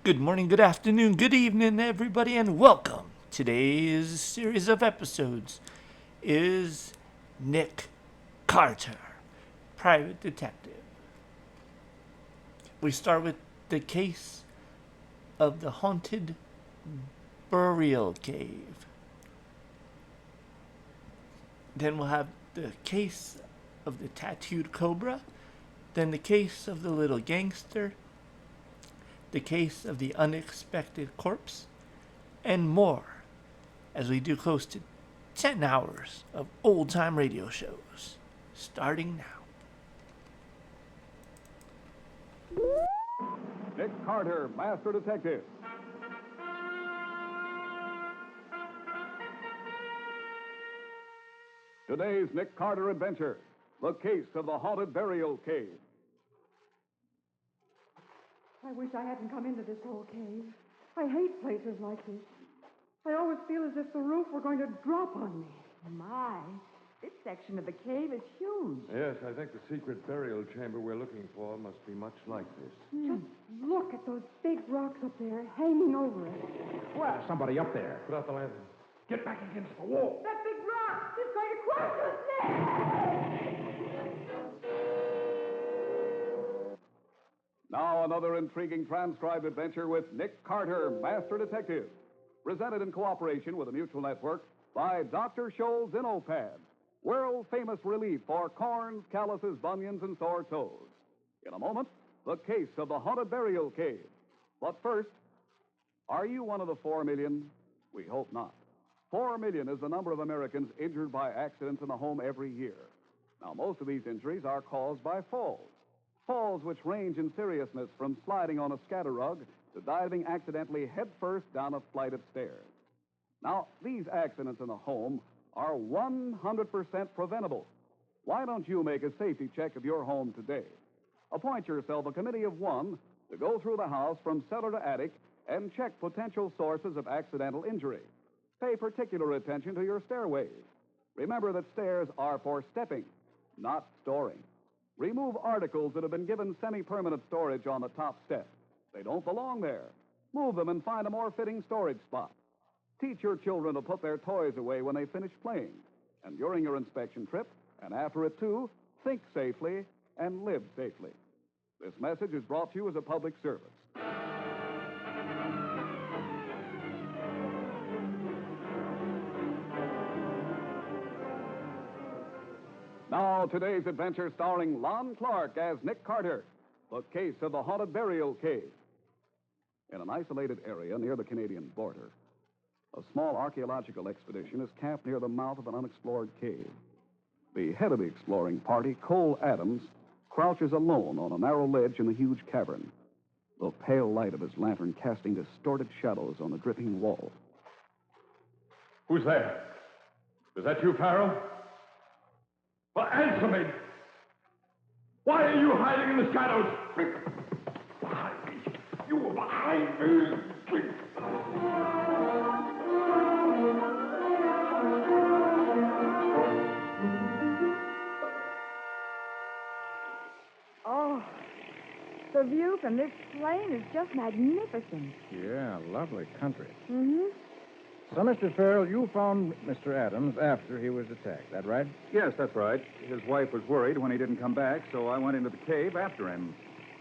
Good morning, good afternoon, good evening, everybody, and welcome. Today's series of episodes is Nick Carter, private detective. We start with the case of the haunted burial cave. Then we'll have the case of the tattooed cobra. Then the case of the little gangster. The case of the unexpected corpse, and more as we do close to 10 hours of old time radio shows, starting now. Nick Carter, Master Detective. Today's Nick Carter adventure, the case of the haunted burial cave. I wish I hadn't come into this old cave. I hate places like this. I always feel as if the roof were going to drop on me. My, this section of the cave is huge. Yes, I think the secret burial chamber we're looking for must be much like this. Just look at those big rocks up there hanging over us. Well, somebody up there. Put out the lantern. Get back against the wall. That big rock is going to crush us. Now another intriguing transcribed adventure with Nick Carter, Master Detective. Presented in cooperation with the Mutual Network by Dr. Scholl's InnoPad, world-famous relief for corns, calluses, bunions, and sore toes. In a moment, the case of the haunted burial cave. But first, are you one of the 4 million? We hope not. 4 million is the number of Americans injured by accidents in the home every year. Now, most of these injuries are caused by falls. Falls which range in seriousness from sliding on a scatter rug to diving accidentally headfirst down a flight of stairs. Now, these accidents in the home are 100% preventable. Why don't you make a safety check of your home today? Appoint yourself a committee of one to go through the house from cellar to attic and check potential sources of accidental injury. Pay particular attention to your stairways. Remember that stairs are for stepping, not storing. Remove articles that have been given semi-permanent storage on the top step. They don't belong there. Move them and find a more fitting storage spot. Teach your children to put their toys away when they finish playing. And during your inspection trip, and after it too, think safely and live safely. This message is brought to you as a public service. Now, today's adventure starring Lon Clark as Nick Carter, the case of the haunted burial cave. In an isolated area near the Canadian border, a small archaeological expedition is camped near the mouth of an unexplored cave. The head of the exploring party, Cole Adams, crouches alone on a narrow ledge in the huge cavern, the pale light of his lantern casting distorted shadows on the dripping wall. Who's there? Is that you, Farrell? Well, answer me. Why are you hiding in the shadows? Behind me. You were behind me. Oh, the view from this plane is just magnificent. Yeah, lovely country. Mm-hmm. So, Mr. Farrell, you found Mr. Adams after he was attacked. That right? Yes, that's right. His wife was worried when he didn't come back, so I went into the cave after him.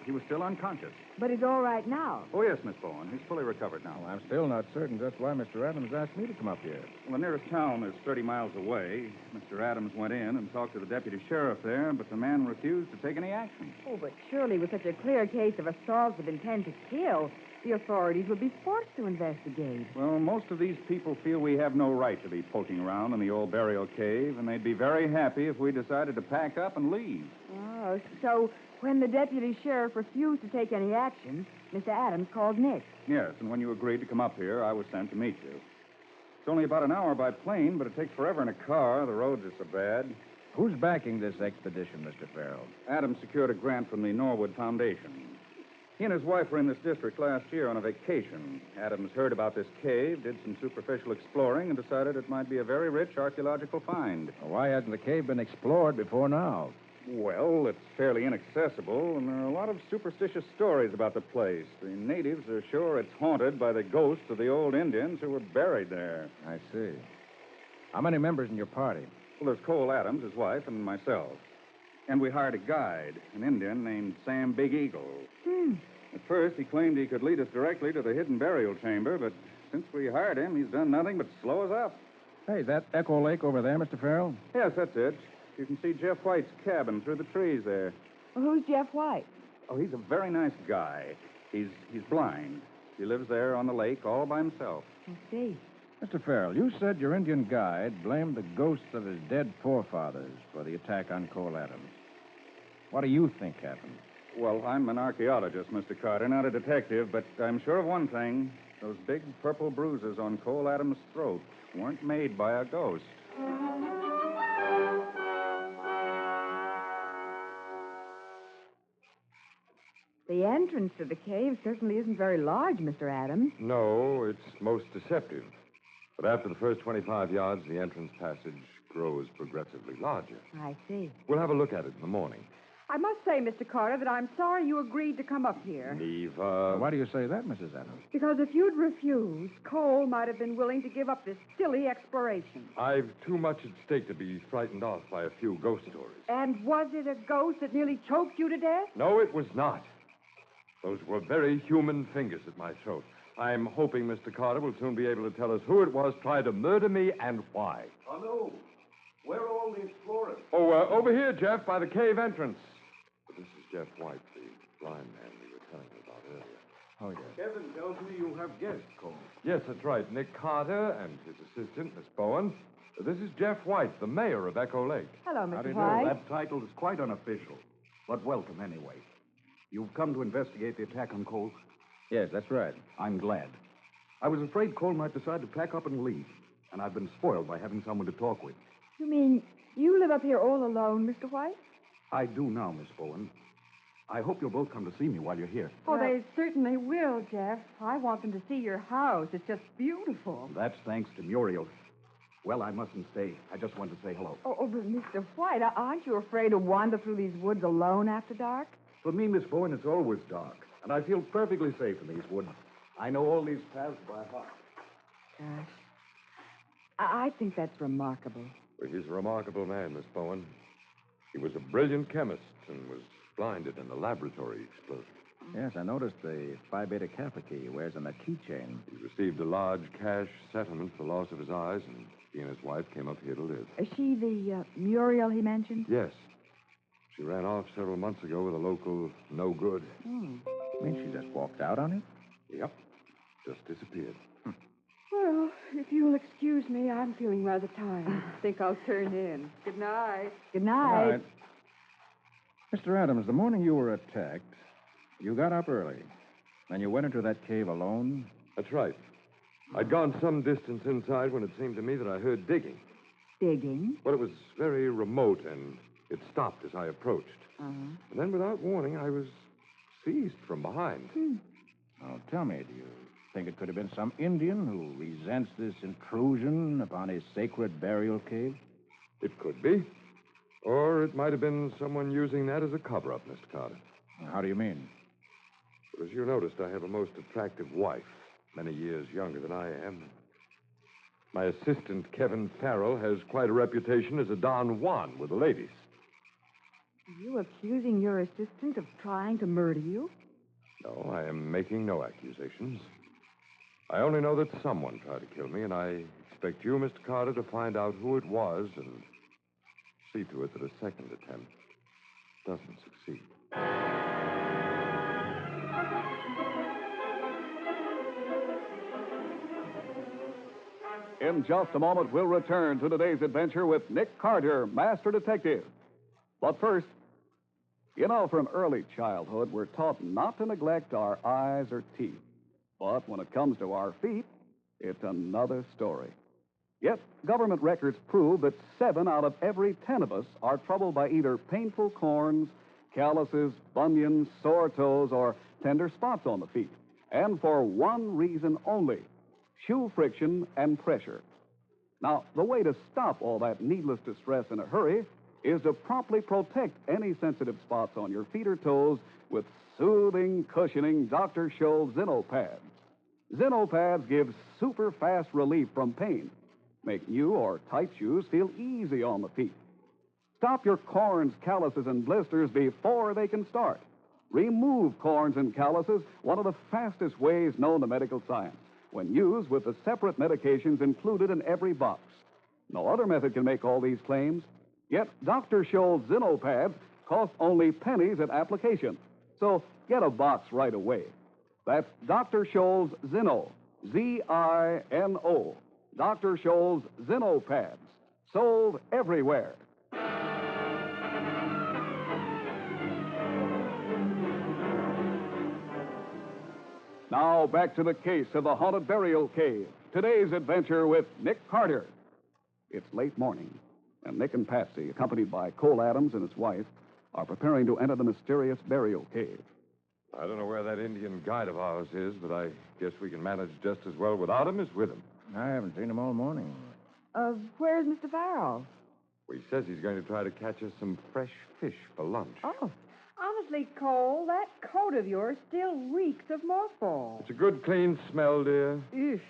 He was still unconscious. But he's all right now. Oh, yes, Miss Bowen. He's fully recovered now. Well, I'm still not certain just why Mr. Adams asked me to come up here. Well, the nearest town is 30 miles away. Mr. Adams went in and talked to the deputy sheriff there, but the man refused to take any action. Oh, but surely with such a clear case of assault with intent to kill, the authorities would be forced to investigate. Well, most of these people feel we have no right to be poking around in the old burial cave, and they'd be very happy if we decided to pack up and leave. Oh, so when the deputy sheriff refused to take any action, Mr. Adams called Nick. Yes, and when you agreed to come up here, I was sent to meet you. It's only about an hour by plane, but it takes forever in a car. The roads are so bad. Who's backing this expedition, Mr. Farrell? Adams secured a grant from the Norwood Foundation. He and his wife were in this district last year on a vacation. Adams heard about this cave, did some superficial exploring, and decided it might be a very rich archaeological find. Why hasn't the cave been explored before now? Well, it's fairly inaccessible, and there are a lot of superstitious stories about the place. The natives are sure it's haunted by the ghosts of the old Indians who were buried there. I see. How many members in your party? Well, there's Cole Adams, his wife, and myself. And we hired a guide, an Indian named Sam Big Eagle. At first, he claimed he could lead us directly to the hidden burial chamber, but since we hired him, he's done nothing but slow us up. Hey, is that Echo Lake over there, Mr. Farrell? Yes, that's it. You can see Jeff White's cabin through the trees there. Well, who's Jeff White? Oh, he's a very nice guy. He's blind. He lives there on the lake all by himself. I see. Mr. Farrell, you said your Indian guide blamed the ghosts of his dead forefathers for the attack on Cole Adams. What do you think happened? Well, I'm an archaeologist, Mr. Carter, not a detective, but I'm sure of one thing. Those big purple bruises on Cole Adams' throat weren't made by a ghost. The entrance to the cave certainly isn't very large, Mr. Adams. No, it's most deceptive. But after the first 25 yards, the entrance passage grows progressively larger. I see. We'll have a look at it in the morning. I must say, Mr. Carter, that I'm sorry you agreed to come up here. Neva. Why do you say that, Mrs. Adams? Because if you'd refused, Cole might have been willing to give up this silly exploration. I've too much at stake to be frightened off by a few ghost stories. And was it a ghost that nearly choked you to death? No, it was not. Those were very human fingers at my throat. I'm hoping Mr. Carter will soon be able to tell us who it was tried to murder me and why. Oh, no. Where are all the explorers? Oh, over here, Jeff, by the cave entrance. This is Jeff White, the blind man we were telling you about earlier. Oh, yes. Kevin tells me you have guests, Cole. Yes, that's right. Nick Carter and his assistant, Miss Bowen. This is Jeff White, the mayor of Echo Lake. Hello, How do Mr. you do? White. That title is quite unofficial, but welcome anyway. You've come to investigate the attack on Cole? Yes, that's right. I'm glad. I was afraid Cole might decide to pack up and leave, and I've been spoiled by having someone to talk with. You mean you live up here all alone, Mr. White? I do now, Miss Bowen. I hope you'll both come to see me while you're here. Oh, they certainly will, Jeff. I want them to see your house. It's just beautiful. That's thanks to Muriel. Well, I mustn't stay. I just wanted to say hello. Oh, but Mr. White, aren't you afraid to wander through these woods alone after dark? For me, Miss Bowen, it's always dark, and I feel perfectly safe in these woods. I know all these paths by heart. Gosh. I think that's remarkable. Well, he's a remarkable man, Miss Bowen. He was a brilliant chemist and was blinded in a laboratory explosion. Yes, I noticed the Phi Beta Kappa key he wears on that keychain. He received a large cash settlement for the loss of his eyes, and he and his wife came up here to live. Is she the Muriel he mentioned? Yes. She ran off several months ago with a local no good. You mean she just walked out on it? Yep. Just disappeared. Well, if you'll excuse me, I'm feeling rather tired. I think I'll turn in. Good night. Good night. All right. Mr. Adams, the morning you were attacked, you got up early. Then you went into that cave alone? That's right. I'd gone some distance inside when it seemed to me that I heard digging. Digging? Well, it was very remote, and it stopped as I approached. Uh-huh. And then, without warning, I was seized from behind. Now, tell me, do you think it could have been some Indian who resents this intrusion upon his sacred burial cave? It could be. Or it might have been someone using that as a cover-up, Mr. Carter. How do you mean? As you noticed, I have a most attractive wife, many years younger than I am. My assistant, Kevin Farrell, has quite a reputation as a Don Juan with the ladies. Are you accusing your assistant of trying to murder you? No, I am making no accusations. I only know that someone tried to kill me, and I expect you, Mr. Carter, to find out who it was and see to it that a second attempt doesn't succeed. In just a moment, we'll return to today's adventure with Nick Carter, Master Detective. But first, from early childhood, we're taught not to neglect our eyes or teeth. But when it comes to our feet, it's another story. Yet, government records prove that 7 out of every 10 of us are troubled by either painful corns, calluses, bunions, sore toes, or tender spots on the feet. And for one reason only: shoe friction and pressure. Now, the way to stop all that needless distress in a hurry is to promptly protect any sensitive spots on your feet or toes with soothing, cushioning Dr. Scholl's Zeno pads. Zeno pads give super fast relief from pain, make new or tight shoes feel easy on the feet. Stop your corns, calluses, and blisters before they can start. Remove corns and calluses, one of the fastest ways known to medical science, when used with the separate medications included in every box. No other method can make all these claims. Yet Dr. Scholl's Zeno pads cost only pennies at application. So get a box right away. That's Dr. Scholl's Zeno, Z-I-N-O. Dr. Scholl's Zeno pads. Sold everywhere. Now back to the case of the haunted burial cave. Today's adventure with Nick Carter. It's late morning, and Nick and Patsy, accompanied by Cole Adams and his wife, are preparing to enter the mysterious burial cave. I don't know where that Indian guide of ours is, but I guess we can manage just as well without him as with him. I haven't seen him all morning. Where's Mr. Farrell? Well, he says he's going to try to catch us some fresh fish for lunch. Oh. Honestly, Cole, that coat of yours still reeks of mothballs. It's a good, clean smell, dear. Eesh.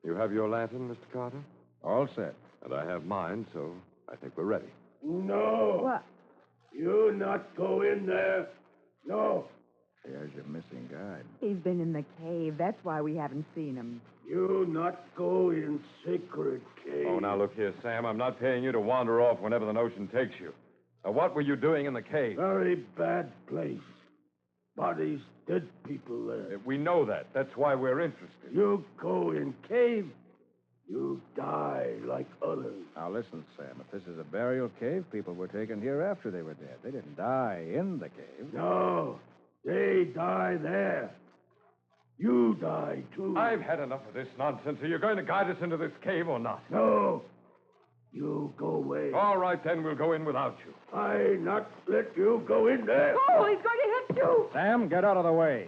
You have your lantern, Mr. Carter? All set. And I have mine, so I think we're ready. No. What? You not go in there. No. There's your missing guide. He's been in the cave. That's why we haven't seen him. You not go in secret cave. Oh, now look here, Sam. I'm not paying you to wander off whenever the notion takes you. Now, what were you doing in the cave? Very bad place. Bodies, dead people there. We know that. That's why we're interested. You go in cave, you die like others. Now, listen, Sam. If this is a burial cave, people were taken here after they were dead. They didn't die in the cave. No, they die there. You die, too. I've had enough of this nonsense. Are you going to guide us into this cave or not? No. You go away. All right, then. We'll go in without you. I not let you go in there. Oh, he's going to hit you. Sam, get out of the way.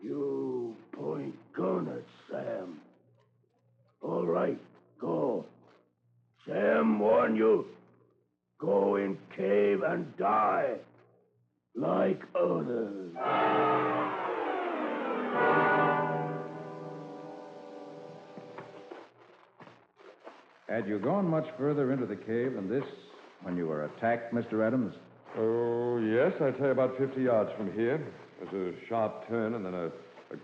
You point gun at Sam. All right, go. Sam warn you. Go in cave and die. Like others. Had you gone much further into the cave than this when you were attacked, Mr. Adams? Oh, yes. I'd say about 50 yards from here. There's a sharp turn and then a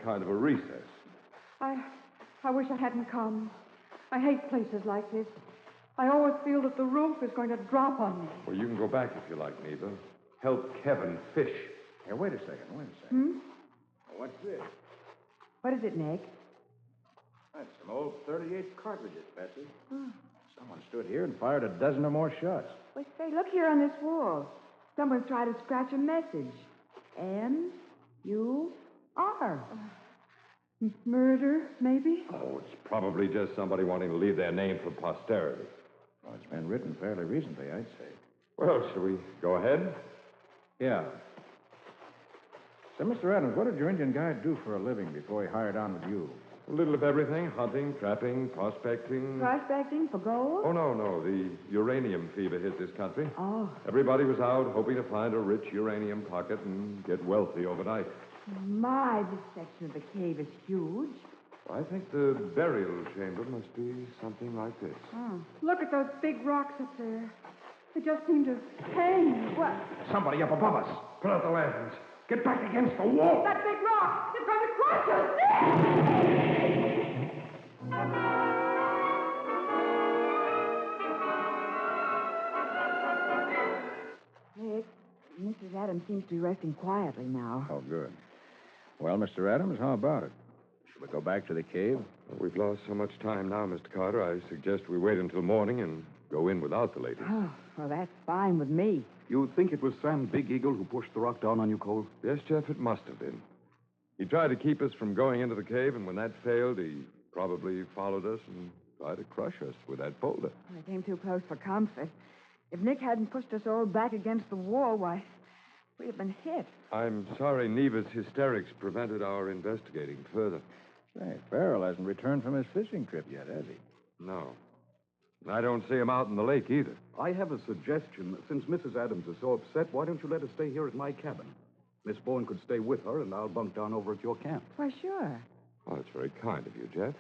kind of a recess. I wish I hadn't come. I hate places like this. I always feel that the roof is going to drop on me. Well, you can go back if you like, Neva. Help Kevin fish. Here, wait a second. What's this? What is it, Nick? That's some old 38 cartridges, Patsy. Someone stood here and fired a dozen or more shots. Well, say, look here on this wall. Someone's tried to scratch a message. M-U-R. Murder, maybe? Oh, it's probably just somebody wanting to leave their name for posterity. Well, it's been written fairly recently, I'd say. Well, shall we go ahead? Yeah. So, Mr. Adams, what did your Indian guide do for a living before he hired on with you? A little of everything. Hunting, trapping, prospecting. Prospecting for gold? Oh, no. The uranium fever hit this country. Oh. Everybody was out hoping to find a rich uranium pocket and get wealthy overnight. My, this section of the cave is huge. I think the burial chamber must be something like this. Oh. Look at those big rocks up there. They just seem to hang. What? Somebody up above us. Put out the lanterns. Get back against the wall. That big rock! It's going to crush us! Nick, Mrs. Adams seems to be resting quietly now. Oh, good. Well, Mr. Adams, how about it? Should we go back to the cave? Well, we've lost so much time now, Mr. Carter. I suggest we wait until morning and go in without the ladies. Oh, well, that's fine with me. You think it was Sam Big Eagle who pushed the rock down on you, Cole? Yes, Jeff, it must have been. He tried to keep us from going into the cave, and when that failed, he probably followed us and tried to crush us with that boulder. I came too close for comfort. If Nick hadn't pushed us all back against the wall, why, we'd have been hit. I'm sorry Neva's hysterics prevented our investigating further. Say, Farrell hasn't returned from his fishing trip yet, has he? No. I don't see him out in the lake either. I have a suggestion. Since Mrs. Adams is so upset, why don't you let her stay here at my cabin? Miss Bowen could stay with her, and I'll bunk down over at your camp. Why, sure. Oh, that's very kind of you, Jeff.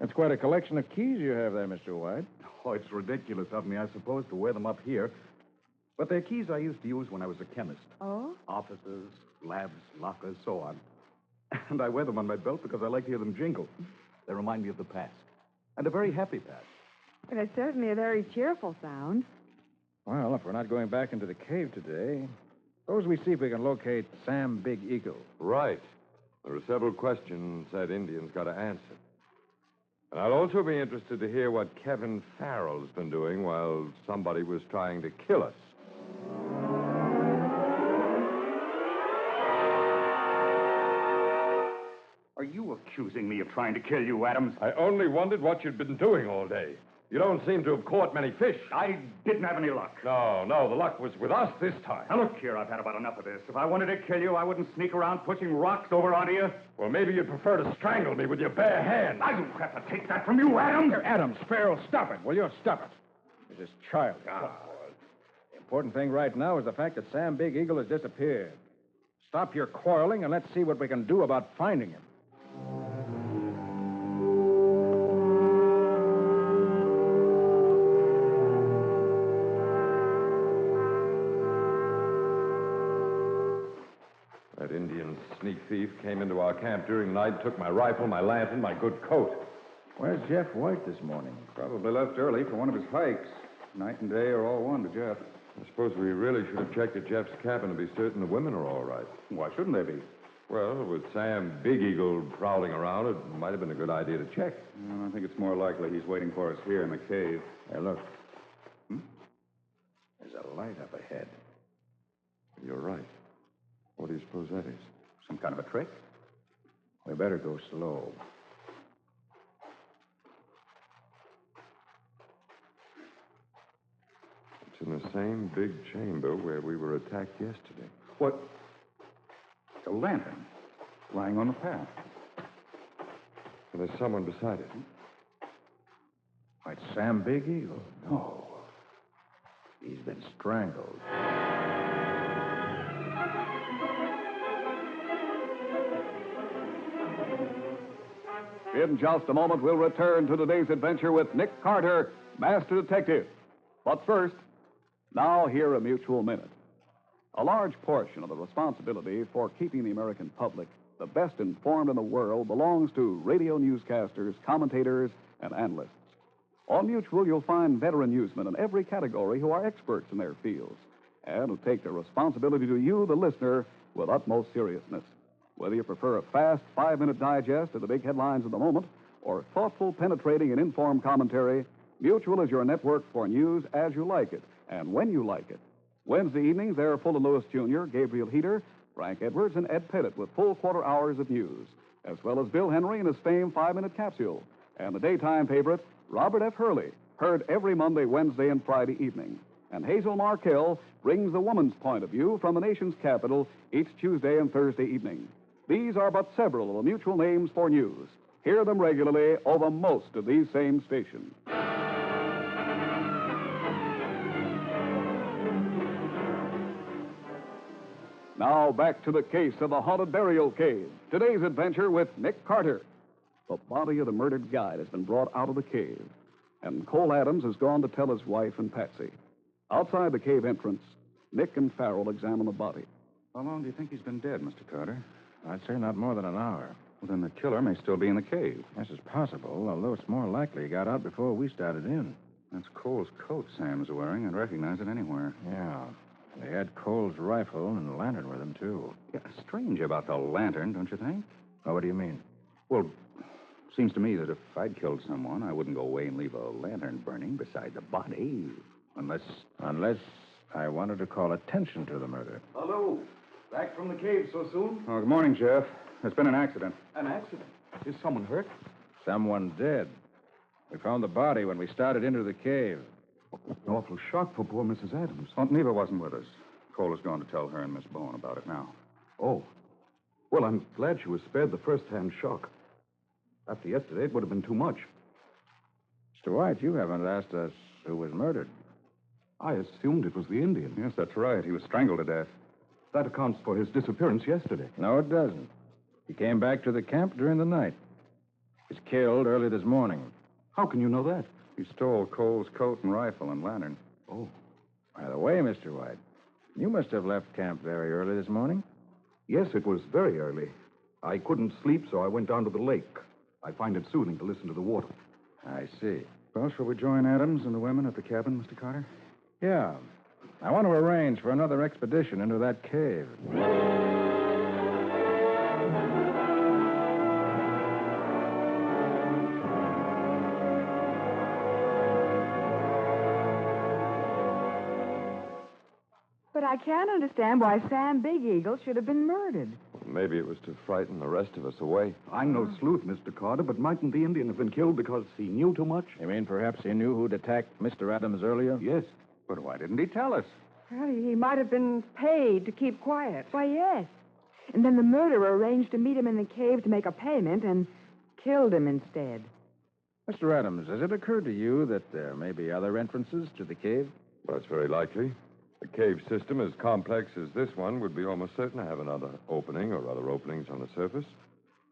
That's quite a collection of keys you have there, Mr. White. Oh, it's ridiculous of me, I suppose, to wear them up here. But they're keys I used to use when I was a chemist. Oh? Offices, labs, lockers, so on. And I wear them on my belt because I like to hear them jingle. They remind me of the past. And a very happy past. Well, it's certainly a very cheerful sound. Well, if we're not going back into the cave today, suppose we see if we can locate Sam Big Eagle. Right. There are several questions that Indian's got to answer. And I'll also be interested to hear what Kevin Farrell's been doing while somebody was trying to kill us. Are you accusing me of trying to kill you, Adams? I only wondered what you'd been doing all day. You don't seem to have caught many fish. I didn't have any luck. No, the luck was with us this time. Now, look here, I've had about enough of this. If I wanted to kill you, I wouldn't sneak around pushing rocks over onto you. Well, maybe you'd prefer to strangle me with your bare hands. I don't have to take that from you, Adams. Here, Adams, Farrell, stop it. Will you stop it? It's just childish. The important thing right now is the fact that Sam Big Eagle has disappeared. Stop your quarreling and let's see what we can do about finding him. That Indian sneak thief came into our camp during the night, took my rifle, my lantern, my good coat. Where's Jeff White this morning? Probably left early for one of his hikes. Night and day are all one to Jeff. I suppose we really should have checked at Jeff's cabin to be certain the women are all right. Why shouldn't they be? Well, with Sam Big Eagle prowling around, it might have been a good idea to check. I think it's more likely he's waiting for us here in the cave. Hey, look. There's a light up ahead. You're right. What do you suppose that is? Some kind of a trick? We better go slow. It's in the same big chamber where we were attacked yesterday. What? A lantern lying on the path. And there's someone beside it. Why, it's Sam Big Eagle. No. He's been strangled. In just a moment, we'll return to today's adventure with Nick Carter, Master Detective. But first, now hear a mutual minute. A large portion of the responsibility for keeping the American public the best informed in the world belongs to radio newscasters, commentators, and analysts. On Mutual, you'll find veteran newsmen in every category who are experts in their fields and who take their responsibility to you, the listener, with utmost seriousness. Whether you prefer a fast 5-minute digest of the big headlines of the moment or thoughtful, penetrating, and informed commentary, Mutual is your network for news as you like it and when you like it. Wednesday evenings, they're full of Lewis Jr., Gabriel Heater, Frank Edwards, and Ed Pettit with full quarter hours of news, as well as Bill Henry and his famed 5-minute capsule, and the daytime favorite, Robert F. Hurley, heard every Monday, Wednesday, and Friday evening. And Hazel Markell brings the woman's point of view from the nation's capital each Tuesday and Thursday evening. These are but several of the Mutual names for news. Hear them regularly over most of these same stations. Now back to the case of the haunted burial cave. Today's adventure with Nick Carter. The body of the murdered guide has been brought out of the cave, and Cole Adams has gone to tell his wife and Patsy. Outside the cave entrance, Nick and Farrell examine the body. How long do you think he's been dead, Mr. Carter? I'd say not more than an hour. Well, then the killer may still be in the cave. This is possible, although it's more likely he got out before we started in. That's Cole's coat Sam's wearing. I'd recognize it anywhere. Yeah. They had Cole's rifle and lantern with him, too. Yeah, strange about the lantern, don't you think? Oh, what do you mean? Well, seems to me that if I'd killed someone, I wouldn't go away and leave a lantern burning beside the body. Unless I wanted to call attention to the murder. Hello. Back from the cave so soon? Oh, good morning, Jeff. There's been an accident. An accident? Is someone hurt? Someone dead. We found the body when we started into the cave. An awful shock for poor Mrs. Adams. Aunt Neva wasn't with us. Cole has gone to tell her and Miss Bowen about it now. Oh. Well, I'm glad she was spared the first-hand shock. After yesterday, it would have been too much. Mr. White, you haven't asked us who was murdered. I assumed it was the Indian. Yes, that's right. He was strangled to death. That accounts for his disappearance yesterday. No, it doesn't. He came back to the camp during the night. He was killed early this morning. How can you know that? He stole Cole's coat and rifle and lantern. Oh. By the way, Mr. White, you must have left camp very early this morning. Yes, it was very early. I couldn't sleep, so I went down to the lake. I find it soothing to listen to the water. I see. Well, shall we join Adams and the women at the cabin, Mr. Carter? Yeah. I want to arrange for another expedition into that cave. But I can't understand why Sam Big Eagle should have been murdered. Maybe it was to frighten the rest of us away. I'm no sleuth, Mr. Carter, but mightn't the Indian have been killed because he knew too much? You mean perhaps he knew who'd attacked Mr. Adams earlier? Yes. But why didn't he tell us? Well, he might have been paid to keep quiet. Why, yes. And then the murderer arranged to meet him in the cave to make a payment and killed him instead. Mr. Adams, has it occurred to you that there may be other entrances to the cave? Well, it's very likely. A cave system as complex as this one would be almost certain to have another opening or other openings on the surface.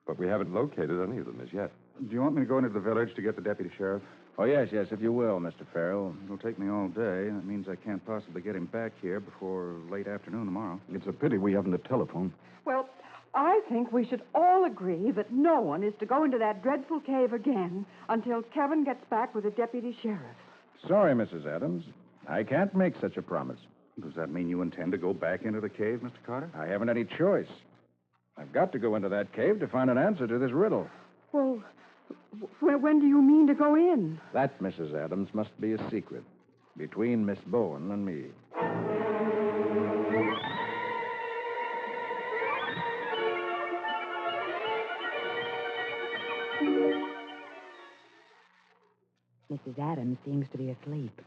But we haven't located any of them as yet. Do you want me to go into the village to get the deputy sheriff? Oh, yes, if you will, Mr. Farrell. It'll take me all day. That means I can't possibly get him back here before late afternoon tomorrow. It's a pity we haven't a telephone. Well, I think we should all agree that no one is to go into that dreadful cave again until Kevin gets back with the deputy sheriff. Sorry, Mrs. Adams. I can't make such a promise. Does that mean you intend to go back into the cave, Mr. Carter? I haven't any choice. I've got to go into that cave to find an answer to this riddle. Well, when do you mean to go in? That, Mrs. Adams, must be a secret between Miss Bowen and me. Mrs. Adams seems to be asleep.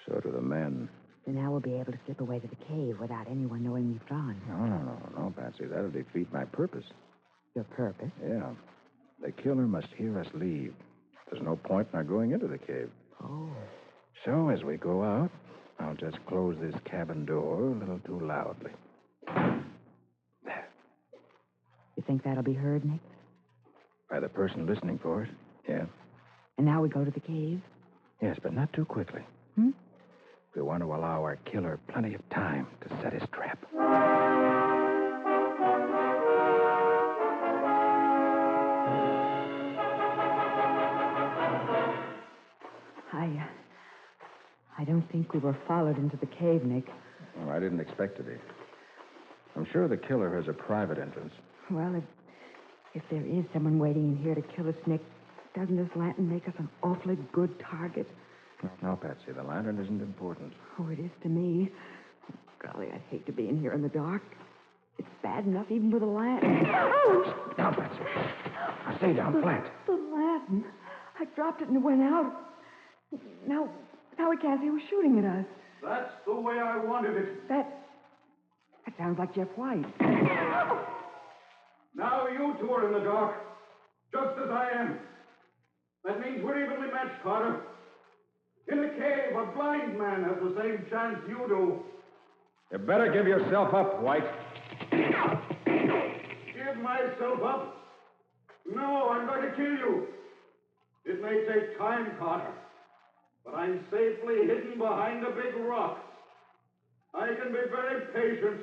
So do the men. So now we'll be able to slip away to the cave without anyone knowing we've gone. No, Patsy. That'll defeat my purpose. Your purpose? Yeah. The killer must hear us leave. There's no point in our going into the cave. Oh. So as we go out, I'll just close this cabin door a little too loudly. There. You think that'll be heard, Nick? By the person listening for it? Yeah. And now we go to the cave? Yes, but not too quickly. We want to allow our killer plenty of time to set his trap. I don't think we were followed into the cave, Nick. Oh, I didn't expect to be. I'm sure the killer has a private entrance. Well, if there is someone waiting in here to kill us, Nick, doesn't this lantern make us an awfully good target? No, Patsy, the lantern isn't important. Oh, it is to me. Oh, golly, I'd hate to be in here in the dark. It's bad enough even with a lantern. Oh! Down, Patsy. Now stay down flat. The lantern. I dropped it and it went out. Now we can't see who's shooting at us. That's the way I wanted it. That sounds like Jeff White. Now you two are in the dark, just as I am. That means we're evenly matched, Carter. In the cave, a blind man has the same chance you do. You better give yourself up, White. Give myself up? No, I'm going to kill you. It may take time, Carter, but I'm safely hidden behind a big rock. I can be very patient.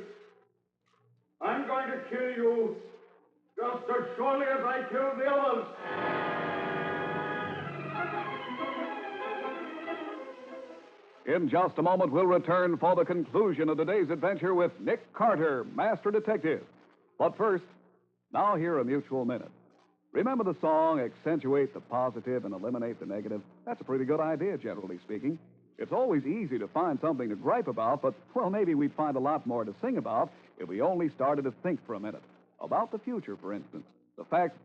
I'm going to kill you just as surely as I killed the others. In just a moment, we'll return for the conclusion of today's adventure with Nick Carter, Master Detective. But first, now hear a mutual minute. Remember the song, Accentuate the Positive and Eliminate the Negative? That's a pretty good idea, generally speaking. It's always easy to find something to gripe about, but, well, maybe we'd find a lot more to sing about if we only started to think for a minute. About the future, for instance. The fact,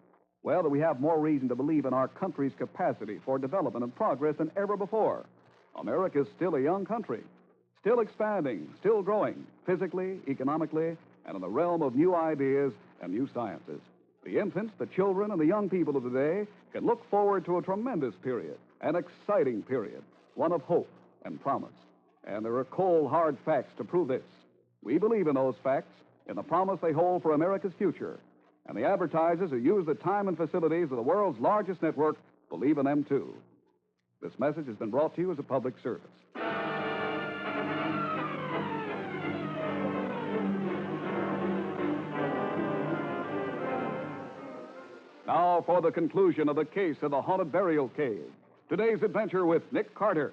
well, that we have more reason to believe in our country's capacity for development and progress than ever before. America's still a young country, still expanding, still growing, physically, economically, and in the realm of new ideas and new sciences. The infants, the children, and the young people of today can look forward to a tremendous period, an exciting period, one of hope and promise. And there are cold, hard facts to prove this. We believe in those facts, in the promise they hold for America's future. And the advertisers who use the time and facilities of the world's largest network believe in them, too. This message has been brought to you as a public service. Now for the conclusion of the case of the haunted burial cave. Today's adventure with Nick Carter.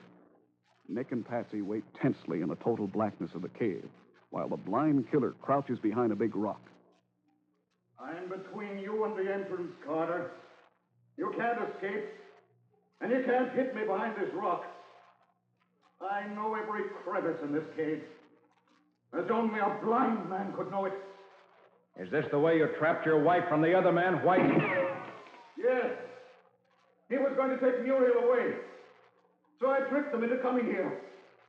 Nick and Patsy wait tensely in the total blackness of the cave, while the blind killer crouches behind a big rock. I'm between you and the entrance, Carter. You can't escape, and you can't hit me behind this rock. I know every crevice in this cave, as only a blind man could know it. Is this the way you trapped your wife from the other man, White? Yes. He was going to take Muriel away. So I tricked them into coming here,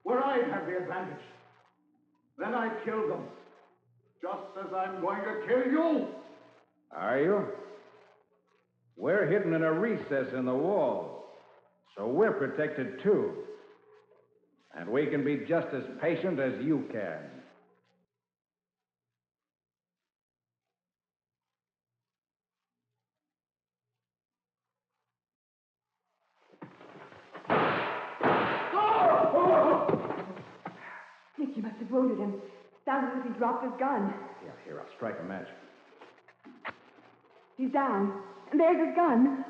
where I'd have the advantage. Then I killed them, just as I'm going to kill you. Are you? We're hidden in a recess in the wall, so we're protected too. And we can be just as patient as you can. Nick, you must have wounded him. Sounds as if he dropped his gun. Yeah, here, I'll strike a match. He's down. And there's his gun.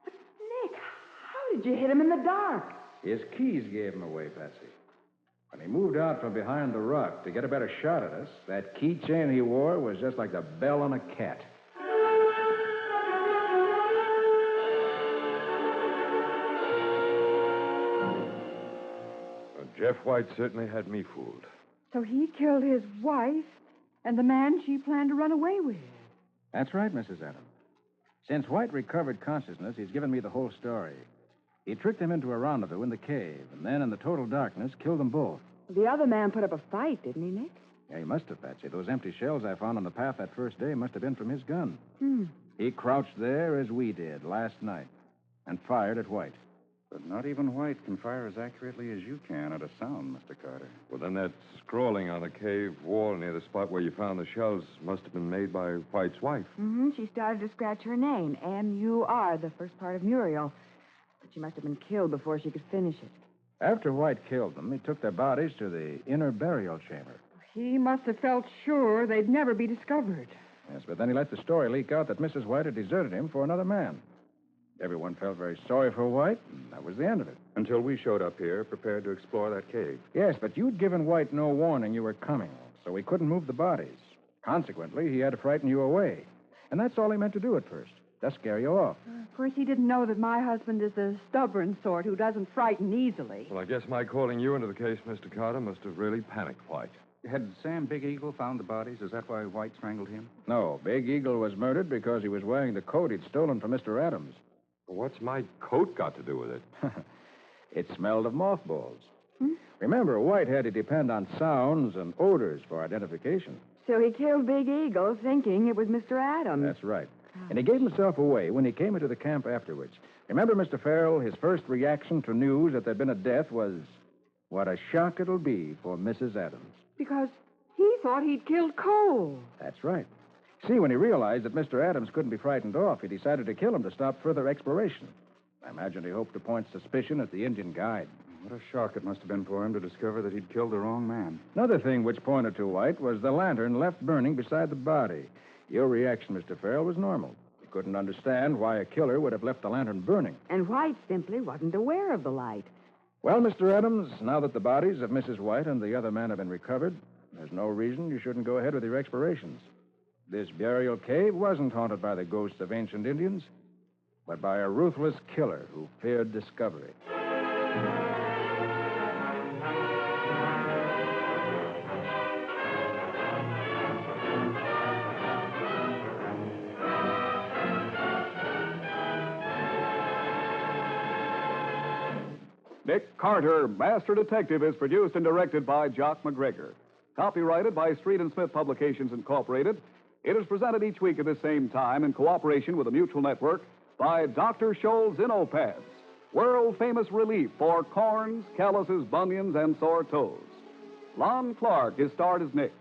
But, Nick, how did you hit him in the dark? His keys gave him away, Patsy. When he moved out from behind the rock to get a better shot at us, that keychain he wore was just like the bell on a cat. Jeff White certainly had me fooled. So he killed his wife and the man she planned to run away with. That's right, Mrs. Adams. Since White recovered consciousness, he's given me the whole story. He tricked them into a rendezvous in the cave, and then in the total darkness, killed them both. The other man put up a fight, didn't he, Nick? Yeah, he must have, Patsy. Those empty shells I found on the path that first day must have been from his gun. He crouched there as we did last night and fired at White. But not even White can fire as accurately as you can at a sound, Mr. Carter. Well, then that scrawling on the cave wall near the spot where you found the shells must have been made by White's wife. She started to scratch her name, M-U-R, the first part of Muriel. But she must have been killed before she could finish it. After White killed them, he took their bodies to the inner burial chamber. He must have felt sure they'd never be discovered. Yes, but then he let the story leak out that Mrs. White had deserted him for another man. Everyone felt very sorry for White, and that was the end of it. Until we showed up here, prepared to explore that cave. Yes, but you'd given White no warning you were coming, so he couldn't move the bodies. Consequently, he had to frighten you away. And that's all he meant to do at first, just scare you off. Of course, he didn't know that my husband is the stubborn sort who doesn't frighten easily. Well, I guess my calling you into the case, Mr. Carter, must have really panicked White. Had Sam Big Eagle found the bodies? Is that why White strangled him? No, Big Eagle was murdered because he was wearing the coat he'd stolen from Mr. Adams. What's my coat got to do with it? It smelled of mothballs. Remember, White had to depend on sounds and odors for identification. So he killed Big Eagle thinking it was Mr. Adams. That's right. And he gave himself away when he came into the camp afterwards. Remember, Mr. Farrell, his first reaction to news that there'd been a death was, what a shock it'll be for Mrs. Adams. Because he thought he'd killed Cole. That's right. See, when he realized that Mr. Adams couldn't be frightened off, he decided to kill him to stop further exploration. I imagine he hoped to point suspicion at the Indian guide. What a shock it must have been for him to discover that he'd killed the wrong man. Another thing which pointed to White was the lantern left burning beside the body. Your reaction, Mr. Farrell, was normal. You couldn't understand why a killer would have left the lantern burning. And White simply wasn't aware of the light. Well, Mr. Adams, now that the bodies of Mrs. White and the other man have been recovered, there's no reason you shouldn't go ahead with your explorations. This burial cave wasn't haunted by the ghosts of ancient Indians, but by a ruthless killer who feared discovery. Nick Carter, Master Detective, is produced and directed by Jock McGregor. Copyrighted by Street and Smith Publications, Incorporated. It is presented each week at the same time in cooperation with the Mutual Network by Dr. Scholl's Innopads. world-famous relief for corns, calluses, bunions, and sore toes. Lon Clark is starred as Nick.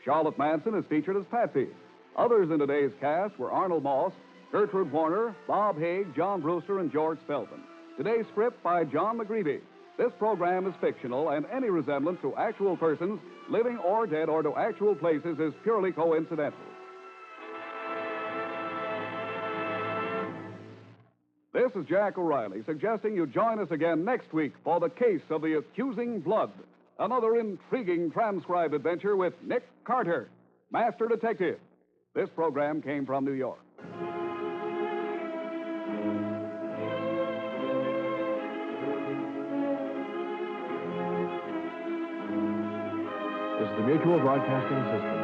Charlotte Manson is featured as Patsy. Others in today's cast were Arnold Moss, Gertrude Warner, Bob Haig, John Brewster, and George Spelman. Today's script by John McGreevy. This program is fictional, and any resemblance to actual persons, living or dead, or to actual places is purely coincidental. This is Jack O'Reilly suggesting you join us again next week for the case of the accusing blood. Another intriguing transcribed adventure with Nick Carter, Master Detective. This program came from New York. This is the Mutual Broadcasting System.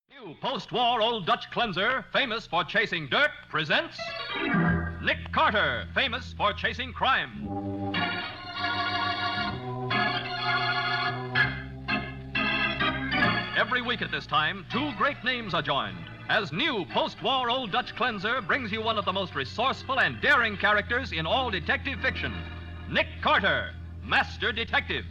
New post-war Old Dutch cleanser, famous for chasing dirt, presents Nick Carter, famous for chasing crime. Every week at this time, two great names are joined, as new post-war Old Dutch cleanser brings you one of the most resourceful and daring characters in all detective fiction, Nick Carter, Master Detective.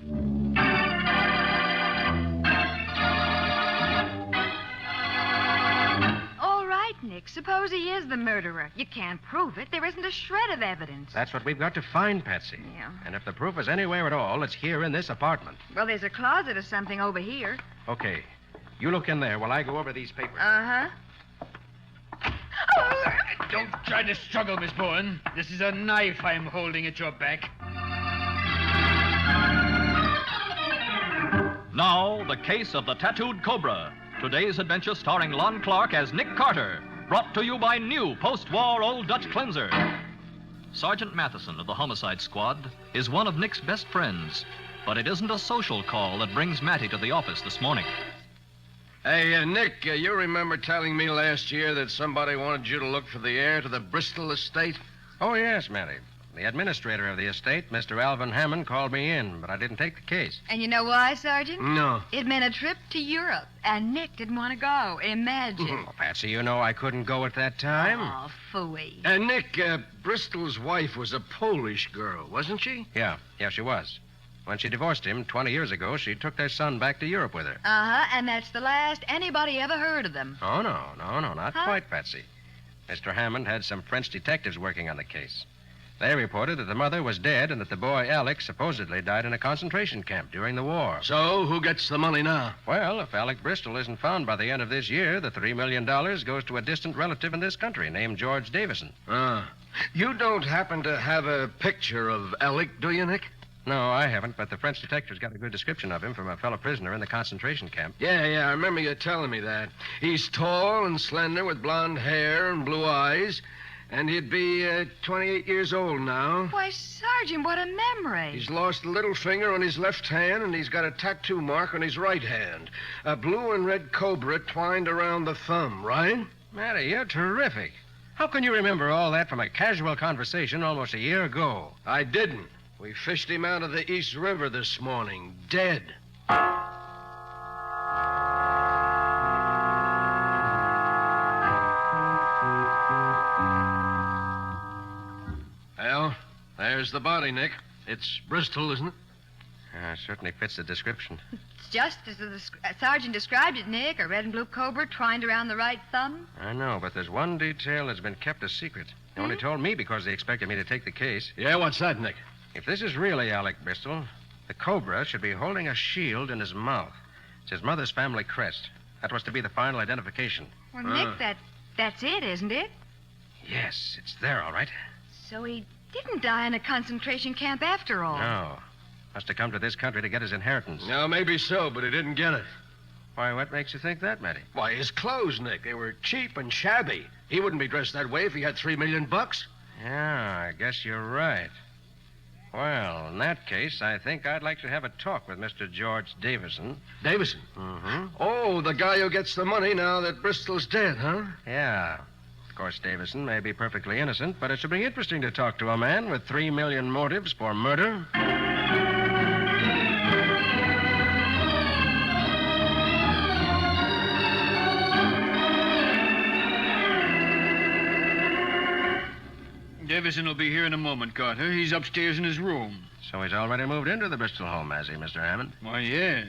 Nick, suppose he is the murderer. You can't prove it. There isn't a shred of evidence. That's what we've got to find, Patsy. Yeah. And if the proof is anywhere at all, it's here in this apartment. Well, there's a closet or something over here. Okay. You look in there while I go over these papers. Uh-huh. Don't try to struggle, Miss Bowen. This is a knife I'm holding at your back. Now, the case of the tattooed cobra. Today's adventure starring Lon Clark as Nick Carter. Brought to you by new post-war Old Dutch cleanser. Sergeant Mathison of the Homicide Squad is one of Nick's best friends. But it isn't a social call that brings Matty to the office this morning. Hey, Nick, you remember telling me last year that somebody wanted you to look for the heir to the Bristol estate? Oh, yes, Matty. The administrator of the estate, Mr. Alvin Hammond, called me in, but I didn't take the case. And you know why, Sergeant? No. It meant a trip to Europe, and Nick didn't want to go. Imagine. Oh, Patsy, you know I couldn't go at that time. Oh, phooey. Nick, Bristol's wife was a Polish girl, wasn't she? Yeah, she was. When she divorced him 20 years ago, she took their son back to Europe with her. Uh-huh, and that's the last anybody ever heard of them. Oh, no, not quite, Patsy. Mr. Hammond had some French detectives working on the case. They reported that the mother was dead and that the boy, Alex, supposedly died in a concentration camp during the war. So, who gets the money now? Well, if Alec Bristol isn't found by the end of this year, the $3 million goes to a distant relative in this country named George Davison. You don't happen to have a picture of Alec, do you, Nick? No, I haven't, but the French detectives got a good description of him from a fellow prisoner in the concentration camp. Yeah, I remember you telling me that. He's tall and slender with blonde hair and blue eyes. And he'd be 28 years old now. Why, Sergeant, what a memory. He's lost a little finger on his left hand, and he's got a tattoo mark on his right hand. A blue and red cobra twined around the thumb, right? Matty, you're terrific. How can you remember all that from a casual conversation almost a year ago? I didn't. We fished him out of the East River this morning, dead. Well, there's the body, Nick. It's Bristol, isn't it? Certainly fits the description. It's just as the sergeant described it, Nick. A red and blue cobra twined around the right thumb. I know, but there's one detail that's been kept a secret. They only told me because they expected me to take the case. Yeah, what's that, Nick? If this is really Alec Bristol, the cobra should be holding a shield in his mouth. It's his mother's family crest. That was to be the final identification. Well, Nick, that's it, isn't it? Yes, it's there, all right. So he didn't die in a concentration camp after all. No. Must have come to this country to get his inheritance. No, maybe so, but he didn't get it. Why, what makes you think that, Matty? Why, his clothes, Nick. They were cheap and shabby. He wouldn't be dressed that way if he had $3 million. Yeah, I guess you're right. Well, in that case, I think I'd like to have a talk with Mr. George Davison. Davison? Mm-hmm. Oh, the guy who gets the money now that Bristol's dead, huh? Yeah. Of course, Davison may be perfectly innocent, but it should be interesting to talk to a man with 3 million motives for murder. Davison will be here in a moment, Carter. He's upstairs in his room. So he's already moved into the Bristol home, has he, Mr. Hammond? Why, yes.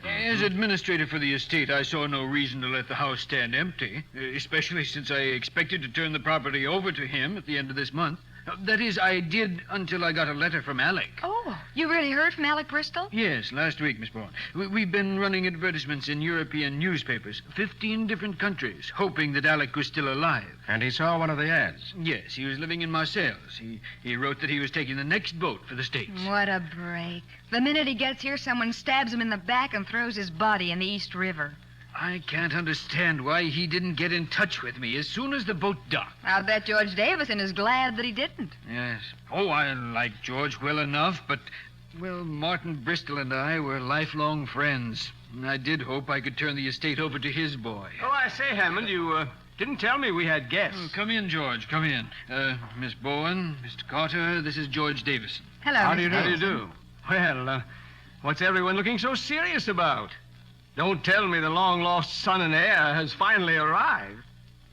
As administrator for the estate, I saw no reason to let the house stand empty, especially since I expected to turn the property over to him at the end of this month. That is, I did until I got a letter from Alec. Oh, you really heard from Alec Bristol? Yes, last week, Miss Bowen. We've been running advertisements in European newspapers, 15 different countries, hoping that Alec was still alive. And he saw one of the ads? Yes, he was living in Marseilles. He wrote that he was taking the next boat for the States. What a break. The minute he gets here, someone stabs him in the back and throws his body in the East River. I can't understand why he didn't get in touch with me as soon as the boat docked. I'll bet George Davison is glad that he didn't. Yes. Oh, I like George well enough, but, well, Martin Bristol and I were lifelong friends. And I did hope I could turn the estate over to his boy. Oh, I say, Hammond, you didn't tell me we had guests. Oh, come in, George. Come in. Miss Bowen, Mr. Carter, this is George Davison. Hello. How do you do? Mr. How do you do? Well, what's everyone looking so serious about? Don't tell me the long-lost son and heir has finally arrived.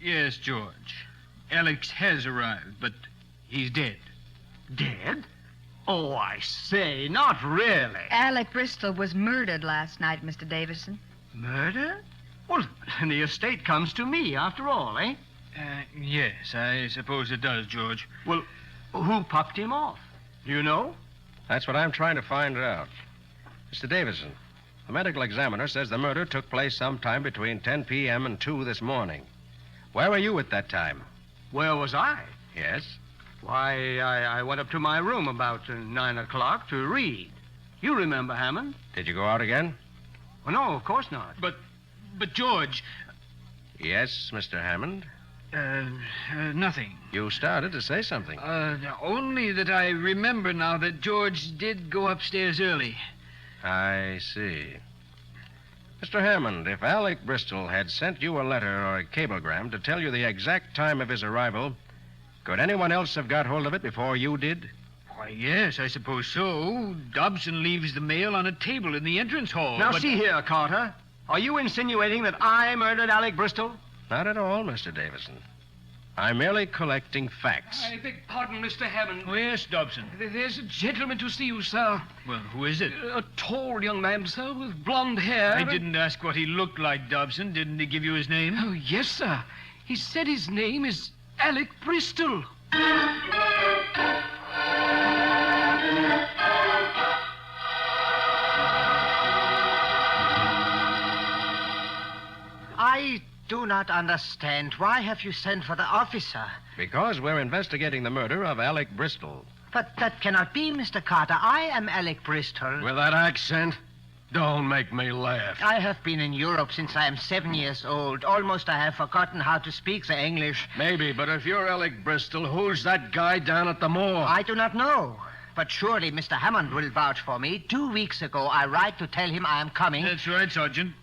Yes, George. Alex has arrived, but he's dead. Dead? Oh, I say, not really. Alec Bristol was murdered last night, Mr. Davison. Murder? Well, the estate comes to me, after all, eh? Yes, I suppose it does, George. Well, who popped him off? Do you know? That's what I'm trying to find out. Mr. Davison, the medical examiner says the murder took place sometime between 10 p.m. and 2 this morning. Where were you at that time? Where was I? Yes? Why, I went up to my room about 9 o'clock to read. You remember, Hammond? Did you go out again? Well, no, of course not. But George... Yes, Mr. Hammond? Nothing. You started to say something. Only that I remember now that George did go upstairs early. I see. Mr. Hammond, if Alec Bristol had sent you a letter or a cablegram to tell you the exact time of his arrival, could anyone else have got hold of it before you did? Why, yes, I suppose so. Dobson leaves the mail on a table in the entrance hall. Now, see here, Carter. Are you insinuating that I murdered Alec Bristol? Not at all, Mr. Davison. I'm merely collecting facts. I beg pardon, Mr. Hammond. Oh, yes, Dobson. There's a gentleman to see you, sir. Well, who is it? A tall young man, sir, with blonde hair. I didn't ask what he looked like, Dobson. Didn't he give you his name? Oh, yes, sir. He said his name is Alec Bristol. I do not understand. Why have you sent for the officer? Because we're investigating the murder of Alec Bristol. But that cannot be, Mr. Carter. I am Alec Bristol. With that accent? Don't make me laugh. I have been in Europe since I am 7 years old. Almost I have forgotten how to speak the English. Maybe, but if you're Alec Bristol, who's that guy down at the morgue? I do not know. But surely Mr. Hammond will vouch for me. 2 weeks ago, I write to tell him I am coming. That's right, Sergeant.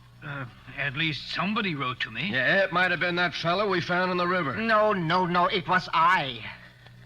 At least somebody wrote to me. Yeah, it might have been that fellow we found in the river. No, it was I.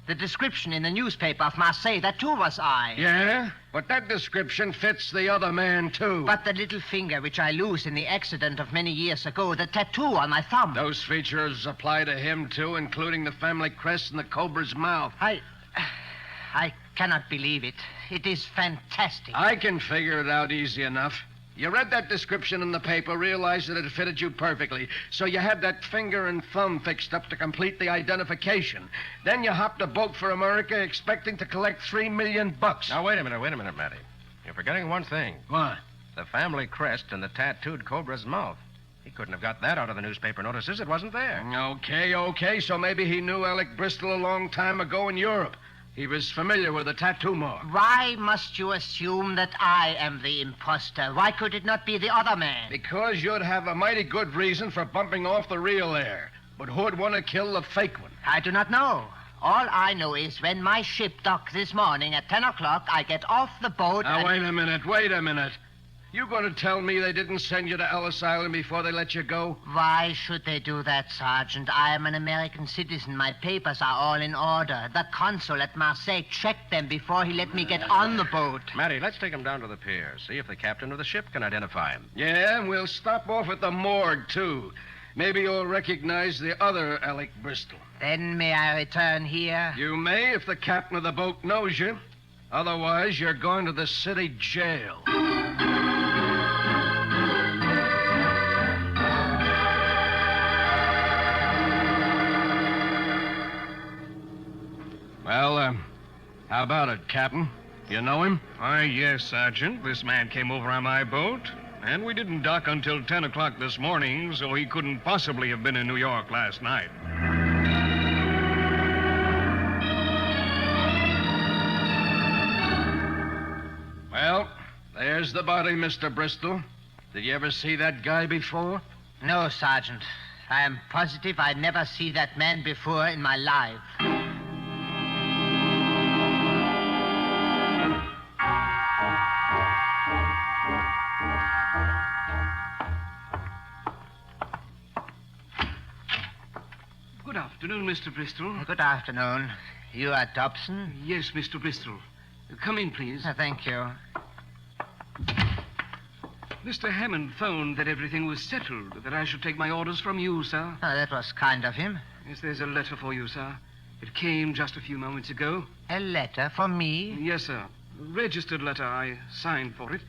The description in the newspaper of Marseille, that too was I. Yeah? But that description fits the other man, too. But the little finger which I lose in the accident of many years ago, the tattoo on my thumb. Those features apply to him, too, including the family crest and the cobra's mouth. I cannot believe it. It is fantastic. I can figure it out easy enough. You read that description in the paper, realized that it fitted you perfectly, so you had that finger and thumb fixed up to complete the identification. Then you hopped a boat for America expecting to collect $3 million. Now, wait a minute, Matty. You're forgetting one thing. What? The family crest and the tattooed cobra's mouth. He couldn't have got that out of the newspaper notices. It wasn't there. Okay, so maybe he knew Alec Bristol a long time ago in Europe. He was familiar with the tattoo mark. Why must you assume that I am the imposter? Why could it not be the other man? Because you'd have a mighty good reason for bumping off the real heir. But who'd want to kill the fake one? I do not know. All I know is when my ship docked this morning at 10 o'clock, I get off the boat Now, and... wait a minute. You going to tell me they didn't send you to Ellis Island before they let you go? Why should they do that, Sergeant? I am an American citizen. My papers are all in order. The consul at Marseille checked them before he let me get on the boat. Matty, let's take him down to the pier. See if the captain of the ship can identify him. Yeah, and we'll stop off at the morgue, too. maybe you'll recognize the other Alec Bristol. Then may I return here? You may if the captain of the boat knows you. Otherwise, you're going to the city jail. Well, how about it, Captain? You know him? Why, yes, Sergeant. This man came over on my boat, and we didn't dock until 10 o'clock this morning, so he couldn't possibly have been in New York last night. Well, there's the body, Mr. Bristol. Did you ever see that guy before? No, Sergeant. I am positive I never see that man before in my life. Good afternoon, Mr. Bristol. Good afternoon. You are Dobson? Yes, Mr. Bristol. Come in, please. Thank you. Mr. Hammond phoned that everything was settled, that I should take my orders from you, sir. Oh, that was kind of him. Yes, there's a letter for you, sir. It came just a few moments ago. A letter for me? Yes, sir. A registered letter. I signed for it.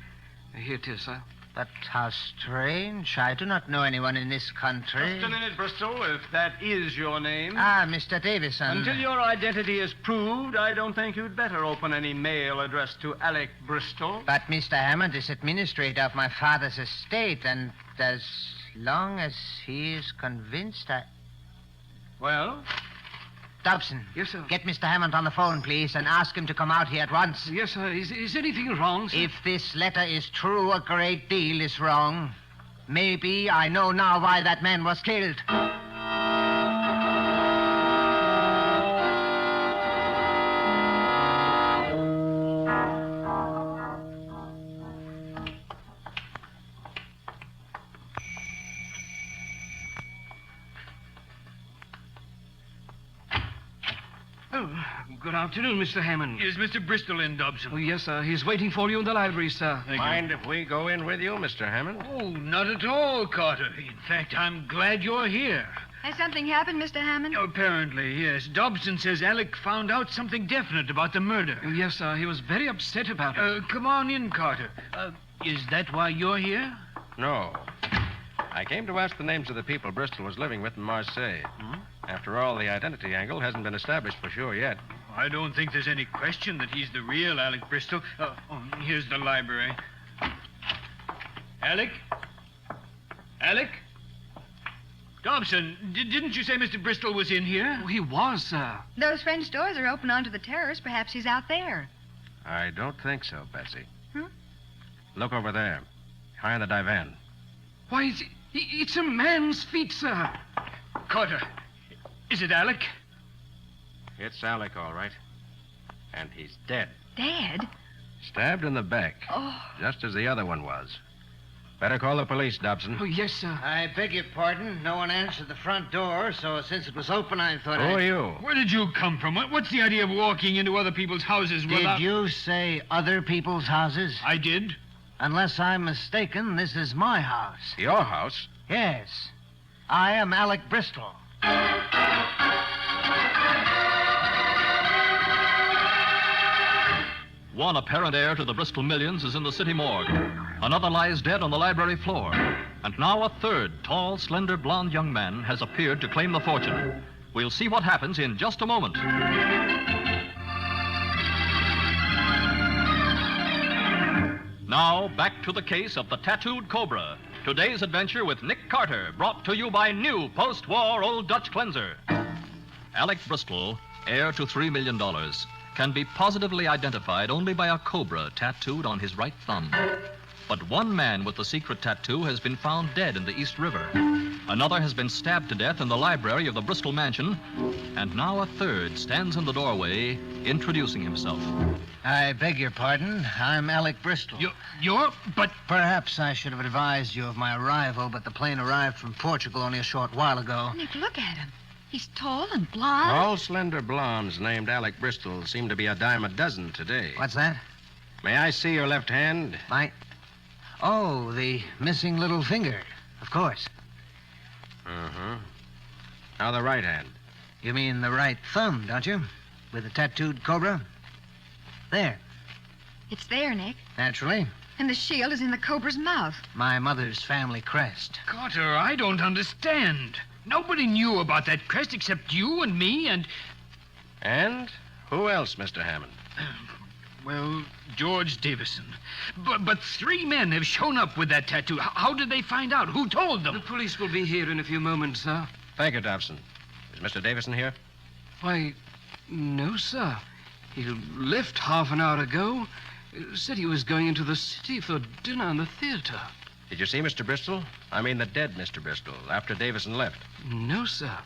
Here it is, sir. But how strange. I do not know anyone in this country. Just a minute, Bristol, if that is your name. Ah, Mr. Davison. Until your identity is proved, I don't think you'd better open any mail addressed to Alec Bristol. But Mr. Hammond is administrator of my father's estate, and as long as he is convinced, Well? Dobson. Yes, sir. Get Mr. Hammond on the phone, please, and ask him to come out here at once. Yes, sir. Is anything wrong, sir? If this letter is true, a great deal is wrong. Maybe I know now why that man was killed. Good afternoon, Mr. Hammond. Is Mr. Bristol in, Dobson? Oh, yes, sir. He's waiting for you in the library, sir. Mind if we go in with you, Mr. Hammond? Oh, not at all, Carter. In fact, I'm glad you're here. Has something happened, Mr. Hammond? Apparently, yes. Dobson says Alec found out something definite about the murder. Oh, yes, sir. He was very upset about it. Come on in, Carter. Is that why you're here? No. I came to ask the names of the people Bristol was living with in Marseille. Hmm? After all, the identity angle hasn't been established for sure yet. I don't think there's any question that he's the real Alec Bristol. Here's the library. Alec? Alec? Dobson, didn't you say Mr. Bristol was in here? Oh, he was, sir. Those French doors are open onto the terrace. Perhaps he's out there. I don't think so, Patsy. Hmm? Look over there, behind the divan. Why, it's a man's feet, sir. Carter, is it Alec? It's Alec, all right. And he's dead. Dead? Stabbed in the back. Oh. Just as the other one was. Better call the police, Dobson. Oh, yes, sir. I beg your pardon. No one answered the front door, so since it was open, I thought Who are you? Where did you come from? What's the idea of walking into other people's houses without... Did you say other people's houses? I did. Unless I'm mistaken, this is my house. Your house? Yes. I am Alec Bristol. One apparent heir to the Bristol millions is in the city morgue. Another lies dead on the library floor. And now a third, tall, slender, blond young man has appeared to claim the fortune. We'll see what happens in just a moment. Now, back to the case of the tattooed cobra. Today's adventure with Nick Carter, brought to you by new post-war Old Dutch cleanser. Alec Bristol, heir to $3 million, can be positively identified only by a cobra tattooed on his right thumb. But one man with the secret tattoo has been found dead in the East River. Another has been stabbed to death in the library of the Bristol mansion. And now a third stands in the doorway, introducing himself. I beg your pardon. I'm Alec Bristol. But... Perhaps I should have advised you of my arrival, but the plane arrived from Portugal only a short while ago. Nick, look at him. He's tall and blond. All slender blondes named Alec Bristol seem to be a dime a dozen today. What's that? May I see your left hand? Oh, the missing little finger. Of course. Mm-hmm. Now the right hand. You mean the right thumb, don't you? With the tattooed cobra? There. It's there, Nick. Naturally. And the shield is in the cobra's mouth. My mother's family crest. Carter, I don't understand. Nobody knew about that crest except you and me and... And who else, Mr. Hammond? Well, George Davison. But 3 men have shown up with that tattoo. How did they find out? Who told them? The police will be here in a few moments, sir. Thank you, Dobson. Is Mr. Davison here? Why, no, sir. He left half an hour ago. Said he was going into the city for dinner in the theater. Did you see Mr. Bristol? I mean the dead Mr. Bristol, after Davison left. No, sir.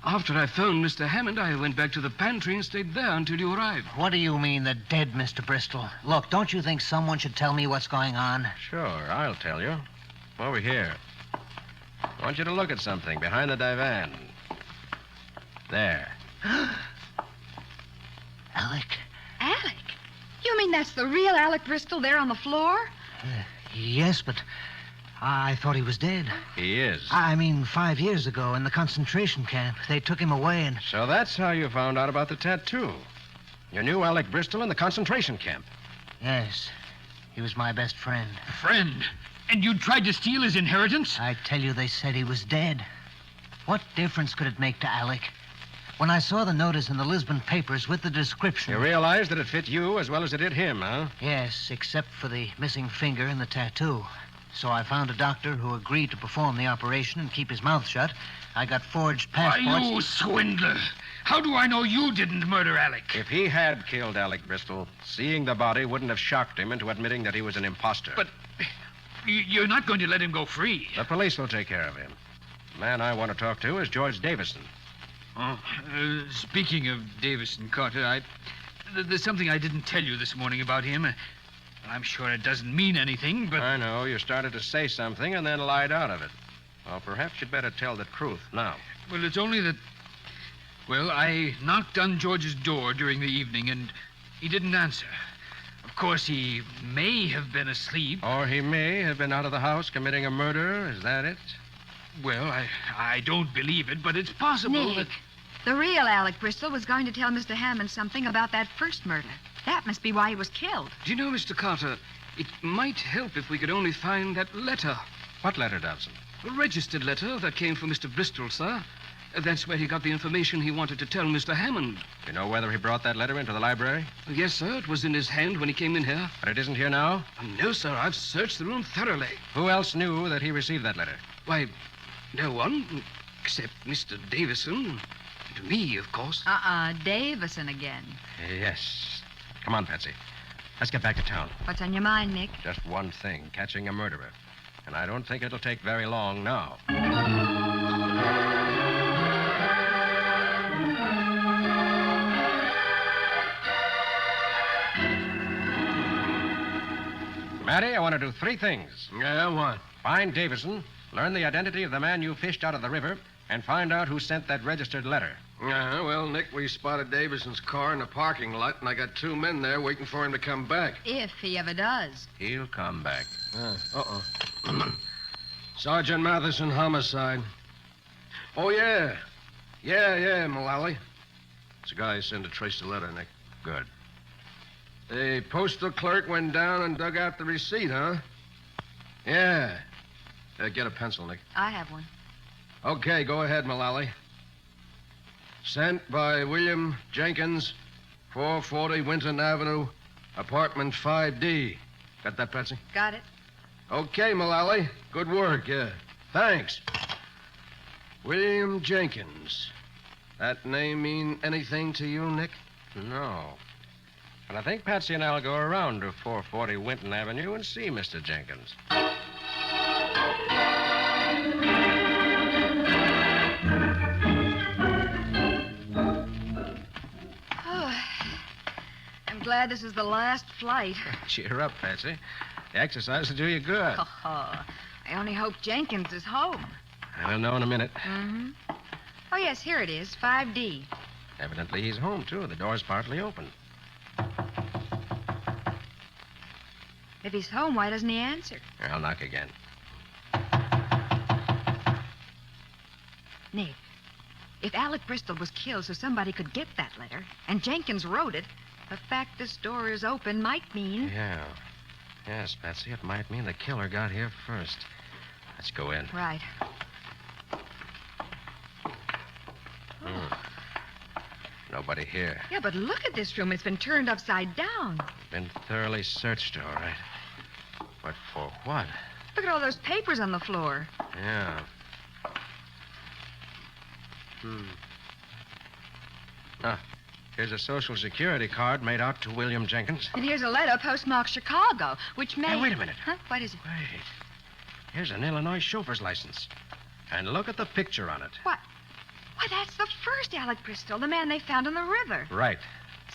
After I phoned Mr. Hammond, I went back to the pantry and stayed there until you arrived. What do you mean, the dead Mr. Bristol? Look, don't you think someone should tell me what's going on? Sure, I'll tell you. Over here. I want you to look at something behind the divan. There. Alec? Alec? You mean that's the real Alec Bristol there on the floor? Yes, but I thought he was dead. He is. I mean, 5 years ago in the concentration camp. They took him away and... So that's how you found out about the tattoo. You knew Alec Bristol in the concentration camp. Yes. He was my best friend. Friend? And you tried to steal his inheritance? I tell you, they said he was dead. What difference could it make to Alec? When I saw the notice in the Lisbon papers with the description... You realized that it fit you as well as it did him, huh? Yes, except for the missing finger and the tattoo. So I found a doctor who agreed to perform the operation and keep his mouth shut. I got forged passports... Why, you swindler! How do I know you didn't murder Alec? If he had killed Alec Bristol, seeing the body wouldn't have shocked him into admitting that he was an imposter. But you're not going to let him go free. The police will take care of him. The man I want to talk to is George Davison. Oh, speaking of Davison, Carter, there's something I didn't tell you this morning about him. I'm sure it doesn't mean anything, but... I know. You started to say something and then lied out of it. Well, perhaps you'd better tell the truth now. Well, it's only that... Well, I knocked on George's door during the evening, and he didn't answer. Of course, he may have been asleep. Or he may have been out of the house committing a murder. Is that it? Well, I don't believe it, but it's possible Nick, that... the real Alec Bristol was going to tell Mr. Hammond something about that first murder. That must be why he was killed. Do you know, Mr. Carter, it might help if we could only find that letter. What letter, Dobson? A registered letter that came from Mr. Bristol, sir. That's where he got the information he wanted to tell Mr. Hammond. You know whether he brought that letter into the library? Yes, sir. It was in his hand when he came in here. But it isn't here now? No, sir. I've searched the room thoroughly. Who else knew that he received that letter? Why, no one, except Mr. Davison. And me, of course. Davison again. Yes. Come on, Patsy. Let's get back to town. What's on your mind, Nick? Just one thing, catching a murderer. And I don't think it'll take very long now. Matty, I want to do 3 things. Yeah, what? Find Davison, learn the identity of the man you fished out of the river, and find out who sent that registered letter. Well, Nick, we spotted Davison's car in the parking lot, and I got 2 men there waiting for him to come back. If he ever does. He'll come back. Uh-oh. Sergeant Mathison, homicide. Oh, yeah. Yeah, Mullally. It's a guy who sent to trace the letter, Nick. Good. The postal clerk went down and dug out the receipt, huh? Yeah. Get a pencil, Nick. I have one. Okay, go ahead, Mullally. Sent by William Jenkins, 440 Winton Avenue, apartment 5D. Got that, Patsy? Got it. Okay, Mullally. Good work, yeah. Thanks. William Jenkins. That name mean anything to you, Nick? No. But I think Patsy and I'll go around to 440 Winton Avenue and see Mr. Jenkins. I'm glad this is the last flight. Cheer up, Patsy. The exercise will do you good. I only hope Jenkins is home. I'll know in a minute. Mm-hmm. Oh, yes, here it is, 5D. Evidently he's home, too. The door's partly open. If he's home, why doesn't he answer? I'll knock again. Nick, if Alec Bristol was killed so somebody could get that letter, and Jenkins wrote it, the fact this door is open might mean... Yeah. Yes, Patsy, it might mean the killer got here first. Let's go in. Right. Nobody here. Yeah, but look at this room. It's been turned upside down. Been thoroughly searched, all right. But for what? Look at all those papers on the floor. Yeah. Here's a Social Security card made out to William Jenkins. And here's a letter postmarked Chicago, which may... Hey, wait a minute. Huh? What is it? Wait. Here's an Illinois chauffeur's license. And look at the picture on it. What? Why, that's the first Alec Bristol, the man they found on the river. Right.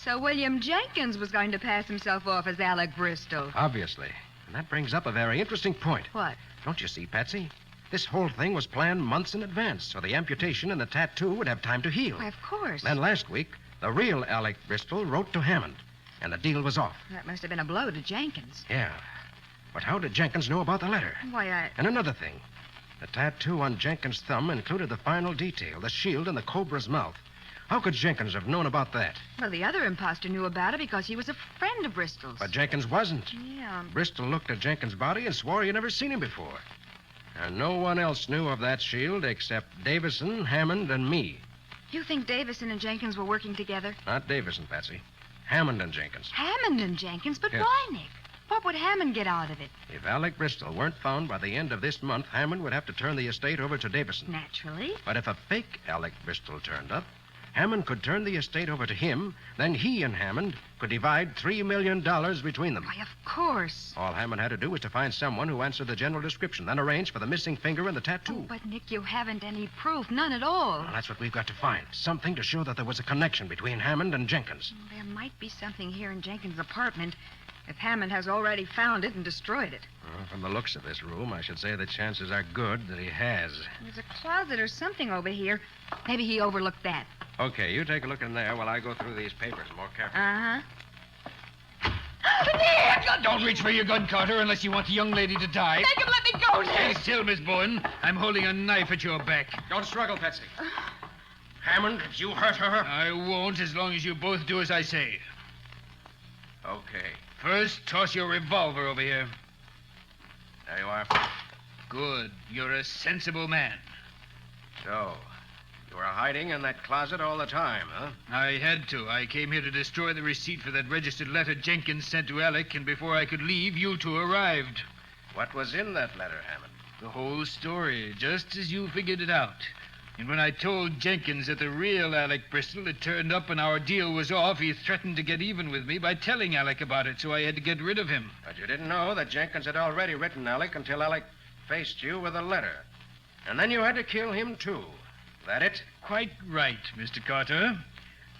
So William Jenkins was going to pass himself off as Alec Bristol. Obviously. And that brings up a very interesting point. What? Don't you see, Patsy? This whole thing was planned months in advance, so the amputation and the tattoo would have time to heal. Why, of course. Then last week, the real Alec Bristol wrote to Hammond, and the deal was off. That must have been a blow to Jenkins. Yeah. But how did Jenkins know about the letter? Why, And another thing. The tattoo on Jenkins' thumb included the final detail, the shield in the cobra's mouth. How could Jenkins have known about that? Well, the other imposter knew about it because he was a friend of Bristol's. But Jenkins wasn't. Yeah. Bristol looked at Jenkins' body and swore he had never seen him before. And no one else knew of that shield except Davison, Hammond, and me. You think Davison and Jenkins were working together? Not Davison, Patsy. Hammond and Jenkins. Hammond and Jenkins? But Yes. why, Nick? What would Hammond get out of it? If Alec Bristol weren't found by the end of this month, Hammond would have to turn the estate over to Davison. Naturally. But if a fake Alec Bristol turned up, Hammond could turn the estate over to him, then he and Hammond could divide $3 million between them. Why, of course. All Hammond had to do was to find someone who answered the general description, then arrange for the missing finger and the tattoo. Oh, but, Nick, you haven't any proof. None at all. Well, that's what we've got to find. Something to show that there was a connection between Hammond and Jenkins. There might be something here in Jenkins' apartment if Hammond has already found it and destroyed it. Well, from the looks of this room, I should say the chances are good that he has. There's a closet or something over here. Maybe he overlooked that. Okay, you take a look in there while I go through these papers more carefully. Uh-huh. Nick! Don't reach for your gun, Carter, unless you want the young lady to die. Make him let me go, Stay Nick! still, Miss Bowen. I'm holding a knife at your back. Don't struggle, Patsy. Hammond, did you hurt her? I won't as long as you both do as I say. Okay. First, toss your revolver over here. There you are. Good. You're a sensible man. So, you were hiding in that closet all the time, huh? I had to. I came here to destroy the receipt for that registered letter Jenkins sent to Alec, and before I could leave, you two arrived. What was in that letter, Hammond? The whole story, just as you figured it out. And when I told Jenkins that the real Alec Bristol had turned up and our deal was off, he threatened to get even with me by telling Alec about it, so I had to get rid of him. But you didn't know that Jenkins had already written Alec until Alec faced you with a letter. And then you had to kill him, too. That it? Quite right, Mr. Carter.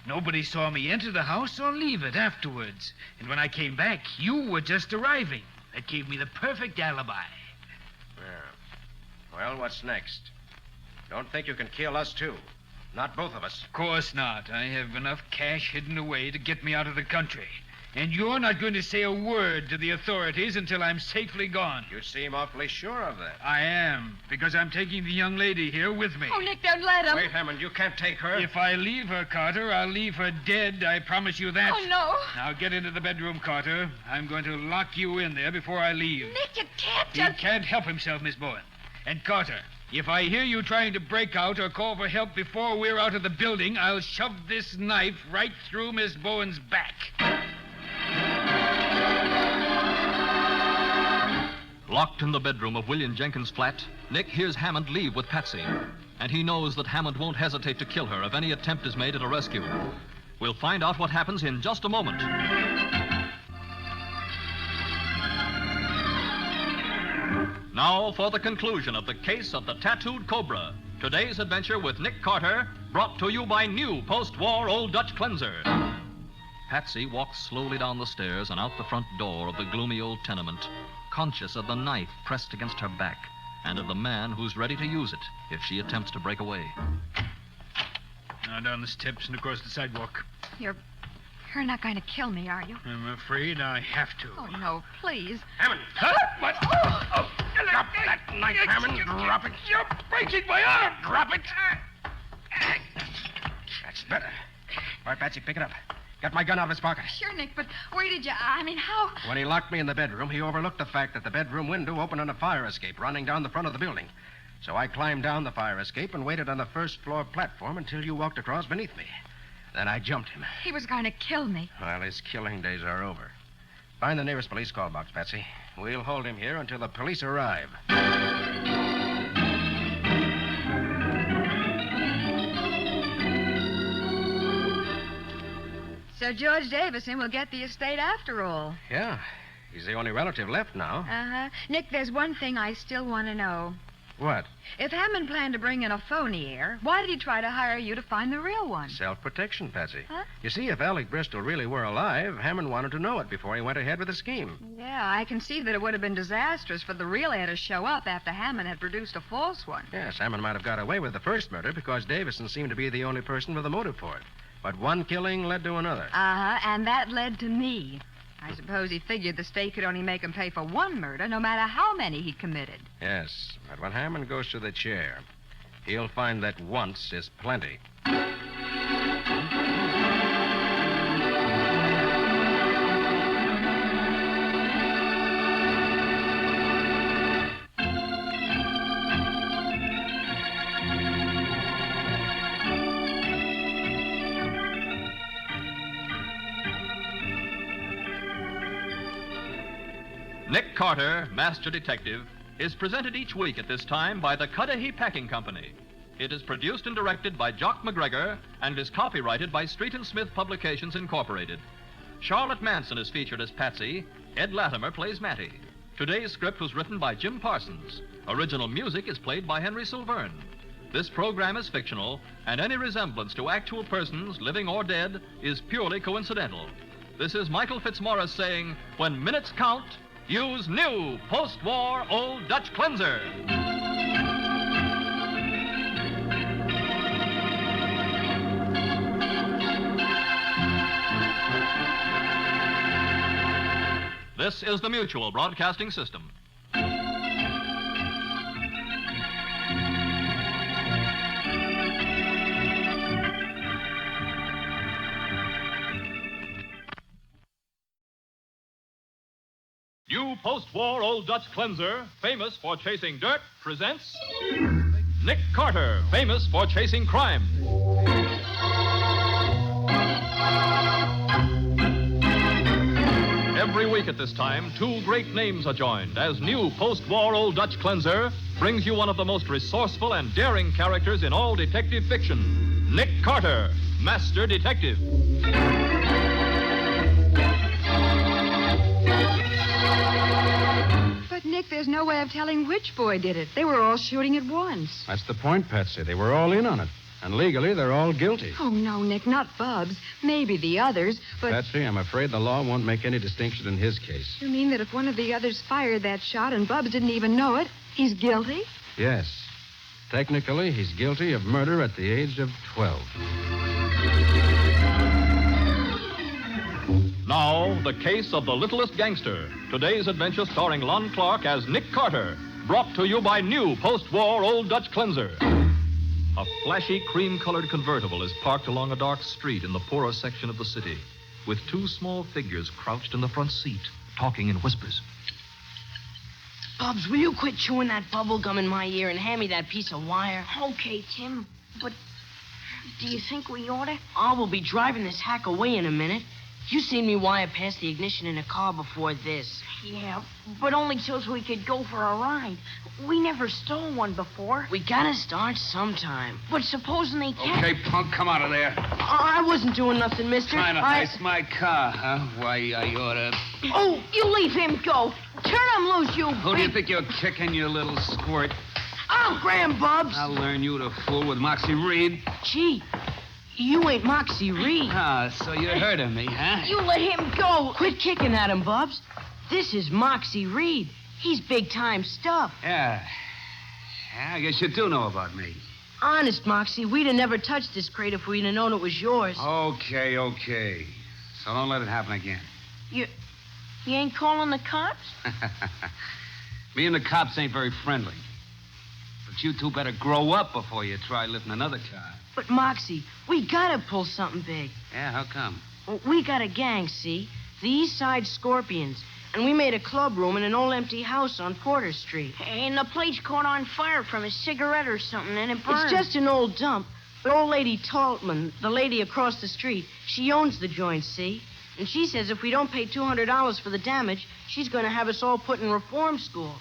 Nobody saw me enter the house or leave it afterwards. And when I came back, you were just arriving. That gave me the perfect alibi. Yeah. Well, what's next? Don't think you can kill us, too. Not both of us. Of course not. I have enough cash hidden away to get me out of the country. And you're not going to say a word to the authorities until I'm safely gone. You seem awfully sure of that. I am, because I'm taking the young lady here with me. Oh, Nick, don't let him. Wait, Hammond, you can't take her. If I leave her, Carter, I'll leave her dead. I promise you that. Oh, no. Now get into the bedroom, Carter. I'm going to lock you in there before I leave. Nick, you can't He just... can't help himself, Miss Bowen. And Carter, if I hear you trying to break out or call for help before we're out of the building, I'll shove this knife right through Miss Bowen's back. Locked in the bedroom of William Jenkins' flat, Nick hears Hammond leave with Patsy. And he knows that Hammond won't hesitate to kill her if any attempt is made at a rescue. We'll find out what happens in just a moment. Now for the conclusion of the case of the tattooed cobra. Today's adventure with Nick Carter, brought to you by new post-war Old Dutch cleanser. Patsy walks slowly down the stairs and out the front door of the gloomy old tenement, conscious of the knife pressed against her back and of the man who's ready to use it if she attempts to break away. Now down the steps and across the sidewalk. You're not going to kill me, are you? I'm afraid I have to. Oh, no, please. Hammond! Huh? What? Drop that knife, Hammond. Drop it. You're breaking my arm. Drop it. That's better. All right, Patsy, pick it up. Got my gun out of his pocket. Sure, Nick, but where did you... how... When he locked me in the bedroom, he overlooked the fact that the bedroom window opened on a fire escape running down the front of the building. So I climbed down the fire escape and waited on the first floor platform until you walked across beneath me. Then I jumped him. He was going to kill me. Well, his killing days are over. Find the nearest police call box, Patsy. We'll hold him here until the police arrive. So George Davison will get the estate after all. Yeah. He's the only relative left now. Uh-huh. Nick, there's one thing I still want to know. What? If Hammond planned to bring in a phony heir, why did he try to hire you to find the real one? Self-protection, Patsy. Huh? You see, if Alec Bristol really were alive, Hammond wanted to know it before he went ahead with the scheme. Yeah, I can see that it would have been disastrous for the real heir to show up after Hammond had produced a false one. Yes, Hammond might have got away with the first murder because Davison seemed to be the only person with a motive for it. But one killing led to another. Uh-huh, and that led to me. I suppose he figured the state could only make him pay for one murder, no matter how many he committed. Yes, but when Hammond goes to the chair, he'll find that once is plenty. Nick Carter, Master Detective, is presented each week at this time by the Cudahy Packing Company. It is produced and directed by Jock McGregor and is copyrighted by Street and Smith Publications, Incorporated. Charlotte Manson is featured as Patsy. Ed Latimer plays Matty. Today's script was written by Jim Parsons. Original music is played by Henry Silverne. This program is fictional, and any resemblance to actual persons, living or dead, is purely coincidental. This is Michael Fitzmaurice saying, when minutes count, use new post-war Old Dutch Cleanser. This is the Mutual Broadcasting System. New post-war Old Dutch Cleanser, famous for chasing dirt, presents Nick Carter, famous for chasing crime. Every week at this time, two great names are joined as new post-war Old Dutch Cleanser brings you one of the most resourceful and daring characters in all detective fiction, Nick Carter, Master Detective. But, Nick, there's no way of telling which boy did it. They were all shooting at once. That's the point, Patsy. They were all in on it. And legally, they're all guilty. Oh, no, Nick, not Bubs. Maybe the others, but... Patsy, I'm afraid the law won't make any distinction in his case. You mean that if one of the others fired that shot and Bubs didn't even know it, he's guilty? Yes. Technically, he's guilty of murder at the age of 12. Now, the case of the Littlest Gangster. Today's adventure starring Lon Clark as Nick Carter. Brought to you by new post-war Old Dutch Cleanser. A flashy cream-colored convertible is parked along a dark street in the poorer section of the city, with two small figures crouched in the front seat, talking in whispers. Bubs, will you quit chewing that bubble gum in my ear and hand me that piece of wire? Okay, Tim, but do you think we ought to? I will be driving this hack away in a minute. You seen me wire past the ignition in a car before this. Yeah, but only so we could go for a ride. We never stole one before. We gotta start sometime. But supposing they can't... Okay, punk, come out of there. I wasn't doing nothing, mister. Trying to heist my car, huh? Why, I oughta... Oh, you leave him go. Turn him loose, you Who do you think you're kicking, you little squirt? I'll grab Bubs. I'll learn you to fool with Moxie Reed. Gee, you ain't Moxie Reed. Ah, so you heard of me, huh? You let him go. Quit kicking at him, Bubs. This is Moxie Reed. He's big-time stuff. Yeah, I guess you do know about me. Honest, Moxie, we'd have never touched this crate if we'd have known it was yours. Okay. So don't let it happen again. You ain't calling the cops? Me and the cops ain't very friendly. But you two better grow up before you try lifting another car. But, Moxie, we gotta pull something big. Yeah, how come? We got a gang, see? The East Side Scorpions. And we made a club room in an old empty house on Porter Street. And the place caught on fire from a cigarette or something, and it burned. It's just an old dump. But old lady Taltman, the lady across the street, she owns the joint, see? And she says if we don't pay $200 for the damage, she's going to have us all put in reform school.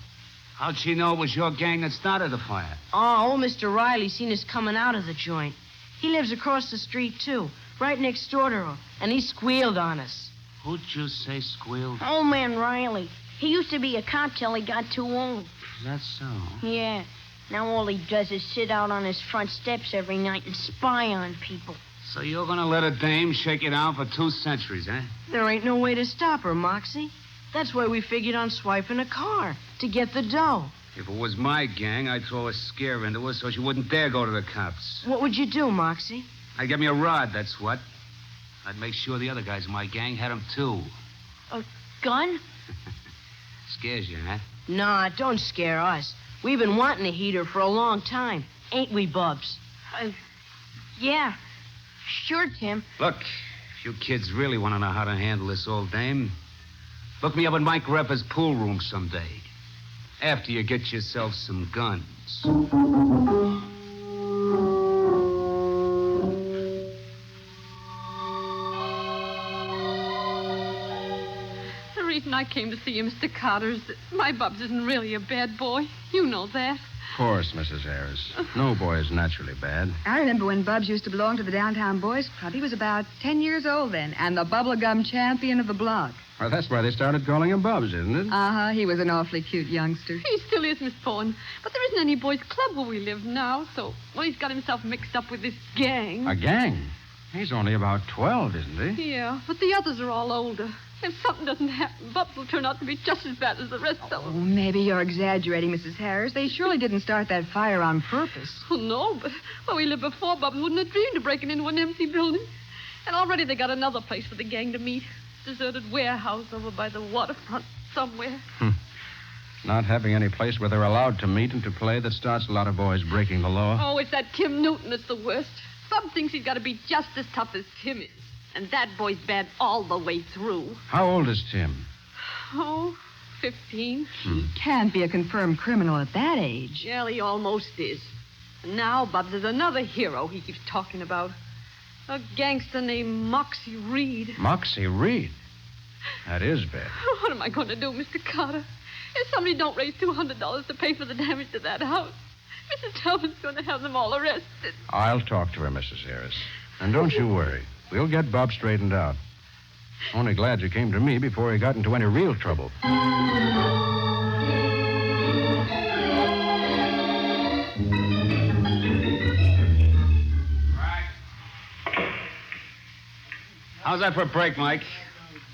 How'd she know it was your gang that started the fire? Oh, old Mr. Riley seen us coming out of the joint. He lives across the street, too, right next door to her. And he squealed on us. Who'd you say squealed? Old man Riley. He used to be a cop till he got too old. That's so. Yeah. Now all he does is sit out on his front steps every night and spy on people. So you're gonna let a dame shake you down for 2 centuries, eh? There ain't no way to stop her, Moxie. That's why we figured on swiping a car, to get the dough. If it was my gang, I'd throw a scare into her so she wouldn't dare go to the cops. What would you do, Moxie? I'd get me a rod, that's what. I'd make sure the other guys in my gang had them, too. A gun? Scares you, huh? Nah, don't scare us. We've been wanting a heater for a long time. Ain't we, Bubs? Yeah. Sure, Tim. Look, if you kids really want to know how to handle this old dame, look me up at Mike Repper's pool room someday. After you get yourself some guns. The reason I came to see you, Mr. Carter, is that my Bubs isn't really a bad boy. You know that. Of course, Mrs. Harris. No boy is naturally bad. I remember when Bubs used to belong to the Downtown Boys Club. He was about 10 years old then, and the bubblegum champion of the block. Well, that's why they started calling him Bubs, isn't it? Uh-huh. He was an awfully cute youngster. He still is, Miss Bowen. But there isn't any boys' club where we live now, so, well, he's got himself mixed up with this gang. A gang? He's only about 12, isn't he? Yeah, but the others are all older. If something doesn't happen, Bubs will turn out to be just as bad as the rest of Oh, them. maybe you're exaggerating, Mrs. Harris. They surely didn't start that fire on purpose. Oh, no, but where we lived before, Bubs wouldn't have dreamed of breaking into an empty building. And already they got another place for the gang to meet. Deserted warehouse over by the waterfront somewhere. Not having any place where they're allowed to meet and to play that starts a lot of boys breaking the law. Oh, it's that Tim Newton that's the worst. Bub thinks he's got to be just as tough as Tim is. And that boy's bad all the way through. How old is Tim? Oh, 15. He can't be a confirmed criminal at that age. Well, he almost is. And now Bubs is another hero he keeps talking about. A gangster named Moxie Reed. Moxie Reed? That is bad. What am I going to do, Mr. Carter? If somebody don't raise $200 to pay for the damage to that house, Mrs. Tubman's going to have them all arrested. I'll talk to her, Mrs. Harris. And don't you worry. We'll get Bob straightened out. Only glad you came to me before he got into any real trouble. How's that for a break, Mike?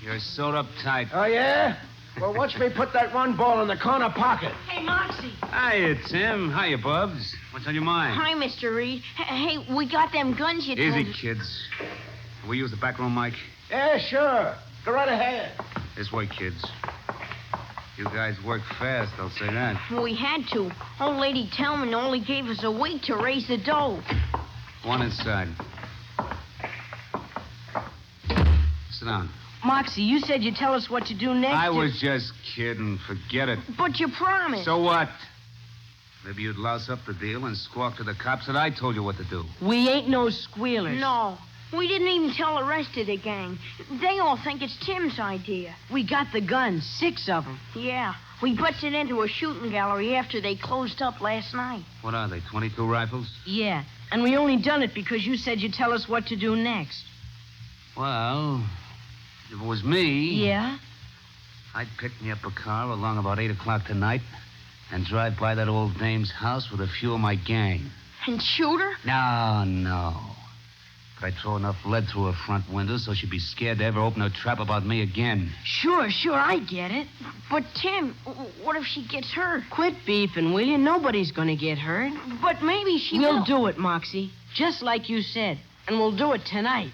You're sewed up tight. Oh, yeah? Well, watch me put that run ball in the corner pocket. Hey, Moxie. Hiya, Tim. Hiya, Bubs. What's on your mind? Hi, Mr. Reed. Hey, we got them guns you told Easy, us. kids. Can we use the back room, Mike? Yeah, sure. Go right ahead. This way, kids. You guys work fast, I'll say that. We had to. Old Lady Tellman only gave us a week to raise the dough. One inside. Sit down. Moxie, you said you'd tell us what to do next. I was just kidding. Forget it. But you promised. So what? Maybe you'd louse up the deal and squawk to the cops that I told you what to do. We ain't no squealers. No. We didn't even tell the rest of the gang. They all think it's Tim's idea. We got the guns, 6 of them. Yeah. We busted into a shooting gallery after they closed up last night. What are they, 22 rifles? Yeah, and we only done it because you said you'd tell us what to do next. Well, if it was me... Yeah? I'd pick me up a car along about 8 o'clock tonight and drive by that old dame's house with a few of my gang. And shoot her? No. But I'd throw enough lead through her front window so she'd be scared to ever open her trap about me again. Sure, I get it. But, Tim, what if she gets hurt? Quit beefing, will you? Nobody's gonna get hurt. But maybe she will. will. Do it, Moxie. Just like you said. And we'll do it tonight.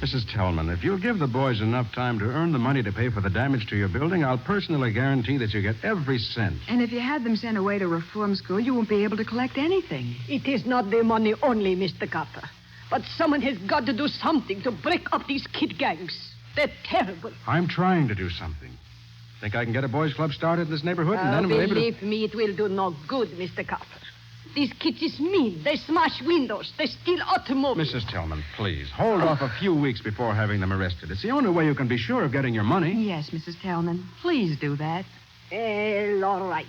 Mrs. Mrs. Tellman, if you'll give the boys enough time to earn the money to pay for the damage to your building, I'll personally guarantee that you get every cent. And if you had them sent away to reform school, you won't be able to collect anything. It is not the money only, Mr. Carter. But someone has got to do something to break up these kid gangs. They're terrible. I'm trying to do something. Think I can get a boys' club started in this neighborhood, and then we'll be able to... Believe me, it will do no good, Mr. Carter. These kids is mean. They smash windows. They steal automobiles. Mrs. Tellman, please, hold off a few weeks before having them arrested. It's the only way you can be sure of getting your money. Yes, Mrs. Tellman. Please do that. Well, all right.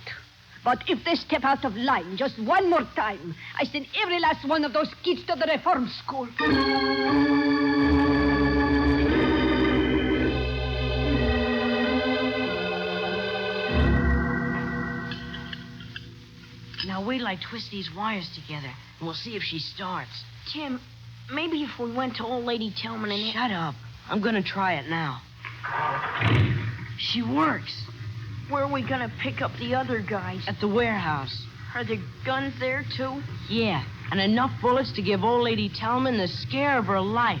But if they step out of line just one more time, I send every last one of those kids to the reform school. Now wait till I twist these wires together, and we'll see if she starts. Tim, maybe if we went to old lady Tillman and... Shut up. I'm gonna try it now. She works. Where are we gonna pick up the other guys? At the warehouse. Are there guns there, too? Yeah, and enough bullets to give old lady Tellman the scare of her life.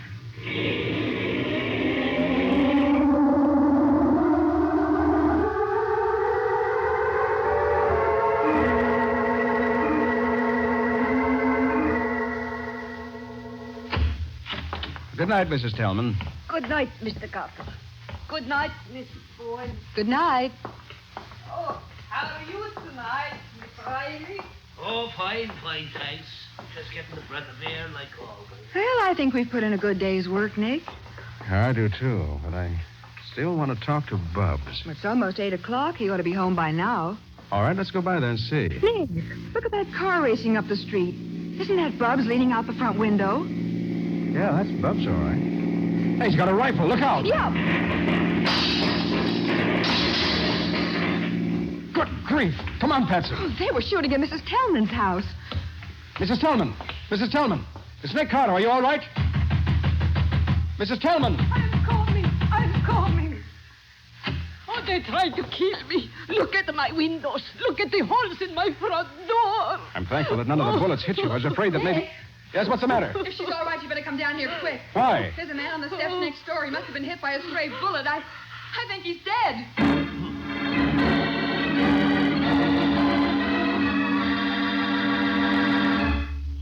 Good night, Mrs. Tellman. Good night, Mr. Carter. Good night, Miss Bowen. Good night. Oh, how are you tonight, Miss Riley? Oh, fine, thanks. Just getting the breath of air like always. Well, I think we've put in a good day's work, Nick. I do, too, but I still want to talk to Bubs. It's almost 8 o'clock. He ought to be home by now. All right, let's go by there and see. Nick, look at that car racing up the street. Isn't that Bubs leaning out the front window? Yeah, that's Bubs, all right. Hey, he's got a rifle. Look out. Yeah. Good grief. Come on, Patsy. Oh, they were shooting at Mrs. Tellman's house. Mrs. Tellman. Mrs. Tellman. It's Nick Carter. Are you all right? Mrs. Tellman. I'm coming. Oh, they tried to kill me. Look at my windows. Look at the holes in my front door. I'm thankful that none of the bullets hit you. I was afraid that maybe... Yes, what's the matter? If she's all right, you better come down here quick. Why? There's a man on the steps next door. He must have been hit by a stray bullet. I think he's dead.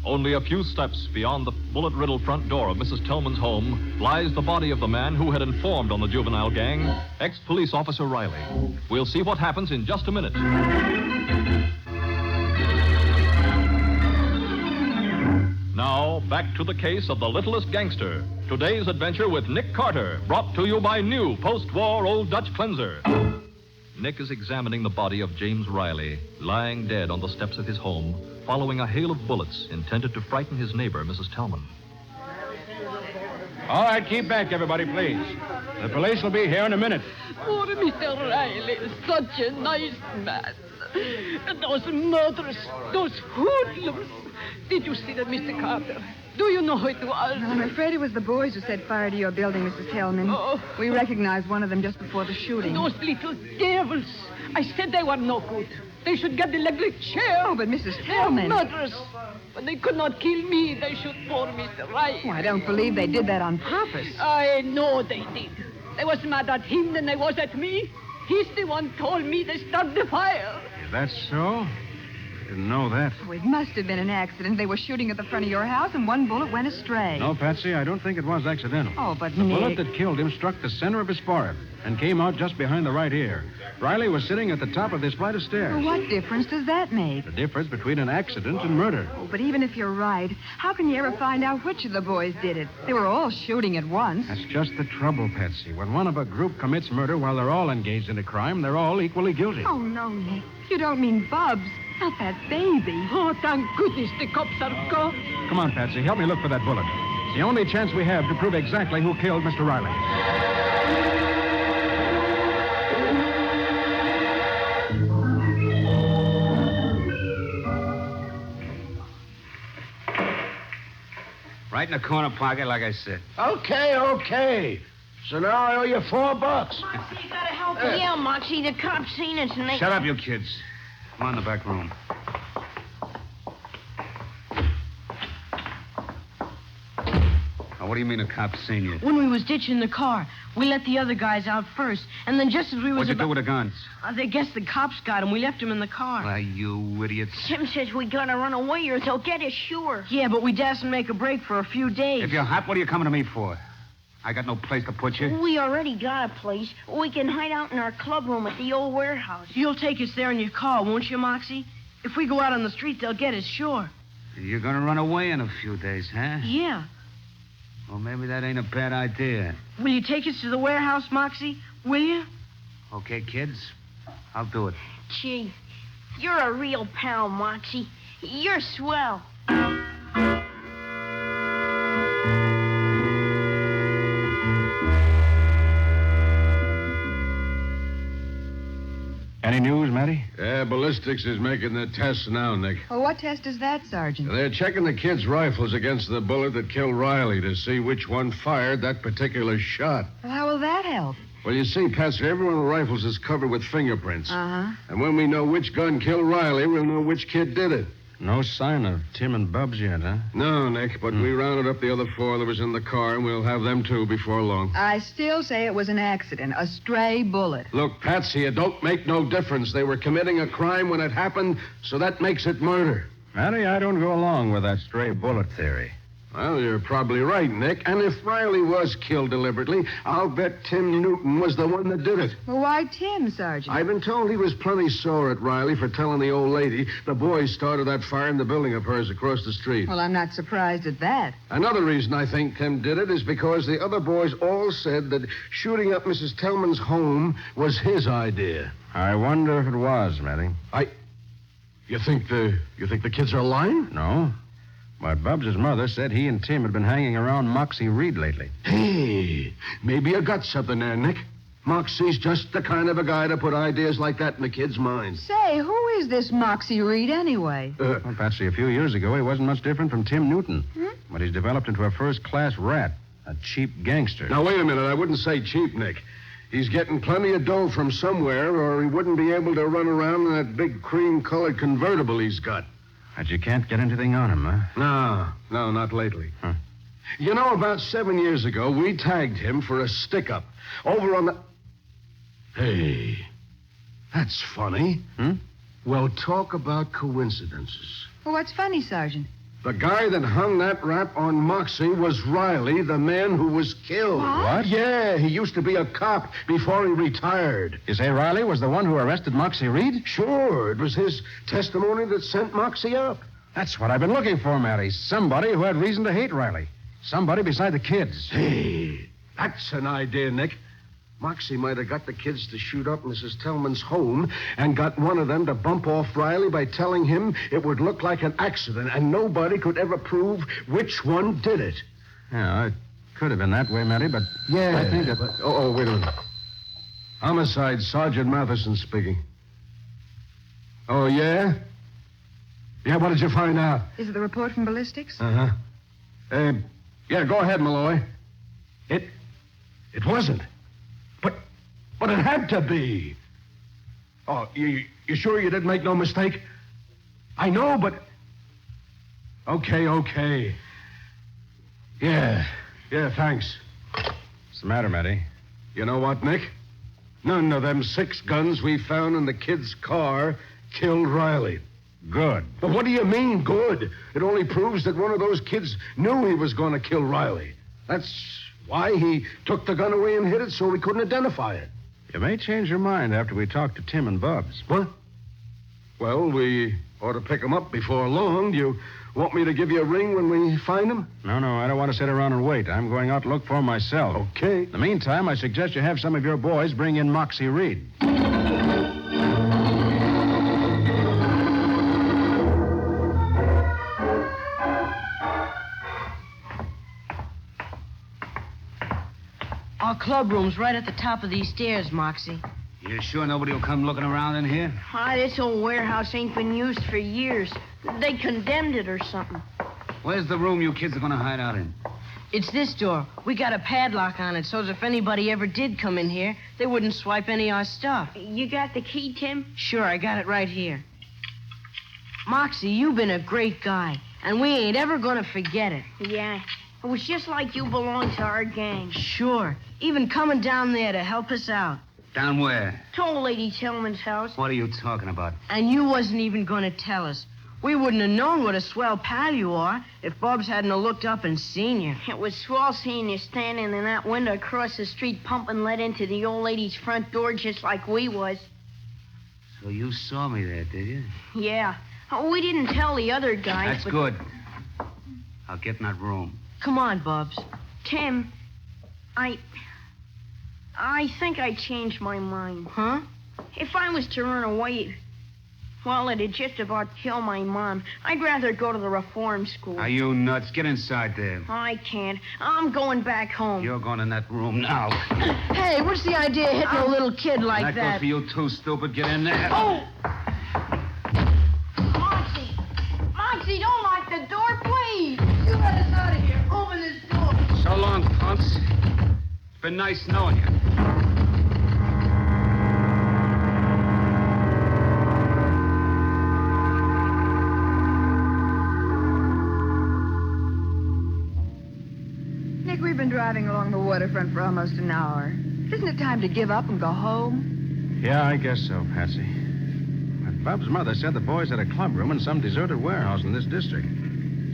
Only a few steps beyond the bullet-riddled front door of Mrs. Tellman's home lies the body of the man who had informed on the juvenile gang, ex-police officer Riley. We'll see what happens in just a minute. Now, back to the case of the Littlest gangster. Today's adventure with Nick Carter, brought to you by new post-war Old Dutch cleanser. Nick is examining the body of James Riley, lying dead on the steps of his home, following a hail of bullets intended to frighten his neighbor, Mrs. Tellman. All right, keep back, everybody, please. The police will be here in a minute. Poor Mr. Riley is such a nice man. And those murderers, those hoodlums. Did you see them, Mr. Carter? Do you know who it was? No, I'm afraid it was the boys who set fire to your building, Mrs. Tellman. Oh. We recognized one of them just before the shooting. Those little devils. I said they were no good. They should get the electric chair. Oh, but Mrs. They're Tellman. murderers. But they could not kill me. They shoot poor Mr. Riley. Oh, I don't believe they did that on purpose. I know they did. They was mad at him than they was at me. He's the one told me they started the fire. Is that so? Didn't know that. Oh, it must have been an accident. They were shooting at the front of your house, and one bullet went astray. No, Patsy, I don't think it was accidental. Oh, but The Nick... bullet that killed him struck the center of his forehead and came out just behind the right ear. Riley was sitting at the top of this flight of stairs. Well, what difference does that make? The difference between an accident and murder. Oh, but even if you're right, how can you ever find out which of the boys did it? They were all shooting at once. That's just the trouble, Patsy. When one of a group commits murder while they're all engaged in a crime, they're all equally guilty. Oh, no, Nick. You don't mean Bubs. Not that baby. Oh, thank goodness the cops are gone. Come on, Patsy. Help me look for that bullet. It's the only chance we have to prove exactly who killed Mr. Riley. Right in the corner pocket, like I said. Okay. So now I owe you $4. Moxie, you gotta help me out, Moxie. The cops seen us and they... Shut up, you kids. Come on in the back room. Now, What do you mean a cop seen you? When we was ditching the car, we let the other guys out first. And then just as we was What'd you do with the guns? They guess the cops got him. We left him in the car. Why, you idiots. Tim says we gotta run away or they'll get us, sure. Yeah, but we dasn't make a break for a few days. If you're hot, what are you coming to me for? I got no place to put you. We already got a place. We can hide out in our club room at the old warehouse. You'll take us there in your car, won't you, Moxie? If we go out on the street, they'll get us, sure. You're going to run away in a few days, huh? Yeah. Well, maybe that ain't a bad idea. Will you take us to the warehouse, Moxie? Will you? Okay, kids. I'll do it. Gee, you're a real pal, Moxie. You're swell. Any news, Matty? Yeah, ballistics is making the tests now, Nick. Well, what test is that, Sergeant? They're checking the kids' rifles against the bullet that killed Riley to see which one fired that particular shot. Well, how will that help? Well, you see, Patsy, every one of the rifles is covered with fingerprints. Uh-huh. And when we know which gun killed Riley, we'll know which kid did it. No sign of Tim and Bubs yet, huh? No, Nick, but we rounded up the other 4 that was in the car, and we'll have them, too, before long. I still say it was an accident, a stray bullet. Look, Patsy, it don't make no difference. They were committing a crime when it happened, so that makes it murder. Matty, I don't go along with that stray bullet theory. Well, you're probably right, Nick. And if Riley was killed deliberately, I'll bet Tim Newton was the one that did it. Well, why Tim, Sergeant? I've been told he was plenty sore at Riley for telling the old lady the boys started that fire in the building of hers across the street. Well, I'm not surprised at that. Another reason I think Tim did it is because the other boys all said that shooting up Mrs. Tellman's home was his idea. I wonder if it was, Matty. You think the kids are lying? No. But Bubs' mother said he and Tim had been hanging around Moxie Reed lately. Hey, maybe you got something there, Nick. Moxie's just the kind of a guy to put ideas like that in the kids' minds. Say, who is this Moxie Reed anyway? Well, Patsy, a few years ago, he wasn't much different from Tim Newton. But he's developed into a first-class rat, a cheap gangster. Now, wait a minute. I wouldn't say cheap, Nick. He's getting plenty of dough from somewhere, or he wouldn't be able to run around in that big cream-colored convertible he's got. But you can't get anything on him, huh? No, not lately. Huh. You know, about 7 years ago, we tagged him for a stick-up over on the... Hey, that's funny. Well, talk about coincidences. Well, what's funny, Sergeant? The guy that hung that rap on Moxie was Riley, the man who was killed. What? Yeah, he used to be a cop before he retired. You say Riley was the one who arrested Moxie Reed? Sure, it was his testimony that sent Moxie up. That's what I've been looking for, Matty. Somebody who had reason to hate Riley. Somebody beside the kids. Hey, that's an idea, Nick. Moxie might have got the kids to shoot up Mrs. Tellman's home and got one of them to bump off Riley by telling him it would look like an accident and nobody could ever prove which one did it. Yeah, it could have been that way, Matty, but Yeah. I think that... Oh, wait a minute. Homicide, Sergeant Mathison speaking. Oh, yeah? Yeah, what did you find out? Is it the report from ballistics? Uh-huh. Yeah, go ahead, Malloy. It wasn't. But it had to be. Oh, you sure you didn't make no mistake? I know, but... Okay. Yeah, thanks. What's the matter, Matty? You know what, Nick? None of them 6 guns we found in the kid's car killed Riley. Good. But what do you mean, good? It only proves that one of those kids knew he was going to kill Riley. That's why he took the gun away and hid it so we couldn't identify it. You may change your mind after we talk to Tim and Bubs. What? Well, we ought to pick them up before long. Do you want me to give you a ring when we find them? No, I don't want to sit around and wait. I'm going out to look for them myself. Okay. In the meantime, I suggest you have some of your boys bring in Moxie Reed. Our club room's right at the top of these stairs, Moxie. You sure nobody will come looking around in here? This old warehouse ain't been used for years. They condemned it or something. Where's the room you kids are going to hide out in? It's this door. We got a padlock on it, so as if anybody ever did come in here, they wouldn't swipe any of our stuff. You got the key, Tim? Sure, I got it right here. Moxie, you've been a great guy, and we ain't ever going to forget it. Yeah. It was just like you belonged to our gang. Sure. Even coming down there to help us out. Down where? To old Lady Tillman's house. What are you talking about? And you wasn't even going to tell us. We wouldn't have known what a swell pal you are if Bubs hadn't have looked up and seen you. It was swell seeing you standing in that window across the street pumping lead into the old lady's front door just like we was. So you saw me there, did you? Yeah. Oh, we didn't tell the other guys. That's good. I'll get in that room. Come on, Bubs. Tim, I think I changed my mind. Huh? If I was to run away, well, it'd just about kill my mom. I'd rather go to the reform school. Are you nuts? Get inside there. I can't. I'm going back home. You're going in that room now. Hey, what's the idea of hitting a little kid like That goes for you too, stupid. Get in there. Oh! Moxie, don't lock the door, please. You let us out of here. Open this door. So long, punks. It's been nice knowing you. Nick, we've been driving along the waterfront for almost an hour. Isn't it time to give up and go home? Yeah, I guess so, Patsy. But Bub's mother said the boys had a clubroom in some deserted warehouse in this district.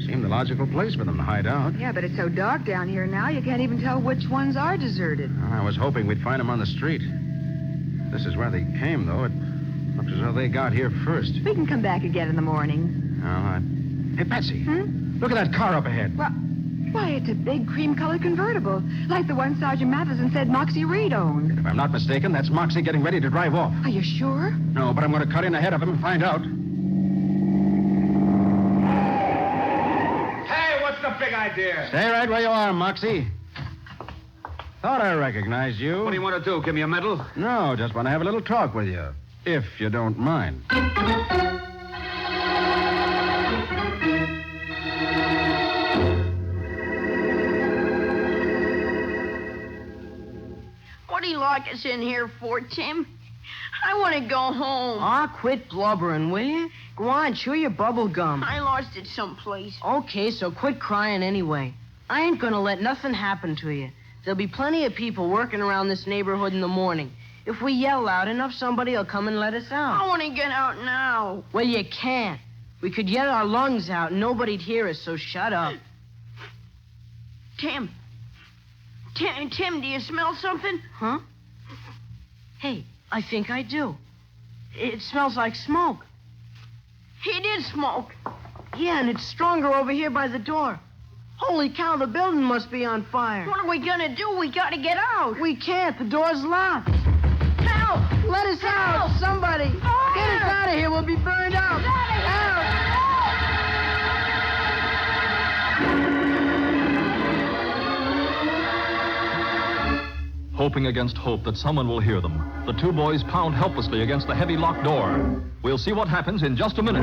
Seemed the logical place for them to hide out. Yeah, but it's so dark down here now, you can't even tell which ones are deserted. I was hoping we'd find them on the street. If this is where they came, though. It looks as though they got here first. We can come back again in the morning. Hey, Patsy. Look at that car up ahead. Why, it's a big cream-colored convertible, like the one Sergeant Mathison said Moxie Reed owned. If I'm not mistaken, that's Moxie getting ready to drive off. Are you sure? No, but I'm going to cut in ahead of him and find out. Hey, what's the big idea? Stay right where you are, Moxie. Thought I recognized you. What do you want to do? Give me a medal? No, just want to have a little talk with you, if you don't mind. What do you lock us in here for, Tim? I want to go home. Quit blubbering, will you? Go on, chew your bubble gum. I lost it someplace. Okay, so quit crying anyway. I ain't gonna let nothing happen to you. There'll be plenty of people working around this neighborhood in the morning. If we yell loud enough, somebody'll come and let us out. I want to get out now. Well, you can't. We could yell our lungs out and nobody'd hear us, so shut up. Tim, do you smell something? Huh? Hey, I think I do. It smells like smoke. It is smoke. Yeah, and it's stronger over here by the door. Holy cow, the building must be on fire. What are we gonna do? We gotta get out. We can't. The door's locked. Help! Let us out, somebody. Fire! Get us out of here. We'll be burned out. Hoping against hope that someone will hear them, the two boys pound helplessly against the heavy locked door. We'll see what happens in just a minute.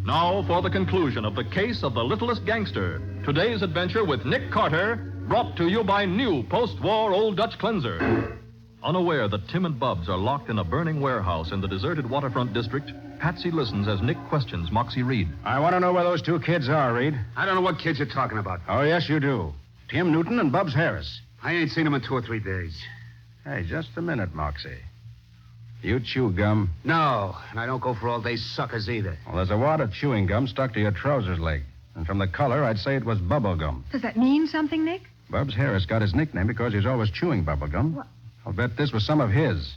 Now for the conclusion of the case of the Littlest Gangster. Today's adventure with Nick Carter, brought to you by new post-war Old Dutch cleanser. Unaware that Tim and Bubs are locked in a burning warehouse in the deserted waterfront district, Patsy listens as Nick questions Moxie Reed. I want to know where those two kids are, Reed. I don't know what kids you're talking about. Oh, yes, you do. Tim Newton and Bubs Harris. I ain't seen them in 2 or 3 days. Hey, just a minute, Moxie. You chew gum? No, and I don't go for all-day suckers either. Well, there's a wad of chewing gum stuck to your trousers leg. And from the color, I'd say it was bubble gum. Does that mean something, Nick? Bubs Harris got his nickname because he's always chewing bubble gum. What? I'll bet this was some of his.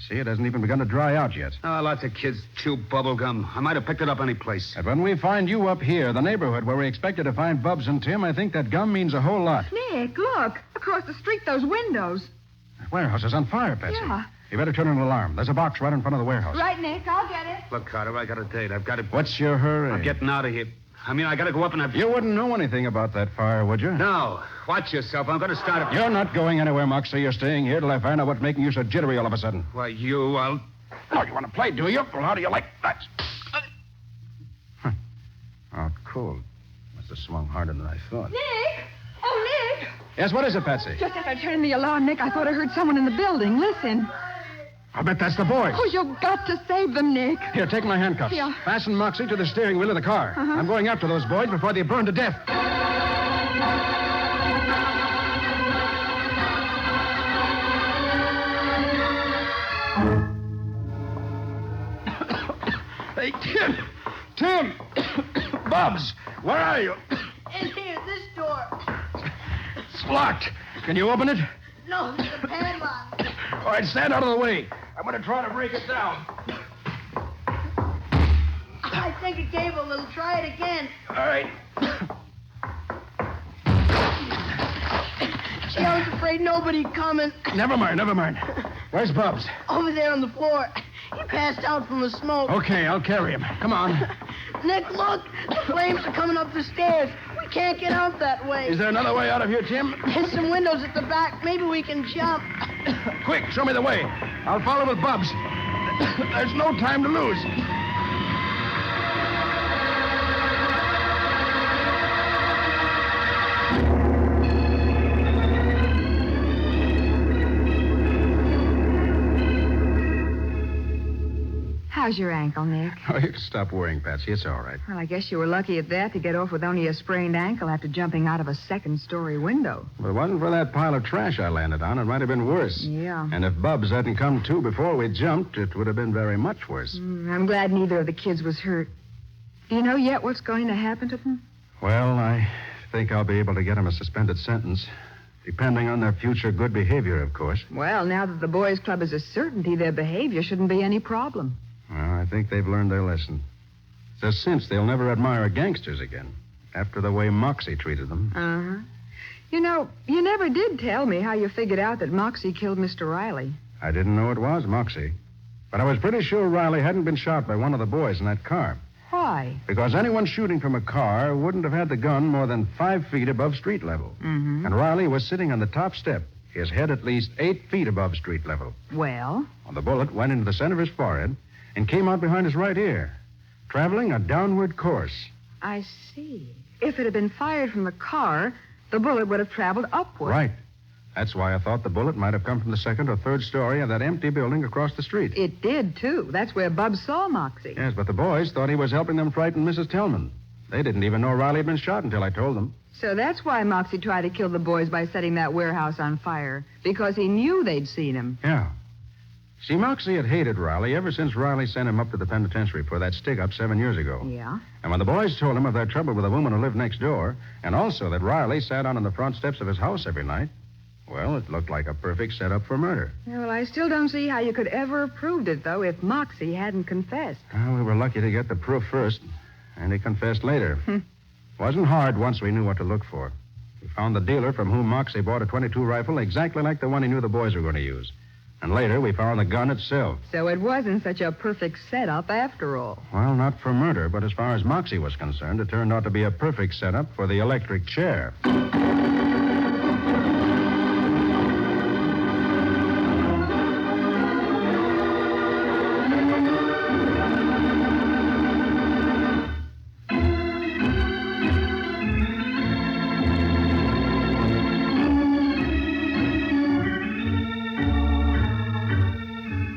See, it hasn't even begun to dry out yet. Oh, lots of kids chew bubble gum. I might have picked it up any place. And when we find you up here, the neighborhood where we expected to find Bubs and Tim, I think that gum means a whole lot. Nick, look. Across the street, those windows. The warehouse is on fire, Patsy. Yeah. You better turn an alarm. There's a box right in front of the warehouse. Right, Nick. I'll get it. Look, Carter, I got a date. I've got to... What's your hurry? I'm getting out of here. I got to go up and... You wouldn't know anything about that fire, would you? No. Watch yourself. I'm going to start it. You're not going anywhere, Moxie. You're staying here till I find out what's making you so jittery all of a sudden. Why, Oh, you want to play, do you? Well, how do you like that? Oh, cool. Must have swung harder than I thought. Nick! Oh, Nick! Yes, what is it, Patsy? Just as I turned the alarm, Nick, I thought I heard someone in the building. Listen. I'll bet that's the boys. Oh, you've got to save them, Nick. Here, take my handcuffs. Yeah. Fasten Moxie to the steering wheel of the car. Uh-huh. I'm going after those boys before they burn to death. Hey, Tim! Tim! Bubs, where are you? In here, this door. It's locked. Can you open it? No, there's a padlock. All right, stand out of the way. I'm going to try to break it down. I think it gave a little. Try it again. All right. Gee, I was afraid nobody'd come and... Never mind. Where's Bubs? Over there on the floor. He passed out from the smoke. Okay, I'll carry him. Come on. Nick, look. The flames are coming up the stairs. We can't get out that way. Is there another way out of here, Tim? There's some windows at the back. Maybe we can jump. Quick, show me the way. I'll follow with Bubs. There's no time to lose. How's your ankle, Nick? Oh, you can stop worrying, Patsy. It's all right. Well, I guess you were lucky at that to get off with only a sprained ankle after jumping out of a second-story window. If it wasn't for that pile of trash I landed on, it might have been worse. Yeah. And if Bubs hadn't come to before we jumped, it would have been very much worse. I'm glad neither of the kids was hurt. Do you know yet what's going to happen to them? Well, I think I'll be able to get them a suspended sentence, depending on their future good behavior, of course. Well, now that the boys' club is a certainty, their behavior shouldn't be any problem. Well, I think they've learned their lesson. It's a cinch they'll never admire gangsters again, after the way Moxie treated them. Uh-huh. You know, you never did tell me how you figured out that Moxie killed Mr. Riley. I didn't know it was Moxie. But I was pretty sure Riley hadn't been shot by one of the boys in that car. Why? Because anyone shooting from a car wouldn't have had the gun more than 5 feet above street level. Mm-hmm. And Riley was sitting on the top step, his head at least 8 feet above street level. Well? Well, the bullet went into the center of his forehead and came out behind his right ear, traveling a downward course. I see. If it had been fired from the car, the bullet would have traveled upward. Right. That's why I thought the bullet might have come from the second or third story of that empty building across the street. It did, too. That's where Bubs saw Moxie. Yes, but the boys thought he was helping them frighten Mrs. Tillman. They didn't even know Riley had been shot until I told them. So that's why Moxie tried to kill the boys by setting that warehouse on fire, because he knew they'd seen him. Yeah. See, Moxie had hated Riley ever since Riley sent him up to the penitentiary for that stick-up 7 years ago. Yeah? And when the boys told him of their trouble with a woman who lived next door, and also that Riley sat on the front steps of his house every night, well, it looked like a perfect setup for murder. Yeah, well, I still don't see how you could ever have proved it, though, if Moxie hadn't confessed. Well, we were lucky to get the proof first, and he confessed later. Wasn't hard once we knew what to look for. We found the dealer from whom Moxie bought a .22 rifle exactly like the one he knew the boys were going to use. And later, we found the gun itself. So it wasn't such a perfect setup after all. Well, not for murder, but as far as Moxie was concerned, it turned out to be a perfect setup for the electric chair.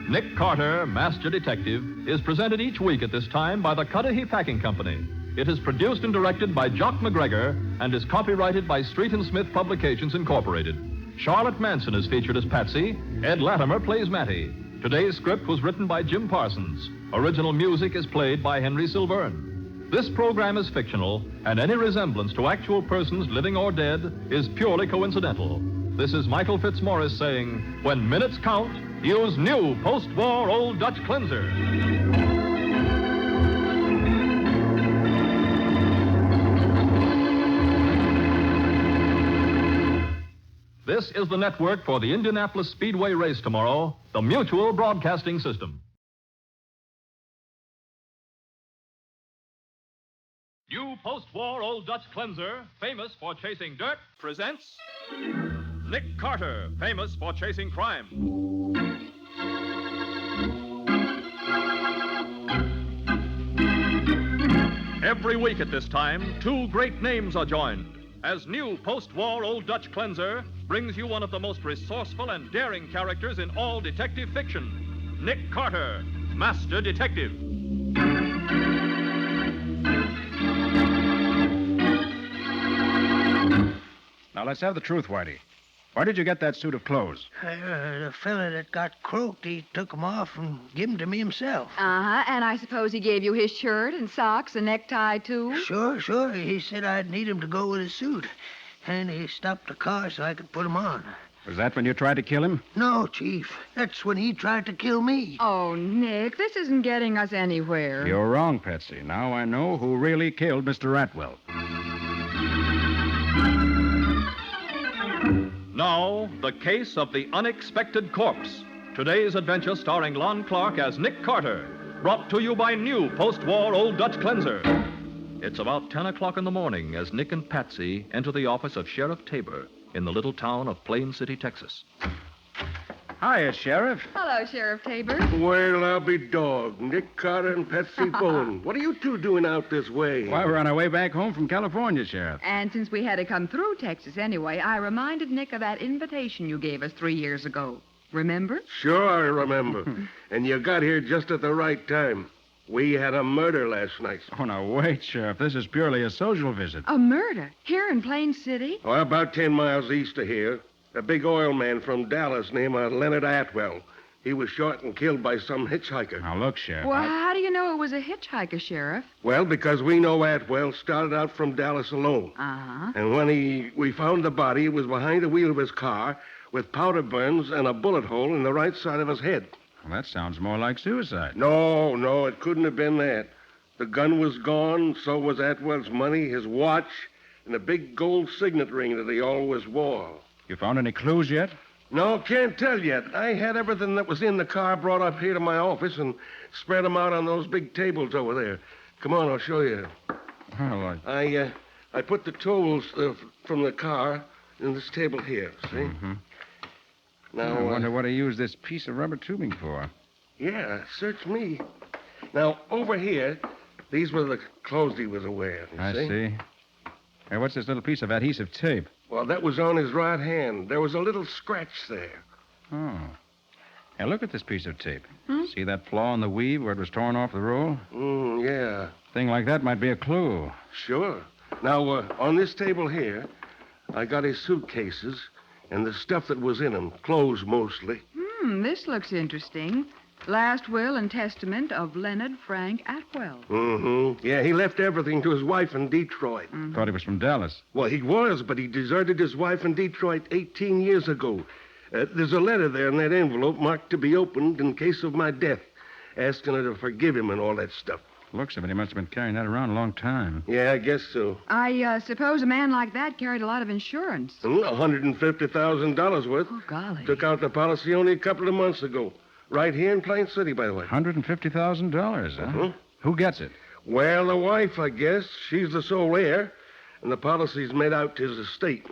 Nick Carter, Master Detective, is presented each week at this time by the Cudahy Packing Company. It is produced and directed by Jock McGregor and is copyrighted by Street and Smith Publications, Incorporated. Charlotte Manson is featured as Patsy. Ed Latimer plays Matty. Today's script was written by Jim Parsons. Original music is played by Henry Silverne. This program is fictional, and any resemblance to actual persons, living or dead, is purely coincidental. This is Michael Fitzmaurice saying, when minutes count, use new post-war Old Dutch cleanser. This is the network for the Indianapolis Speedway race tomorrow, the Mutual Broadcasting System. New post-war Old Dutch cleanser, famous for chasing dirt, presents Nick Carter, famous for chasing crime. Every week at this time, two great names are joined as new post-war Old Dutch cleanser brings you one of the most resourceful and daring characters in all detective fiction, Nick Carter, Master Detective. Now, let's have the truth, Whitey. Where did you get that suit of clothes? The fella that got croaked, he took 'em off and give 'em to me himself. Uh-huh, and I suppose he gave you his shirt and socks and necktie, too? Sure. He said I'd need 'em to go with his suit. And he stopped the car so I could put 'em on. Was that when you tried to kill him? No, Chief. That's when he tried to kill me. Oh, Nick, this isn't getting us anywhere. You're wrong, Patsy. Now I know who really killed Mr. Atwell. Now, the case of the unexpected corpse. Today's adventure starring Lon Clark as Nick Carter. Brought to you by new post-war Old Dutch cleanser. It's about 10 o'clock in the morning as Nick and Patsy enter the office of Sheriff Tabor in the little town of Plain City, Texas. Hiya, Sheriff. Hello, Sheriff Tabor. Well, I'll be dogged. Nick Carter and Patsy Bowen. What are you two doing out this way? Why, we're on our way back home from California, Sheriff. And since we had to come through Texas anyway, I reminded Nick of that invitation you gave us 3 years ago. Remember? Sure, I remember. And you got here just at the right time. We had a murder last night. Oh, now, wait, Sheriff. This is purely a social visit. A murder? Here in Plain City? Oh, about 10 miles east of here. A big oil man from Dallas named Leonard Atwell. He was shot and killed by some hitchhiker. Now, look, Sheriff. Well, how do you know it was a hitchhiker, Sheriff? Well, because we know Atwell started out from Dallas alone. Uh-huh. And when we found the body, it was behind the wheel of his car with powder burns and a bullet hole in the right side of his head. Well, that sounds more like suicide. No, it couldn't have been that. The gun was gone, so was Atwell's money, his watch, and a big gold signet ring that he always wore. You found any clues yet? No, can't tell yet. I had everything that was in the car brought up here to my office and spread them out on those big tables over there. Come on, I'll show you. Well, I put the tools from the car in this table here, see? Mm-hmm. Now, I wonder what he used this piece of rubber tubing for. Yeah, search me. Now, over here, these were the clothes he was wearing. I see. Hey, what's this little piece of adhesive tape? Well, that was on his right hand. There was a little scratch there. Oh. Hey, look at this piece of tape. See that flaw in the weave where it was torn off the roll? Yeah. Thing like that might be a clue. Sure. Now, on this table here, I got his suitcases and the stuff that was in them, clothes mostly. This looks interesting. Last will and testament of Leonard Frank Atwell. Mm-hmm. Yeah, he left everything to his wife in Detroit. Thought he was from Dallas. Well, he was, but he deserted his wife in Detroit 18 years ago. There's a letter there in that envelope marked to be opened in case of my death, asking her to forgive him and all that stuff. Looks of it, he must have been carrying that around a long time. Yeah, I guess so. I suppose a man like that carried a lot of insurance. $150,000 worth. Oh, golly. Took out the policy only a couple of months ago. Right here in Plain City, by the way. $150,000, huh? Who gets it? Well, the wife, I guess. She's the sole heir. And the policy's made out to his estate.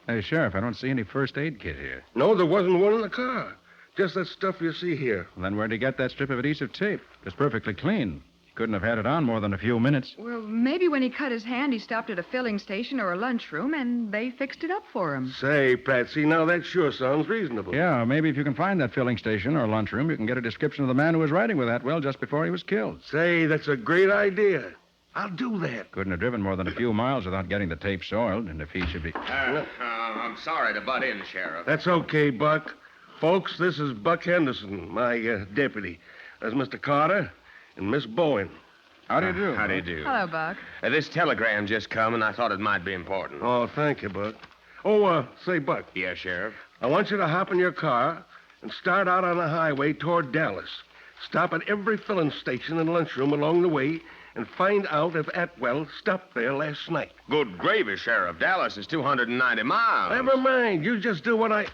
Hey, Sheriff, I don't see any first aid kit here. No, there wasn't one in the car. Just that stuff you see here. Well, then where'd he get that strip of adhesive tape? It's perfectly clean. He couldn't have had it on more than a few minutes. Well, maybe when he cut his hand, he stopped at a filling station or a lunchroom, and they fixed it up for him. Say, Patsy, now that sure sounds reasonable. Yeah, maybe if you can find that filling station or lunchroom, you can get a description of the man who was riding with Atwell just before he was killed. Say, that's a great idea. I'll do that. Couldn't have driven more than a few miles without getting the tape soiled, and if he should be... I'm sorry to butt in, Sheriff. That's okay, Buck. Folks, this is Buck Henderson, my deputy. There's Mr. Carter and Miss Bowen. How do you do? How do you do? Hello, Buck. This telegram just come, and I thought it might be important. Oh, thank you, Buck. Oh, say, Buck. Yes, Sheriff? I want you to hop in your car and start out on the highway toward Dallas. Stop at every filling station and lunchroom along the way and find out if Atwell stopped there last night. Good gravy, Sheriff. Dallas is 290 miles. Never mind. You just do what I...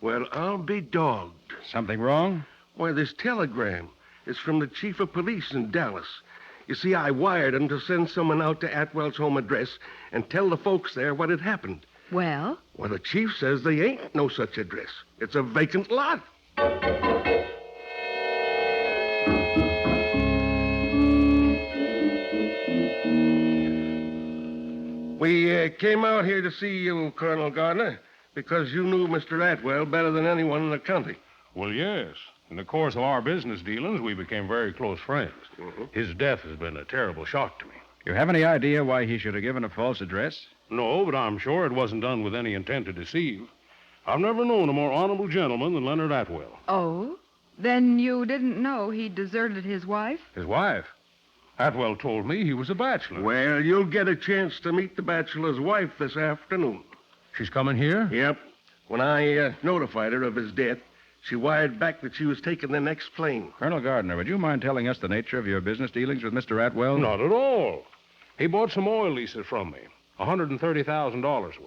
Well, I'll be dogged. Something wrong? Why, this telegram is from the chief of police in Dallas. You see, I wired him to send someone out to Atwell's home address and tell the folks there what had happened. Well? Well, the chief says they ain't no such address. It's a vacant lot. We came out here to see you, Colonel Gardner, because you knew Mr. Atwell better than anyone in the county. Well, yes. In the course of our business dealings, we became very close friends. His death has been a terrible shock to me. You have any idea why he should have given a false address? No, but I'm sure it wasn't done with any intent to deceive. I've never known a more honorable gentleman than Leonard Atwell. Oh? Then you didn't know he deserted his wife? His wife? Atwell told me he was a bachelor. Well, you'll get a chance to meet the bachelor's wife this afternoon. She's coming here? Yep. When I notified her of his death, she wired back that she was taking the next plane. Colonel Gardner, would you mind telling us the nature of your business dealings with Mr. Atwell? Not at all. He bought some oil leases from me, $130,000 worth.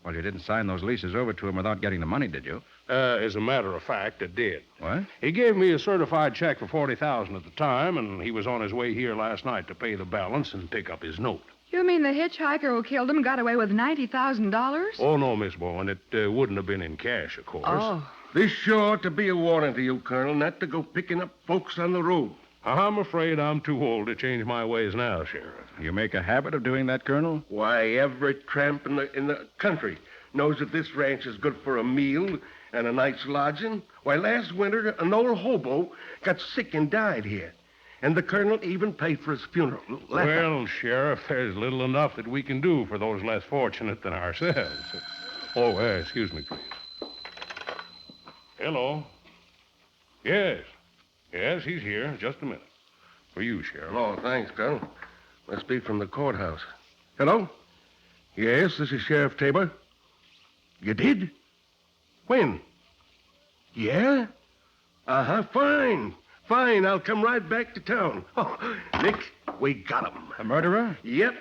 Well, you didn't sign those leases over to him without getting the money, did you? As a matter of fact, it did. What? He gave me a certified check for $40,000 at the time, and he was on his way here last night to pay the balance and pick up his note. You mean the hitchhiker who killed him got away with $90,000? Oh, no, Miss Bowen. It wouldn't have been in cash, of course. Oh. This sure to be a warning to you, Colonel, not to go picking up folks on the road. I'm afraid I'm too old to change my ways now, Sheriff. You make a habit of doing that, Colonel? Why, every tramp in the country knows that this ranch is good for a meal and a night's lodging. Why, last winter, an old hobo got sick and died here. And the colonel even paid for his funeral. Well, Sheriff, there's little enough that we can do for those less fortunate than ourselves. Oh, excuse me, please. Hello. Yes. Yes, he's here. Just a minute. For you, Sheriff. Oh, thanks, Colonel. Must be from the courthouse. Hello? Yes, this is Sheriff Tabor. You did? When? Yeah? Uh-huh, fine. Fine, I'll come right back to town. Oh, Nick, we got him. A murderer? Yep.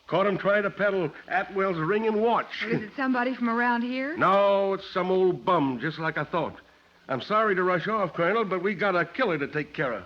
Caught him trying to peddle Atwell's ring and watch. Is it somebody from around here? No, it's some old bum, just like I thought. I'm sorry to rush off, Colonel, but we got a killer to take care of.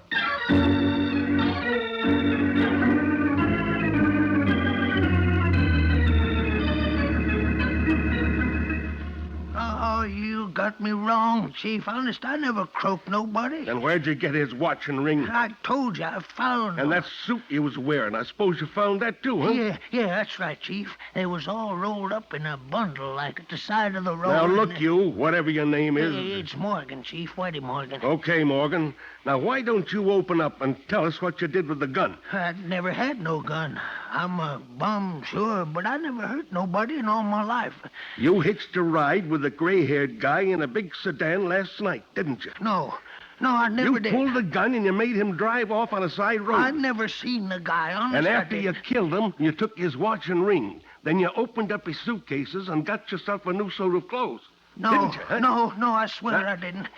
Oh, you got me wrong, Chief. Honest, I never croaked nobody. And where'd you get his watch and ring? I told you, I found them. And that suit you was wearing, I suppose you found that too, huh? Yeah, that's right, Chief. They was all rolled up in a bundle, like at the side of the road. Now, look, you, whatever your name is. It's Morgan, Chief. Whitey Morgan. Okay, Morgan. Now, why don't you open up and tell us what you did with the gun? I never had no gun. I'm a bum, sure, but I never hurt nobody in all my life. You hitched a ride with a gray-haired guy in a big sedan last night, didn't you? No, I never did. You pulled the gun and you made him drive off on a side road. I never seen the guy, honest. And after I you killed him, you took his watch and ring. Then you opened up his suitcases and got yourself a new suit of clothes. No, didn't you, huh? No, I swear I didn't.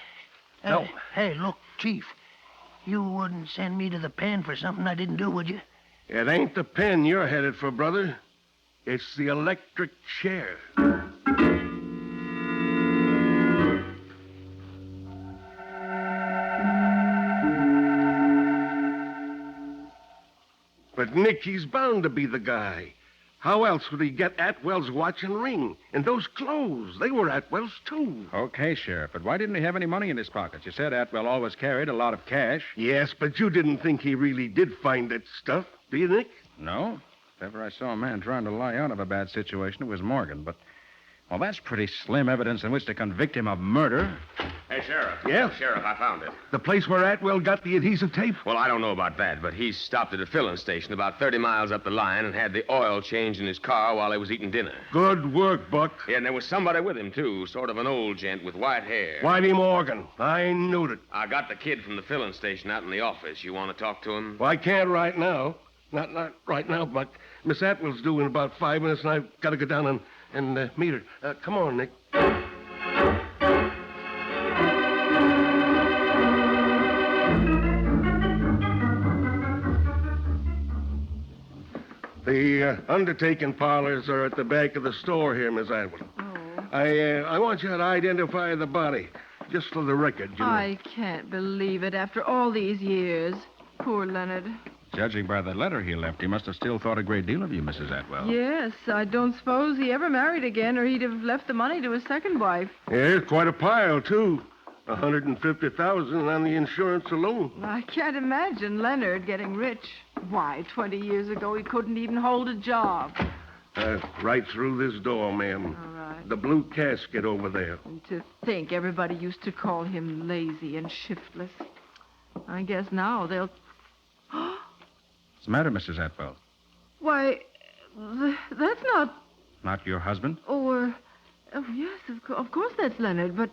No. Hey, look, Chief. You wouldn't send me to the pen for something I didn't do, would you? It ain't the pen you're headed for, brother. It's the electric chair. But Nick, he's bound to be the guy. How else would he get Atwell's watch and ring? And those clothes, they were Atwell's, too. Okay, Sheriff, but why didn't he have any money in his pockets? You said Atwell always carried a lot of cash. Yes, but you didn't think he really did find that stuff, do you, Nick? No. If ever I saw a man trying to lie out of a bad situation, it was Morgan. But, well, that's pretty slim evidence in which to convict him of murder. Hey, Sheriff. Yeah? Sheriff, I found it. The place where Atwell got the adhesive tape? Well, I don't know about that, but he stopped at a filling station about 30 miles up the line and had the oil changed in his car while he was eating dinner. Good work, Buck. Yeah, and there was somebody with him, too, sort of an old gent with white hair. Whitey Morgan. I knew it. I got the kid from the filling station out in the office. You want to talk to him? Well, I can't right now. Not right now, Buck. Miss Atwell's due in about 5 minutes, and I've got to go down and meet her. Come on, Nick. The undertaking parlors are at the back of the store here, Miss Atwell. Oh. I want you to identify the body, just for the record, you know. I can't believe it after all these years. Poor Leonard. Judging by the letter he left, he must have still thought a great deal of you, Mrs. Atwell. Yes, I don't suppose he ever married again, or he'd have left the money to his second wife. Yes, quite a pile, too. $150,000 on the insurance alone. I can't imagine Leonard getting rich. Why, 20 years ago, he couldn't even hold a job. Right through this door, ma'am. All right. the blue casket over there. And to think everybody used to call him lazy and shiftless. I guess now they'll... What's the matter, Mrs. Atwell? Why, that's not... Not your husband? Oh, yes, of course that's Leonard, but...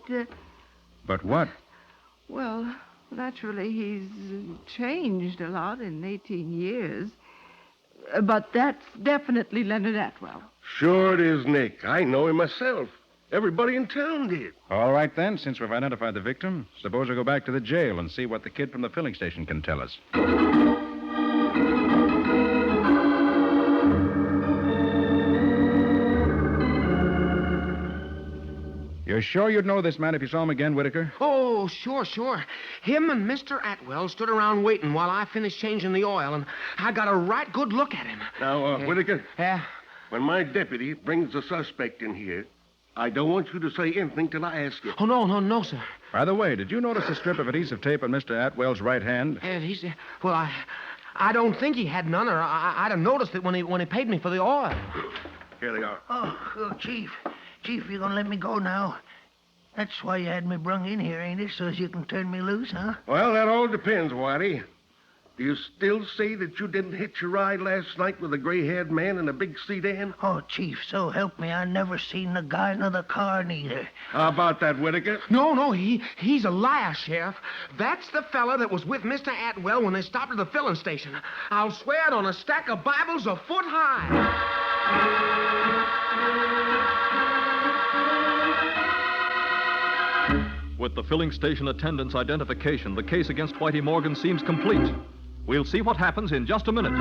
But what? Well, naturally, he's changed a lot in 18 years. But that's definitely Leonard Atwell. Sure it is, Nick. I know him myself. Everybody in town did. All right, then. Since we've identified the victim, suppose we go back to the jail and see what the kid from the filling station can tell us. You're sure you'd know this man if you saw him again, Whitaker? Oh, sure. Him and Mr. Atwell stood around waiting while I finished changing the oil, and I got a right good look at him. Now, Whitaker. Yeah? When my deputy brings the suspect in here, I don't want you to say anything till I ask you. Oh, no, sir. By the way, did you notice a strip of adhesive tape on Mr. Atwell's right hand? Well, I don't think he had none, or I'd have noticed it when he paid me for the oil. Here they are. Oh, Chief. Chief, you gonna let me go now? That's why you had me brung in here, ain't it? So as you can turn me loose, huh? Well, that all depends, Whitey. Do you still say that you didn't hitch a ride last night with a gray-haired man in a big sedan? Oh, Chief, so help me, I never seen the guy nor the car neither. How about that, Whitaker? No, he's a liar, Sheriff. That's the fella that was with Mr. Atwell when they stopped at the filling station. I'll swear it on a stack of Bibles a foot high. With the filling station attendant's identification, the case against Whitey Morgan seems complete. We'll see what happens in just a minute.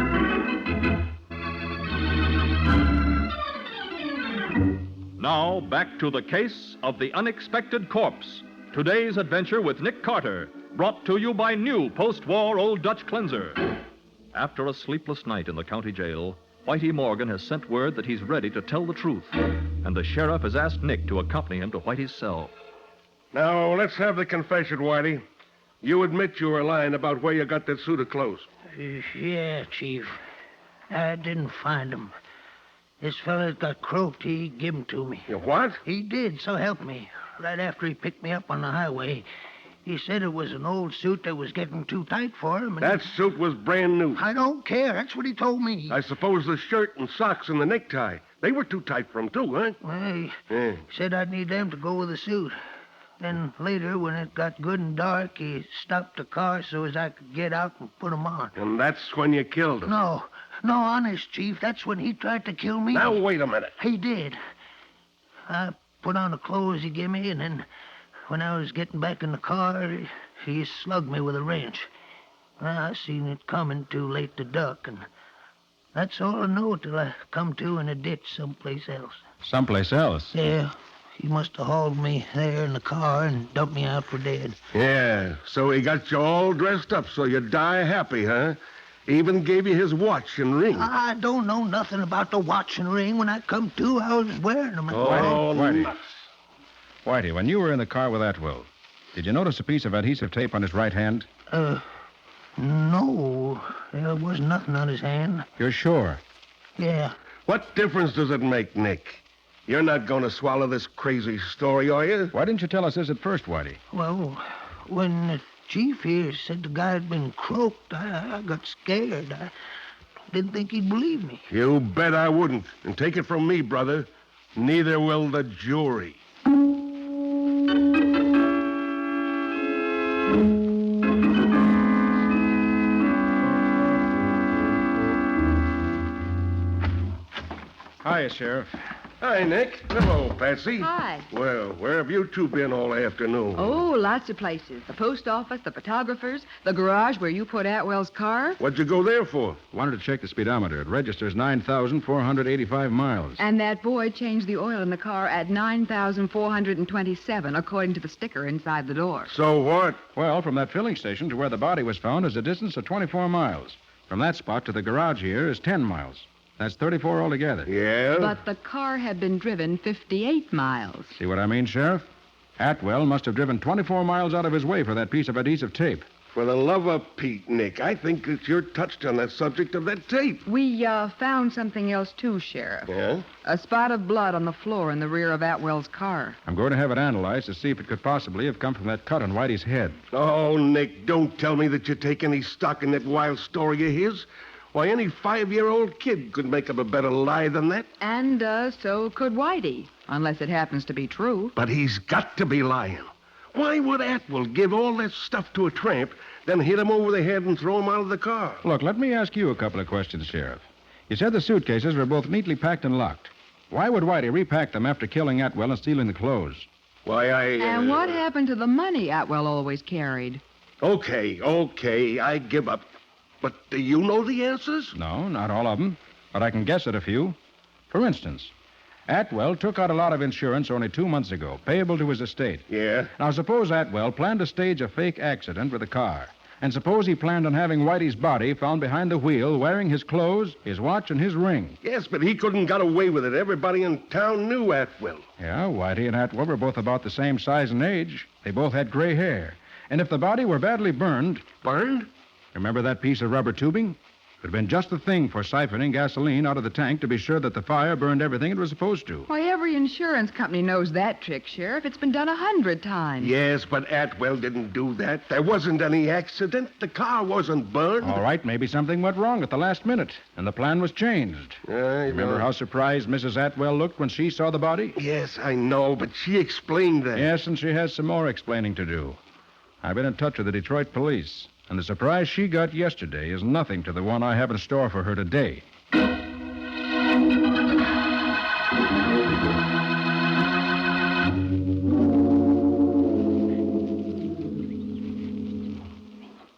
Now, back to the case of the unexpected corpse. Today's adventure with Nick Carter, brought to you by new post-war Old Dutch cleanser. After a sleepless night in the county jail, Whitey Morgan has sent word that he's ready to tell the truth, and the sheriff has asked Nick to accompany him to Whitey's cell. Now, let's have the confession, Whitey. You admit you were lying about where you got that suit of clothes. Yeah, Chief. I didn't find him. This fella that got croaked, he gave him to me. You what? He did, so help me. Right after he picked me up on the highway. He said it was an old suit that was getting too tight for him. That suit was brand new. I don't care. That's what he told me. I suppose the shirt and socks and the necktie, they were too tight for him, too, huh? Well, he said I'd need them to go with the suit. Then later, when it got good and dark, he stopped the car so as I could get out and put them on. And that's when you killed him? No, honest, Chief. That's when he tried to kill me. Now, wait a minute. He did. I put on the clothes he gave me, and then when I was getting back in the car, he slugged me with a wrench. I seen it coming too late to duck, and that's all I know till I come to in a ditch someplace else. Someplace else? Yeah. He must have hauled me there in the car and dumped me out for dead. Yeah, so he got you all dressed up so you'd die happy, huh? Even gave you his watch and ring. I don't know nothing about the watch and ring. When I come to, I was wearing them. Whitey, when you were in the car with Atwell, did you notice a piece of adhesive tape on his right hand? No. There was nothing on his hand. You're sure? Yeah. What difference does it make, Nick? You're not going to swallow this crazy story, are you? Why didn't you tell us this at first, Whitey? Well, when the chief here said the guy had been croaked, I got scared. I didn't think he'd believe me. You bet I wouldn't. And take it from me, brother, neither will the jury. Hiya, Sheriff. Hi, Nick. Hello, Patsy. Hi. Well, where have you two been all afternoon? Oh, lots of places. The post office, the photographers, the garage where you put Atwell's car. What'd you go there for? Wanted to check the speedometer. It registers 9,485 miles. And that boy changed the oil in the car at 9,427, according to the sticker inside the door. So what? Well, from that filling station to where the body was found is a distance of 24 miles. From that spot to the garage here is 10 miles. That's 34 altogether. Yeah? But the car had been driven 58 miles. See what I mean, Sheriff? Atwell must have driven 24 miles out of his way for that piece of adhesive tape. For the love of Pete, Nick, I think that you're touched on that subject of that tape. We found something else, too, Sheriff. Yeah? A spot of blood on the floor in the rear of Atwell's car. I'm going to have it analyzed to see if it could possibly have come from that cut on Whitey's head. Oh, Nick, don't tell me that you take any stock in that wild story of his. Why, any 5-year-old kid could make up a better lie than that. And so could Whitey, unless it happens to be true. But he's got to be lying. Why would Atwell give all that stuff to a tramp, then hit him over the head and throw him out of the car? Look, let me ask you a couple of questions, Sheriff. You said the suitcases were both neatly packed and locked. Why would Whitey repack them after killing Atwell and stealing the clothes? Why, And what happened to the money Atwell always carried? Okay, I give up. But do you know the answers? No, not all of them. But I can guess at a few. For instance, Atwell took out a lot of insurance only 2 months ago, payable to his estate. Yeah? Now, suppose Atwell planned to stage a fake accident with a car. And suppose he planned on having Whitey's body found behind the wheel, wearing his clothes, his watch, and his ring. Yes, but he couldn't got away with it. Everybody in town knew Atwell. Yeah, Whitey and Atwell were both about the same size and age. They both had gray hair. And if the body were badly burned... Burned? Remember that piece of rubber tubing? It would have been just the thing for siphoning gasoline out of the tank to be sure that the fire burned everything it was supposed to. Why, every insurance company knows that trick, Sheriff. It's been done 100 times. Yes, but Atwell didn't do that. There wasn't any accident. The car wasn't burned. All right, maybe something went wrong at the last minute, and the plan was changed. Remember how surprised Mrs. Atwell looked when she saw the body? Yes, I know, but she explained that. Yes, and she has some more explaining to do. I've been in touch with the Detroit police, and the surprise she got yesterday is nothing to the one I have in store for her today.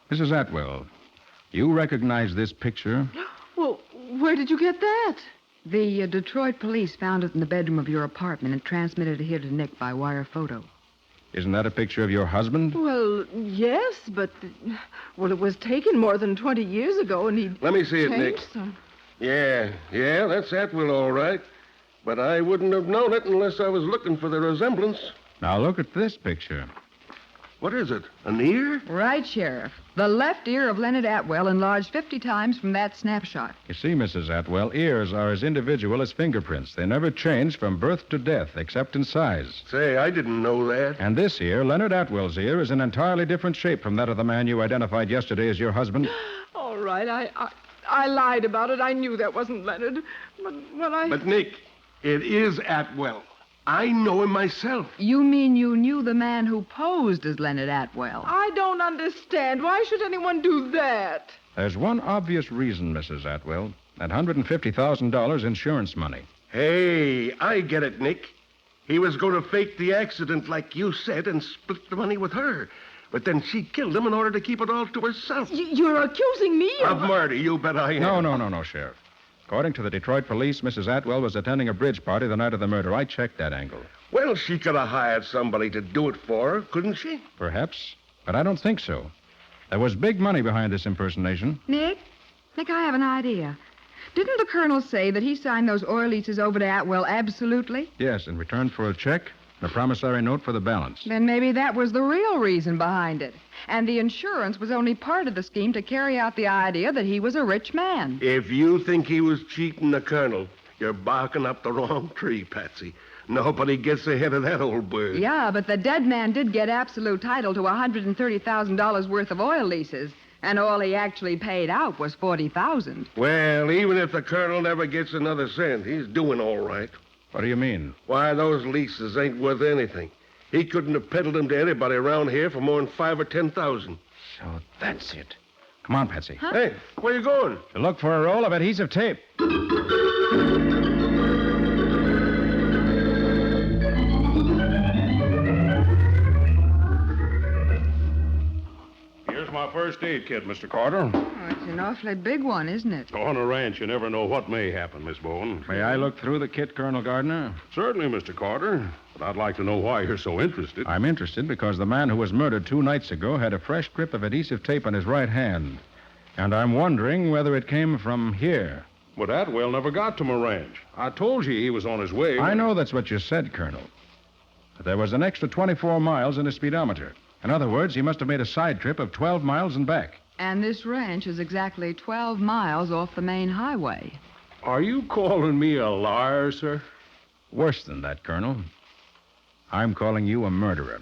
Mrs. Atwell, you recognize this picture? Well, where did you get that? The Detroit police found it in the bedroom of your apartment and transmitted it here to Nick by wire photo. Isn't that a picture of your husband? Well, yes, but... Well, it was taken more than 20 years ago, and he... Let me see it, Nick. Some. Yeah, that's Atwell, all right. But I wouldn't have known it unless I was looking for the resemblance. Now, look at this picture. What is it, an ear? Right, Sheriff. The left ear of Leonard Atwell enlarged 50 times from that snapshot. You see, Mrs. Atwell, ears are as individual as fingerprints. They never change from birth to death, except in size. Say, I didn't know that. And this ear, Leonard Atwell's ear, is an entirely different shape from that of the man you identified yesterday as your husband. All right, I lied about it. I knew that wasn't Leonard. But, Nick, it is Atwell. I know him myself. You mean you knew the man who posed as Leonard Atwell? I don't understand. Why should anyone do that? There's one obvious reason, Mrs. Atwell. That $150,000 insurance money. Hey, I get it, Nick. He was going to fake the accident like you said and split the money with her. But then she killed him in order to keep it all to herself. You're accusing me of murder. You bet I am. No, Sheriff. According to the Detroit police, Mrs. Atwell was attending a bridge party the night of the murder. I checked that angle. Well, she could have hired somebody to do it for her, couldn't she? Perhaps, but I don't think so. There was big money behind this impersonation. Nick, I have an idea. Didn't the colonel say that he signed those oil leases over to Atwell absolutely? Yes, in return for a check and a promissory note for the balance. Then maybe that was the real reason behind it. And the insurance was only part of the scheme to carry out the idea that he was a rich man. If you think he was cheating the colonel, you're barking up the wrong tree, Patsy. Nobody gets ahead of that old bird. Yeah, but the dead man did get absolute title to $130,000 worth of oil leases. And all he actually paid out was $40,000. Well, even if the colonel never gets another cent, he's doing all right. What do you mean? Why, those leases ain't worth anything. He couldn't have peddled them to anybody around here for more than $5,000 or $10,000. So that's it. Come on, Patsy. Huh? Hey, where you going? To look for a roll of adhesive tape. Here's my first aid kit, Mr. Carter. Oh, it's an awfully big one, isn't it? On a ranch, you never know what may happen, Miss Bowen. May I look through the kit, Colonel Gardner? Certainly, Mr. Carter. But I'd like to know why you're so interested. I'm interested because the man who was murdered 2 nights ago had a fresh grip of adhesive tape on his right hand. And I'm wondering whether it came from here. But Atwell never got to my ranch. I told you he was on his way. I know that's what you said, Colonel. But there was an extra 24 miles in the speedometer. In other words, he must have made a side trip of 12 miles and back. And this ranch is exactly 12 miles off the main highway. Are you calling me a liar, sir? Worse than that, Colonel. I'm calling you a murderer.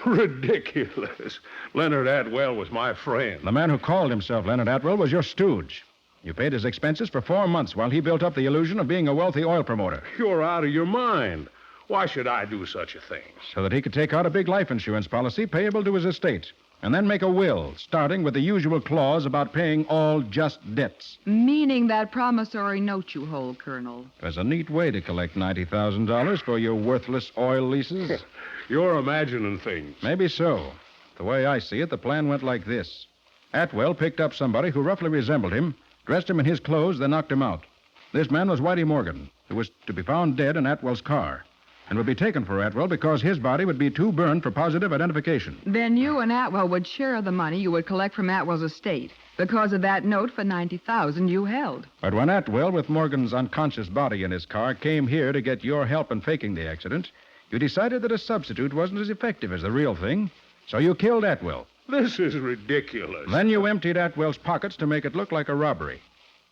Ridiculous. Leonard Atwell was my friend. The man who called himself Leonard Atwell was your stooge. You paid his expenses for 4 months while he built up the illusion of being a wealthy oil promoter. You're out of your mind. Why should I do such a thing? So that he could take out a big life insurance policy payable to his estate, and then make a will, starting with the usual clause about paying all just debts. Meaning that promissory note you hold, Colonel. There's a neat way to collect $90,000 for your worthless oil leases. You're imagining things. Maybe so. The way I see it, the plan went like this. Atwell picked up somebody who roughly resembled him, dressed him in his clothes, then knocked him out. This man was Whitey Morgan, who was to be found dead in Atwell's car, and would be taken for Atwell because his body would be too burned for positive identification. Then you and Atwell would share the money you would collect from Atwell's estate because of that note for $90,000 you held. But when Atwell, with Morgan's unconscious body in his car, came here to get your help in faking the accident, you decided that a substitute wasn't as effective as the real thing, so you killed Atwell. This is ridiculous. Then you emptied Atwell's pockets to make it look like a robbery.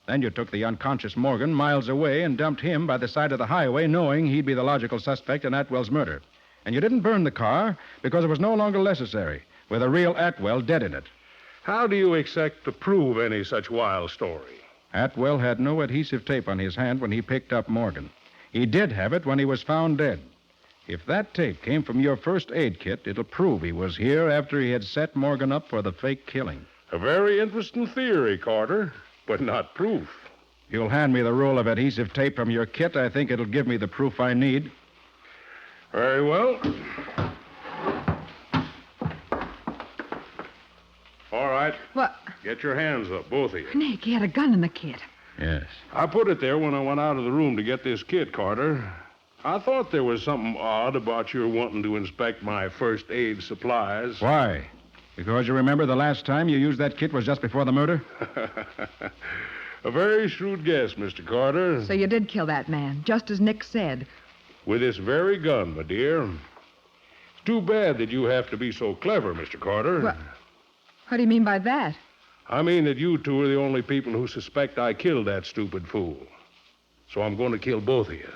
Then you took the unconscious Morgan miles away and dumped him by the side of the highway, knowing he'd be the logical suspect in Atwell's murder. And you didn't burn the car because it was no longer necessary, with a real Atwell dead in it. How do you expect to prove any such wild story? Atwell had no adhesive tape on his hand when he picked up Morgan. He did have it when he was found dead. If that tape came from your first aid kit, it'll prove he was here after he had set Morgan up for the fake killing. A very interesting theory, Carter, but not proof. You'll hand me the roll of adhesive tape from your kit. I think it'll give me the proof I need. Very well. All right. What? Get your hands up, both of you. Nick, he had a gun in the kit. Yes. I put it there when I went out of the room to get this kit, Carter. I thought there was something odd about your wanting to inspect my first aid supplies. Why? Because you remember the last time you used that kit was just before the murder? A very shrewd guess, Mr. Carter. So you did kill that man, just as Nick said. With this very gun, my dear. It's too bad that you have to be so clever, Mr. Carter. What do you mean by that? I mean that you two are the only people who suspect I killed that stupid fool. So I'm going to kill both of you.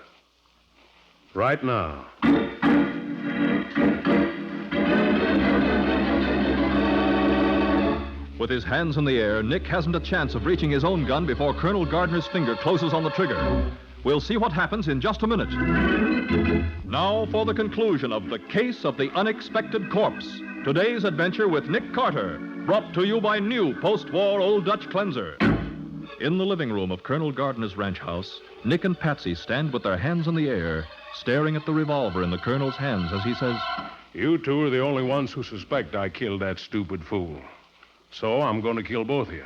Right now. With his hands in the air, Nick hasn't a chance of reaching his own gun before Colonel Gardner's finger closes on the trigger. We'll see what happens in just a minute. Now for the conclusion of The Case of the Unexpected Corpse. Today's adventure with Nick Carter, brought to you by new post-war Old Dutch cleanser. In the living room of Colonel Gardner's ranch house, Nick and Patsy stand with their hands in the air, staring at the revolver in the Colonel's hands as he says, You two are the only ones who suspect I killed that stupid fool. So I'm going to kill both of you.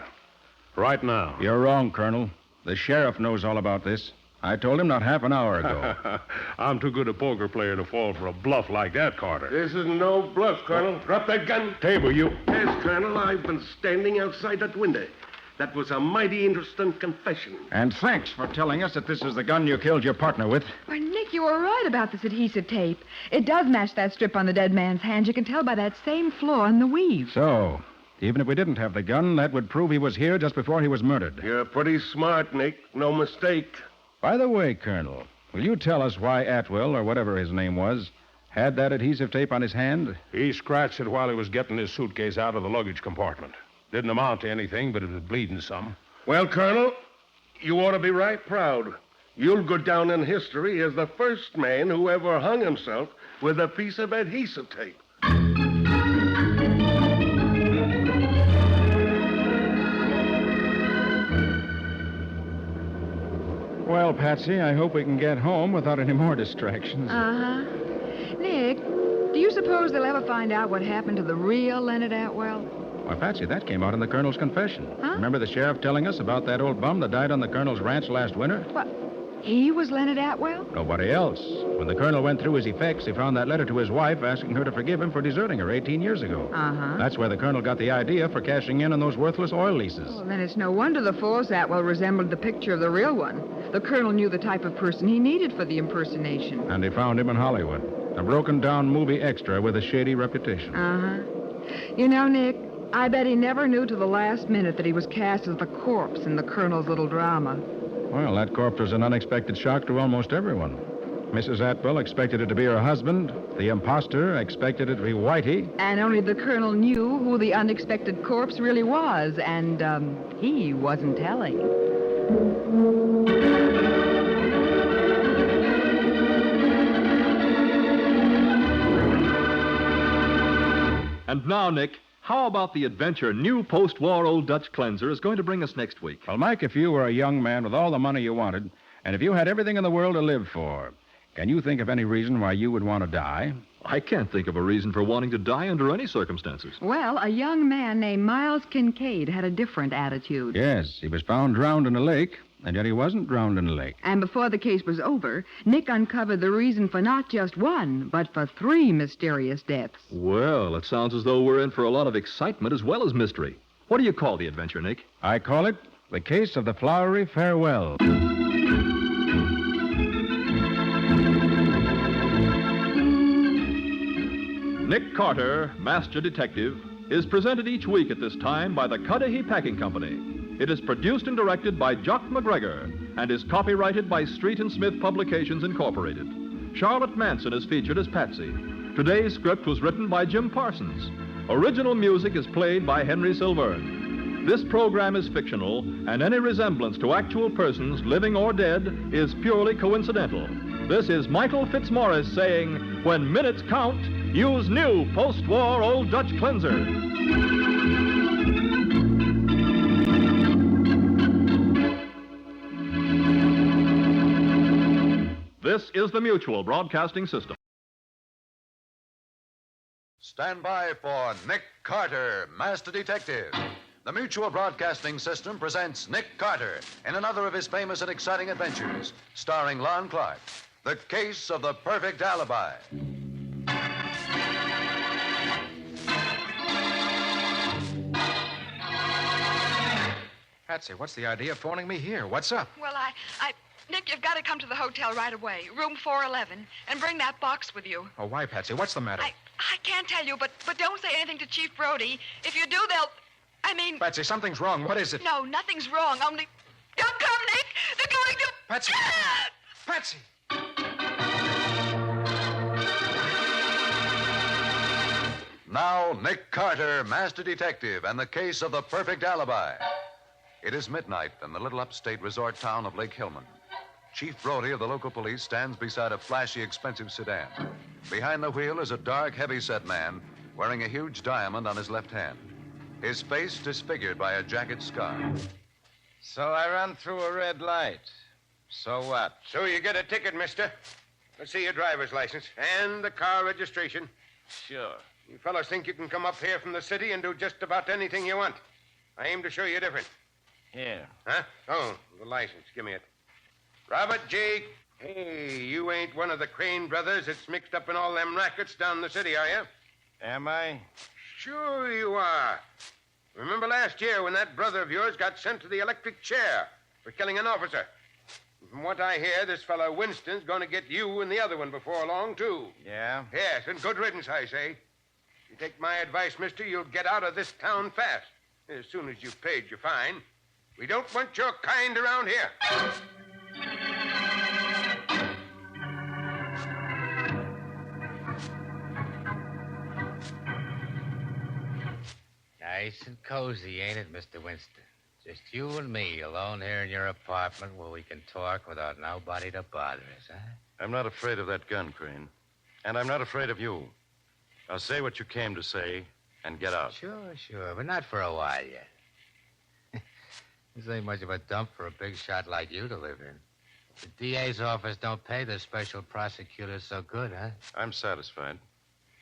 Right now. You're wrong, Colonel. The sheriff knows all about this. I told him not half an hour ago. I'm too good a poker player to fall for a bluff like that, Carter. This is no bluff, Colonel. Drop that gun. Table, you. Yes, Colonel, I've been standing outside that window. That was a mighty interesting confession. And thanks for telling us that this is the gun you killed your partner with. Why, Nick, you were right about this adhesive tape. It does match that strip on the dead man's hand. You can tell by that same flaw in the weave. So, even if we didn't have the gun, that would prove he was here just before he was murdered. You're pretty smart, Nick. No mistake. By the way, Colonel, will you tell us why Atwell, or whatever his name was, had that adhesive tape on his hand? He scratched it while he was getting his suitcase out of the luggage compartment. Didn't amount to anything, but it was bleeding some. Well, Colonel, you ought to be right proud. You'll go down in history as the first man who ever hung himself with a piece of adhesive tape. Well, Patsy, I hope we can get home without any more distractions. Uh-huh. Nick, do you suppose they'll ever find out what happened to the real Leonard Atwell? Why, Patsy, that came out in the Colonel's confession. Huh? Remember the sheriff telling us about that old bum that died on the Colonel's ranch last winter? What? He was Leonard Atwell? Nobody else. When the Colonel went through his effects, he found that letter to his wife asking her to forgive him for deserting her 18 years ago. Uh-huh. That's where the Colonel got the idea for cashing in on those worthless oil leases. Well, then it's no wonder the false Atwell resembled the picture of the real one. The Colonel knew the type of person he needed for the impersonation. And he found him in Hollywood. A broken-down movie extra with a shady reputation. Uh-huh. You know, Nick, I bet he never knew to the last minute that he was cast as the corpse in the Colonel's little drama. Well, that corpse was an unexpected shock to almost everyone. Mrs. Atwell expected it to be her husband. The imposter expected it to be Whitey. And only the Colonel knew who the unexpected corpse really was, and he wasn't telling. And now, Nick, how about the adventure new post-war Old Dutch cleanser is going to bring us next week? Well, Mike, if you were a young man with all the money you wanted, and if you had everything in the world to live for, can you think of any reason why you would want to die? I can't think of a reason for wanting to die under any circumstances. Well, a young man named Miles Kincaid had a different attitude. Yes, he was found drowned in a lake, and yet he wasn't drowned in a lake. And before the case was over, Nick uncovered the reason for not just one, but for 3 mysterious deaths. Well, it sounds as though we're in for a lot of excitement as well as mystery. What do you call the adventure, Nick? I call it The Case of the Flowery Farewell. Nick Carter, Master Detective, is presented each week at this time by the Cudahy Packing Company. It is produced and directed by Jock McGregor and is copyrighted by Street and Smith Publications, Incorporated. Charlotte Manson is featured as Patsy. Today's script was written by Jim Parsons. Original music is played by Henry Silverne. This program is fictional, and any resemblance to actual persons, living or dead, is purely coincidental. This is Michael Fitzmaurice saying, when minutes count, use new post-war Old Dutch cleanser. This is the Mutual Broadcasting System. Stand by for Nick Carter, Master Detective. The Mutual Broadcasting System presents Nick Carter in another of his famous and exciting adventures, starring Lon Clark, The Case of the Perfect Alibi. Patsy, what's the idea of phoning me here? What's up? Well, Nick, you've got to come to the hotel right away, room 411, and bring that box with you. Oh, why, Patsy? What's the matter? I can't tell you, but don't say anything to Chief Brody. If you do, Patsy, something's wrong. What is it? No, nothing's wrong. Only... Don't come, Nick! They're going to... Patsy! Patsy! Now, Nick Carter, Master Detective, and the Case of the Perfect Alibi. It is midnight in the little upstate resort town of Lake Hillman. Chief Brody of the local police stands beside a flashy, expensive sedan. Behind the wheel is a dark, heavy-set man wearing a huge diamond on his left hand. His face disfigured by a jacket scar. So I run through a red light. So what? So you get a ticket, mister. Let's see your driver's license and the car registration. Sure. You fellows think you can come up here from the city and do just about anything you want. I aim to show you different. Here. Huh? Oh, the license. Give me it. Robert J. Hey, you ain't one of the Crane brothers that's mixed up in all them rackets down the city, are you? Am I? Sure you are. Remember last year when that brother of yours got sent to the electric chair for killing an officer? From what I hear, this fellow Winston's going to get you and the other one before long, too. Yeah? Yes, and good riddance, I say. If you take my advice, mister, you'll get out of this town fast. As soon as you've paid your fine. We don't want your kind around here. Nice and cozy, ain't it, Mr. Winston? Just you and me alone here in your apartment where we can talk without nobody to bother us, huh? I'm not afraid of that gun, Crane. And I'm not afraid of you. Now say what you came to say and get out. Sure, but not for a while yet. This ain't much of a dump for a big shot like you to live in. The DA's office don't pay the special prosecutors so good, huh? I'm satisfied.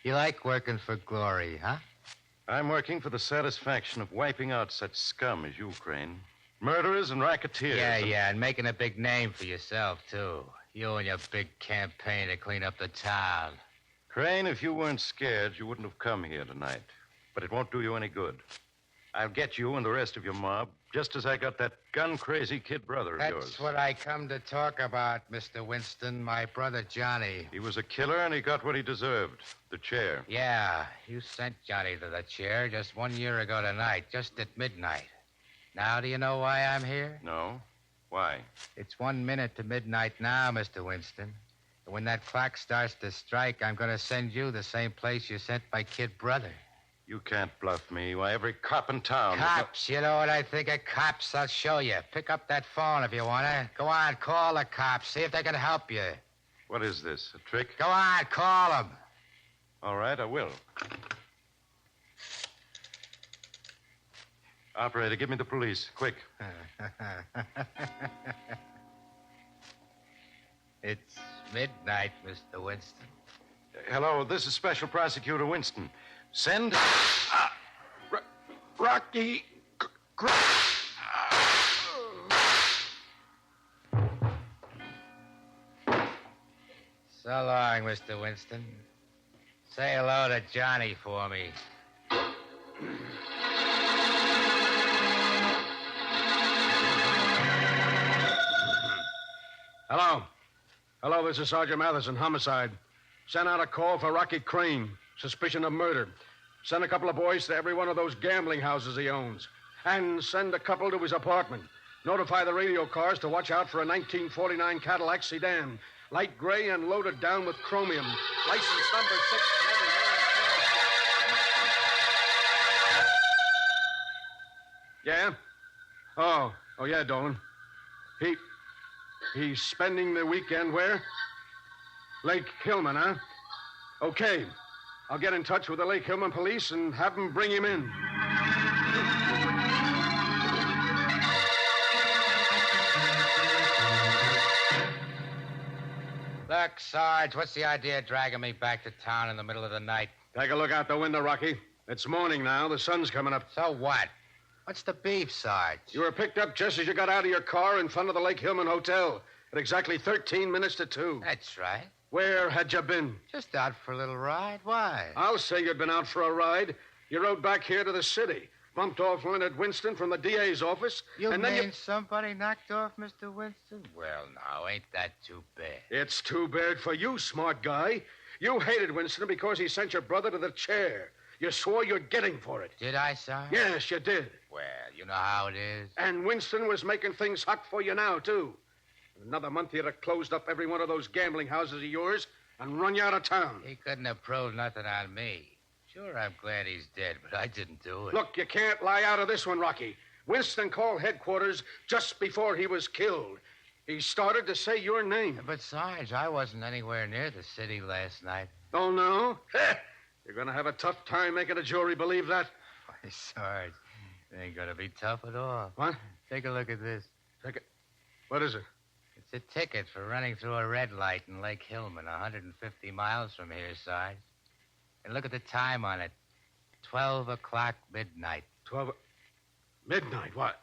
You like working for glory, huh? I'm working for the satisfaction of wiping out such scum as you, Crane. Murderers and racketeers. Yeah, and making a big name for yourself, too. You and your big campaign to clean up the town. Crane, if you weren't scared, you wouldn't have come here tonight. But it won't do you any good. I'll get you and the rest of your mob Just as I got that gun-crazy kid brother of yours. That's what I come to talk about, Mr. Winston, my brother Johnny. He was a killer, and he got what he deserved. The chair. Yeah, you sent Johnny to the chair just 1 year ago tonight, just at midnight. Now, do you know why I'm here? No. Why? It's 1 minute to midnight now, Mr. Winston. And when that clock starts to strike, I'm going to send you the same place you sent my kid brother. You can't bluff me. Why, every cop in town... Cops, you know what I think of cops? I'll show you. Pick up that phone if you want to. Go on, call the cops. See if they can help you. What is this, a trick? Go on, call them. All right, I will. Operator, give me the police, quick. It's midnight, Mr. Winston. Hello, this is Special Prosecutor Winston. Send... Rocky... So long, Mr. Winston. Say hello to Johnny for me. Hello. Hello, this is Sergeant Mathison, homicide. Sent out a call for Rocky Crane, suspicion of murder. Send a couple of boys to every one of those gambling houses he owns. And send a couple to his apartment. Notify the radio cars to watch out for a 1949 Cadillac sedan. Light gray and loaded down with chromium. License number 6... Yeah? Oh, yeah, Dolan. He's spending the weekend where? Lake Hillman, huh? Okay. I'll get in touch with the Lake Hillman police and have them bring him in. Look, Sarge, what's the idea of dragging me back to town in the middle of the night? Take a look out the window, Rocky. It's morning now. The sun's coming up. So what? What's the beef, Sarge? You were picked up just as you got out of your car in front of the Lake Hillman Hotel at exactly 13 minutes to 2. That's right. Where had you been? Just out for a little ride. Why? I'll say you'd been out for a ride. You rode back here to the city, bumped off Leonard Winston from the DA's office, You and mean then somebody knocked off Mr. Winston? Well, now, ain't that too bad? It's too bad for you, smart guy. You hated Winston because he sent your brother to the chair. You swore you'd get him for it. Did I, Sarge? Yes, you did. Well, you know how it is. And Winston was making things hot for you now, too. In another month, he'd have closed up every one of those gambling houses of yours and run you out of town. He couldn't have proved nothing on me. Sure, I'm glad he's dead, but I didn't do it. Look, you can't lie out of this one, Rocky. Winston called headquarters just before he was killed. He started to say your name. But, Sarge, I wasn't anywhere near the city last night. Oh, no? You're going to have a tough time making a jury believe that. Why, Sarge, it ain't going to be tough at all. What? Take a look at this. What is it? It's a ticket for running through a red light in Lake Hillman, 150 miles from here, Sarge. And look at the time on it. 12 o'clock midnight. 12... Midnight? What?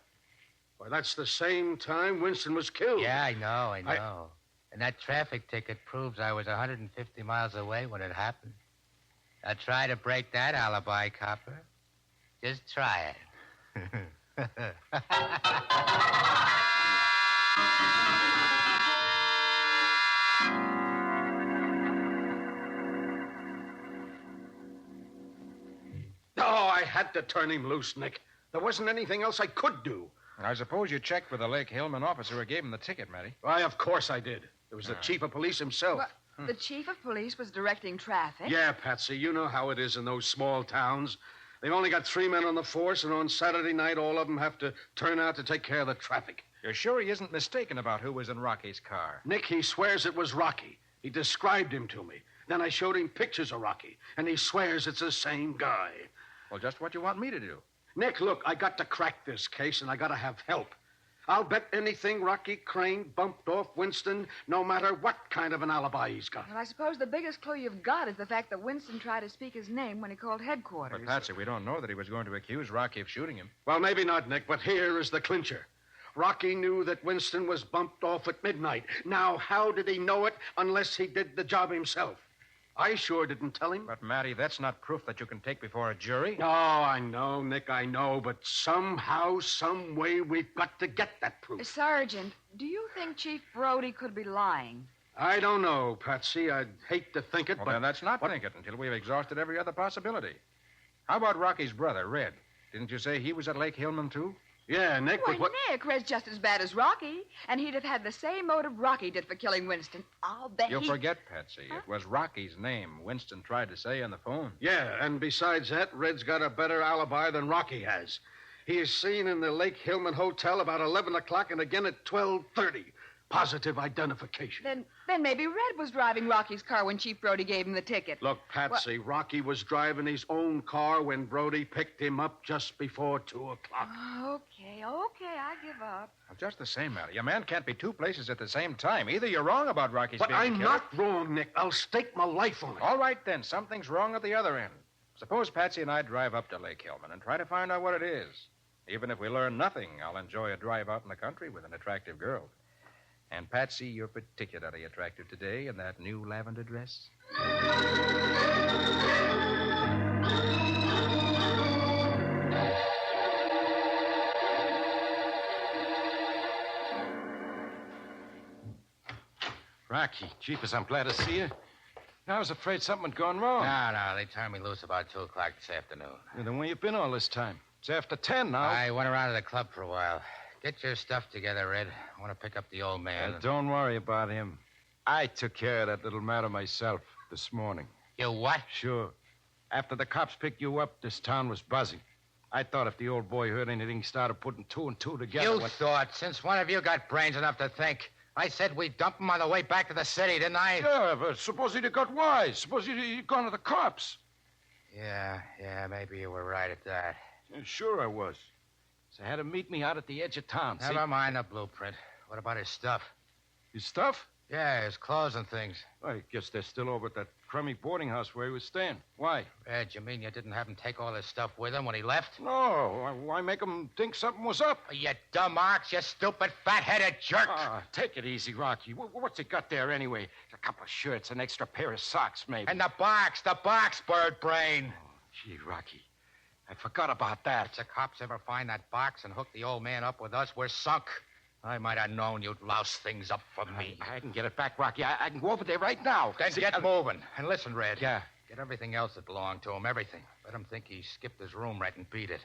Why, that's the same time Winston was killed. Yeah, I know. And that traffic ticket proves I was 150 miles away when it happened. Now try to break that alibi, copper. Just try it. Oh, I had to turn him loose, Nick. There wasn't anything else I could do. I suppose you checked with the Lake Hillman officer who gave him the ticket, Matty. Why, of course I did. It was the chief of police himself. Well, the chief of police was directing traffic. Yeah, Patsy, you know how it is in those small towns. They've only got 3 men on the force, and on Saturday night, all of them have to turn out to take care of the traffic. You're sure he isn't mistaken about who was in Rocky's car? Nick, he swears it was Rocky. He described him to me. Then I showed him pictures of Rocky, and he swears it's the same guy. Well, just what you want me to do. Nick, look, I got to crack this case, and I got to have help. I'll bet anything Rocky Crane bumped off Winston, no matter what kind of an alibi he's got. Well, I suppose the biggest clue you've got is the fact that Winston tried to speak his name when he called headquarters. But, Patsy, we don't know that he was going to accuse Rocky of shooting him. Well, maybe not, Nick, but here is the clincher. Rocky knew that Winston was bumped off at midnight. Now, how did he know it unless he did the job himself? I sure didn't tell him. But, Matty, that's not proof that you can take before a jury. Oh, I know, Nick, I know. But somehow, some way, we've got to get that proof. Sergeant, do you think Chief Brody could be lying? I don't know, Patsy. I'd hate to think it, Well, but... then let's not think it until we've exhausted every other possibility. How about Rocky's brother, Red? Didn't you say he was at Lake Hillman, too? Yeah, Nick, Why, but what... Nick, Red's just as bad as Rocky, and he'd have had the same motive Rocky did for killing Winston. I'll bet You'll forget, Patsy. It was Rocky's name Winston tried to say on the phone. Yeah, and besides that, Red's got a better alibi than Rocky has. He is seen in the Lake Hillman Hotel about 11 o'clock and again at 12:30. Positive identification. Then maybe Red was driving Rocky's car when Chief Brody gave him the ticket. Look, Patsy, Rocky was driving his own car when Brody picked him up just before 2 o'clock. Okay, I give up. Well, just the same, Matty. A man can't be two places at the same time. Either you're wrong about Rocky's But being I'm killed. not wrong, Nick. I'll stake my life on it. All right, then. Something's wrong at the other end. Suppose Patsy and I drive up to Lake Hillman and try to find out what it is. Even if we learn nothing, I'll enjoy a drive out in the country with an attractive girl. And, Patsy, you're particularly attractive today in that new lavender dress. Rocky, Jeepers, I'm glad to see you. I was afraid something had gone wrong. No, they turned me loose about 2 o'clock this afternoon. Yeah, then where you been all this time? It's after 10 now. I went around to the club for a while. Get your stuff together, Red. I want to pick up the old man. Don't worry about him. I took care of that little matter myself this morning. You what? Sure. After the cops picked you up, this town was buzzing. I thought if the old boy heard anything, started putting 2 and 2 together... You thought, since one of you got brains enough to think. I said we'd dump him on the way back to the city, didn't I? Yeah, but suppose he'd have got wise. Suppose he'd gone to the cops. Yeah, maybe you were right at that. Yeah, sure I was. So I had him meet me out at the edge of town. Never mind the blueprint. What about his stuff? His stuff? Yeah, his clothes and things. I guess they're still over at that crummy boarding house where he was staying. Why? Ed, you mean you didn't have him take all his stuff with him when he left? No. Why make him think something was up? You dumb ox, you stupid fat-headed jerk. Take it easy, Rocky. What's it got there anyway? A couple of shirts, an extra pair of socks, maybe. And the box, bird brain. Gee, Rocky. I forgot about that. If the cops ever find that box and hook the old man up with us, we're sunk. I might have known you'd louse things up for me. I can get it back, Rocky. I can go over there right now. Then get moving. And listen, Red. Yeah. Get everything else that belonged to him, everything. Let him think he skipped his room right and beat it.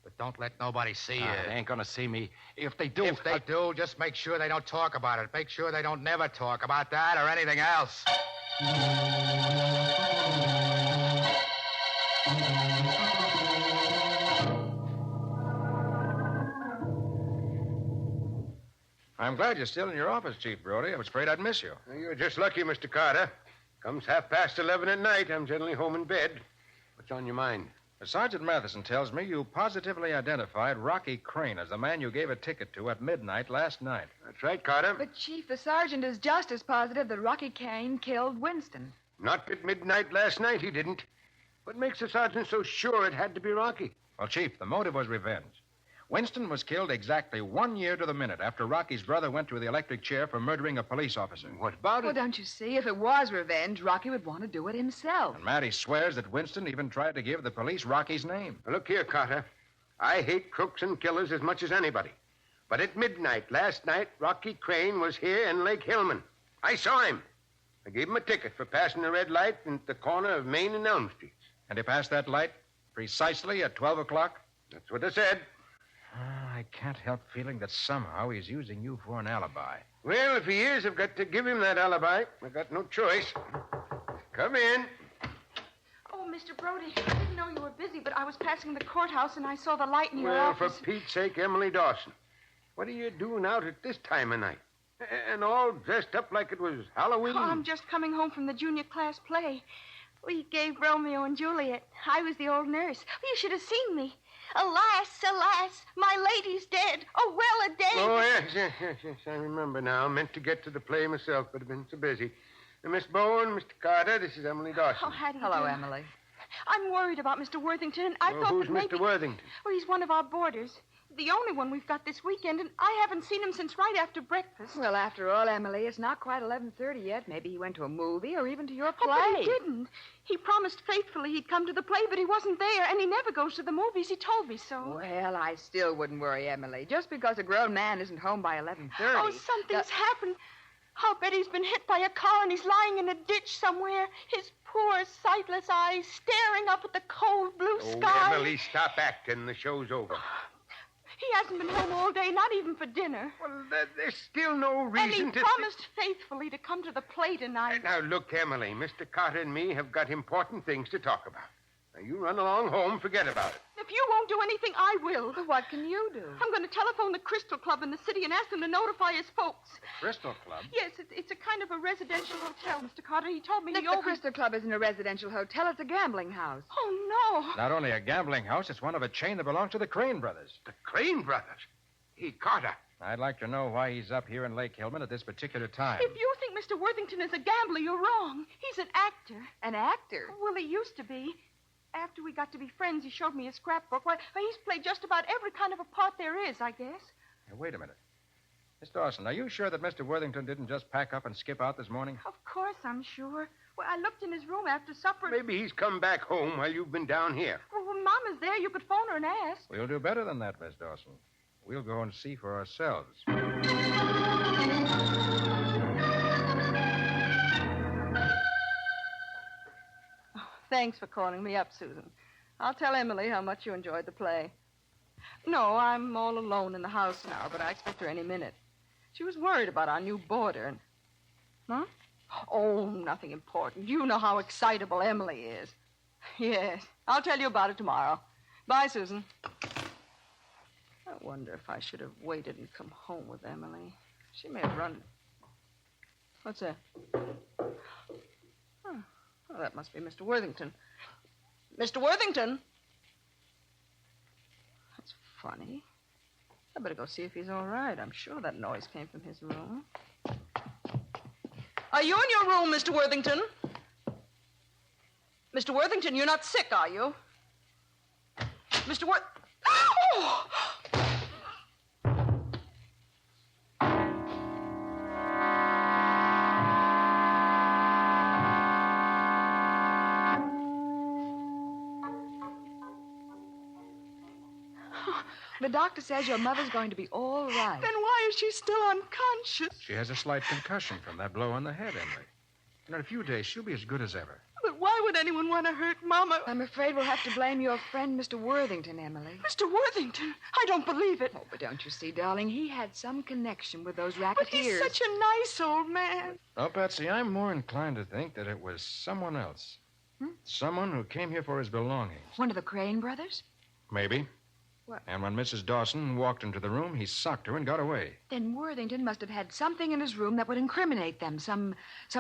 But don't let nobody see you. They ain't gonna see me. If they do... If they do, just make sure they don't talk about it. Make sure they don't never talk about that or anything else. I'm glad you're still in your office, Chief Brody. I was afraid I'd miss you. You're just lucky, Mr. Carter. Comes 11:30 at night. I'm generally home in bed. What's on your mind? Sergeant Mathison tells me you positively identified Rocky Crane as the man you gave a ticket to at midnight last night. That's right, Carter. But, Chief, the sergeant is just as positive that Rocky Kane killed Winston. Not at midnight last night, he didn't. What makes the sergeant so sure it had to be Rocky? Well, Chief, the motive was revenge. Winston was killed exactly 1 year to the minute after Rocky's brother went to the electric chair for murdering a police officer. What about Well, don't you see? If it was revenge, Rocky would want to do it himself. And Matty swears that Winston even tried to give the police Rocky's name. Now, look here, Carter. I hate crooks and killers as much as anybody. But at midnight last night, Rocky Crane was here in Lake Hillman. I saw him. I gave him a ticket for passing the red light at the corner of Main and Elm Streets. And he passed that light precisely at 12 o'clock? That's what I said. I can't help feeling that somehow he's using you for an alibi. Well, if he is, I've got to give him that alibi. I've got no choice. Come in. Oh, Mr. Brody, I didn't know you were busy, but I was passing the courthouse and I saw the light in your Well, office. for Pete's sake, Emily Dawson. What are you doing out at this time of night? And all dressed up like it was Halloween? Oh, I'm just coming home from the junior class play. We gave Romeo and Juliet. I was the old nurse. You should have seen me. Alas, alas, my lady's dead. Oh, well a day. Oh, yes, I remember now. Meant to get to the play myself, but I've been so busy. Miss Bowen, Mr. Carter, this is Emily Dawson. Oh, how do you Hello, do? Emily. I'm worried about Mr. Worthington. I thought Who's that maybe... Mr. Worthington? Well, he's one of our boarders. The only one we've got this weekend, and I haven't seen him since right after breakfast. Well, after all, Emily, it's not quite 11:30 yet. Maybe he went to a movie or even to your play. Oh, but he didn't. He promised faithfully he'd come to the play, but he wasn't there, and he never goes to the movies. He told me so. Well, I still wouldn't worry, Emily. Just because a grown man isn't home by 11:30. Oh, something's happened. I'll bet he's been hit by a car and he's lying in a ditch somewhere. His poor, sightless eyes staring up at the cold blue sky. Emily, stop acting. The show's over. He hasn't been home all day, not even for dinner. Well, there's still no reason and he promised faithfully to come to the play tonight. Now, look, Emily, Mr. Carter and me have got important things to talk about. Now, you run along home, forget about it. If you won't do anything, I will. Well, what can you do? I'm going to telephone the Crystal Club in the city and ask them to notify his folks. Crystal Club? Yes, it's a kind of a residential hotel, Mr. Carter. He told me Nick, the Crystal Club isn't a residential hotel. It's a gambling house. Oh, no. Not only a gambling house, it's one of a chain that belongs to the Crane brothers. The Crane brothers? Hey, Carter. I'd like to know why he's up here in Lake Hillman at this particular time. If you think Mr. Worthington is a gambler, you're wrong. He's an actor. An actor? Well, he used to be. After we got to be friends, he showed me a scrapbook. Why, he's played just about every kind of a part there is, I guess. Hey, wait a minute. Miss Dawson, are you sure that Mr. Worthington didn't just pack up and skip out this morning? Of course, I'm sure. Well, I looked in his room after supper. Maybe he's come back home while you've been down here. Well, when Mama's there, you could phone her and ask. We'll do better than that, Miss Dawson. We'll go and see for ourselves. Thanks for calling me up, Susan. I'll tell Emily how much you enjoyed the play. No, I'm all alone in the house now, but I expect her any minute. She was worried about our new boarder. And... Huh? Oh, nothing important. You know how excitable Emily is. Yes, I'll tell you about it tomorrow. Bye, Susan. I wonder if I should have waited and come home with Emily. She may have run... What's that? Oh, well, that must be Mr. Worthington. Mr. Worthington! That's funny. I better go see if he's all right. I'm sure that noise came from his room. Are you in your room, Mr. Worthington? Mr. Worthington, you're not sick, are you? Mr. Oh! The doctor says your mother's going to be all right. Then why is she still unconscious? She has a slight concussion from that blow on the head, Emily. In a few days, she'll be as good as ever. But why would anyone want to hurt Mama? I'm afraid we'll have to blame your friend, Mr. Worthington, Emily. Mr. Worthington? I don't believe it. Oh, but don't you see, darling, he had some connection with those racketeers. But he's such a nice old man. Well, Patsy, I'm more inclined to think that it was someone else. Someone who came here for his belongings. One of the Crane brothers? Maybe. What? And when Mrs. Dawson walked into the room, he socked her and got away. Then Worthington must have had something in his room that would incriminate them, some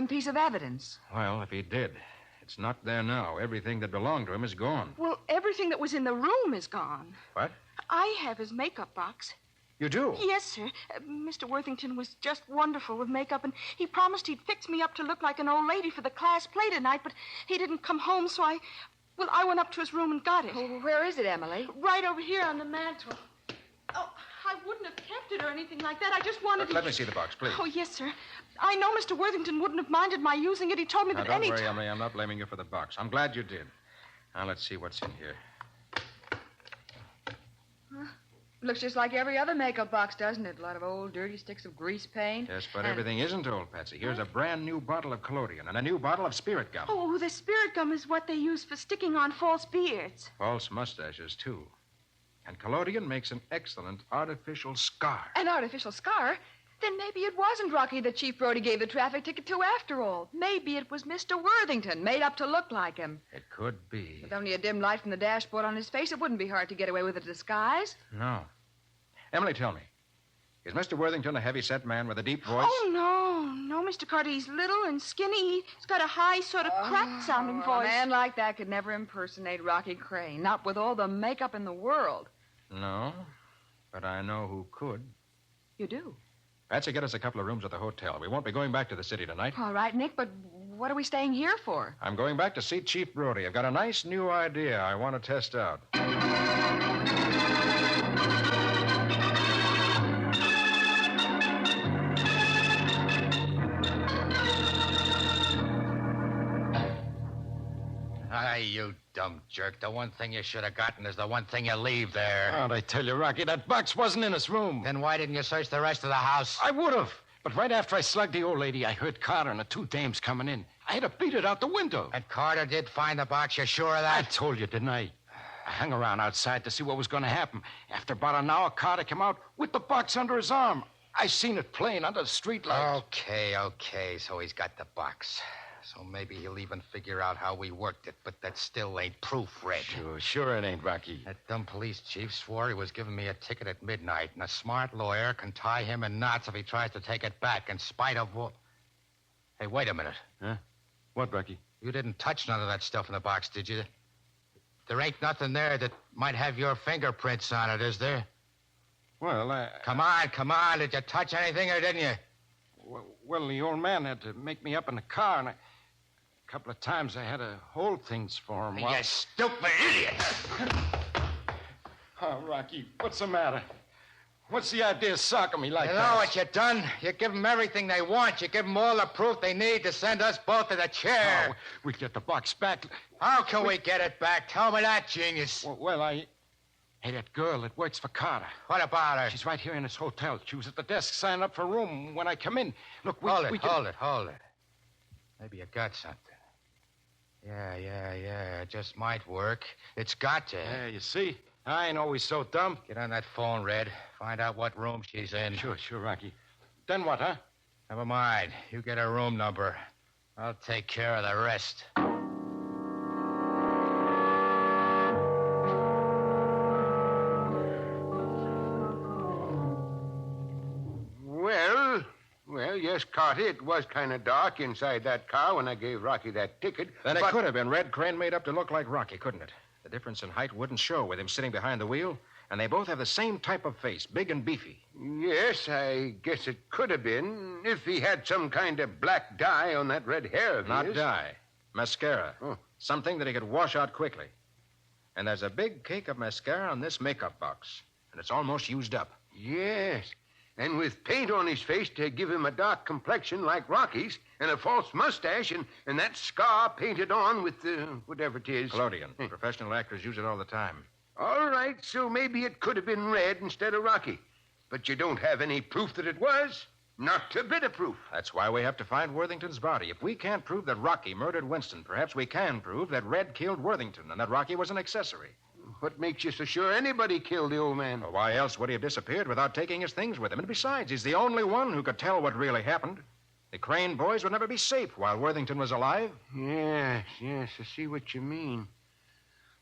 piece of evidence. Well, if he did, it's not there now. Everything that belonged to him is gone. Well, everything that was in the room is gone. What? I have his makeup box. You do? Yes, sir. Mr. Worthington was just wonderful with makeup, and he promised he'd fix me up to look like an old lady for the class play tonight, but he didn't come home, so I went up to his room and got it. Well, where is it, Emily? Right over here on the mantel. Oh, I wouldn't have kept it or anything like that. I just wanted to... Let me see the box, please. Oh, yes, sir. I know Mr. Worthington wouldn't have minded my using it. He told me Now, that don't worry, Emily. I'm not blaming you for the box. I'm glad you did. Now, let's see what's in here. Huh? Looks just like every other makeup box, doesn't it? A lot of old, dirty sticks of grease paint. Yes, but everything isn't old, Patsy. Here's a brand new bottle of collodion and a new bottle of spirit gum. Oh, the spirit gum is what they use for sticking on false beards. False mustaches, too. And collodion makes an excellent artificial scar. An artificial scar? Then maybe it wasn't Rocky that Chief Brody gave the traffic ticket to after all. Maybe it was Mr. Worthington, made up to look like him. It could be. With only a dim light from the dashboard on his face, it wouldn't be hard to get away with a disguise. No. Emily, tell me. Is Mr. Worthington a heavy-set man with a deep voice? Oh, no, Mr. Carter. He's little and skinny. He's got a high, sort of cracked-sounding voice. A man like that could never impersonate Rocky Crane, not with all the makeup in the world. No, but I know who could. You do? Patsy, get us a couple of rooms at the hotel. We won't be going back to the city tonight. All right, Nick, but what are we staying here for? I'm going back to see Chief Brody. I've got a nice new idea I want to test out. You dumb jerk. The one thing you should have gotten is the one thing you leave there. How'd I tell you, Rocky? That box wasn't in his room. Then why didn't you search the rest of the house? I would have. But right after I slugged the old lady, I heard Carter and the two dames coming in. I had to beat it out the window. And Carter did find the box. You're sure of that? I told you, didn't I? I hung around outside to see what was going to happen. After about an hour, Carter came out with the box under his arm. I seen it plain under the streetlight. Okay. So he's got the box. So maybe he'll even figure out how we worked it, but that still ain't proof, Red. Sure it ain't, Rocky. That dumb police chief swore he was giving me a ticket at midnight, and a smart lawyer can tie him in knots if he tries to take it back in spite of what... Hey, wait a minute. Huh? What, Rocky? You didn't touch none of that stuff in the box, did you? There ain't nothing there that might have your fingerprints on it, is there? Well, Come on. Did you touch anything or didn't you? Well, the old man had to make me up in the car, and a couple of times I had to hold things for him. You stupid idiot! Oh, Rocky, what's the matter? What's the idea of socking me like that? You know what you done? You give them everything they want. You give them all the proof they need to send us both to the chair. Oh, we get the box back. How can we get it back? Tell me that, genius. Hey, that girl that works for Carter. What about her? She's right here in this hotel. She was at the desk signing up for a room when I come in. Look, Hold it. Maybe you got something. Yeah. It just might work. It's got to. Yeah, you see? I ain't always so dumb. Get on that phone, Red. Find out what room she's in. Sure, Rocky. Then what, huh? Never mind. You get her room number. I'll take care of the rest. Well, yes, Carter, it was kind of dark inside that car when I gave Rocky that ticket. Then it could have been Red Crane made up to look like Rocky, couldn't it? The difference in height wouldn't show with him sitting behind the wheel, and they both have the same type of face, big and beefy. Yes, I guess it could have been if he had some kind of black dye on that red hair of Not his. dye. Mascara. Oh. Something that he could wash out quickly. And there's a big cake of mascara on this makeup box, and it's almost used up. Yes. And with paint on his face to give him a dark complexion like Rocky's, and a false mustache, and that scar painted on with whatever it is. Collodion. Professional actors use it all the time. All right, so maybe it could have been Red instead of Rocky. But you don't have any proof that it was. Not a bit of proof. That's why we have to find Worthington's body. If we can't prove that Rocky murdered Winston, perhaps we can prove that Red killed Worthington and that Rocky was an accessory. What makes you so sure anybody killed the old man? Well, why else would he have disappeared without taking his things with him? And besides, he's the only one who could tell what really happened. The Crane boys would never be safe while Worthington was alive. Yes, I see what you mean.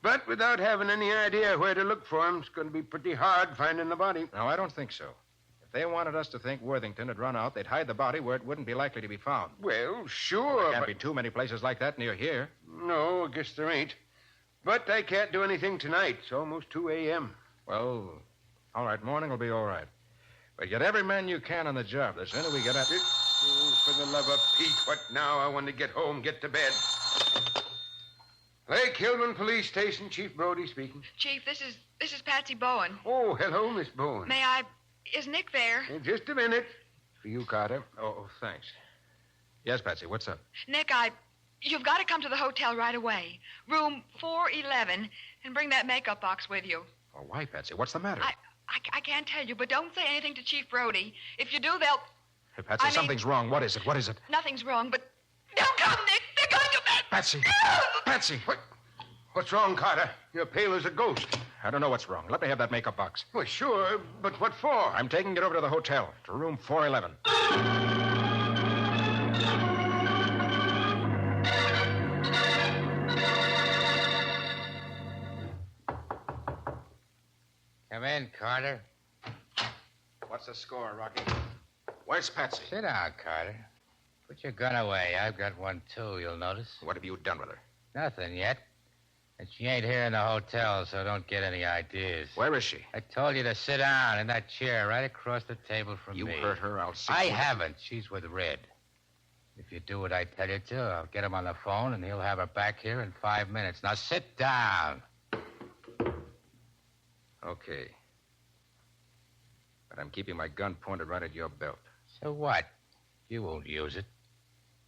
But without having any idea where to look for him, it's going to be pretty hard finding the body. No, I don't think so. If they wanted us to think Worthington had run out, they'd hide the body where it wouldn't be likely to be found. Well, sure, There can't be too many places like that near here. No, I guess there ain't. But I can't do anything tonight. It's almost 2 a.m. Well, all right, morning will be all right. But get every man you can on the job. The sooner we get at it. Oh, for the love of Pete, what now? I want to get home, get to bed. Lake Hillman Police Station, Chief Brody speaking. Chief, this is Patsy Bowen. Oh, hello, Miss Bowen. May I... Is Nick there? Just a minute. For you, Carter. Oh, thanks. Yes, Patsy, what's up? Nick, you've got to come to the hotel right away. Room 411, and bring that makeup box with you. Oh, why, Patsy? What's the matter? I can't tell you, but don't say anything to Chief Brody. If you do, they'll... Hey, Patsy, something's wrong. What is it? What is it? Nothing's wrong, but... Don't come, Nick! They're going to... Patsy! Patsy! What's wrong, Carter? You're pale as a ghost. I don't know what's wrong. Let me have that makeup box. Well, sure, but what for? I'm taking it over to the hotel, to room 411. Come in, Carter. What's the score, Rocky? Where's Patsy? Sit down, Carter. Put your gun away. I've got one, too, you'll notice. What have you done with her? Nothing yet. And she ain't here in the hotel, so don't get any ideas. Where is she? I told you to sit down in that chair right across the table from You me. hurt her, I'll see. I haven't. She's with Red. If you do what I tell you to, I'll get him on the phone, and he'll have her back here in 5 minutes. Now, sit down. Okay. But I'm keeping my gun pointed right at your belt. So what? You won't use it.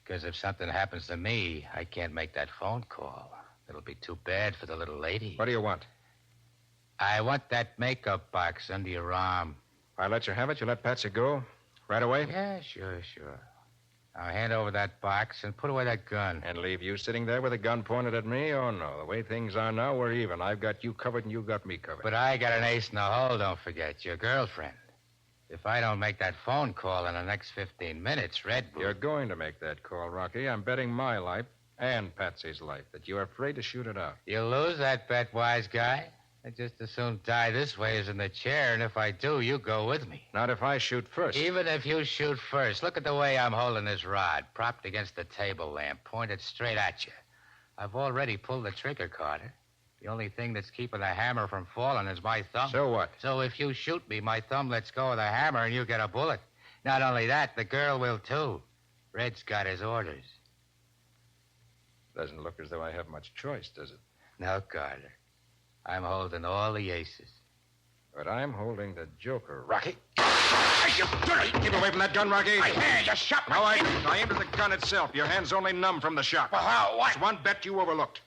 Because if something happens to me, I can't make that phone call. It'll be too bad for the little lady. What do you want? I want that makeup box under your arm. If I let you have it, you let Patsy go? Right away? Yeah, sure. Now hand over that box and put away that gun. And leave you sitting there with a gun pointed at me? Oh, no. The way things are now, we're even. I've got you covered and you got me covered. But I got an ace in the hole, don't forget. Your girlfriend. If I don't make that phone call in the next 15 minutes, Red will... You're going to make that call, Rocky. I'm betting my life and Patsy's life that you're afraid to shoot it out. You'll lose that bet, wise guy. I'd just as soon die this way as in the chair, and if I do, you go with me. Not if I shoot first. Even if you shoot first, look at the way I'm holding this rod, propped against the table lamp, pointed straight at you. I've already pulled the trigger, Carter. The only thing that's keeping the hammer from falling is my thumb. So what? So if you shoot me, my thumb lets go of the hammer and you get a bullet. Not only that, the girl will too. Red's got his orders. Doesn't look as though I have much choice, does it? No, Carter. I'm holding all the aces. But I'm holding the joker, Rocky. Keep away from that gun, Rocky. I hear you shot me. No, I didn't. I aimed at the gun itself. Your hand's only numb from the shock. Well, how? What? There's one bet you overlooked.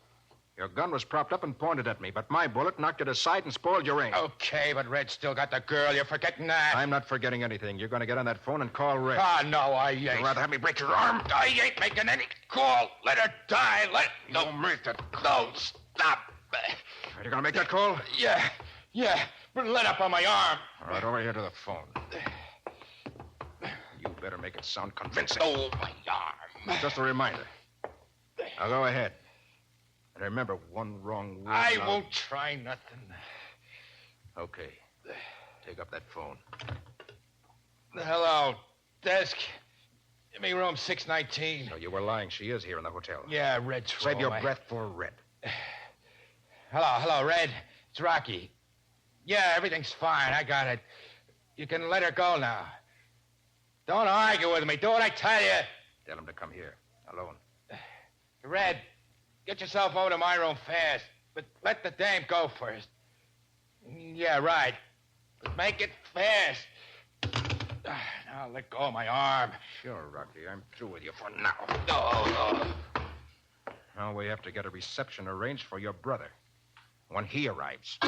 Your gun was propped up and pointed at me, but my bullet knocked it aside and spoiled your aim. Okay, but Red still got the girl. You're forgetting that. I'm not forgetting anything. You're going to get on that phone and call Red. Ah, no, I ain't. You'd rather have me break your arm? I ain't making any call. Let her die. Don't make that call. No, stop. Are you going to make that call? Yeah. But let up on my arm. All right, over here to the phone. You better make it sound convincing. Oh, my arm. Just a reminder. Now go ahead. And remember, one wrong word. I won't try nothing. Okay. Take up that phone. Hello, desk. Give me room 619. No, you were lying. She is here in the hotel. Yeah, Red's Save your breath for Red. Hello, Red. It's Rocky. Yeah, everything's fine. I got it. You can let her go now. Don't argue with me. Do what I tell you. Tell him to come here. Alone. Red, get yourself over to my room fast. But let the dame go first. Yeah, right. But make it fast. Now let go of my arm. Sure, Rocky. I'm through with you for now. No. Now we have to get a reception arranged for your brother when he arrives.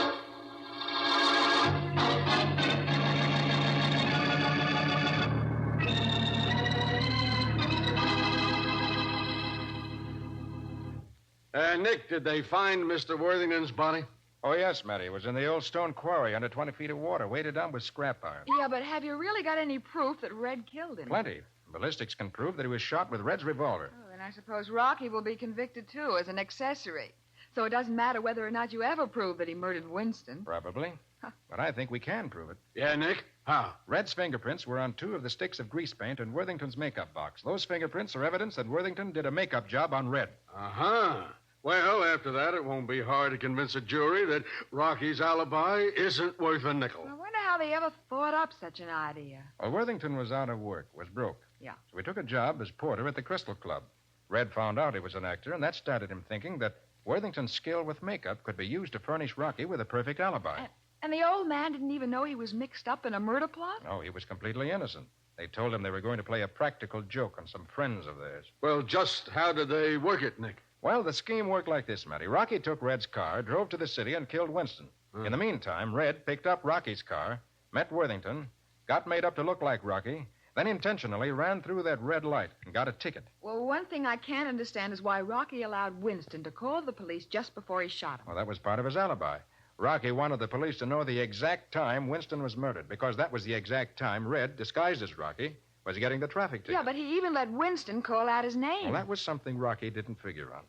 Nick, did they find Mr. Worthington's body? Oh, yes, Matty. It was in the old stone quarry under 20 feet of water, weighted down with scrap iron. Yeah, but have you really got any proof that Red killed him? Plenty. Ballistics can prove that he was shot with Red's revolver. Oh, then I suppose Rocky will be convicted, too, as an accessory. So it doesn't matter whether or not you ever prove that he murdered Winston. Probably. Huh. But I think we can prove it. Yeah, Nick? How? Red's fingerprints were on 2 of the sticks of grease paint in Worthington's makeup box. Those fingerprints are evidence that Worthington did a makeup job on Red. Uh-huh. Well, after that, it won't be hard to convince a jury that Rocky's alibi isn't worth a nickel. I wonder how they ever thought up such an idea. Well, Worthington was out of work, was broke. Yeah. So he took a job as porter at the Crystal Club. Red found out he was an actor, and that started him thinking that Worthington's skill with makeup could be used to furnish Rocky with a perfect alibi. And the old man didn't even know he was mixed up in a murder plot? No, he was completely innocent. They told him they were going to play a practical joke on some friends of theirs. Well, just how did they work it, Nick? Well, the scheme worked like this, Matty. Rocky took Red's car, drove to the city, and killed Winston. In the meantime, Red picked up Rocky's car, met Worthington, got made up to look like Rocky, then intentionally ran through that red light and got a ticket. Well, one thing I can't understand is why Rocky allowed Winston to call the police just before he shot him. Well, that was part of his alibi. Rocky wanted the police to know the exact time Winston was murdered, because that was the exact time Red, disguised as Rocky, was getting the traffic ticket. Yeah, but he even let Winston call out his name. Well, that was something Rocky didn't figure on.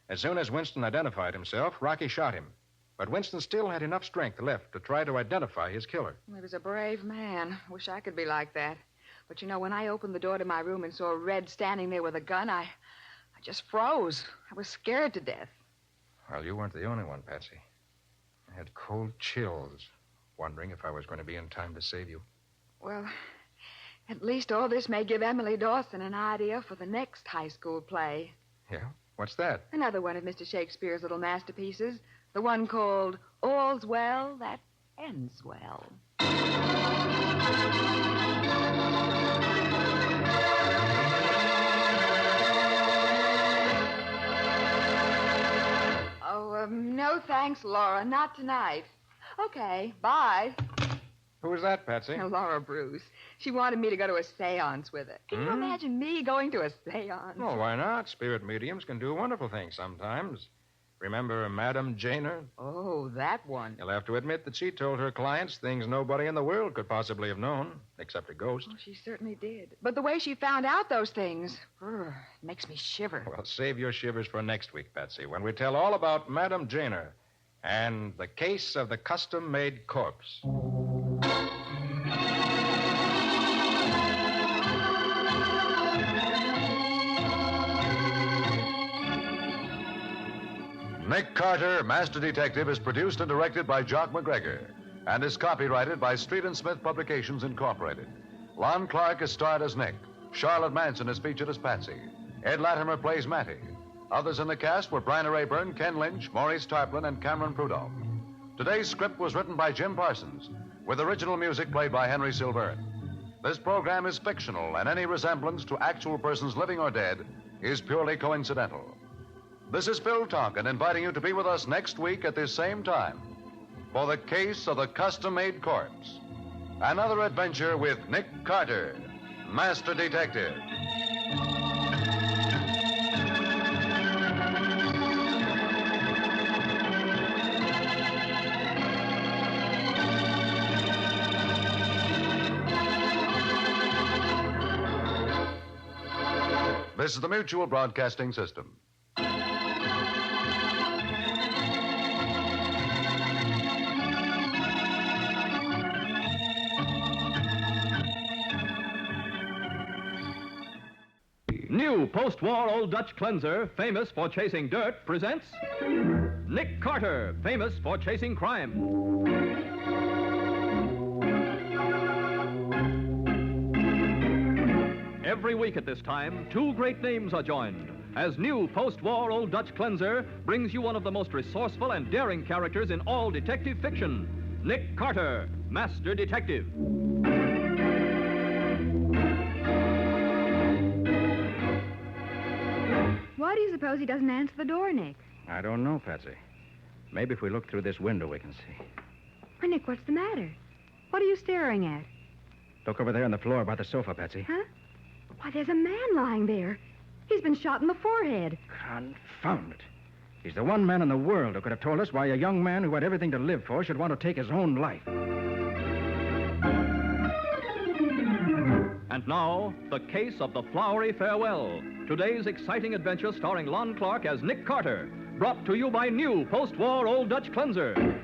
As soon as Winston identified himself, Rocky shot him. But Winston still had enough strength left to try to identify his killer. He was a brave man. Wish I could be like that. But, you know, when I opened the door to my room and saw Red standing there with a gun, I just froze. I was scared to death. Well, you weren't the only one, Patsy. I had cold chills, wondering if I was going to be in time to save you. Well, at least all this may give Emily Dawson an idea for the next high school play. Yeah? What's that? Another one of Mr. Shakespeare's little masterpieces. The one called All's Well That Ends Well. No, thanks, Laura. Not tonight. Okay, bye. Who was that, Patsy? Laura Bruce. She wanted me to go to a seance with her. Can you imagine me going to a seance? Oh, why not? Spirit mediums can do wonderful things sometimes. Remember Madame Janer? Oh, that one. You'll have to admit that she told her clients things nobody in the world could possibly have known, except a ghost. Oh, she certainly did. But the way she found out those things, makes me shiver. Well, save your shivers for next week, Patsy, when we tell all about Madame Janer and the case of the custom-made corpse. Nick Carter, Master Detective, is produced and directed by Jock McGregor and is copyrighted by Street and Smith Publications, Incorporated. Lon Clark is starred as Nick. Charlotte Manson is featured as Patsy. Ed Latimer plays Matty. Others in the cast were Bryna Rayburn, Ken Lynch, Maurice Tarplin, and Cameron Prudhomme. Today's script was written by Jim Parsons, with original music played by Henry Silverne. This program is fictional, and any resemblance to actual persons living or dead is purely coincidental. This is Phil Tonkin inviting you to be with us next week at this same time for the case of the custom-made corpse. Another adventure with Nick Carter, Master Detective. This is the Mutual Broadcasting System. New post-war Old Dutch cleanser, famous for chasing dirt, presents Nick Carter, famous for chasing crime. Every week at this time, two great names are joined, as new post-war Old Dutch cleanser brings you one of the most resourceful and daring characters in all detective fiction, Nick Carter, Master Detective. Why do you suppose he doesn't answer the door, Nick? I don't know, Patsy. Maybe if we look through this window, we can see. Why, Nick, what's the matter? What are you staring at? Look over there on the floor by the sofa, Patsy. Huh? Why, there's a man lying there. He's been shot in the forehead. Confound it. He's the one man in the world who could have told us why a young man who had everything to live for should want to take his own life. And now, the case of the Flowery Farewell. Today's exciting adventure starring Lon Clark as Nick Carter, brought to you by new post-war Old Dutch cleanser.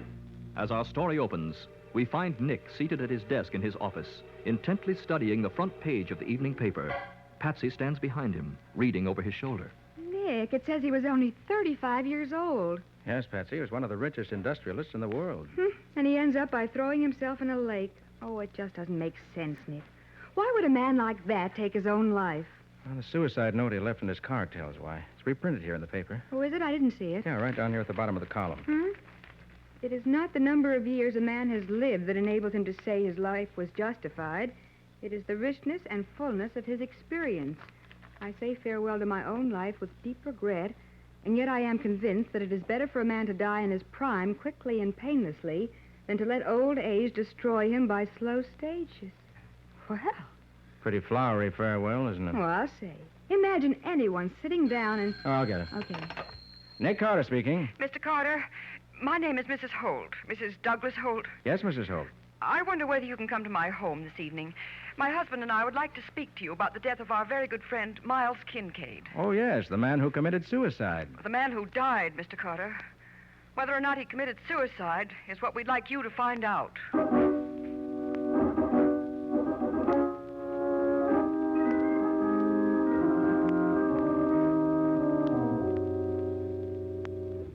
As our story opens, we find Nick seated at his desk in his office, intently studying the front page of the evening paper. Patsy stands behind him, reading over his shoulder. Nick, it says he was only 35 years old. Yes, Patsy, he was one of the richest industrialists in the world. And he ends up by throwing himself in a lake. Oh, it just doesn't make sense, Nick. Why would a man like that take his own life? Well, the suicide note he left in his car tells why. It's reprinted here in the paper. Oh, is it? I didn't see it. Yeah, right down here at the bottom of the column. It is not the number of years a man has lived that enables him to say his life was justified. It is the richness and fullness of his experience. I say farewell to my own life with deep regret, and yet I am convinced that it is better for a man to die in his prime quickly and painlessly than to let old age destroy him by slow stages. Well, Pretty flowery farewell, isn't it? well, I'll say. Imagine anyone sitting down and... Oh, I'll get it. Okay. Nick Carter speaking. Mr. Carter, my name is Mrs. Holt, Mrs. Douglas Holt. Yes, Mrs. Holt. I wonder whether you can come to my home this evening. My husband and I would like to speak to you about the death of our very good friend, Miles Kincaid. Oh, yes, the man who committed suicide. The man who died, Mr. Carter. Whether or not he committed suicide is what we'd like you to find out.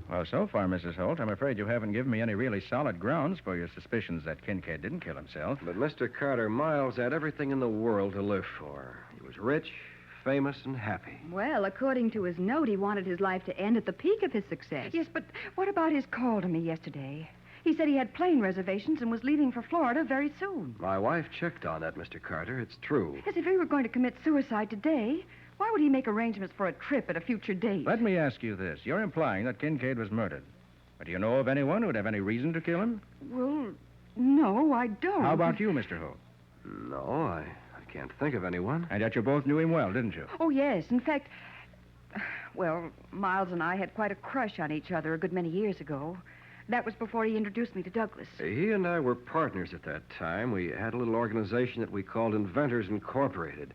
Well, so far, Mrs. Holt, I'm afraid you haven't given me any really solid grounds for your suspicions that Kincaid didn't kill himself. But, Mr. Carter, Miles had everything in the world to live for. He was rich, famous, and happy. Well, according to his note, he wanted his life to end at the peak of his success. Yes, but what about his call to me yesterday? He said he had plane reservations and was leaving for Florida very soon. My wife checked on that, Mr. Carter. It's true. Yes, if he were going to commit suicide today, why would he make arrangements for a trip at a future date? Let me ask you this. You're implying that Kincaid was murdered. But do you know of anyone who'd have any reason to kill him? Well, no, I don't. How about you, Mr. Holt? No, I can't think of anyone. And yet you both knew him well, didn't you? Oh, yes. In fact, well, Miles and I had quite a crush on each other a good many years ago. That was before he introduced me to Douglas. He and I were partners at that time. We had a little organization that we called Inventors Incorporated.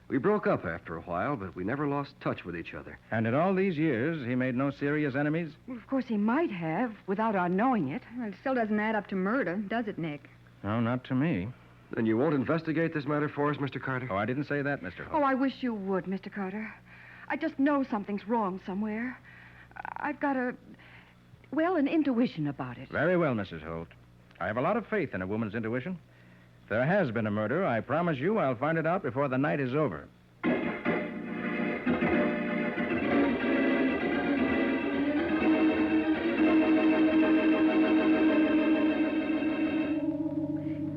We broke up after a while, but we never lost touch with each other. And in all these years, he made no serious enemies? Well, of course, he might have, without our knowing it. Well, it still doesn't add up to murder, does it, Nick? No, not to me. Then you won't investigate this matter for us, Mr. Carter? Oh, I didn't say that, Mr. Holt. Oh, I wish you would, Mr. Carter. I just know something's wrong somewhere. I've got an intuition about it. Very well, Mrs. Holt. I have a lot of faith in a woman's intuition. If there has been a murder, I promise you I'll find it out before the night is over.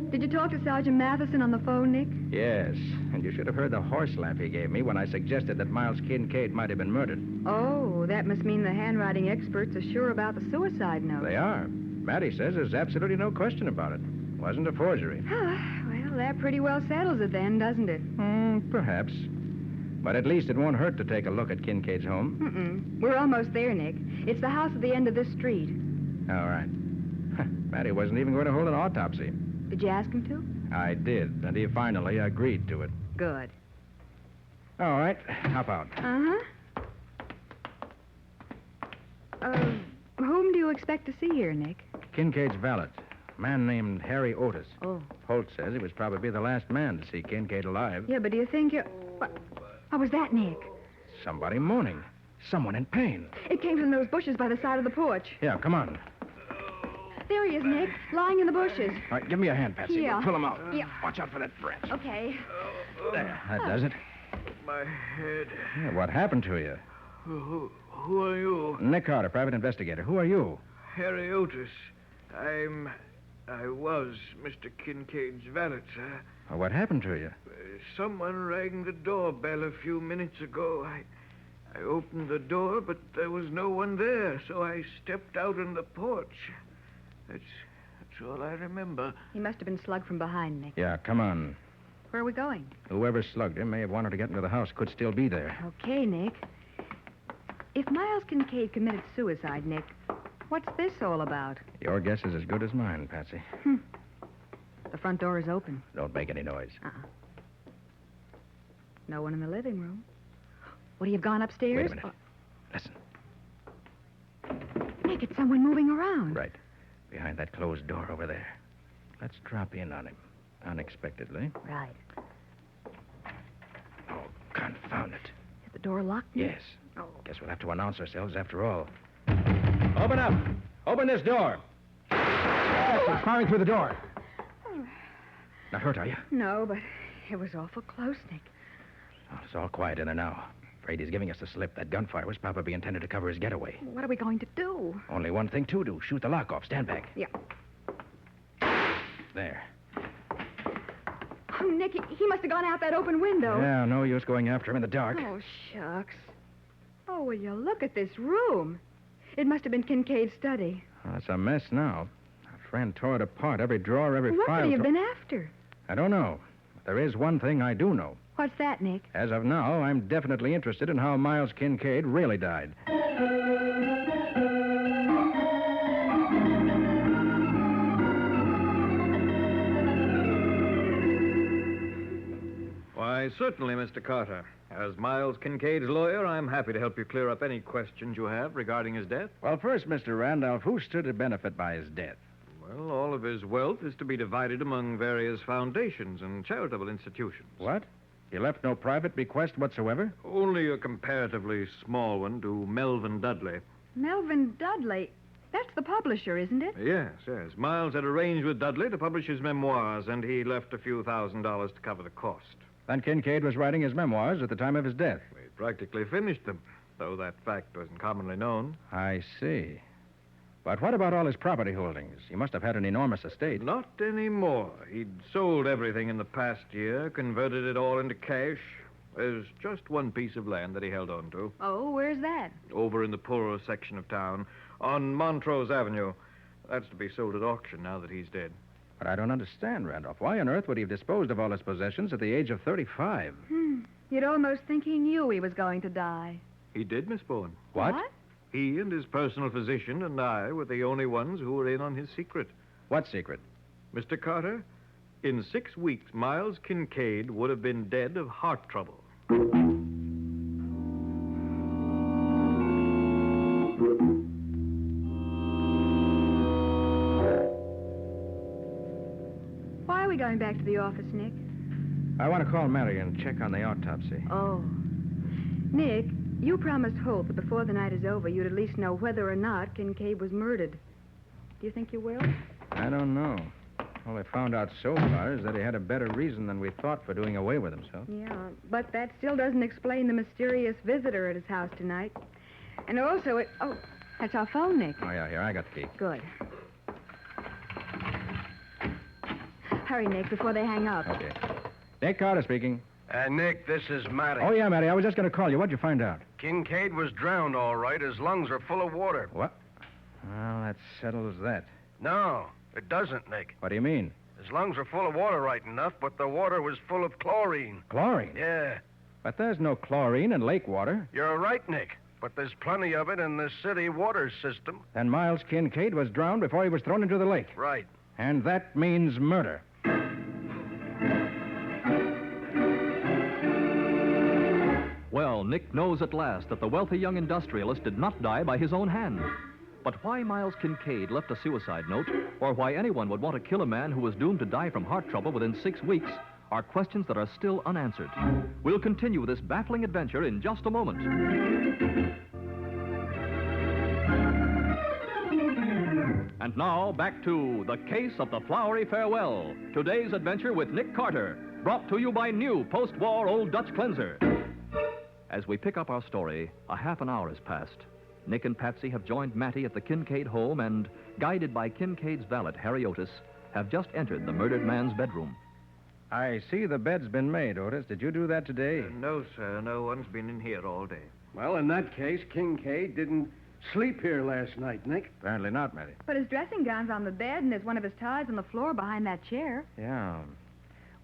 Did you talk to Sergeant Mathison on the phone, Nick? Yes, and you should have heard the horse laugh he gave me when I suggested that Miles Kincaid might have been murdered. Oh, that must mean the handwriting experts are sure about the suicide note. They are. Mattie says there's absolutely no question about it. Wasn't a forgery. Well, that pretty well settles it then, doesn't it? Perhaps. But at least it won't hurt to take a look at Kincaid's home. We're almost there, Nick. It's the house at the end of this street. All right. Mattie wasn't even going to hold an autopsy. Did you ask him to? I did, and he finally agreed to it. Good. All right, hop out. Uh-huh. Whom do you expect to see here, Nick? Kincaid's valet, a man named Harry Otis. Oh. Holt says he was probably the last man to see Kincaid alive. Yeah, but do you think you're... What was that, Nick? Somebody moaning. Someone in pain. It came from those bushes by the side of the porch. Yeah, come on. There he is, Nick, lying in the bushes. All right, give me a hand, Patsy. Yeah. We'll pull him out. Yeah. Watch out for that branch. Okay. There, that does it. My head. Yeah, what happened to you? Who are you? Nick Carter, private investigator. Who are you? Harry Otis. I was Mr. Kincaid's valet, sir. Well, what happened to you? Someone rang the doorbell a few minutes ago. I opened the door, but there was no one there, so I stepped out on the porch. That's all I remember. He must have been slugged from behind, Nick. Yeah, come on. Where are we going? Whoever slugged him may have wanted to get into the house. Could still be there. Okay, Nick. If Miles Kincaid committed suicide, Nick, what's this all about? Your guess is as good as mine, Patsy. The front door is open. Don't make any noise. No one in the living room. Would he have gone upstairs? Wait a minute. Listen. Nick, it's someone moving around. Right. Behind that closed door over there. Let's drop in on him. Unexpectedly. Right. Oh, confound it. Is the door locked, Nick? Yes. Guess we'll have to announce ourselves after all. Open up! Open this door! He's firing through the door. Not hurt, are you? No, but it was awful close, Nick. Oh, it's all quiet in there now. Afraid he's giving us the slip. That gunfire was probably intended to cover his getaway. What are we going to do? Only one thing to do. Shoot the lock off. Stand back. Yeah. There. Oh, Nick, he must have gone out that open window. Yeah, no use going after him in the dark. Oh, shucks. Oh, will you look at this room? It must have been Kincaid's study. Oh, it's a mess now. Our friend tore it apart. Every drawer, every What file. could he have been after? I don't know. But there is one thing I do know. What's that, Nick? As of now, I'm definitely interested in how Miles Kincaid really died. Why, certainly, Mr. Carter. As Miles Kincaid's lawyer, I'm happy to help you clear up any questions you have regarding his death. Well, first, Mr. Randolph, who stood to benefit by his death? Well, all of his wealth is to be divided among various foundations and charitable institutions. What? He left no private bequest whatsoever? Only a comparatively small one to Melvin Dudley. Melvin Dudley? That's the publisher, isn't it? Yes. Miles had arranged with Dudley to publish his memoirs, and he left a few $1,000s to cover the cost. Then Kincaid was writing his memoirs at the time of his death. He practically finished them, though that fact wasn't commonly known. I see. But what about all his property holdings? He must have had an enormous estate. Not anymore. He'd sold everything in the past year, converted it all into cash. There's just one piece of land that he held on to. Oh, where's that? Over in the poorer section of town, on Montrose Avenue. That's to be sold at auction now that he's dead. But I don't understand, Randolph. Why on earth would he have disposed of all his possessions at the age of 35? You'd almost think he knew he was going to die. He did, Miss Bowen. What? He and his personal physician and I were the only ones who were in on his secret. What secret? Mr. Carter, in 6 weeks, Miles Kincaid would have been dead of heart trouble. Why are we going back to the office, Nick? I want to call Mary and check on the autopsy. Oh. Nick, you promised Holt that before the night is over, you'd at least know whether or not Kincaid was murdered. Do you think you will? I don't know. All I found out so far is that he had a better reason than we thought for doing away with himself. Yeah, but that still doesn't explain the mysterious visitor at his house tonight. And also it... Oh, that's our phone, Nick. Oh, yeah, here, I got the key. Good. Hurry, Nick, before they hang up. Okay. Nick Carter speaking. Nick, this is Matty. Oh, yeah, Matty, I was just going to call you. What'd you find out? Kincaid was drowned, all right. His lungs are full of water. What? Well, that settles that. No, it doesn't, Nick. What do you mean? His lungs are full of water right enough, but the water was full of chlorine. Chlorine? Yeah. But there's no chlorine in lake water. You're right, Nick. But there's plenty of it in the city water system. Then Miles Kincaid was drowned before he was thrown into the lake. Right. And that means murder. Well, Nick knows at last that the wealthy young industrialist did not die by his own hand. But why Miles Kincaid left a suicide note, or why anyone would want to kill a man who was doomed to die from heart trouble within 6 weeks, are questions that are still unanswered. We'll continue this baffling adventure in just a moment. And now, back to The Case of the Flowery Farewell. Today's adventure with Nick Carter, brought to you by new post-war Old Dutch Cleanser. As we pick up our story, a half an hour has passed. Nick and Patsy have joined Matty at the Kincaid home and, guided by Kincaid's valet, Harry Otis, have just entered the murdered man's bedroom. I see the bed's been made, Otis. Did you do that today? No, sir. No one's been in here all day. Well, in that case, Kincaid didn't sleep here last night, Nick. Apparently not, Matty. But his dressing gown's on the bed, and there's one of his ties on the floor behind that chair. Yeah.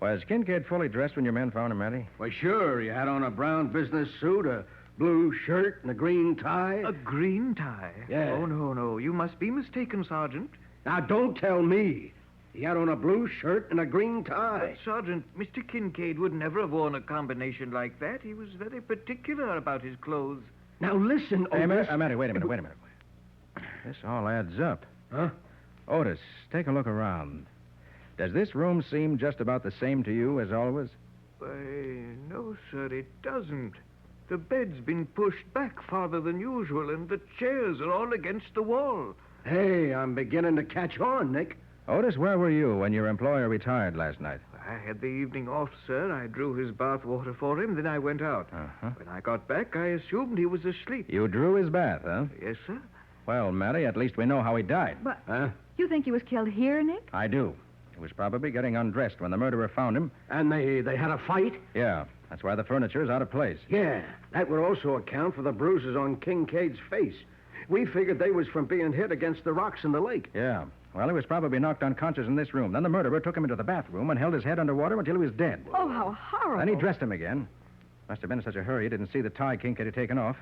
Was Kincaid fully dressed when your men found him, Matty? Why, sure. He had on a brown business suit, a blue shirt, and a green tie. A green tie? Yeah. Oh, no. You must be mistaken, Sergeant. Now, don't tell me. He had on a blue shirt and a green tie. But, Sergeant, Mr. Kincaid would never have worn a combination like that. He was very particular about his clothes. Now, listen, Hey, Otis. Matty, wait a minute. This all adds up. Huh? Otis, take a look around. Does this room seem just about the same to you as always? Why, no, sir, it doesn't. The bed's been pushed back farther than usual, and the chairs are all against the wall. Hey, I'm beginning to catch on, Nick. Otis, where were you when your employer retired last night? I had the evening off, sir. I drew his bath water for him, then I went out. Uh-huh. When I got back, I assumed he was asleep. You drew his bath, huh? Yes, sir. Well, Matty, at least we know how he died. But Huh? you think he was killed here, Nick? I do. He was probably getting undressed when the murderer found him. And they had a fight? Yeah, that's why the furniture is out of place. Yeah, that would also account for the bruises on Kincaid's face. We figured they was from being hit against the rocks in the lake. Yeah. Well, he was probably knocked unconscious in this room. Then the murderer took him into the bathroom and held his head underwater until he was dead. Oh, how horrible. Then he dressed him again. Must have been in such a hurry he didn't see the tie Kincaid had taken off.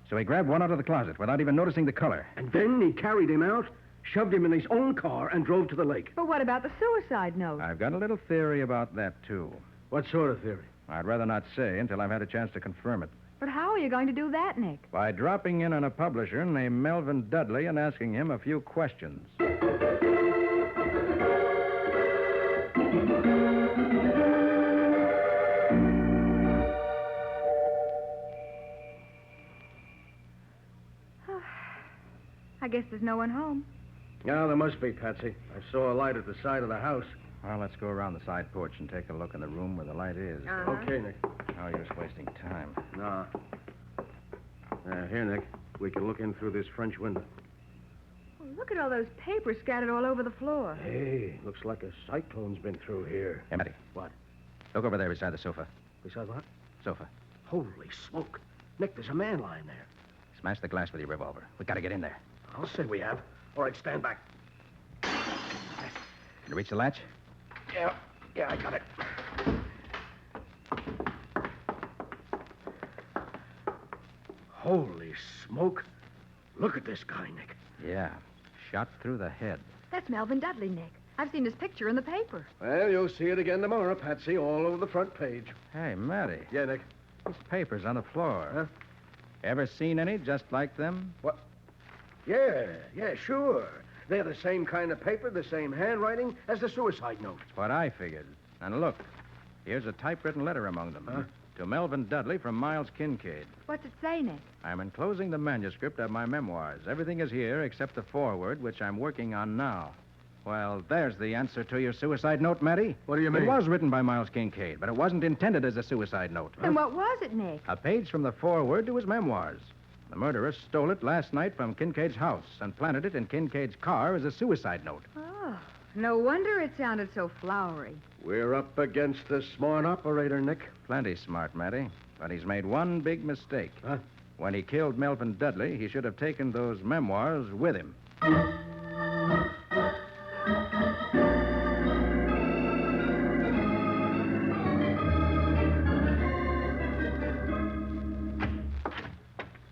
So he grabbed one out of the closet without even noticing the color. And then he carried him out, shoved him in his own car, and drove to the lake. But what about the suicide note? I've got a little theory about that, too. What sort of theory? I'd rather not say until I've had a chance to confirm it. But how are you going to do that, Nick? By dropping in on a publisher named Melvin Dudley and asking him a few questions. I guess there's no one home. Yeah, there must be, Patsy. I saw a light at the side of the house. Well, let's go around the side porch and take a look in the room where the light is. Uh-huh. Okay, Nick. No use wasting time. No. Here, Nick. We can look in through this French window. Oh, look at all those papers scattered all over the floor. Hey, looks like a cyclone's been through here. Hey, Matty. What? Look over there beside the sofa. Beside what? Sofa. Holy smoke. Nick, there's a man lying there. Smash the glass with your revolver. We gotta get in there. I'll say we have. All right, stand back. Can you reach the latch? Yeah, I got it. Holy smoke. Look at this guy, Nick. Yeah. Shot through the head. That's Melvin Dudley, Nick. I've seen his picture in the paper. Well, you'll see it again tomorrow, Patsy, all over the front page. Hey, Matty. Yeah, Nick. These papers on the floor. Huh? Ever seen any just like them? What? Yeah, sure. They're the same kind of paper, the same handwriting as the suicide note. That's what I figured. And look, here's a typewritten letter among them. Huh? To Melvin Dudley from Miles Kincaid. What's it say, Nick? I'm enclosing the manuscript of my memoirs. Everything is here except the foreword, which I'm working on now. Well, there's the answer to your suicide note, Matty. What do you mean? It was written by Miles Kincaid, but it wasn't intended as a suicide note. Then what was it, Nick? A page from the foreword to his memoirs. The murderer stole it last night from Kincaid's house and planted it in Kincaid's car as a suicide note. Oh, no wonder it sounded so flowery. We're up against a smart operator, Nick. Plenty smart, Matty. But he's made one big mistake. Huh? When he killed Melvin Dudley, he should have taken those memoirs with him.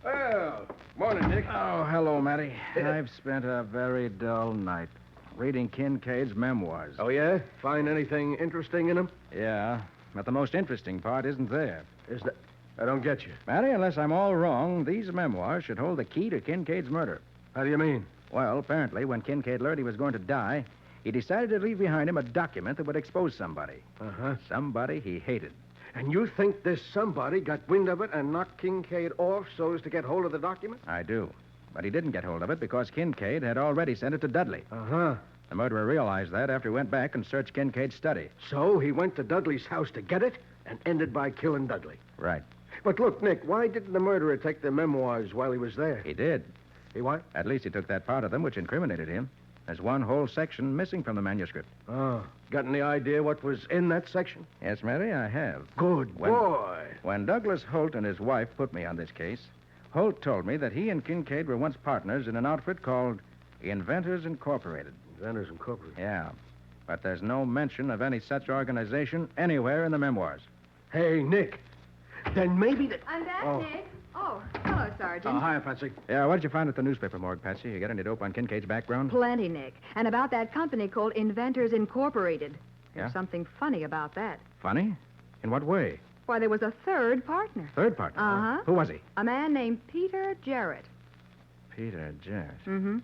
Well, morning, Nick. Oh, hello, Matty. I've spent a very dull night reading Kincaid's memoirs. Oh, yeah? Find anything interesting in them? Yeah, but the most interesting part isn't there. Is that... I don't get you. Matty, unless I'm all wrong, these memoirs should hold the key to Kincaid's murder. How do you mean? Well, apparently, when Kincaid learned he was going to die, he decided to leave behind him a document that would expose somebody. Uh-huh. Somebody he hated. And you think this somebody got wind of it and knocked Kincaid off so as to get hold of the document? I do. But he didn't get hold of it because Kincaid had already sent it to Dudley. Uh-huh. The murderer realized that after he went back and searched Kincaid's study. So he went to Dudley's house to get it and ended by killing Dudley. Right. But look, Nick, why didn't the murderer take the memoirs while he was there? He did. He what? At least he took that part of them which incriminated him. There's one whole section missing from the manuscript. Oh. Got any idea what was in that section? Yes, Mary, I have. Good boy. When Douglas Holt and his wife put me on this case, Holt told me that he and Kincaid were once partners in an outfit called Inventors Incorporated. Inventors Incorporated? Yeah. But there's no mention of any such organization anywhere in the memoirs. Hey, Nick. Then maybe the... I'm back, Nick. Oh, hello, Sergeant. Oh, hi, Patsy. Yeah, what did you find at the newspaper morgue, Patsy? You got any dope on Kincaid's background? Plenty, Nick. And about that company called Inventors Incorporated. There's Yeah? something funny about that. Funny? In what way? Why, there was a third partner. Third partner? Uh-huh. Who was he? A man named Peter Jarrett. Peter Jarrett. Mm-hmm.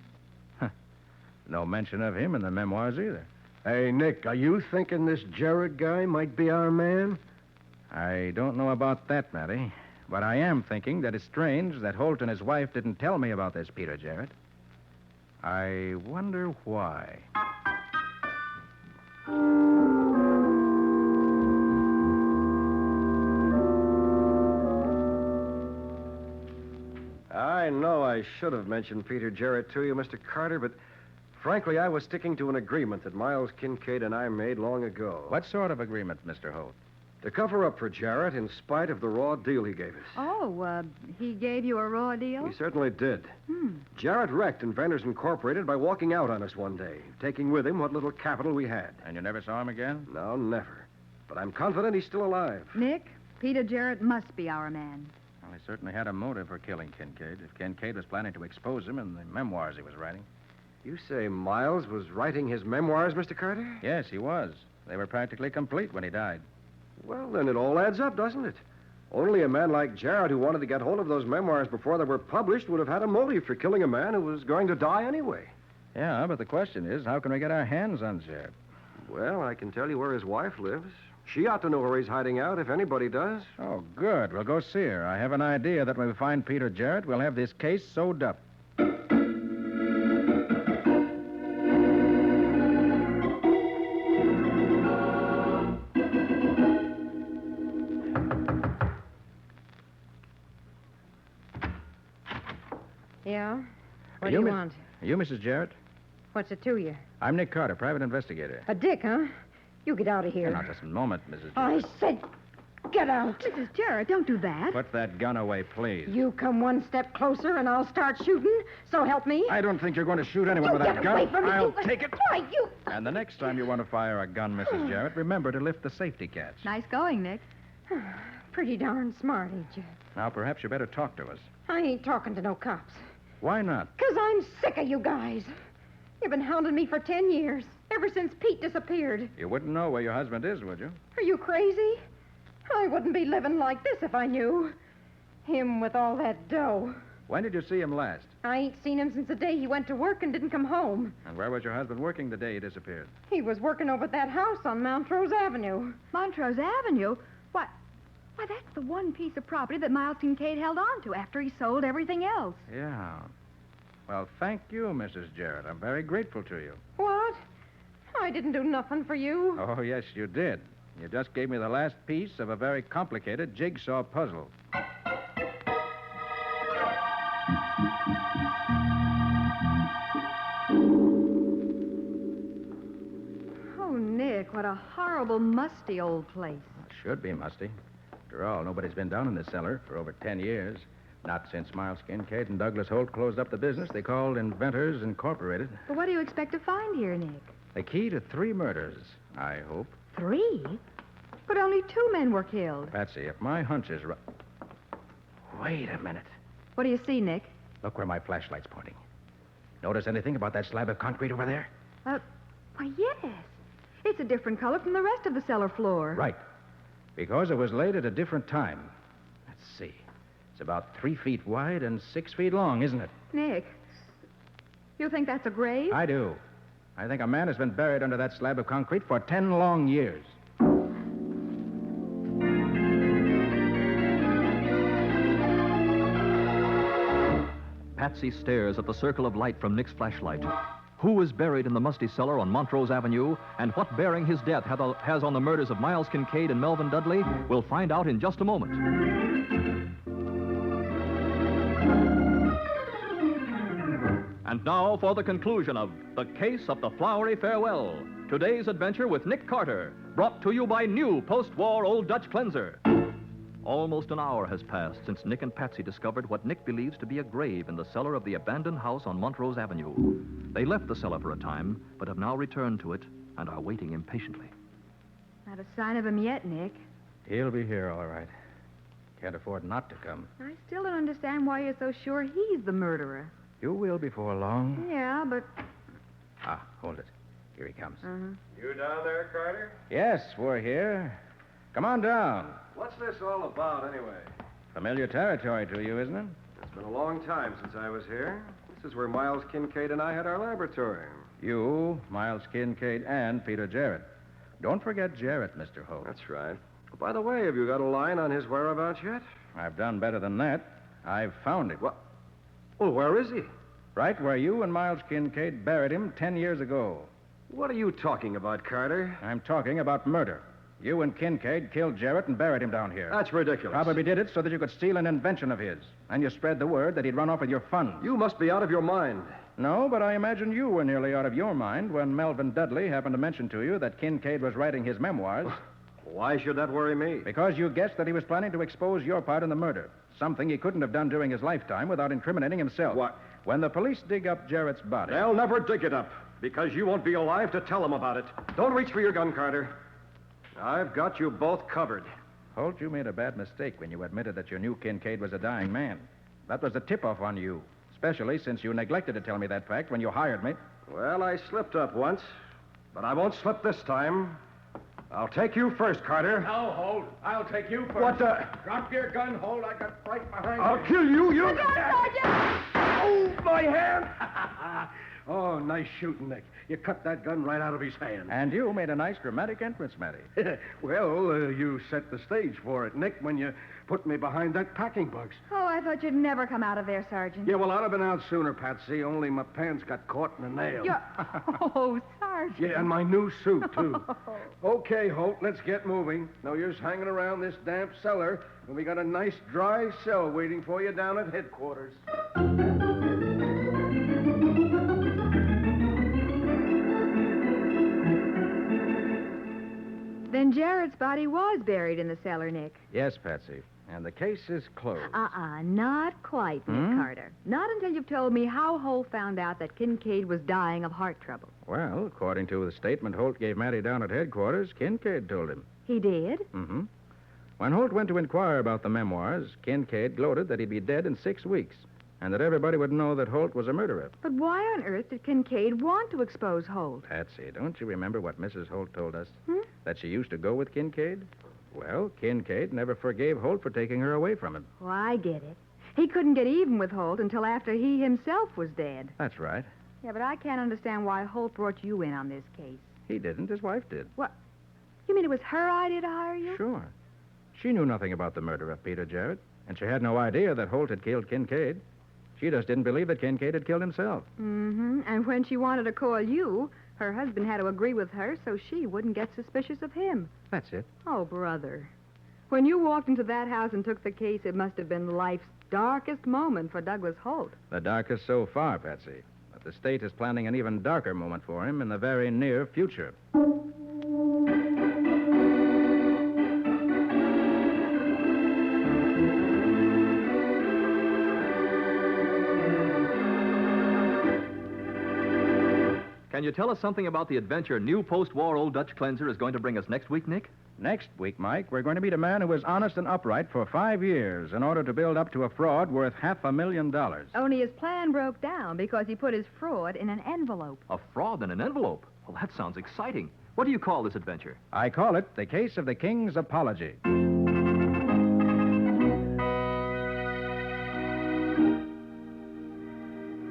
No mention of him in the memoirs either. Hey, Nick, are you thinking this Jarrett guy might be our man? I don't know about that, Matty. But I am thinking that it's strange that Holt and his wife didn't tell me about this Peter Jarrett. I wonder why. I know I should have mentioned Peter Jarrett to you, Mr. Carter, but frankly, I was sticking to an agreement that Miles Kincaid and I made long ago. What sort of agreement, Mr. Holt? To cover up for Jarrett in spite of the raw deal he gave us. Oh, he gave you a raw deal? He certainly did. Hmm. Jarrett wrecked Inventors Incorporated by walking out on us one day, taking with him what little capital we had. And you never saw him again? No, never. But I'm confident he's still alive. Nick, Peter Jarrett must be our man. Well, he certainly had a motive for killing Kincaid, if Kincaid was planning to expose him in the memoirs he was writing. You say Miles was writing his memoirs, Mr. Carter? Yes, he was. They were practically complete when he died. Well, then it all adds up, doesn't it? Only a man like Jarrett who wanted to get hold of those memoirs before they were published would have had a motive for killing a man who was going to die anyway. Yeah, but the question is, how can we get our hands on Jarrett? Well, I can tell you where his wife lives. She ought to know where he's hiding out, if anybody does. Oh, good. We'll go see her. I have an idea that when we find Peter Jarrett, we'll have this case sewed up. Yeah? What Are do you Mi- want? Are you Mrs. Jarrett? What's it to you? I'm Nick Carter, private investigator. A dick, huh? You get out of here. Now, just a moment, Mrs. I Jarrett. said... get out. Mrs. Jarrett, don't do that. Put that gun away, please. You come one step closer and I'll start shooting. So help me. I don't think you're going to shoot anyone You with that get gun. away from me. I'll take it. Why, you... And the next time you want to fire a gun, Mrs. Jarrett, remember to lift the safety catch. Nice going, Nick. Pretty darn smart, ain't you? Now, perhaps you better talk to us. I ain't talking to no cops. Why not? 'Cause I'm sick of you guys. You've been hounding me for 10 years, ever since Pete disappeared. You wouldn't know where your husband is, would you? Are you crazy? I wouldn't be living like this if I knew. Him with all that dough. When did you see him last? I ain't seen him since the day he went to work and didn't come home. And where was your husband working the day he disappeared? He was working over at that house on Montrose Avenue. Montrose Avenue? Why, that's the one piece of property that Miles Kincaid held on to after he sold everything else. Yeah. Well, thank you, Mrs. Jarrett. I'm very grateful to you. What? I didn't do nothing for you. Oh, yes, you did. You just gave me the last piece of a very complicated jigsaw puzzle. Oh, Nick, what a horrible, musty old place. It should be musty. After all, nobody's been down in the cellar for over 10 years. Not since Miles Kincaid and Douglas Holt closed up the business they called Inventors Incorporated. But what do you expect to find here, Nick? The key to 3 murders, I hope. 3? But only 2 men were killed. Patsy, if my hunch is right... Wait a minute. What do you see, Nick? Look where my flashlight's pointing. Notice anything about that slab of concrete over there? Why, yes. It's a different color from the rest of the cellar floor. Right. Because it was laid at a different time. Let's see. It's about 3 feet wide and 6 feet long, isn't it? Nick, you think that's a grave? I do. I think a man has been buried under that slab of concrete for 10 long years. Patsy stares at the circle of light from Nick's flashlight. Who is buried in the musty cellar on Montrose Avenue, and what bearing his death has on the murders of Miles Kincaid and Melvin Dudley, we'll find out in just a moment. And now for the conclusion of The Case of the Flowery Farewell. Today's adventure with Nick Carter, brought to you by new post-war Old Dutch cleanser. Almost an hour has passed since Nick and Patsy discovered what Nick believes to be a grave in the cellar of the abandoned house on Montrose Avenue. They left the cellar for a time, but have now returned to it and are waiting impatiently. Not a sign of him yet, Nick. He'll be here, all right. Can't afford not to come. I still don't understand why you're so sure he's the murderer. You will before long. Yeah, but... Ah, hold it. Here he comes. You down there, Carter? Yes, we're here. Come on down. What's this all about, anyway? Familiar territory to you, isn't it? It's been a long time since I was here. This is where Miles Kincaid and I had our laboratory. You, Miles Kincaid, and Peter Jarrett. Don't forget Jarrett, Mr. Holt. That's right. Oh, by the way, have you got a line on his whereabouts yet? I've done better than that. I've found it. What? Well, where is he? Right where you and Miles Kincaid buried him 10 years ago. What are you talking about, Carter? I'm talking about murder. You and Kincaid killed Jarrett and buried him down here. That's ridiculous. Probably did it so that you could steal an invention of his. And you spread the word that he'd run off with your funds. You must be out of your mind. No, but I imagine you were nearly out of your mind when Melvin Dudley happened to mention to you that Kincaid was writing his memoirs. Why should that worry me? Because you guessed that he was planning to expose your part in the murder. Something he couldn't have done during his lifetime without incriminating himself. What? When the police dig up Jarrett's body... They'll never dig it up, because you won't be alive to tell them about it. Don't reach for your gun, Carter. I've got you both covered. Holt, you made a bad mistake when you admitted that you knew Kincaid was a dying man. That was a tip-off on you, especially since you neglected to tell me that fact when you hired me. Well, I slipped up once, but I won't slip this time. I'll take you first, Carter. No, Holt. I'll take you first. What the... Drop your gun, Holt. I got right behind you. I'll kill you, you... Oh, my hand! Oh, nice shooting, Nick. You cut that gun right out of his hand. And you made a nice dramatic entrance, Matty. Well, you set the stage for it, Nick, when you put me behind that packing box. Oh, I thought you'd never come out of there, Sergeant. Yeah, well, I'd have been out sooner, Patsy, only my pants got caught in a nail. Oh, Sergeant. Yeah, and my new suit, too. Okay, Holt, let's get moving. No use hanging around this damp cellar when we got a nice dry cell waiting for you down at headquarters. Then And Jarrett's body was buried in the cellar, Nick. Yes, Patsy. And the case is closed. Not quite, Nick Carter. Not until you've told me how Holt found out that Kincaid was dying of heart trouble. Well, according to the statement Holt gave Matty down at headquarters, Kincaid told him. He did? Mm-hmm. When Holt went to inquire about the memoirs, Kincaid gloated that he'd be dead in 6 weeks, and that everybody would know that Holt was a murderer. But why on earth did Kincaid want to expose Holt? Patsy, don't you remember what Mrs. Holt told us? That she used to go with Kincaid? Well, Kincaid never forgave Holt for taking her away from him. Oh, I get it. He couldn't get even with Holt until after he himself was dead. That's right. Yeah, but I can't understand why Holt brought you in on this case. He didn't. His wife did. What? You mean it was her idea to hire you? Sure. She knew nothing about the murder of Peter Jarrett, and she had no idea that Holt had killed Kincaid. She just didn't believe that Kincaid had killed himself. Mm-hmm. And when she wanted to call you, her husband had to agree with her so she wouldn't get suspicious of him. That's it. Oh, brother. When you walked into that house and took the case, it must have been life's darkest moment for Douglas Holt. The darkest so far, Patsy. But the state is planning an even darker moment for him in the very near future. Can you tell us something about the adventure new post-war Old Dutch Cleanser is going to bring us next week, Nick? Next week, Mike, we're going to meet a man who was honest and upright for 5 years in order to build up to a fraud worth $500,000. Only his plan broke down because he put his fraud in an envelope. A fraud in an envelope? Well, that sounds exciting. What do you call this adventure? I call it The Case of the King's Apology.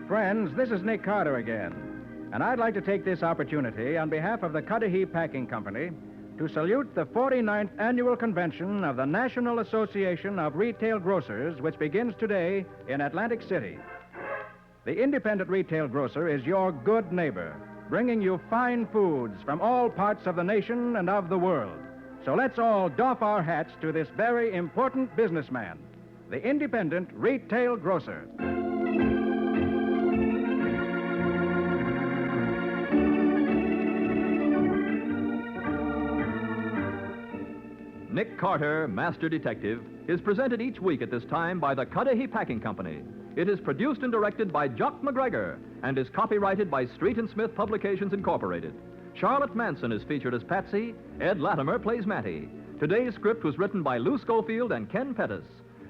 Friends, this is Nick Carter again. And I'd like to take this opportunity on behalf of the Cudahy Packing Company to salute the 49th Annual Convention of the National Association of Retail Grocers, which begins today in Atlantic City. The independent retail grocer is your good neighbor, bringing you fine foods from all parts of the nation and of the world. So let's all doff our hats to this very important businessman, the independent retail grocer. Nick Carter, Master Detective, is presented each week at this time by the Cudahy Packing Company. It is produced and directed by Jock McGregor and is copyrighted by Street and Smith Publications, Incorporated. Charlotte Manson is featured as Patsy. Ed Latimer plays Matty. Today's script was written by Lou Schofield and Ken Pettis.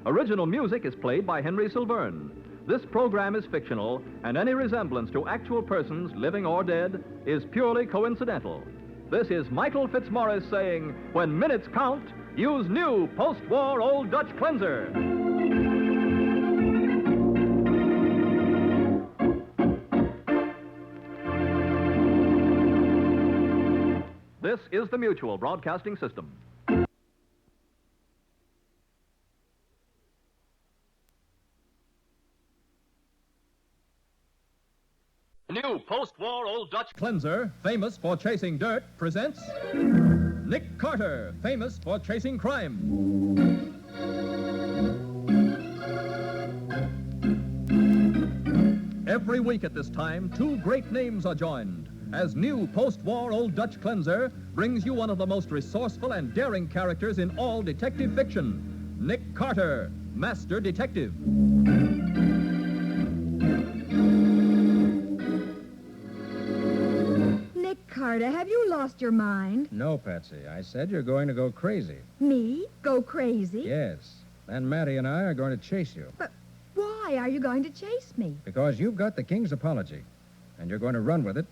Original music is played by Henry Silverne. This program is fictional, and any resemblance to actual persons, living or dead, is purely coincidental. This is Michael Fitzmaurice saying, when minutes count, use new post-war Old Dutch Cleanser. This is the Mutual Broadcasting System. New post-war Old Dutch Cleanser, famous for chasing dirt, presents Nick Carter, famous for chasing crime. Every week at this time, two great names are joined as new post-war Old Dutch Cleanser brings you one of the most resourceful and daring characters in all detective fiction, Nick Carter, Master Detective. Carter, have you lost your mind? No, Patsy. I said you're going to go crazy. Me? Go crazy? Yes. Then Matty and I are going to chase you. But why are you going to chase me? Because you've got the King's apology, and you're going to run with it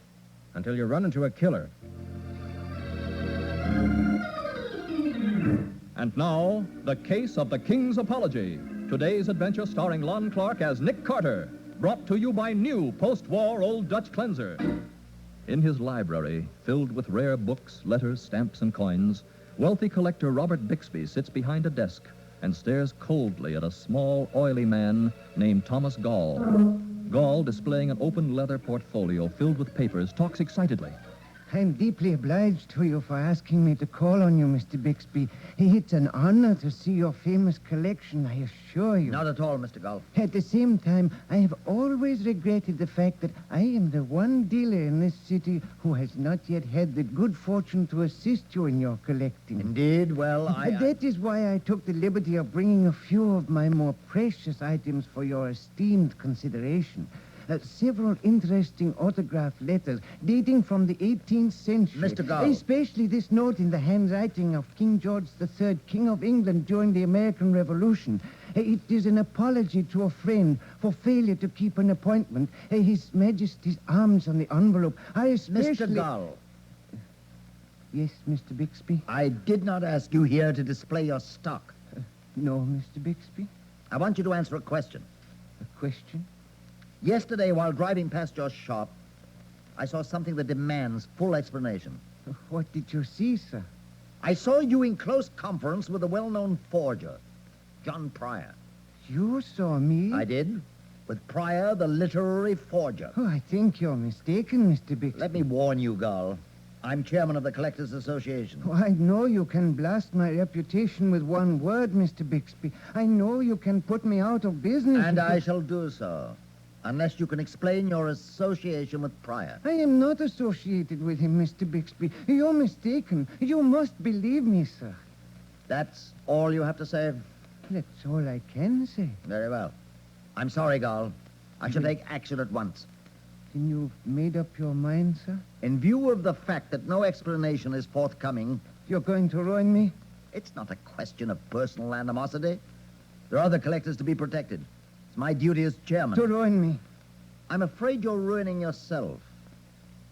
until you run into a killer. And now, the case of the King's apology. Today's adventure starring Lon Clark as Nick Carter, brought to you by new post-war Old Dutch Cleanser. In his library, filled with rare books, letters, stamps, and coins, wealthy collector Robert Bixby sits behind a desk and stares coldly at a small, oily man named Thomas Gall. Gall, displaying an open leather portfolio filled with papers, talks excitedly. I'm deeply obliged to you for asking me to call on you, Mr. Bixby. It's an honor to see your famous collection, I assure you. Not at all, Mr. Gull. At the same time, I have always regretted the fact that I am the one dealer in this city who has not yet had the good fortune to assist you in your collecting. Indeed, well, That is why I took the liberty of bringing a few of my more precious items for your esteemed consideration. Several interesting autograph letters dating from the 18th century. Mr. Gull. Especially this note in the handwriting of King George III, King of England during the American Revolution. It is an apology to a friend for failure to keep an appointment. His Majesty's arms on the envelope are especially... Mr. Gull. Yes, Mr. Bixby? I did not ask you here to display your stock. No, Mr. Bixby? I want you to answer a question. A question? Yesterday, while driving past your shop, I saw something that demands full explanation. What did you see, sir? I saw you in close conference with a well-known forger, John Pryor. You saw me? I did. With Pryor, the literary forger. Oh, I think you're mistaken, Mr. Bixby. Let me warn you, Gull. I'm chairman of the Collectors Association. Oh, I know you can blast my reputation with one word, Mr. Bixby. I know you can put me out of business. And I shall do so. Unless you can explain your association with Pryor. I am not associated with him, Mr. Bixby. You're mistaken. You must believe me, sir. That's all you have to say? That's all I can say. Very well. I'm sorry, Gull. I shall take action at once. Then you've made up your mind, sir? In view of the fact that no explanation is forthcoming... You're going to ruin me? It's not a question of personal animosity. There are other collectors to be protected. It's my duty as chairman. To ruin me? I'm afraid you're ruining yourself.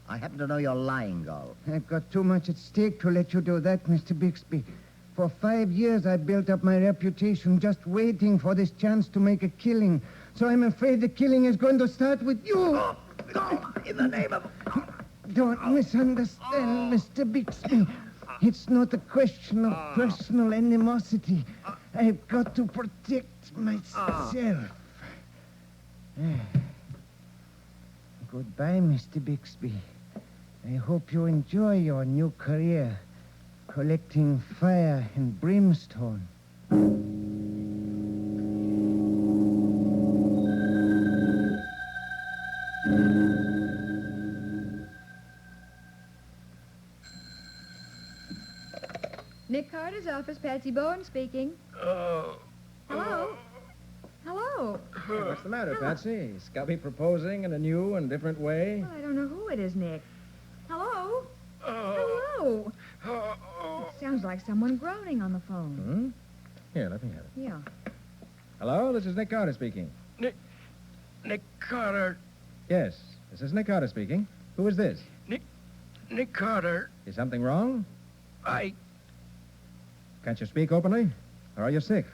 I happen to know you're lying, Gull. I've got too much at stake to let you do that, Mr. Bixby. For 5 years, I built up my reputation just waiting for this chance to make a killing. So I'm afraid the killing is going to start with you. Oh, in the name of... Don't misunderstand, Mr. Bixby. It's not a question of personal animosity. I've got to protect myself. Goodbye, Mr. Bixby. I hope you enjoy your new career, collecting fire and brimstone. Nick Carter's office, Patsy Bowen speaking. Hello? Hello? Hey, what's the matter, Patsy? Scubby proposing in a new and different way? Well, I don't know who it is, Nick. Hello? Hello? It sounds like someone groaning on the phone. Here, let me have it. Yeah. Hello, this is Nick Carter speaking. Nick Carter. Yes, this is Nick Carter speaking. Who is this? Nick Carter. Is something wrong? I... Can't you speak openly? Or are you sick?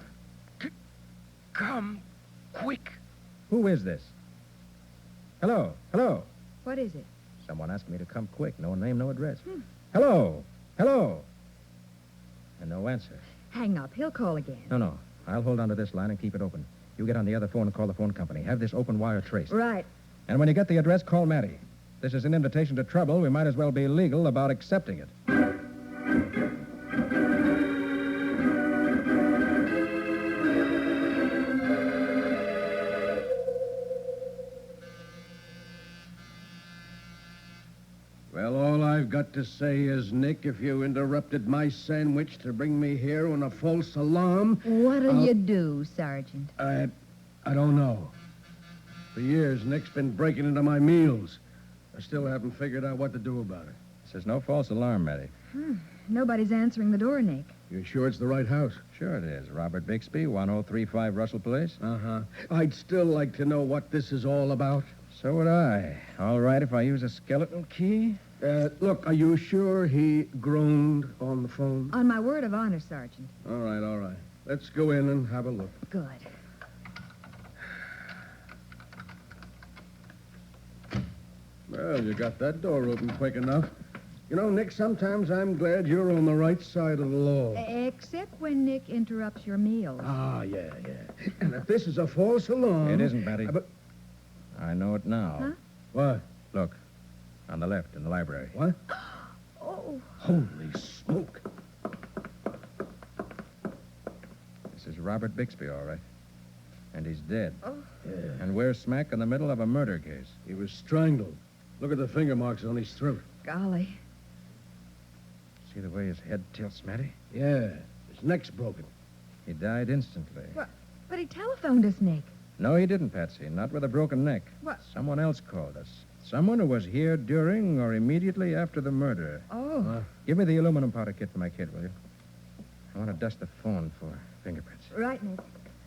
Come quick. Who is this? Hello? Hello? What is it? Someone asked me to come quick. No name, no address. Hello? Hello? And no answer. Hang up. He'll call again. No. I'll hold on to this line and keep it open. You get on the other phone and call the phone company. Have this open wire traced. Right. And when you get the address, call Matty. This is an invitation to trouble. We might as well be legal about accepting it. Well, all I've got to say is, Nick, if you interrupted my sandwich to bring me here on a false alarm... What'll you do, Sergeant? I don't know. For years, Nick's been breaking into my meals. I still haven't figured out what to do about it. This is no false alarm, Matty. Nobody's answering the door, Nick. You sure it's the right house? Sure it is. Robert Bixby, 1035 Russell Place. Uh-huh. I'd still like to know what this is all about. So would I. All right if I use a skeleton key? Look, are you sure he groaned on the phone? On my word of honor, Sergeant. All right. Let's go in and have a look. Good. Well, you got that door open quick enough. You know, Nick, sometimes I'm glad you're on the right side of the law. Except when Nick interrupts your meals. Ah, yeah. And if this is a false alarm... It isn't, Betty. I know it now. Huh? What? Look, on the left in the library. What? Oh. Holy smoke. This is Robert Bixby, all right. And he's dead. Oh. Yeah. And we're smack in the middle of a murder case. He was strangled. Look at the finger marks on his throat. Golly. See the way his head tilts, Matty? Yeah. His neck's broken. He died instantly. What? But he telephoned us, Nick. No, he didn't, Patsy. Not with a broken neck. What? Someone else called us. Someone who was here during or immediately after the murder. Oh. Give me the aluminum powder kit for my kid, will you? I want to dust the phone for fingerprints. Right, Nick.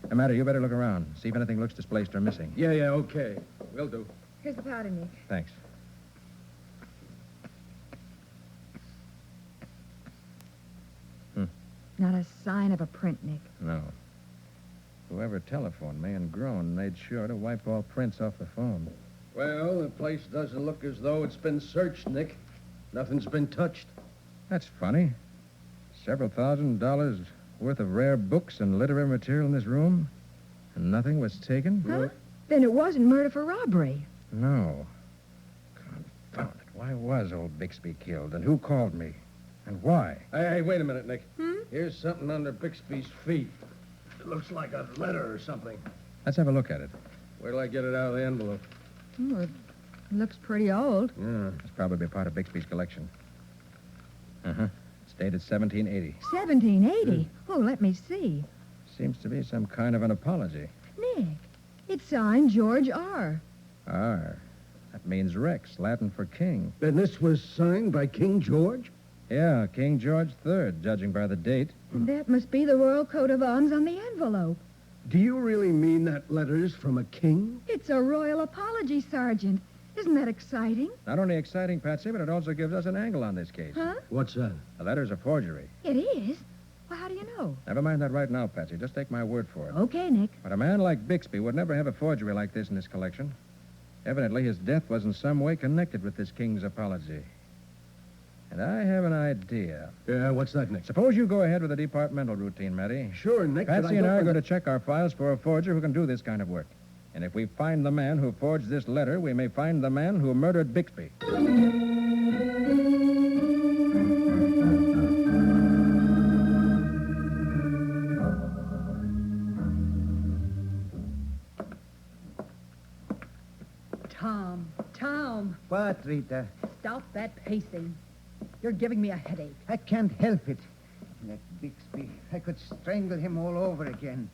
Hey, Matty, you better look around. See if anything looks displaced or missing. Yeah, okay. Will do. Here's the powder, Nick. Thanks. Not a sign of a print, Nick. No. Whoever telephoned me and groaned made sure to wipe all prints off the phone. Well, the place doesn't look as though it's been searched, Nick. Nothing's been touched. That's funny. Several $1,000s worth of rare books and literary material in this room, and nothing was taken? Huh? Then it wasn't murder for robbery. No. Confound it. Why was old Bixby killed, and who called me? And why? Hey, wait a minute, Nick. Here's something under Bixby's feet. It looks like a letter or something. Let's have a look at it. Where till I get it out of the envelope? Oh, it looks pretty old. Yeah. It's probably part of Bixby's collection. Uh-huh. It's dated 1780. 1780? Oh, let me see. Seems to be some kind of an apology. Nick, it's signed George R. R. That means Rex, Latin for king. And this was signed by King George? Yeah, King George III, judging by the date. And that must be the royal coat of arms on the envelope. Do you really mean that letter's from a king? It's a royal apology, Sergeant. Isn't that exciting? Not only exciting, Patsy, but it also gives us an angle on this case. Huh? What's that? The letter's a forgery. It is? Well, how do you know? Never mind that right now, Patsy. Just take my word for it. Okay, Nick. But a man like Bixby would never have a forgery like this in his collection. Evidently, his death was in some way connected with this king's apology. And I have an idea. Yeah, what's that, Nick? Suppose you go ahead with the departmental routine, Matty. Sure, Nick. Patsy and I are going to check our files for a forger who can do this kind of work. And if we find the man who forged this letter, we may find the man who murdered Bixby. Tom. What, Rita? Stop that pacing. You're giving me a headache. I can't help it. That Bixby, I could strangle him all over again.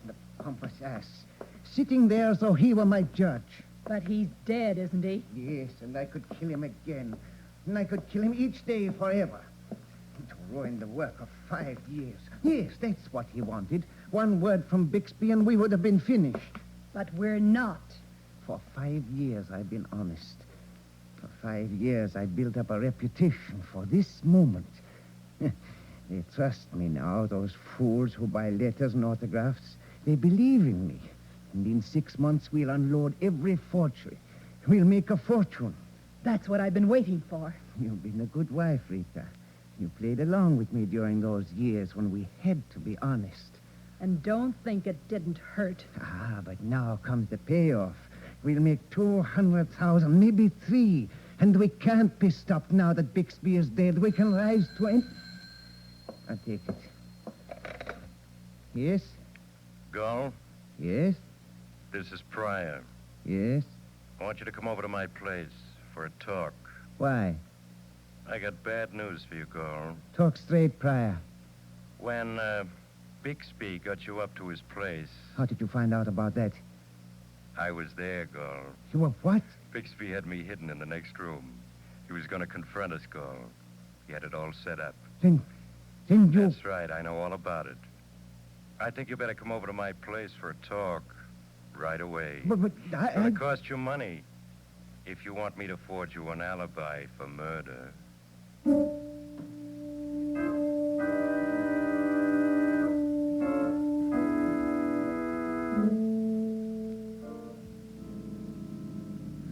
The pompous ass. Sitting there as though he were my judge. But he's dead, isn't he? Yes, and I could kill him again. And I could kill him each day forever. To ruin the work of 5 years. Yes, that's what he wanted. One word from Bixby and we would have been finished. But we're not. For 5 years I've been honest. For 5 years I built up a reputation for this moment. They trust me now, those fools who buy letters and autographs. They believe in me. And in 6 months we'll unload every forgery. We'll make a fortune. That's what I've been waiting for. You've been a good wife, Rita. You played along with me during those years when we had to be honest. And don't think it didn't hurt. Ah, but now comes the payoff. We'll make 200,000, maybe 3. And we can't be stopped now that Bixby is dead. We can rise to it. I'll take it. Yes? Gull, Yes? this is Pryor. Yes? I want you to come over to my place for a talk. Why? I got bad news for you, Gull. Talk straight, Pryor. When Bixby got you up to his place, How did you find out about that? I was there, Gull. You were what? Bixby had me hidden in the next room. He was going to confront us, Gull. He had it all set up. Then you... That's right, I know all about it. I think you better come over to my place for a talk right away. But It's going to cost you money if you want me to forge you an alibi for murder.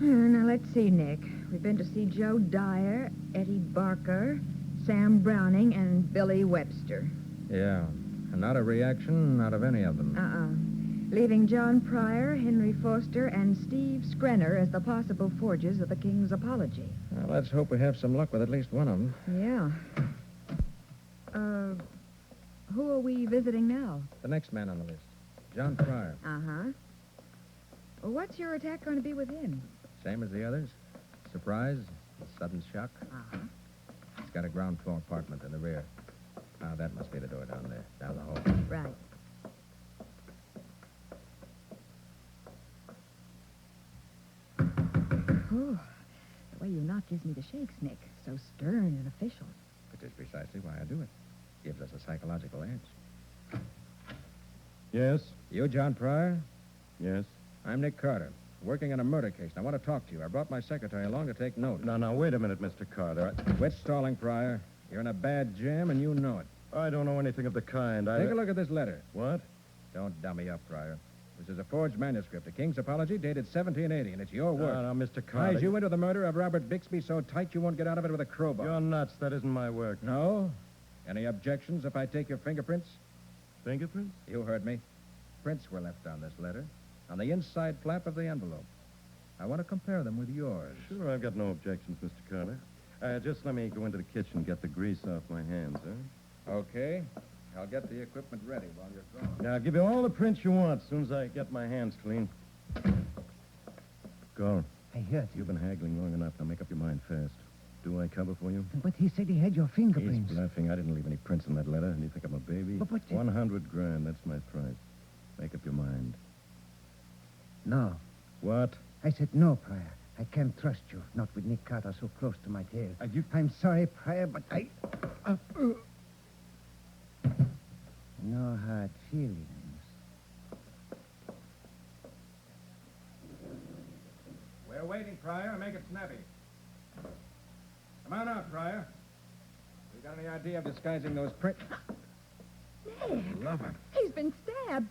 Now, let's see, Nick. We've been to see Joe Dyer, Eddie Barker, Sam Browning, and Billy Webster. Yeah. And not a reaction out of any of them. leaving John Pryor, Henry Foster, and Steve Skrenner as the possible forgers of the King's apology. Well, let's hope we have some luck with at least one of them. Yeah. Who are we visiting now? The next man on the list, John Pryor. Uh-huh. Well, what's your attack going to be with him? Same as the others. Surprise, sudden shock. Uh-huh. He's got a ground floor apartment in the rear. Ah, that must be the door down there, down the hall. Right. Oh, the way you knock gives me the shakes, Nick. So stern and official. Which is precisely why I do it. Gives us a psychological edge. Yes? You, John Pryor? Yes. I'm Nick Carter, working on a murder case. And I want to talk to you. I brought my secretary along to take notes. Now, wait a minute, Mr. Carter. Quit stalling, Pryor. You're in a bad jam, and you know it. I don't know anything of the kind. Take a look at this letter. What? Don't dummy up, Pryor. This is a forged manuscript, a King's apology dated 1780, and it's your work. Now, Mr. Carter. Ties you into the murder of Robert Bixby so tight you won't get out of it with a crowbar. You're nuts. That isn't my work. No? Any objections if I take your fingerprints? Fingerprints? You heard me. Prints were left on this letter, on the inside flap of the envelope. I want to compare them with yours. Sure, I've got no objections, Mr. Carter. Just let me go into the kitchen and get the grease off my hands, huh? Okay. I'll get the equipment ready while you're gone. Now, I'll give you all the prints you want as soon as I get my hands clean. Go. I heard You've been haggling long enough. Now, make up your mind fast. Do I cover for you? But he said he had your fingerprints. He's bluffing. I didn't leave any prints in that letter. And you think I'm a baby? But 100 grand. That's my price. Make up your mind. No. What? I said no, Pryor. I can't trust you, not with Nick Carter so close to my tail. I'm sorry, Pryor, but I... No hard feelings. We're waiting, Pryor. Make it snappy. Come on out, Pryor. You got any idea of disguising those prints? Nick! Love him. He's been stabbed.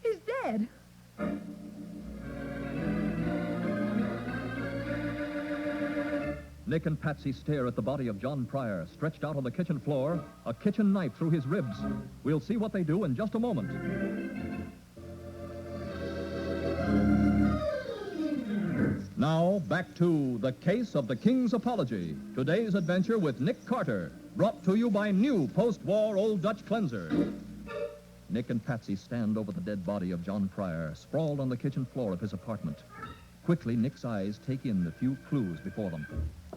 He's dead. Nick and Patsy stare at the body of John Pryor, stretched out on the kitchen floor, a kitchen knife through his ribs. We'll see what they do in just a moment. Now, back to The Case of the King's Apology. Today's adventure with Nick Carter, brought to you by new post-war Old Dutch cleanser. Nick and Patsy stand over the dead body of John Pryor, sprawled on the kitchen floor of his apartment. Quickly, Nick's eyes take in the few clues before them.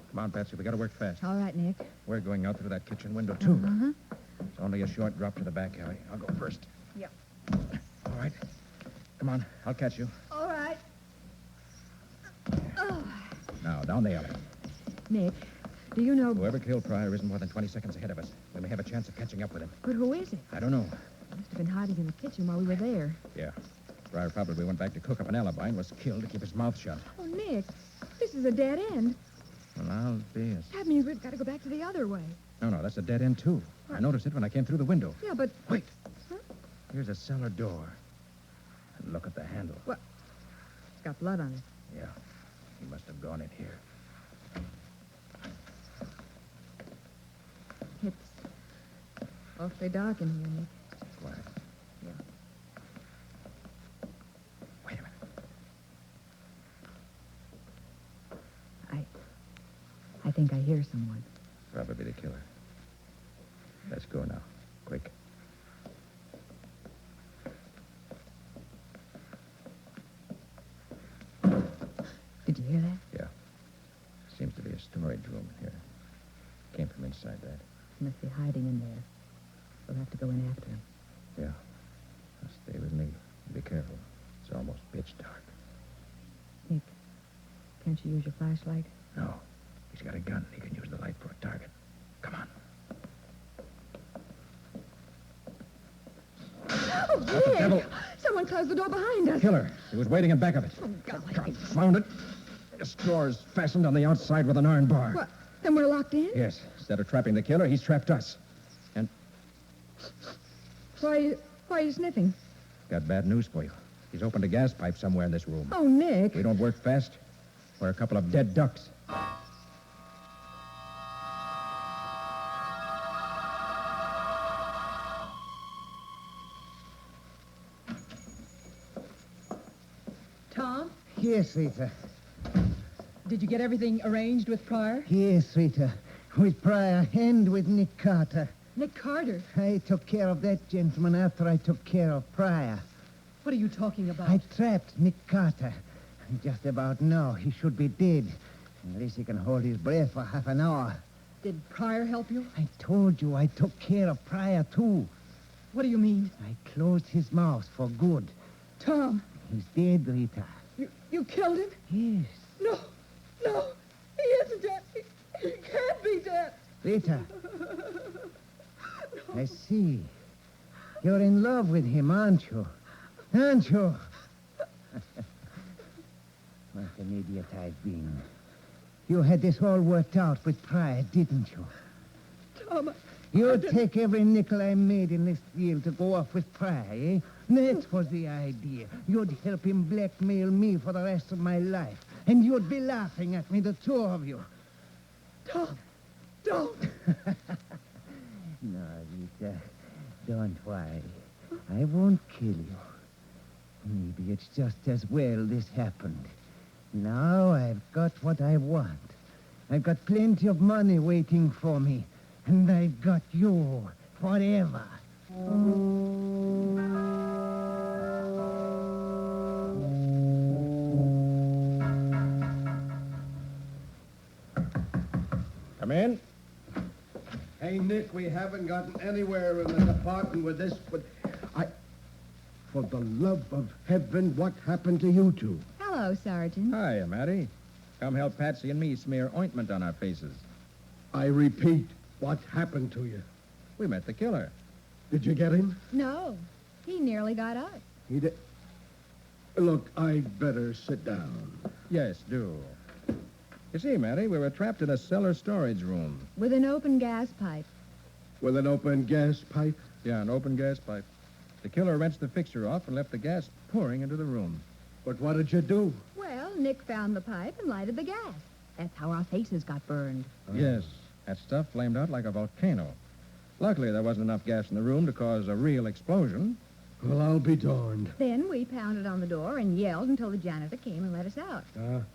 Come on, Patsy. We got to work fast. All right, Nick. We're going out through that kitchen window, too. Uh-huh. It's only a short drop to the back alley. I'll go first. Yep. All right. Come on. I'll catch you. All right. Oh. Now, down the alley. Nick, do you know... Whoever killed Pryor isn't more than 20 seconds ahead of us. We may have a chance of catching up with him. But who is it? I don't know. Must have been hiding in the kitchen while we were there. Yeah. Pryor probably went back to cook up an alibi and was killed to keep his mouth shut. Oh, Nick, this is a dead end. Well, I'll be That means we've got to go back to the other way. No, that's a dead end, too. I noticed it when I came through the window. Yeah, but... Wait. Huh? Here's a cellar door. And look at the handle. What? It's got blood on it. Yeah. He must have gone in here. It's awfully dark in here, Nick. Quiet. Yeah. Wait a minute. I think I hear someone. Probably the killer. Let's go now. Quick. Did you hear that? Yeah. Seems to be a storage room in here. Came from inside that. He must be hiding in there. We'll have to go in after him. Yeah. Now stay with me. Be careful. It's almost pitch dark. Nick, can't you use your flashlight? No. He's got a gun. He can use the light for a target. Come on. Oh, What the devil? Someone closed the door behind us. Killer. He was waiting in back of it. Oh, golly. Confound it. This door's fastened on the outside with an iron bar. What? Then we're locked in? Yes. Instead of trapping the killer, he's trapped us. And Why are you sniffing? got bad news for you. He's opened a gas pipe somewhere in this room. Oh, Nick. If we don't work fast, we're a couple of dead ducks. Yes, Rita. Did you get everything arranged with Pryor? Yes, Rita. With Pryor and with Nick Carter. Nick Carter? I took care of that gentleman after I took care of Pryor. What are you talking about? I trapped Nick Carter. Just about now, he should be dead. Unless he can hold his breath for half an hour. Did Pryor help you? I told you I took care of Pryor, too. What do you mean? I closed his mouth for good. Tom. He's dead, Rita. You killed him? Yes. No, he isn't dead. He can't be dead. Rita. I see. You're in love with him, aren't you? Aren't you? What an idiot I've been. You had this all worked out with Pryor, didn't you? Tom, You'd take every nickel I made in this deal to go off with Pryor, eh? That was the idea. You'd help him blackmail me for the rest of my life. And you'd be laughing at me, the two of you. Tom, don't. No, Rita, don't worry. I won't kill you. Maybe it's just as well this happened. Now I've got what I want. I've got plenty of money waiting for me. And I've got you forever. Come in. Hey, Nick, we haven't gotten anywhere in the department with this, but for the love of heaven, what happened to you two? Hello, Sergeant. Hi, Matty. Come help Patsy and me smear ointment on our faces. I repeat, what happened to you? We met the killer. Did you get him? No, he nearly got us. He did. Look, I'd better sit down. Yes, do. You see, Matty, we were trapped in a cellar storage room. With an open gas pipe. With an open gas pipe? Yeah, an open gas pipe. The killer wrenched the fixture off and left the gas pouring into the room. But what did you do? Well, Nick found the pipe and lighted the gas. That's how our faces got burned. Yes, that stuff flamed out like a volcano. Luckily, there wasn't enough gas in the room to cause a real explosion. Well, I'll be darned. Then we pounded on the door and yelled until the janitor came and let us out.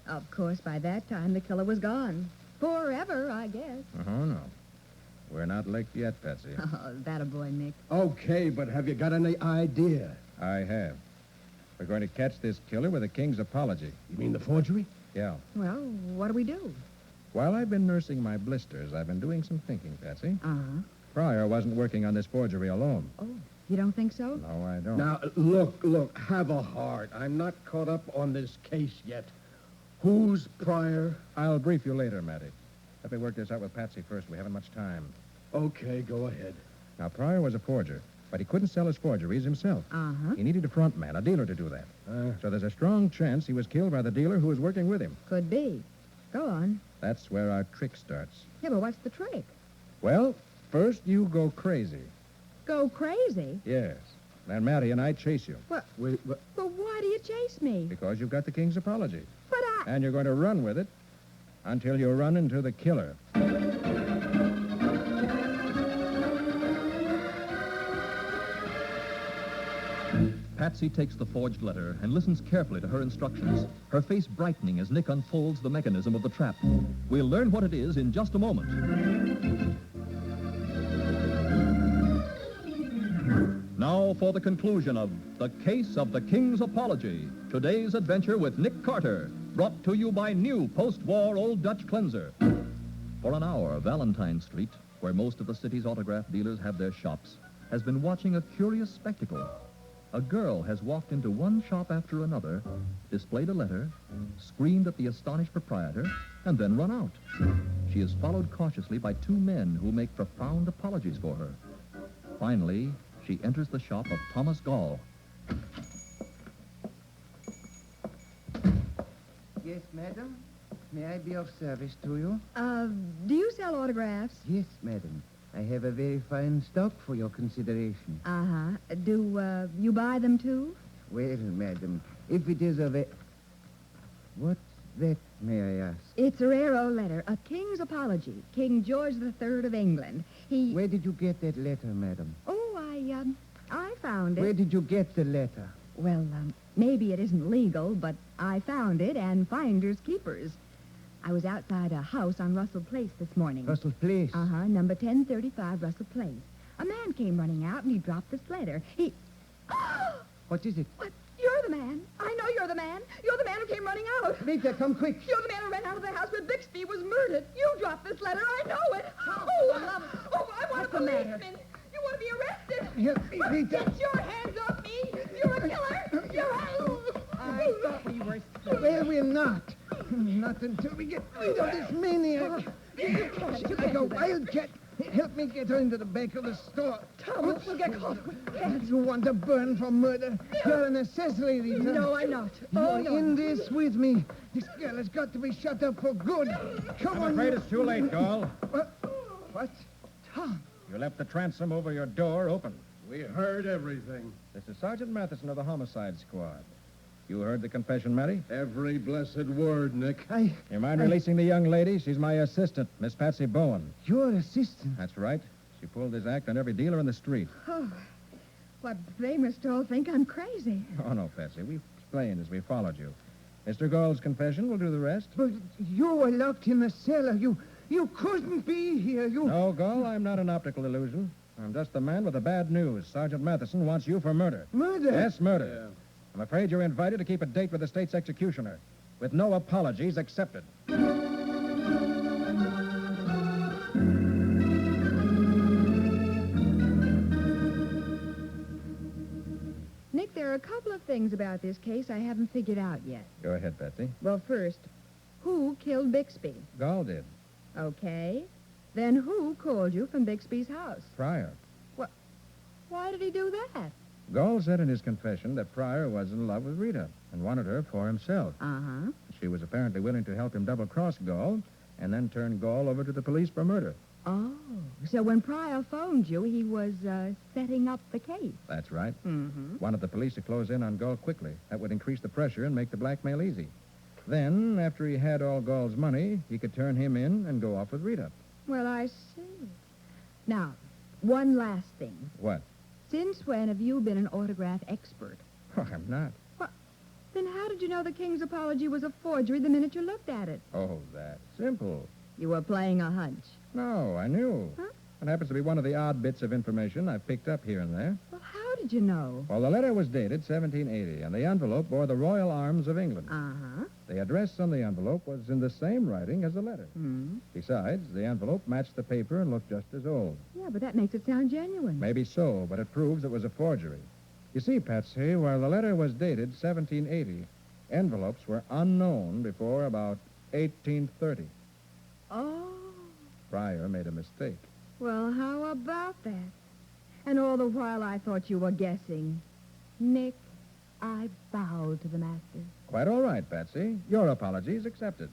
Of course, by that time, the killer was gone. Forever, I guess. Oh, no. We're not licked yet, Patsy. Oh, that a boy, Nick. Okay, but have you got any idea? I have. We're going to catch this killer with a king's apology. You mean the forgery? Yeah. Well, what do we do? While I've been nursing my blisters, I've been doing some thinking, Patsy. Uh-huh. Pryor wasn't working on this forgery alone. Oh, you don't think so? No, I don't. Now, look, have a heart. I'm not caught up on this case yet. Who's Pryor? I'll brief you later, Matty. Let me work this out with Patsy first. We haven't much time. Okay, go ahead. Now, Pryor was a forger, but he couldn't sell his forgeries himself. Uh-huh. He needed a front man, a dealer, to do that. So there's a strong chance he was killed by the dealer who was working with him. Could be. Go on. That's where our trick starts. Yeah, but what's the trick? Well, first you go crazy. Go crazy? Yes. Then Matty and I chase you. What? But why do you chase me? Because you've got the king's apology. But And you're going to run with it until you run into the killer. Patsy takes the forged letter and listens carefully to her instructions, her face brightening as Nick unfolds the mechanism of the trap. We'll learn what it is in just a moment. Now for the conclusion of The Case of the King's Apology, today's adventure with Nick Carter, brought to you by new post-war Old Dutch cleanser. For an hour, Valentine Street, where most of the city's autograph dealers have their shops, has been watching a curious spectacle. A girl has walked into one shop after another, displayed a letter, screamed at the astonished proprietor, and then run out. She is followed cautiously by two men who make profound apologies for her. Finally, she enters the shop of Thomas Gall. Yes, madam? May I be of service to you? Do you sell autographs? Yes, madam. I have a very fine stock for your consideration. Uh-huh. Do, you buy them, too? Well, madam, if it is of a... What's that, may I ask? It's a rare old letter, a king's apology. King George III of England. Where did you get that letter, madam? Oh, I found it. Where did you get the letter? Well, maybe it isn't legal, but I found it, and finders keepers. I was outside a house on Russell Place this morning. Russell Place? Uh-huh, number 1035 Russell Place. A man came running out, and he dropped this letter. What is it? What? You're the man. I know you're the man. You're the man who came running out. Rita, come quick. You're the man who ran out of the house where Bixby was murdered. You dropped this letter. I know it. I want a policeman. You want to be arrested. Help me, Rita. Get your hands off me. You're a killer. I thought we were... Well, we're not. Not until we get rid of this maniac. She's like a wildcat. Help me get her into the back of the store. Thomas, we'll get caught. You want to burn for murder? You're an accessory, Rita. No, I'm not. You're in this with me. This girl has got to be shut up for good. Come on. I'm afraid it's too late, Gall. What? Tom. You left the transom over your door open. We heard everything. This is Sergeant Mathison of the Homicide Squad. You heard the confession, Matty? Every blessed word, Nick. You mind releasing the young lady? She's my assistant, Miss Patsy Bowen. Your assistant? That's right. She pulled this act on every dealer in the street. Oh, what, they must all think I'm crazy. Oh, no, Patsy. We explained as we followed you. Mr. Gall's confession will do the rest. But you were locked in the cellar. You couldn't be here. No, Gall, I'm not an optical illusion. I'm just the man with the bad news. Sergeant Mathison wants you for murder. Murder? Yes, murder. Yeah. I'm afraid you're invited to keep a date with the state's executioner, with no apologies accepted. Nick, there are a couple of things about this case I haven't figured out yet. Go ahead, Patsy. Well, first, who killed Bixby? Gall did. Okay. Then who called you from Bixby's house? Pryor. What? Why did he do that? Gall said in his confession that Pryor was in love with Rita and wanted her for himself. Uh-huh. She was apparently willing to help him double-cross Gall and then turn Gall over to the police for murder. Oh, so when Pryor phoned you, he was setting up the case. That's right. Mm-hmm. Wanted the police to close in on Gall quickly. That would increase the pressure and make the blackmail easy. Then, after he had all Gall's money, he could turn him in and go off with Rita. Well, I see. Now, one last thing. What? Since when have you been an autograph expert? Oh, I'm not. What? Then how did you know the King's apology was a forgery the minute you looked at it? Oh, that. Simple. You were playing a hunch. No, I knew. Huh? It happens to be one of the odd bits of information I've picked up here and there. Well, how did you know? Well, the letter was dated 1780, and the envelope bore the Royal Arms of England. Uh-huh. The address on the envelope was in the same writing as the letter. Hmm. Besides, the envelope matched the paper and looked just as old. Yeah, but that makes it sound genuine. Maybe so, but it proves it was a forgery. You see, Patsy, while the letter was dated 1780, envelopes were unknown before about 1830. Oh. Pryor made a mistake. Well, how about that? And all the while I thought you were guessing. Nick, I bow to the master. Quite all right, Patsy. Your apologies accepted.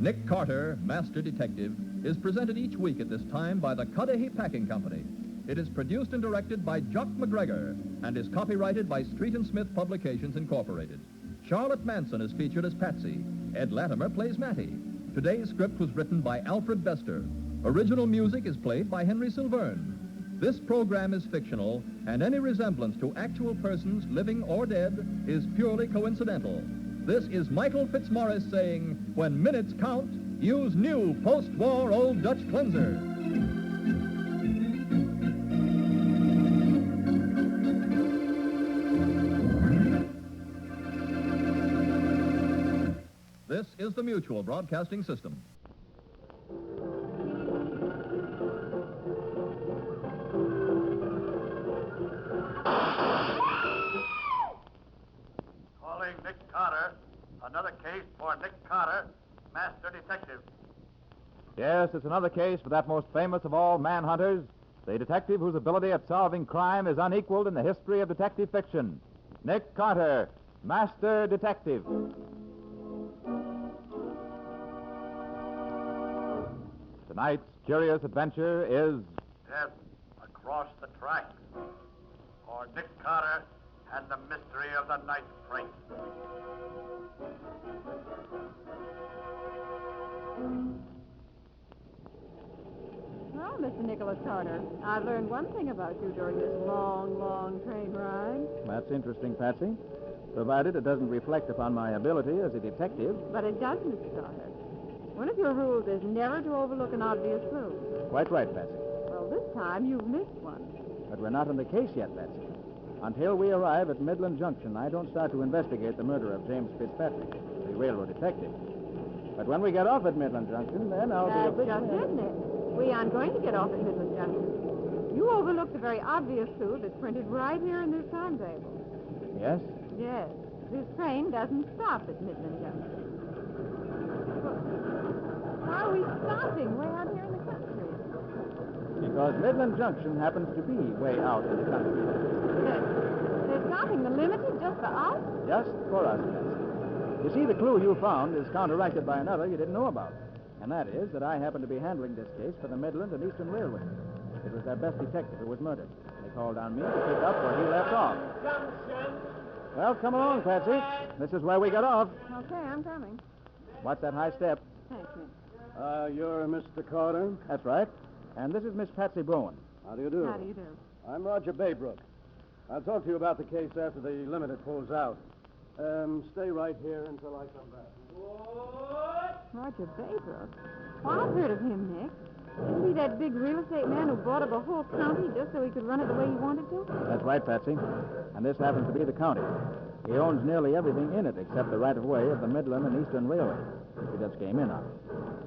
Nick Carter, Master Detective, is presented each week at this time by the Cudahy Packing Company. It is produced and directed by Jock McGregor and is copyrighted by Street and Smith Publications, Incorporated. Charlotte Manson is featured as Patsy. Ed Latimer plays Matty. Today's script was written by Alfred Bester. Original music is played by Henry Silverne. This program is fictional, and any resemblance to actual persons, living or dead, is purely coincidental. This is Michael Fitzmaurice saying, when minutes count, use new post-war Old Dutch cleanser. This is the Mutual Broadcasting System. Calling Nick Carter. Another case for Nick Carter, Master Detective. Yes, it's another case for that most famous of all manhunters, the detective whose ability at solving crime is unequaled in the history of detective fiction. Nick Carter, Master Detective. Tonight's curious adventure is... Death across the tracks. for Nick Carter and the mystery of the night freight. Well, Mr. Nicholas Carter, I've learned one thing about you during this long, long train ride. That's interesting, Patsy. Provided it doesn't reflect upon my ability as a detective. But it does, Mr. Carter. One of your rules is never to overlook an obvious clue. Quite right, Patsy. Well, this time you've missed one. But we're not on the case yet, Patsy. Until we arrive at Midland Junction, I don't start to investigate the murder of James Fitzpatrick, the railroad detective. But when we get off at Midland Junction, then I'll That's be just it, Nick. We aren't going to get off at Midland Junction. You overlooked the very obvious clue that's printed right here in this timetable. Yes? Yes. This train doesn't stop at Midland Junction. Why are we stopping way out here in the country? Because Midland Junction happens to be way out in the country. They're stopping the limited just for us? Just for us, Patsy. You see, the clue you found is counteracted by another you didn't know about. And that is that I happen to be handling this case for the Midland and Eastern Railway. It was their best detective who was murdered. They called on me to pick up where he left off. Well, come along, Patsy. This is where we get off. Okay, I'm coming. Watch that high step. Thanks, Nick. You're Mr. Carter? That's right. And this is Miss Patsy Bowen. How do you do? How do you do? I'm Roger Baybrook. I'll talk to you about the case after the limited pulls out. Stay right here until I come back. Roger Baybrook? Well, I've heard of him, Nick. Isn't he that big real estate man who bought up a whole county just so he could run it the way he wanted to? That's right, Patsy. And this happens to be the county. He owns nearly everything in it except the right-of-way of the Midland and Eastern Railway. He just came in on it.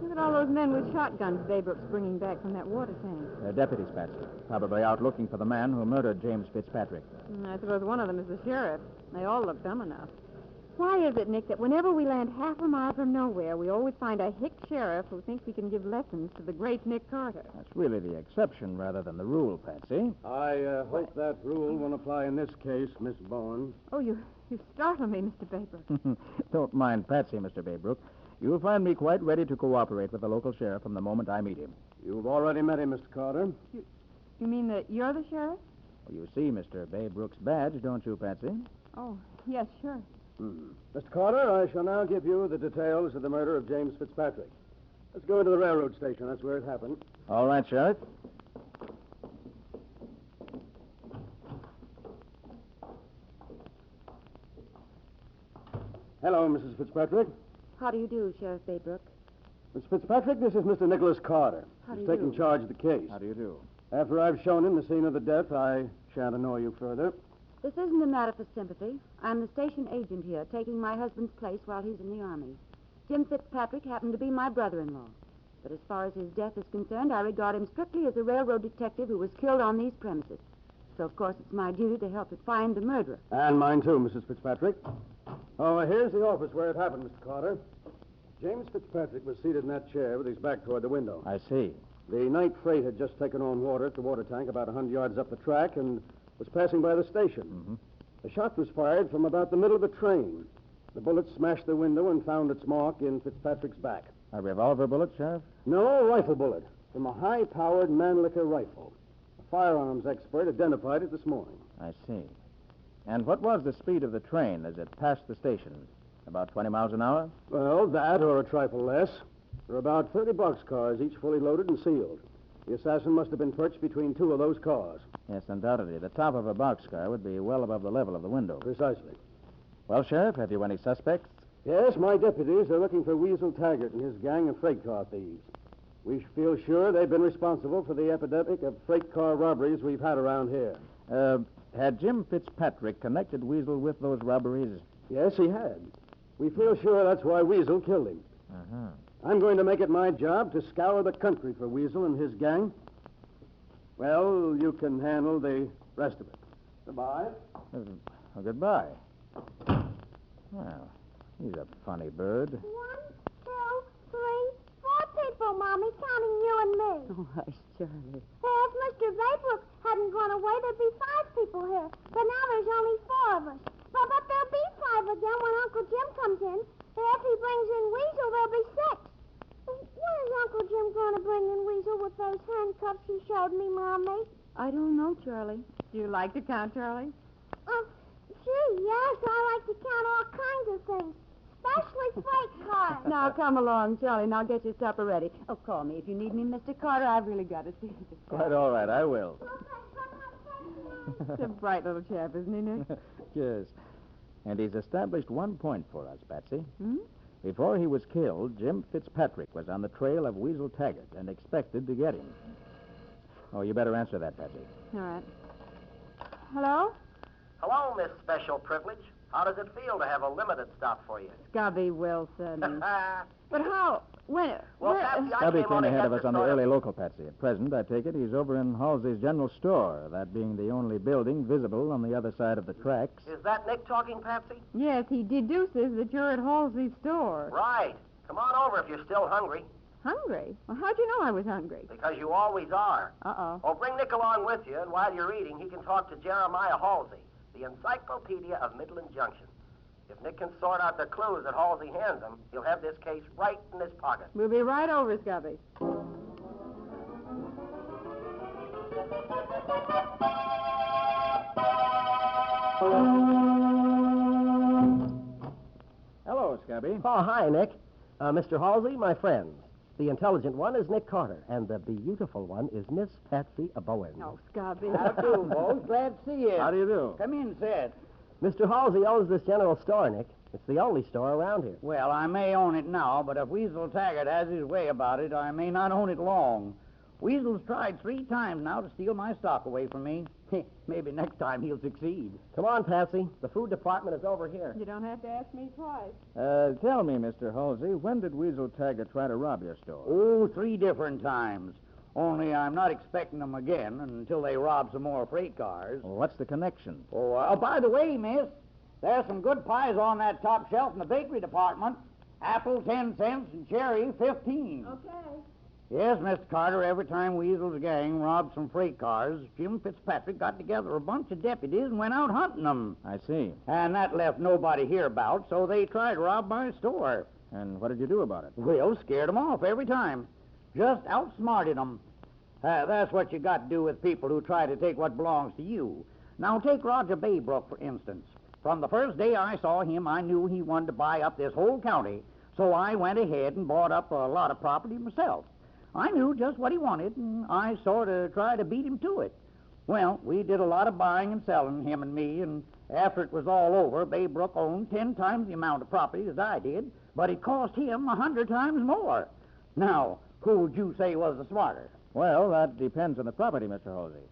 Look at all those men with shotguns Baybrook's bringing back from that water tank. They're deputies, Patsy. Probably out looking for the man who murdered James Fitzpatrick. I suppose one of them is the sheriff. They all look dumb enough. Why is it, Nick, that whenever we land half a mile from nowhere, we always find a hick sheriff who thinks he can give lessons to the great Nick Carter? That's really the exception rather than the rule, Patsy. I hope that rule won't apply in this case, Miss Bowen. Oh, you startle me, Mr. Baybrook. Don't mind Patsy, Mr. Baybrook. You'll find me quite ready to cooperate with the local sheriff from the moment I meet him. You've already met him, Mr. Carter. You mean that you're the sheriff? Well, you see Mr. Baybrook's badge, don't you, Patsy? Oh, yes, sure. Mr. Carter, I shall now give you the details of the murder of James Fitzpatrick. Let's go into the railroad station. That's where it happened. All right, Sheriff. Hello, Mrs. Fitzpatrick. How do you do, Sheriff Baybrook? Miss Fitzpatrick, this is Mr. Nicholas Carter. How do He's you taking do? charge of the case. How do you do? After I've shown him the scene of the death, I shan't annoy you further. This isn't a matter for sympathy. I'm the station agent here, taking my husband's place while he's in the Army. Jim Fitzpatrick happened to be my brother-in-law. But as far as his death is concerned, I regard him strictly as a railroad detective who was killed on these premises. So, of course, it's my duty to help find the murderer. And mine, too, Mrs. Fitzpatrick. Oh, here's the office where it happened, Mr. Carter. James Fitzpatrick was seated in that chair with his back toward the window. I see. The night freight had just taken on water at the water tank about 100 yards up the track and was passing by the station. Mm-hmm. A shot was fired from about the middle of the train. The bullet smashed the window and found its mark in Fitzpatrick's back. A revolver bullet, Sheriff? No, a rifle bullet from a high-powered Mannlicher rifle. A firearms expert identified it this morning. I see. And what was the speed of the train as it passed the station? About 20 miles an hour? Well, that or a trifle less. There are about 30 boxcars, each fully loaded and sealed. The assassin must have been perched between two of those cars. Yes, undoubtedly. The top of a boxcar would be well above the level of the window. Precisely. Well, Sheriff, have you any suspects? Yes, my deputies are looking for Weasel Taggart and his gang of freight car thieves. We feel sure they've been responsible for the epidemic of freight car robberies we've had around here. Had Jim Fitzpatrick connected Weasel with those robberies? Yes, he had. We feel sure that's why Weasel killed him. Uh-huh. I'm going to make it my job to scour the country for Weasel and his gang. Well, you can handle the rest of it. Goodbye. Goodbye. Well, he's a funny bird. 1, 2, 3, 4 people, Mommy, counting you and me. Oh, hush, Charlie. If Mr. Baybrook hadn't gone away, there'd be 5 people here. But now there's only 4 of us. But there'll be 5 again when Uncle Jim comes in. If he brings in Weasel, there'll be 6. When is Uncle Jim going to bring in Weasel with those handcuffs he showed me, Mommy? I don't know, Charlie. Do you like to count, Charlie? Gee, yes, I like to count all kinds of things, especially freight cars. Now, come along, Charlie, and I'll get your supper ready. Oh, call me if you need me, Mr. Carter. I've really got to see this guy. Quite all right, I will. He's a bright little chap, isn't he, Nick? Yes. And he's established one point for us, Patsy. Hmm? Before he was killed, Jim Fitzpatrick was on the trail of Weasel Taggart and expected to get him. Oh, you better answer that, Patsy. All right. Hello? Hello, Miss Special Privilege. How does it feel to have a limited stop for you? Scubby Wilson. But how? When? Well, where- Patsy, I Scubby came came on ahead of to us on the early local, Patsy. At present, I take it, he's over in Halsey's General Store, that being the only building visible on the other side of the tracks. Is that Nick talking, Patsy? Yes, he deduces that you're at Halsey's store. Right. Come on over if you're still hungry, Hungry? Well, how'd you know I was hungry? because you always are. Uh-oh. Oh, bring Nick along with you, and while you're eating, he can talk to Jeremiah Halsey, the Encyclopedia of Midland Junction. If Nick can sort out the clues that Halsey hands him, he'll have this case right in his pocket. We'll be right over, Scubby. Hello, Scubby. Oh, hi, Nick. Mr. Halsey, my friends. The intelligent one is Nick Carter, and the beautiful one is Miss Patsy Bowen. Oh, Scubby. How do, boys? Glad to see you. How do you do? Come in, Sid. Mr. Halsey owns this general store, Nick. It's the only store around here. Well, I may own it now, but if Weasel Taggart has his way about it, I may not own it long. Weasel's tried 3 times now to steal my stock away from me. Maybe next time he'll succeed. Come on, Patsy. The food department is over here. You don't have to ask me twice. Tell me, Mr. Halsey, when did Weasel Taggart try to rob your store? Oh, 3 different times. Only I'm not expecting them again until they rob some more freight cars. Well, what's the connection? Oh, by the way, miss, there's some good pies on that top shelf in the bakery department. Apple 10 cents and cherry 15. Okay. Yes, Mr. Carter, every time Weasel's gang robbed some freight cars, Jim Fitzpatrick got together a bunch of deputies and went out hunting them. I see. And that left nobody hereabouts, so they tried to rob my store. And what did you do about it? Well, scared them off every time. Just outsmarted them. That's what you got to do with people who try to take what belongs to you. Now, take Roger Baybrook, for instance. From the first day I saw him, I knew he wanted to buy up this whole county, so I went ahead and bought up a lot of property myself. I knew just what he wanted, and I sort of tried to beat him to it. Well, we did a lot of buying and selling, him and me, and after it was all over, Baybrook owned 10 times the amount of property as I did, but it cost him 100 times more. Now, who would you say was the smarter? Well, that depends on the property, Mr. Halsey.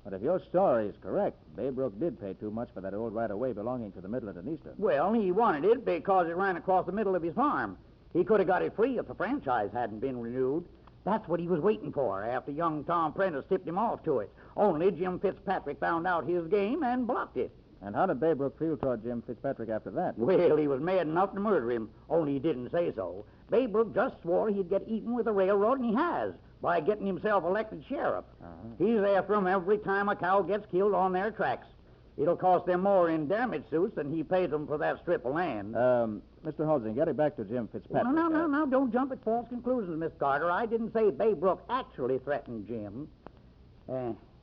But if your story is correct, Baybrook did pay too much for that old right-of-way belonging to the Midland and Eastern. Well, he wanted it because it ran across the middle of his farm. He could have got it free if the franchise hadn't been renewed. That's what he was waiting for after young Tom Prentice tipped him off to it. Only Jim Fitzpatrick found out his game and blocked it. And how did Baybrook feel toward Jim Fitzpatrick after that? Well, he was mad enough to murder him, only he didn't say so. Baybrook just swore he'd get eaten with the railroad, and he has, by getting himself elected sheriff. He's after him every time a cow gets killed on their tracks. It'll cost them more in damage suits than he pays them for that strip of land. Mr. Halsey, getting back to Jim Fitzpatrick. No, don't jump at false conclusions, Miss Carter. I didn't say Baybrook actually threatened Jim.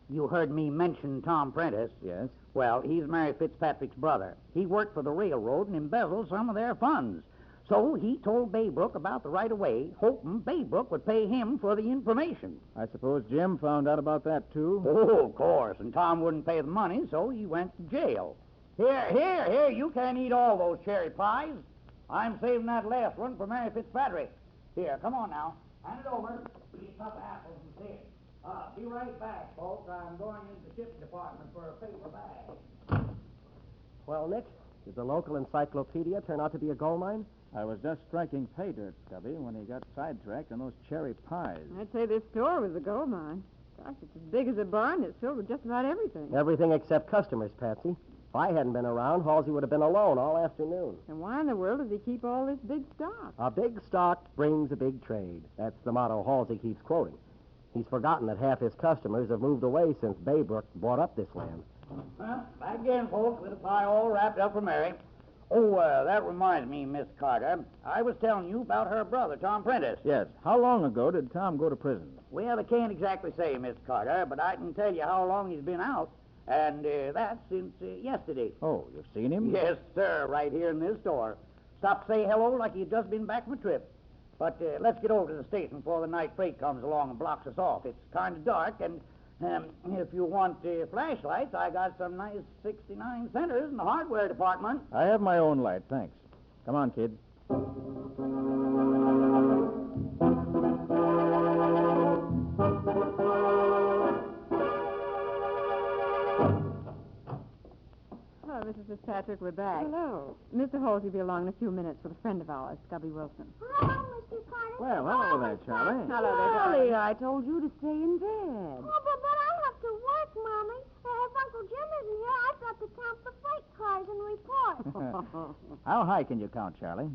You heard me mention Tom Prentice. Yes. Well, he's Mary Fitzpatrick's brother. He worked for the railroad and embezzled some of their funds. So he told Baybrook about the right-of-way, hoping Baybrook would pay him for the information. I suppose Jim found out about that, too? Oh, of course. And Tom wouldn't pay the money, so he went to jail. Here, you can't eat all those cherry pies. I'm saving that last one for Mary Fitzpatrick. Here, come on now. Hand it over. Eat a couple apples and see. Be right back, folks. I'm going into the shipping department for a paper bag. Well, Nick, did the local encyclopedia turn out to be a gold mine? I was just striking pay dirt, Scubby, when he got sidetracked on those cherry pies. I'd say this store was a gold mine. Gosh, it's as big as a barn. It's filled with just about everything. Everything except customers, Patsy. If I hadn't been around, Halsey would have been alone all afternoon. And why in the world does he keep all this big stock? A big stock brings a big trade. That's the motto Halsey keeps quoting. He's forgotten that half his customers have moved away since Baybrook bought up this land. Well, back again, folks, with a pie all wrapped up for Mary. Oh, that reminds me, Miss Carter. I was telling you about her brother, Tom Prentice. Yes. How long ago did Tom go to prison? Well, I can't exactly say, Miss Carter, but I can tell you how long he's been out. And that's since yesterday. Oh, you've seen him? Yes, sir, right here in this store. Stopped to say hello like he'd just been back from a trip. But let's get over to the station before the night freight comes along and blocks us off. It's kind of dark, and if you want flashlights, I got some nice 69 centers in the hardware department. I have my own light, thanks. Come on, kid. Hello, Mrs. Fitzpatrick. We're back. Hello. Mr. Halsey will be along in a few minutes with a friend of ours, Scubby Wilson. Hello, Mr. Carter. Well, hello there, Charlie. Hello there, Charlie, darling. I told you to stay in bed. Oh, but I have to work, Mommy. If Uncle Jim isn't here, I've got to count the freight cars and report. How high can you count, Charlie?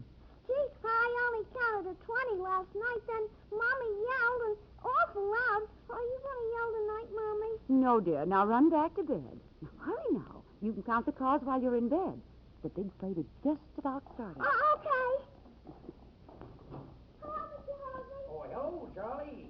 Gee, I only counted to 20 last night, then Mommy yelled and awful loud. Are you going to yell tonight, Mommy? No, dear. Now run back to bed. Now, hurry now. You can count the cars while you're in bed. The big freight is just about starting. Okay. Oh, hello, Charlie.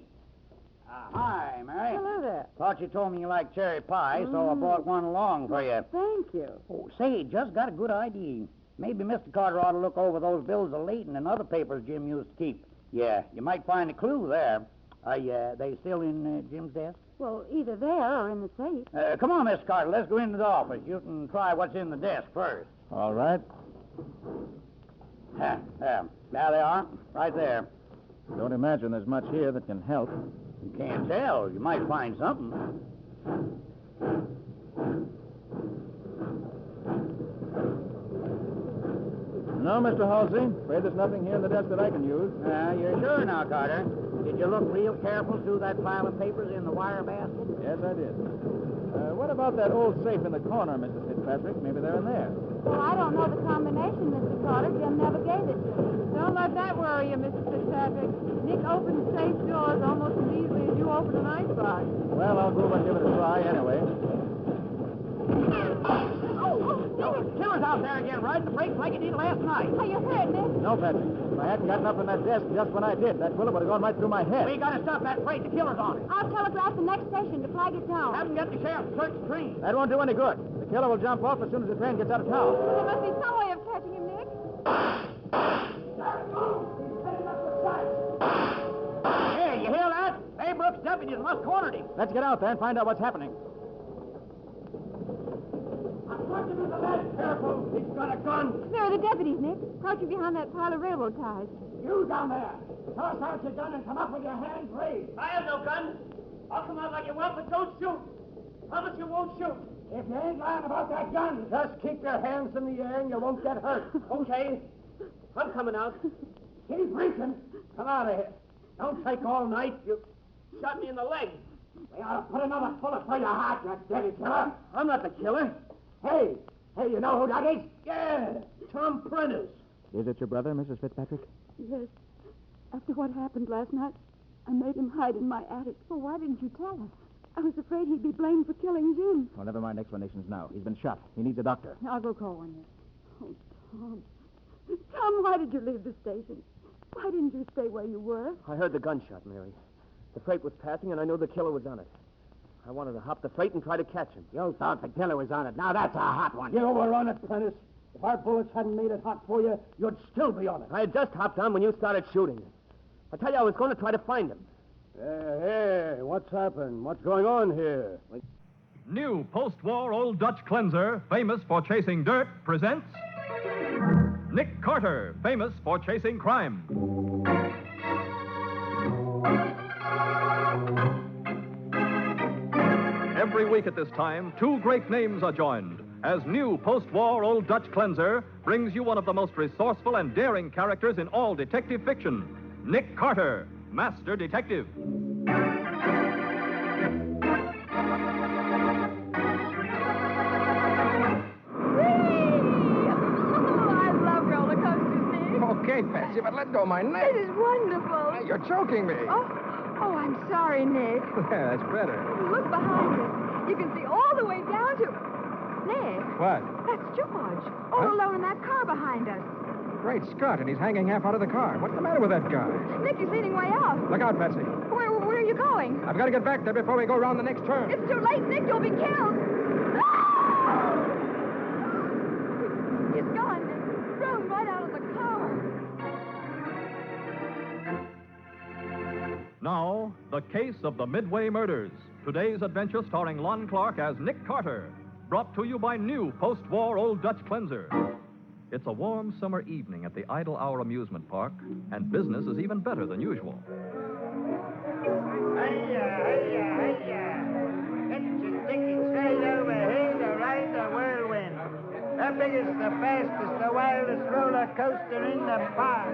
Hi, Mary. Hello there. Thought you told me you liked cherry pie, so I brought one along for you. Thank you. Oh, say, just got a good idea. Maybe Mr. Carter ought to look over those bills of lading and other papers Jim used to keep. Yeah, you might find a clue there. They still in Jim's desk? Well, either there or in the safe. Come on, Mr. Carter. Let's go into the office. You can try what's in the desk first. All right. There they are, right there. Don't imagine there's much here that can help. You can't tell. You might find something. No, Mr. Halsey. Afraid there's nothing here in the desk that I can use. You're sure now, Carter? Did you look real careful through that pile of papers in the wire basket? Yes, I did. What about that old safe in the corner, Mrs. Fitzpatrick? Maybe they're in there. Well, I don't know the combination, Mr. Carter. Jim never gave it to me. Don't let that worry you, Mrs. Fitzpatrick. Nick opens safe doors almost as easily as you open an icebox. Well, I'll go over and give it a try anyway. Killer's out there again, riding the brakes like he did last night. Are you hurt, Nick? No, Patsy. If I hadn't gotten up from that desk just when I did, that bullet would have gone right through my head. We got to stop that freight. The killer's on it. I'll telegraph the next station to flag it down. Have him get the sheriff to search the train. That won't do any good. The killer will jump off as soon as the train gets out of town. There must be some way of catching him, Nick. Hey, you hear that? Baybrooks deputies must cornered him. Let's get out there and find out what's happening. Careful, he's got a gun. There are the deputies, Nick, crouching behind that pile of railroad ties. You down there. Toss out your gun and come up with your hands raised. I have no gun. I'll come out like you want, but don't shoot. Promise you won't shoot. If you ain't lying about that gun, just keep your hands in the air and you won't get hurt. Okay. I'm coming out. Keep reaching. Come out of here. Don't take all night. You shot me in the leg. We ought to put another bullet through your heart, you dirty killer. I'm not the killer. Hey, you know who that is? Yeah, Tom Prentice. Is it your brother, Mrs. Fitzpatrick? Yes. After what happened last night, I made him hide in my attic. Well, why didn't you tell us? I was afraid he'd be blamed for killing Jim. Well, never mind explanations now. He's been shot. He needs a doctor. I'll go call one, Nick. Oh, Tom. Tom, why did you leave the station? Why didn't you stay where you were? I heard the gunshot, Mary. The freight was passing, and I knew the killer was on it. I wanted to hop the freight and try to catch him. You thought the killer was on it. Now that's a hot one. You were on it, Prentice. If our bullets hadn't made it hot for you, you'd still be on it. I had just hopped on when you started shooting. I tell you, I was going to try to find him. Hey, what's happened? What's going on here? New post-war Old Dutch cleanser, famous for chasing dirt, presents Nick Carter, famous for chasing crime. Every week at this time, two great names are joined as new post-war Old Dutch cleanser brings you one of the most resourceful and daring characters in all detective fiction, Nick Carter, Master Detective. Okay, Patsy, but let go of my neck. It is wonderful. You're choking me. Oh, I'm sorry, Nick. Yeah, that's better. Look behind us. You can see all the way down to... Nick. What? That's George. All alone in that car behind us. Great Scott, and he's hanging half out of the car. What's the matter with that guy? Nick, he's leaning way out. Look out, Patsy. Where are you going? I've got to get back there before we go around the next turn. It's too late, Nick. You'll be killed. He's gone, Nick. Thrown right out of the car. Now, the case of the Midway murders. Today's adventure starring Lon Clark as Nick Carter. Brought to you by new post-war Old Dutch cleanser. It's a warm summer evening at the Idle Hour amusement park, and business is even better than usual. Straight over here to ride the whirlwind. The biggest, the fastest, the wildest roller coaster in the park.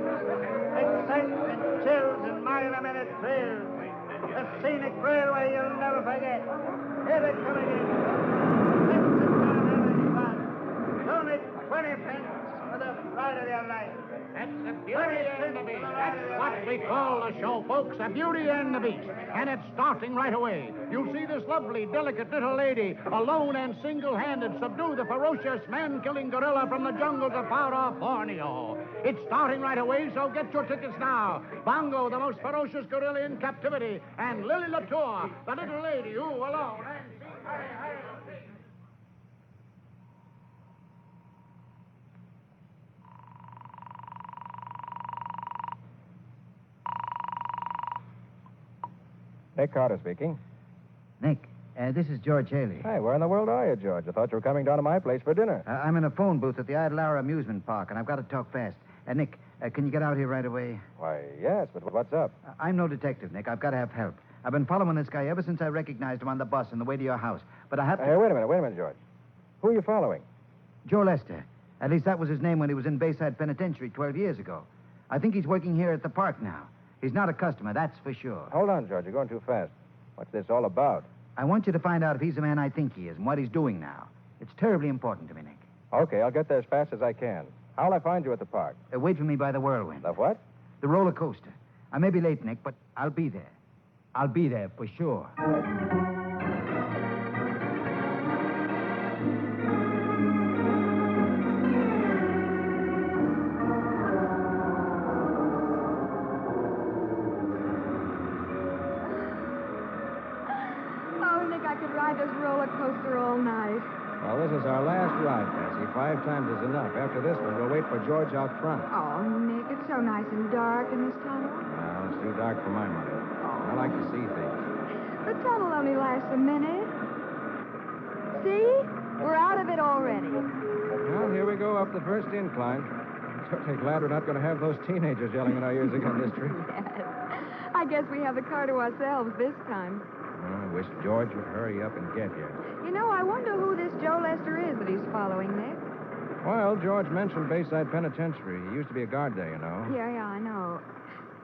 Excitement, chills, and mile-a-minute thrills. A scenic railway you'll never forget. Here they come again. Let's sit down and have fun. It's only 20 pence for the ride of your life. That's the beauty and the beast. That's what we call the show, folks, the beauty and the beast. And it's starting right away. You'll see this lovely, delicate little lady, alone and single-handed, subdue the ferocious man-killing gorilla from the jungles of far-off Borneo. It's starting right away, so get your tickets now. Bongo, the most ferocious gorilla in captivity, and Lily Latour, the little lady who, alone and Nick Carter speaking. Nick, this is George Haley. Hey, where in the world are you, George? I thought you were coming down to my place for dinner. I'm in a phone booth at the Idle Hour amusement park, and I've got to talk fast. Nick, can you get out here right away? Why, yes, but what's up? I'm no detective, Nick. I've got to have help. I've been following this guy ever since I recognized him on the bus on the way to your house. But I have to... Hey, wait a minute, George. Who are you following? Joe Lester. At least that was his name when he was in Bayside Penitentiary 12 years ago. I think he's working here at the park now. He's not a customer, that's for sure. Hold on, George. You're going too fast. What's this all about? I want you to find out if he's the man I think he is and what he's doing now. It's terribly important to me, Nick. Okay, I'll get there as fast as I can. How'll I find you at the park? Wait for me by the whirlwind. The what? The roller coaster. I may be late, Nick, but I'll be there. I'll be there for sure. This roller coaster all night. Well, this is our last ride, Patsy. 5 times is enough. After this one, we'll wait for George out front. Oh, Nick, it's so nice and dark in this tunnel. No, it's too dark for my money. I like to see things. The tunnel only lasts a minute. See? We're out of it already. Well, here we go up the first incline. Certainly glad we're not going to have those teenagers yelling in our ears again this trip. Yes. I guess we have the car to ourselves this time. I wish George would hurry up and get here. You know, I wonder who this Joe Lester is that he's following, Nick. Well, George mentioned Bayside Penitentiary. He used to be a guard there, you know. Yeah, I know.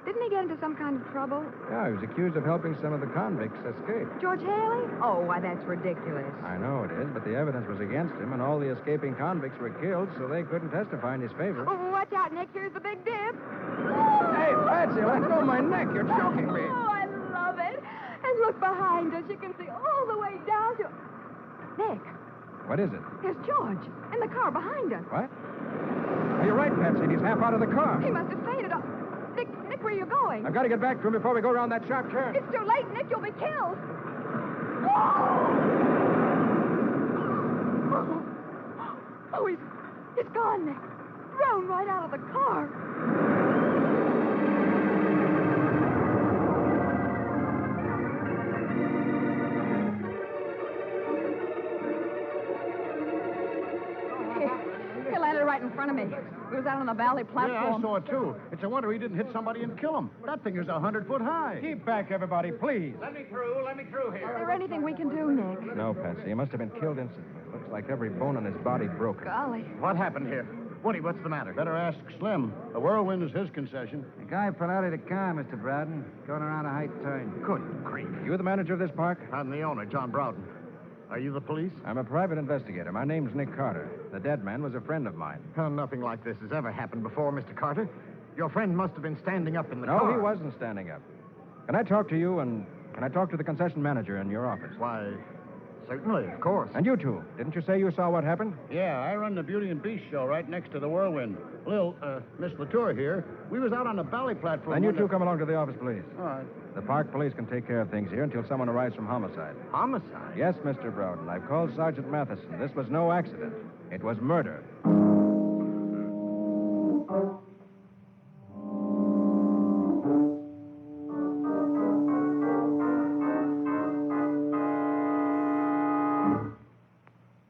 Didn't he get into some kind of trouble? Yeah, he was accused of helping some of the convicts escape. George Haley? Oh, why, that's ridiculous. I know it is, but the evidence was against him, and all the escaping convicts were killed, so they couldn't testify in his favor. Oh, watch out, Nick. Here's the big dip. Hey, Patsy, let go of my neck. You're choking me. Oh, I love it. And look behind us. You can see all the way down to... Nick. What is it? There's George in the car behind us. What? Oh, you're right, Patsy. He's half out of the car. He must have fainted. Nick, where are you going? I've got to get back to him before we go around that sharp turn. It's too late, Nick. You'll be killed. Oh, he's gone, Nick. Thrown right out of the car. He landed right in front of me. He was out on the valley platform. Yeah, I saw it, too. It's a wonder he didn't hit somebody and kill him. That thing is 100 foot high. Keep back, everybody, please. Let me through here. Is there anything we can do, Nick? No, Patsy. He must have been killed instantly. Looks like every bone in his body broken. Golly. What happened here? Woody, what's the matter? Better ask Slim. The whirlwind is his concession. The guy fell out of the car, Mr. Broughton, going around a high turn. Good grief. You the manager of this park? I'm the owner, John Broughton. Are you the police? I'm a private investigator. My name's Nick Carter. The dead man was a friend of mine. Oh, nothing like this has ever happened before, Mr. Carter. Your friend must have been standing up in the car. No, he wasn't standing up. Can I talk to you, and can I talk to the concession manager in your office? Why, Certainly, of course. And you two, didn't you say you saw what happened? Yeah, I run the Beauty and Beast show right next to the Whirlwind. Lil, Miss Latour here, we was out on the bally platform. Then you two come along to the office, please. All right. The park police can take care of things here until someone arrives from homicide. Homicide? Yes, Mr. Browden. I've called Sergeant Mathison. This was no accident. It was murder.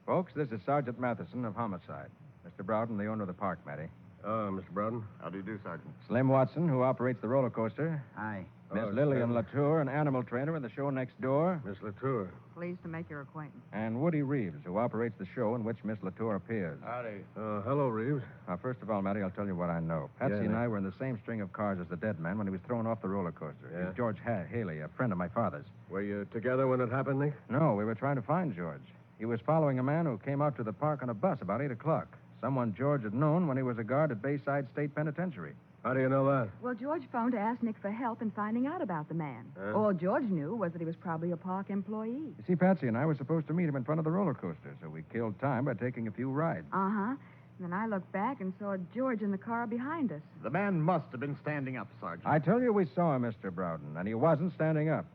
Folks, this is Sergeant Mathison of Homicide. Mr. Browden, the owner of the park, Matty. Mr. Browden. How do you do, Sergeant? Slim Watson, who operates the roller coaster. Hi. Miss Lillian Latour, an animal trainer in the show next door. Miss Latour. Pleased to make your acquaintance. And Woody Reeves, who operates the show in which Miss Latour appears. Howdy. Hello, Reeves. First of all, Matty, I'll tell you what I know. Patsy and I were in the same string of cars as the dead man when he was thrown off the roller coaster. Yeah? He's George Haley, a friend of my father's. Were you together when it happened, Nick? No, we were trying to find George. He was following a man who came out to the park on a bus about 8 o'clock. Someone George had known when he was a guard at Bayside State Penitentiary. How do you know that? Well, George phoned to ask Nick for help in finding out about the man. Huh? All George knew was that he was probably a park employee. You see, Patsy and I were supposed to meet him in front of the roller coaster, so we killed time by taking a few rides. Uh-huh. Then I looked back and saw George in the car behind us. The man must have been standing up, Sergeant. I tell you, we saw him, Mr. Browden, and he wasn't standing up.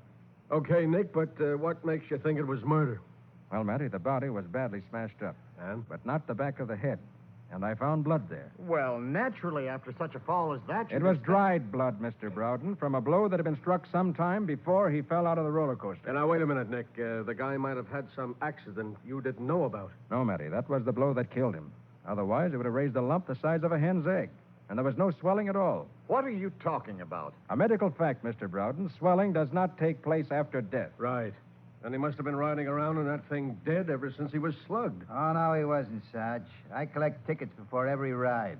Okay, Nick, but what makes you think it was murder? Well, Matty, the body was badly smashed up. And? But not the back of the head. And I found blood there. Well, naturally, after such a fall as that... It was dried blood, Mr. Browden, from a blow that had been struck some time before he fell out of the roller coaster. Now, wait a minute, Nick. The guy might have had some accident you didn't know about. No, Matty, that was the blow that killed him. Otherwise, it would have raised a lump the size of a hen's egg. And there was no swelling at all. What are you talking about? A medical fact, Mr. Browden. Swelling does not take place after death. Right. And he must have been riding around in that thing dead ever since he was slugged. Oh, no, he wasn't, Sarge. I collect tickets before every ride.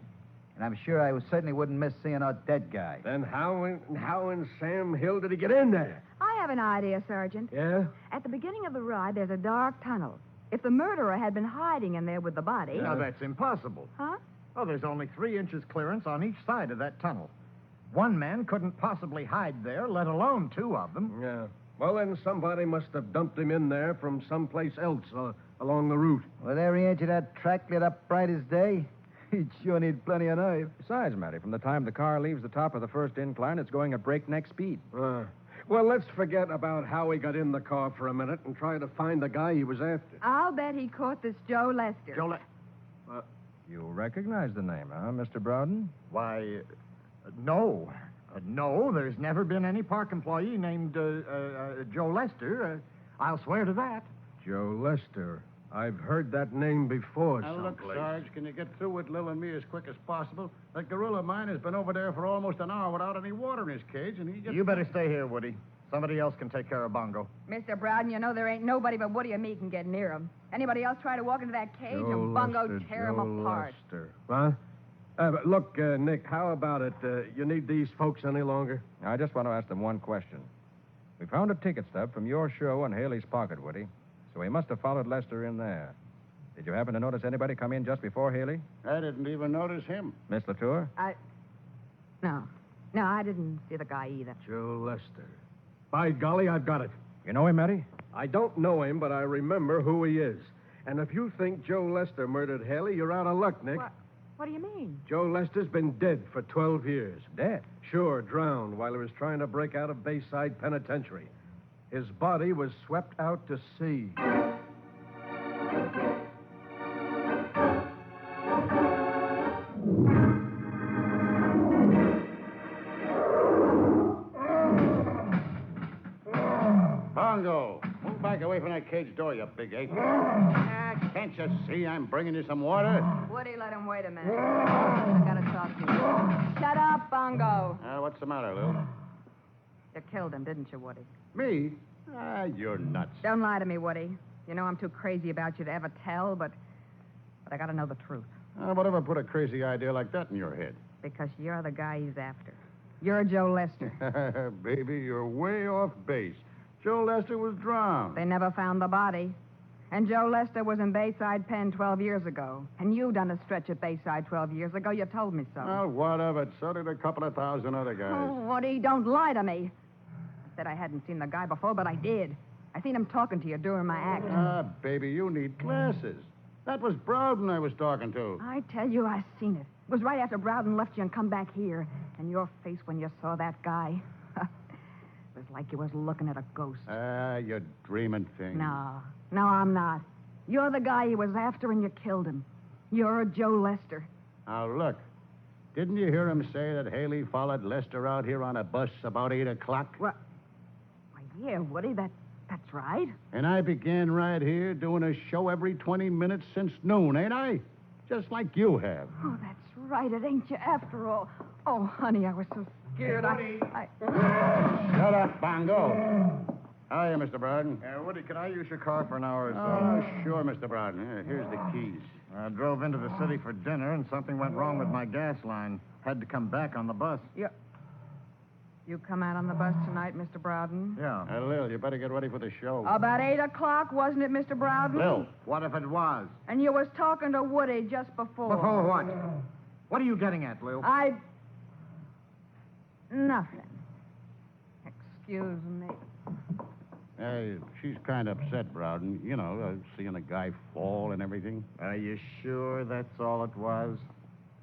And I'm sure I certainly wouldn't miss seeing a dead guy. Then how in Sam Hill did he get in there? I have an idea, Sergeant. Yeah? At the beginning of the ride, there's a dark tunnel. If the murderer had been hiding in there with the body... Now, that's impossible. Huh? Oh, there's only 3 inches clearance on each side of that tunnel. One man couldn't possibly hide there, let alone 2 of them. Yeah. Well, then somebody must have dumped him in there from someplace else along the route. With every inch of that track lit up bright as day, he'd sure need plenty of nerve. Besides, Matty, from the time the car leaves the top of the first incline, it's going at breakneck speed. Well, let's forget about how he got in the car for a minute and try to find the guy he was after. I'll bet he caught this Joe Lester. Joe Lester? You recognize the name, huh, Mr. Browden? Why, no. No, there's never been any park employee named Joe Lester. I'll swear to that. Joe Lester. I've heard that name before Now, look, someplace. Sarge, can you get through with Lil and me as quick as possible? That gorilla of mine has been over there for almost an hour without any water in his cage, and he just... You better stay here, Woody. Somebody else can take care of Bongo. Mr. Browden, you know there ain't nobody but Woody and me can get near him. Anybody else try to walk into that cage Joe and Bungo Lester, tear him Joe apart. Lester. Huh? But look, Nick, how about it? You need these folks any longer? I just want to ask them one question. We found a ticket stub from your show in Haley's pocket, Woody. So he must have followed Lester in there. Did you happen to notice anybody come in just before Haley? I didn't even notice him. Miss Latour? No, I didn't see the guy either. Joe Lester. By golly, I've got it. You know him, Matty? I don't know him, but I remember who he is. And if you think Joe Lester murdered Haley, you're out of luck, Nick. What do you mean? Joe Lester's been dead for 12 years. Dead? Sure, drowned while he was trying to break out of Bayside Penitentiary. His body was swept out to sea. Bongo, move back away from that cage door, you big ape. Can't you see I'm bringing you some water? Woody, let him wait a minute. I gotta talk to you. Shut up, Bongo. What's the matter, Lil? You killed him, didn't you, Woody? Me? You're nuts. Don't lie to me, Woody. You know I'm too crazy about you to ever tell, but I gotta know the truth. Whatever put a crazy idea like that in your head? Because you're the guy he's after. You're Joe Lester. Baby, you're way off base. Joe Lester was drowned. They never found the body. And Joe Lester was in Bayside Pen 12 years ago. And you done a stretch at Bayside 12 years ago. You told me so. Oh, what of it? So did a couple of thousand other guys. Oh, Woody, don't lie to me. I said I hadn't seen the guy before, but I did. I seen him talking to you during my act. Ah, baby, you need glasses. That was Browden I was talking to. I tell you, I seen it. It was right after Browden left you and come back here. And your face when you saw that guy. It was like you was looking at a ghost. Ah, you're dreaming things. No, I'm not. You're the guy he was after and you killed him. You're Joe Lester. Now, look. Didn't you hear him say that Haley followed Lester out here on a bus about 8 o'clock? What? Why, yeah, Woody, that's right. And I began right here doing a show every 20 minutes since noon, ain't I? Just like you have. Oh, that's right. It ain't you after all. Oh, honey, I was so scared. I... Shut up, Bongo. Hiya, Mr. Browden. Woody, can I use your car for an hour or so? Oh, sure, Mr. Browden. Here's the keys. I drove into the city for dinner, and something went wrong with my gas line. Had to come back on the bus. You come out on the bus tonight, Mr. Browden? Yeah. Lil, you better get ready for the show. About 8 o'clock, wasn't it, Mr. Browden? Lil. What if it was? And you was talking to Woody just before. Before what? What are you getting at, Lil? Nothing. Excuse me. Hey, she's kind of upset, Browden. You know, seeing a guy fall and everything. Are you sure that's all it was?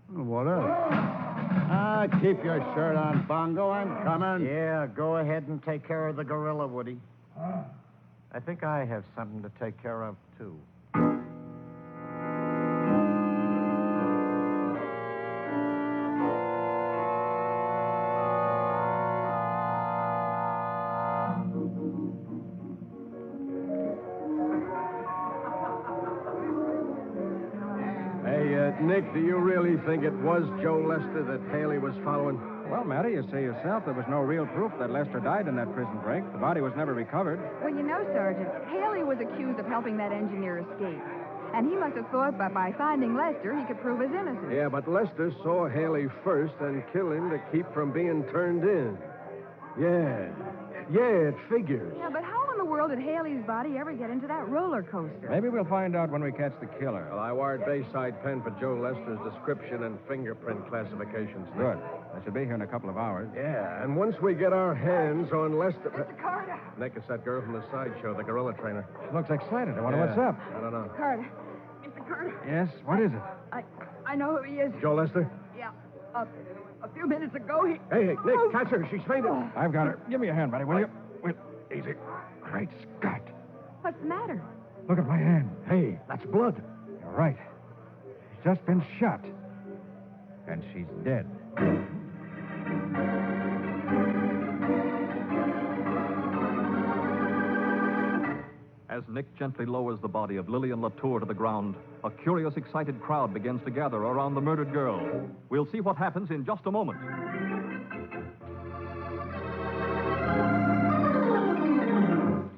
What else? Keep your shirt on, Bongo. I'm coming. Yeah, go ahead and take care of the gorilla, Woody. I think I have something to take care of, too. Nick, do you really think it was Joe Lester that Haley was following? Well, Matty, you say yourself there was no real proof that Lester died in that prison break. The body was never recovered. Well, you know, Sergeant, Haley was accused of helping that engineer escape. And he must have thought that by finding Lester, he could prove his innocence. Yeah, but Lester saw Haley first and killed him to keep from being turned in. Yeah, it figures. Yeah, but how in the world did Haley's body ever get into that roller coaster? Maybe we'll find out when we catch the killer. Well, I wired Bayside Pen for Joe Lester's description and fingerprint classifications. Good. I should be here in a couple of hours. Yeah, and once we get our hands on Lester... Mr. Carter! Nick, it's that girl from the sideshow, the gorilla trainer. She looks excited. I wonder what's up. I don't know. Carter. Mr. Carter. Yes? What is it? I know who he is. Joe Lester? Yeah. A few minutes ago, he... Hey, Nick, catch her. She's fainted. I've got her. Give me a hand, buddy, will you? Easy. Great Scott. What's the matter? Look at my hand. Hey, that's blood. You're right. She's just been shot. And she's dead. As Nick gently lowers the body of Lillian Latour to the ground, a curious, excited crowd begins to gather around the murdered girl. We'll see what happens in just a moment.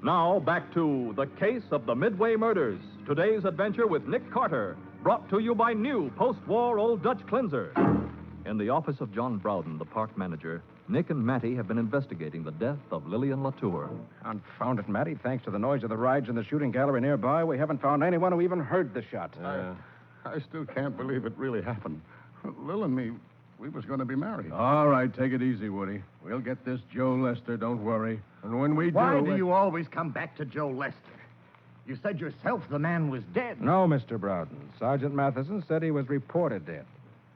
Now, back to The Case of the Midway Murders. Today's adventure with Nick Carter, brought to you by new post-war Old Dutch Cleanser. In the office of John Browden, the park manager, Nick and Matty have been investigating the death of Lillian Latour. Confound it, Matty. Thanks to the noise of the rides in the shooting gallery nearby, we haven't found anyone who even heard the shot. I still can't believe it really happened. Lil and me, we was going to be married. All right, take it easy, Woody. We'll get this Joe Lester, don't worry. And when we Why do you always come back to Joe Lester? You said yourself the man was dead. No, Mr. Browden. Sergeant Mathison said he was reported dead.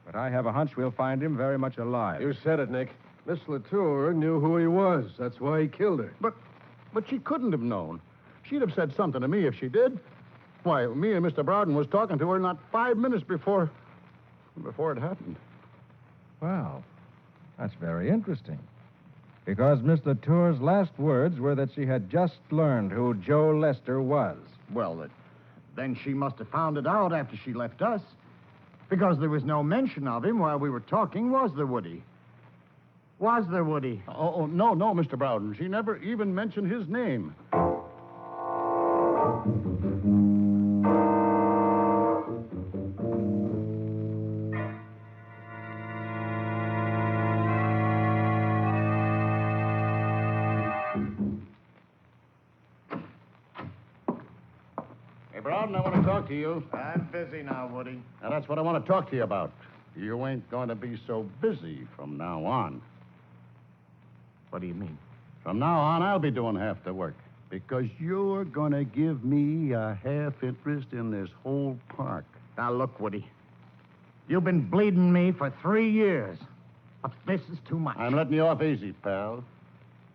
But I have a hunch we'll find him very much alive. You said it, Nick. Miss Latour knew who he was. That's why he killed her. But she couldn't have known. She'd have said something to me if she did. Why, me and Mr. Browden was talking to her not 5 minutes before it happened. Well, that's very interesting. Because Miss Latour's last words were that she had just learned who Joe Lester was. Well, then she must have found it out after she left us. Because there was no mention of him while we were talking, was there, Woody? Was there, Woody? Oh, no, Mr. Browden. She never even mentioned his name. Hey, Browden, I want to talk to you. I'm busy now, Woody. Now, that's what I want to talk to you about. You ain't going to be so busy from now on. What do you mean? From now on, I'll be doing half the work. Because you're going to give me a half interest in this whole park. Now, look, Woody. You've been bleeding me for 3 years. But this is too much. I'm letting you off easy, pal.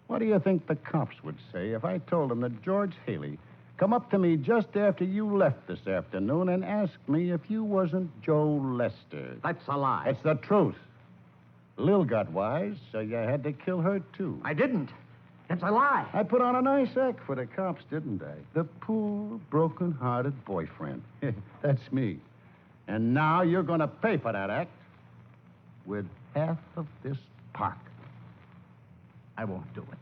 What do you think the cops would say if I told them that George Haley come up to me just after you left this afternoon and asked me if you wasn't Joe Lester? That's a lie. It's the truth. Lil got wise, so you had to kill her, too. I didn't. It's a lie. I put on a nice act for the cops, didn't I? The poor, broken-hearted boyfriend. That's me. And now you're going to pay for that act with half of this park. I won't do it.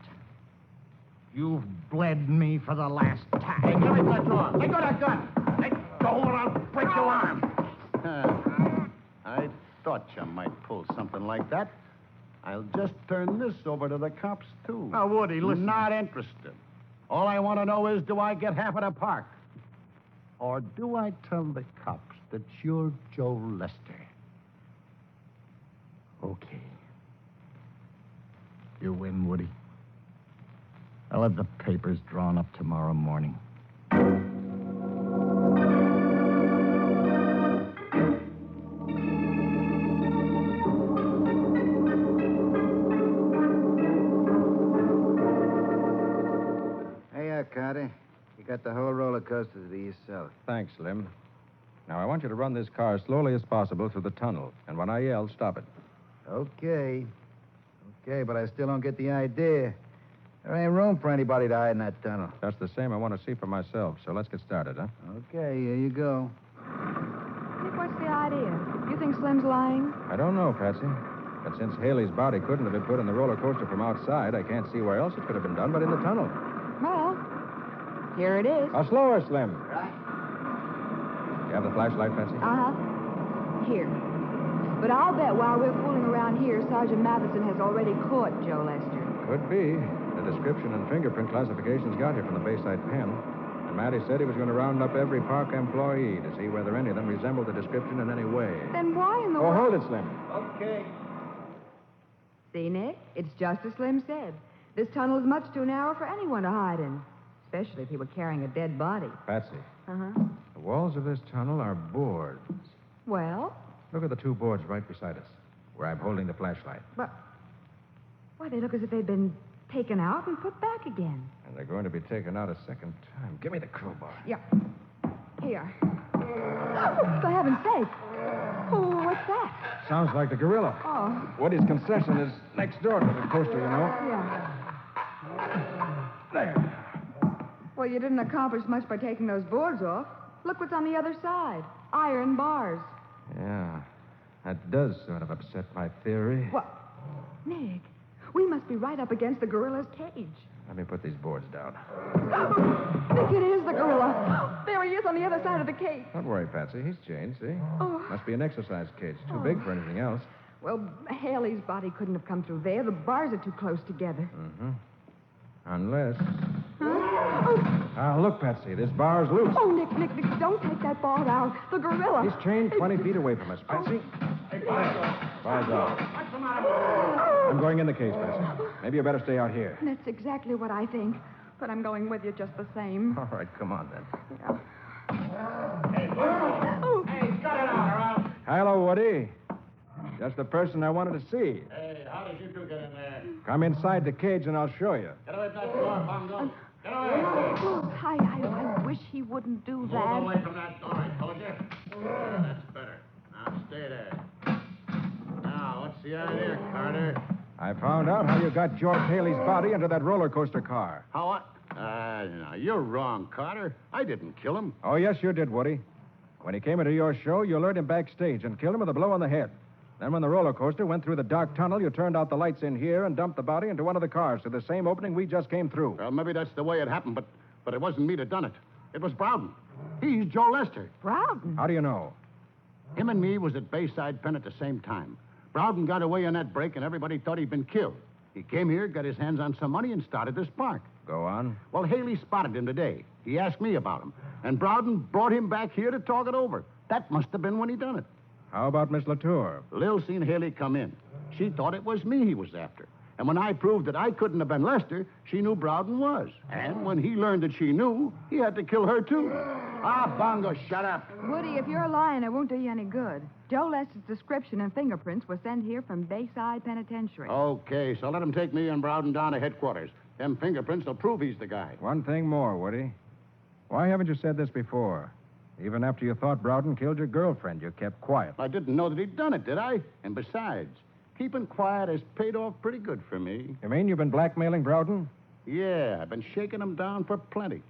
You've bled me for the last time. Hey, give me that door. Let go of that gun. Let go or I'll break your arm. I thought you might pull something like that. I'll just turn this over to the cops, too. Now, Woody, listen. Not interested. All I want to know is, do I get half of the park? Or do I tell the cops that you're Joe Lester? Okay. You win, Woody. I'll have the papers drawn up tomorrow morning. Hey, Carter. You got the whole roller coaster to yourself. Thanks, Slim. Now, I want you to run this car as slowly as possible through the tunnel. And when I yell, stop it. Okay. Okay, but I still don't get the idea. There ain't room for anybody to hide in that tunnel. That's the same I want to see for myself. So let's get started, huh? Okay, here you go. Nick, what's the idea? You think Slim's lying? I don't know, Patsy. But since Haley's body couldn't have been put in the roller coaster from outside, I can't see where else it could have been done but in the tunnel. Well, here it is. Now, slower, Slim. Right. You have the flashlight, Patsy? Uh-huh. Here. But I'll bet while we're fooling around here, Sergeant Mathison has already caught Joe Lester. Could be. The description and fingerprint classifications got here from the Bayside pen. And Matty said he was going to round up every park employee to see whether any of them resembled the description in any way. Then why in the Oh, world... hold it, Slim. Okay. See, Nick? It's just as Slim said. This tunnel is much too narrow for anyone to hide in. Especially if he were carrying a dead body. Patsy, Uh-huh. the walls of this tunnel are boards. Well? Look at the two boards right beside us, where I'm holding the flashlight. But... Why, they look as if they'd been taken out and put back again. And they're going to be taken out a second time. Give me the crowbar. Yeah. Here. Oh, for heaven's sake. Oh, what's that? Sounds like the gorilla. Oh. Woody's concession is next door to the coaster, you know. Yeah. There. Well, you didn't accomplish much by taking those boards off. Look what's on the other side. Iron bars. Yeah. That does sort of upset my theory. What? Nick, we must be right up against the gorilla's cage. Let me put these boards down. Nick, it is the gorilla. There he is on the other side of the cage. Don't worry, Patsy. He's chained, see? Oh. Must be an exercise cage. Too big for anything else. Well, Haley's body couldn't have come through there. The bars are too close together. Mm-hmm. Unless... Oh. Look, Patsy. This bar's loose. Oh, Nick, don't take that bar out. The gorilla. He's chained 20 feet away from us, Patsy. Hey, Bar's off. What's the matter? I'm going in the cage, Patsy. Maybe you better stay out here. That's exactly what I think. But I'm going with you just the same. All right, come on, then. Yeah. Hey, cut it out, or else... Hello, Woody. Just the person I wanted to see. Hey, how did you two get in there? Come inside the cage and I'll show you. Get away from that door, Bongo. Get away. Oh, I wish he wouldn't do that. Move away from that door, I told you. Yeah, that's better. Now, stay there. Now, what's the idea, Carter? I found out how you got George Haley's body into that roller coaster car. How what? No, you're wrong, Carter. I didn't kill him. Oh, yes, you did, Woody. When he came into your show, you lured him backstage and killed him with a blow on the head. Then when the roller coaster went through the dark tunnel, you turned out the lights in here and dumped the body into one of the cars through the same opening we just came through. Well, maybe that's the way it happened, but it wasn't me that done it. It was Browden. He's Joe Lester. Browden? How do you know? Him and me was at Bayside Pen at the same time. Browden got away in that break, and everybody thought he'd been killed. He came here, got his hands on some money, and started this park. Go on. Well, Haley spotted him today. He asked me about him, and Browden brought him back here to talk it over. That must have been when he done it. How about Miss Latour? Lil seen Haley come in. She thought it was me he was after. And when I proved that I couldn't have been Lester, she knew Browden was. And when he learned that she knew, he had to kill her, too. Ah, Bongo, shut up. Woody, if you're lying, it won't do you any good. Joe Lester's description and fingerprints were sent here from Bayside Penitentiary. Okay, so let him take me and Browden down to headquarters. Them fingerprints will prove he's the guy. One thing more, Woody. Why haven't you said this before? Even after you thought Browden killed your girlfriend, you kept quiet. I didn't know that he'd done it, did I? And besides, keeping quiet has paid off pretty good for me. You mean you've been blackmailing Browden? Yeah, I've been shaking him down for plenty.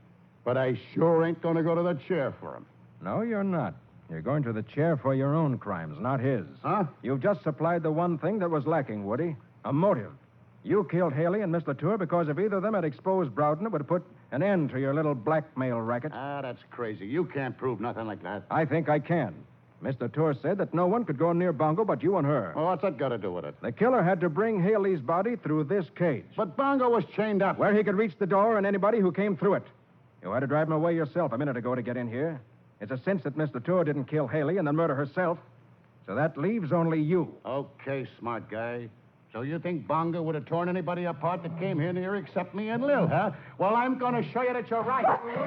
But I sure ain't going to go to the chair for him. No, you're not. You're going to the chair for your own crimes, not his. Huh? You've just supplied the one thing that was lacking, Woody. A motive. You killed Haley and Miss Latour because if either of them had exposed Browden, it would have put an end to your little blackmail racket. Ah, that's crazy. You can't prove nothing like that. I think I can. Miss Latour said that no one could go near Bongo but you and her. Well, what's that got to do with it? The killer had to bring Haley's body through this cage. But Bongo was chained up. Where he could reach the door and anybody who came through it. You had to drive him away yourself a minute ago to get in here. It's a cinch that Miss Latour didn't kill Haley and then murder herself. So that leaves only you. Okay, smart guy. So you think Bongo would have torn anybody apart that came here near except me and Lil, huh? Well, I'm going to show you that you're right.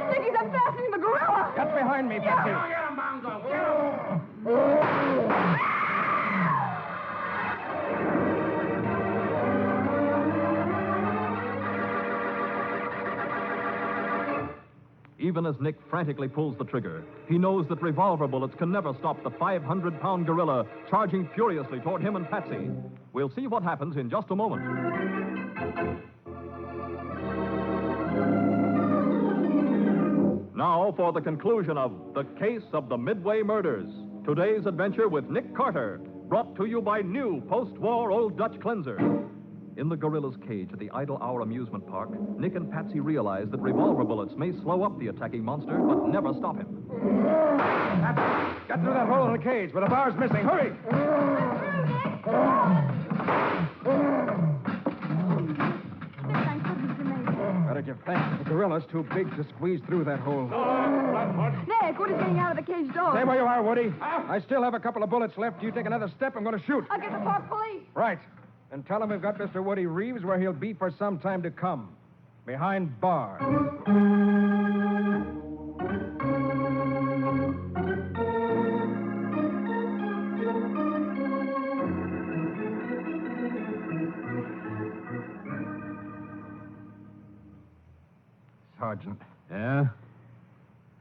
Nick, he's unfastening the gorilla. Get behind me, Patsy. Get him, Bongo. Get him. Even as Nick frantically pulls the trigger, he knows that revolver bullets can never stop the 500-pound gorilla charging furiously toward him and Patsy. We'll see what happens in just a moment. Now for the conclusion of The Case of the Midway Murders. Today's adventure with Nick Carter, brought to you by new post-war Old Dutch cleanser. In the gorilla's cage at the Idle Hour amusement park, Nick and Patsy realize that revolver bullets may slow up the attacking monster, but never stop him. Get through that hole in the cage where the bar's missing. Hurry! What did you think? The gorilla's too big to squeeze through that hole. Nick, Woody's getting out of the cage door. Stay where you are, Woody. I still have a couple of bullets left. You take another step, I'm going to shoot. I'll get the park police. Right. And tell him we've got Mr. Woody Reeves where he'll be for some time to come. Behind bars. Sergeant. Yeah?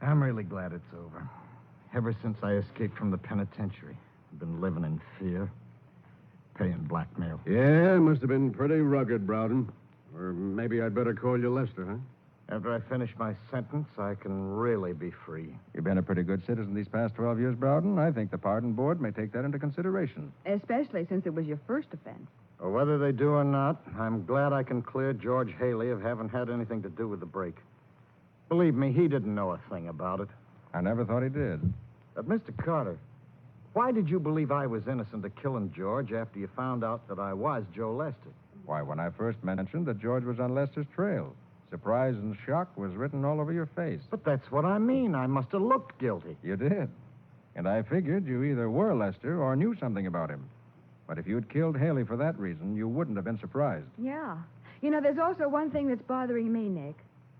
I'm really glad it's over. Ever since I escaped from the penitentiary, I've been living in fear. Paying blackmail. Yeah, must have been pretty rugged, Browden. Or maybe I'd better call you Lester, huh? After I finish my sentence, I can really be free. You've been a pretty good citizen these past 12 years, Browden. I think the pardon board may take that into consideration. Especially since it was your first offense. Well, whether they do or not, I'm glad I can clear George Haley of having had anything to do with the break. Believe me, he didn't know a thing about it. I never thought he did. But, Mr. Carter, why did you believe I was innocent of killing George after you found out that I was Joe Lester? Why, when I first mentioned that George was on Lester's trail, surprise and shock was written all over your face. But that's what I mean. I must have looked guilty. You did. And I figured you either were Lester or knew something about him. But if you'd killed Haley for that reason, you wouldn't have been surprised. Yeah. You know, there's also one thing that's bothering me, Nick.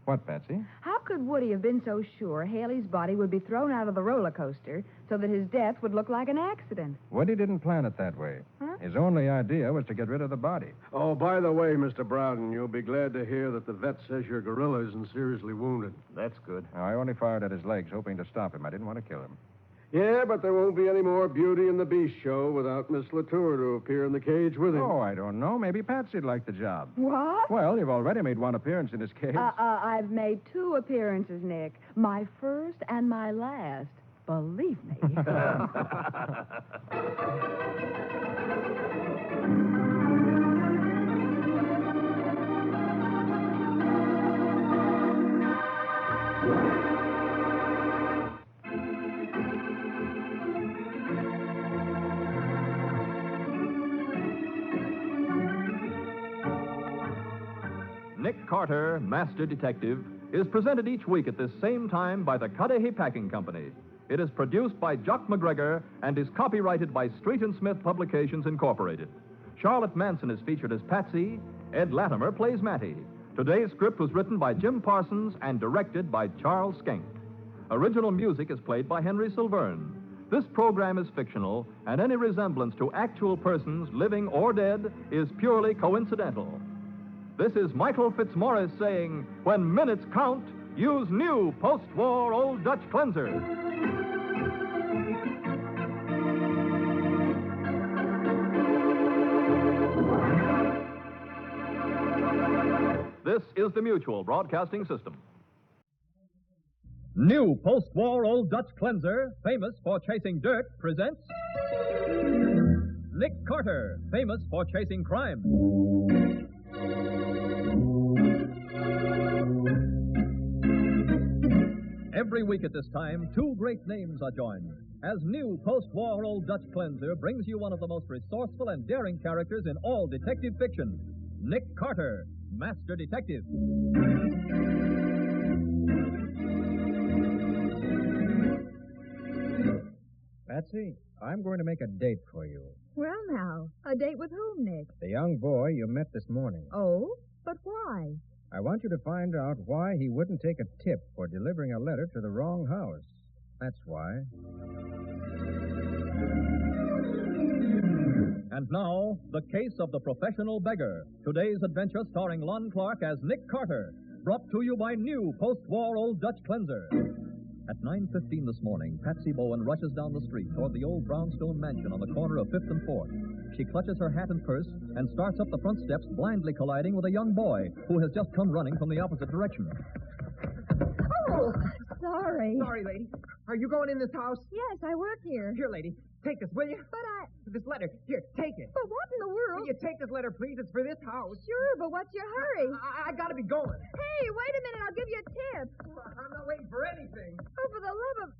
What, Patsy? How could Woody have been so sure Haley's body would be thrown out of the roller coaster so that his death would look like an accident? Woody didn't plan it that way. Huh? His only idea was to get rid of the body. Oh, by the way, Mr. Browden, you'll be glad to hear that the vet says your gorilla isn't seriously wounded. That's good. Now, I only fired at his legs, hoping to stop him. I didn't want to kill him. Yeah, but there won't be any more Beauty and the Beast show without Miss Latour to appear in the cage with him. Oh, I don't know. Maybe Patsy'd like the job. What? Well, you've already made one appearance in his cage. I've made 2 appearances, Nick. My first and my last. Believe me. Nick Carter, Master Detective, is presented each week at this same time by the Cudahy Packing Company. It is produced by Jock McGregor and is copyrighted by Street and Smith Publications, Incorporated. Charlotte Manson is featured as Patsy. Ed Latimer plays Mattie. Today's script was written by Jim Parsons and directed by Charles Schenck. Original music is played by Henry Silverne. This program is fictional, and any resemblance to actual persons, living or dead, is purely coincidental. This is Michael Fitzmaurice saying, when minutes count, use new post-war Old Dutch cleanser. This is the Mutual Broadcasting System. New post-war Old Dutch cleanser, famous for chasing dirt, presents Nick Carter, famous for chasing crime. Every week at this time, two great names are joined, as new post-war Old Dutch cleanser brings you one of the most resourceful and daring characters in all detective fiction, Nick Carter, Master Detective. Patsy, I'm going to make a date for you. Well, now, a date with whom, Nick? The young boy you met this morning. Oh, but why? I want you to find out why he wouldn't take a tip for delivering a letter to the wrong house. That's why. And now, the case of the professional beggar. Today's adventure starring Lon Clark as Nick Carter. Brought to you by new post-war Old Dutch cleanser. At 9:15 this morning, Patsy Bowen rushes down the street toward the old brownstone mansion on the corner of 5th and 4th. She clutches her hat and purse and starts up the front steps, blindly colliding with a young boy who has just come running from the opposite direction. Oh, sorry. Sorry, lady. Are you going in this house? Yes, I work here. Here, lady. Take this, will you? But This letter. Here, take it. But what in the world? Will you take this letter, please? It's for this house. Sure, but what's your hurry? I gotta be going. Hey, wait a minute. I'll give you a tip. I'm not waiting for anything. Oh, for the love of...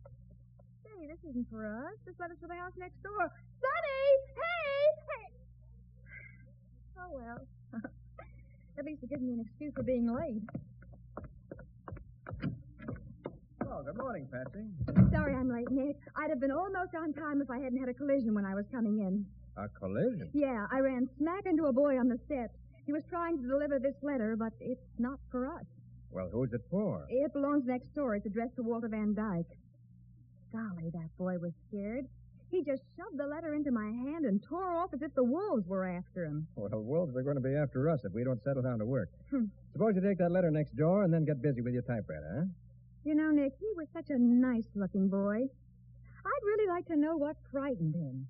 Say, this isn't for us. This letter's for the house next door. Sonny! Hey! Oh, well. At least it gives me an excuse for being late. Oh, good morning, Patsy. Sorry I'm late, Nick. I'd have been almost on time if I hadn't had a collision when I was coming in. A collision? Yeah, I ran smack into a boy on the steps. He was trying to deliver this letter, but it's not for us. Well, who's it for? It belongs next door. It's addressed to Walter Van Dyke. Golly, that boy was scared. He just shoved the letter into my hand and tore off as if the wolves were after him. Well, wolves are going to be after us if we don't settle down to work. Suppose you take that letter next door and then get busy with your typewriter, huh? You know, Nick, he was such a nice-looking boy. I'd really like to know what frightened him.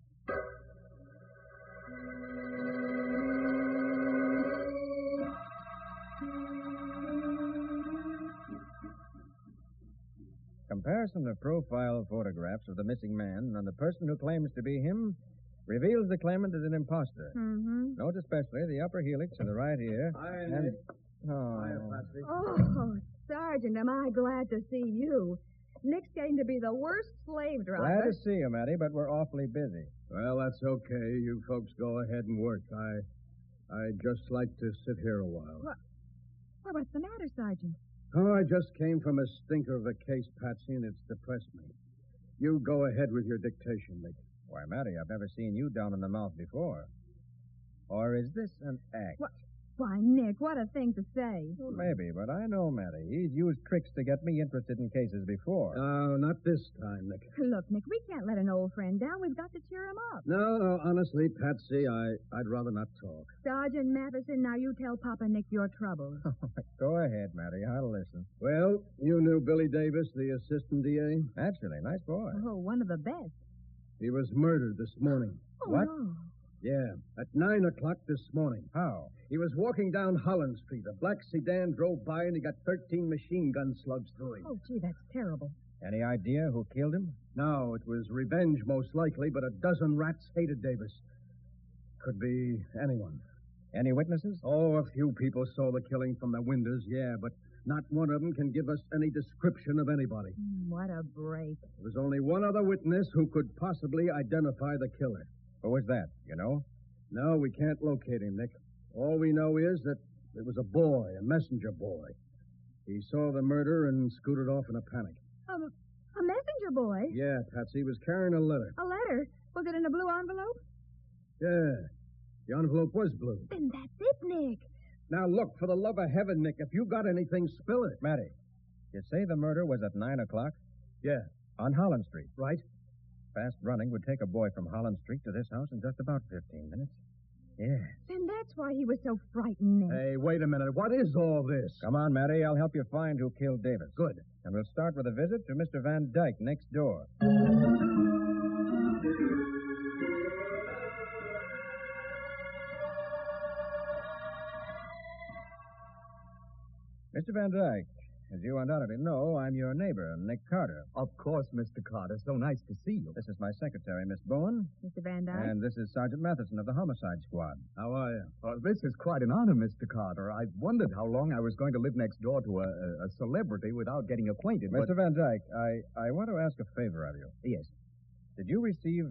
Comparison of profile photographs of the missing man and the person who claims to be him reveals the claimant as an imposter. Mm-hmm. Note especially the upper helix in the right ear. Hi, and... Nick. Oh. Hiya, Patsy. Oh, Sergeant, am I glad to see you. Nick's getting to be the worst slave driver. Glad to see you, Mattie, but we're awfully busy. Well, that's okay. You folks go ahead and work. I'd just like to sit here a while. What's the matter, Sergeant? Oh, I just came from a stinker of a case, Patsy, and it's depressed me. You go ahead with your dictation, Nick. Why, Mattie, I've never seen you down in the mouth before. Or is this an act? Why, Nick, what a thing to say. Well, maybe, but I know Mattie. He's used tricks to get me interested in cases before. No, not this time, Nick. Look, Nick, we can't let an old friend down. We've got to cheer him up. No, honestly, Patsy, I'd rather not talk. Sergeant Mathison, now you tell Papa Nick your troubles. Go ahead, Mattie. I'll listen. Well, you knew Billy Davis, the assistant DA? Naturally. Nice boy. Oh, one of the best. He was murdered this morning. Oh, what? No. Yeah, at 9 o'clock this morning. How? He was walking down Holland Street. A black sedan drove by, and he got 13 machine gun slugs through him. Oh, gee, that's terrible. Any idea who killed him? No, it was revenge, most likely, but a dozen rats hated Davis. Could be anyone. Any witnesses? Oh, a few people saw the killing from their windows, yeah, but not one of them can give us any description of anybody. What a break. There was only one other witness who could possibly identify the killer. Who was that? You know? No, we can't locate him, Nick. All we know is that it was a boy, a messenger boy. He saw the murder and scooted off in a panic. A messenger boy? Yeah, Patsy. He was carrying a letter. A letter? Was it in a blue envelope? Yeah. The envelope was blue. Then that's it, Nick. Now, look, for the love of heaven, Nick, if you got anything, spill it. Matty, you say the murder was at 9 o'clock? Yeah. On Holland Street? Right. Fast running would take a boy from Holland Street to this house in just about 15 minutes. Yeah. Then that's why he was so frightened, Nick. Hey, wait a minute. What is all this? Come on, Matty. I'll help you find who killed Davis. Good. And we'll start with a visit to Mr. Van Dyke next door. Mr. Van Dyke, as you undoubtedly know, I'm your neighbor, Nick Carter. Of course, Mr. Carter. So nice to see you. This is my secretary, Miss Bowen. Mr. Van Dyke? And this is Sergeant Mathison of the Homicide Squad. How are you? This is quite an honor, Mr. Carter. I wondered how long I was going to live next door to a celebrity without getting acquainted. Mr. Van Dyke, I want to ask a favor of you. Yes. Did you receive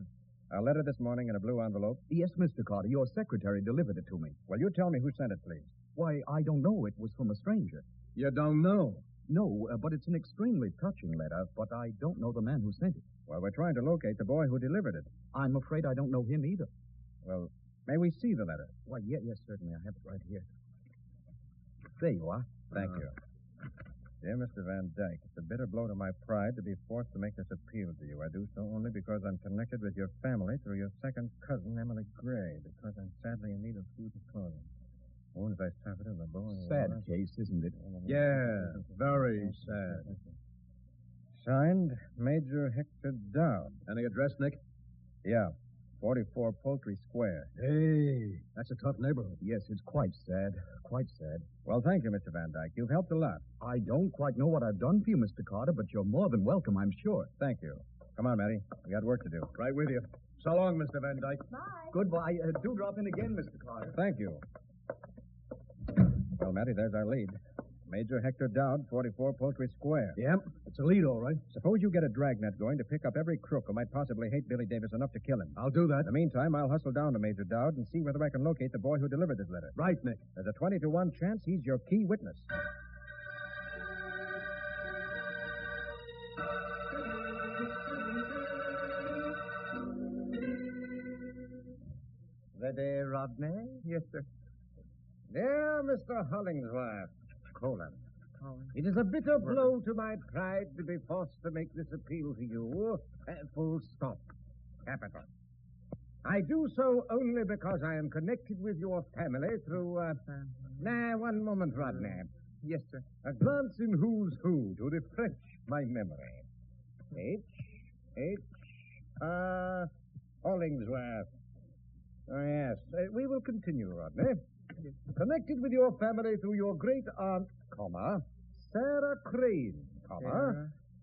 a letter this morning in a blue envelope? Yes, Mr. Carter. Your secretary delivered it to me. Will you tell me who sent it, please? Why, I don't know. It was from a stranger. You don't know? No, but it's an extremely touching letter, but I don't know the man who sent it. Well, we're trying to locate the boy who delivered it. I'm afraid I don't know him either. Well, may we see the letter? Why, yes, certainly. I have it right here. There you are. Thank you. Dear Mr. Van Dyke, it's a bitter blow to my pride to be forced to make this appeal to you. I do so only because I'm connected with your family through your second cousin, Emily Gray, because I'm sadly in need of food and clothing. As I stop it in the bone. Sad case, isn't it? Yeah, very sad. Signed, Major Hector Dowd. Any address, Nick? Yeah, 44 Poultry Square. Hey, that's a tough neighborhood. Yes, it's quite sad. Quite sad. Well, thank you, Mr. Van Dyke. You've helped a lot. I don't quite know what I've done for you, Mr. Carter, but you're more than welcome, I'm sure. Thank you. Come on, Matty. We got work to do. Right with you. So long, Mr. Van Dyke. Bye. Goodbye. Do drop in again, Mr. Carter. Thank you. Well, Matty, there's our lead. Major Hector Dowd, 44 Poultry Square. Yep, it's a lead, all right. Suppose you get a dragnet going to pick up every crook who might possibly hate Billy Davis enough to kill him. I'll do that. In the meantime, I'll hustle down to Major Dowd and see whether I can locate the boy who delivered this letter. Right, Nick. There's a 20 to 1 chance he's your key witness. Ready, Rodney? Yes, sir. Dear Mr. Hollingsworth. Colon. It is a bitter blow to my pride to be forced to make this appeal to you. Full stop. Capital. I do so only because I am connected with your family through, one moment, Rodney. Yes, sir. A glance in who's who to refresh my memory. Hollingsworth. Oh, yes. We will continue, Rodney. Connected with your family through your great aunt, Sarah Crane,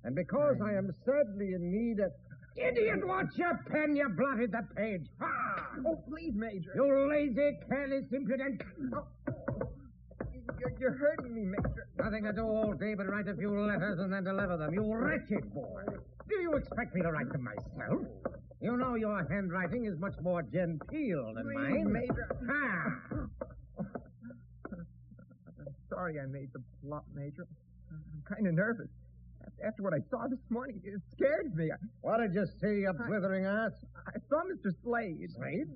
and because I am sadly in need of... Idiot, watch your pen, you blotted the page. Oh, please, Major. You lazy, careless, impudent... You're hurting me, Major. Nothing to do all day but write a few letters and then deliver them. You wretched boy. Do you expect me to write them myself? You know your handwriting is much more genteel than mine. Major. I'm sorry I made the plot, Major. I'm kind of nervous. After what I saw this morning, it scared me. What did you see, you blithering ass? I saw Mr. Slade. Slade?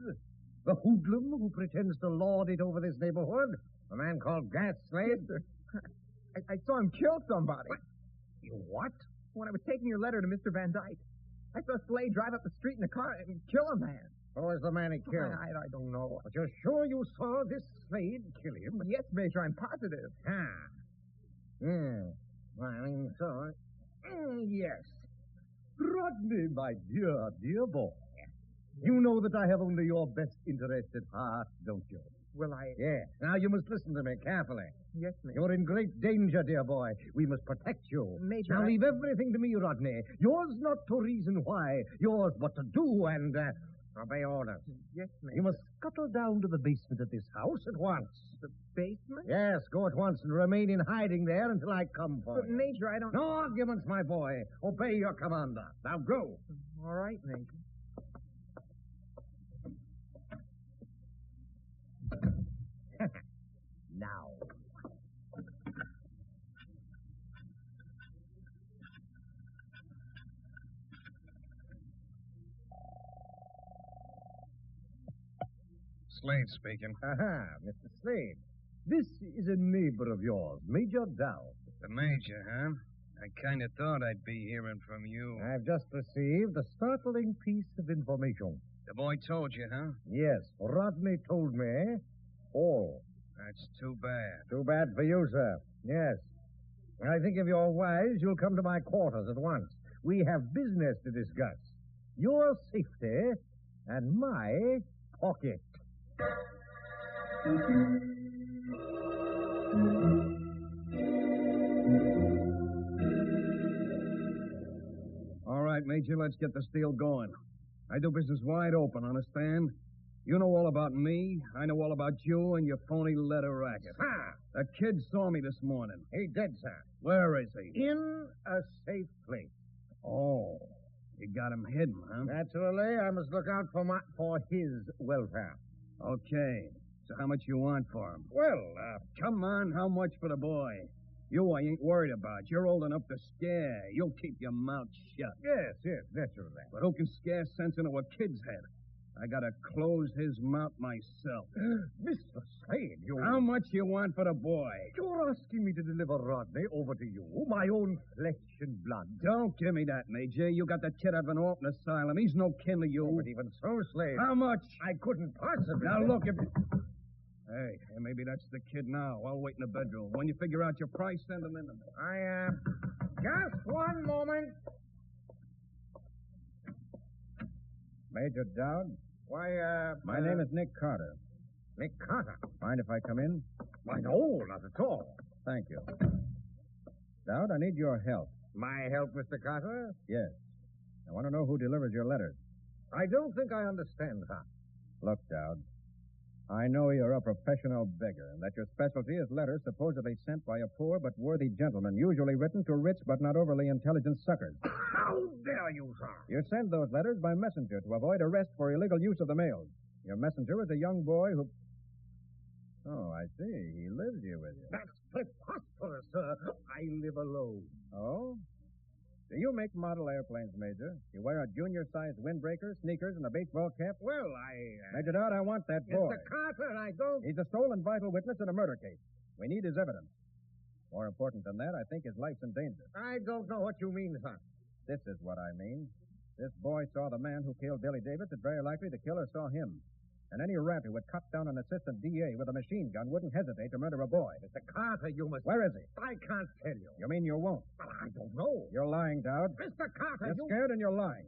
The hoodlum who pretends to lord it over this neighborhood? A man called Gas Slade? Yes, sir. I saw him kill somebody. You what? When I was taking your letter to Mr. Van Dyke. I saw Slade drive up the street in a car and kill a man. Who was the man he killed? I don't know. But you're sure you saw this Slade kill him? Yes, Major, I'm positive. Well, I mean, so... yes. Rodney, my dear boy. You know that I have only your best interest at heart, don't you? Well, I... Yes. Now, you must listen to me carefully. Yes, Major. You're in great danger, dear boy. We must protect you. Major, Now, leave everything to me, Rodney. Yours not to reason why. Yours what to do and... obey orders. Yes, Major. You must scuttle down to the basement of this house at once. The basement? Yes, go at once and remain in hiding there until I come for But, you. Major, I don't... No arguments, my boy. Obey your commander. Now, go. All right, Major. Now. Slade speaking. Aha, Mr. Slade. This is a neighbor of yours, Major Dowd. The Major, huh? I kind of thought I'd be hearing from you. I've just received a startling piece of information. The boy told you, huh? Yes, Rodney told me all. That's too bad. Too bad for you, sir. Yes. I think if you're wise, you'll come to my quarters at once. We have business to discuss. Your safety and my pocket. All right, Major, let's get this deal going. I do business wide open, understand? You know all about me. I know all about you and your phony letter racket. Ha! That kid saw me this morning. He did, sir. Where is he? In a safe place. Oh, you got him hidden, huh? Naturally, I must look out for his welfare. Okay. So how much you want for him? Well, Come on, how much for the boy? You I ain't worried about. You're old enough to scare. You'll keep your mouth shut. Yes, naturally. But who can scare sense into a kid's head? I gotta close his mouth myself. Mr. Slade, How much you want for the boy? You're asking me to deliver Rodney over to you, my own flesh and blood. Don't give me that, Major. You got the kid out of an orphan asylum. He's no kin to you. But even so, Slade. How much? I couldn't possibly. Now, look, if... Hey, maybe that's the kid now. I'll wait in the bedroom. When you figure out your price, send him in to me. Just one moment. Major Dowd? Why, My name is Nick Carter. Nick Carter. Mind if I come in? Why, no, not at all. Thank you. Dowd, I need your help. My help, Mr. Carter? Yes. I want to know who delivers your letters. I don't think I understand, sir. Look, Dowd, I know you're a professional beggar, and that your specialty is letters supposedly sent by a poor but worthy gentleman, usually written to rich but not overly intelligent suckers. How dare you, sir? You send those letters by messenger to avoid arrest for illegal use of the mails. Your messenger is a young boy who... Oh, I see. He lives here with you. That's preposterous, sir. I live alone. Oh? Do you make model airplanes, Major? You wear a junior-sized windbreaker, sneakers, and a baseball cap? Well, Major Dowd, I want that boy. Mr. Carter, I don't... He's a sole and vital witness in a murder case. We need his evidence. More important than that, I think his life's in danger. I don't know what you mean, sir. This is what I mean. This boy saw the man who killed Billy Davis, and very likely the killer saw him. And any rat who would cut down an assistant DA with a machine gun wouldn't hesitate to murder a boy. Mr. Carter, you must... Where is he? I can't tell you. You mean you won't? Well, I don't know. You're lying, Dowd. Mr. Carter, You're scared and you're lying.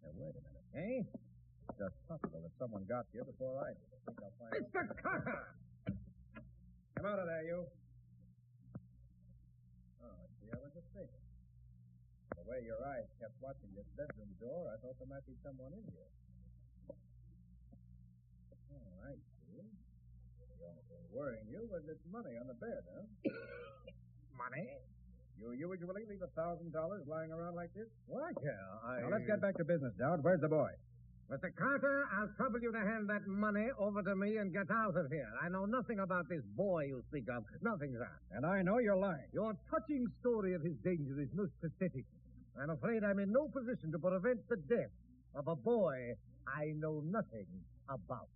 Now, wait a minute. Eh? It's just possible that someone got here before I did. I think I'll find Mr. Carter! Come out of there, you. Oh, I see. I was mistaken. The way your eyes kept watching your bedroom door, I thought there might be someone in here. Oh, I see. The only thing worrying you was this money on the bed, huh? Money? You usually leave $1,000 lying around like this? What? Yeah, Now, let's get back to business, Dowd. Where's the boy? Mr. Carter, I'll trouble you to hand that money over to me and get out of here. I know nothing about this boy you speak of. Nothing, sir. And I know you're lying. Your touching story of his danger is most pathetic. I'm afraid I'm in no position to prevent the death of a boy I know nothing about.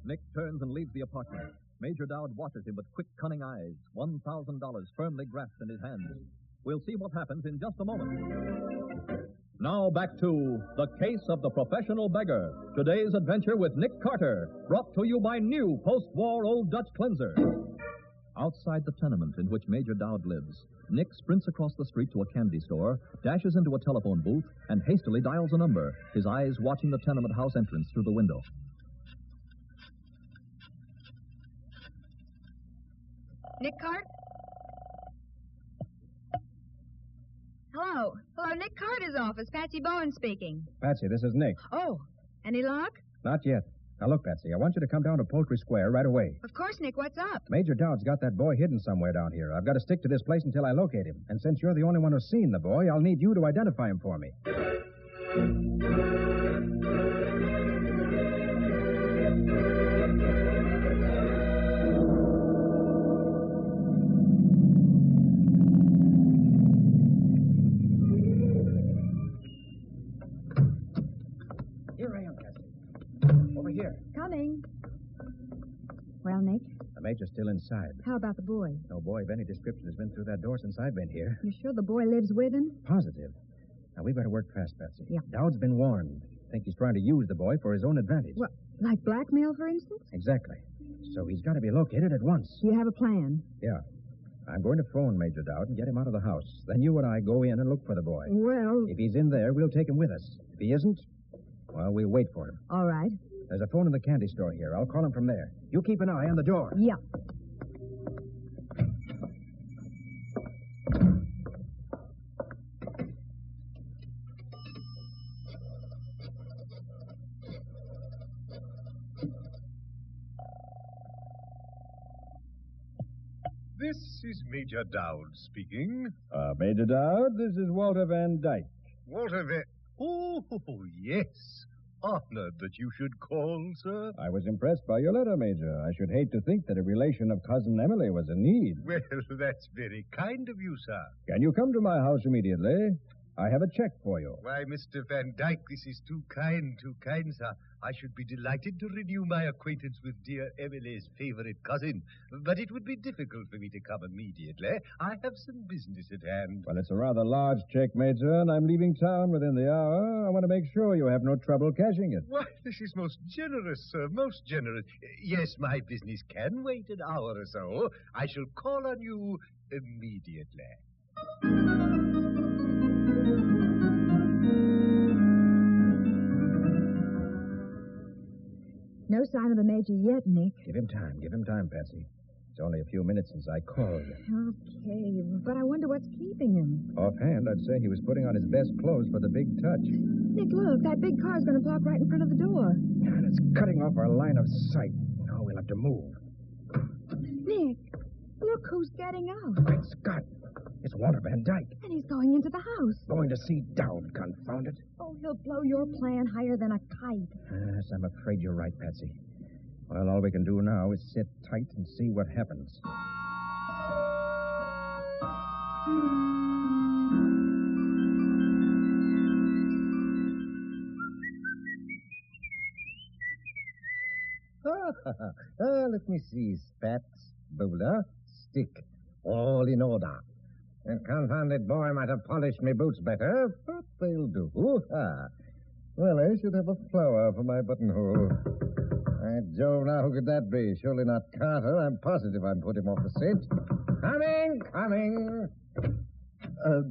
Nick turns and leaves the apartment. Major Dowd watches him with quick, cunning eyes, $1,000 firmly grasped in his hands. We'll see what happens in just a moment. Now back to The Case of the Professional Beggar. Today's adventure with Nick Carter, brought to you by new post-war Old Dutch Cleanser. Outside the tenement in which Major Dowd lives, Nick sprints across the street to a candy store, dashes into a telephone booth, and hastily dials a number, his eyes watching the tenement house entrance through the window. Nick Cart? Hello, Nick Carter's office. Patsy Bowen speaking. Patsy, this is Nick. Oh, any luck? Not yet. Now, look, Patsy, I want you to come down to Poultry Square right away. Of course, Nick. What's up? Major Dowd's got that boy hidden somewhere down here. I've got to stick to this place until I locate him. And since you're the only one who's seen the boy, I'll need you to identify him for me. Here I am, Patsy. Over here. Coming. Well, Nick, The Major's still inside. how about the boy? No boy of any description has been through that door since I've been here. You sure the boy lives with him? Positive. Now, we better work fast, Patsy. Yeah. Dowd's been warned. I think he's trying to use the boy for his own advantage. What, like blackmail, for instance? Exactly. So he's got to be located at once. Do you have a plan? Yeah. I'm going to phone Major Dowd and get him out of the house. Then you and I go in and look for the boy. Well... If he's in there, we'll take him with us. If he isn't, well, we'll wait for him. All right. There's a phone in the candy store here. I'll call him from there. You keep an eye on the door. Yeah. This is Major Dowd speaking. Major Dowd, this is Walter Van Dyke. Walter Van... Oh, yes. Honored that you should call, sir. I was impressed by your letter, Major. I should hate to think that a relation of Cousin Emily was in need. Well, that's very kind of you, sir. Can you come to my house immediately? I have a check for you. Why, Mr. Van Dyke, this is too kind, sir. I should be delighted to renew my acquaintance with dear Emily's favorite cousin, but it would be difficult for me to come immediately. I have some business at hand. Well, it's a rather large check, Major, and I'm leaving town within the hour. I want to make sure you have no trouble cashing it. Why, this is most generous, sir, most generous. Yes, my business can wait an hour or so. I shall call on you immediately. No sign of the Major yet, Nick. Give him time, Patsy. It's only a few minutes since I called. Okay, but I wonder what's keeping him. Offhand, I'd say he was putting on his best clothes for the big touch. Nick, look, that big car's going to park right in front of the door. And it's cutting off our line of sight. Now we'll have to move. Nick, look who's getting out. Great Scott. It's Walter Van Dyke. And he's going into the house. Going to see Dowd, confound it. Oh, he'll blow your plan higher than a kite. Yes, I'm afraid you're right, Patsy. Well, all we can do now is sit tight and see what happens. Let me see. Spats, bowler, stick. All in order. That confounded boy might have polished me boots better, but they'll do. Well, I should have a flower for my buttonhole. By Jove, now, who could that be? Surely not Carter. I'm positive I'd put him off the scent. Coming.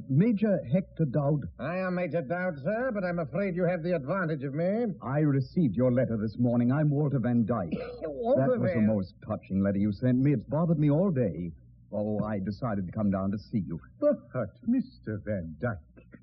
Major Hector Dowd. I am Major Dowd, sir, but I'm afraid you have the advantage of me. I received your letter this morning. I'm Walter Van Dyke. Walter That was a Van- most touching letter you sent me. It's bothered me all day. Oh, I decided to come down to see you. But, Mr. Van Dyke,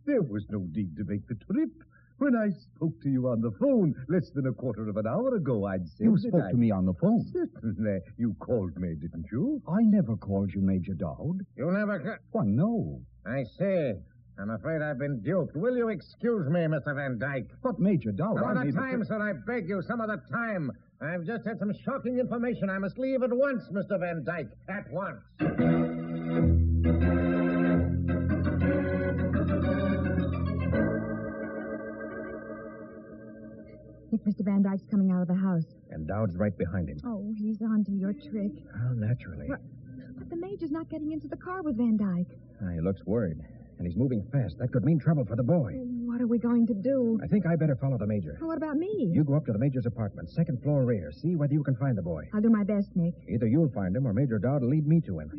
there was no need to make the trip. When I spoke to you on the phone less than a quarter of an hour ago, I'd said You that spoke to me on the phone. Certainly. You called me, didn't you? I never called you Major Dowd. You never... Why, no. I see. I'm afraid I've been duped. Will you excuse me, Mr. Van Dyke? But, Major Dowd, Some I other made the time, trip- sir, I beg you, some other time. I've just had some shocking information. I must leave at once, Mr. Van Dyke. At once. Nick, Mr. Van Dyke's coming out of the house. And Dowd's right behind him. Oh, he's on to your trick. Oh, naturally. But the Major's not getting into the car with Van Dyke. He looks worried. And he's moving fast. That could mean trouble for the boy. What are we going to do? I think I better follow the Major. What about me? You go up to the Major's apartment, second floor rear. See whether you can find the boy. I'll do my best, Nick. Either you'll find him or Major Dowd will lead me to him.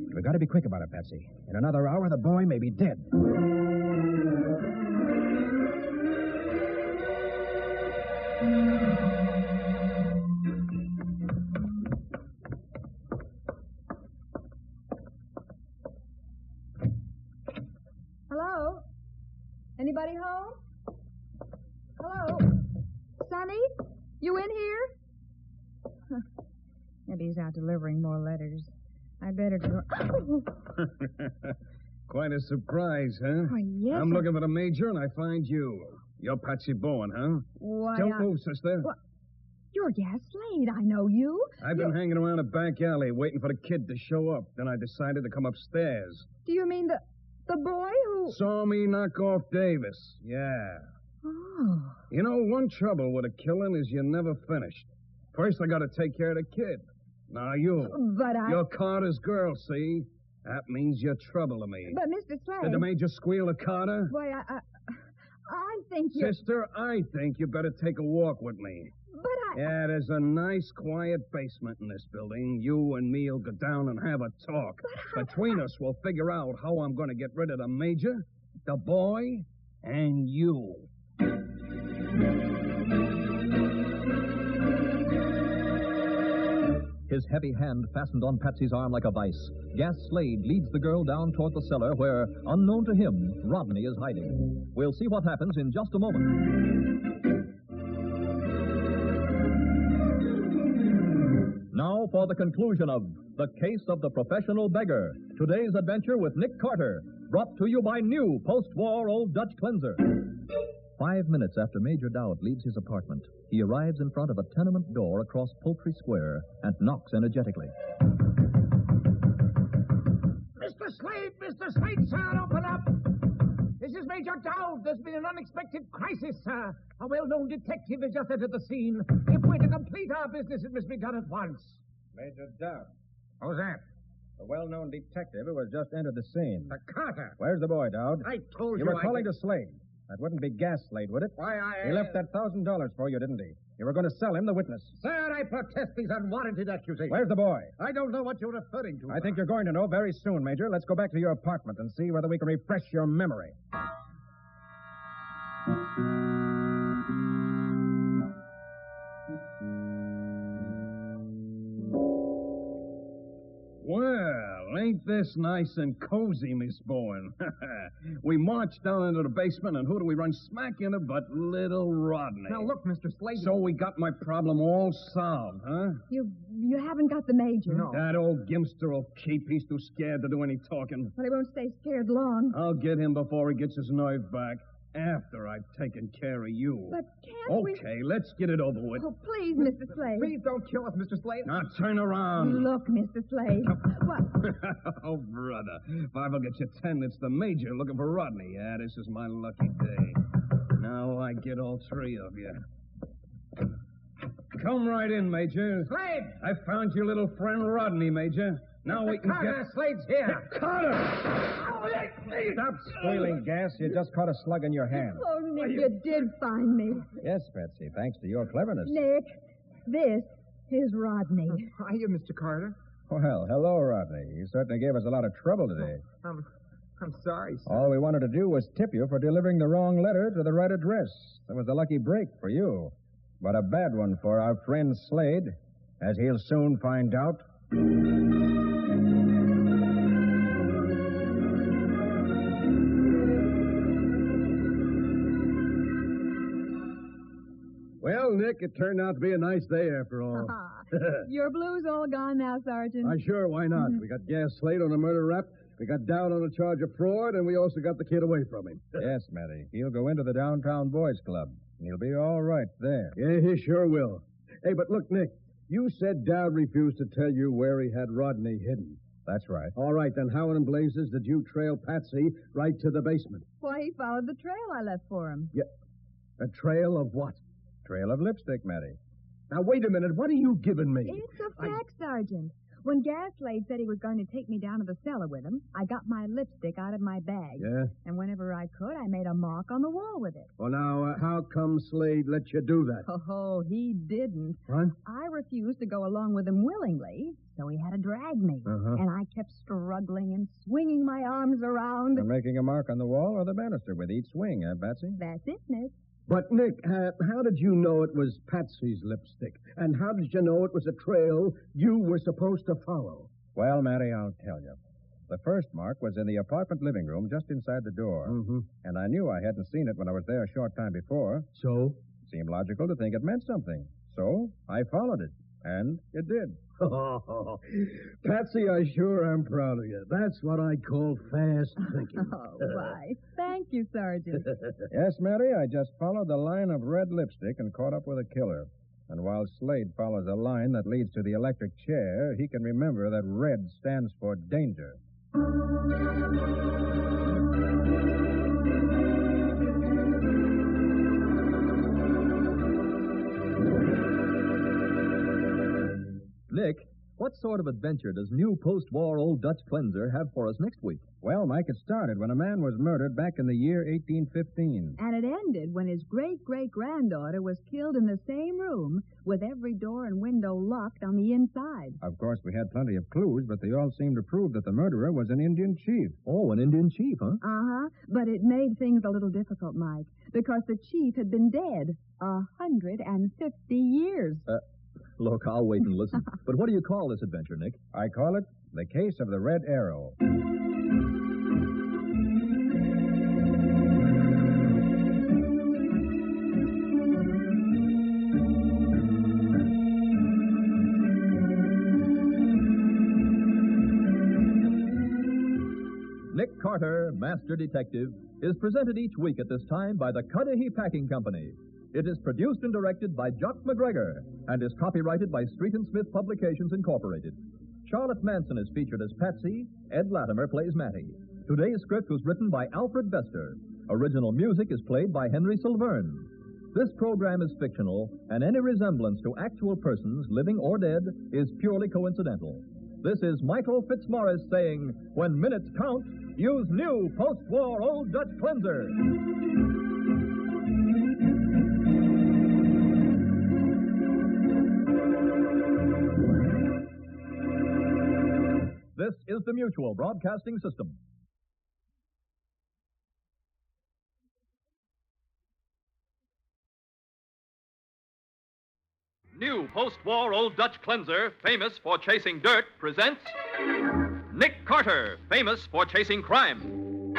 But we've got to be quick about it, Patsy. In another hour, the boy may be dead. Hello? Anybody home? Hello? Sonny? You in here? Maybe he's out delivering more letters. I better go. Oh! Quite a surprise, huh? Oh, yes. I'm looking for the Major, and I find you. You're Patsy Bowen, huh? Why, Don't move, sister. What? You're Gas Slade. I know you. I've been hanging around a back alley waiting for the kid to show up. Then I decided to come upstairs. Do you mean the boy who... Saw me knock off Davis. Yeah. Oh. You know, one trouble with a killing is you're never finished. First, I got to take care of the kid. Now you. But You're Carter's girl, see? That means you're trouble to me. But, Mr. Slade... Did the major squeal at Carter? Boy, I think you... Sister, I think you better take a walk with me. But Yeah, there's a nice, quiet basement in this building. You and me'll go down and have a talk. Between us, we'll figure out how I'm going to get rid of the major, the boy, and you. His heavy hand fastened on Patsy's arm like a vice. Gas Slade leads the girl down toward the cellar where, unknown to him, Rodney is hiding. We'll see what happens in just a moment. Now for the conclusion of The Case of the Professional Beggar. Today's adventure with Nick Carter, brought to you by new post-war Old Dutch Cleanser. 5 minutes after Major Dowd leaves his apartment, he arrives in front of a tenement door across Poultry Square and knocks energetically. Mr. Slade, sir, open up. This is Major Dowd. There's been an unexpected crisis, sir. A well-known detective has just entered the scene. If we're to complete our business, it must be done at once. Major Dowd. Who's that? The well-known detective who has just entered the scene. The Carter. Where's the boy, Dowd? I told you You were I calling did- to Slade. That wouldn't be Gas Slade, would it? Why, He left that $1,000 for you, didn't he? You were going to sell him the witness. Sir, I protest these unwarranted accusations. Where's the boy? I don't know what you're referring to. I think you're going to know very soon, Major. Let's go back to your apartment and see whether we can refresh your memory. Well, ain't this nice and cozy, Miss Bowen? We march down into the basement, and who do we run smack into but little Rodney? Now, look, Mr. Slade. So we got my problem all solved, huh? You haven't got the major. No. That old gimster will keep. He's too scared to do any talking. But he won't stay scared long. I'll get him before he gets his nerve back. After I've taken care of you. But can't we... Okay, let's get it over with. Oh, please, Mr. Slade. Please don't kill us, Mr. Slade. Now turn around. Look, Mr. Slade. What? Oh, brother. If I ever get you 10, it's the major looking for Rodney. Yeah, this is my lucky day. Now I get all three of you. Come right in, Major. Slade! I found your little friend Rodney, Major. Now we can Carter, get... Slade's here. Carter! Stop squealing, Gas. You just caught a slug in your hand. Oh, Nick, you did find me. Yes, Patsy, thanks to your cleverness. Nick, this is Rodney. Hiya, Mr. Carter. Well, hello, Rodney. You certainly gave us a lot of trouble today. I'm sorry, sir. All we wanted to do was tip you for delivering the wrong letter to the right address. That was a lucky break for you, but a bad one for our friend Slade, as he'll soon find out. Well, Nick, it turned out to be a nice day after all. Your blues all gone now, Sergeant. Sure, why not? We got Gas Slade on a murder rap, we got Dowd on a charge of fraud, and we also got the kid away from him. Yes, Matty. He'll go into the downtown boys' club, and he'll be all right there. Yeah, he sure will. Hey, but look, Nick, you said Dowd refused to tell you where he had Rodney hidden. That's right. All right, then how in blazes did you trail Patsy right to the basement? Why, he followed the trail I left for him. Yeah. A trail of what? Trail of lipstick, Matty. Now, wait a minute. What are you giving me? It's a fact, Sergeant. When Gas Slade said he was going to take me down to the cellar with him, I got my lipstick out of my bag. Yeah? And whenever I could, I made a mark on the wall with it. Well, now, how come Slade let you do that? Oh, he didn't. What? I refused to go along with him willingly, so he had to drag me. And I kept struggling and swinging my arms around. And making a mark on the wall or the banister with each swing, Patsy? That's it, Nick. But, Nick, how did you know it was Patsy's lipstick? And how did you know it was a trail you were supposed to follow? Well, Matty, I'll tell you. The first mark was in the apartment living room just inside the door. And I knew I hadn't seen it when I was there a short time before. So? Seemed logical to think it meant something. So I followed it. And it did. Oh, Patsy, I sure am proud of you. That's what I call fast thinking. Oh, why? Thank you, Sergeant. Yes, Matty, I just followed the line of red lipstick and caught up with a killer. And while Slade follows a line that leads to the electric chair, he can remember that red stands for danger. Nick, what sort of adventure does new post-war Old Dutch Cleanser have for us next week? Well, Mike, it started when a man was murdered back in the year 1815. And it ended when his great-great-granddaughter was killed in the same room with every door and window locked on the inside. Of course, we had plenty of clues, but they all seemed to prove that the murderer was an Indian chief. Oh, an Indian chief, huh? Uh-huh. But it made things a little difficult, Mike, because the chief had been dead 150 years. Look, I'll wait and listen. But what do you call this adventure, Nick? I call it The Case of the Red Arrow. Nick Carter, Master Detective, is presented each week at this time by the Cudahy Packing Company. It is produced and directed by Jock McGregor and is copyrighted by Street and Smith Publications, Incorporated. Charlotte Manson is featured as Patsy. Ed Latimer plays Mattie. Today's script was written by Alfred Bester. Original music is played by Henry Silverne. This program is fictional, and any resemblance to actual persons, living or dead, is purely coincidental. This is Michael Fitzmaurice saying, when minutes count, use new post-war Old Dutch Cleanser. This is the Mutual Broadcasting System. New post-war Old Dutch Cleanser, famous for chasing dirt, presents Nick Carter, famous for chasing crime.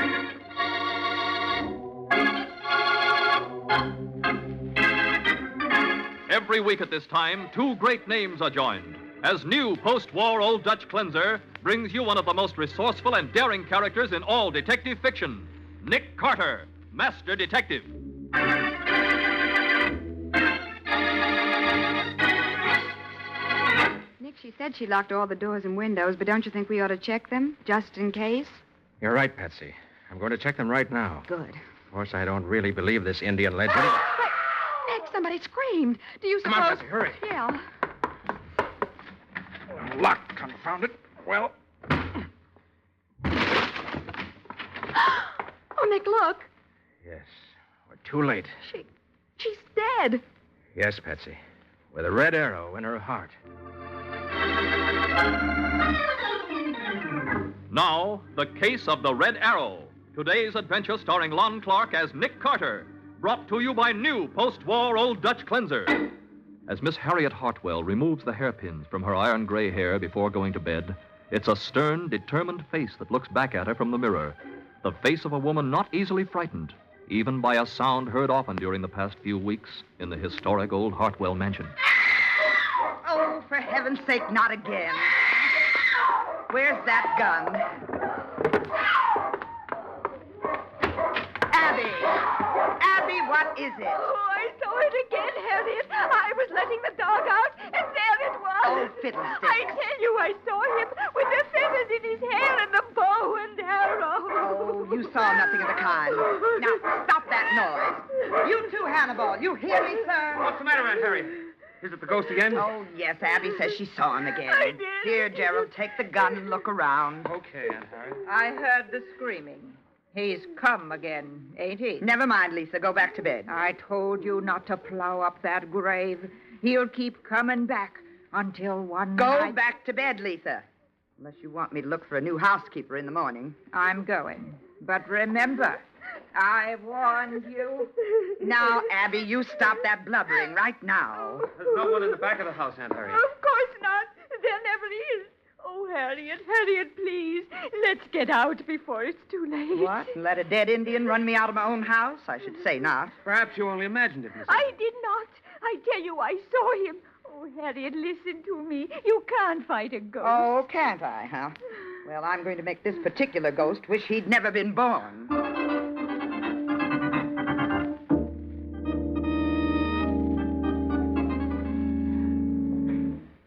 Every week at this time, two great names are joined, as new post-war Old Dutch Cleanser brings you one of the most resourceful and daring characters in all detective fiction, Nick Carter, Master Detective. Nick, she said she locked all the doors and windows, but don't you think we ought to check them, just in case? You're right, Patsy. I'm going to check them right now. Good. Of course, I don't really believe this Indian legend. Nick, somebody screamed. Do you suppose... Come on, Patsy, hurry. Yeah. Locked, confound it. Well, Oh, Nick, look. yes. We're too late. She's dead. Yes, Patsy. With a red arrow in her heart. Now, The Case of the Red Arrow. Today's adventure starring Lon Clark as Nick Carter. Brought to you by new post-war Old Dutch Cleanser. As Miss Harriet Hartwell removes the hairpins from her iron gray hair before going to bed, it's a stern, determined face that looks back at her from the mirror. The face of a woman not easily frightened, even by a sound heard often during the past few weeks in the historic old Hartwell mansion. Oh, for heaven's sake, not again. Where's that gun? Abby, what is it? Oh, I saw it again, Harriet. I was letting the dog out, and there it was. Oh, fiddlesticks. I tell you, I saw him with the feathers in his hair and the bow and arrow. Oh, you saw nothing of the kind. Now, stop that noise. You too, Hannibal. You hear me, sir? What's the matter, Aunt Harriet? Is it the ghost again? Oh, yes. Abby says she saw him again. I did. Here, Gerald, take the gun and look around. Okay, Aunt Harriet. I heard the screaming. He's come again, ain't he? Never mind, Lisa. Go back to bed. I told you not to plow up that grave. He'll keep coming back until one night... Go back to bed, Lisa. Unless you want me to look for a new housekeeper in the morning. I'm going. But remember, I warned you. Now, Abby, you stop that blubbering right now. There's no one in the back of the house, Aunt Harriet. Of course not. There never is. Oh, Harriet, please. Let's get out before it's too late. What? Let a dead Indian run me out of my own house? I should say not. Perhaps you only imagined it, Miss. I did not. I tell you, I saw him. Oh, Harriet, listen to me. You can't fight a ghost. Oh, can't I, huh? Well, I'm going to make this particular ghost wish he'd never been born.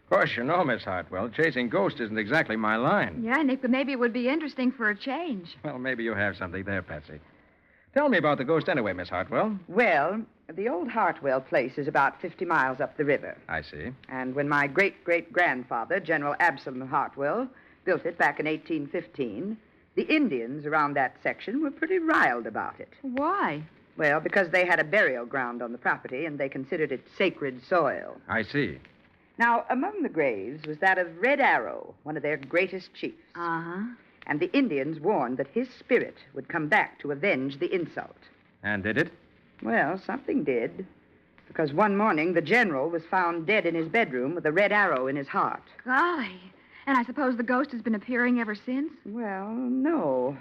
Of course, you know, Miss Hartwell, chasing ghosts isn't exactly my line. Yeah, Nick, but maybe it would be interesting for a change. Well, maybe you have something there, Patsy. Tell me about the ghost anyway, Miss Hartwell. Well, The old Hartwell place is about 50 miles up the river. I see. And when my great-great-grandfather, General Absalom Hartwell, built it back in 1815, the Indians around that section were pretty riled about it. Why? Well, because they had a burial ground on the property and they considered it sacred soil. I see. Now, among the graves was that of Red Arrow, one of their greatest chiefs. Uh-huh. And the Indians warned that his spirit would come back to avenge the insult. And did it? Well, something did. Because one morning, the general was found dead in his bedroom with a red arrow in his heart. Golly. And I suppose the ghost has been appearing ever since? Well, no.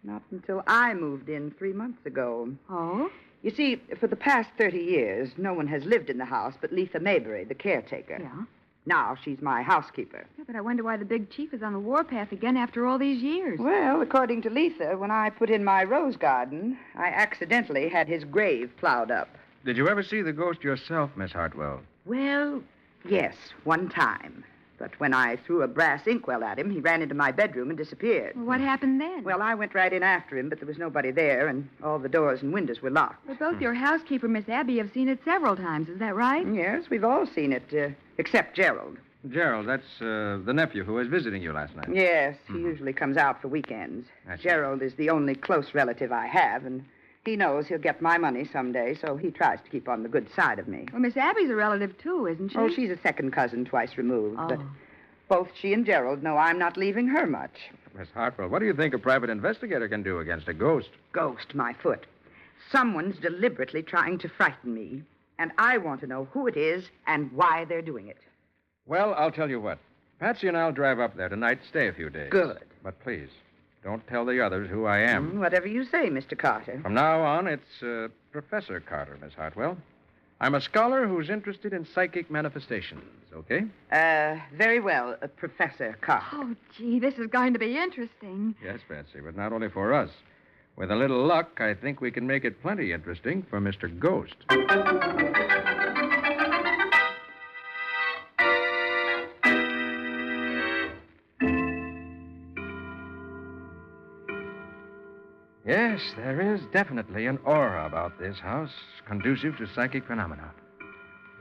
Not until I moved in 3 months ago. Oh? You see, for the past 30 years, no one has lived in the house but Letha Maybury, the caretaker. Yeah? Now she's my housekeeper. Yeah, but I wonder why the big chief is on the warpath again after all these years. Well, according to Letha, when I put in my rose garden, I accidentally had his grave plowed up. Did you ever see the ghost yourself, Miss Hartwell? Well, yes, one time. But when I threw a brass inkwell at him, he ran into my bedroom and disappeared. Well, what happened then? Well, I went right in after him, but there was nobody there, and all the doors and windows were locked. But both your housekeeper, Miss Abby, have seen it several times. Is that right? Yes, we've all seen it, except Gerald. Gerald, that's the nephew who was visiting you last night. Yes, he usually comes out for weekends. I see. Gerald is the only close relative I have, and he knows he'll get my money someday, so he tries to keep on the good side of me. Well, Miss Abby's a relative, too, isn't she? Oh, she's a second cousin twice removed, Oh. but both she and Gerald know I'm not leaving her much. Miss Hartwell, what do you think a private investigator can do against a ghost? Ghost, my foot. Someone's deliberately trying to frighten me, and I want to know who it is and why they're doing it. Well, I'll tell you what. Patsy and I'll drive up there tonight, stay a few days. Good. But please, don't tell the others who I am. Whatever you say, Mr. Carter. From now on, it's Professor Carter, Miss Hartwell. I'm a scholar who's interested in psychic manifestations, okay? Very well, Professor Carter. Oh, gee, this is going to be interesting. Yes, Patsy, but not only for us. With a little luck, I think we can make it plenty interesting for Mr. Ghost. Yes, there is definitely an aura about this house conducive to psychic phenomena.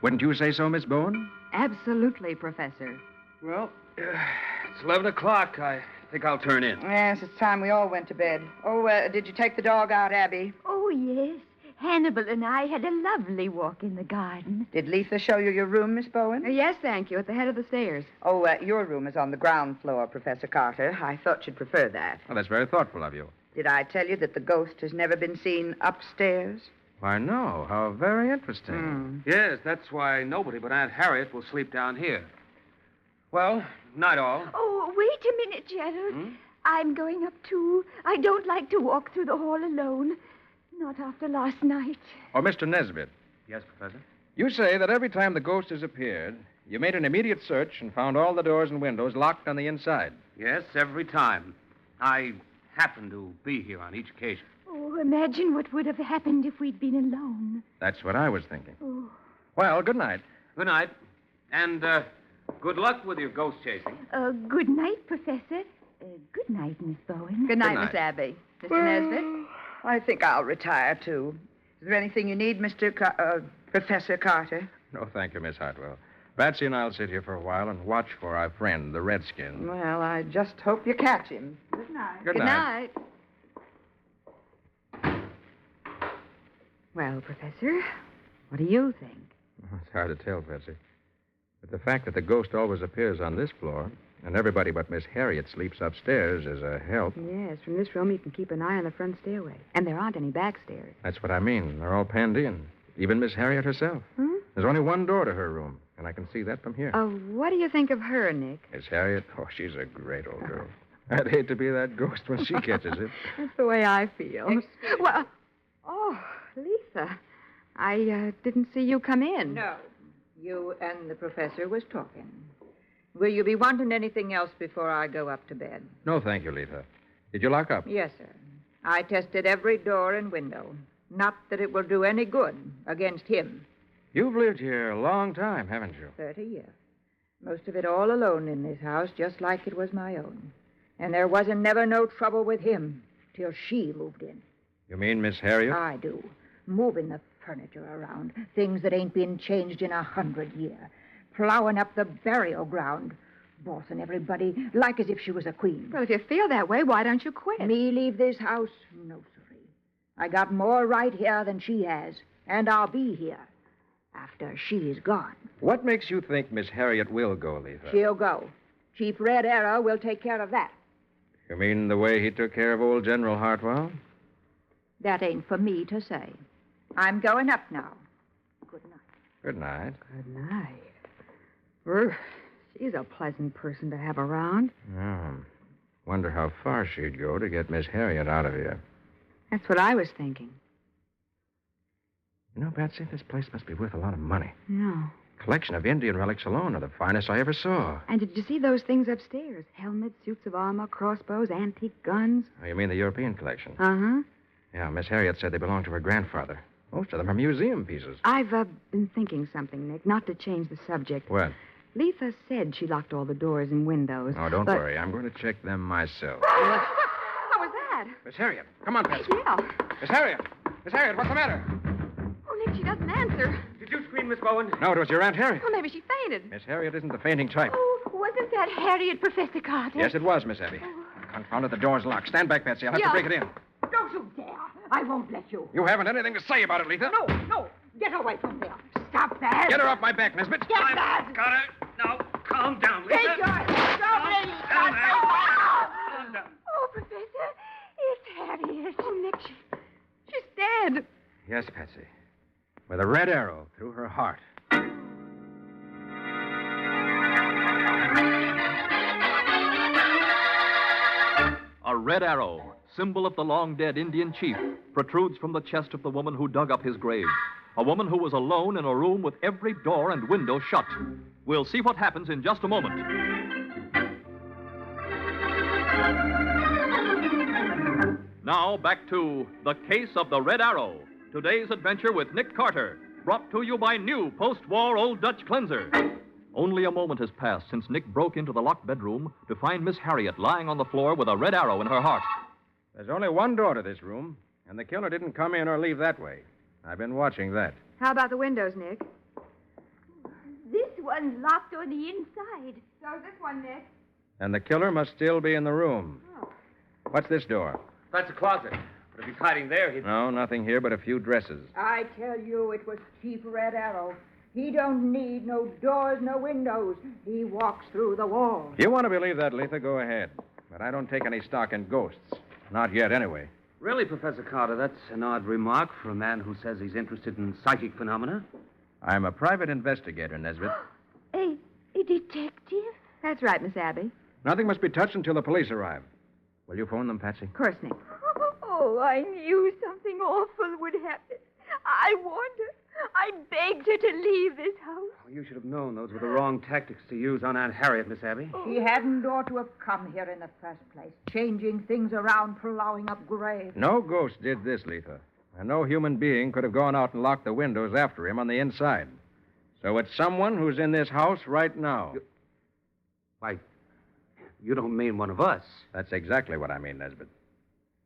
Wouldn't you say so, Miss Bowen? Absolutely, Professor. Well, it's 11 o'clock. I think I'll turn in. Yes, it's time we all went to bed. Oh, did you take the dog out, Abby? Oh, yes. Hannibal and I had a lovely walk in the garden. Did Letha show you your room, Miss Bowen? Yes, thank you, at the head of the stairs. Oh, your room is on the ground floor, Professor Carter. I thought you'd prefer that. Well, that's very thoughtful of you. Did I tell you that the ghost has never been seen upstairs? Why, no. How very interesting. Yes, that's why nobody but Aunt Harriet will sleep down here. Well, night all. Oh, wait a minute, Gerald. I'm going up, too. I don't like to walk through the hall alone. Not after last night. Oh, Mr. Nesbitt. Yes, Professor? You say that every time the ghost has appeared, you made an immediate search and found all the doors and windows locked on the inside. Yes, every time. I happened to be here on each occasion. Oh, imagine what would have happened if we'd been alone. That's what I was thinking. Oh, Well, good night. Good night. And good luck with your ghost chasing. Good night, Professor. Good night, Miss Bowen. Good night, Good Miss Abby. Mr. Well, Nesbitt? I think I'll retire, too. Is there anything you need, Professor Carter? No, thank you, Miss Hartwell. Patsy and I'll sit here for a while and watch for our friend, the Redskin. Well, I just hope you catch him. Good night. Good night. Well, Professor, what do you think? It's hard to tell, Patsy. But the fact that the ghost always appears on this floor, and everybody but Miss Harriet sleeps upstairs, is a help. Yes, from this room you can keep an eye on the front stairway. And there aren't any back stairs. That's what I mean. They're all penned in. Even Miss Harriet herself. There's only one door to her room, and I can see that from here. What do you think of her, Nick? Miss Harriet? Oh, she's a great old girl. I'd hate to be that ghost when she catches it. That's the way I feel. Well, oh, Lisa, I didn't see you come in. No. You and the professor was talking. Will you be wanting anything else before I go up to bed? No, thank you, Lita. Did you lock up? Yes, sir. I tested every door and window. Not that it will do any good against him. You've lived here a long time, haven't you? 30 years. Most of it all alone in this house, just like it was my own. And there wasn't never no trouble with him till she moved in. You mean Miss Harriet? I do. Moving the furniture around, things that ain't been changed in 100 years, plowing up the burial ground, bossing everybody like as if she was a queen. Well, if you feel that way, why don't you quit? Me leave this house? No, sirree. I got more right here than she has, and I'll be here after she's gone. What makes you think Miss Harriet will go, Letha? She'll go. Chief Red Arrow will take care of that. You mean the way he took care of old General Hartwell? That ain't for me to say. I'm going up now. Good night. Good night. Good night. Well, she's a pleasant person to have around. Yeah. Wonder how far she'd go to get Miss Harriet out of here. That's what I was thinking. You know, Patsy, this place must be worth a lot of money. Yeah. Collection of Indian relics alone are the finest I ever saw. And did you see those things upstairs? Helmets, suits of armor, crossbows, antique guns. Oh, you mean the European collection? Uh-huh. Yeah, Miss Harriet said they belonged to her grandfather. Most of them are museum pieces. I've been thinking something, Nick, not to change the subject. What? Letha said she locked all the doors and windows. Oh, don't worry. I'm going to check them myself. What was that? Miss Harriet, come on, Patsy. Yeah. Miss Harriet! Miss Harriet, what's the matter? Oh, Nick, she doesn't answer. Did you scream, Miss Bowen? No, it was your Aunt Harriet. Well, maybe she fainted. Miss Harriet isn't the fainting type. Oh, wasn't that Harriet, Professor Carter? Yes, it was, Miss Abby. Confounded, the door's locked. Stand back, Patsy. I'll have to break it in. Don't you dare. I won't let you. You haven't anything to say about it, Letha. No. Get away from there. Stop that. Get her off my back, Nesbit. Get that. Got her. Now, calm down, Letha. Take your hands off me. Calm down. Oh, Professor, it's Harriet. Oh, Nick, she's dead. Yes, Patsy. With a red arrow through her heart. A red arrow, symbol of the long-dead Indian chief, protrudes from the chest of the woman who dug up his grave. A woman who was alone in a room with every door and window shut. We'll see what happens in just a moment. Now, back to The Case of the Red Arrow. Today's adventure with Nick Carter, brought to you by new post-war Old Dutch cleanser. Only a moment has passed since Nick broke into the locked bedroom to find Miss Harriet lying on the floor with a red arrow in her heart. There's only one door to this room, and the killer didn't come in or leave that way. I've been watching that. How about the windows, Nick? This one's locked on the inside. So's this one, Nick. And the killer must still be in the room. Oh. What's this door? That's a closet. But if he's hiding there, he'd... No, nothing here but a few dresses. I tell you, it was Chief Red Arrow. He don't need no doors, no windows. He walks through the walls. If you want to believe that, Letha, go ahead. But I don't take any stock in ghosts. Not yet, anyway. Really, Professor Carter, that's an odd remark for a man who says he's interested in psychic phenomena. I'm a private investigator, Nesbit. A detective? That's right, Miss Abby. Nothing must be touched until the police arrive. Will you phone them, Patsy? Of course, Nick. Oh, I knew something awful would happen. I warned her. I begged her to leave this house. Oh, you should have known those were the wrong tactics to use on Aunt Harriet, Miss Abby. She hadn't ought to have come here in the first place, changing things around, plowing up graves. No ghost did this, Letha. And no human being could have gone out and locked the windows after him on the inside. So it's someone who's in this house right now. Why, you don't mean one of us. That's exactly what I mean, Nesbit.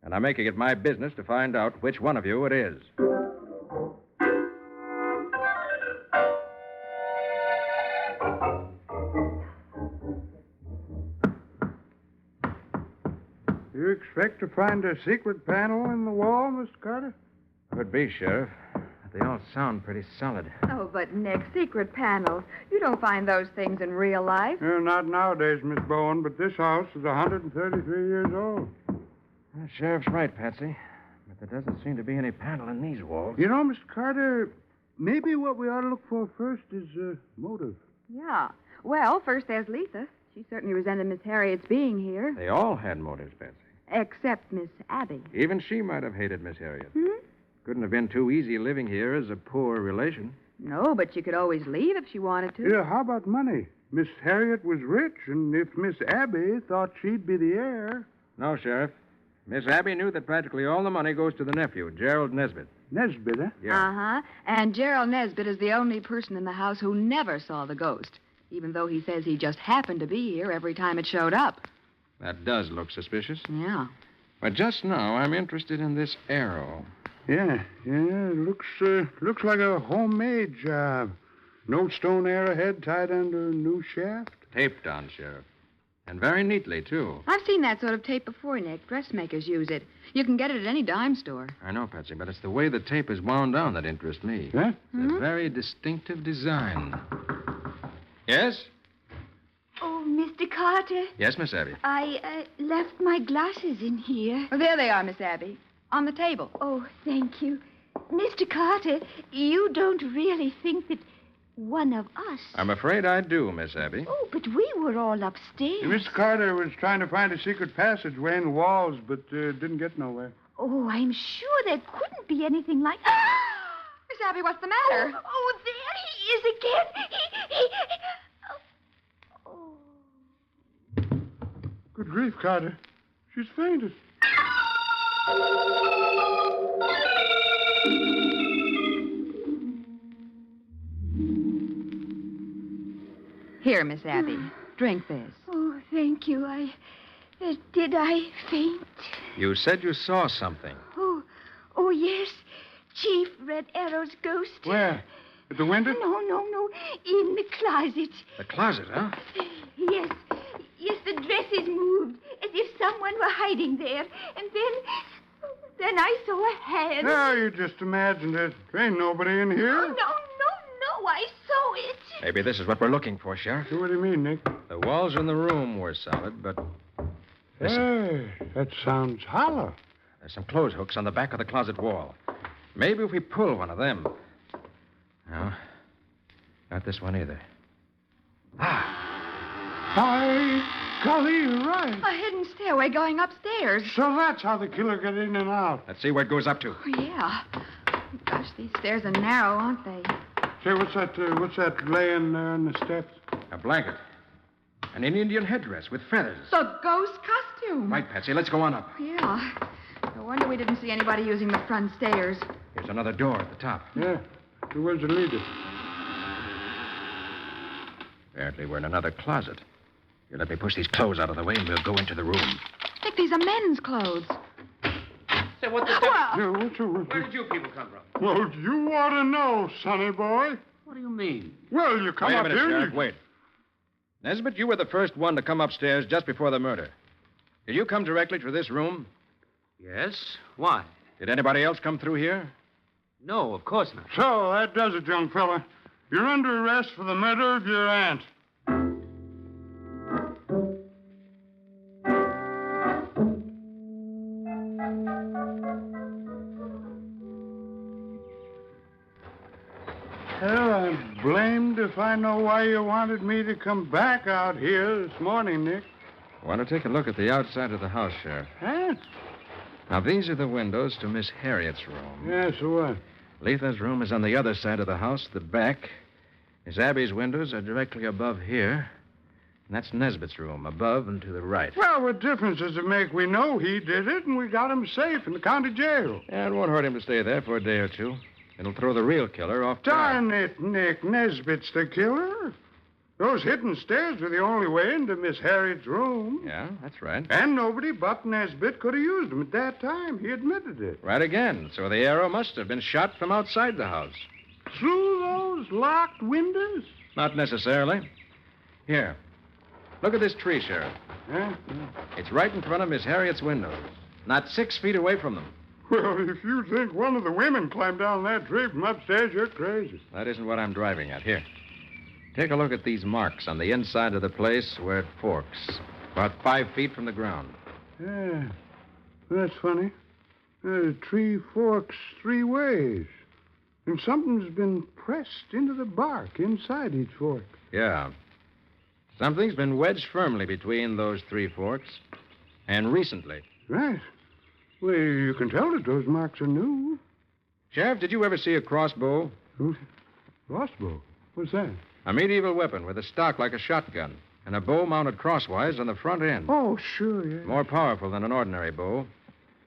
And I'm making it my business to find out which one of you it is. You expect to find a secret panel in the wall, Mr. Carter? Could be, Sheriff. But they all sound pretty solid. Oh, but Nick, secret panels. You don't find those things in real life. Not nowadays, Miss Bowen, but this house is 133 years old. The Sheriff's right, Patsy. But there doesn't seem to be any panel in these walls. You know, Mr. Carter, maybe what we ought to look for first is motive. Yeah. Well, first there's Letha. She certainly resented Miss Harriet's being here. They all had motives, Patsy. Except Miss Abby. Even she might have hated Miss Harriet. Hmm? Couldn't have been too easy living here as a poor relation. No, but she could always leave if she wanted to. Yeah, how about money? Miss Harriet was rich, and if Miss Abby thought she'd be the heir... No, Sheriff. Miss Abby knew that practically all the money goes to the nephew, Gerald Nesbit. Nesbit, huh? Yeah. Uh-huh. And Gerald Nesbit is the only person in the house who never saw the ghost, even though he says he just happened to be here every time it showed up. That does look suspicious. Yeah. But just now, I'm interested in this arrow. Yeah. Looks like a homemade job. No stone arrowhead tied under a new shaft. Taped on, Sheriff. And very neatly, too. I've seen that sort of tape before, Nick. Dressmakers use it. You can get it at any dime store. I know, Patsy, but it's the way the tape is wound down that interests me. Huh? It's a very distinctive design. Yes? Oh, Mr. Carter, Yes, Miss Abby. I left my glasses in here. Oh, there they are, Miss Abby. On the table. Oh, thank you. Mr. Carter, you don't really think that one of us... I'm afraid I do, Miss Abby. Oh, but we were all upstairs. Mr. Carter was trying to find a secret passageway in the walls, but didn't get nowhere. Oh, I'm sure there couldn't be anything like... Miss Abby, what's the matter? Oh, there he is again. He... Good grief, Carter. She's fainted. Here, Miss Abby. Drink this. Oh, thank you. Did I faint? You said you saw something. Oh, yes. Chief Red Arrow's ghost. Where? At the window? No. In the closet. The closet, huh? Yes, the dresses moved as if someone were hiding there. And then I saw a hand. No, you just imagined it. There ain't nobody in here. No, I saw it. Maybe this is what we're looking for, Sheriff. So what do you mean, Nick? The walls in the room were solid, but... Listen. Hey, that sounds hollow. There's some clothes hooks on the back of the closet wall. Maybe if we pull one of them. No, not this one either. By golly, you're right. A hidden stairway going upstairs. So that's how the killer got in and out. Let's see where it goes up to. Oh, yeah. Gosh, these stairs are narrow, aren't they? Say, what's that laying there on the steps? A blanket. And an Indian headdress with feathers. The ghost costume. Right, Patsy, let's go on up. Yeah. No wonder we didn't see anybody using the front stairs. Here's another door at the top. Yeah. So where's the leader? Apparently we're in another closet. You let me push these clothes out of the way and we'll go into the room. Nick, these are men's clothes. Say, what the... Yeah, Where did you people come from? Well, you ought to know, sonny boy. What do you mean? Well, you come Wait a up minute, here... Sheriff, wait. Nesbitt, you were the first one to come upstairs just before the murder. Did you come directly to this room? Yes. Why? Did anybody else come through here? No, of course not. So, that does it, young fella. You're under arrest for the murder of your aunt. Well, I'm blamed if I know why you wanted me to come back out here this morning, Nick. I want to take a look at the outside of the house, Sheriff. Huh? Now, these are the windows to Miss Harriet's room. Yeah, so what? Letha's room is on the other side of the house, the back. Miss Abby's windows are directly above here. And that's Nesbitt's room, above and to the right. Well, what difference does it make? We know he did it, and we got him safe in the county jail. Yeah, it won't hurt him to stay there for a day or two. It'll throw the real killer off guard. Darn it, Nick. Nesbitt's the killer. Those hidden stairs were the only way into Miss Harriet's room. Yeah, that's right. And nobody but Nesbitt could have used them at that time. He admitted it. Right again. So the arrow must have been shot from outside the house. Through those locked windows? Not necessarily. Here. Look at this tree, Sheriff. Yeah? It's right in front of Miss Harriet's windows. Not 6 feet away from them. Well, if you think one of the women climbed down that tree from upstairs, you're crazy. That isn't what I'm driving at. Here. Take a look at these marks on the inside of the place where it forks. About 5 feet from the ground. Yeah. That's funny. The tree forks 3 ways. And something's been pressed into the bark inside each fork. Yeah. Something's been wedged firmly between those 3 forks. And recently. Right. Well, you can tell that those marks are new. Sheriff, did you ever see a crossbow? Crossbow? What's that? A medieval weapon with a stock like a shotgun and a bow mounted crosswise on the front end. Oh, sure, yeah. More powerful than an ordinary bow.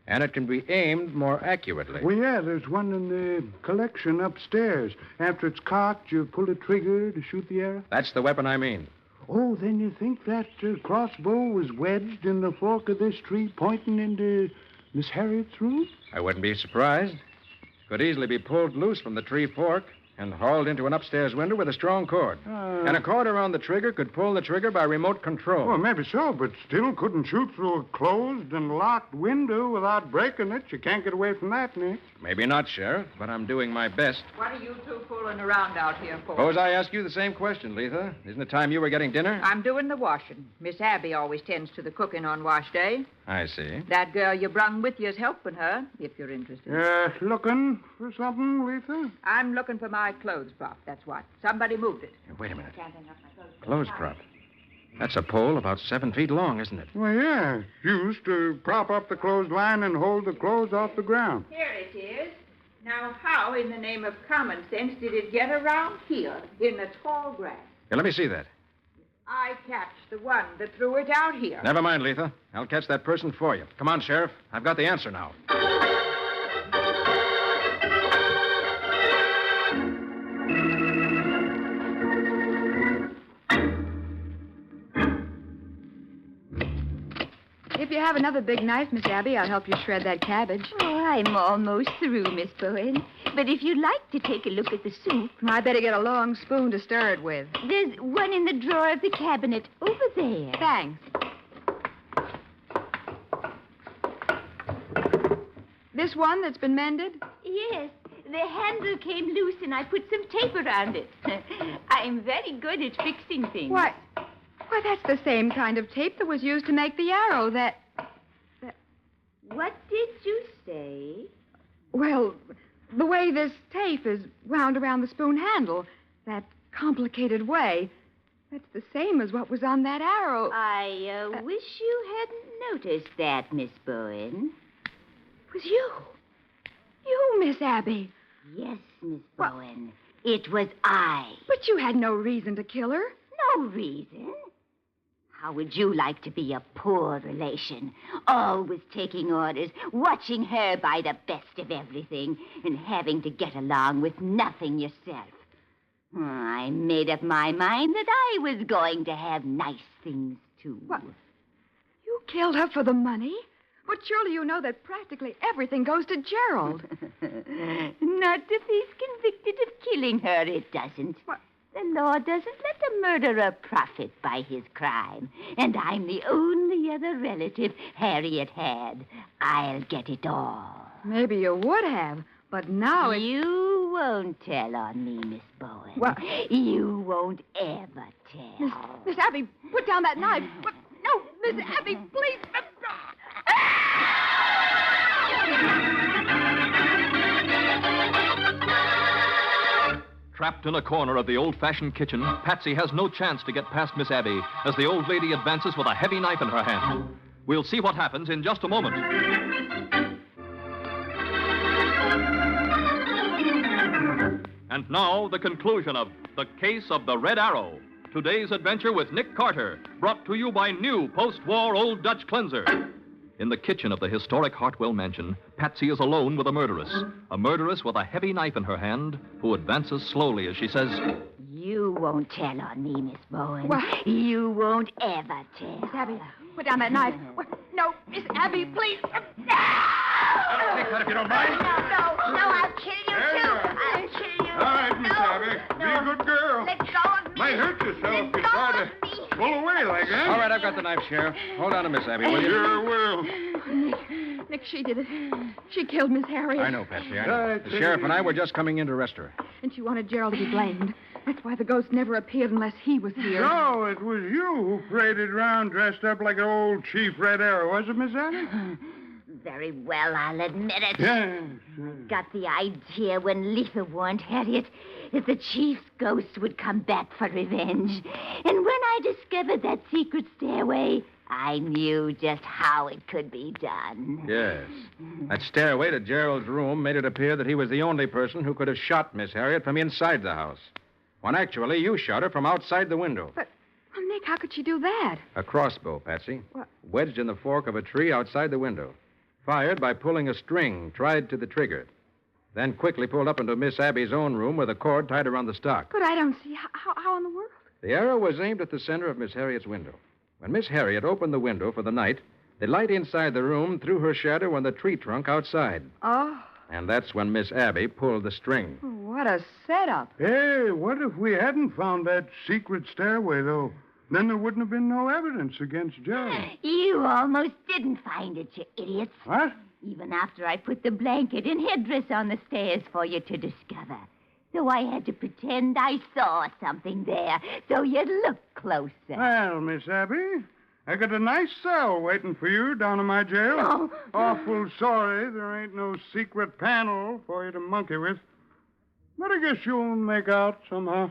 And it can be aimed more accurately. Well, yeah, there's one in the collection upstairs. After it's cocked, you pull the trigger to shoot the arrow. That's the weapon I mean. Oh, then you think that crossbow was wedged in the fork of this tree pointing into Miss Harriet's room? I wouldn't be surprised. Could easily be pulled loose from the tree fork and hauled into an upstairs window with a strong cord. And a cord around the trigger could pull the trigger by remote control. Well, maybe so, but still couldn't shoot through a closed and locked window without breaking it. You can't get away from that, Nick. Maybe not, Sheriff, but I'm doing my best. What are you two fooling around out here for? Suppose I ask you the same question, Letha. Isn't it time you were getting dinner? I'm doing the washing. Miss Abby always tends to the cooking on wash day. I see. That girl you brung with you is helping her, if you're interested. Looking for something, Letha? I'm looking for my clothes prop, that's what. Somebody moved it. Wait a minute. Clothes prop. That's a pole about 7 feet long, isn't it? Well, yeah. It's used to prop up the clothesline and hold the clothes off the ground. Here it is. Now, how in the name of common sense did it get around here in the tall grass? Here, let me see that. I catched the one that threw it out here. Never mind, Letha. I'll catch that person for you. Come on, Sheriff. I've got the answer now. If you have another big knife, Miss Abby, I'll help you shred that cabbage. Oh, I'm almost through, Miss Bowen. But if you'd like to take a look at the soup... I better get a long spoon to stir it with. There's one in the drawer of the cabinet over there. Thanks. This one that's been mended? Yes. The handle came loose and I put some tape around it. I'm very good at fixing things. Why, that's the same kind of tape that was used to make the arrow that... What did you say? Well, the way this tape is wound around the spoon handle, that complicated way, that's the same as what was on that arrow. I wish you hadn't noticed that, Miss Bowen. It was you. You, Miss Abby. Yes, Miss Bowen. It was I. But you had no reason to kill her. No reason? How would you like to be a poor relation? Always taking orders, watching her buy the best of everything, and having to get along with nothing yourself. I made up my mind that I was going to have nice things, too. What? You killed her for the money? But surely you know that practically everything goes to Gerald. Not if he's convicted of killing her, it doesn't. What? The law doesn't let a murderer profit by his crime. And I'm the only other relative Harriet had. I'll get it all. Maybe you would have, but now You won't tell on me, Miss Bowen. What? You won't ever tell. Miss Abby, put down that knife. What? No, Miss Abby, please. Trapped in a corner of the old-fashioned kitchen, Patsy has no chance to get past Miss Abby as the old lady advances with a heavy knife in her hand. We'll see what happens in just a moment. And now, the conclusion of The Case of the Red Arrow. Today's adventure with Nick Carter, brought to you by new post-war Old Dutch cleanser. In the kitchen of the historic Hartwell mansion, Patsy is alone with a murderess with a heavy knife in her hand, who advances slowly as she says, You won't tell on me, Miss Bowen. What? You won't ever tell. Miss Abby, put down that knife. What? No, Miss Abby, please. No! Take that if you don't mind. No, I'll kill you, too. I'll kill you. All right, Miss Abby. Be a good girl. Let go of me. Might hurt yourself if you try to pull away like that. All right, I've got the knife, Sheriff. Hold on to Miss Abby, will you? Sure will. Nick, she did it. She killed Miss Harriet. I know, Patsy. I know. The sheriff and I were just coming in to arrest her. And she wanted Gerald to be blamed. That's why the ghost never appeared unless he was here. So it was you who paraded around dressed up like an old Chief Red Arrow, was it, Miss Abby? Very well, I'll admit it. Yes. Got the idea when Letha warned Harriet that the chief's ghost would come back for revenge. And when I discovered that secret stairway, I knew just how it could be done. Yes. That stairway to Gerald's room made it appear that he was the only person who could have shot Miss Harriet from inside the house. When actually you shot her from outside the window. But, Nick, how could she do that? A crossbow, Patsy. What? Wedged in the fork of a tree outside the window. Fired by pulling a string tied to the trigger. Then quickly pulled up into Miss Abby's own room with a cord tied around the stock. But I don't see how in the world. The arrow was aimed at the center of Miss Harriet's window. When Miss Harriet opened the window for the night, the light inside the room threw her shadow on the tree trunk outside. Oh. And that's when Miss Abby pulled the string. What a setup. Hey, what if we hadn't found that secret stairway, though? Then there wouldn't have been no evidence against Gerald. You almost didn't find it, you idiots. What? Even after I put the blanket and headdress on the stairs for you to discover. So I had to pretend I saw something there, so you'd look closer. Well, Miss Abby, I got a nice cell waiting for you down in my jail. Oh. Awful sorry there ain't no secret panel for you to monkey with. But I guess you'll make out somehow.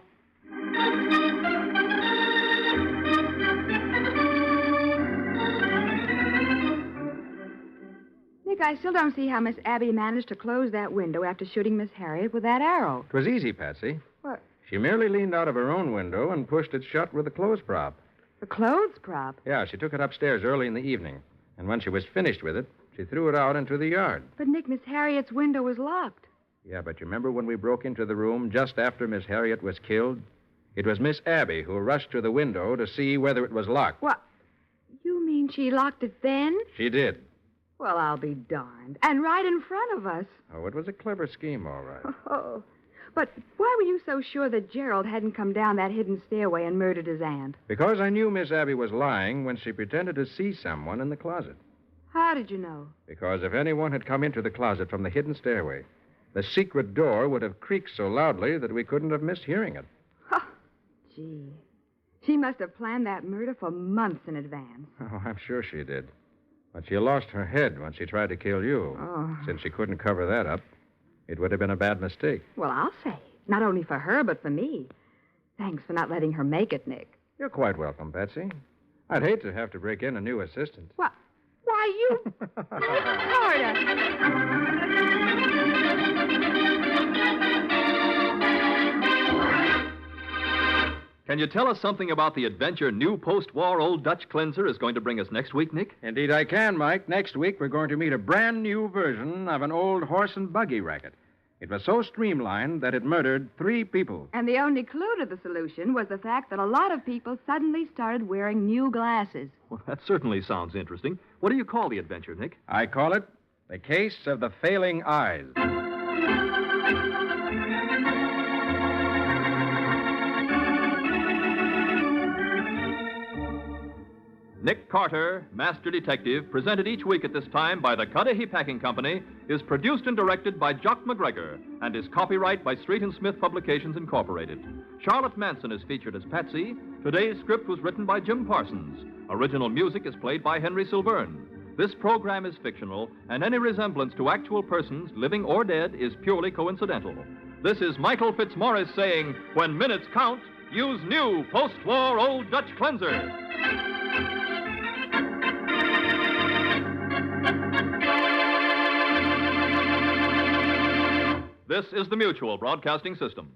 Nick, I still don't see how Miss Abby managed to close that window after shooting Miss Harriet with that arrow. It was easy, Patsy. What? She merely leaned out of her own window and pushed it shut with a clothes prop. The clothes prop? Yeah, she took it upstairs early in the evening. And when she was finished with it, she threw it out into the yard. But, Nick, Miss Harriet's window was locked. Yeah, but you remember when we broke into the room just after Miss Harriet was killed? It was Miss Abby who rushed to the window to see whether it was locked. What? You mean she locked it then? She did. Well, I'll be darned. And right in front of us. Oh, it was a clever scheme, all right. Oh. But why were you so sure that Gerald hadn't come down that hidden stairway and murdered his aunt? Because I knew Miss Abby was lying when she pretended to see someone in the closet. How did you know? Because if anyone had come into the closet from the hidden stairway, the secret door would have creaked so loudly that we couldn't have missed hearing it. Gee. She must have planned that murder for months in advance. Oh, I'm sure she did. But she lost her head when she tried to kill you. Oh. Since she couldn't cover that up, it would have been a bad mistake. Well, I'll say. Not only for her, but for me. Thanks for not letting her make it, Nick. You're quite welcome, Patsy. I'd hate to have to break in a new assistant. What? Why, you... Can you tell us something about the adventure new post-war Old Dutch Cleanser is going to bring us next week, Nick? Indeed I can, Mike. Next week, we're going to meet a brand new version of an old horse and buggy racket. It was so streamlined that it murdered 3 people. And the only clue to the solution was the fact that a lot of people suddenly started wearing new glasses. Well, that certainly sounds interesting. What do you call the adventure, Nick? I call it The Case of the Failing Eyes. Nick Carter, Master Detective, presented each week at this time by the Cudahy Packing Company, is produced and directed by Jock McGregor and is copyright by Street and Smith Publications, Incorporated. Charlotte Manson is featured as Patsy. Today's script was written by Jim Parsons. Original music is played by Henry Silverne. This program is fictional, and any resemblance to actual persons, living or dead, is purely coincidental. This is Michael Fitzmaurice saying, when minutes count, use new post-war Old Dutch Cleanser. This is the Mutual Broadcasting System.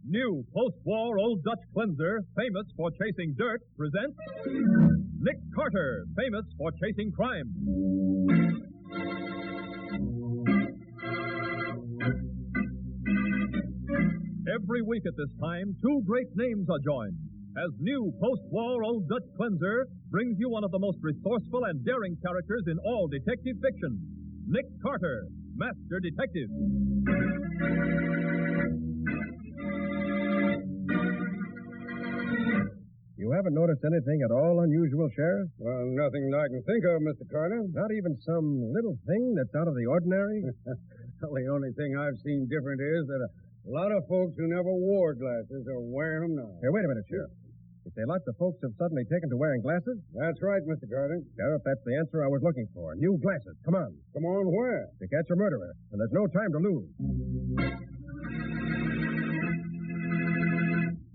New post-war Old Dutch Cleanser, famous for chasing dirt, presents Nick Carter, famous for chasing crime. Every week at this time, 2 great names are joined. As new post-war Old Dutch Cleanser brings you one of the most resourceful and daring characters in all detective fiction, Nick Carter, Master Detective. You haven't noticed anything at all unusual, Sheriff? Well, nothing I can think of, Mr. Carter. Not even some little thing that's out of the ordinary? Well, the only thing I've seen different is that a lot of folks who never wore glasses are wearing them now. Here, wait a minute, Sheriff. You say lots of folks have suddenly taken to wearing glasses? That's right, Mr. Carter. Sheriff, that's the answer I was looking for. New glasses. Come on. Come on where? To catch a murderer. And there's no time to lose.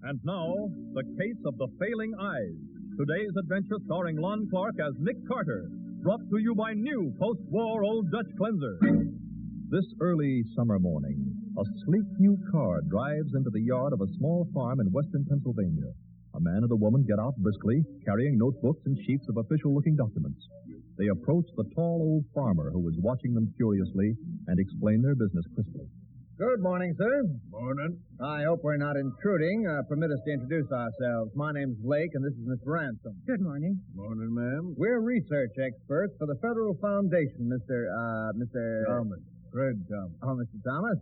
And now, the case of the failing eyes. Today's adventure starring Lon Clark as Nick Carter. Brought to you by new post-war Old Dutch Cleanser. This early summer morning, a sleek new car drives into the yard of a small farm in western Pennsylvania. A man and a woman get out briskly, carrying notebooks and sheets of official-looking documents. They approach the tall old farmer who is watching them curiously and explain their business crisply. Good morning, sir. Morning. I hope we're not intruding. Permit us to introduce ourselves. My name's Blake, and this is Miss Ransom. Good morning. Morning, ma'am. We're research experts for the Federal Foundation, Mr. Thomas. Fred Thomas. Oh, Mr. Thomas.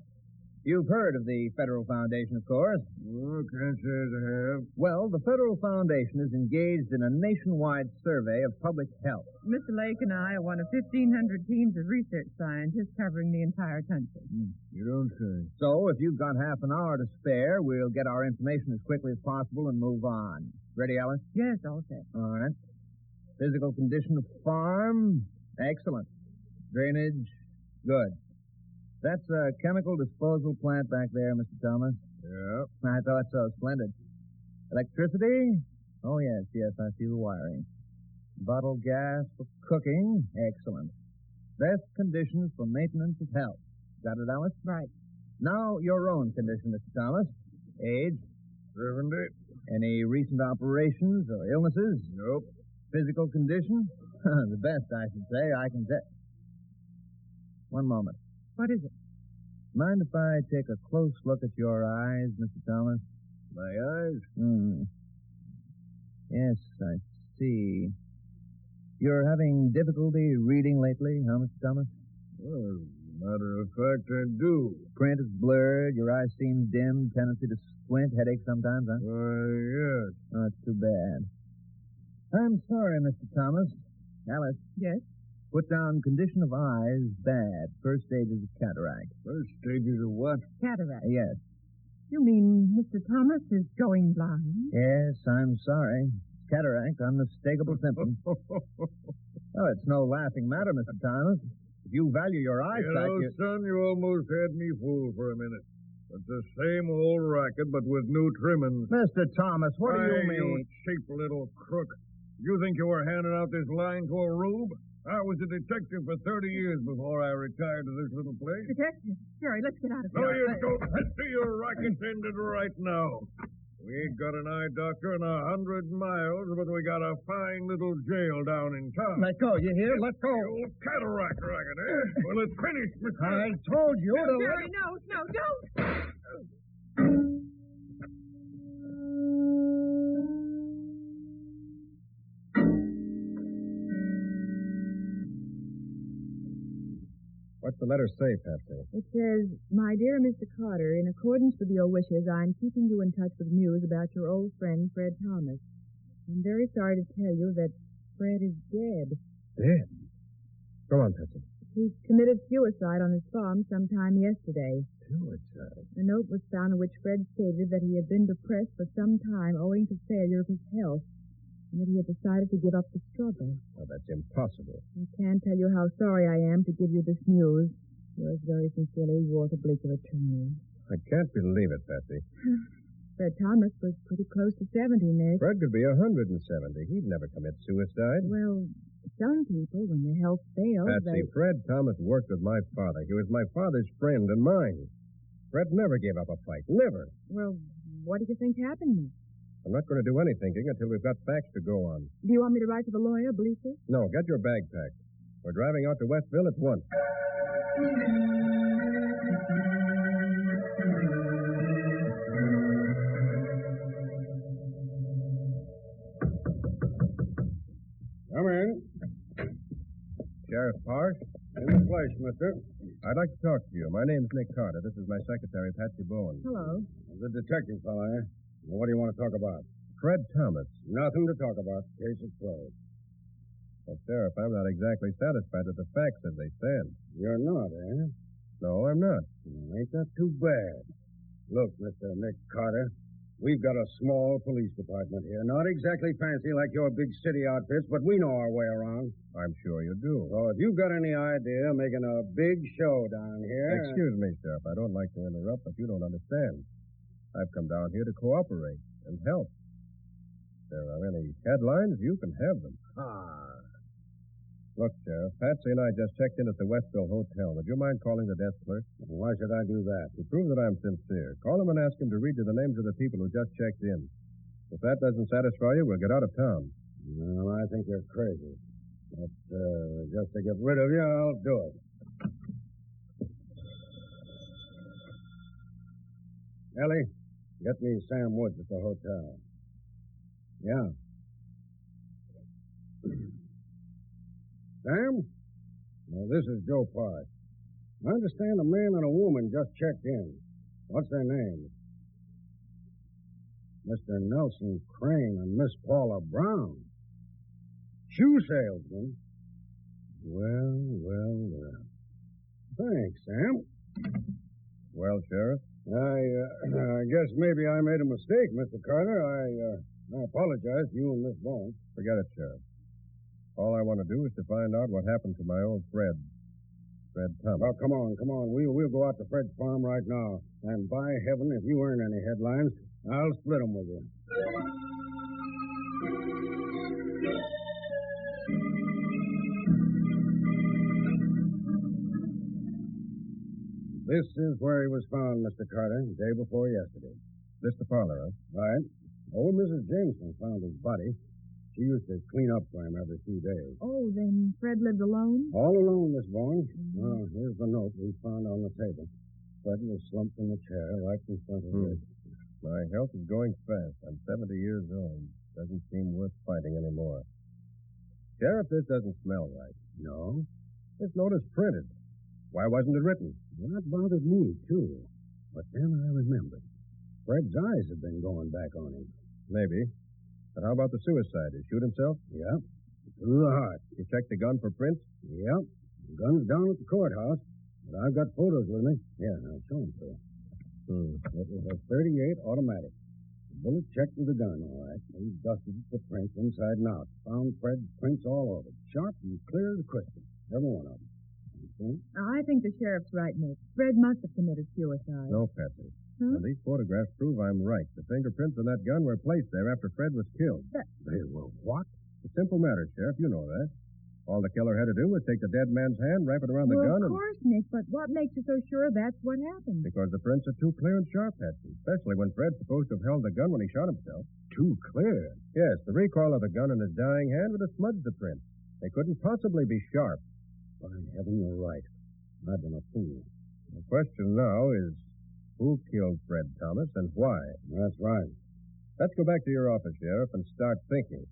You've heard of the Federal Foundation, of course. Well, can't say as I have. Well, the Federal Foundation is engaged in a nationwide survey of public health. Mr. Lake and I are one of 1,500 teams of research scientists covering the entire country. You don't say. So, if you've got half an hour to spare, we'll get our information as quickly as possible and move on. Ready, Alice? Yes, all set. All right. Physical condition of farm? Excellent. Drainage? Good. That's a chemical disposal plant back there, Mr. Thomas. Yeah. I thought so. Splendid. Electricity? Oh, yes, I see the wiring. Bottled gas for cooking? Excellent. Best conditions for maintenance of health. Got it, Alice? Right. Now, your own condition, Mr. Thomas. Age? 70. Any recent operations or illnesses? Nope. Physical condition? The best, I should say. I can say. One moment. What is it? Mind if I take a close look at your eyes, Mr. Thomas? My eyes? Yes, I see. You're having difficulty reading lately, huh, Mr. Thomas? Well, as a matter of fact, I do. Print is blurred, your eyes seem dim, tendency to squint, headache sometimes, huh? Yes. Oh, that's too bad. I'm sorry, Mr. Thomas. Alice. Yes? Put down condition of eyes bad. First stages of cataract. First stages of what? Cataract. Yes. You mean Mr. Thomas is going blind? Yes, I'm sorry. Cataract, unmistakable symptom. Oh, it's no laughing matter, Mr. Thomas. If you value your eyesight, son, you almost had me fooled for a minute. It's the same old racket, but with new trimmings. Mr. Thomas, what do you mean? You cheap little crook. You think you were handing out this line to a rube? I was a detective for 30 years before I retired to this little place. Detective? Jerry, let's get out of here. No, you don't. Let's see your racket's ended right now. We ain't got an eye doctor in 100 miles, but we got a fine little jail down in town. Let go, you hear? Let go. The old cataract racket, eh? Well, it's finished, Mr. I told you to Jerry, no, don't. What's the letter say, Patsy? It says, My dear Mr. Carter, in accordance with your wishes, I'm keeping you in touch with news about your old friend, Fred Thomas. I'm very sorry to tell you that Fred is dead. Dead? Go on, Patsy. He committed suicide on his farm sometime yesterday. Suicide? A note was found in which Fred stated that he had been depressed for some time owing to failure of his health, and that he had decided to give up the struggle. Oh, that's impossible. I can't tell you how sorry I am to give you this news. Yours very sincerely, Walter Bleecker, attorney. I can't believe it, Patsy. Fred Thomas was pretty close to 70, Nick. Fred could be 170. He'd never commit suicide. Well, some people, when their health fails, Patsy, Fred Thomas worked with my father. He was my father's friend and mine. Fred never gave up a fight. Never. Well, what do you think happened, Nick? I'm not going to do any thinking until we've got facts to go on. Do you want me to write to the lawyer, Bleecker? No, get your bag packed. We're driving out to Westville at once. Come in. Sheriff Park? In the flesh, mister. I'd like to talk to you. My name's Nick Carter. This is my secretary, Patsy Bowen. Hello. The detective fellow, eh? What do you want to talk about? Fred Thomas. Nothing to talk about. Case is closed. Well, Sheriff, I'm not exactly satisfied with the facts as they stand. You're not, eh? No, I'm not. Ain't that too bad? Look, Mr. Nick Carter, we've got a small police department here. Not exactly fancy like your big city outfits, but we know our way around. I'm sure you do. So if you've got any idea of making a big show down here... Excuse me, Sheriff. I don't like to interrupt, but you don't understand. I've come down here to cooperate and help. If there are any headlines, you can have them. Look, Sheriff, Patsy and I just checked in at the Westville Hotel. Would you mind calling the desk clerk? Why should I do that? To prove that I'm sincere. Call him and ask him to read you the names of the people who just checked in. If that doesn't satisfy you, we'll get out of town. No, I think you're crazy. But just to get rid of you, I'll do it. Ellie, get me Sam Woods at the hotel. Yeah. Sam? Well, this is Joe Park. I understand a man and a woman just checked in. What's their names? Mr. Nelson Crane and Miss Paula Brown. Shoe salesman. Well. Thanks, Sam. Well, Sheriff? I guess maybe I made a mistake, Mr. Carter. I apologize to you and Miss Bowen. Forget it, Sheriff. All I want to do is to find out what happened to my old Fred Thomas. Oh, come on. We'll go out to Fred's farm right now. And by heaven, if you earn any headlines, I'll split them with you. This is where he was found, Mr. Carter, day before yesterday. This the parlor, huh? Right. Old Mrs. Jameson found his body. She used to clean up for him every few days. Oh, then Fred lived alone? All alone, Miss Bowen. Oh, here's the note we found on the table. Fred was slumped in the chair right in front of her. My health is going fast. I'm 70 years old. Doesn't seem worth fighting anymore. Sheriff, this doesn't smell right. No? This note is printed. Why wasn't it written? Well, that bothered me, too. But then I remembered. Fred's eyes had been going back on him. Maybe. But how about the suicide? Did he shoot himself? Yep. Through the heart. You checked the gun for prints? Yep. The gun's down at the courthouse. But I've got photos with me. Yeah, I'll show them to you. It was a .38 automatic. The bullet checked with the gun, all right. He dusted it for prints inside and out. Found Fred's prints all over it. Sharp and clear as a crystal. Every one of them. I think the sheriff's right, Nick. Fred must have committed suicide. No, Patsy. And these photographs prove I'm right. The fingerprints on that gun were placed there after Fred was killed. They were what? It's a simple matter, Sheriff. You know that. All the killer had to do was take the dead man's hand, wrap it around the gun, Of course, Nick, but what makes you so sure that's what happened? Because the prints are too clear and sharp, Patsy. Especially when Fred's supposed to have held the gun when he shot himself. Too clear? Yes, the recoil of the gun in his dying hand would have smudged the print. They couldn't possibly be sharp. By heaven, you're right. I've been a fool. The question now is, who killed Fred Thomas and why? That's right. Let's go back to your office, Sheriff, and start thinking.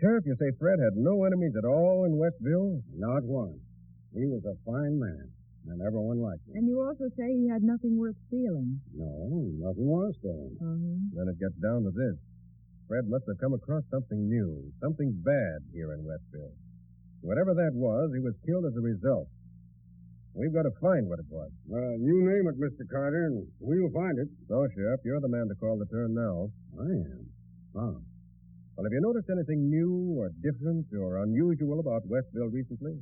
Sheriff, you say Fred had no enemies at all in Westville? Not one. He was a fine man, and everyone liked him. And you also say he had nothing worth stealing. No, nothing was stolen. Then it gets down to this. Fred must have come across something new, something bad here in Westville. Whatever that was, he was killed as a result. We've got to find what it was. You name it, Mr. Carter, and we'll find it. So, Sheriff, you're the man to call the turn now. I am? Oh. Well, have you noticed anything new or different or unusual about Westville recently?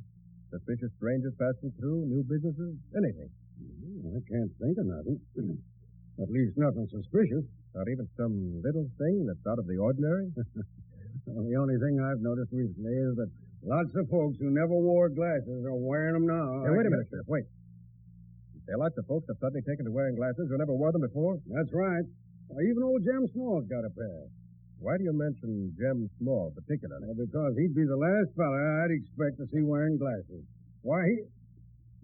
Suspicious strangers passing through, new businesses, anything? I can't think of nothing. At least nothing suspicious. Not even some little thing that's out of the ordinary? Well, the only thing I've noticed recently is that lots of folks who never wore glasses are wearing them now. Hey, wait a minute, Sheriff, wait. There are lots of folks that have suddenly taken to wearing glasses who never wore them before? That's right. Even old Jem Small's got a pair. Why do you mention Jem Small particularly? Well, because he'd be the last fella I'd expect to see wearing glasses. Why, he...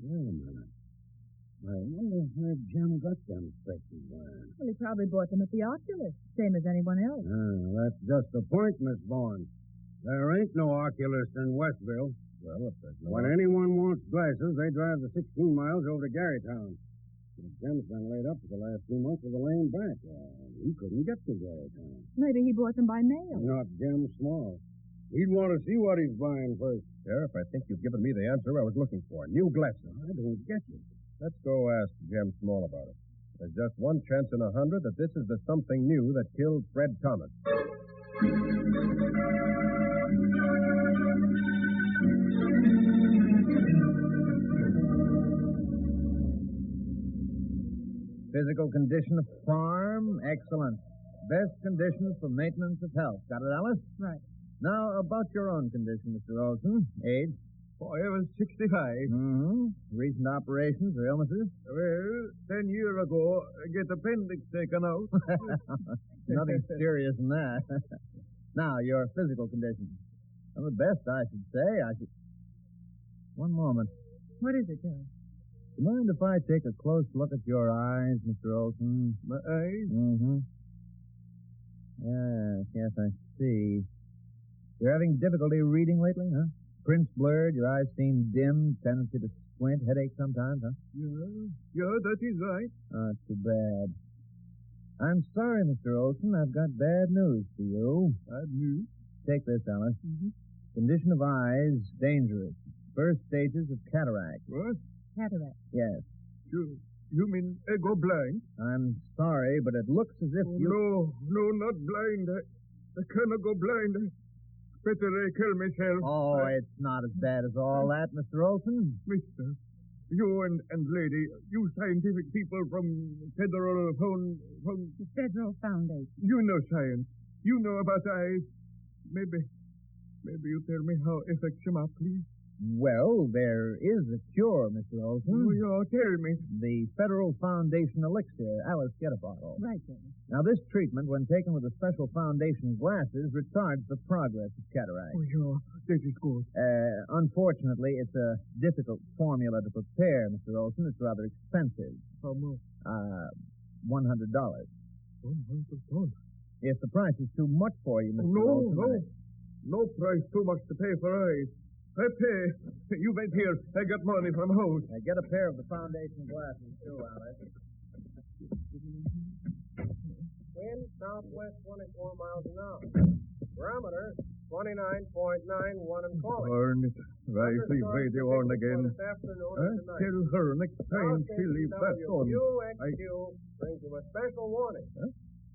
Wait a minute. I wonder where Jem got them specs he's wearing. Well, he probably bought them at the oculist, same as anyone else. That's just the point, Miss Bowen. There ain't no oculist in Westville. Well, if there's no... When anyone wants glasses, they drive the 16 miles over to Garytown. Jem's been laid up for the last 2 months with a lame back. He couldn't get to Garytown. Maybe he bought them by mail. Not Jem Small. He'd want to see what he's buying first. Sheriff, I think you've given me the answer I was looking for. New glasses. I don't get you. Let's go ask Jem Small about it. There's just one chance in 100 that this is the something new that killed Fred Thomas. Physical condition of farm, excellent. Best conditions for maintenance of health. Got it, Alice? Right. Now, about your own condition, Mr. Olson. Age? Boy, I was 65. Recent operations or illnesses? Well, 10 years ago, I get appendix taken out. Nothing serious in that. Now, your physical condition. Well, the best, I should say. One moment. What is it, Joe? Do you mind if I take a close look at your eyes, Mr. Olson? My eyes? Mm-hmm. Yes, I see. You're having difficulty reading lately, huh? Prints blurred, your eyes seem dim, tendency to squint, headache sometimes, huh? Yeah, that is right. Oh, too bad. I'm sorry, Mr. Olson. I've got bad news for you. Bad news? Take this, Alice. Mm-hmm. Condition of eyes, dangerous. First stages of cataract. What? Cataract. Yes. You mean I go blind? I'm sorry, but it looks as if you... No, not blind. I cannot go blind. Better I kill myself. Oh, it's not as bad as all that, Mr. Olson. Mister, you and lady, you scientific people from Federal The Federal Foundation. You know science. You know about eyes. Maybe you tell me how it affects them up, please. Well, there is a cure, Mr. Olson. Oh, yeah, tell me. The Federal Foundation elixir. Alice, get a bottle. Right, Joe. Now, this treatment, when taken with the special foundation glasses, retards the progress of cataract. Oh, yeah, that is good. Unfortunately, it's a difficult formula to prepare, Mr. Olson. It's rather expensive. How much? $100. $100. If the price is too much for you, Mr. Olson... No price too much to pay for eyes. I pay. You wait here. I got money from house. Get a pair of the foundation glasses, too, Alice. Wind southwest 24 miles an hour. Barometer 29.91 and falling. Darn it. Rise the radio on again. Tell her next time she leaves that on. WXQ brings you a special warning.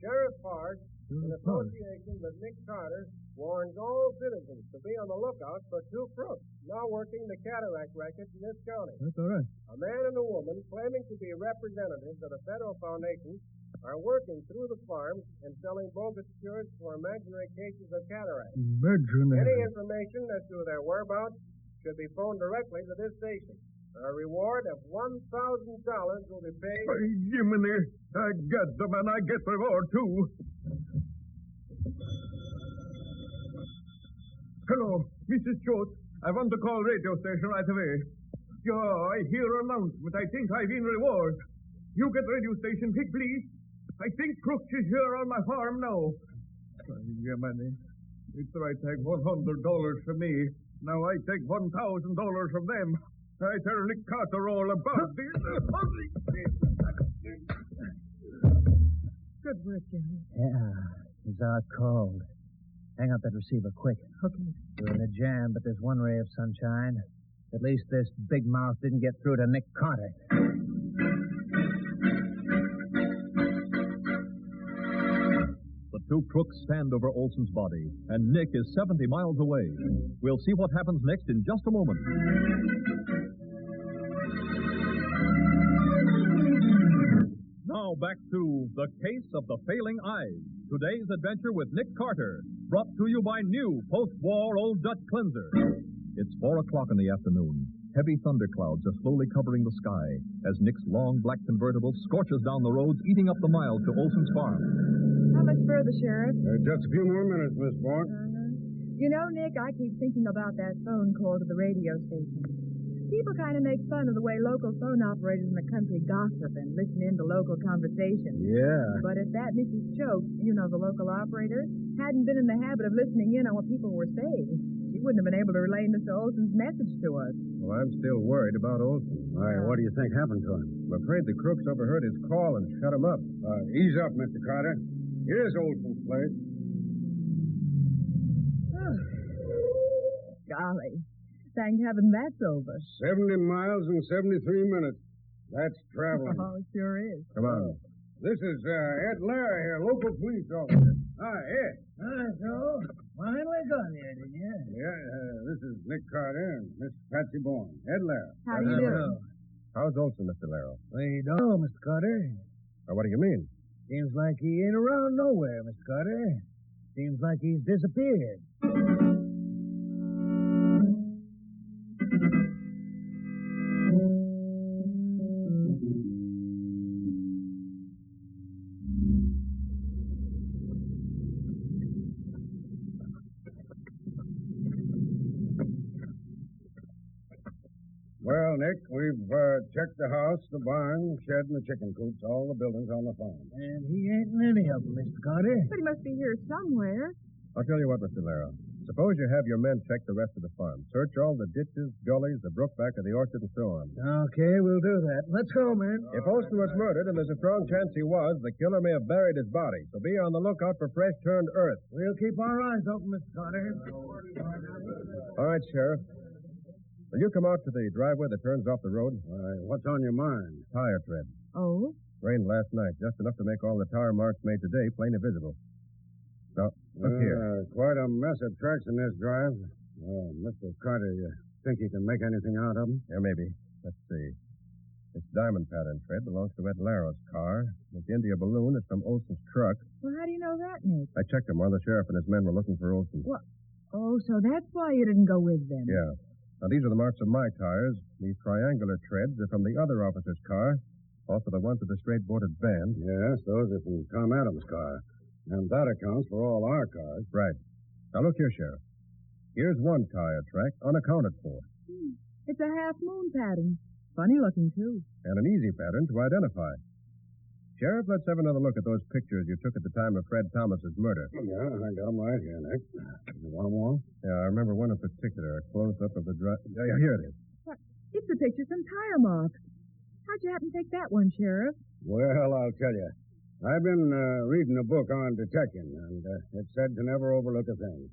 Sheriff Hart, in association with Nick Carter, warns all citizens to be on the lookout for two crooks now working the cataract racket in this county. That's all right. A man and a woman claiming to be representatives of the Federal Foundation are working through the farms and selling bogus cures for imaginary cases of cataract. Imaginary. Any information as to their whereabouts should be phoned directly to this station. A reward of $1,000 will be paid. Jiminy, I get them and I get reward too. Hello, Mrs. Choate. I want to call radio station right away. Yeah, I hear announcement. I think I win reward. You get radio station, pick, please. I think Crooks is here on my farm now. Jiminy, it's right. Take $100 from me. Now I take $1,000 from them. I tell Nick Carter all about this. Good work, Jerry. Yeah, he's out cold. Hang up that receiver, quick. Okay. We're in a jam, but there's one ray of sunshine. At least this big mouth didn't get through to Nick Carter. The two crooks stand over Olson's body, and Nick is 70 miles away. We'll see what happens next in just a moment. Now back to The Case of the Failing Eyes. Today's adventure with Nick Carter, brought to you by new post-war Old Dutch Cleanser. It's 4 o'clock in the afternoon. Heavy thunderclouds are slowly covering the sky as Nick's long black convertible scorches down the roads, eating up the miles to Olson's farm. How much further, Sheriff? Just a few more minutes, Miss Bourne. You know, Nick, I keep thinking about that phone call to the radio station. People kind of make fun of the way local phone operators in the country gossip and listen in to local conversations. Yeah. But if that Mrs. Choate, the local operator, hadn't been in the habit of listening in on what people were saying, she wouldn't have been able to relay Mr. Olson's message to us. Well, I'm still worried about Olson. Why, what do you think happened to him? I'm afraid the crooks overheard his call and shut him up. Ease up, Mr. Carter. Here's Olson's place. Golly. Thank heaven that's over. 70 miles in 73 minutes. That's traveling. Oh, it sure is. Come on. This is Ed Latimer here, local police officer. Hi, Ed. Hi, Joe. Finally got here, didn't you? Yeah, this is Nick Carter and Miss Patsy Bowen. Ed Latimer. How do you do? How's Olson, Mr. Laro? We don't know, Mr. Carter. What do you mean? Seems like he ain't around nowhere, Mr. Carter. Seems like he's disappeared. Well, Nick, we've checked the house, the barn, shed, and the chicken coops, all the buildings on the farm. And he ain't in any of them, Mr. Carter. But he must be here somewhere. I'll tell you what, Mr. Lara. Suppose you have your men check the rest of the farm. Search all the ditches, gullies, the brook back of the orchard, and so on. Okay, we'll do that. Let's go, man. If Olson was murdered, and there's a strong chance he was, the killer may have buried his body. So be on the lookout for fresh-turned earth. We'll keep our eyes open, Mr. Carter. All right, Sheriff. Will you come out to the driveway that turns off the road? What's on your mind? Tire tread. Oh? Rained last night, just enough to make all the tire marks made today plainly visible. Now, look here. Quite a mess of tracks in this drive. Mr. Carter, you think you can make anything out of them? Yeah, maybe. Let's see. This diamond pattern tread belongs to Ed Laro's car. This India balloon is from Olson's truck. Well, how do you know that, Nick? I checked them while the sheriff and his men were looking for Olson. What? Oh, so that's why you didn't go with them. Yeah. Now, these are the marks of my tires. These triangular treads are from the other officer's car. Also the ones of the straight-boarded van. Yes, those are from Tom Adams' car. And that accounts for all our cars. Right. Now, look here, Sheriff. Here's one tire track unaccounted for. It's a half-moon pattern. Funny looking, too. And an easy pattern to identify. Sheriff, let's have another look at those pictures you took at the time of Fred Thomas's murder. Yeah, I got them right here, Nick. You want them all? Yeah, I remember one in particular, a close-up of the Yeah, here it is. What? It's a picture from tire marks. How'd you happen to take that one, Sheriff? Well, I'll tell you. I've been reading a book on detecting, and it said to never overlook a thing.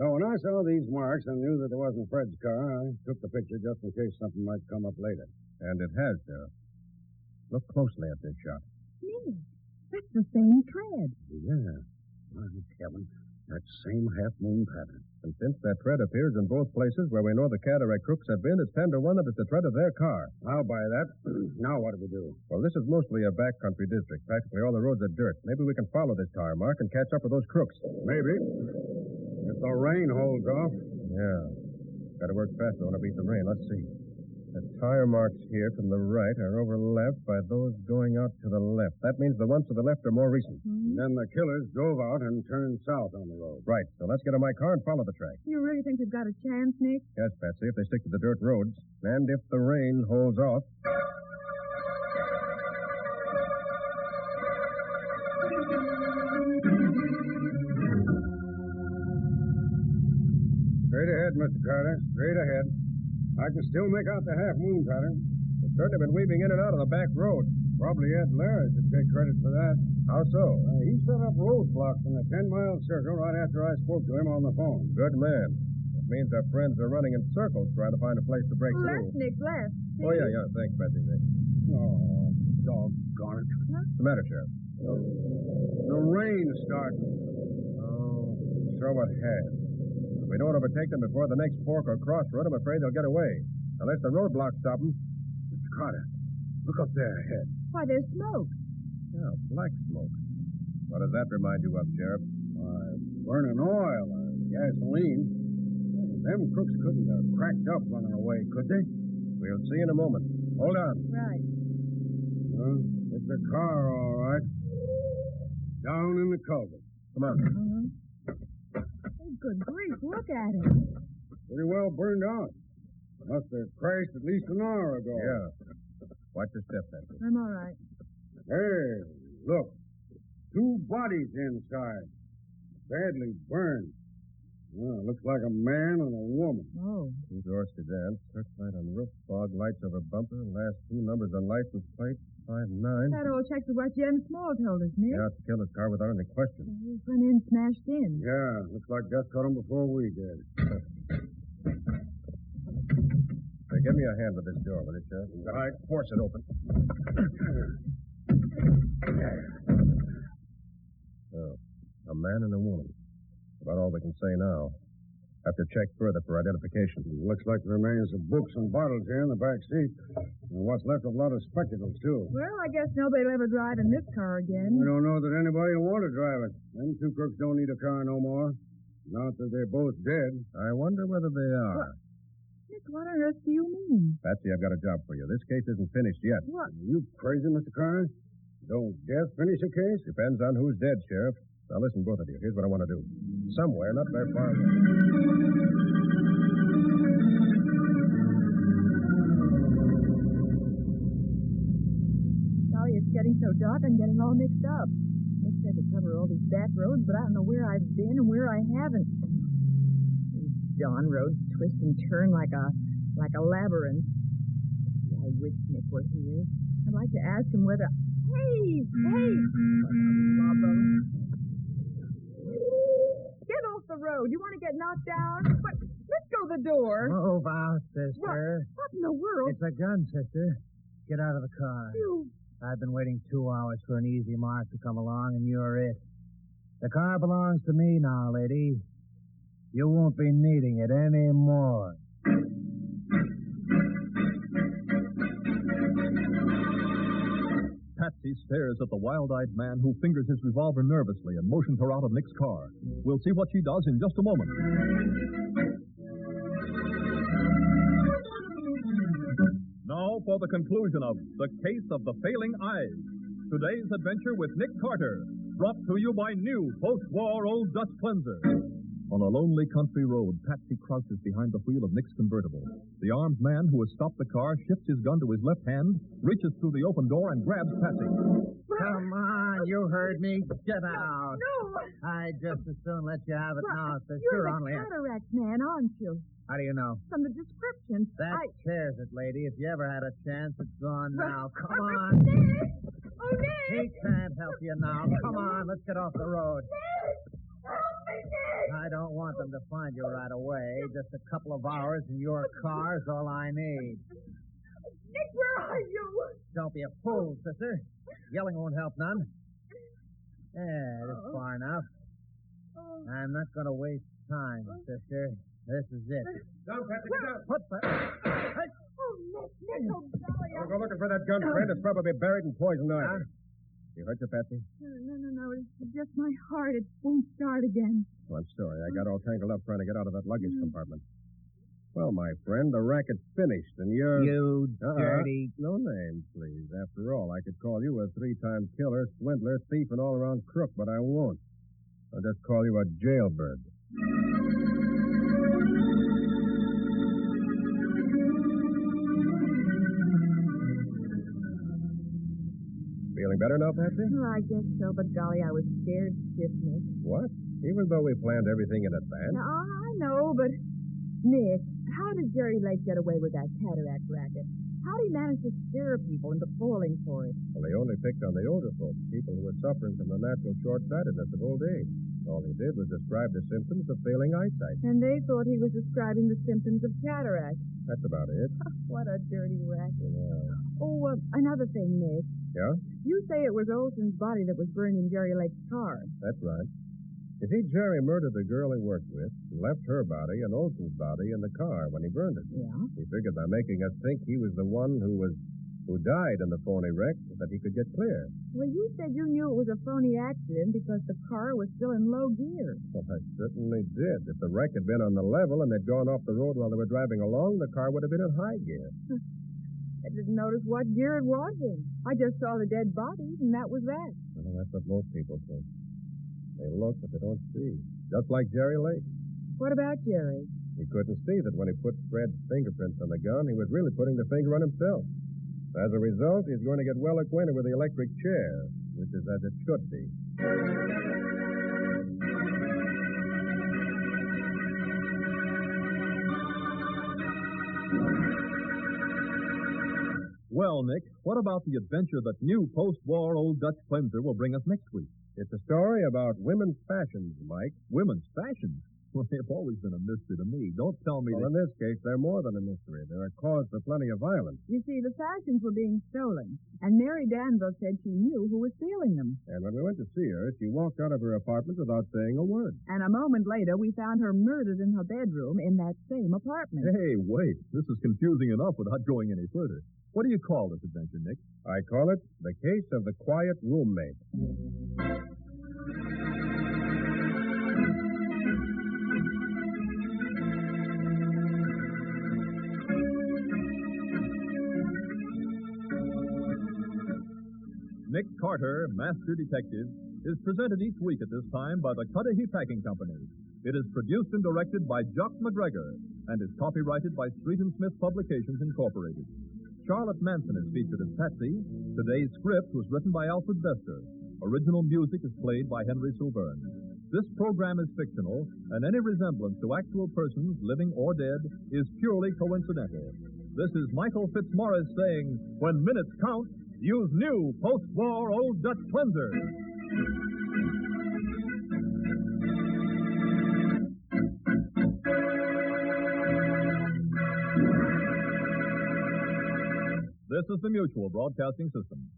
So when I saw these marks and knew that it wasn't Fred's car, I took the picture just in case something might come up later. And it has, Sheriff. Look closely at this shot. Nick, that's the same tread. Yeah. My heaven, that same half-moon pattern. And since that tread appears in both places where we know the cataract crooks have been, it's 10 to 1 that it's the tread of their car. I'll buy that. Now what do we do? Well, this is mostly a backcountry district. Practically all the roads are dirt. Maybe we can follow this tire mark and catch up with those crooks. Maybe. If the rain holds off. Yeah. Got to work fast. I want to beat the rain. Let's see. The tire marks here from the right are overlapped by those going out to the left. That means the ones to the left are more recent. Then the killers drove out and turned south on the road. Right. So let's get in my car and follow the track. You really think we've got a chance, Nick? Yes, Patsy, if they stick to the dirt roads. And if the rain holds off. Straight ahead, Mr. Carter. Straight ahead. I can still make out the half-moon pattern. It's certainly been weaving in and out of the back road. Probably Ed Lara should take credit for that. How so? He set up roadblocks in a 10-mile circle right after I spoke to him on the phone. Good man. That means our friends are running in circles trying to find a place to break through. Left, Nick, left. See? Oh, yeah. Thanks, Patsy. Oh, doggone it. What's the matter, Sheriff? The rain's starting. Oh, so it has. If we don't overtake them before the next fork or crossroad, I'm afraid they'll get away. Unless the roadblocks stop them. Mr. Carter, look up there ahead. Why, there's smoke. Yeah, black smoke. What does that remind you of, Sheriff? Burning oil or gasoline. Them crooks couldn't have cracked up running away, could they? We'll see in a moment. Hold on. Right. Well, it's a car, all right. Down in the culvert. Come on. Oh, good grief, look at it. Pretty well burned out. Must have crashed at least an hour ago. Yeah. Watch your step, Patsy. I'm all right. Hey, look. 2 bodies inside. Badly burned. Well, looks like a man and a woman. Oh. 2 door sedans, searchlight on roof, fog lights over bumper, last 2 numbers on license plate, 59. That all checks with what Jem Small told us, Nick. Yeah, it's the killer's car without any question. His front end smashed in. Yeah, looks like death caught him before we did. Hey, give me a hand with this door, will you, Sheriff? All right. Force it open. Oh, a man and a woman. About all we can say now. Have to check further for identification. Looks like the remains of books and bottles here in the back seat. And what's left of a lot of spectacles, too. Well, I guess nobody'll ever drive in this car again. I don't know that anybody will want to drive it. Them 2 crooks don't need a car no more. Not that they're both dead. I wonder whether they are. Nick, what on earth do you mean? Patsy, I've got a job for you. This case isn't finished yet. What? Are you crazy, Mr. Carter? Don't death finish a case? Depends on who's dead, Sheriff. Now, listen, both of you. Here's what I want to do. Somewhere, not very far away. Golly, it's getting so dark, I'm getting all mixed up. Nick said to cover all these back roads, but I don't know where I've been and where I haven't. These dawn roads twist and turn like a labyrinth. I wish Nick were here. I'd like to ask him whether... Hey! Get off the road. You want to get knocked down? But let's go the door. Move out, sister. What in the world? It's a gun, sister. Get out of the car. You... I've been waiting 2 hours for an easy mark to come along, and you're it. The car belongs to me now, lady. You won't be needing it anymore. Patsy stares at the wild-eyed man who fingers his revolver nervously and motions her out of Nick's car. We'll see what she does in just a moment. Now for the conclusion of The Case of the Failing Eyes. Today's adventure with Nick Carter, brought to you by new post-war Old Dutch Cleanser. On a lonely country road, Patsy crouches behind the wheel of Nick's convertible. The armed man who has stopped the car shifts his gun to his left hand, reaches through the open door, and grabs Patsy. Come on, you heard me. Get out. No! I'd just as soon let you have it now, sister. You're the Only cataract man, aren't you? How do you know? From the description. That tears it, lady. If you ever had a chance, it's gone now. Come on. Nick! Oh, Nick! He can't help you now. Come on, let's get off the road. Nick! Help me, Nick! I don't want them to find you right away. Just a couple of hours in your car is all I need. Nick, where are you? Don't be a fool, sister. Yelling won't help none. Yeah, this is far enough. I'm not going to waste time, sister. This is it. Down, Patsy, get down. What the... Hey. Oh, Nick, oh, golly. Don't go looking for that gun, friend. It's probably buried in poison ivy. You hurt you, Patsy? No. It's just my heart. It won't start again. Oh, I'm sorry. I got all tangled up trying to get out of that luggage compartment. Well, my friend, the racket's finished, and you're... You dirty... No names, please. After all, I could call you a 3-time killer, swindler, thief, and all-around crook, but I won't. I'll just call you a jailbird. Feeling better now, Patsy? Well, I guess so, but golly, I was scared stiff, Nick. What? Even though we planned everything in advance? Now, I know, but... Nick, how did Jerry Lake get away with that cataract racket? How did he manage to scare people into falling for it? Well, he only picked on the older folks, people who were suffering from the natural short-sightedness of old age. All he did was describe the symptoms of failing eyesight. And they thought he was describing the symptoms of cataract. That's about it. What a dirty racket. Yeah. Oh, another thing, Nick. Yeah? You say it was Olson's body that was burned in Jerry Lake's car. That's right. You see, Jerry murdered the girl he worked with, left her body and Olson's body in the car when he burned it. Yeah? He figured by making us think he was the one who died in the phony wreck that he could get clear. Well, you said you knew it was a phony accident because the car was still in low gear. Well, I certainly did. If the wreck had been on the level and they'd gone off the road while they were driving along, the car would have been in high gear. I didn't notice what gear it was in. I just saw the dead body, and that was that. Well, that's what most people think. They look, but they don't see. Just like Jerry Lake. What about Jerry? He couldn't see that when he put Fred's fingerprints on the gun, he was really putting the finger on himself. As a result, he's going to get well acquainted with the electric chair, which is as it should be. Well, Nick, what about the adventure that new post-war Old Dutch Cleanser will bring us next week? It's a story about women's fashions, Mike. Women's fashions? Well, they've always been a mystery to me. Don't tell me Well, in this case, they're more than a mystery. They're a cause for plenty of violence. You see, the fashions were being stolen, and Mary Danville said she knew who was stealing them. And when we went to see her, she walked out of her apartment without saying a word. And a moment later, we found her murdered in her bedroom in that same apartment. Hey, wait. This is confusing enough without going any further. What do you call this adventure, Nick? I call it The Case of the Quiet Roommate. Nick Carter, Master Detective, is presented each week at this time by the Cudahy Packing Company. It is produced and directed by Jock McGregor and is copyrighted by Street and Smith Publications, Incorporated. Charlotte Manson is featured as Patsy. Today's script was written by Alfred Bester. Original music is played by Henry Silverne. This program is fictional, and any resemblance to actual persons, living or dead, is purely coincidental. This is Michael Fitzmaurice saying, when minutes count, use new post-war Old Dutch cleanser. This is the Mutual Broadcasting System.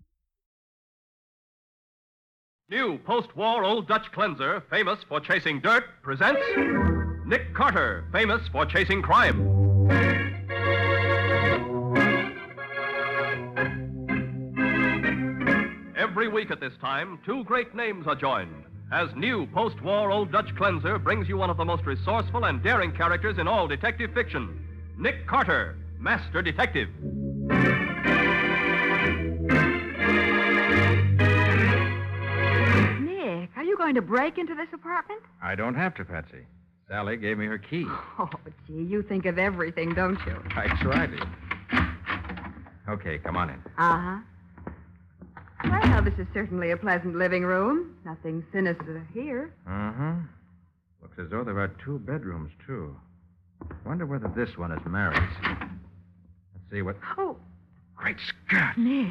New post-war Old Dutch cleanser, famous for chasing dirt, presents Nick Carter, famous for chasing crime. Every week at this time, two great names are joined as new post-war Old Dutch cleanser brings you one of the most resourceful and daring characters in all detective fiction, Nick Carter, Master Detective. Nick, are you going to break into this apartment? I don't have to, Patsy. Sally gave me her key. Oh, gee, you think of everything, don't you? I try to. Okay, come on in. Uh-huh. Well, this is certainly a pleasant living room. Nothing sinister here. Uh-huh. Looks as though there are 2 bedrooms, too. Wonder whether this one is Mary's. Let's see what... Oh. Great Scott. Nick.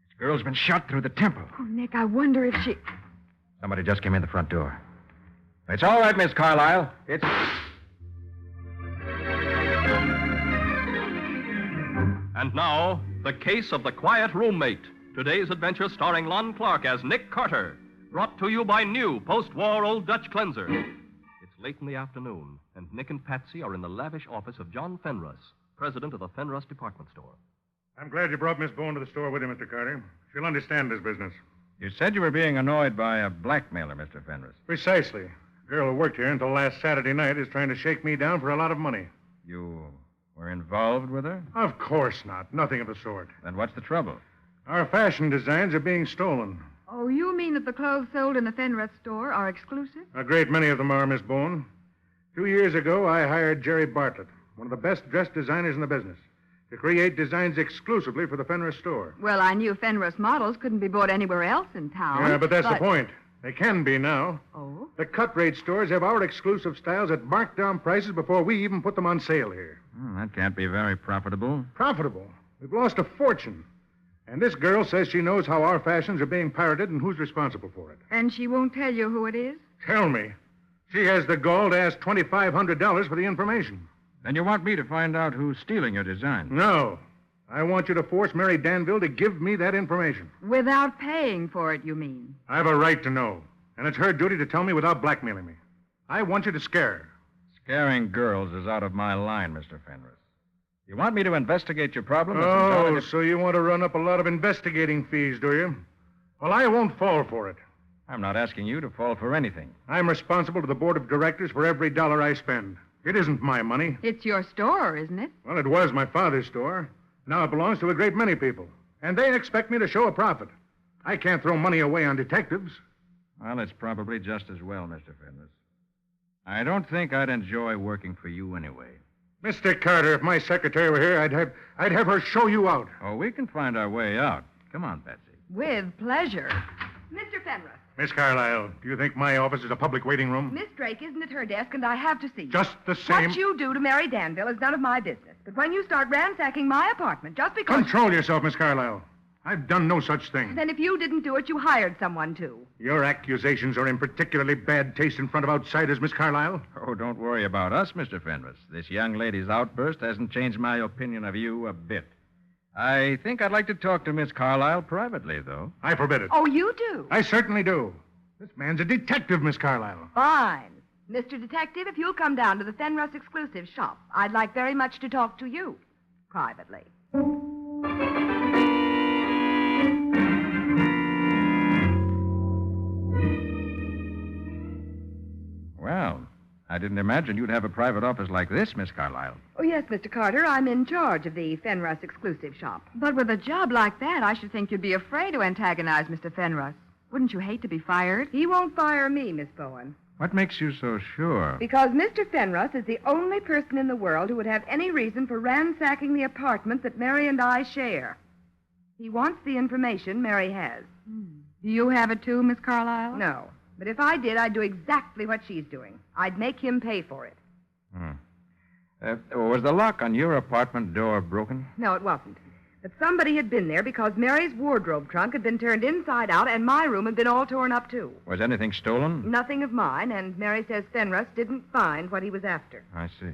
This girl's been shot through the temple. Oh, Nick, I wonder if she... Somebody just came in the front door. It's all right, Miss Carlyle. It's... And now, the case of the quiet roommate. Today's adventure starring Lon Clark as Nick Carter. Brought to you by new post-war Old Dutch cleanser. It's late in the afternoon, and Nick and Patsy are in the lavish office of John Fenruss, president of the Fenruss department store. I'm glad you brought Miss Bowen to the store with you, Mr. Carter. She'll understand this business. You said you were being annoyed by a blackmailer, Mr. Fenruss. Precisely. The girl who worked here until last Saturday night is trying to shake me down for a lot of money. You were involved with her? Of course not. Nothing of the sort. Then what's the trouble? Our fashion designs are being stolen. Oh, you mean that the clothes sold in the Fenruss store are exclusive? A great many of them are, Miss Bowen. 2 years ago, I hired Jerry Bartlett, one of the best-dressed designers in the business, to create designs exclusively for the Fenruss store. Well, I knew Fenruss models couldn't be bought anywhere else in town. Yeah, but that's the point. They can be now. Oh? The cut-rate stores have our exclusive styles at marked-down prices before we even put them on sale here. That can't be very profitable. Profitable? We've lost a fortune. And this girl says she knows how our fashions are being pirated and who's responsible for it. And she won't tell you who it is? Tell me. She has the gall to ask $2,500 for the information. Then you want me to find out who's stealing your design? No. I want you to force Mary Danville to give me that information. Without paying for it, you mean? I have a right to know. And it's her duty to tell me without blackmailing me. I want you to scare her. Scaring girls is out of my line, Mr. Fenruss. You want me to investigate your problem? Oh, so you want to run up a lot of investigating fees, do you? Well, I won't fall for it. I'm not asking you to fall for anything. I'm responsible to the board of directors for every dollar I spend. It isn't my money. It's your store, isn't it? Well, it was my father's store. Now it belongs to a great many people. And they expect me to show a profit. I can't throw money away on detectives. Well, it's probably just as well, Mr. Fenruss. I don't think I'd enjoy working for you anyway. Mr. Carter, if my secretary were here, I'd have her show you out. Oh, we can find our way out. Come on, Patsy. With pleasure. Mr. Fenruss. Miss Carlyle, do you think my office is a public waiting room? Miss Drake isn't at her desk, and I have to see you. Just the same... What you do to Mary Danville is none of my business. But when you start ransacking my apartment just because... Control yourself, Miss Carlyle. I've done no such thing. Then if you didn't do it, you hired someone to. Your accusations are in particularly bad taste in front of outsiders, Miss Carlyle. Oh, don't worry about us, Mr. Fenruss. This young lady's outburst hasn't changed my opinion of you a bit. I think I'd like to talk to Miss Carlyle privately, though. I forbid it. Oh, you do? I certainly do. This man's a detective, Miss Carlyle. Fine. Mr. Detective, if you'll come down to the Fenruss exclusive shop, I'd like very much to talk to you privately. Well, I didn't imagine you'd have a private office like this, Miss Carlyle. Oh, yes, Mr. Carter. I'm in charge of the Fenruss exclusive shop. But with a job like that, I should think you'd be afraid to antagonize Mr. Fenruss. Wouldn't you hate to be fired? He won't fire me, Miss Bowen. What makes you so sure? Because Mr. Fenrus is the only person in the world who would have any reason for ransacking the apartment that Mary and I share. He wants the information Mary has. Do you have it too, Miss Carlyle? No. But if I did, I'd do exactly what she's doing. I'd make him pay for it. Was the lock on your apartment door broken? No, it wasn't. But somebody had been there because Mary's wardrobe trunk had been turned inside out and my room had been all torn up, too. Was anything stolen? Nothing of mine, and Mary says Fenrus didn't find what he was after. I see.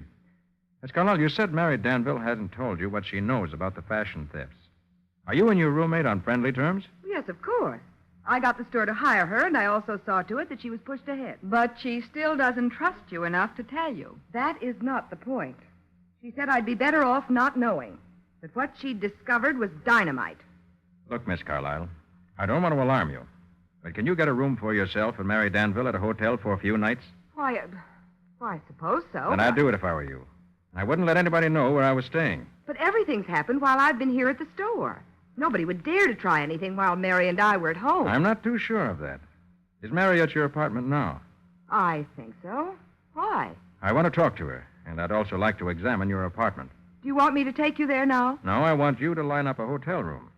Miss Carlyle, you said Mary Danville hasn't told you what she knows about the fashion thefts. Are you and your roommate on friendly terms? Yes, of course. I got the store to hire her, and I also saw to it that she was pushed ahead. But she still doesn't trust you enough to tell you. That is not the point. She said I'd be better off not knowing. That what she'd discovered was dynamite. Look, Miss Carlyle, I don't want to alarm you, but can you get a room for yourself and Mary Danville at a hotel for a few nights? Why, I suppose so. Then I'd do it if I were you. I wouldn't let anybody know where I was staying. But everything's happened while I've been here at the store. Nobody would dare to try anything while Mary and I were at home. I'm not too sure of that. Is Mary at your apartment now? I think so. Why? I want to talk to her, and I'd also like to examine your apartment. Do you want me to take you there now? No, I want you to line up a hotel room.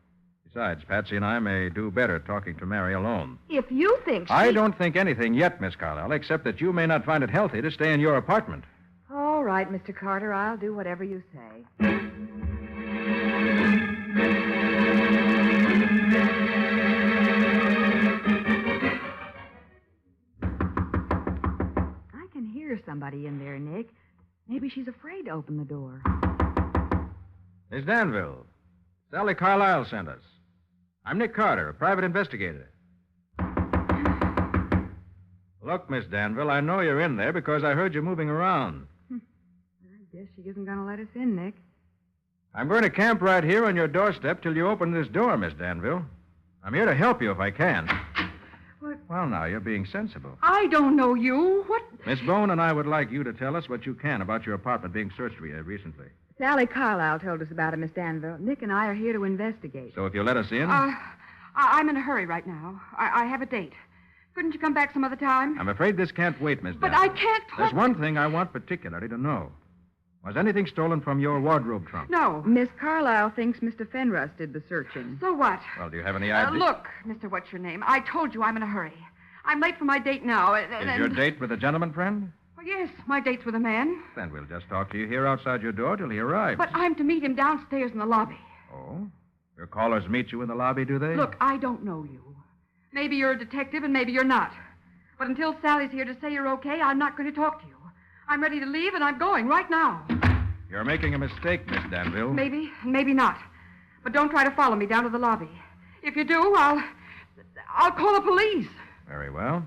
Besides, Patsy and I may do better talking to Mary alone. If you think I don't think anything yet, Miss Carlyle, except that you may not find it healthy to stay in your apartment. All right, Mr. Carter, I'll do whatever you say. I can hear somebody in there, Nick. Maybe she's afraid to open the door. Miss Danville, Sally Carlyle sent us. I'm Nick Carter, a private investigator. Look, Miss Danville, I know you're in there because I heard you moving around. I guess she isn't going to let us in, Nick. I'm going to camp right here on your doorstep till you open this door, Miss Danville. I'm here to help you if I can. What? Well, now, you're being sensible. I don't know you. What? Miss Bowen and I would like you to tell us what you can about your apartment being searched recently. Sally Carlyle told us about it, Miss Danville. Nick and I are here to investigate. So if you'll let us in... I'm in a hurry right now. I have a date. Couldn't you come back some other time? I'm afraid this can't wait, Miss But Danville. I can't talk... There's one thing I want particularly to know. Was anything stolen from your wardrobe trunk? No. Miss Carlyle thinks Mr. Fenrus did the searching. So what? Well, do you have any idea? Look, Mr. What's-your-name, I told you I'm in a hurry. I'm late for my date now. Is your date with a gentleman friend? Well, yes, my date's with a man. Then we'll just talk to you here outside your door till he arrives. But I'm to meet him downstairs in the lobby. Oh? Your callers meet you in the lobby, do they? Look, I don't know you. Maybe you're a detective and maybe you're not. But until Sally's here to say you're okay, I'm not going to talk to you. I'm ready to leave and I'm going right now. You're making a mistake, Miss Danville. Maybe, maybe not. But don't try to follow me down to the lobby. If you do, I'll call the police. Very well.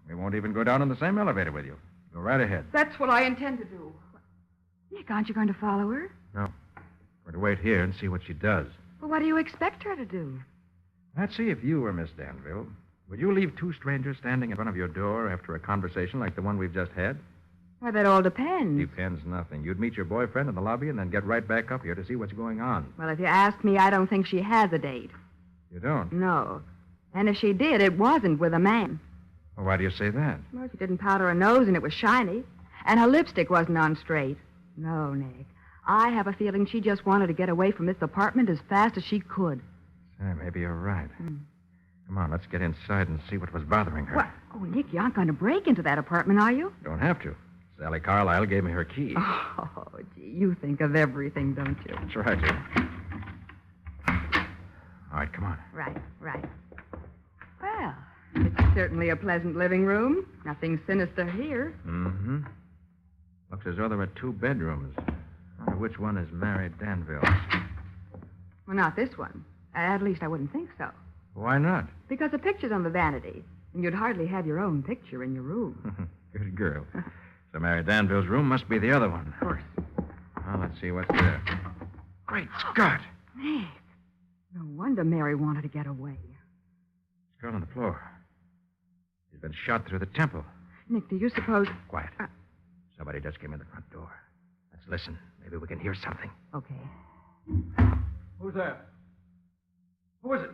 We won't even go down in the same elevator with you. Go right ahead. That's what I intend to do. Nick, aren't you going to follow her? No. We're to wait here and see what she does. Well, what do you expect her to do? Let's see if you were Miss Danville. Would you leave two strangers standing in front of your door after a conversation like the one we've just had? Why, that all depends. Depends nothing. You'd meet your boyfriend in the lobby and then get right back up here to see what's going on. Well, if you ask me, I don't think she has a date. You don't? No. And if she did, it wasn't with a man. Well, why do you say that? Well, she didn't powder her nose and it was shiny. And her lipstick wasn't on straight. No, Nick. I have a feeling she just wanted to get away from this apartment as fast as she could. Say, maybe you're right. Come on, let's get inside and see what was bothering her. What? Oh, Nick, you aren't going to break into that apartment, are you? Don't have to. Sally Carlyle gave me her key. Oh, gee, you think of everything, don't you? That's right, dear. All right, come on. Right. Well, it's certainly a pleasant living room. Nothing sinister here. Mm-hmm. Looks as though there are two bedrooms. I wonder which one is Mary Danville's. Well, not this one. At least I wouldn't think so. Why not? Because the picture's on the vanity, and you'd hardly have your own picture in your room. Good girl. So Mary Danville's room must be the other one. Of course. Well, let's see what's there. Great Scott! Nick, no wonder Mary wanted to get away. Girl on the floor. She's been shot through the temple. Nick, do you suppose... Quiet. Somebody just came in the front door. Let's listen. Maybe we can hear something. Okay. Who's there? Who is it?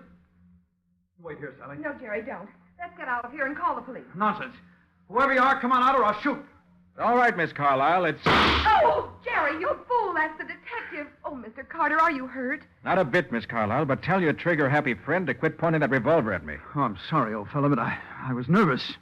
Wait here, Sally. No, Jerry, don't. Let's get out of here and call the police. Nonsense. Whoever you are, come on out or I'll shoot. All right, Miss Carlyle, it's... Oh, Jerry, you fool. That's the detective. Oh, Mr. Carter, are you hurt? Not a bit, Miss Carlyle, but tell your trigger-happy friend to quit pointing that revolver at me. Oh, I'm sorry, old fellow, but I was nervous.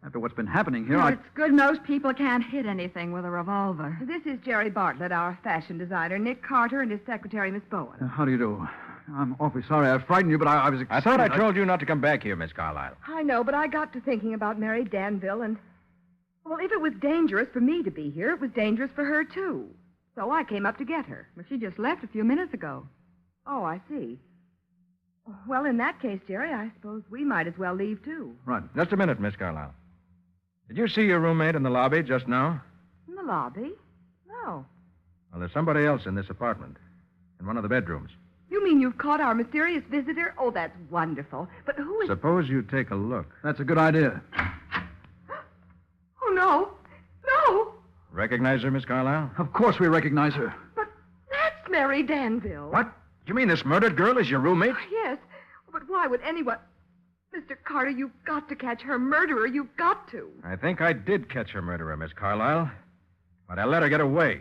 After what's been happening here, It's good most people can't hit anything with a revolver. This is Jerry Bartlett, our fashion designer, Nick Carter, and his secretary, Miss Bowen. How do you do? I'm awfully sorry I frightened you, but I was excited. I thought I told you not to come back here, Miss Carlyle. I know, but I got to thinking about Mary Danville, and... Well, if it was dangerous for me to be here, it was dangerous for her, too. So I came up to get her. Well, she just left a few minutes ago. Oh, I see. Well, in that case, Jerry, I suppose we might as well leave, too. Right. Just a minute, Miss Carlyle. Did you see your roommate in the lobby just now? In the lobby? No. Well, there's somebody else in this apartment. In one of the bedrooms. You mean you've caught our mysterious visitor? Oh, that's wonderful. But who is... Suppose you take a look. That's a good idea. Oh, no. No. Recognize her, Miss Carlyle? Of course we recognize her. That's Mary Danville. What? You mean this murdered girl is your roommate? Yes. But why would anyone... Mr. Carter, you've got to catch her murderer. You've got to. I think I did catch her murderer, Miss Carlyle. But I let her get away.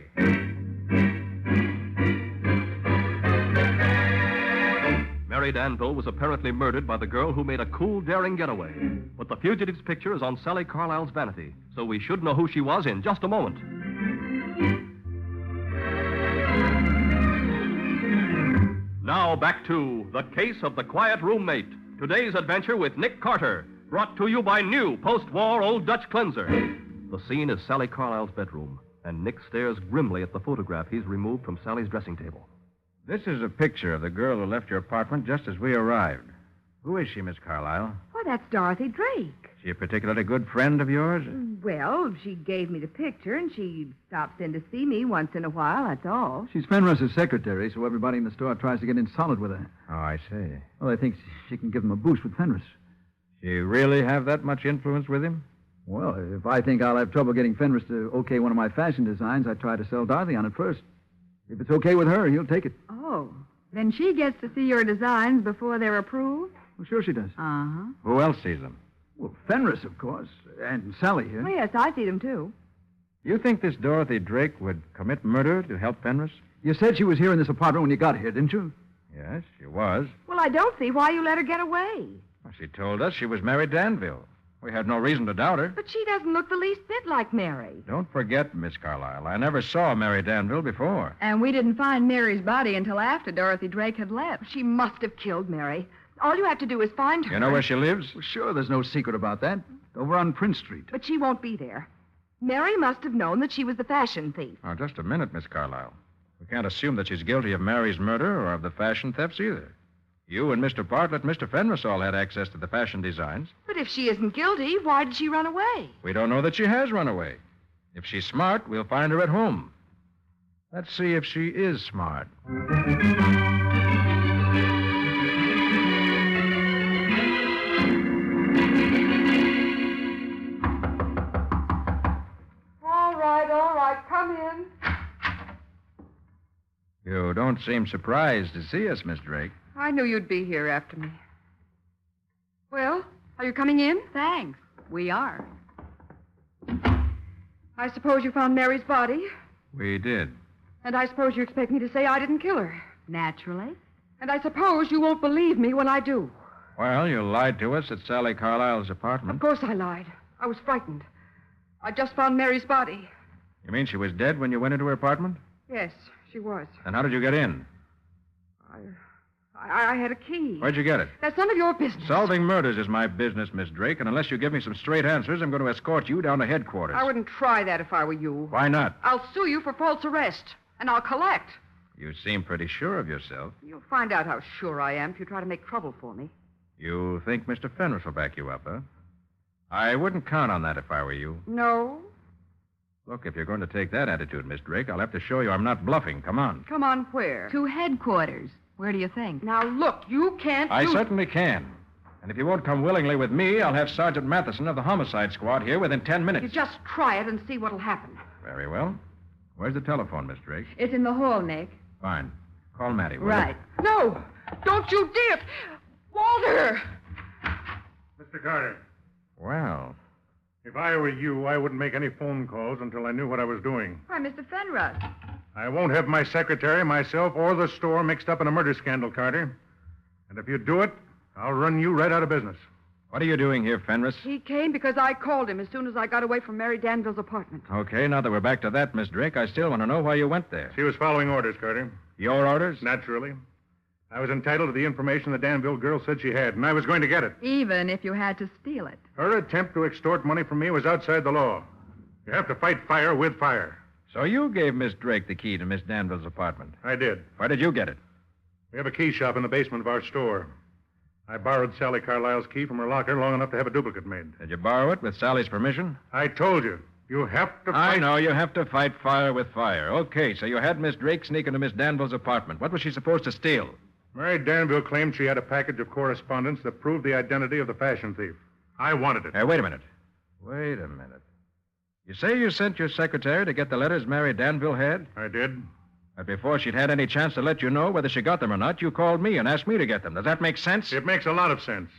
Mary Danville was apparently murdered by the girl who made a cool, daring getaway. But the fugitive's picture is on Sally Carlisle's vanity, so we should know who she was in just a moment. Now back to The Case of the Quiet Roommate. Today's adventure with Nick Carter, brought to you by new post-war Old Dutch Cleanser. The scene is Sally Carlisle's bedroom, and Nick stares grimly at the photograph he's removed from Sally's dressing table. This is a picture of the girl who left your apartment just as we arrived. Who is she, Miss Carlyle? Why, that's Dorothy Drake. She a particularly good friend of yours? Well, she gave me the picture, and she stops in to see me once in a while, that's all. She's Fenris's secretary, so everybody in the store tries to get in solid with her. Oh, I see. Well, they think she can give them a boost with Fenris. She really have that much influence with him? Well, if I think I'll have trouble getting Fenris to okay one of my fashion designs, I try to sell Dorothy on it first. If it's okay with her, he'll take it. Oh, then she gets to see your designs before they're approved? Well, sure she does. Uh-huh. Who else sees them? Well, Fenris, of course, and Sally here. Oh, yes, I see them, too. You think this Dorothy Drake would commit murder to help Fenris? You said she was here in this apartment when you got here, didn't you? Yes, she was. Well, I don't see why you let her get away. Well, she told us she was Mary Danville. We had no reason to doubt her. But she doesn't look the least bit like Mary. Don't forget, Miss Carlyle, I never saw Mary Danville before. And we didn't find Mary's body until after Dorothy Drake had left. She must have killed Mary. All you have to do is find her. You know where she lives? Well, sure, there's no secret about that. Over on Prince Street. But she won't be there. Mary must have known that she was the fashion thief. Oh, just a minute, Miss Carlyle. We can't assume that she's guilty of Mary's murder or of the fashion thefts either. You and Mr. Bartlett and Mr. Fenris all had access to the fashion designs. But if she isn't guilty, why did she run away? We don't know that she has run away. If she's smart, we'll find her at home. Let's see if she is smart. All right, come in. You don't seem surprised to see us, Miss Drake. I knew you'd be here after me. Well, are you coming in? Thanks. We are. I suppose you found Mary's body, We did. and I suppose you expect me to say I didn't kill her. Naturally. And I suppose you won't believe me when I do. Well, you lied to us at Sally Carlisle's Of apartment. course I lied. I was frightened. I just found Mary's body. You mean she was dead when you went into her apartment? Yes, she was. Then how did you get in? I had a key. Where'd you get it? That's none of your business. Solving murders is my business, Miss Drake, and unless you give me some straight answers, I'm going to escort you down to headquarters. I wouldn't try that if I were you. Why not? I'll sue you for false arrest, and I'll collect. You seem pretty sure of yourself. You'll find out how sure I am if you try to make trouble for me. You think Mr. Fenris will back you up, huh? I wouldn't count on that if I were you. No? Look, if you're going to take that attitude, Miss Drake, I'll have to show you I'm not bluffing. Come on. Come on, where? To headquarters. Where do you think? Now, look, you can't I do... certainly can. And if you won't come willingly with me, I'll have Sergeant Mathison of the homicide squad here within 10 minutes. You just try it and see what'll happen. Very well. Where's the telephone, Miss Drake? It's in the hall, Nick. Fine. Call Mattie, will you? Right. No! Don't you dare! Walter! Mr. Carter. Well, If I were you, I wouldn't make any phone calls until I knew what I was doing. Why, Mr. Fenrus. I won't have my secretary, myself, or the store mixed up in a murder scandal, Carter. And if you do it, I'll run you right out of business. What are you doing here, Fenris? He came because I called him as soon as I got away from Mary Danville's apartment. Okay, now that we're back to that, Miss Drake, I still want to know why you went there. She was following orders, Carter. Your orders? Naturally. I was entitled to the information the Danville girl said she had, and I was going to get it. Even if you had to steal it. Her attempt to extort money from me was outside the law. You have to fight fire with fire. So you gave Miss Drake the key to Miss Danville's apartment? I did. Where did you get it? We have a key shop in the basement of our store. I borrowed Sally Carlisle's key from her locker long enough to have a duplicate made. Did you borrow it with Sally's permission? I told you. You have to fight... I know. You have to fight fire with fire. Okay, so you had Miss Drake sneak into Miss Danville's apartment. What was she supposed to steal? Mary Danville claimed she had a package of correspondence that proved the identity of the fashion thief. I wanted it. Hey, wait a minute. Wait a minute. You say you sent your secretary to get the letters Mary Danville had? I did. But before she'd had any chance to let you know whether she got them or not, you called me and asked me to get them. Does that make sense? It makes a lot of sense.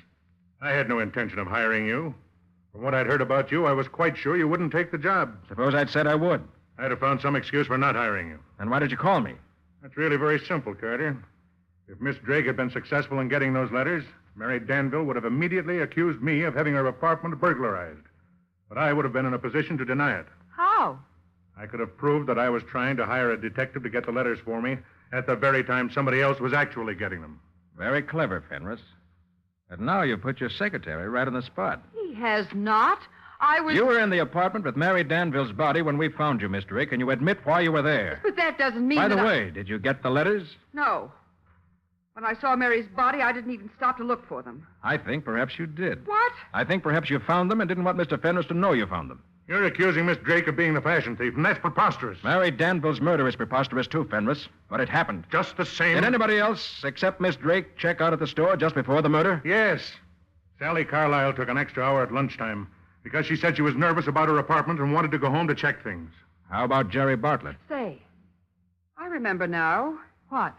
I had no intention of hiring you. From what I'd heard about you, I was quite sure you wouldn't take the job. Suppose I'd said I would. I'd have found some excuse for not hiring you. Then why did you call me? That's really very simple, Carter. If Miss Drake had been successful in getting those letters, Mary Danville would have immediately accused me of having her apartment burglarized. But I would have been in a position to deny it. How? I could have proved that I was trying to hire a detective to get the letters for me at the very time somebody else was actually getting them. Very clever, Fenris. And now you put your secretary right on the spot. He has not. You were in the apartment with Mary Danville's body when we found you, Miss Drake, and you admit why you were there. But that doesn't mean By the that way, did you get the letters? No. When I saw Mary's body, I didn't even stop to look for them. I think perhaps you did. What? I think perhaps you found them and didn't want Mr. Fenris to know you found them. You're accusing Miss Drake of being the fashion thief, and that's preposterous. Mary Danville's murder is preposterous, too, Fenris. But it happened. Just the same. Did anybody else, except Miss Drake, check out at the store just before the murder? Yes. Sally Carlisle took an extra hour at lunchtime because she said she was nervous about her apartment and wanted to go home to check things. How about Jerry Bartlett? Say, I remember now. What?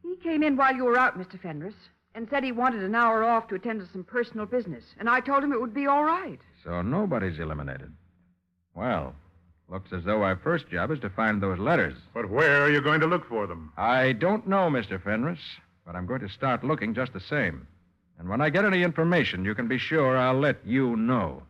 He came in while you were out, Mr. Fenris, and said he wanted an hour off to attend to some personal business. And I told him it would be all right. So nobody's eliminated. Well, looks as though our first job is to find those letters. But where are you going to look for them? I don't know, Mr. Fenris, but I'm going to start looking just the same. And when I get any information, you can be sure I'll let you know.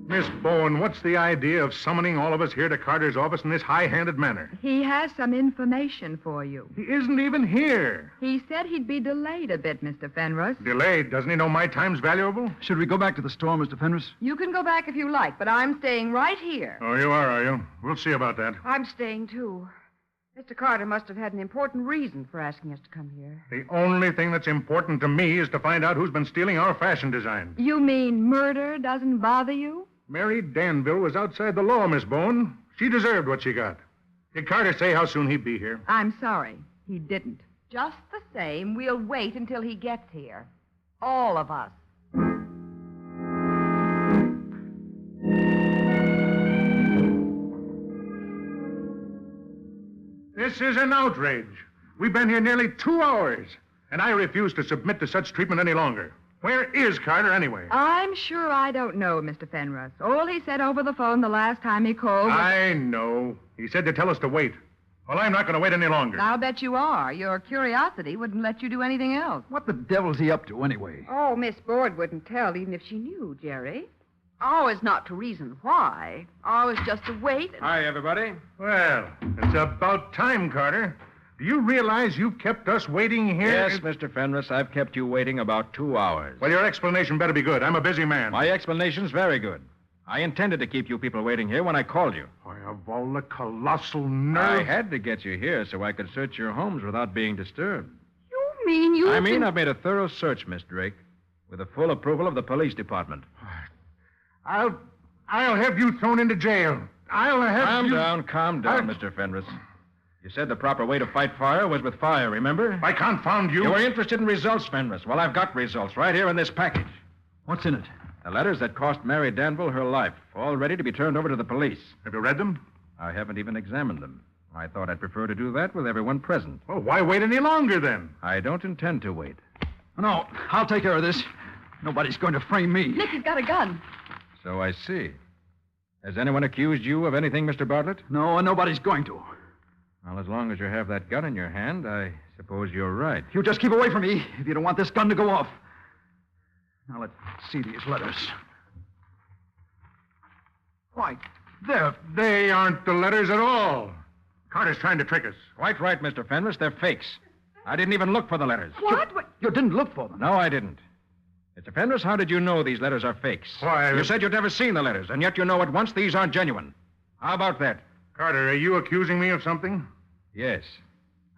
Miss Bowen, what's the idea of summoning all of us here to Carter's office in this high-handed manner? He has some information for you. He isn't even here. He said he'd be delayed a bit, Mr. Fenris. Delayed? Doesn't he know my time's valuable? Should we go back to the store, Mr. Fenris? You can go back if you like, but I'm staying right here. Oh, you are you? We'll see about that. I'm staying, too. Mr. Carter must have had an important reason for asking us to come here. The only thing that's important to me is to find out who's been stealing our fashion design. You mean murder doesn't bother you? Mary Danville was outside the law, Miss Bowen. She deserved what she got. Did Carter say how soon he'd be here? I'm sorry. He didn't. Just the same, we'll wait until he gets here. All of us. This is an outrage. We've been here nearly 2 hours, and I refuse to submit to such treatment any longer. Where is Carter, anyway? I'm sure I don't know, Mr. Fenris. All he said over the phone the last time he called was... I know. He said to tell us to wait. Well, I'm not going to wait any longer. I'll bet you are. Your curiosity wouldn't let you do anything else. What the devil's he up to, anyway? Oh, Miss Board wouldn't tell, even if she knew, Jerry. Always not to reason why. Always just to wait. Hi, everybody. Well, it's about time, Carter. Do you realize you've kept us waiting here? Yes, Mr. Fenris, I've kept you waiting about 2 hours. Well, your explanation better be good. I'm a busy man. My explanation's very good. I intended to keep you people waiting here when I called you. Why, of all the colossal nerve... I had to get you here so I could search your homes without being disturbed. You mean you... I've made a thorough search, Miss Drake, with the full approval of the police department. I'll have you thrown into jail. I'll have Calm down, Mr. Fenris. You said the proper way to fight fire was with fire, remember? I confound you. You were interested in results, Fenris. Well, I've got results right here in this package. What's in it? The letters that cost Mary Danville her life, all ready to be turned over to the police. Have you read them? I haven't even examined them. I thought I'd prefer to do that with everyone present. Well, why wait any longer, then? I don't intend to wait. No, I'll take care of this. Nobody's going to frame me. Nick, he's got a gun. So I see. Has anyone accused you of anything, Mr. Bartlett? No, and nobody's going to. Well, as long as you have that gun in your hand, I suppose you're right. You just keep away from me if you don't want this gun to go off. Now, let's see these letters. Why, They aren't the letters at all. Carter's trying to trick us. Quite right, Mr. Fenris. They're fakes. I didn't even look for the letters. What? You didn't look for them? No, I didn't. Mr. Fenris, how did you know these letters are fakes? Why, You said you'd never seen the letters, and yet you know at once these aren't genuine. How about that? Carter, are you accusing me of something? Yes.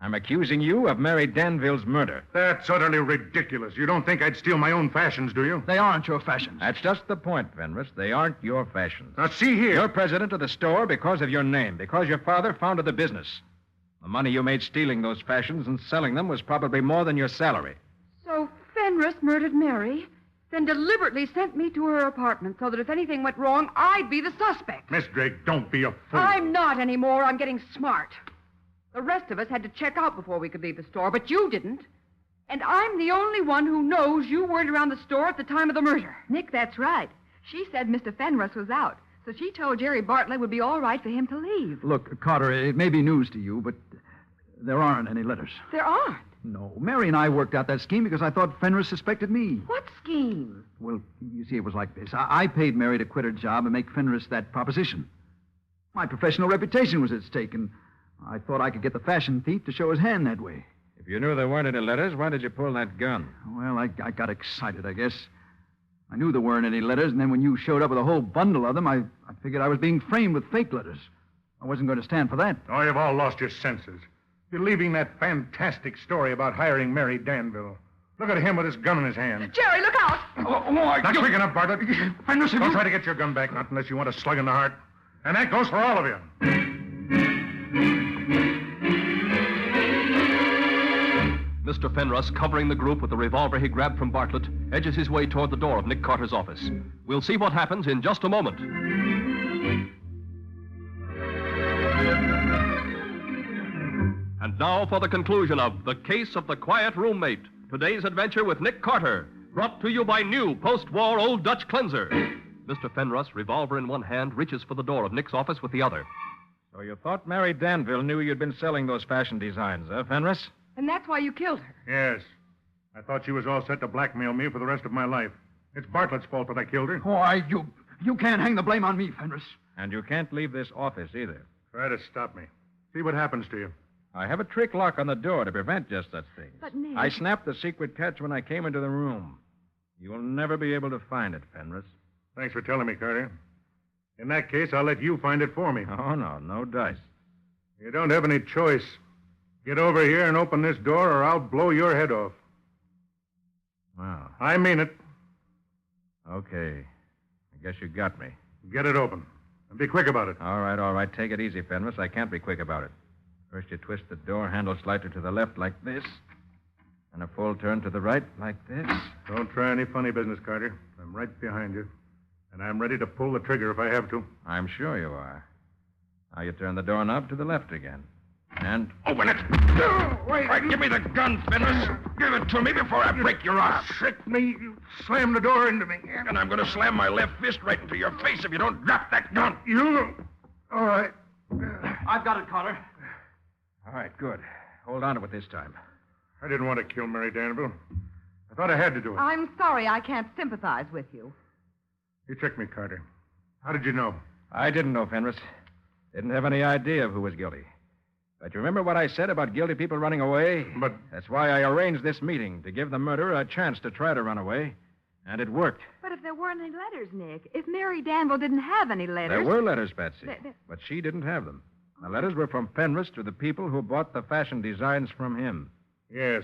I'm accusing you of Mary Danville's murder. That's utterly ridiculous. You don't think I'd steal my own fashions, do you? They aren't your fashions. That's just the point, Fenris. They aren't your fashions. Now, see here. You're president of the store because of your name, because your father founded the business. The money you made stealing those fashions and selling them was probably more than your salary. So Fenris murdered Mary, then deliberately sent me to her apartment so that if anything went wrong, I'd be the suspect. Miss Drake, don't be a fool. I'm not anymore. I'm getting smart. The rest of us had to check out before we could leave the store, but you didn't. And I'm the only one who knows you weren't around the store at the time of the murder. Nick, that's right. She said Mr. Fenris was out, so she told Jerry Bartlett it would be all right for him to leave. Look, Carter, it may be news to you, but there aren't any letters. There aren't. No, Mary and I worked out that scheme because I thought Fenris suspected me. What scheme? Well, you see, it was like this. I paid Mary to quit her job and make Fenris that proposition. My professional reputation was at stake, and I thought I could get the fashion thief to show his hand that way. If you knew there weren't any letters, why did you pull that gun? Well, I got excited, I guess. I knew there weren't any letters, and then when you showed up with a whole bundle of them, I figured I was being framed with fake letters. I wasn't going to stand for that. Oh, you've all lost your senses. Believing that fantastic story about hiring Mary Danville. Look at him with his gun in his hand. Jerry, look out! Not quick enough, Bartlett. Don't try to get your gun back, not unless you want a slug in the heart. And that goes for all of you. Mr. Fenris, covering the group with the revolver he grabbed from Bartlett, edges his way toward the door of Nick Carter's office. We'll see what happens in just a moment. And now for the conclusion of The Case of the Quiet Roommate. Today's adventure with Nick Carter, brought to you by new post-war Old Dutch cleanser. Mr. Fenris, revolver in one hand, reaches for the door of Nick's office with the other. So you thought Mary Danville knew you'd been selling those fashion designs, huh, Fenris? And that's why you killed her. Yes. I thought she was all set to blackmail me for the rest of my life. It's Bartlett's fault that I killed her. Why, you can't hang the blame on me, Fenris. And you can't leave this office either. Try to stop me. See what happens to you. I have a trick lock on the door to prevent just such things. But, Nick... I snapped the secret catch when I came into the room. You'll never be able to find it, Fenris. Thanks for telling me, Carter. In that case, I'll let you find it for me. Oh, no dice. You don't have any choice. Get over here and open this door, or I'll blow your head off. Well. I mean it. Okay. I guess you got me. Get it open. And be quick about it. All right. Take it easy, Fenris. I can't be quick about it. First, you twist the door handle slightly to the left like this, and a full turn to the right like this. Don't try any funny business, Carter. I'm right behind you, and I'm ready to pull the trigger if I have to. I'm sure you are. Now you turn the doorknob to the left again. And open it! Wait, give me the gun, Fenris. Give it to me before I break your arm. Trick me. You slam the door into me. And I'm going to slam my left fist right into your face if you don't drop that gun. You? All right. I've got it, Carter. All right, good. Hold on to it this time. I didn't want to kill Mary Danville. I thought I had to do it. I'm sorry I can't sympathize with you. You tricked me, Carter. How did you know? I didn't know, Fenris. Didn't have any idea of who was guilty. But you remember what I said about guilty people running away? But... That's why I arranged this meeting, to give the murderer a chance to try to run away. And it worked. But if there weren't any letters, Nick, if Mary Danville didn't have any letters... There were letters, Patsy. But she didn't have them. The letters were from Fenris to the people who bought the fashion designs from him. Yes.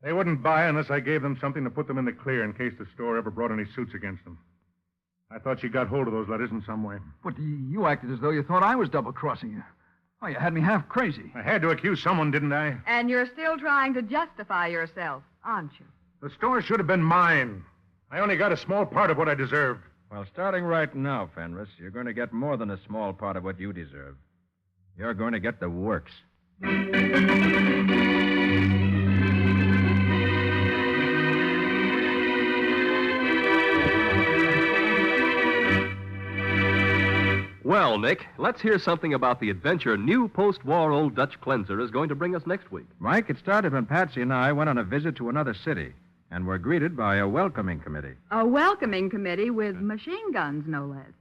They wouldn't buy unless I gave them something to put them in the clear in case the store ever brought any suits against them. I thought she got hold of those letters in some way. But you acted as though you thought I was double-crossing you. Oh, you had me half crazy. I had to accuse someone, didn't I? And you're still trying to justify yourself, aren't you? The store should have been mine. I only got a small part of what I deserved. Well, starting right now, Fenris, you're going to get more than a small part of what you deserve. You're going to get the works. Well, Nick, let's hear something about the adventure new post-war Old Dutch cleanser is going to bring us next week. Mike, it started when Patsy and I went on a visit to another city and were greeted by a welcoming committee. A welcoming committee with machine guns, no less.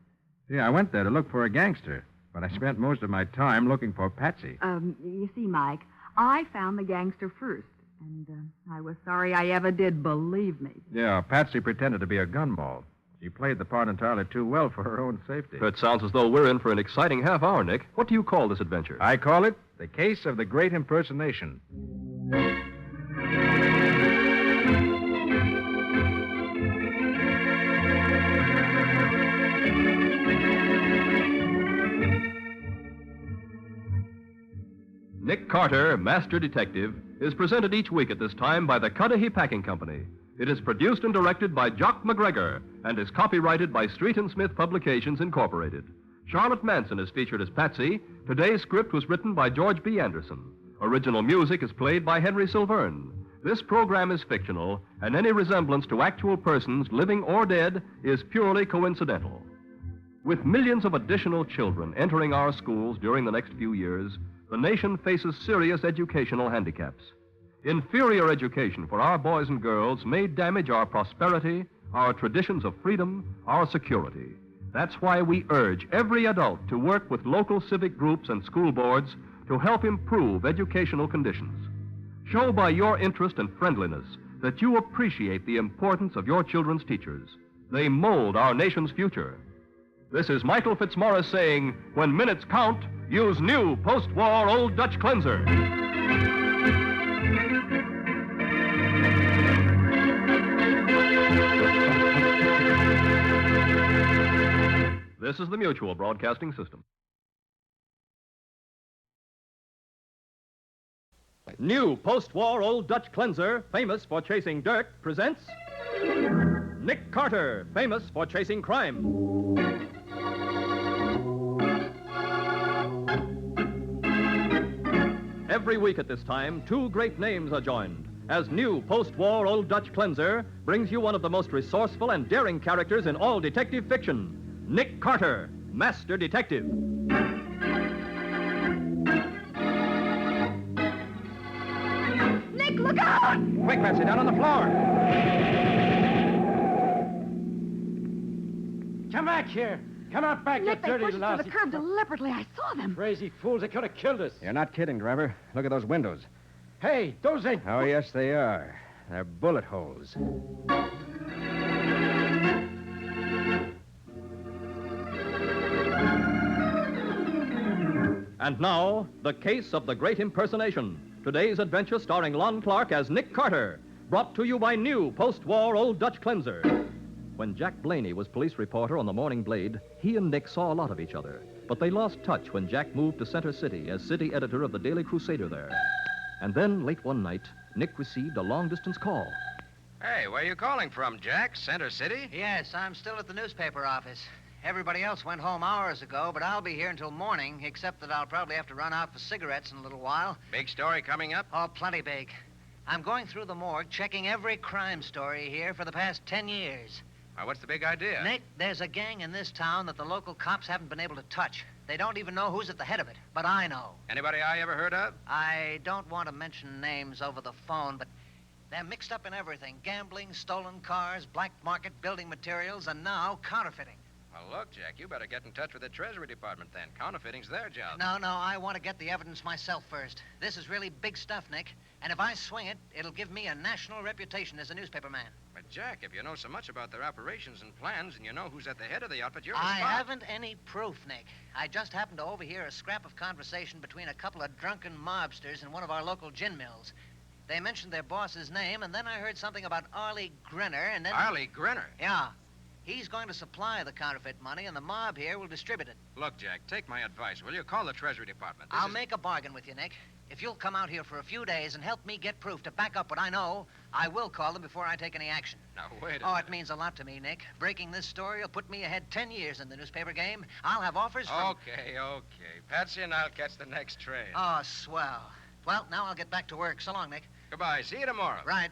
Yeah, I went there to look for a gangster, but I spent most of my time looking for Patsy. You see, Mike, I found the gangster first, and I was sorry I ever did, believe me. Yeah, Patsy pretended to be a gunball. She played the part entirely too well for her own safety. It sounds as though we're in for an exciting half hour, Nick. What do you call this adventure? I call it The Case of the Great Impersonation. Nick Carter, Master Detective, is presented each week at this time by the Cudahy Packing Company. It is produced and directed by Jock McGregor and is copyrighted by Street and Smith Publications, Incorporated. Charlotte Manson is featured as Patsy. Today's script was written by George B. Anderson. Original music is played by Henry Silverne. This program is fictional, and any resemblance to actual persons, living or dead, is purely coincidental. With millions of additional children entering our schools during the next few years, the nation faces serious educational handicaps. Inferior education for our boys and girls may damage our prosperity, our traditions of freedom, our security. That's why we urge every adult to work with local civic groups and school boards to help improve educational conditions. Show by your interest and friendliness that you appreciate the importance of your children's teachers. They mold our nation's future. This is Michael Fitzmaurice saying, when minutes count, use new post-war Old Dutch cleanser. This is the Mutual Broadcasting System. New post-war Old Dutch cleanser, famous for chasing dirt, presents Nick Carter, famous for chasing crime. Every week at this time, two great names are joined as new post-war Old Dutch cleanser brings you one of the most resourceful and daring characters in all detective fiction, Nick Carter, Master Detective. Nick, look out! Quick, Patsy, down on the floor. Come back here. Come out back, Nick, you they dirty pushed us to lousy... the curb deliberately. I saw them. Crazy fools, they could have killed us. You're not kidding, driver. Look at those windows. Hey, those ain't... Oh, yes, they are. They're bullet holes. And now, the case of the great impersonation. Today's adventure starring Lon Clark as Nick Carter, brought to you by new post-war Old Dutch cleanser. When Jack Blaney was police reporter on the Morning Blade, he and Nick saw a lot of each other. But they lost touch when Jack moved to Center City as city editor of the Daily Crusader there. And then, late one night, Nick received a long-distance call. Hey, where are you calling from, Jack? Center City? Yes, I'm still at the newspaper office. Everybody else went home hours ago, but I'll be here until morning, except that I'll probably have to run out for cigarettes in a little while. Big story coming up? Oh, plenty big. I'm going through the morgue, checking every crime story here for the past 10 years. Well, what's the big idea? Nick, there's a gang in this town that the local cops haven't been able to touch. They don't even know who's at the head of it, but I know. Anybody I ever heard of? I don't want to mention names over the phone, but they're mixed up in everything. Gambling, stolen cars, black market building materials, and now counterfeiting. Well, look, Jack, you better get in touch with the Treasury Department then. Counterfeiting's their job. No, I want to get the evidence myself first. This is really big stuff, Nick. And if I swing it, it'll give me a national reputation as a newspaperman. But, Jack, if you know so much about their operations and plans and you know who's at the head of the outfit, you're I the spot. haven't any proof, Nick. I just happened to overhear a scrap of conversation between a couple of drunken mobsters in one of our local gin mills. They mentioned their boss's name, and then I heard something about Arlie Grinner, and then... Arlie Grinner? Yeah. He's going to supply the counterfeit money, and the mob here will distribute it. Look, Jack, take my advice, will you? Call the Treasury Department. I'll make a bargain with you, Nick. If you'll come out here for a few days and help me get proof to back up what I know, I will call them before I take any action. Now, wait a Oh, minute. it means a lot to me, Nick. Breaking this story will put me ahead 10 years in the newspaper game. I'll have offers from... Okay. Patsy and I'll catch the next train. Oh, swell. Well, now I'll get back to work. So long, Nick. Goodbye. See you tomorrow. Right.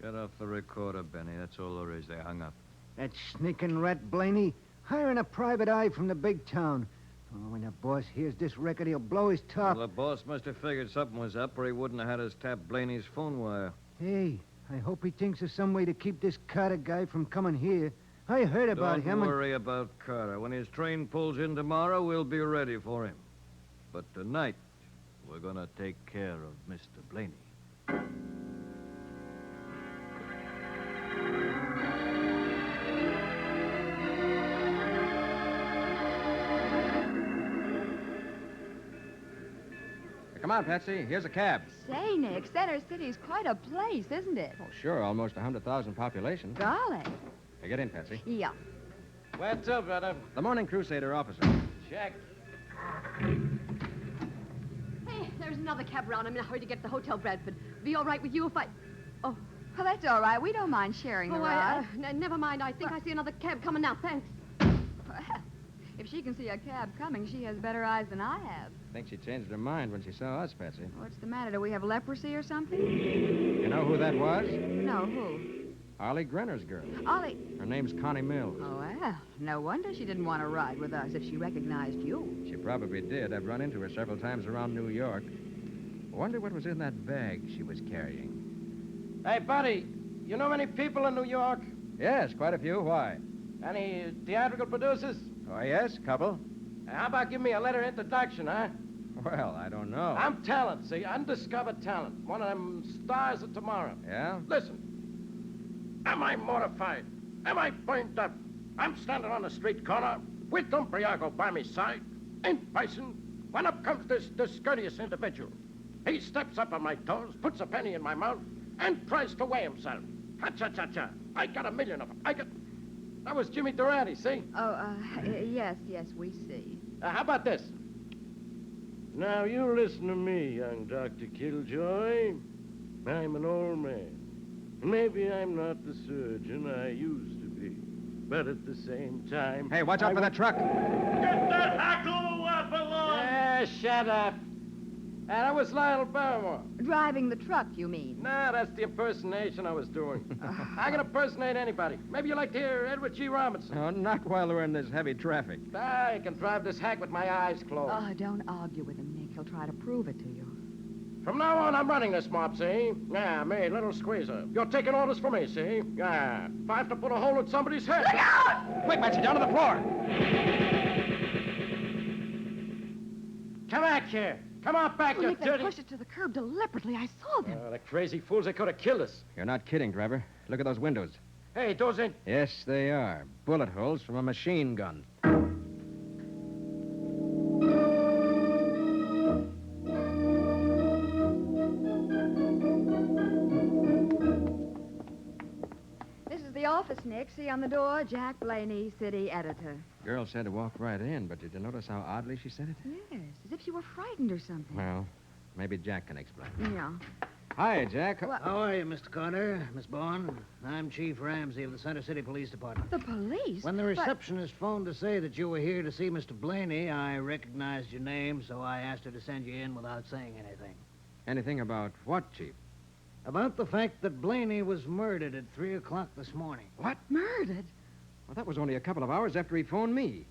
Shut off the recorder, Benny. That's all there is. They hung up. That sneaking rat Blaney, hiring a private eye from the big town. Oh, when the boss hears this record, he'll blow his top. Well, the boss must have figured something was up, or he wouldn't have had us tap Blaney's phone wire. Hey, I hope he thinks of some way to keep this Carter guy from coming here. I heard about him. Don't worry about Carter. When his train pulls in tomorrow, we'll be ready for him. But tonight, we're going to take care of Mr. Blaney. Come on, Patsy. Here's a cab. Say, Nick, Center City's quite a place, isn't it? Oh, sure. Almost 100,000 population. Golly. Hey, get in, Patsy. Yeah. Where to, brother? The Morning Crusader officer. Check. Hey, there's another cab around. I'm in a hurry to get to the Hotel Bradford. Be all right with you if I... Oh, well, that's all right. We don't mind sharing the ride. Never mind. I think I see another cab coming now. Thanks. Well, if she can see a cab coming, she has better eyes than I have. I think she changed her mind when she saw us, Patsy. What's the matter? Do we have leprosy or something? You know who that was? No, who? Ollie Grenner's girl. Ollie. Her name's Connie Mills. Oh, well, no wonder she didn't want to ride with us if she recognized you. She probably did. I've run into her several times around New York. Wonder what was in that bag she was carrying. Hey, buddy, you know many people in New York? Yes, quite a few. Why? Any theatrical producers? Oh, yes, couple. How about give me a letter introduction, huh? Well, I don't know. I'm talent, see? Undiscovered talent. One of them stars of tomorrow. Yeah? Listen. Am I mortified? Am I burned up? I'm standing on the street corner with Umbriago by my side. In person, when up comes this discourteous individual. He steps up on my toes, puts a penny in my mouth, and tries to weigh himself. Ha-cha-cha-cha. I got a million of them. That was Jimmy Durante, see? Oh, yes, we see. How about this? Now, you listen to me, young Dr. Killjoy. I'm an old man. Maybe I'm not the surgeon I used to be. But at the same time... Hey, watch out for that truck. Get that hackle off along! Yeah, shut up. That was Lionel Barrymore. Driving the truck, you mean? No, that's the impersonation I was doing. I can impersonate anybody. Maybe you like to hear Edward G. Robinson. No, not while we're in this heavy traffic. I can drive this hack with my eyes closed. Oh, don't argue with him, Nick. He'll try to prove it to you. From now on, I'm running this mob, see? Yeah, me, little squeezer. You're taking orders from me, see? Yeah. If I have to put a hole in somebody's head... Look out! Quick, Patsy, down to the floor. Come back here. Come on back, you Nick, dirty... they pushed it to the curb deliberately. I saw them. The crazy fools, they could have killed us. You're not kidding, driver. Look at those windows. Hey, those ain't... Yes, they are. Bullet holes from a machine gun. This is the office, Nick. See on the door, Jack Blaney, city editor. Girl said to walk right in, but did you notice how oddly she said it? Yes, as if she were frightened or something. Well, maybe Jack can explain. Yeah. Hi, Jack. How are you, Mr. Carter, Miss Bowen? I'm Chief Ramsey of the Center City Police Department. The police? When the receptionist phoned to say that you were here to see Mr. Blaney, I recognized your name, so I asked her to send you in without saying anything. Anything about what, Chief? About the fact that Blaney was murdered at 3 o'clock this morning. What? Murdered? Well, that was only a couple of hours after he phoned me.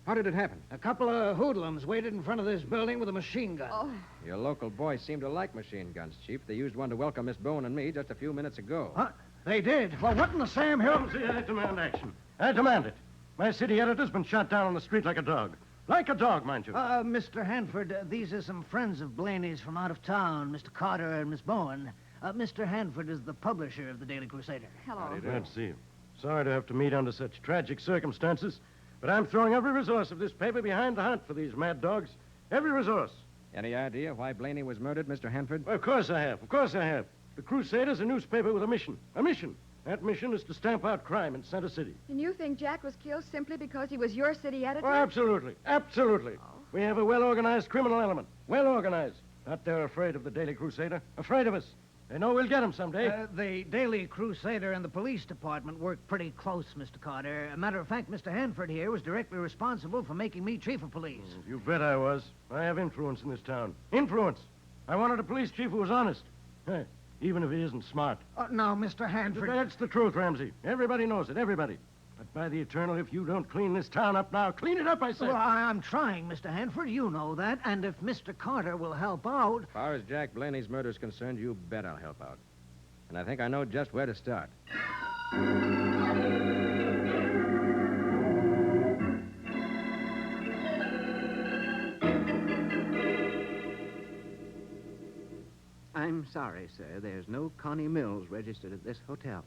How did it happen? A couple of hoodlums waited in front of this building with a machine gun. Oh. Your local boys seem to like machine guns, Chief. They used one to welcome Miss Bowen and me just a few minutes ago. Huh? They did? Well, what in the Sam Hill... I demand action. I demand it. My city editor's been shot down on the street like a dog. Like a dog, mind you. Mr. Hanford, these are some friends of Blaney's from out of town, Mr. Carter and Miss Bowen. Mr. Hanford is the publisher of the Daily Crusader. Hello. Glad to see you. Sorry to have to meet under such tragic circumstances, but I'm throwing every resource of this paper behind the hunt for these mad dogs. Every resource. Any idea why Blaney was murdered, Mr. Hanford? Well, of course I have. Of course I have. The Crusader's a newspaper with a mission. A mission. That mission is to stamp out crime in Center City. And you think Jack was killed simply because he was your city editor? Oh, absolutely. Absolutely. We have a well-organized criminal element. Well organized. Not they're afraid of the Daily Crusader. Afraid of us. They know we'll get him someday. The Daily Crusader and the police department work pretty close, Mr. Carter. A matter of fact, Mr. Hanford here was directly responsible for making me chief of police. You bet I was. I have influence in this town. Influence. I wanted a police chief who was honest. Hey, even if he isn't smart. Now, Mr. Hanford... That's the truth, Ramsey. Everybody knows it, everybody. But by the eternal, if you don't clean this town up now, clean it up, I say. Well, I'm trying, Mr. Hanford. You know that. And if Mr. Carter will help out... As far as Jack Blaney's murder is concerned, you bet I'll help out. And I think I know just where to start. I'm sorry, sir. There's no Connie Mills registered at this hotel.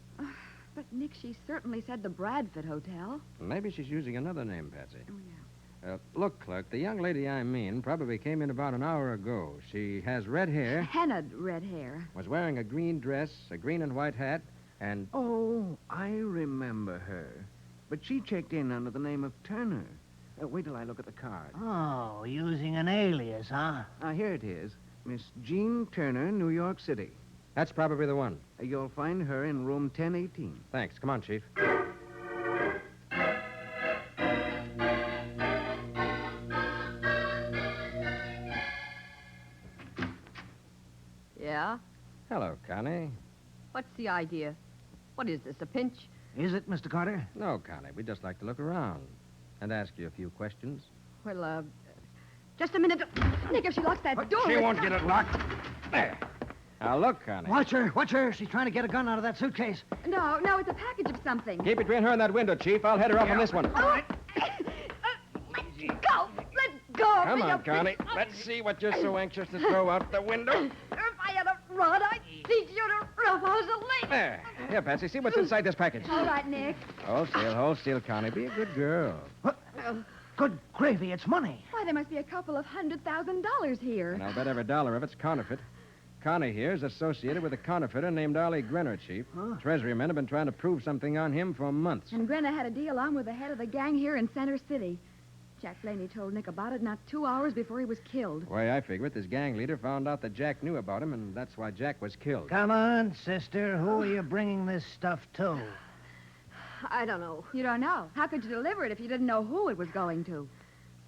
But, Nick, she certainly said the Bradford Hotel. Maybe she's using another name, Patsy. Oh, yeah. Look, Clerk, the young lady I mean probably came in about an hour ago. She has red hair. Hennaed red hair. Was wearing a green dress, a green and white hat, and... Oh, I remember her. But she checked in under the name of Turner. Wait till I look at the card. Oh, using an alias, huh? Here it is. Miss Jean Turner, New York City. That's probably the one. You'll find her in room 1018. Thanks. Come on, Chief. Yeah? Hello, Connie. What's the idea? What is this, a pinch? Is it, Mr. Carter? No, Connie. We'd just like to look around and ask you a few questions. Well, just a minute. Nick, if she locks that door... She won't get it locked. There. Now, look, Connie. Watch her. Watch her. She's trying to get a gun out of that suitcase. No, it's a package of something. Keep between her and that window, Chief. I'll head her up on this one. All right. Let go. Let go. Come on, Connie. Let's see what you're so anxious to throw out the window. If I had a rod, I'd teach you to roughhouse a lake. There. Here, Patsy, see what's inside this package. All right, Nick. Hold still, Connie. Be a good girl. Good gravy, it's money. Why, there must be a couple of $100,000 here. And I'll bet every dollar of it's counterfeit. Connie here is associated with a counterfeiter named Arlie Grenner, Chief. Huh? Treasury men have been trying to prove something on him for months. And Grenna had a deal on with the head of the gang here in Center City. Jack Blaney told Nick about it not 2 hours before he was killed. The way I figure it, this gang leader found out that Jack knew about him, and that's why Jack was killed. Come on, sister. Who are you bringing this stuff to? I don't know. You don't know? How could you deliver it if you didn't know who it was going to?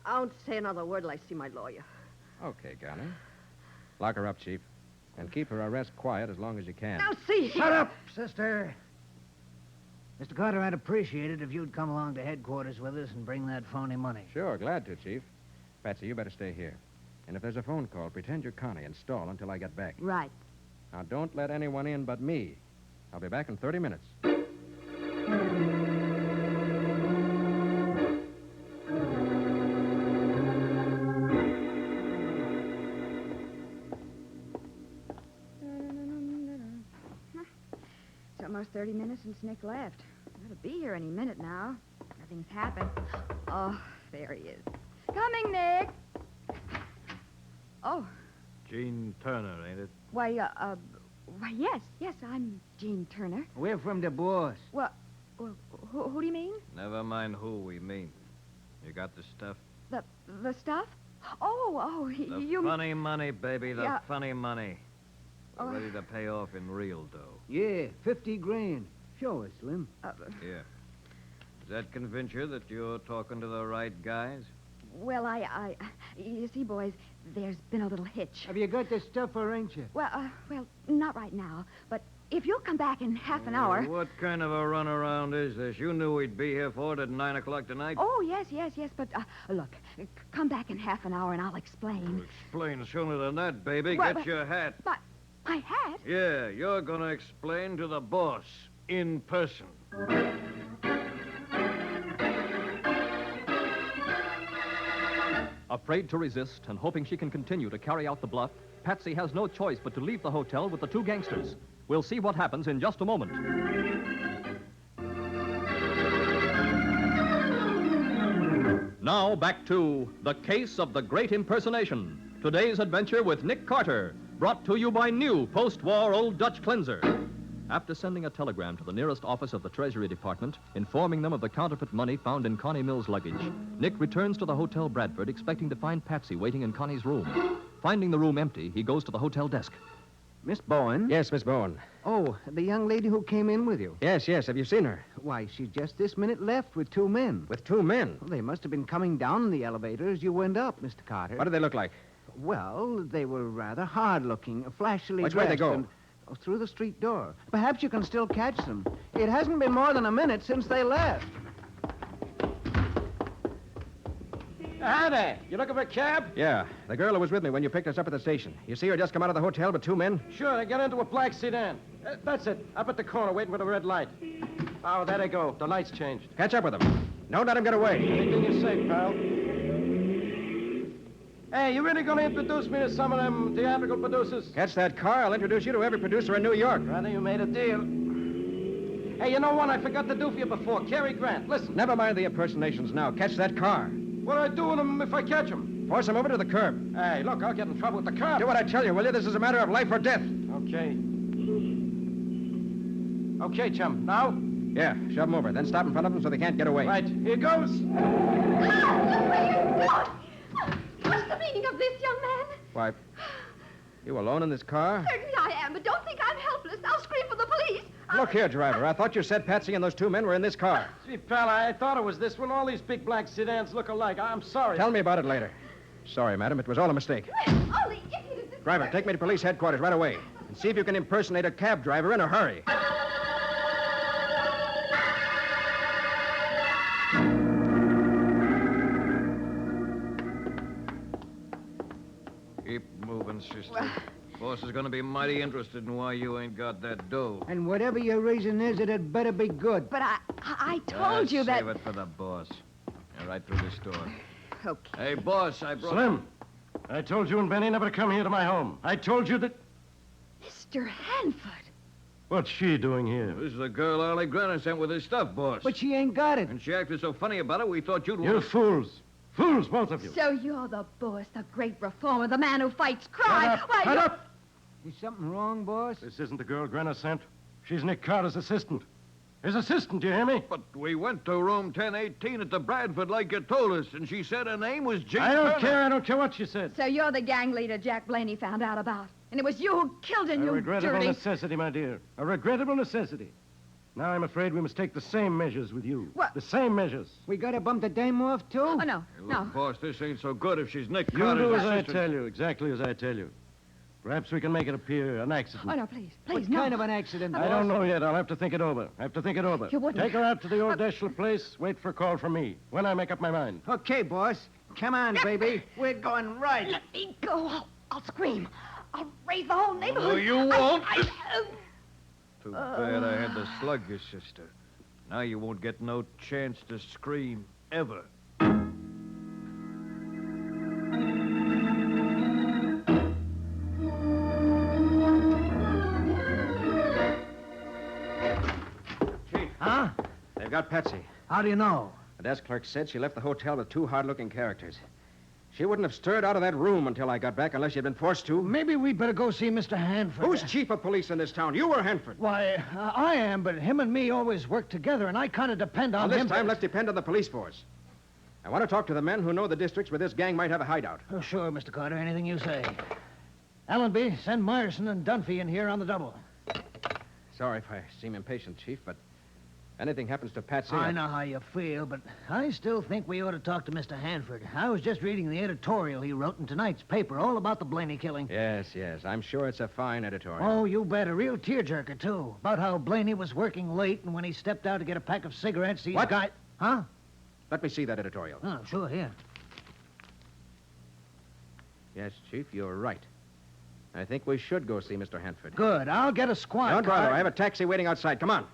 I won't say another word till I see my lawyer. Okay, Connie. Lock her up, Chief. And keep her arrest quiet as long as you can. Now, see. Shut up, sister. Mr. Carter, I'd appreciate it if you'd come along to headquarters with us and bring that phony money. Sure, glad to, Chief. Patsy, you better stay here. And if there's a phone call, pretend you're Connie and stall until I get back. Right. Now, don't let anyone in but me. I'll be back in 30 minutes. It's almost 30 minutes since Nick left. He'll be here any minute now. Nothing's happened. Oh, there he is. Coming, Nick. Oh, Jean Turner, ain't it? why, yes, I'm Jean Turner. We're from the boss. Well, who do you mean? Never mind who we mean. You got the stuff? The stuff? Oh, The you... funny money, baby, the Yeah. funny money. We're Oh. ready to pay off in real dough. Yeah, 50 grand. Show us, Slim. Here. Does that convince you that you're talking to the right guys? Well, you see, boys, there's been a little hitch. Have you got the stuff or ain't you? Well, not right now, but if you'll come back in half an hour... What kind of a runaround is this? You knew we'd be here for it at 9 o'clock tonight? Oh, yes, but, look, come back in half an hour and I'll explain. Explain sooner than that, baby. Well, Get your hat. But my hat? Yeah, you're going to explain to the boss in person. Afraid to resist and hoping she can continue to carry out the bluff, Patsy has no choice but to leave the hotel with the two gangsters. We'll see what happens in just a moment. Now back to The Case of the Great Impersonation. Today's adventure with Nick Carter, brought to you by new post-war Old Dutch cleanser. After sending a telegram to the nearest office of the Treasury Department, informing them of the counterfeit money found in Connie Mills' luggage, Nick returns to the Hotel Bradford, expecting to find Patsy waiting in Connie's room. Finding the room empty, he goes to the hotel desk. Miss Bowen? Yes, Miss Bowen. Oh, the young lady who came in with you. Yes. Have you seen her? Why, she just this minute left with 2 men. With 2 men? Well, they must have been coming down in the elevator as you went up, Mr. Carter. What did they look like? Well, they were rather hard-looking, flashily Which way they dressed go? and- through the street door. Perhaps you can still catch them. It hasn't been more than a minute since they left. Hi there. You looking for a cab? Yeah, the girl who was with me when you picked us up at the station. You see her just come out of the hotel with 2 men? Sure, they got into a black sedan. That's it. Up at the corner waiting for the red light. Oh, there they go. The light's changed. Catch up with them. Don't let them get away. Anything you say, pal. Hey, you really gonna introduce me to some of them theatrical producers? Catch that car. I'll introduce you to every producer in New York. Rather you made a deal. Hey, you know what I forgot to do for you before? Cary Grant, listen. Never mind the impersonations now. Catch that car. What do I do with them if I catch them? Force them over to the curb. Hey, look, I'll get in trouble with the cops. Do what I tell you, will you? This is a matter of life or death. Okay. Okay, chum. Now? Yeah, shove them over. Then stop in front of them so they can't get away. Right. Here goes. What's the meaning of this, young man? Why, you alone in this car? Certainly I am, but don't think I'm helpless. I'll scream for the police. Look here, driver. I thought you said Patsy and those 2 men were in this car. Gee, pal, I thought it was this one. All these big black sedans look alike. I'm sorry. Tell me about it later. Sorry, madam. It was all a mistake. Oh, the idiot is this. Driver, take me to police headquarters right away. And see if you can impersonate a cab driver in a hurry. Keep moving, sister. Boss is going to be mighty interested in why you ain't got that dough. And whatever your reason is, it had better be good. But I told you that... Save it for the boss. Yeah, right through this door. Okay. Hey, boss, I brought... Slim, I told you and Benny never to come here to my home. I told you that... Mr. Hanford. What's she doing here? This is the girl Arlie Granner sent with his stuff, boss. But she ain't got it. And she acted so funny about it, we thought you'd... You fools. Fools, both of you. So you're the boss, the great reformer, the man who fights crime. Shut up. Why, Shut you- up. Is something wrong, boss? This isn't the girl Granner sent. She's Nick Carter's assistant. His assistant, do you hear me? But we went to room 1018 at the Bradford like you told us, and she said her name was Jane I don't Turner. care. I don't care what she said. So you're the gang leader Jack Blaney found out about. And it was you who killed him, A you regrettable dirty... necessity, my dear. A regrettable necessity. Now I'm afraid we must take the same measures with you. What? The same measures. We gotta bump the dame off, too? Oh, no, Hey, look, no. boss, this ain't so good if she's Nick You Carter's do as I assistant. tell you, exactly as I tell you. Perhaps we can make it appear an accident. Oh, no, please, What no. kind of an accident, boss? I don't know yet. I'll have to think it over. You wouldn't- Take her out to the old Deschler place. Wait for a call from me. When I make up my mind. Okay, boss. Come on, baby. We're going right. Let me go. I'll scream. I'll raise the whole neighborhood. No, you won't. I- Too bad I had to slug your sister. Now you won't get no chance to scream, ever. Chief. Huh? They've got Patsy. How do you know? The desk clerk said she left the hotel with 2 hard-looking characters. She wouldn't have stirred out of that room until I got back unless she'd been forced to. Maybe we'd better go see Mr. Hanford. Who's chief of police in this town? You or Hanford? Why, I am, but him and me always work together, and I kind of depend on Well, him. this time, let's depend on the police force. I want to talk to the men who know the districts where this gang might have a hideout. Oh, sure, Mr. Carter, anything you say. Allenby, send Myerson and Dunphy in here on the double. Sorry if I seem impatient, Chief, but anything happens to Patsy... I know how you feel, but I still think we ought to talk to Mr. Hanford. I was just reading the editorial he wrote in tonight's paper, all about the Blaney killing. Yes. I'm sure it's a fine editorial. Oh, you bet. A real tearjerker, too. About how Blaney was working late, and when he stepped out to get a pack of cigarettes, he... What? Huh? Let me see that editorial. Oh, sure, here. Yes, Chief, you're right. I think we should go see Mr. Hanford. Good. I'll get a squad Don't car. bother. I have a taxi waiting outside. Come on.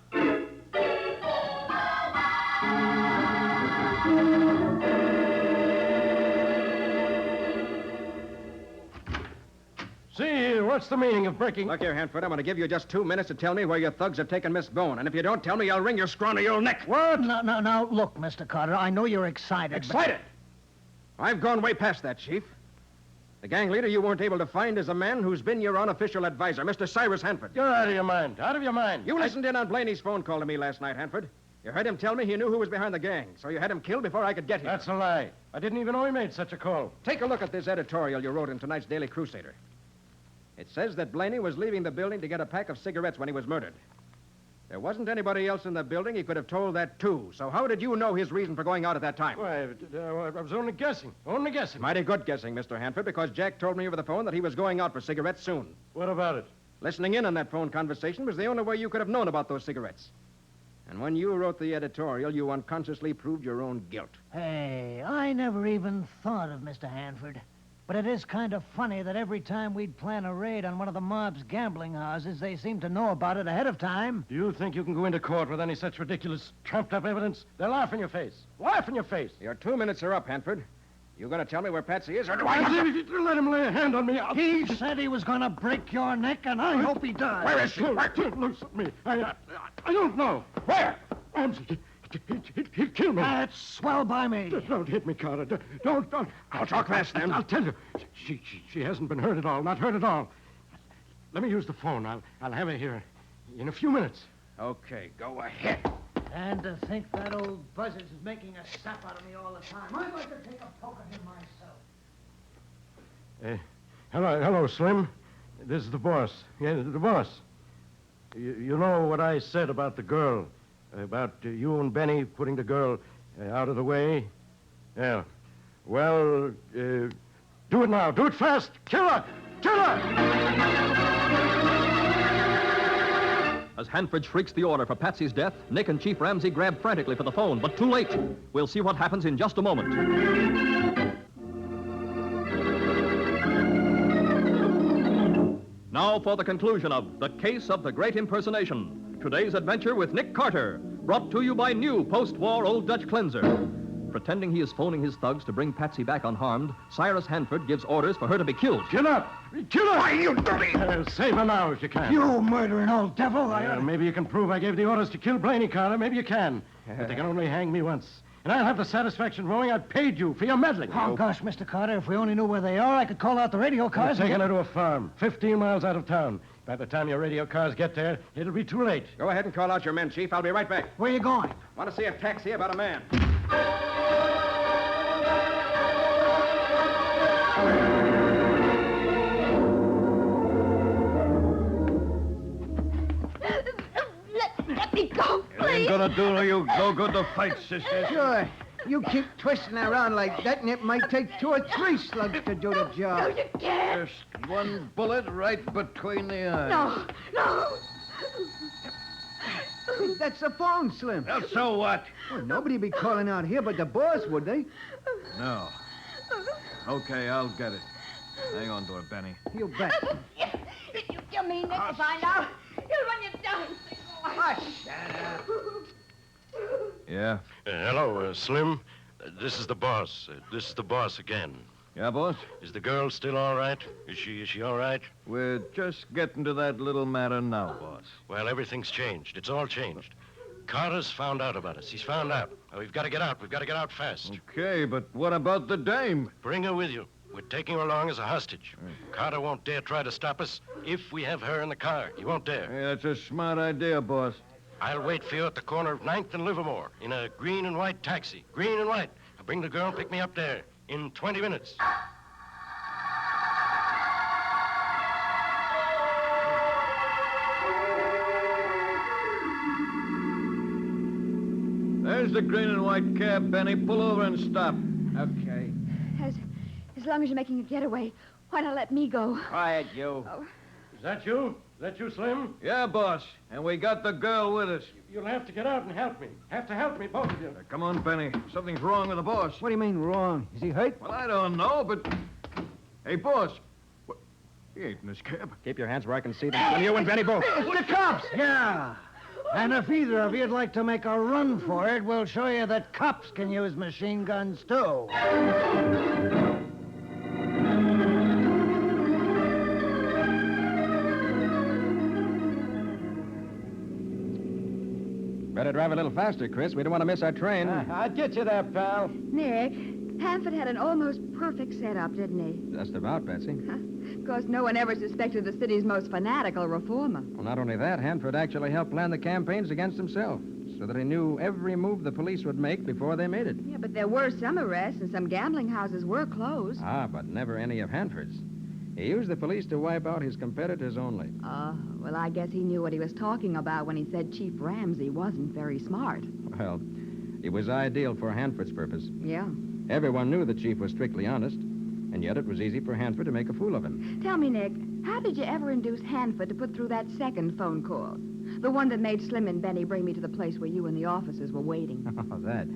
See here, what's the meaning of breaking... Look here, Hanford, I'm going to give you just 2 minutes to tell me where your thugs have taken Miss Bowen. And if you don't tell me, I'll wring your scrawny old neck. What? No, look, Mr. Carter, I know you're excited. Excited? I've gone way past that, Chief. The gang leader you weren't able to find is a man who's been your unofficial advisor, Mr. Cyrus Hanford. You're out of your mind. Out of your mind. You listened in on Blaney's phone call to me last night, Hanford. You heard him tell me he knew who was behind the gang, so you had him killed before I could get here. That's a lie. I didn't even know he made such a call. Take a look at this editorial you wrote in tonight's Daily Crusader. It says that Blaney was leaving the building to get a pack of cigarettes when he was murdered. There wasn't anybody else in the building. He could have told that, too. So how did you know his reason for going out at that time? Why, I was only guessing. Only guessing. Mighty good guessing, Mr. Hanford, because Jack told me over the phone that he was going out for cigarettes soon. What about it? Listening in on that phone conversation was the only way you could have known about those cigarettes. And when you wrote the editorial, you unconsciously proved your own guilt. Hey, I never even thought of Mr. Hanford. But it is kind of funny that every time we'd plan a raid on one of the mob's gambling houses, they seem to know about it ahead of time. Do you think you can go into court with any such ridiculous, trumped-up evidence? They'll laugh in your face. Laugh in your face. Your 2 minutes are up, Hanford. You going to tell me where Patsy is, or do I... Let him lay a hand on me. He said he was going to break your neck, and I hope he does. Where is she? Listen to me. I don't know. Where? He'll kill me. That's swell by me. Don't hit me, Carter. Don't. I'll talk fast, then. I'll tell you. She hasn't been hurt at all. Not hurt at all. Let me use the phone. I'll have her here in a few minutes. Okay, go ahead. And to think that old buzzard is making a sap out of me all the time. I'd like to take a poke at him myself. Hello, Slim. This is the boss. Yeah, the boss. You know what I said about the girl? About you and Benny putting the girl out of the way? Yeah. Well, do it now. Do it fast. Kill her! Kill her! As Hanford shrieks the order for Patsy's death, Nick and Chief Ramsey grab frantically for the phone, but too late. We'll see what happens in just a moment. Now for the conclusion of The Case of the Great Impersonation. Today's adventure with Nick Carter, brought to you by new post-war Old Dutch cleanser. Pretending he is phoning his thugs to bring Patsy back unharmed, Cyrus Hanford gives orders for her to be killed. Kill her! Kill her! Why, you dirty... save her now if you can. You murdering old devil! Maybe you can prove I gave the orders to kill Blaney, Carter. Maybe you can. But they can only hang me once. And I'll have the satisfaction knowing I paid you for your meddling. Oh, gosh, Mr. Carter, if we only knew where they are, I could call out the radio cars. Taking her to a farm, 15 miles out of town. By the time your radio cars get there, it'll be too late. Go ahead and call out your men, Chief. I'll be right back. Where are you going? Want to see a taxi about a man. Let me go, It ain't gonna do you no good to fight, sister. Sure. You keep twisting around like that, and it might take 2 or 3 slugs to do the job. No, you can't. Just one bullet right between the eyes. No. Hey, that's the phone, Slim. Well, so what? Well, nobody'd be calling out here but the boss, would they? No. Okay, I'll get it. Hang on to it, Benny. You bet. If you kill me, Nick will find out. He'll run you down. Yeah? Hello, Slim. This is the boss. This is the boss again. Yeah, boss? Is the girl still all right? Is she all right? We're just getting to that little matter now, boss. Well, everything's changed. It's all changed. Carter's found out about us. He's found out. We've got to get out. We've got to get out fast. Okay, but what about the dame? Bring her with you. We're taking her along as a hostage. Carter won't dare try to stop us if we have her in the car. He won't dare. Hey, that's a smart idea, boss. I'll wait for you at the corner of 9th and Livermore in a green and white taxi. Green and white. I'll bring the girl and pick me up there in 20 minutes. There's the green and white cab, Benny. Pull over and stop. Okay. As long as you're making a getaway, why not let me go? Quiet, you. Oh. Is that you? Is that you, Slim? Yeah, boss. And we got the girl with us. You'll have to get out and help me. Have to help me, both of you. Come on, Benny. Something's wrong with the boss. What do you mean wrong? Is he hurt? Well, I don't know, but... Hey, boss. What? He ain't in this cab. Keep your hands where I can see them. Slim, you and Benny both. It's the cops! Yeah. And if either of you'd like to make a run for it, we'll show you that cops can use machine guns, too. Better drive a little faster, Chris. We don't want to miss our train. I'll get you there, pal. Nick, Hanford had an almost perfect setup, didn't he? Just about, Patsy. Of course, no one ever suspected the city's most fanatical reformer. Well, not only that, Hanford actually helped plan the campaigns against himself. so that he knew every move the police would make before they made it. Yeah, but there were some arrests, and some gambling houses were closed. Ah, but never any of Hanford's. He used the police to wipe out his competitors only. Oh, well, I guess he knew what he was talking about when he said Chief Ramsey wasn't very smart. Well, he was ideal for Hanford's purpose. Yeah. Everyone knew the chief was strictly honest, and yet it was easy for Hanford to make a fool of him. Tell me, Nick, how did you ever induce Hanford to put through that second phone call? The one that made Slim and Benny bring me to the place where you and the officers were waiting. Oh, that.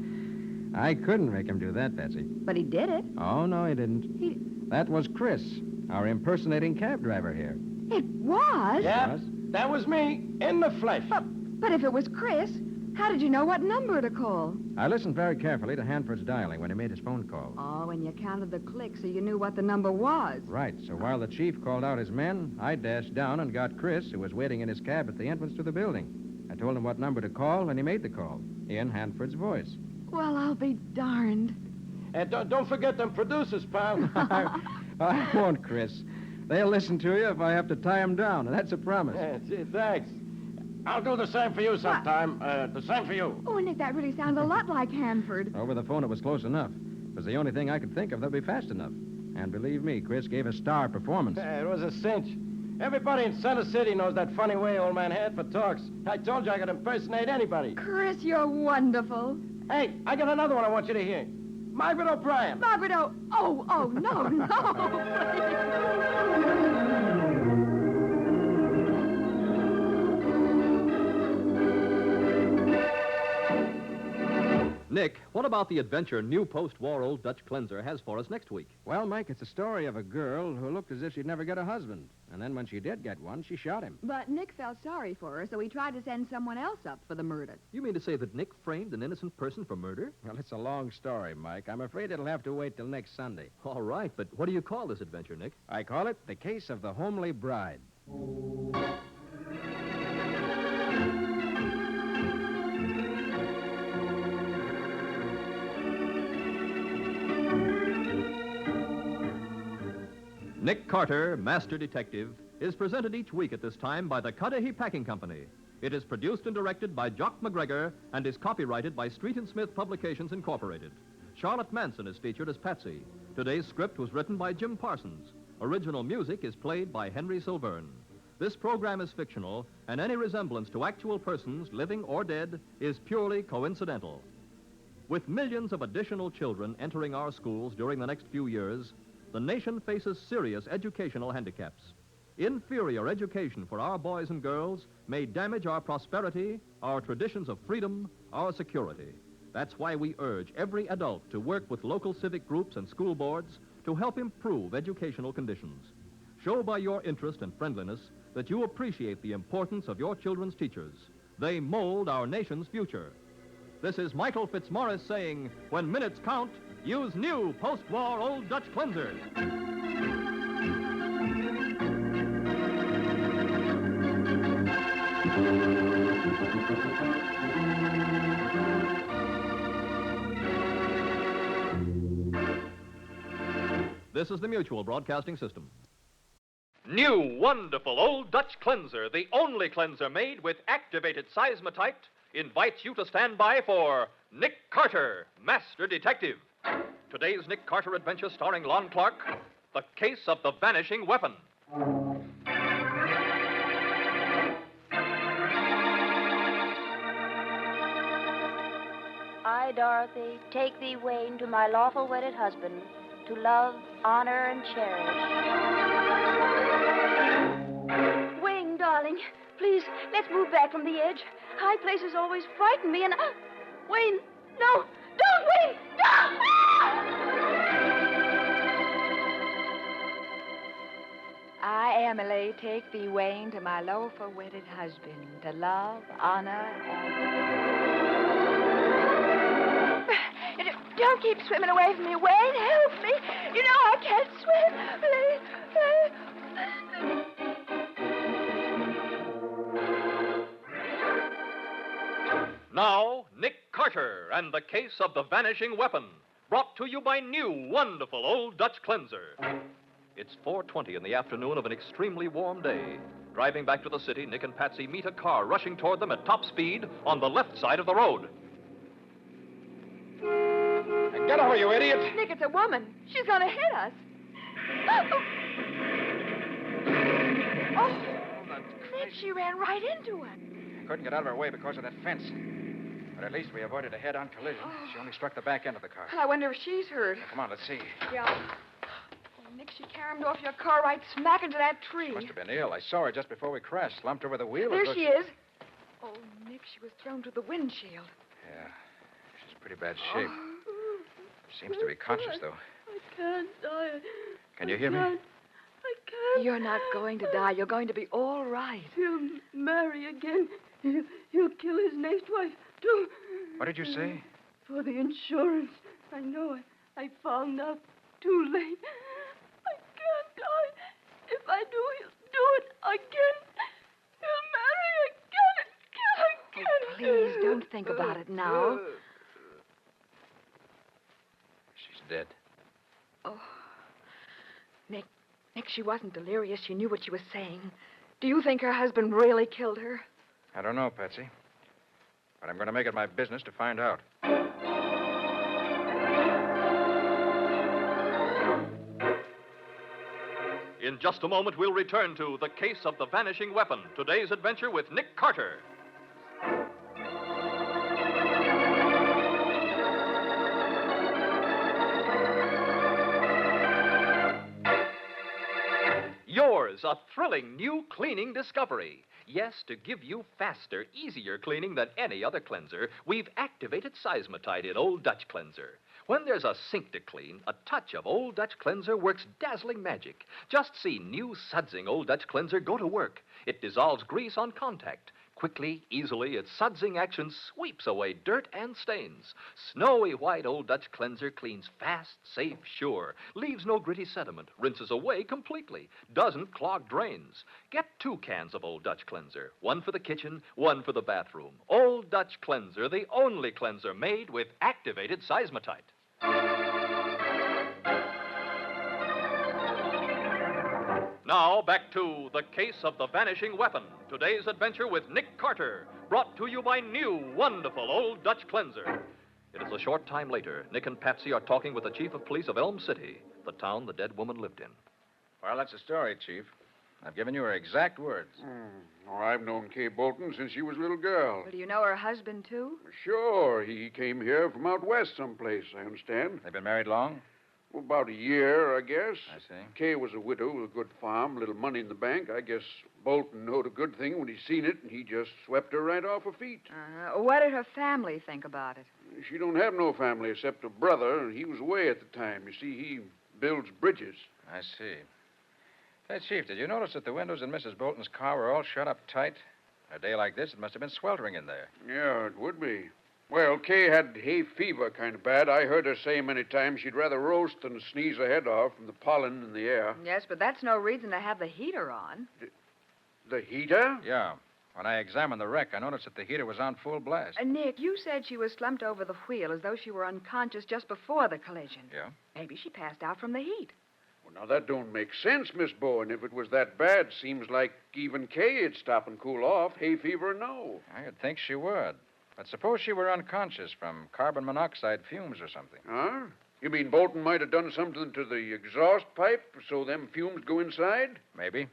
I couldn't make him do that, Patsy. But he did it. Oh, no, he didn't. That was Chris, our impersonating cab driver here. It was? Yeah, that was me, in the flesh. But if it was Chris, how did you know what number to call? I listened very carefully to Hanford's dialing when he made his phone call. Oh, and you counted the clicks so you knew what the number was. Right, so while the chief called out his men, I dashed down and got Chris, who was waiting in his cab at the entrance to the building. I told him what number to call, and he made the call, in Hanford's voice. Well, I'll be darned. And don't forget them producers, pal. I won't, Chris. They'll listen to you if I have to tie them down, and that's a promise. Yeah, gee, thanks. I'll do the same for you sometime. The same for you. Oh, Nick, that really sounds a lot like Hanford. Over the phone, it was close enough. It was the only thing I could think of that would be fast enough. And believe me, Chris gave a star performance. Yeah, it was a cinch. Everybody in Center City knows that funny way old man had for talks. I told you I could impersonate anybody. Chris, you're wonderful. Hey, I got another one I want you to hear. Margaret O'Brien. Margaret Oh, no, no. Nick, what about the adventure new post-war Old Dutch Cleanser has for us next week? Well, Mike, it's a story of a girl who looked as if she'd never get a husband. And then when she did get one, she shot him. But Nick felt sorry for her, so he tried to send someone else up for the murder. You mean to say that Nick framed an innocent person for murder? Well, it's a long story, Mike. I'm afraid it'll have to wait till next Sunday. All right, but what do you call this adventure, Nick? I call it The Case of the Homely Bride. Nick Carter, Master Detective, is presented each week at this time by the Cudahy Packing Company. It is produced and directed by Jock McGregor and is copyrighted by Street and Smith Publications, Incorporated. Charlotte Manson is featured as Patsy. Today's script was written by Jim Parsons. Original music is played by Henry Silverne. This program is fictional, and any resemblance to actual persons, living or dead, is purely coincidental. With millions of additional children entering our schools during the next few years, the nation faces serious educational handicaps. Inferior education for our boys and girls may damage our prosperity, our traditions of freedom, our security. That's why we urge every adult to work with local civic groups and school boards to help improve educational conditions. Show by your interest and friendliness that you appreciate the importance of your children's teachers. They mold our nation's future. This is Michael Fitzmaurice saying, when minutes count, use new post-war Old Dutch Cleanser. This is the Mutual Broadcasting System. New wonderful Old Dutch Cleanser, the only cleanser made with activated seismotite, invites you to stand by for Nick Carter, Master Detective. Today's Nick Carter adventure starring Lon Clark, The Case of the Vanishing Weapon. I, Dorothy, take thee, Wayne, to my lawful wedded husband, to love, honor, and cherish. Wayne, darling, please, let's move back from the edge. High places always frighten me, and Wayne, no, don't, Wayne, don't! I, Emily, take thee, Wayne, to my lawful wedded husband, to love, honor, and... Don't keep swimming away from me, Wayne. Help me. You know I can't swim. Now, Nick Carter and the Case of the Vanishing Weapon, brought to you by new wonderful Old Dutch Cleanser. It's 4:20 in the afternoon of an extremely warm day. Driving back to the city, Nick and Patsy meet a car rushing toward them at top speed on the left side of the road. Get over, you idiot! Nick, it's a woman. She's going to hit us. Oh, Nick, she ran right into us. I couldn't get out of her way because of that fence. But at least we avoided a head-on collision. She only struck the back end of the car. Well, I wonder if she's hurt. Come on, let's see. Yeah. Oh, Nick, she caromed off your car right smack into that tree. She must have been ill. I saw her just before we crashed, slumped over the wheel. There she is. Oh, Nick, she was thrown to the windshield. Yeah. She's in pretty bad shape. Seems to be conscious, though. I can't die. Can you hear me? I can't. You're not going to die. You're going to be all right. He'll marry again. He'll kill his next wife, too. What did you say? For the insurance. I know. I found out too late. I can't die. If I do, he'll do it again. He'll marry again. Oh, please, don't think about it now. She's dead. Oh. Nick, she wasn't delirious. She knew what she was saying. Do you think her husband really killed her? I don't know, Patsy. But I'm going to make it my business to find out. In just a moment, we'll return to The Case of the Vanishing Weapon. Today's adventure with Nick Carter. Yours, a thrilling new cleaning discovery. Yes, to give you faster, easier cleaning than any other cleanser, we've activated Seismotite in Old Dutch Cleanser. When there's a sink to clean, a touch of Old Dutch Cleanser works dazzling magic. Just see new sudsing Old Dutch Cleanser go to work. It dissolves grease on contact. Quickly, easily, its sudsing action sweeps away dirt and stains. Snowy white Old Dutch Cleanser cleans fast, safe, sure, leaves no gritty sediment, rinses away completely, doesn't clog drains. Get 2 cans of Old Dutch Cleanser, one for the kitchen, one for the bathroom. Old Dutch Cleanser, the only cleanser made with activated Seismotite. Now, back to The Case of the Vanishing Weapon. Today's adventure with Nick Carter, brought to you by new, wonderful Old Dutch Cleanser. It is a short time later. Nick and Patsy are talking with the chief of police of Elm City, the town the dead woman lived in. Well, that's the story, Chief. I've given you her exact words. Oh, I've known Kay Bolton since she was a little girl. Well, do you know her husband, too? Sure. He came here from out west someplace, I understand. They've been married long? Well, about a year, I guess. I see. Kay was a widow with a good farm, little money in the bank. I guess Bolton knowed a good thing when he seen it, and he just swept her right off her feet. What did her family think about it? She don't have no family except a brother, and he was away at the time. You see, he builds bridges. I see. Say, Chief, did you notice that the windows in Mrs. Bolton's car were all shut up tight? On a day like this, it must have been sweltering in there. Yeah, it would be. Well, Kay had hay fever kind of bad. I heard her say many times she'd rather roast than sneeze her head off from the pollen in the air. Yes, but that's no reason to have the heater on. The heater? Yeah. When I examined the wreck, I noticed that the heater was on full blast. Nick, you said she was slumped over the wheel as though she were unconscious just before the collision. Yeah? Maybe she passed out from the heat. Well, now, that don't make sense, Miss Bowen. If it was that bad, seems like even Kay'd stop and cool off. Hay fever, no. I'd think she would. But suppose she were unconscious from carbon monoxide fumes or something. Huh? You mean Bolton might have done something to the exhaust pipe so them fumes go inside? Maybe.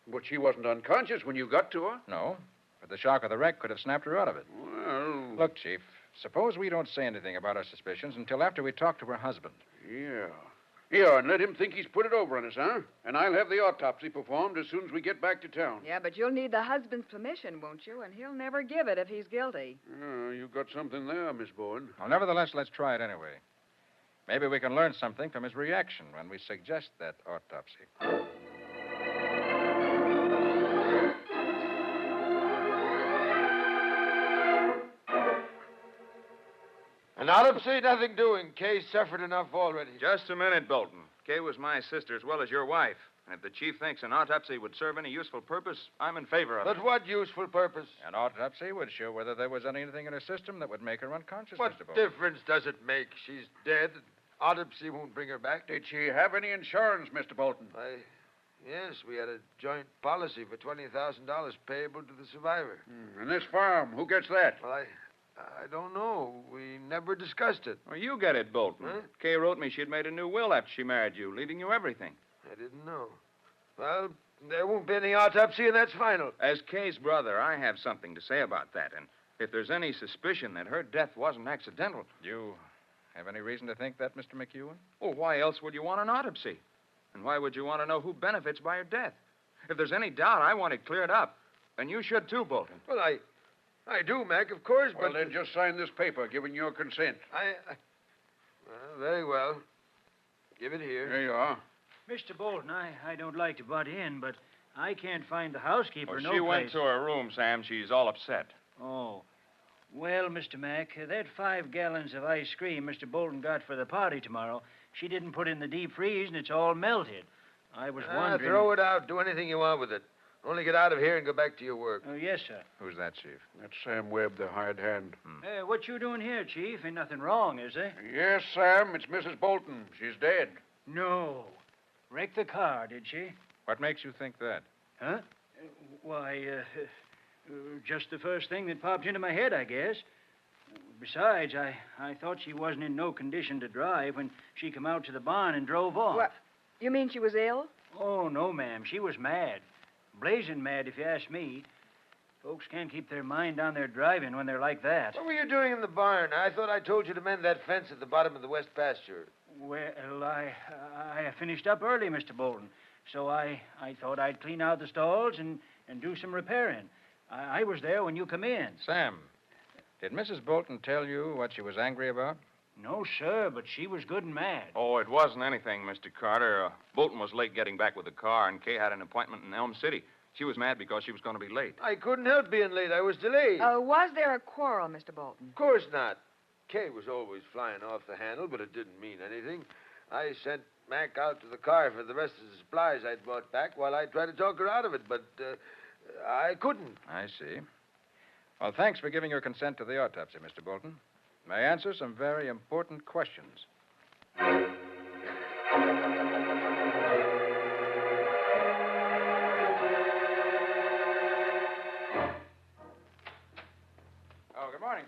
But she wasn't unconscious when you got to her. No. But the shock of the wreck could have snapped her out of it. Well... Look, Chief, suppose we don't say anything about our suspicions until after we talk to her husband. Yeah. Yeah, and let him think he's put it over on us, huh? And I'll have the autopsy performed as soon as we get back to town. Yeah, but you'll need the husband's permission, won't you? And he'll never give it if he's guilty. You've got something there, Miss Bowen. Well, nevertheless, let's try it anyway. Maybe we can learn something from his reaction when we suggest that autopsy. An autopsy, nothing doing. Kay suffered enough already. Just a minute, Bolton. Kay was my sister as well as your wife. And if the chief thinks an autopsy would serve any useful purpose, I'm in favor of it. But what useful purpose? An autopsy would show whether there was anything in her system that would make her unconscious, What Mr. Bolton. difference does it make? She's dead. Autopsy won't bring her back. Did she have any insurance, Mr. Bolton? Yes, we had a joint policy for $20,000 payable to the survivor. And this farm, who gets that? Well, I don't know. We never discussed it. Well, you get it, Bolton. Huh? Kay wrote me she'd made a new will after she married you, leaving you everything. I didn't know. Well, there won't be any autopsy, and that's final. As Kay's brother, I have something to say about that, and if there's any suspicion that her death wasn't accidental... You have any reason to think that, Mr. McEwen? Well, why else would you want an autopsy? And why would you want to know who benefits by her death? If there's any doubt, I want it cleared up. And you should too, Bolton. Well, I do, Mac, of course, Well, but... then just sign this paper giving your consent. Well, very well. Give it here. There you are. Mr. Bolton, I don't like to butt in, but I can't find the housekeeper. Well, no she place. went to her room, Sam. She's all upset. Oh. Well, Mr. Mack, that 5 gallons of ice cream Mr. Bolton got for the party tomorrow, she didn't put in the deep freeze, and it's all melted. I was wondering... Throw it out. Do anything you want with it. Only get out of here and go back to your work. Oh, yes, sir. Who's that, Chief? That's Sam Webb, the hired hand. What you doing here, Chief? Ain't nothing wrong, is there? Yes, Sam, it's Mrs. Bolton. She's dead. No. Wrecked the car, did she? What makes you think that? Huh? Why, just the first thing that popped into my head, I guess. Besides, I thought she wasn't in no condition to drive when she come out to the barn and drove off. What? You mean she was ill? Oh, no, ma'am. She was mad. Blazing mad, if you ask me. Folks can't keep their mind on their driving when they're like that. What were you doing in the barn? I thought I told you to mend that fence at the bottom of the west pasture. Well, I finished up early, Mr. Bolton. So I thought I'd clean out the stalls and do some repairing. I was there when you come in. Sam, did Mrs. Bolton tell you what she was angry about? No, sir, but she was good and mad. Oh, it wasn't anything, Mr. Carter. Bolton was late getting back with the car, and Kay had an appointment in Elm City. She was mad because she was going to be late. I couldn't help being late. I was delayed. Was there a quarrel, Mr. Bolton? Of course not. Kay was always flying off the handle, but it didn't mean anything. I sent Mac out to the car for the rest of the supplies I'd brought back while I tried to talk her out of it, but I couldn't. I see. Well, thanks for giving your consent to the autopsy, Mr. Bolton. May I answer some very important questions? Oh, good morning.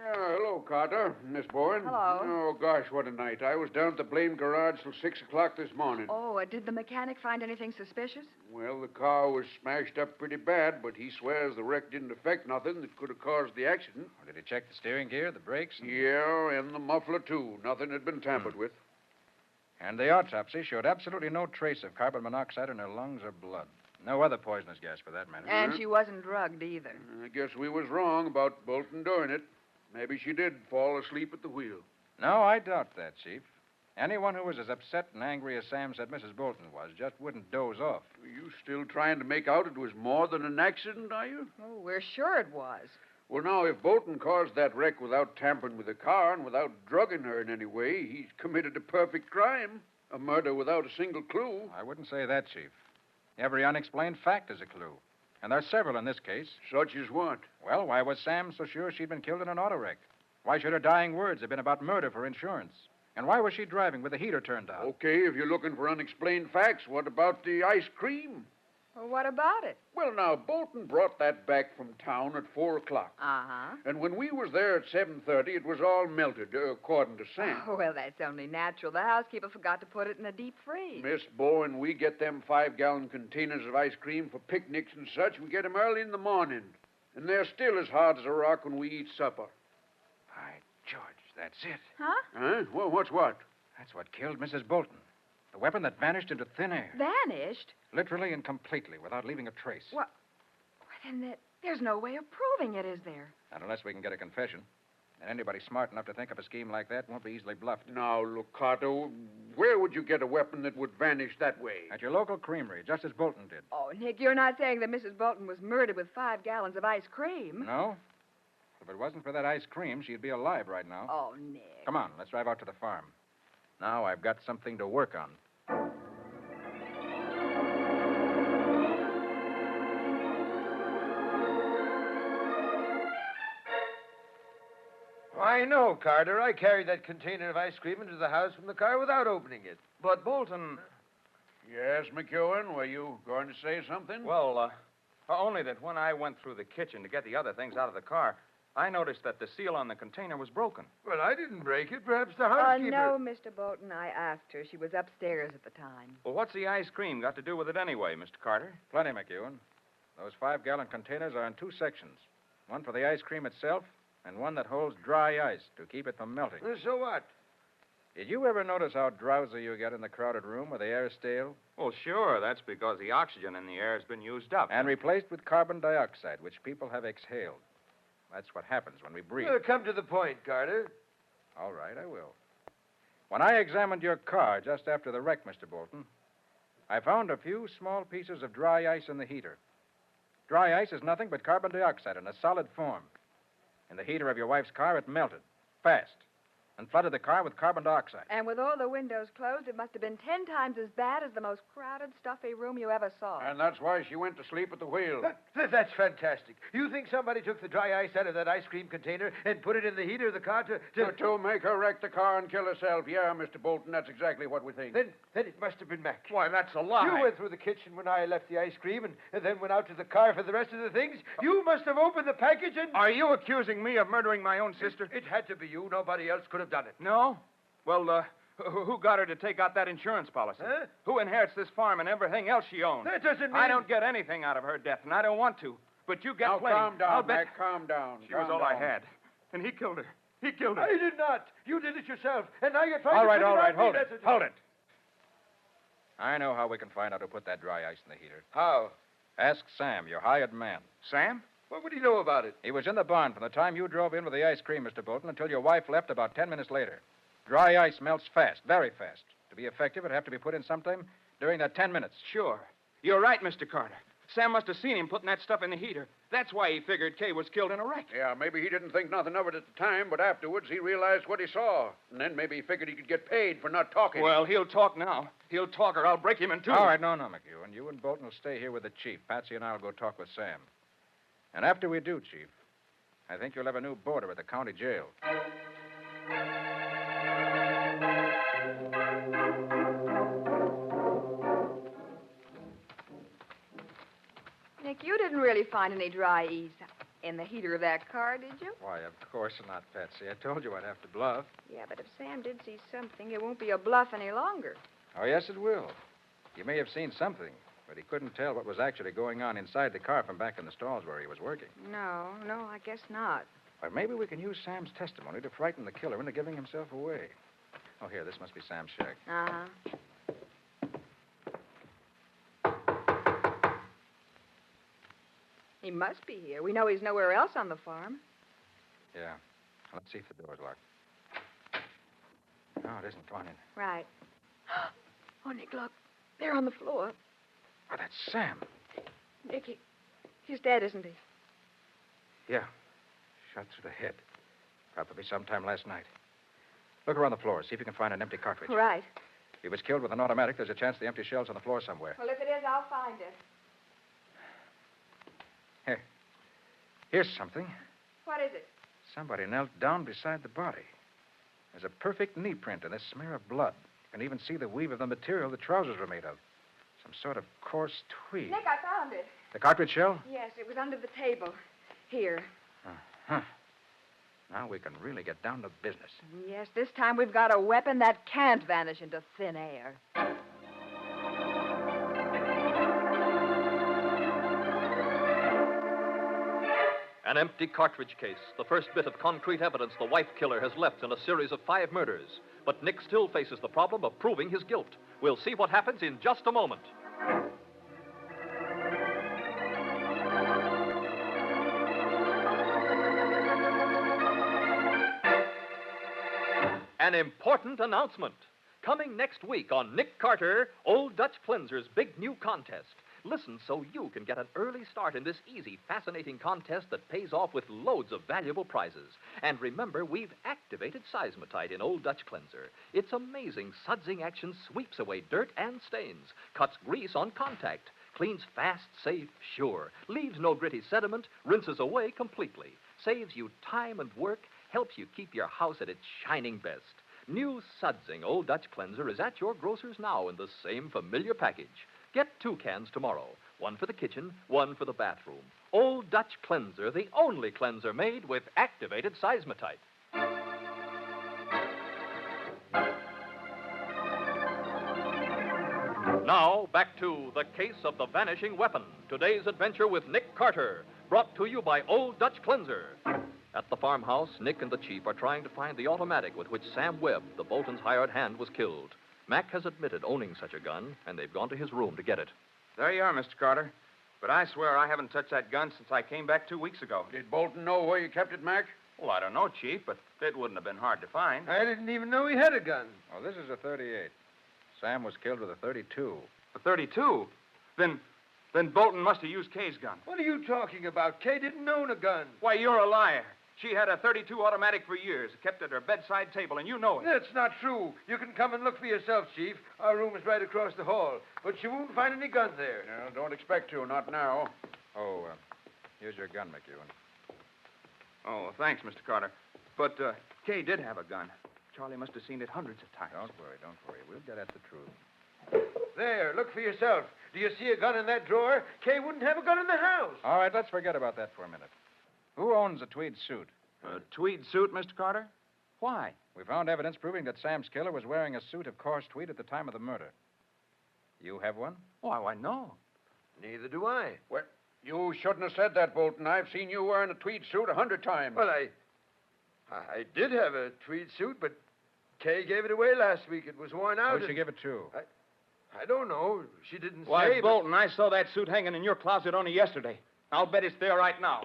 Hello, Carter. Miss Bowen. Hello. Oh, gosh, what a night. I was down at the blame garage till 6 o'clock this morning. Oh, did the mechanic find anything suspicious? Well, the car was smashed up pretty bad, but he swears the wreck didn't affect nothing that could have caused the accident. Did he check the steering gear, the brakes? Yeah, and the muffler, too. Nothing had been tampered with. And the autopsy showed absolutely no trace of carbon monoxide in her lungs or blood. No other poisonous gas, for that matter. And she wasn't drugged either. I guess we was wrong about Bolton doing it. Maybe she did fall asleep at the wheel. No, I doubt that, Chief. Anyone who was as upset and angry as Sam said Mrs. Bolton was just wouldn't doze off. Are you still trying to make out it was more than an accident, are you? Oh, we're sure it was. Well, now, if Bolton caused that wreck without tampering with the car and without drugging her in any way, he's committed a perfect crime. A murder without a single clue. I wouldn't say that, Chief. Every unexplained fact is a clue. And there's several in this case. Such as what? Well, why was Sam so sure she'd been killed in an auto wreck? Why should her dying words have been about murder for insurance? And why was she driving with the heater turned on? Okay, if you're looking for unexplained facts, what about the ice cream? Well, what about it? Well, now, Bolton brought that back from town at 4 o'clock. Uh-huh. And when we was there at 7:30, it was all melted, according to Sam. Oh, well, that's only natural. The housekeeper forgot to put it in a deep freeze. Miss Bowen, we get them 5-gallon containers of ice cream for picnics and such. We get 'em early in the morning. And they're still as hard as a rock when we eat supper. By George, that's it. Huh? Huh? Well, what's what? That's what killed Mrs. Bolton. The weapon that vanished into thin air. Vanished? Literally and completely, without leaving a trace. What? Then there's no way of proving it, is there? Not unless we can get a confession. And anybody smart enough to think up a scheme like that won't be easily bluffed. Now, look, Carter, where would you get a weapon that would vanish that way? At your local creamery, just as Bolton did. Oh, Nick, you're not saying that Mrs. Bolton was murdered with 5 gallons of ice cream? No? If it wasn't for that ice cream, she'd be alive right now. Oh, Nick. Come on, let's drive out to the farm. Now I've got something to work on. I know, Carter. I carried that container of ice cream into the house from the car without opening it. But, Bolton, Yes, McEwen, were you going to say something? Well, only that when I went through the kitchen to get the other things out of the car, I noticed that the seal on the container was broken. Well, I didn't break it. Perhaps the housekeeper... No, Mr. Bolton. I asked her. She was upstairs at the time. Well, what's the ice cream got to do with it anyway, Mr. Carter? Plenty, McEwen. Those 5-gallon containers are in 2 sections. One for the ice cream itself, and one that holds dry ice to keep it from melting. So what? Did you ever notice how drowsy you get in the crowded room where the air's stale? Well, sure. That's because the oxygen in the air has been used up. And replaced with carbon dioxide, which people have exhaled. That's what happens when we breathe. Come to the point, Carter. All right, I will. When I examined your car just after the wreck, Mr. Bolton, I found a few small pieces of dry ice in the heater. Dry ice is nothing but carbon dioxide in a solid form. In the heater of your wife's car, it melted, fast, and flooded the car with carbon dioxide. And with all the windows closed, it must have been 10 times as bad as the most crowded, stuffy room you ever saw. And that's why she went to sleep at the wheel. That's fantastic. You think somebody took the dry ice out of that ice cream container and put it in the heater of the car To make her wreck the car and kill herself. Yeah, Mr. Bolton, that's exactly what we think. Then it must have been Mac. Why, that's a lie. You went through the kitchen when I left the ice cream and then went out to the car for the rest of the things. You must have opened the package and... Are you accusing me of murdering my own sister? It had to be you. Nobody else could have done it. No? Well, who got her to take out that insurance policy? Huh? Who inherits this farm and everything else she owns? That doesn't mean... I don't get anything out of her death, and I don't want to. But you get now, plenty. calm down, I'll bet... Mac, calm down. She was all I had. And he killed her. He killed her. I did not. You did it yourself. And now you're trying All to... right, put all it right. on me. Hold it. I know how we can find out who put that dry ice in the heater. How? Ask Sam, your hired man. Sam? What would he know about it? He was in the barn from the time you drove in with the ice cream, Mr. Bolton, until your wife left about 10 minutes later. Dry ice melts fast, very fast. To be effective, it'd have to be put in sometime during that 10 minutes. Sure. You're right, Mr. Carter. Sam must have seen him putting that stuff in the heater. That's why he figured Kay was killed in a wreck. Yeah, maybe he didn't think nothing of it at the time, but afterwards he realized what he saw. And then maybe he figured he could get paid for not talking. Well, he'll talk now. He'll talk or I'll break him in two. All right, no, McEwen. You and Bolton will stay here with the chief. Patsy and I'll go talk with Sam. And after we do, Chief, I think you'll have a new boarder at the county jail. Nick, you didn't really find any dry ice in the heater of that car, did you? Why, of course not, Patsy. I told you I'd have to bluff. Yeah, but if Sam did see something, it won't be a bluff any longer. Oh, yes, it will. You may have seen something, but he couldn't tell what was actually going on inside the car from back in the stalls where he was working. No, I guess not. Or maybe we can use Sam's testimony to frighten the killer into giving himself away. Oh, here, this must be Sam's shack. Uh-huh. He must be here. We know he's nowhere else on the farm. Yeah. Let's see if the door's locked. No, it isn't. Come on in. Right. Oh, Nick, look. They're on the floor. Oh, that's Sam. Nick, he's dead, isn't he? Yeah. Shot through the head. Probably sometime last night. Look around the floor. See if you can find an empty cartridge. Right. If he was killed with an automatic, there's a chance the empty shell's on the floor somewhere. Well, if it is, I'll find it. Here. Here's something. What is it? Somebody knelt down beside the body. There's a perfect knee print and a smear of blood. You can even see the weave of the material the trousers were made of. Some sort of coarse tweed. Nick, I found it. The cartridge shell? Yes, it was under the table. Here. Uh-huh. Now we can really get down to business. Yes, this time we've got a weapon that can't vanish into thin air. An empty cartridge case, the first bit of concrete evidence the wife killer has left in a series of 5 murders. But Nick still faces the problem of proving his guilt. We'll see what happens in just a moment. An important announcement. Coming next week on Nick Carter, Old Dutch Cleanser's big new contest. Listen so you can get an early start in this easy, fascinating contest that pays off with loads of valuable prizes. And remember, we've activated Seismotite in Old Dutch Cleanser. Its amazing sudsing action sweeps away dirt and stains, cuts grease on contact, cleans fast, safe, sure, leaves no gritty sediment, rinses away completely, saves you time and work, helps you keep your house at its shining best. New Sudsing Old Dutch Cleanser is at your grocer's now in the same familiar package. Get 2 cans tomorrow. One for the kitchen, one for the bathroom. Old Dutch Cleanser, the only cleanser made with activated seismotite. Now, back to The Case of the Vanishing Weapon. Today's adventure with Nick Carter, brought to you by Old Dutch Cleanser. At the farmhouse, Nick and the chief are trying to find the automatic with which Sam Webb, the Bolton's hired hand, was killed. Mac has admitted owning such a gun, and they've gone to his room to get it. There you are, Mr. Carter. But I swear I haven't touched that gun since I came back 2 weeks ago. Did Bolton know where you kept it, Mac? Well, I don't know, Chief, but it wouldn't have been hard to find. I didn't even know he had a gun. Oh, this is a 38. Sam was killed with a 32. A 32? Then Bolton must have used Kay's gun. What are you talking about? Kay didn't own a gun. Why, you're a liar. She had a 32 automatic for years, kept at her bedside table, and you know it. That's not true. You can come and look for yourself, Chief. Our room is right across the hall. But you won't find any gun there. No, don't expect to, not now. Oh, here's your gun, McEwen. Oh, thanks, Mr. Carter. But Kay did have a gun. Charlie must have seen it hundreds of times. Don't worry. We'll get at the truth. There, look for yourself. Do you see a gun in that drawer? Kay wouldn't have a gun in the house. All right, let's forget about that for a minute. Who owns a tweed suit? A tweed suit, Mr. Carter? Why? We found evidence proving that Sam's killer was wearing a suit of coarse tweed at the time of the murder. You have one? Why, no. Neither do I. Well, you shouldn't have said that, Bolton. I've seen you wearing a tweed suit 100 times. Well, I did have a tweed suit, but Kay gave it away last week. It was worn out. Who'd she give it to? I don't know. She didn't Why, say. Bolton, I saw that suit hanging in your closet only yesterday. I'll bet it's there right now.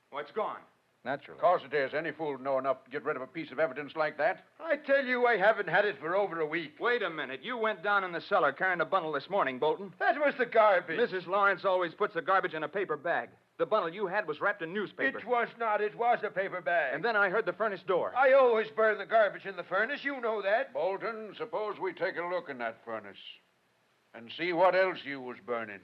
Well, it's gone. Naturally. Of course it is. Any fool would know enough to get rid of a piece of evidence like that. I tell you, I haven't had it for over a week. Wait a minute. You went down in the cellar carrying a bundle this morning, Bolton. That was the garbage. Mrs. Lawrence always puts the garbage in a paper bag. The bundle you had was wrapped in newspaper. It was not. It was a paper bag. And then I heard the furnace door. I always burn the garbage in the furnace. You know that. Bolton, suppose we take a look in that furnace and see what else you was burning.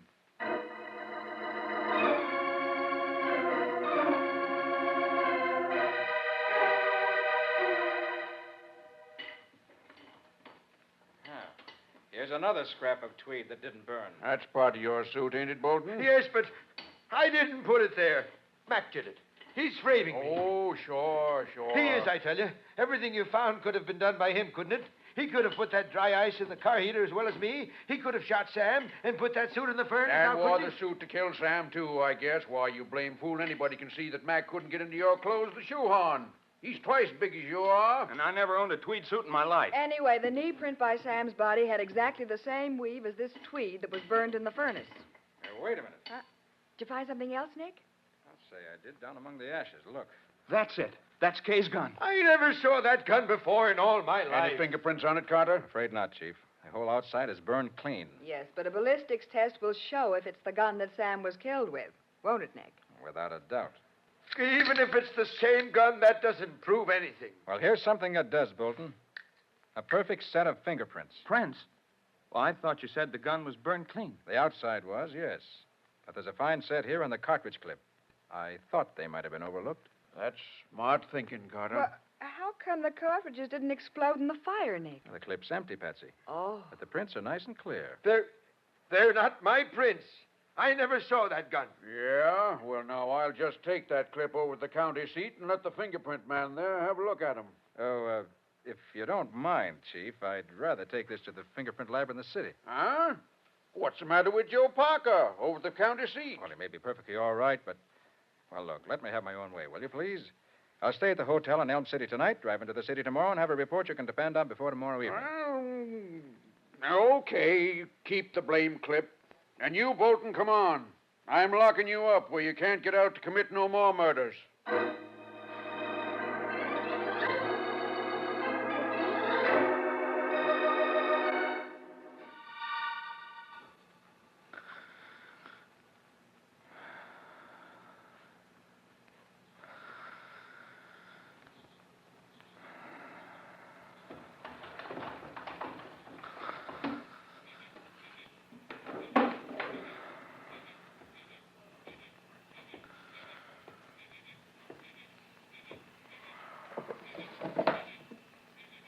Here's another scrap of tweed that didn't burn. That's part of your suit, ain't it, Bolton? Yes, but I didn't put it there. Mac did it. He's framing me. Oh, sure. He is, I tell you. Everything you found could have been done by him, couldn't it? He could have put that dry ice in the car heater as well as me. He could have shot Sam and put that suit in the furnace. And wore the suit to kill Sam, too, I guess. Why, you blame fool. Anybody can see that Mac couldn't get into your clothes with a shoehorn. He's twice as big as you are. And I never owned a tweed suit in my life. Anyway, the knee print by Sam's body had exactly the same weave as this tweed that was burned in the furnace. Wait a minute. Did you find something else, Nick? I'll say I did down among the ashes. Look. That's it. That's Kay's gun. I never saw that gun before in all my life. Any fingerprints on it, Carter? Afraid not, Chief. The whole outside is burned clean. Yes, but a ballistics test will show if it's the gun that Sam was killed with. Won't it, Nick? Without a doubt. Even if it's the same gun, that doesn't prove anything. Well, here's something that does, Bolton. A perfect set of fingerprints. Prints? Well, I thought you said the gun was burned clean. The outside was, yes. But there's a fine set here on the cartridge clip. I thought they might have been overlooked. That's smart thinking, Carter. Well, how come the cartridges didn't explode in the fire, Nick? The clip's empty, Patsy. Oh. But the prints are nice and clear. They're not my prints. I never saw that gun. Yeah? Well, now, I'll just take that clip over to the county seat and let the fingerprint man there have a look at him. Oh, if you don't mind, Chief, I'd rather take this to the fingerprint lab in the city. Huh? What's the matter with Joe Parker over at the county seat? Well, he may be perfectly all right, but... Well, look, let me have my own way, will you, please? I'll stay at the hotel in Elm City tonight, drive into the city tomorrow, and have a report you can depend on before tomorrow evening. Well, okay. Keep the blame clip. And you, Bolton, come on. I'm locking you up where you can't get out to commit no more murders.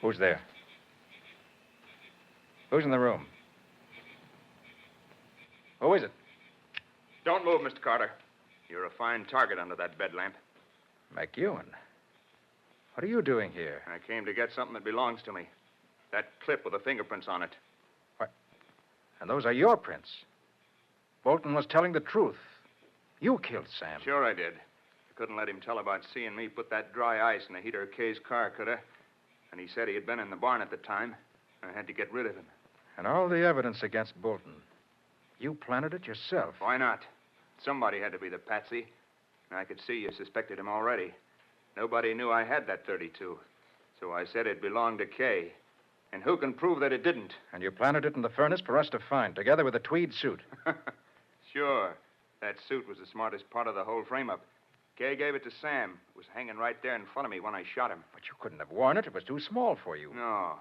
Who's there? Who's in the room? Who is it? Don't move, Mr. Carter. You're a fine target under that bed lamp. McEwen. What are you doing here? I came to get something that belongs to me. That clip with the fingerprints on it. What? And those are your prints. Bolton was telling the truth. You killed Sam. Sure I did. I couldn't let him tell about seeing me put that dry ice in the heater of Kay's car, could I? And he said he had been in the barn at the time. I had to get rid of him. And all the evidence against Bolton. You planted it yourself. Why not? Somebody had to be the patsy. And I could see you suspected him already. Nobody knew I had that 32. So I said it belonged to Kay. And who can prove that it didn't? And you planted it in the furnace for us to find, together with a tweed suit. Sure. That suit was the smartest part of the whole frame-up. Kay gave it to Sam. It was hanging right there in front of me when I shot him. But you couldn't have worn it. It was too small for you. No.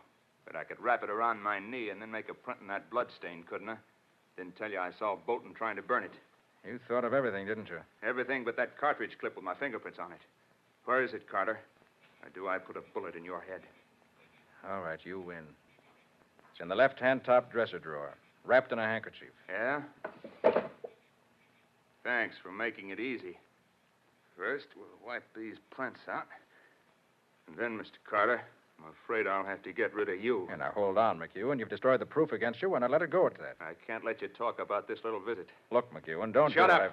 But I could wrap it around my knee and then make a print in that blood stain, couldn't I? Didn't tell you I saw Bolton trying to burn it. You thought of everything, didn't you? Everything but that cartridge clip with my fingerprints on it. Where is it, Carter? Or do I put a bullet in your head? All right, you win. It's in the left-hand top dresser drawer, wrapped in a handkerchief. Yeah? Thanks for making it easy. First, we'll wipe these prints out. And then, Mr. Carter, I'm afraid I'll have to get rid of you. And now, hold on, McEwen. You've destroyed the proof against you, and I let it go at that. I can't let you talk about this little visit. Look, McEwen, don't Shut do up. it.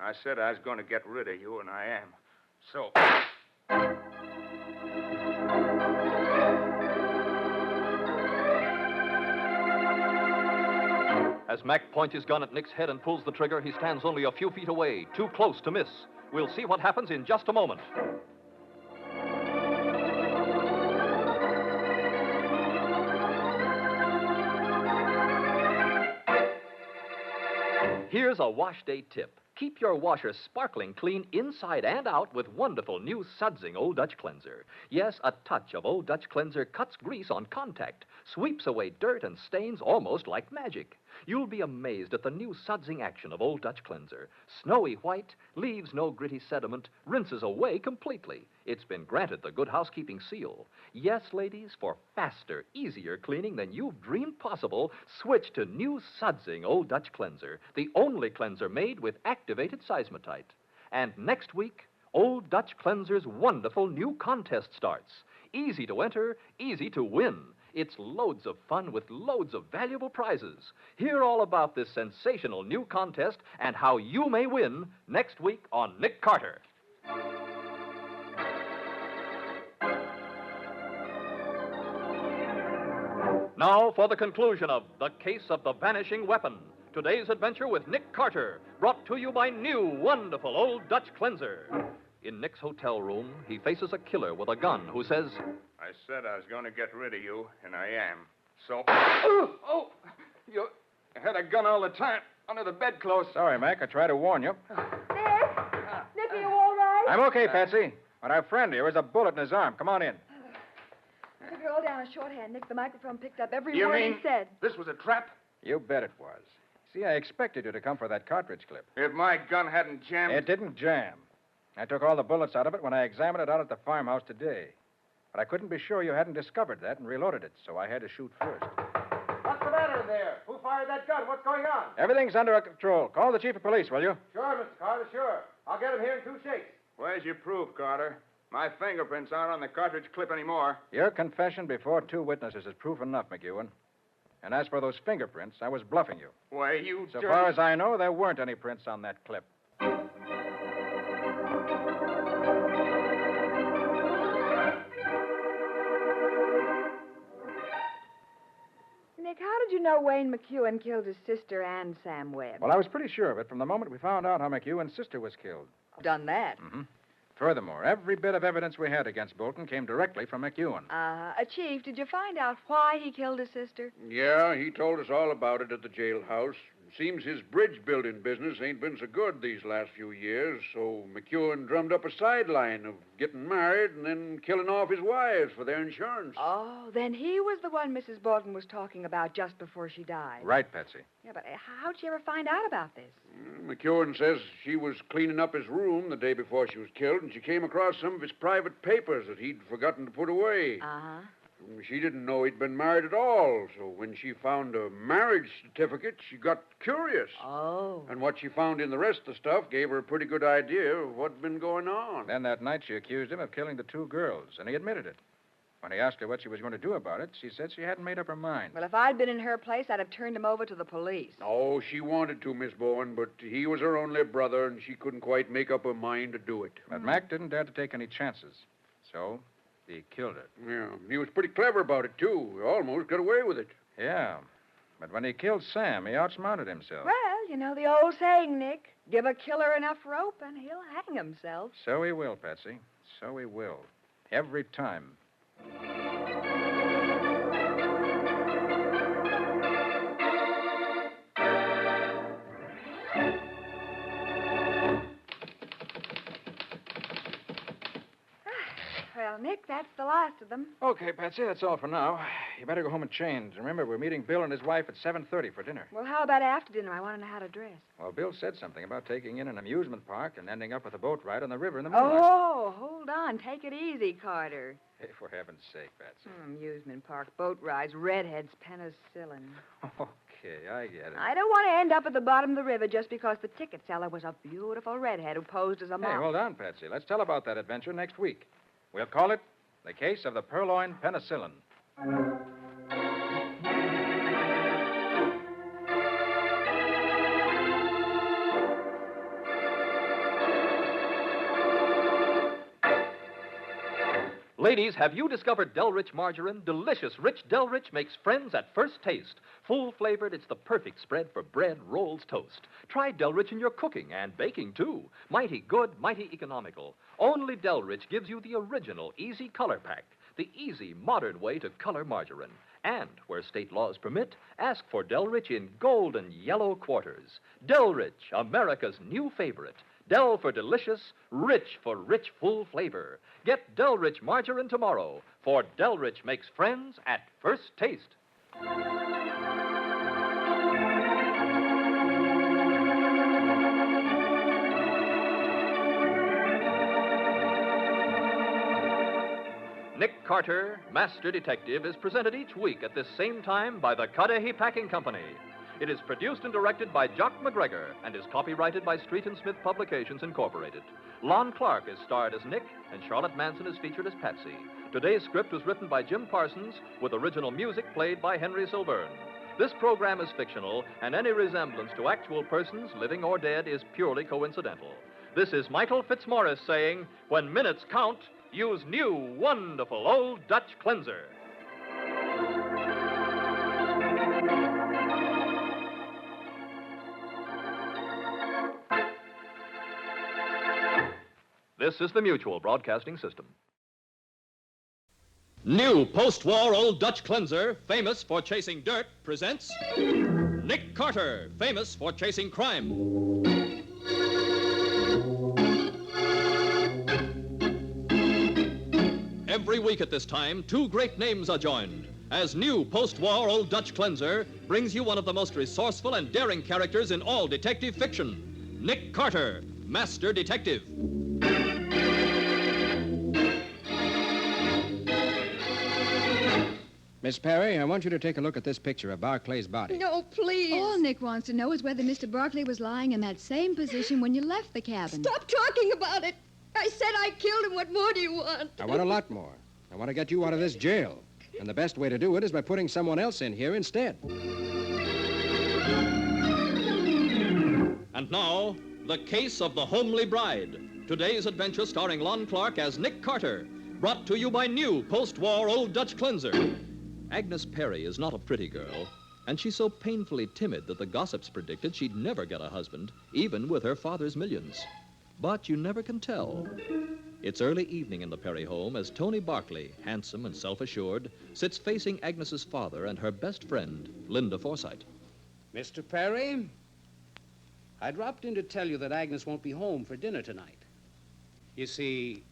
I said I was going to get rid of you, and I am. So... As Mac points his gun at Nick's head and pulls the trigger, he stands only a few feet away, too close to miss. We'll see what happens in just a moment. Here's a wash day tip. Keep your washer sparkling clean inside and out with wonderful new sudsing Old Dutch Cleanser. Yes, a touch of Old Dutch Cleanser cuts grease on contact, sweeps away dirt and stains almost like magic. You'll be amazed at the new sudsing action of Old Dutch Cleanser. Snowy white, leaves no gritty sediment, rinses away completely. It's been granted the Good Housekeeping seal. Yes, ladies, for faster, easier cleaning than you've dreamed possible, switch to new sudsing Old Dutch Cleanser, the only cleanser made with activated seismotite. And next week, Old Dutch Cleanser's wonderful new contest starts. Easy to enter, easy to win. It's loads of fun with loads of valuable prizes. Hear all about this sensational new contest and how you may win next week on Nick Carter. Now for the conclusion of The Case of the Vanishing Weapon. Today's adventure with Nick Carter, brought to you by new, wonderful Old Dutch Cleanser. In Nick's hotel room, he faces a killer with a gun who says, I said I was going to get rid of you, and I am. So... You had a gun all the time under the bedclothes. Sorry, Mac. I tried to warn you. Nick, are you all right? I'm okay, Patsy. But our friend here has a bullet in his arm. Come on in. Took her all down a shorthand, Nick. The microphone picked up every You word mean he said. this was a trap? You bet it was. See, I expected you to come for that cartridge clip. If my gun hadn't jammed... It didn't jam. I took all the bullets out of it when I examined it out at the farmhouse today. But I couldn't be sure you hadn't discovered that and reloaded it, so I had to shoot first. What's the matter in there? Who fired that gun? What's going on? Everything's under control. Call the chief of police, will you? Sure, Mr. Carter, sure. I'll get him here in 2 shakes. Where's your proof, Carter? My fingerprints aren't on the cartridge clip anymore. Your confession before 2 witnesses is proof enough, McEwen. And as for those fingerprints, I was bluffing you. Why, you So dirty... far as I know, there weren't any prints on that clip. Nick, how did you know Wayne McEwen killed his sister and Sam Webb? Well, I was pretty sure of it from the moment we found out how McEwen's sister was killed. Done that. Mm-hmm. Furthermore, every bit of evidence we had against Bolton came directly from McEwen. Chief, did you find out why he killed his sister? Yeah, he told us all about it at the jailhouse. Seems his bridge building business ain't been so good these last few years, so McEwen drummed up a sideline of getting married and then killing off his wives for their insurance. Oh, then he was the one Mrs. Bolton was talking about just before she died. Right, Patsy. Yeah, but how'd she ever find out about this? McEwen says she was cleaning up his room the day before she was killed, and she came across some of his private papers that he'd forgotten to put away. Uh-huh. She didn't know he'd been married at all, so when she found a marriage certificate, she got curious. Oh. And what she found in the rest of the stuff gave her a pretty good idea of what'd been going on. Then that night she accused him of killing the 2 girls, and he admitted it. When he asked her what she was going to do about it, she said she hadn't made up her mind. Well, if I'd been in her place, I'd have turned him over to the police. Oh, she wanted to, Miss Bowen, but he was her only brother, and she couldn't quite make up her mind to do it. But Mac didn't dare to take any chances, so he killed her. Yeah, he was pretty clever about it, too. He almost got away with it. Yeah, but when he killed Sam, he outsmarted himself. Well, you know the old saying, Nick. Give a killer enough rope and he'll hang himself. So he will, Patsy. So he will. Every time. Well, Nick, that's the last of them. Okay, Patsy, that's all for now. You better go home and change. Remember, we're meeting Bill and his wife at 7:30 for dinner. Well, how about after dinner? I want to know how to dress. Well, Bill said something about taking in an amusement park and ending up with a boat ride on the river in the moonlight. Oh, hold on. Take it easy, Carter. Hey, for heaven's sake, Patsy. Amusement park, boat rides, redheads, penicillin. Okay, I get it. I don't want to end up at the bottom of the river just because the ticket seller was a beautiful redhead who posed as a Hey, model. hold on, Patsy. Let's tell about that adventure next week. We'll call it The Case of the Purloined Penicillin. Ladies, have you discovered Delrich margarine? Delicious, rich Delrich makes friends at first taste. Full-flavored, it's the perfect spread for bread, rolls, toast. Try Delrich in your cooking and baking, too. Mighty good, mighty economical. Only Delrich gives you the original easy color pack, the easy, modern way to color margarine. And, where state laws permit, ask for Delrich in golden yellow quarters. Delrich, America's new favorite. Del for delicious, rich for rich, full flavor. Get Delrich margarine tomorrow, for Delrich makes friends at first taste. Nick Carter, Master Detective, is presented each week at this same time by the Cudahy Packing Company. It is produced and directed by Jock McGregor and is copyrighted by Street and Smith Publications, Incorporated. Lon Clark is starred as Nick, and Charlotte Manson is featured as Patsy. Today's script was written by Jim Parsons, with original music played by Henry Silverne. This program is fictional, and any resemblance to actual persons, living or dead, is purely coincidental. This is Michael Fitzmaurice saying, when minutes count, use new, wonderful Old Dutch Cleanser. This is the Mutual Broadcasting System. New post-war Old Dutch Cleanser, famous for chasing dirt, presents Nick Carter, famous for chasing crime. Every week at this time, 2 great names are joined, as new post-war Old Dutch Cleanser brings you one of the most resourceful and daring characters in all detective fiction, Nick Carter, Master Detective. Miss Perry, I want you to take a look at this picture of Barclay's body. No, please. All Nick wants to know is whether Mr. Barclay was lying in that same position when you left the cabin. Stop talking about it. I said I killed him. What more do you want? I want a lot more. I want to get you out of this jail. And the best way to do it is by putting someone else in here instead. And now, The Case of the Homely Bride. Today's adventure starring Lon Clark as Nick Carter. Brought to you by new post-war Old Dutch Cleanser. Agnes Perry is not a pretty girl, and she's so painfully timid that the gossips predicted she'd never get a husband, even with her father's millions. But you never can tell. It's early evening in the Perry home as Tony Barclay, handsome and self-assured, sits facing Agnes's father and her best friend, Linda Forsythe. Mr. Perry, I dropped in to tell you that Agnes won't be home for dinner tonight. You see,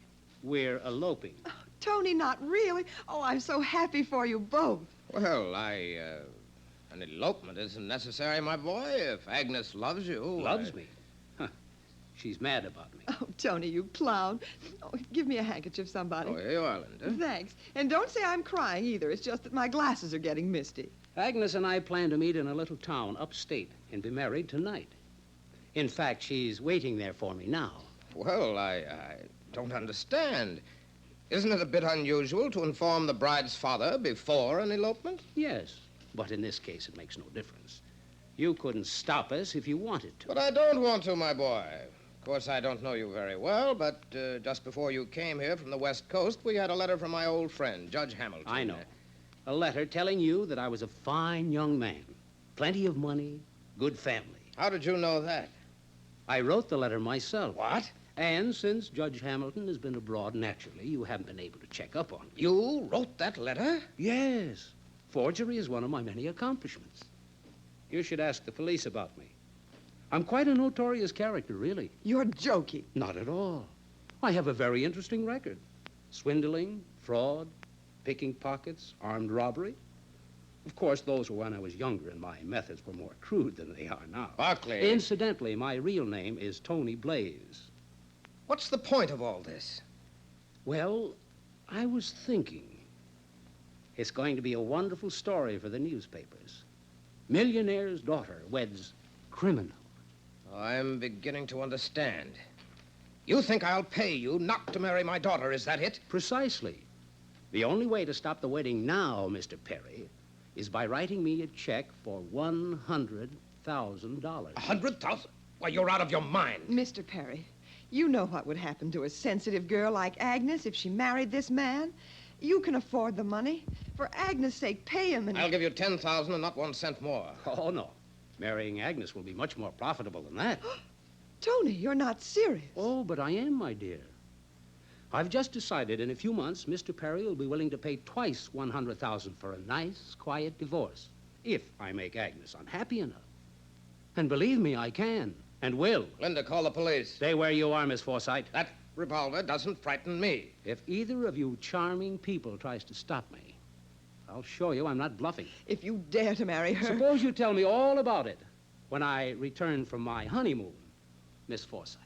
we're eloping. Tony, not really. Oh, I'm so happy for you both. Well, an elopement isn't necessary, my boy. If Agnes loves you... Loves me? Huh. She's mad about me. Oh, Tony, you clown. Oh, give me a handkerchief, somebody. Oh, here you are, Linda. Thanks. And don't say I'm crying either. It's just that my glasses are getting misty. Agnes and I plan to meet in a little town upstate and be married tonight. In fact, she's waiting there for me now. Well, I don't understand. Isn't it a bit unusual to inform the bride's father before an elopement? Yes, but in this case it makes no difference. You couldn't stop us if you wanted to. But I don't want to, my boy. Of course, I don't know you very well, but just before you came here from the West Coast, we had a letter from my old friend, Judge Hamilton. I know. A letter telling you that I was a fine young man. Plenty of money, good family. How did you know that? I wrote the letter myself. What? And since Judge Hamilton has been abroad, naturally, you haven't been able to check up on me. You wrote that letter? Yes. Forgery is one of my many accomplishments. You should ask the police about me. I'm quite a notorious character, really. You're joking. Not at all. I have a very interesting record. Swindling, fraud, picking pockets, armed robbery. Of course, those were when I was younger and my methods were more crude than they are now. Barclay. Incidentally, my real name is Tony Blaze. What's the point of all this? Well, I was thinking. It's going to be a wonderful story for the newspapers. Millionaire's daughter weds criminal. I'm beginning to understand. You think I'll pay you not to marry my daughter, is that it? Precisely. The only way to stop the wedding now, Mr. Perry, is by writing me a check for $100,000. $100,000? Why, you're out of your mind. Mr. Perry, you know what would happen to a sensitive girl like Agnes if she married this man. You can afford the money. For Agnes' sake, pay him and... I'll give you $10,000 and not 1 cent more. Oh, no. Marrying Agnes will be much more profitable than that. Tony, you're not serious. Oh, but I am, my dear. I've just decided in a few months Mr. Perry will be willing to pay twice $100,000 for a nice, quiet divorce, if I make Agnes unhappy enough. And believe me, I can, and will. Linda, call the police. Stay where you are, Miss Forsythe. That revolver doesn't frighten me. If either of you charming people tries to stop me, I'll show you I'm not bluffing. If you dare to marry her... Suppose you tell me all about it when I return from my honeymoon, Miss Forsythe.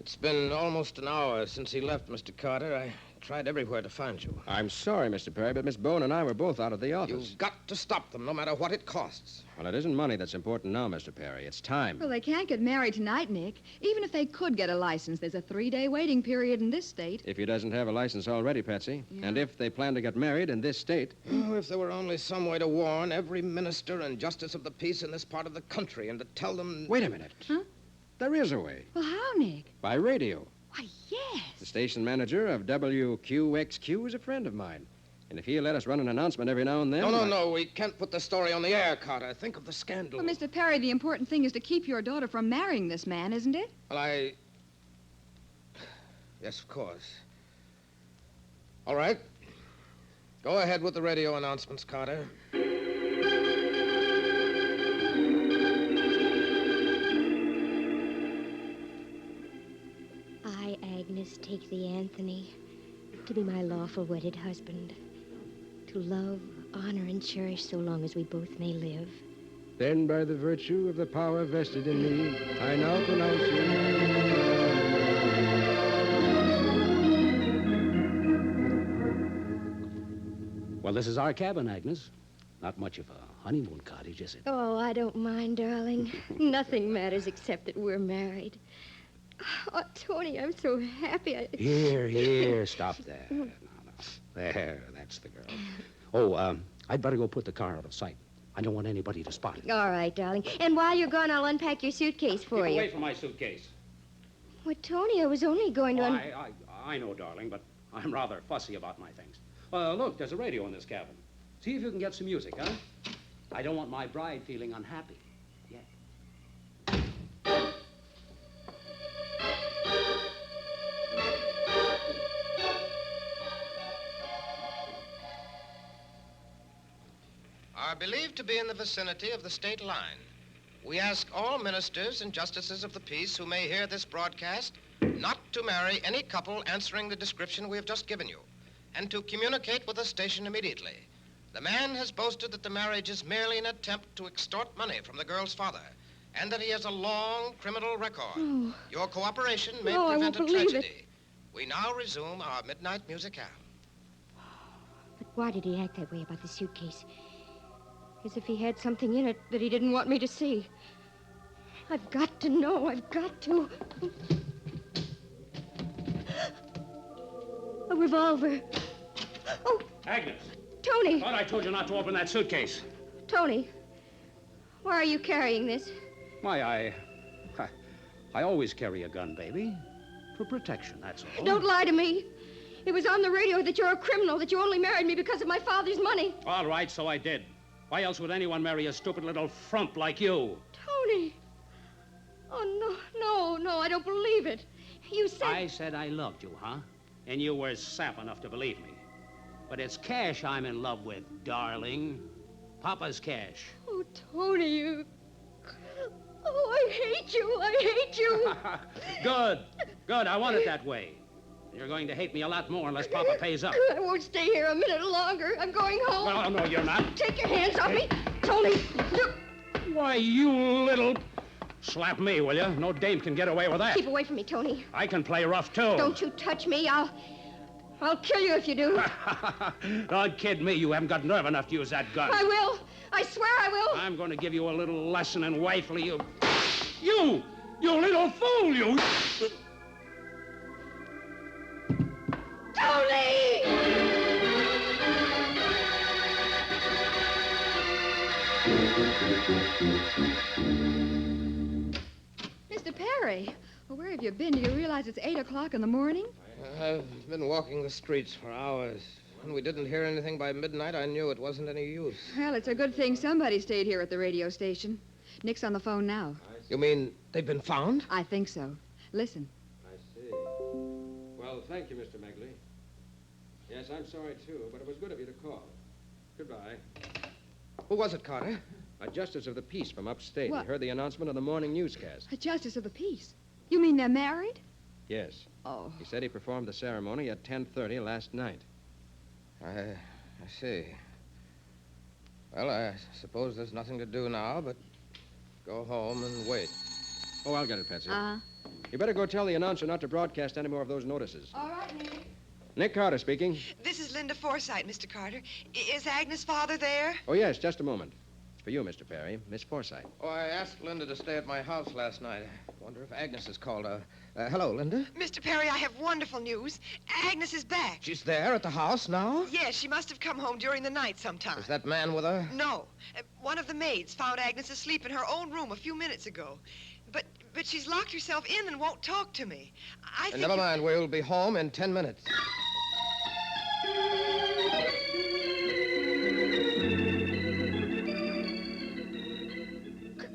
It's been almost an hour since he left, Mr. Carter. I tried everywhere to find you. I'm sorry, Mr. Perry, but Miss Bowen and I were both out of the office. You've got to stop them, no matter what it costs. Well, it isn't money that's important now, Mr. Perry. It's time. Well, they can't get married tonight, Nick. Even if they could get a license, there's a 3-day waiting period in this state. If he doesn't have a license already, Patsy. Yeah. And if they plan to get married in this state. Oh, if there were only some way to warn every minister and justice of the peace in this part of the country and to tell them... Wait a minute. Huh? There is a way. Well, how, Nick? By radio. Why, yes. The station manager of WQXQ is a friend of mine. And if he'll let us run an announcement every now and then... No. We can't put the story on the air, Carter. Think of the scandal. Well, Mr. Perry, the important thing is to keep your daughter from marrying this man, isn't it? Well, Yes, of course. All right. Go ahead with the radio announcements, Carter. I, Agnes, take thee, Anthony, to be my lawful wedded husband, to love, honor, and cherish so long as we both may live. Then, by the virtue of the power vested in me, I now pronounce you... Well, this is our cabin, Agnes. Not much of a honeymoon cottage, is it? Oh, I don't mind, darling. Nothing matters except that we're married. Oh, Tony, I'm so happy. Here, stop there. No. There, that's the girl. Oh, I'd better go put the car out of sight. I don't want anybody to spot it. All right, darling. And while you're gone, I'll unpack your suitcase for Keep you. away from my suitcase. Well, Tony, I was only going to... I know, darling, but I'm rather fussy about my things. Look, there's a radio in this cabin. See if you can get some music, huh? I don't want my bride feeling unhappy. Yeah. Are believed to be in the vicinity of the state line. We ask all ministers and justices of the peace who may hear this broadcast not to marry any couple answering the description we have just given you. and to communicate with the station immediately. The man has boasted that the marriage is merely an attempt to extort money from the girl's father, and that he has a long criminal record. No. Your cooperation may No, I prevent a won't believe tragedy. We now resume our midnight musicale. But why did he act that way about the suitcase? As if he had something in it that he didn't want me to see. I've got to know. I've got to. A revolver. Oh, Agnes. Tony. Thought I told you not to open that suitcase. Tony, why are you carrying this? Why, I always carry a gun, baby. For protection, that's all. Don't lie to me. It was on the radio that you're a criminal, that you only married me because of my father's money. All right, so I did. Why else would anyone marry a stupid little frump like you? Tony. Oh, no, I don't believe it. You said... I said I loved you, huh? And you were sap enough to believe me. But it's cash I'm in love with, darling. Papa's cash. Oh, Tony, you... Oh, I hate you. Good. I want it that way. You're going to hate me a lot more unless Papa pays up. I won't stay here a minute longer. I'm going home. Well, no, you're not. Take your hands off me. Tony, look. Why, you little... Slap me, will you? No dame can get away with that. Keep away from me, Tony. I can play rough, too. Don't you touch me. I'll kill you if you do. Don't kid me. You haven't got nerve enough to use that gun. I will. I swear I will. I'm going to give you a little lesson in wifely. You little fool, you. Tony! Mr. Perry, well, where have you been? Do you realize it's 8 o'clock in the morning? I've been walking the streets for hours. When we didn't hear anything by midnight, I knew it wasn't any use. Well, it's a good thing somebody stayed here at the radio station. Nick's on the phone now. You mean they've been found? I think so. Listen. I see. Well, thank you, Mr. Megley. Yes, I'm sorry, too, but it was good of you to call. Goodbye. Who was it, Carter? A justice of the peace from upstate. What? He heard the announcement of the morning newscast. A justice of the peace. You mean they're married? Yes. Oh. He said he performed the ceremony at 10:30 last night. I see. Well, I suppose there's nothing to do now but go home and wait. Oh, I'll get it, Patsy. Uh-huh. You better go tell the announcer not to broadcast any more of those notices. All right, Nick. Nick Carter speaking. This is Linda Forsythe, Mr. Carter. Is Agnes' father there? Oh, yes, just a moment. It's for you, Mr. Perry. Miss Forsythe. Oh, I asked Linda to stay at my house last night. I wonder if Agnes has called. Hello, Linda. Mr. Perry, I have wonderful news. Agnes is back. She's there at the house now? Yes, she must have come home during the night sometime. Is that man with her? No. One of the maids found Agnes asleep in her own room a few minutes ago. But she's locked herself in and won't talk to me. I think... Never mind. We'll be home in 10 minutes.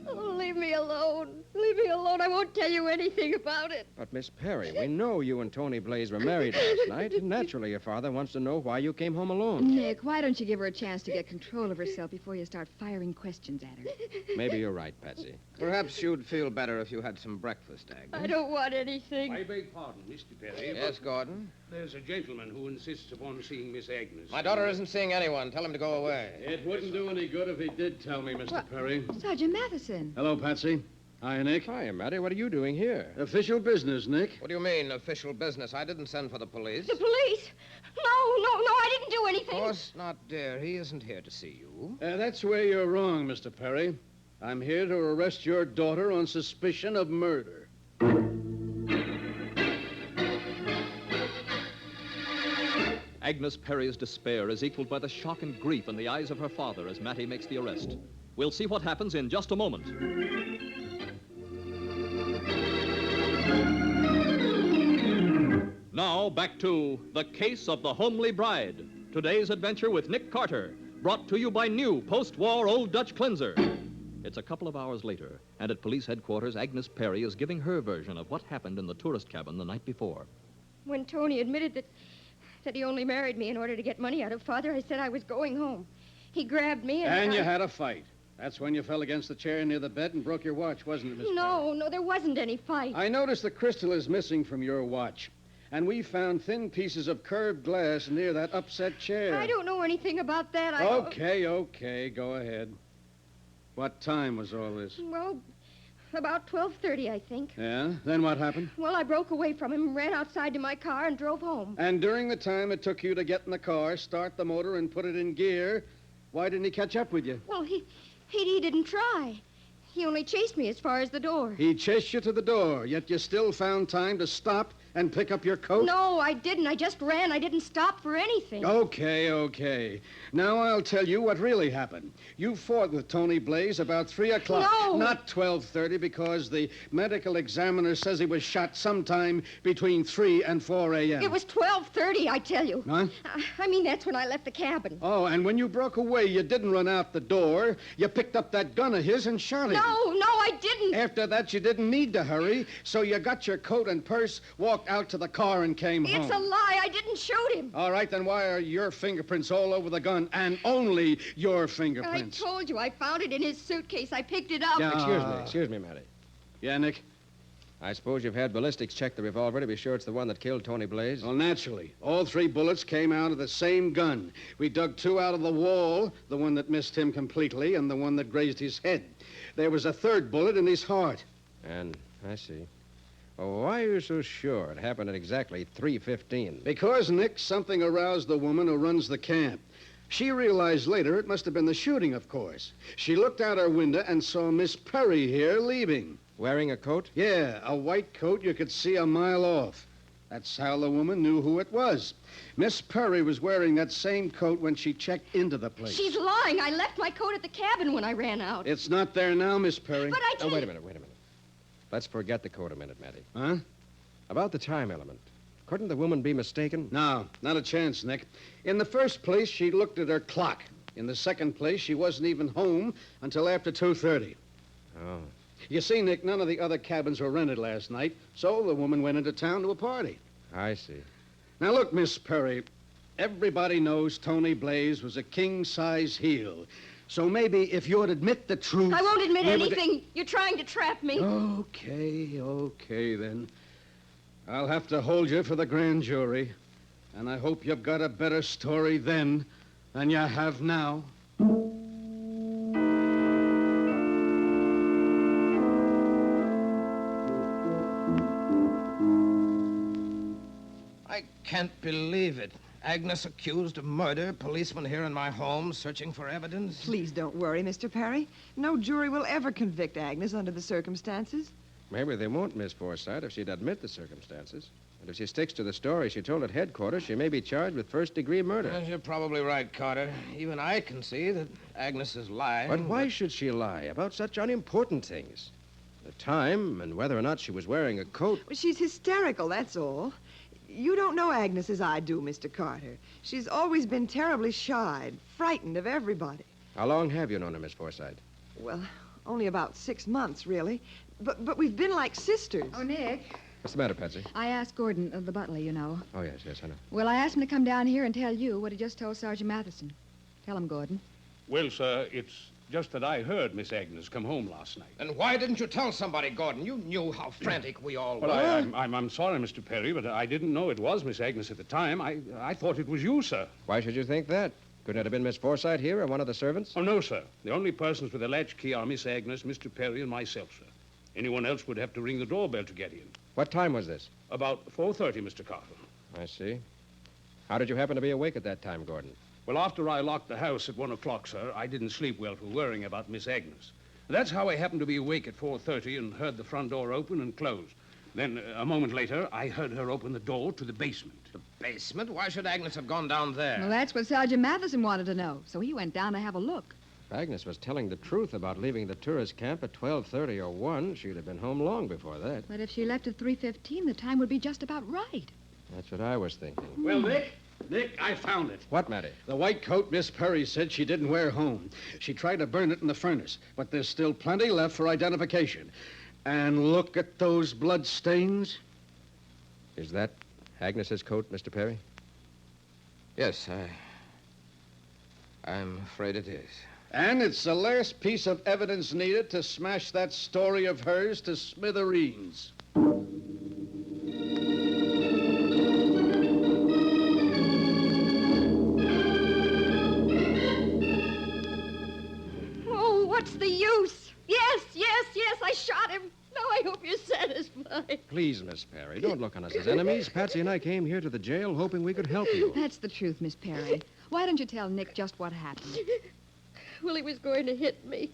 Oh, leave me alone. Leave me alone. I won't tell you anything about it. But, Miss Perry, we know you and Tony Blaze were married last night, and naturally your father wants to know why you came home alone. Nick, why don't you give her a chance to get control of herself before you start firing questions at her? Maybe you're right, Patsy. Perhaps you'd feel better if you had some breakfast, Agnes. I don't want anything. I beg pardon, Mr. Perry. Yes, Gordon? There's a gentleman who insists upon seeing Miss Agnes. My daughter isn't seeing anyone. Tell him to go away. It wouldn't do any good if he did tell me, Mr. Perry. Sergeant Mathison. Hello, Patsy. Hi, Nick. Hi, Matty. What are you doing here? Official business, Nick. What do you mean, official business? I didn't send for the police. The police? No, I didn't do anything. Of course not, dear. He isn't here to see you. That's where you're wrong, Mr. Perry. I'm here to arrest your daughter on suspicion of murder. Agnes Perry's despair is equaled by the shock and grief in the eyes of her father as Mattie makes the arrest. We'll see what happens in just a moment. Now, back to The Case of the Homely Bride. Today's adventure with Nick Carter, brought to you by new post-war Old Dutch Cleanser. It's a couple of hours later, and at police headquarters, Agnes Perry is giving her version of what happened in the tourist cabin the night before. When Tony admitted that he only married me in order to get money out of Father, I said I was going home. He grabbed me And you had a fight. That's when you fell against the chair near the bed and broke your watch, wasn't it, Miss Perry? No, there wasn't any fight. I noticed the crystal is missing from your watch. And we found thin pieces of curved glass near that upset chair. I don't know anything about that. Okay, go ahead. What time was all this? Well, about 12:30, I think. Yeah? Then what happened? Well, I broke away from him, ran outside to my car, and drove home. And during the time it took you to get in the car, start the motor, and put it in gear, why didn't he catch up with you? Well, he didn't try. He only chased me as far as the door. He chased you to the door, yet you still found time to stop and pick up your coat? No, I didn't. I just ran. I didn't stop for anything. Okay. Now I'll tell you what really happened. You fought with Tony Blaze about 3 o'clock. No! Not 12:30, because the medical examiner says he was shot sometime between 3 and 4 a.m. It was 12:30, I tell you. Huh? I mean, that's when I left the cabin. Oh, and when you broke away, you didn't run out the door. You picked up that gun of his and shot him. No, I didn't. After that, you didn't need to hurry, so you got your coat and purse, walked out to the car, and came home. It's a lie. I didn't shoot him. All right, then why are your fingerprints all over the gun, and only your I fingerprints? told you. I found it in his suitcase. I picked it up. Yeah. Excuse me, Matty. Yeah, Nick? I suppose you've had ballistics check the revolver to be sure it's the one that killed Tony Blaze? Well, naturally. All 3 bullets came out of the same gun. We dug 2 out of the wall, the one that missed him completely and the one that grazed his head. There was a 3rd bullet in his heart. And I see. Well, why are you so sure it happened at exactly 3:15? Because, Nick, something aroused the woman who runs the camp. She realized later it must have been the shooting, of course. She looked out her window and saw Miss Perry here leaving. Wearing a coat? Yeah, a white coat you could see a mile off. That's how the woman knew who it was. Miss Perry was wearing that same coat when she checked into the place. She's lying. I left my coat at the cabin when I ran out. It's not there now, Miss Perry. But I tell Wait a minute. Let's forget the coat a minute, Matty. Huh? About the time element. Couldn't the woman be mistaken? No, not a chance, Nick. In the first place, she looked at her clock. In the second place, she wasn't even home until after 2:30. Oh. You see, Nick, none of the other cabins were rented last night, so the woman went into town to a party. I see. Now, look, Miss Perry, everybody knows Tony Blaze was a king-size heel. So maybe if you'd admit the truth... I won't admit anything. You're trying to trap me. Okay, then. I'll have to hold you for the grand jury. And I hope you've got a better story then than you have now. I can't believe it. Agnes accused of murder, policeman here in my home searching for evidence. Please don't worry, Mr. Perry. No jury will ever convict Agnes under the circumstances. Maybe they won't, Miss Forsythe, if she'd admit the circumstances. And if she sticks to the story she told at headquarters, she may be charged with first-degree murder. Yes, you're probably right, Carter. Even I can see that Agnes is lying. But why should she lie about such unimportant things? The time and whether or not she was wearing a coat. She's hysterical, that's all. You don't know Agnes as I do, Mr. Carter. She's always been terribly shy, frightened of everybody. How long have you known her, Miss Forsythe? Well, only about 6 months, really. But we've been like sisters. Oh, Nick. What's the matter, Patsy? I asked Gordon, the butler, you know. Oh, yes, I know. Well, I asked him to come down here and tell you what he just told Sergeant Mathison. Tell him, Gordon. Well, sir, it's just that I heard Miss Agnes come home last night. And why didn't you tell somebody, Gordon? You knew how frantic we all were. Well, I'm sorry, Mr. Perry, but I didn't know it was Miss Agnes at the time. I thought it was you, sir. Why should you think that? Couldn't it have been Miss Forsythe here or one of the servants? Oh, no, sir. The only persons with a latchkey are Miss Agnes, Mr. Perry, and myself, sir. Anyone else would have to ring the doorbell to get in. What time was this? About 4:30, Mr. Carter. I see. How did you happen to be awake at that time, Gordon? Well, after I locked the house at 1 o'clock, sir, I didn't sleep well for worrying about Miss Agnes. That's how I happened to be awake at 4:30 and heard the front door open and close. Then, a moment later, I heard her open the door to the basement. The basement? Why should Agnes have gone down there? Well, that's what Sergeant Mathison wanted to know, so he went down to have a look. If Agnes was telling the truth about leaving the tourist camp at 12:30 or 1, she'd have been home long before that. But if she left at 3:15, the time would be just about right. That's what I was thinking. Well, Nick, I found it. What, Matty? The white coat Miss Perry said she didn't wear home. She tried to burn it in the furnace, but there's still plenty left for identification. And look at those blood stains. Is that Agnes's coat, Mr. Perry? Yes, I'm afraid it is. And it's the last piece of evidence needed to smash that story of hers to smithereens. What's the use? Yes, I shot him. Now I hope you're satisfied. Please, Miss Perry, don't look on us as enemies. Patsy and I came here to the jail hoping we could help you. That's the truth, Miss Perry. Why don't you tell Nick just what happened? Well, he was going to hit me.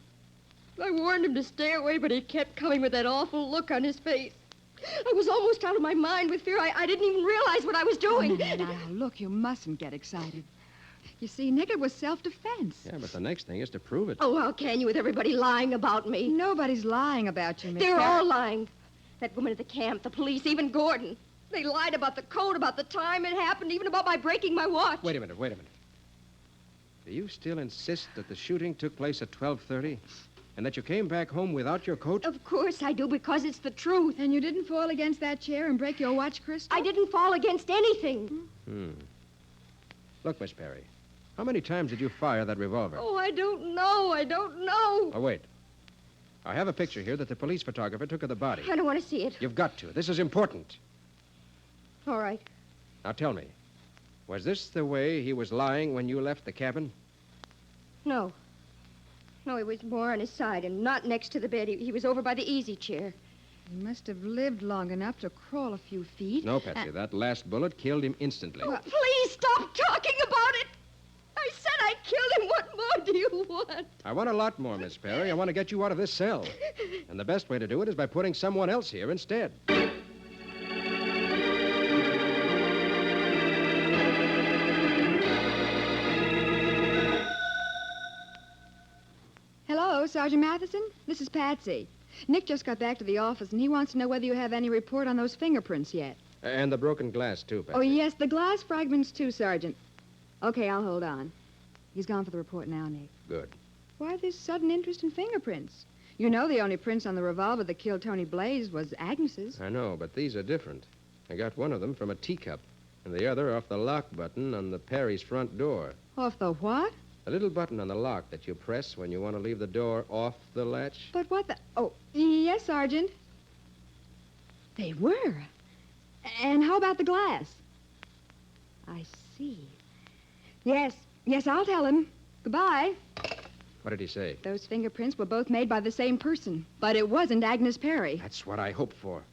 I warned him to stay away, but he kept coming with that awful look on his face. I was almost out of my mind with fear. I didn't even realize what I was doing. Now, look, you mustn't get excited. You see, Nick, it was self-defense. Yeah, but the next thing is to prove it. Oh, how can you with everybody lying about me? Nobody's lying about you, Miss They're Perry. all lying. That woman at the camp, the police, even Gordon. They lied about the code, about the time it happened, even about my breaking my watch. Wait a minute. Do you still insist that the shooting took place at 12:30? And that you came back home without your coat? Of course I do, because it's the truth. And you didn't fall against that chair and break your watch crystal? I didn't fall against anything. Look, Miss Perry, how many times did you fire that revolver? Oh, I don't know. Oh, wait. I have a picture here that the police photographer took of the body. I don't want to see it. You've got to. This is important. All right. Now tell me, was this the way he was lying when you left the cabin? No, he was more on his side and not next to the bed. He was over by the easy chair. He must have lived long enough to crawl a few feet. No, Patsy. That last bullet killed him instantly. Oh, please stop talking about it. I said I killed him. What more do you want? I want a lot more, Miss Perry. I want to get you out of this cell. And the best way to do it is by putting someone else here instead. Hello, Sergeant Mathison. This is Patsy. Nick just got back to the office, and he wants to know whether you have any report on those fingerprints yet. And the broken glass, too, Patsy. Oh, yes, the glass fragments, too, Sergeant. Okay, I'll hold on. He's gone for the report now, Nick. Good. Why this sudden interest in fingerprints? You know the only prints on the revolver that killed Tony Blaze was Agnes's. I know, but these are different. I got one of them from a teacup, and the other off the lock button on the Perry's front door. Off the what? A little button on the lock that you press when you want to leave the door off the latch. But what the... Oh, yes, Sergeant. They were. And how about the glass? I see. Yes, I'll tell him. Goodbye. What did he say? Those fingerprints were both made by the same person, but it wasn't Agnes Perry. That's what I hoped for.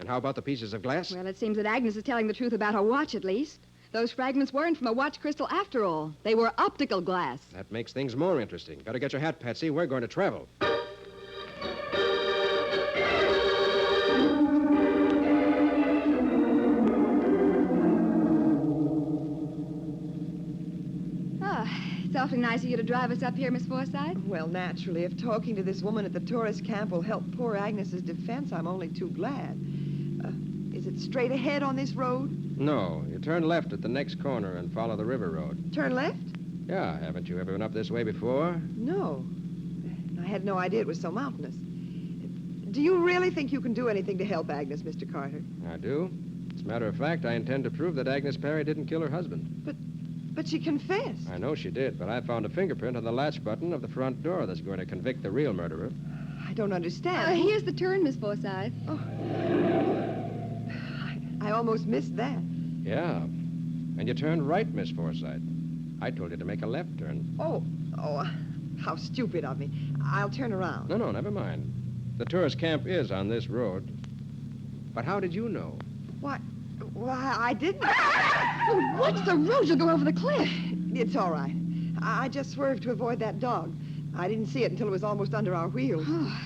And how about the pieces of glass? Well, it seems that Agnes is telling the truth about her watch, at least. Those fragments weren't from a watch crystal after all. They were optical glass. That makes things more interesting. Better get your hat, Patsy. We're going to travel. It's awfully nice of you to drive us up here, Miss Forsythe. Well, naturally, if talking to this woman at the tourist camp will help poor Agnes's defense, I'm only too glad. Is it straight ahead on this road? No, you turn left at the next corner and follow the river road. Turn left? Yeah, haven't you ever been up this way before? No. I had no idea it was so mountainous. Do you really think you can do anything to help Agnes, Mr. Carter? I do. As a matter of fact, I intend to prove that Agnes Perry didn't kill her husband. But she confessed. I know she did, but I found a fingerprint on the latch button of the front door that's going to convict the real murderer. I don't understand. Here's the turn, Miss Forsythe. Oh. I almost missed that. Yeah. And you turned right, Miss Forsythe. I told you to make a left turn. Oh, how stupid of me. I'll turn around. No, never mind. The tourist camp is on this road. But how did you know? Why, I didn't. Oh, watch the road. You'll go over the cliff. It's all right. I just swerved to avoid that dog. I didn't see it until it was almost under our wheels. Oh,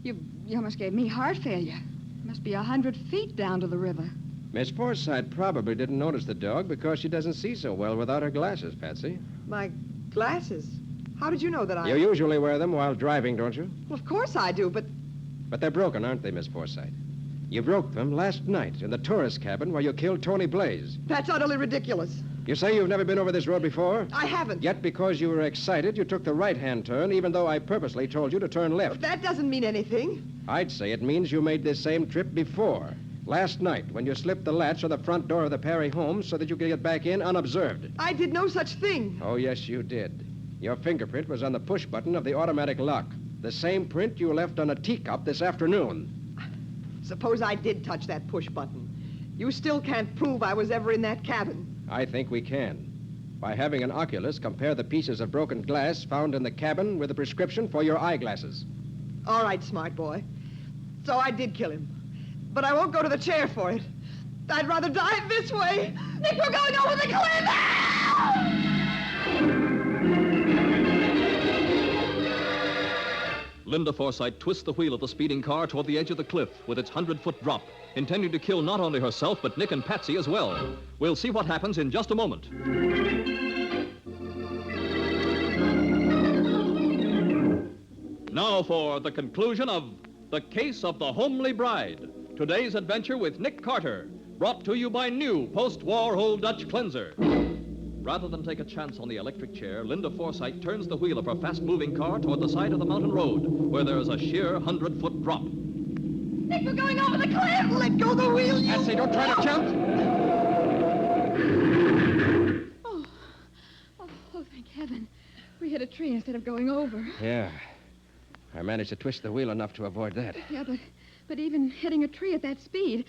you almost gave me heart failure. Must be 100 feet down to the river. Miss Forsythe probably didn't notice the dog because she doesn't see so well without her glasses, Patsy. My glasses? How did you know that I... You usually wear them while driving, don't you? Well, of course I do, but... But they're broken, aren't they, Miss Forsythe? You broke them last night in the tourist cabin where you killed Tony Blaze. That's utterly ridiculous. You say you've never been over this road before? I haven't. Yet because you were excited, you took the right-hand turn, even though I purposely told you to turn left. That doesn't mean anything. I'd say it means you made this same trip before. Last night, when you slipped the latch on the front door of the Perry home so that you could get back in unobserved. I did no such thing. Oh, yes, you did. Your fingerprint was on the push button of the automatic lock. The same print you left on a teacup this afternoon. Suppose I did touch that push button. You still can't prove I was ever in that cabin. I think we can. By having an oculist compare the pieces of broken glass found in the cabin with a prescription for your eyeglasses. All right, smart boy. So I did kill him. But I won't go to the chair for it. I'd rather die this way. Nick, we're going over the cliff! Linda Forsythe twists the wheel of the speeding car toward the edge of the cliff with its 100-foot drop, intending to kill not only herself, but Nick and Patsy as well. We'll see what happens in just a moment. Now for the conclusion of The Case of the Homely Bride. Today's adventure with Nick Carter, brought to you by new post-war Old Dutch cleanser. Rather than take a chance on the electric chair, Linda Forsythe turns the wheel of her fast-moving car toward the side of the mountain road, where there is a sheer 100-foot drop. Nick, we're going over the cliff! Let go of the wheel, you... Patsy, don't try to jump! Oh, thank heaven. We hit a tree instead of going over. Yeah. I managed to twist the wheel enough to avoid that. Yeah, but even hitting a tree at that speed,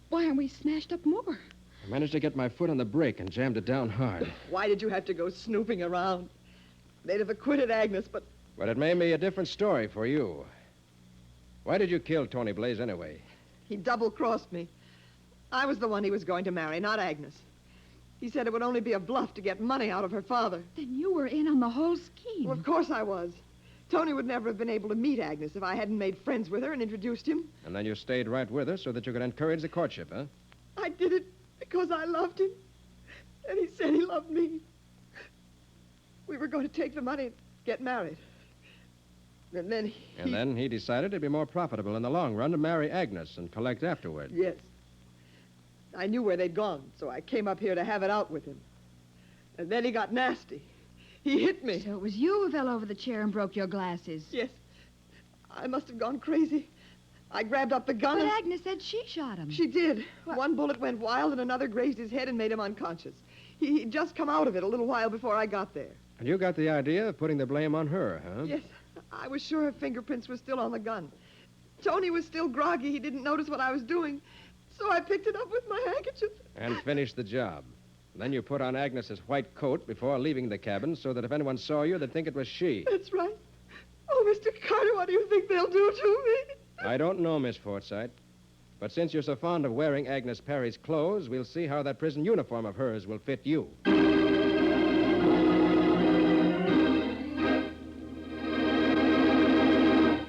why aren't we smashed up more? I managed to get my foot on the brake and jammed it down hard. Why did you have to go snooping around? They'd have acquitted Agnes, but... But it made me a different story for you. Why did you kill Tony Blaze anyway? He double-crossed me. I was the one he was going to marry, not Agnes. He said it would only be a bluff to get money out of her father. Then you were in on the whole scheme. Well, of course I was. Tony would never have been able to meet Agnes if I hadn't made friends with her and introduced him. And then you stayed right with her so that you could encourage the courtship, huh? I did it because I loved him. And he said he loved me. We were going to take the money and get married. And then he decided it'd be more profitable in the long run to marry Agnes and collect afterward. Yes. I knew where they'd gone, so I came up here to have it out with him. And then he got nasty. He hit me. So it was you who fell over the chair and broke your glasses. Yes. I must have gone crazy. I grabbed up the gun. But Agnes said she shot him. She did. What? One bullet went wild and another grazed his head and made him unconscious. He'd just come out of it a little while before I got there. And you got the idea of putting the blame on her, huh? Yes. I was sure her fingerprints were still on the gun. Tony was still groggy. He didn't notice what I was doing. So I picked it up with my handkerchief. And finished the job. Then you put on Agnes's white coat before leaving the cabin so that if anyone saw you, they'd think it was she. That's right. Oh, Mr. Carter, what do you think they'll do to me? I don't know, Miss Forsythe. But since you're so fond of wearing Agnes Perry's clothes, we'll see how that prison uniform of hers will fit you.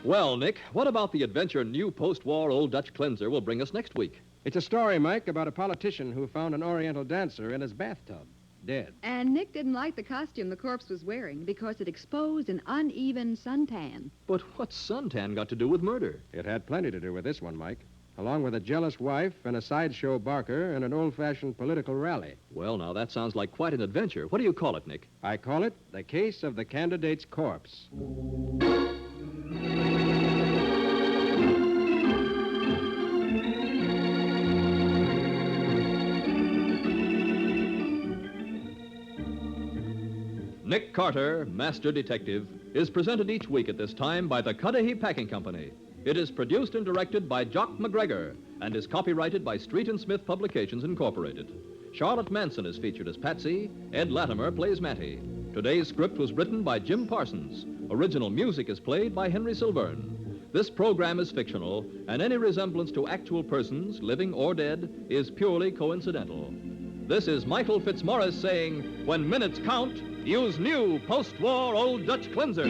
Well, Nick, what about the adventure new post-war Old Dutch cleanser will bring us next week? It's a story, Mike, about a politician who found an Oriental dancer in his bathtub, dead. And Nick didn't like the costume the corpse was wearing because it exposed an uneven suntan. But what's suntan got to do with murder? It had plenty to do with this one, Mike. Along with a jealous wife and a sideshow barker and an old-fashioned political rally. Well, now, that sounds like quite an adventure. What do you call it, Nick? I call it The Case of the Candidate's Corpse. Nick Carter, Master Detective, is presented each week at this time by the Cudahy Packing Company. It is produced and directed by Jock McGregor and is copyrighted by Street and Smith Publications, Incorporated. Charlotte Manson is featured as Patsy. Ed Latimer plays Mattie. Today's script was written by Jim Parsons. Original music is played by Henry Silverne. This program is fictional, and any resemblance to actual persons, living or dead, is purely coincidental. This is Michael Fitzmaurice saying, when minutes count, use new post-war Old Dutch cleanser.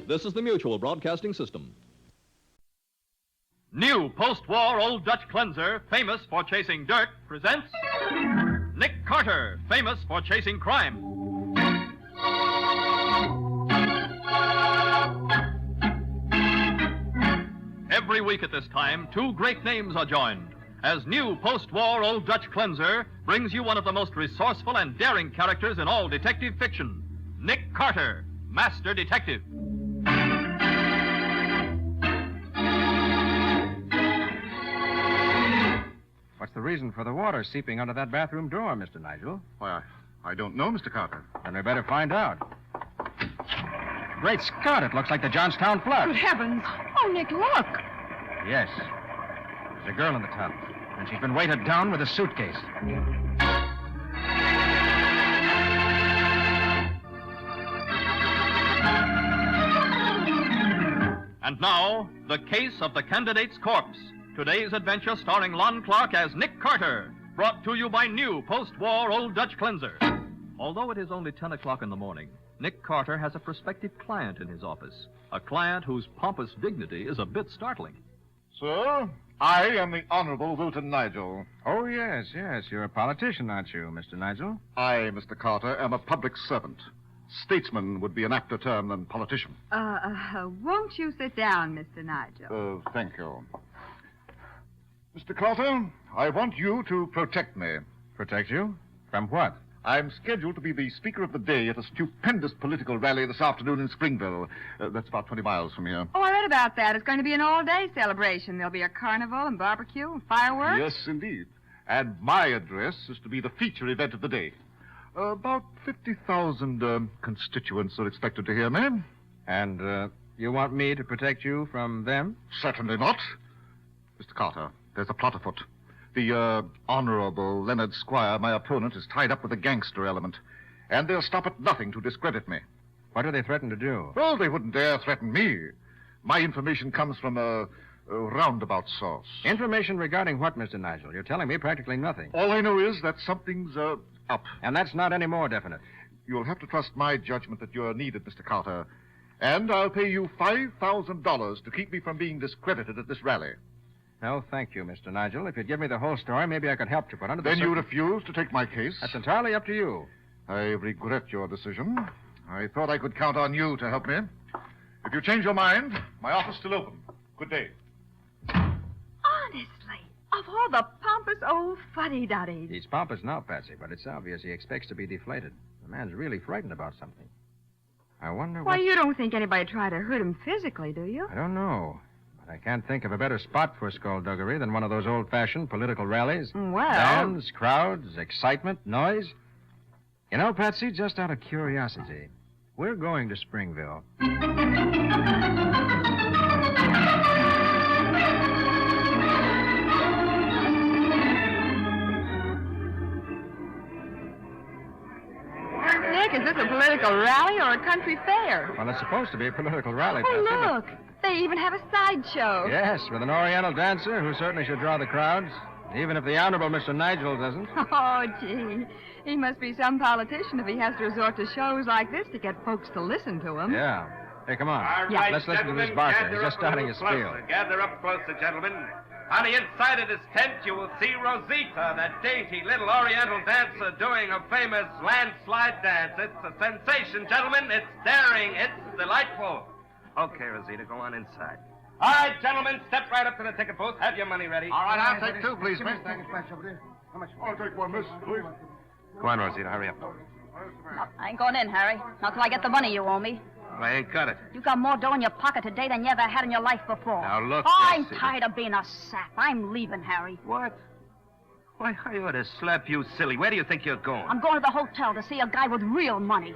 This is the Mutual Broadcasting System. New post-war Old Dutch cleanser, famous for chasing dirt, presents Nick Carter, famous for chasing crime. Every week at this time, two great names are joined, as new post-war Old Dutch cleanser brings you one of the most resourceful and daring characters in all detective fiction, Nick Carter, Master Detective. What's the reason for the water seeping under that bathroom door, Mr. Nigel? Why, I don't know, Mr. Carter. Then we better find out. Great Scott, it looks like the Johnstown flood. Good heavens. Oh, Nick, look. Yes. There's a girl in the tub, and she's been weighted down with a suitcase. And now, the case of the candidate's corpse. Today's adventure starring Lon Clark as Nick Carter. Brought to you by new post-war Old Dutch cleanser. Although it is only 10 o'clock in the morning, Nick Carter has a prospective client in his office. A client whose pompous dignity is a bit startling. Sir, I am the Honorable Wilton Nigel. Oh, yes. You're a politician, aren't you, Mr. Nigel? I, Mr. Carter, am a public servant. Statesman would be an apter term than politician. Won't you sit down, Mr. Nigel? Thank you. Mr. Carter, I want you to protect me. Protect you? From what? I'm scheduled to be the speaker of the day at a stupendous political rally this afternoon in Springville. That's about 20 miles from here. Oh, I read about that. It's going to be an all-day celebration. There'll be a carnival and barbecue and fireworks. Yes, indeed. And my address is to be the feature event of the day. About 50,000 constituents are expected to hear me. And you want me to protect you from them? Certainly not. Mr. Carter, there's a plot afoot. The Honorable Leonard Squire, my opponent, is tied up with a gangster element. And they'll stop at nothing to discredit me. What do they threaten to do? Well, they wouldn't dare threaten me. My information comes from a roundabout source. Information regarding what, Mr. Nigel? You're telling me practically nothing. All I know is that something's up. And that's not any more definite. You'll have to trust my judgment that you're needed, Mr. Carter. And I'll pay you $5,000 to keep me from being discredited at this rally. No, thank you, Mr. Nigel. If you'd give me the whole story, maybe I could help you. But under the Then you refuse to take my case? That's entirely up to you. I regret your decision. I thought I could count on you to help me. If you change your mind, my office is still open. Good day. Honestly, of all the pompous old fuddy-duddies. He's pompous now, Patsy, but it's obvious he expects to be deflated. The man's really frightened about something. I wonder Why, you don't think anybody tried to hurt him physically, do you? I don't know. But I can't think of a better spot for skullduggery than one of those old-fashioned political rallies. Well... Bands, crowds, excitement, noise. You know, Patsy, just out of curiosity, we're going to Springville. Nick, is this a political rally or a country fair? Well, it's supposed to be a political rally, Oh, Patsy, but- look. They even have a sideshow. Yes, with an Oriental dancer who certainly should draw the crowds, even if the Honorable Mr. Nigel doesn't. Oh, gee. He must be some politician if he has to resort to shows like this to get folks to listen to him. Yeah. Hey, come on. All right, Let's listen to this Barker. He's just starting his spiel. Gather up closer, gentlemen. On the inside of this tent, you will see Rosita, that dainty little Oriental dancer doing a famous landslide dance. It's a sensation, gentlemen. It's daring. It's delightful. Okay, Rosita, go on inside. All right, gentlemen, step right up to the ticket booth. Have your money ready. All right, I'll take two, please, miss. How much? I'll take one, miss, please. Go on, Rosita, hurry up. I ain't going in, Harry. Not till I get the money you owe me. Well, I ain't got it. You got more dough in your pocket today than you ever had in your life before. Now, look, I'm Jessie. tired of being a sap. I'm leaving, Harry. What? Why, I ought to slap you silly. Where do you think you're going? I'm going to the hotel to see a guy with real money.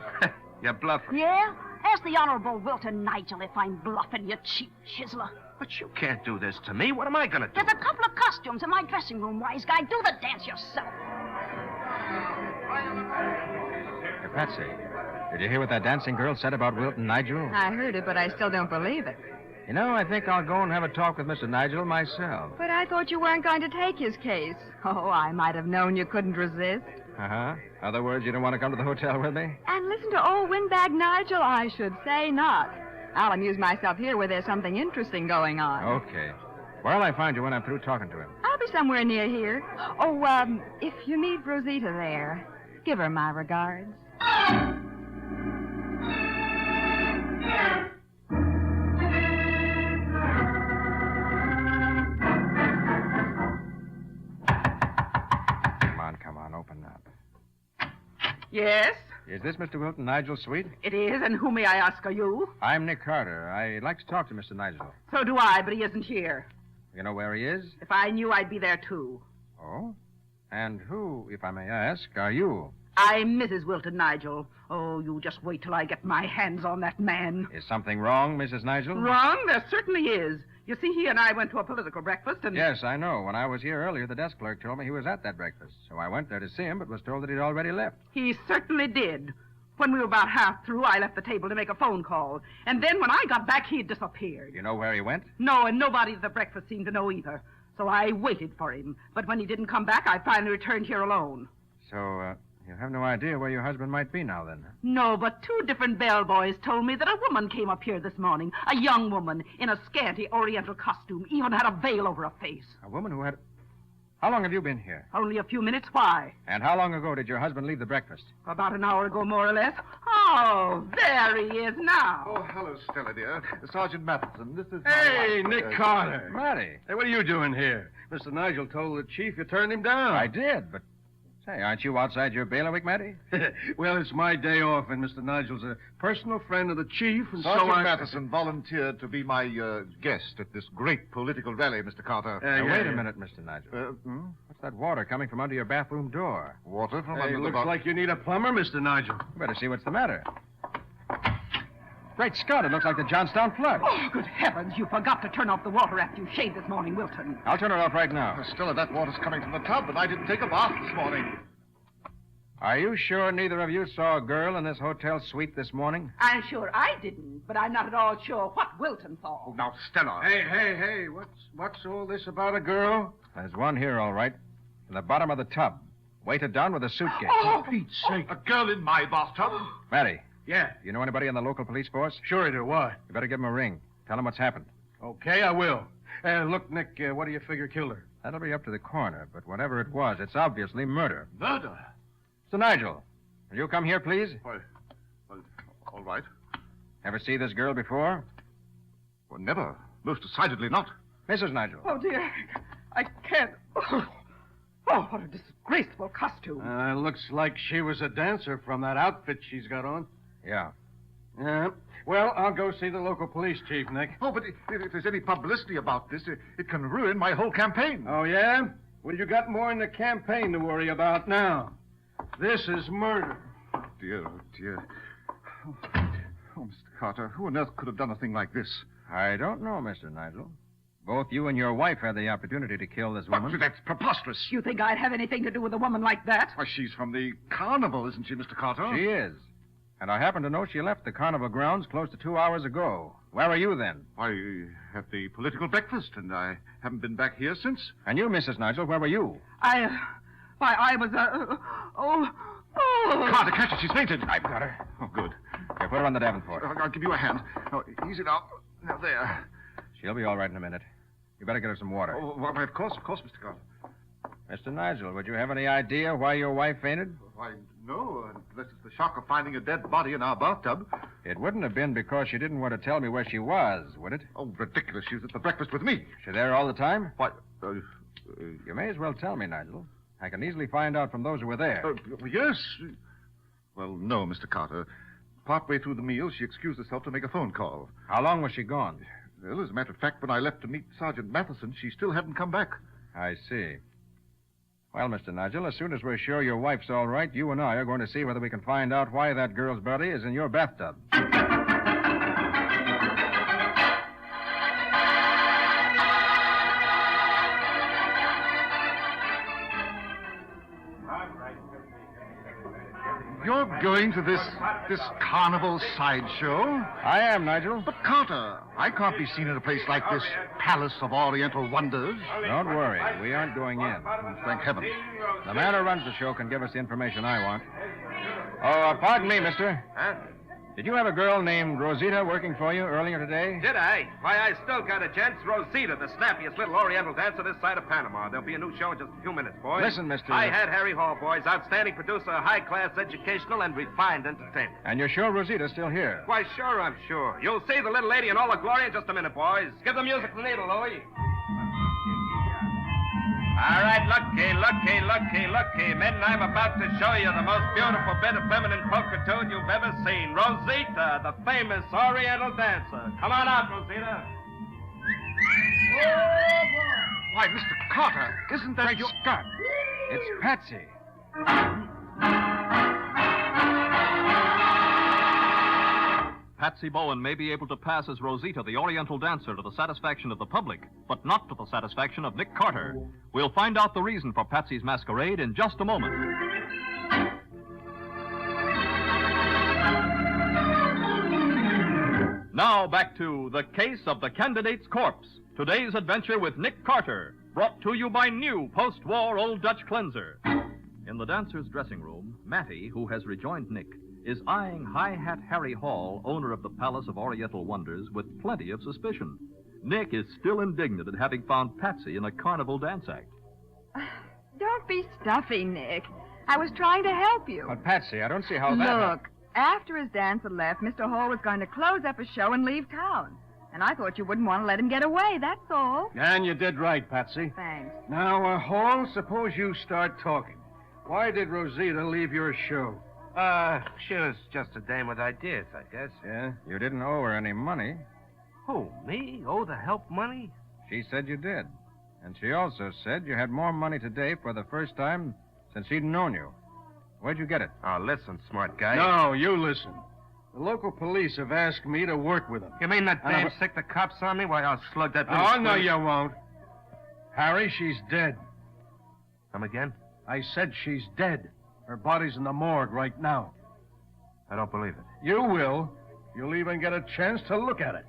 You're bluffing. Yeah? Ask the Honorable Wilton Nigel if I'm bluffing, you cheap chiseler. But you can't do this to me. What am I going to do? There's a couple of costumes in my dressing room, wise guy. Do the dance yourself. Hey, Patsy, did you hear what that dancing girl said about Wilton Nigel? I heard it, but I still don't believe it. You know, I think I'll go and have a talk with Mr. Nigel myself. But I thought you weren't going to take his case. Oh, I might have known you couldn't resist. Uh-huh. Other words, you don't want to come to the hotel with me? And listen to old windbag Nigel, I should say not. I'll amuse myself here where there's something interesting going on. Okay. Where'll I find you when I'm through talking to him? I'll be somewhere near here. Oh, if you meet Rosita there, give her my regards. Come on, open up. Yes, Is this Mr. Wilton Nigel's suite? it is, and who may I ask are you? I'm Nick Carter. I'd like to talk to Mr. Nigel. So do I, but he isn't here. You know where he is? If I knew, I'd be there, too. Oh? And who, if I may ask, are you? I'm Mrs. Wilton Nigel. Oh, you just wait till I get my hands on that man. Is something wrong, Mrs. Nigel? Wrong? There certainly is. You see, he and I went to a political breakfast and... Yes, I know. When I was here earlier, the desk clerk told me he was at that breakfast. So I went there to see him, but was told that he'd already left. He certainly did. When we were about half through, I left the table to make a phone call. And then when I got back, he had disappeared. You know where he went? No, and nobody at the breakfast seemed to know either. So I waited for him. But when he didn't come back, I finally returned here alone. So, you have no idea where your husband might be now, then? No, but 2 different bellboys told me that a woman came up here this morning. A young woman in a scanty oriental costume, even had a veil over her face. A woman who had... How long have you been here? Only a few minutes. Why? And how long ago did your husband leave the breakfast? About an hour ago, more or less. Oh, there he is now. Oh, hello, Stella, dear. Sergeant Mathison. This is Hey, my wife, Nick Carter. Matty. Hey, what are you doing here? Mr. Nigel told the chief you turned him down. I did, but... Say, aren't you outside your bailiwick, Matty? Well, it's my day off, and Mr. Nigel's a personal friend of the chief, and Sergeant so I... Mathison volunteered to be my guest at this great political rally, Mr. Carter. Wait a minute, Mr. Nigel. What's that water coming from under your bathroom door? Water from Hey, under the looks box. like you need a plumber, Mr. Nigel. You better see what's the matter. Great Scott, it looks like the Johnstown flood. Oh, good heavens, you forgot to turn off the water after you shaved this morning, Wilton. I'll turn it off right now. Stella, that water's coming from the tub, and I didn't take a bath this morning. Are you sure neither of you saw a girl in this hotel suite this morning? I'm sure I didn't, but I'm not at all sure what Wilton saw. Oh, now, Stella. Hey, what's all this about a girl? There's one here, all right. In the bottom of the tub. Weighted down with a suitcase. Oh, for Pete's sake. A girl in my bathtub? Matty. Yeah. You know anybody in the local police force? Sure I do. Why? You better give him a ring. Tell him what's happened. Okay, I will. Look, Nick, what do you figure killed her? That'll be up to the coroner, but whatever it was, it's obviously murder. Murder? So, Nigel, will you come here, please? Well, all right. Ever see this girl before? Well, never. Most decidedly not. Mrs. Nigel. Oh, dear. I can't. Oh, what a disgraceful costume. Looks like she was a dancer from that outfit she's got on. Yeah. Yeah. Well, I'll go see the local police chief, Nick. Oh, but if there's any publicity about this, it can ruin my whole campaign. Oh, yeah? Well, you got more in the campaign to worry about now. This is murder. Dear, oh, dear. Oh, Mr. Carter, who on earth could have done a thing like this? I don't know, Mr. Nigel. Both you and your wife had the opportunity to kill this woman. But that's preposterous. You think I'd have anything to do with a woman like that? Why, she's from the carnival, isn't she, Mr. Carter? She is. And I happen to know she left the carnival grounds close to 2 hours ago. Where were you then? Why, at the political breakfast, and I haven't been back here since. And you, Mrs. Nigel, where were you? I was, Carter, catch her. She's fainted. I've got her. Oh, good. Here, put her on the Davenport. I'll give you a hand. Oh, easy now. Now, there. She'll be all right in a minute. You better get her some water. Oh, well, of course, Mr. Carter. Mr. Nigel, would you have any idea why your wife fainted? Why, no, unless it's the shock of finding a dead body in our bathtub. It wouldn't have been because she didn't want to tell me where she was, would it? Oh, ridiculous. She was at the breakfast with me. She there all the time? Why, You may as well tell me, Nigel. I can easily find out from those who were there. Yes. Well, no, Mr. Carter. Partway through the meal, she excused herself to make a phone call. How long was she gone? Well, as a matter of fact, when I left to meet Sergeant Mathison, she still hadn't come back. I see. Well, Mr. Nigel, as soon as we're sure your wife's all right, you and I are going to see whether we can find out why that girl's body is in your bathtub. You're going to this carnival sideshow? I am, Nigel. But, Carter, I can't be seen in a place like this Palace of Oriental Wonders. Don't worry. We aren't going in. Thank heaven. The man who runs the show can give us the information I want. Oh, pardon me, mister. Huh? Did you have a girl named Rosita working for you earlier today? Did I? Why, I still got a chance. Rosita, the snappiest little Oriental dancer this side of Panama. There'll be a new show in just a few minutes, boys. Listen, mister. I had Harry Hall, boys. Outstanding producer, high-class educational, and refined entertainment. And you're sure Rosita's still here? Why, sure, I'm sure. You'll see the little lady in all her glory in just a minute, boys. Give the music the needle, Louie. All right, looky, men. I'm about to show you the most beautiful bit of feminine polka tune you've ever seen. Rosita, the famous Oriental dancer. Come on out, Rosita. Why, Mr. Carter, isn't that your... Scott, it's Patsy. Patsy Bowen may be able to pass as Rosita, the Oriental dancer, to the satisfaction of the public, but not to the satisfaction of Nick Carter. We'll find out the reason for Patsy's masquerade in just a moment. Now back to The Case of the Candidate's Corpse. Today's adventure with Nick Carter, brought to you by new post-war Old Dutch cleanser. In the dancer's dressing room, Mattie, who has rejoined Nick, is eyeing High Hat Harry Hall, owner of the Palace of Oriental Wonders, with plenty of suspicion. Nick is still indignant at having found Patsy in a carnival dance act. Don't be stuffy, Nick. I was trying to help you. But, Patsy, I don't see how that... Look, after his dance had left, Mr. Hall was going to close up his show and leave town. And I thought you wouldn't want to let him get away, that's all. And you did right, Patsy. Thanks. Now, Hall, suppose you start talking. Why did Rosita leave your show? She was just a dame with ideas, I guess. Yeah? You didn't owe her any money. Who, me? Owe the help money? She said you did. And she also said you had more money today for the first time since she'd known you. Where'd you get it? Oh, listen, smart guy. No, you listen. The local police have asked me to work with them. You mean that dame sick the cops on me? Why, I'll slug that little... Oh, no, you won't. Harry, she's dead. Come again? I said she's dead. Her body's in the morgue right now. I don't believe it. You will. You'll even get a chance to look at it.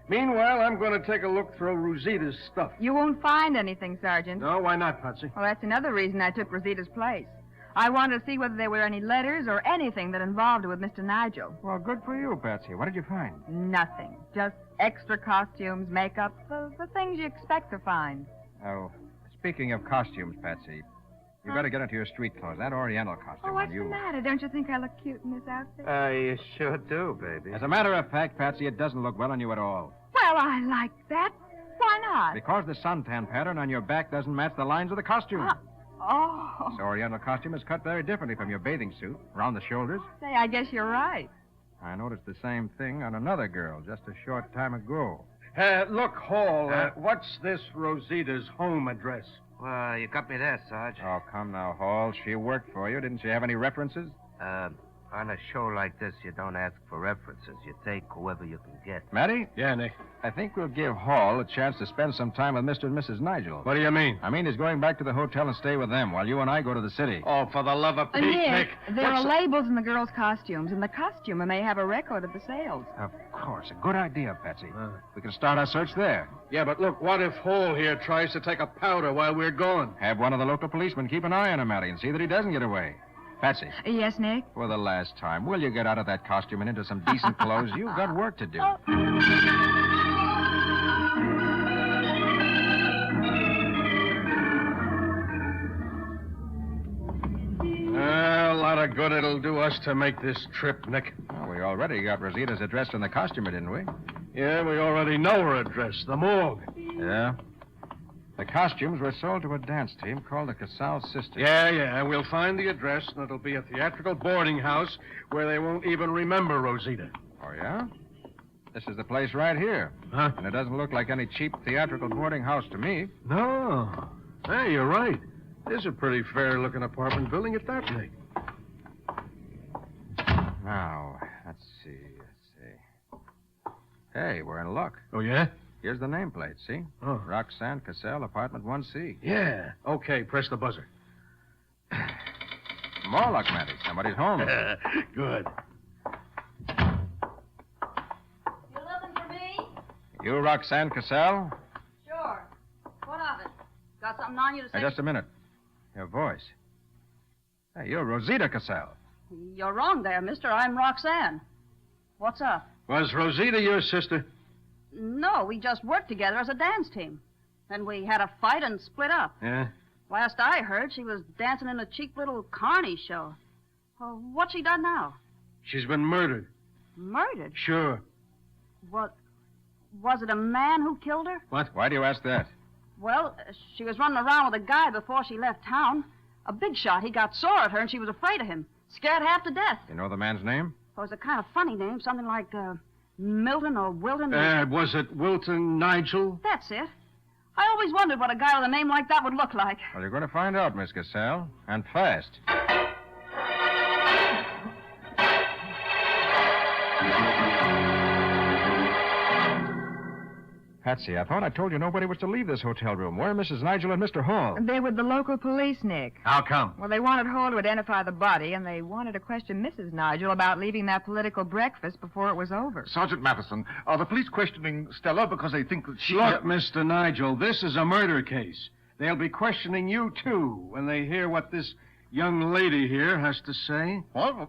Meanwhile, I'm going to take a look through Rosita's stuff. You won't find anything, Sergeant. No, why not, Patsy? Well, that's another reason I took Rosita's place. I wanted to see whether there were any letters or anything that involved her with Mr. Nigel. Well, good for you, Patsy. What did you find? Nothing. Just extra costumes, makeup, the things you expect to find. Oh, speaking of costumes, Patsy, you better get into your street clothes. That Oriental costume Oh, what's on you. the matter? Don't you think I look cute in this outfit? You sure do, baby. As a matter of fact, Patsy, it doesn't look well on you at all. Well, I like that. Why not? Because the suntan pattern on your back doesn't match the lines of the costume. Oh. This Oriental costume is cut very differently from your bathing suit, around the shoulders. Say, I guess you're right. I noticed the same thing on another girl just a short time ago. Look, Hall, what's this Rosita's home address? Well, you got me there, Sarge. Oh, come now, Hall. She worked for you. Didn't she have any references? On a show like this, you don't ask for references. You take whoever you can get. Matty? Yeah, Nick. I think we'll give Hall a chance to spend some time with Mr. and Mrs. Nigel. What do you mean? I mean he's going back to the hotel and stay with them while you and I go to the city. Oh, for the love of Pete, Nick. There are labels in the girls' costumes, and the costumer may have a record of the sales. Of course. A good idea, Patsy. We can start our search there. Yeah, but look, what if Hall here tries to take a powder while we're gone? Have one of the local policemen keep an eye on him, Matty, and see that he doesn't get away. Patsy. Yes, Nick? For the last time, will you get out of that costume and into some decent clothes? You've got work to do. A lot of good it'll do us to make this trip, Nick. Well, we already got Rosita's address from the costumer, didn't we? Yeah, we already know her address, the morgue. Yeah? The costumes were sold to a dance team called the Casal Sisters. Yeah. We'll find the address, and it'll be a theatrical boarding house where they won't even remember Rosita. Oh, yeah? This is the place right here. Huh? And it doesn't look like any cheap theatrical boarding house to me. No. Hey, you're right. This is a pretty fair-looking apartment building at that, Nick. Now, let's see. Hey, we're in luck. Oh, yeah? Here's the nameplate, see? Oh. Roxanne Cassell, apartment 1C. Yeah. Okay, press the buzzer. More luck, Matty. Somebody's home. Good. You looking for me? You Roxanne Cassell? Sure. What of it? Got something on you to say? Hey, just a minute. Your voice. Hey, you're Rosita Cassell. You're wrong there, mister. I'm Roxanne. What's up? Was Rosita your sister? No, we just worked together as a dance team. Then we had a fight and split up. Yeah? Last I heard, she was dancing in a cheap little carny show. Well, what's she done now? She's been murdered. Murdered? Sure. What? Was it a man who killed her? What? Why do you ask that? Well, she was running around with a guy before she left town. A big shot. He got sore at her, and she was afraid of him. Scared half to death. You know the man's name? It was a kind of funny name, something like Milton or Wilton. Was it Wilton Nigel? That's it. I always wondered what a guy with a name like that would look like. Well, you're going to find out, Miss Cassell. And fast. Patsy, I thought I told you nobody was to leave this hotel room. Where are Mrs. Nigel and Mr. Hall? They're with the local police, Nick. How come? Well, they wanted Hall to identify the body, and they wanted to question Mrs. Nigel about leaving that political breakfast before it was over. Sergeant Mathison, are the police questioning Stella because they think that she... Look, Mr. Nigel, this is a murder case. They'll be questioning you, too, when they hear what this young lady here has to say. What?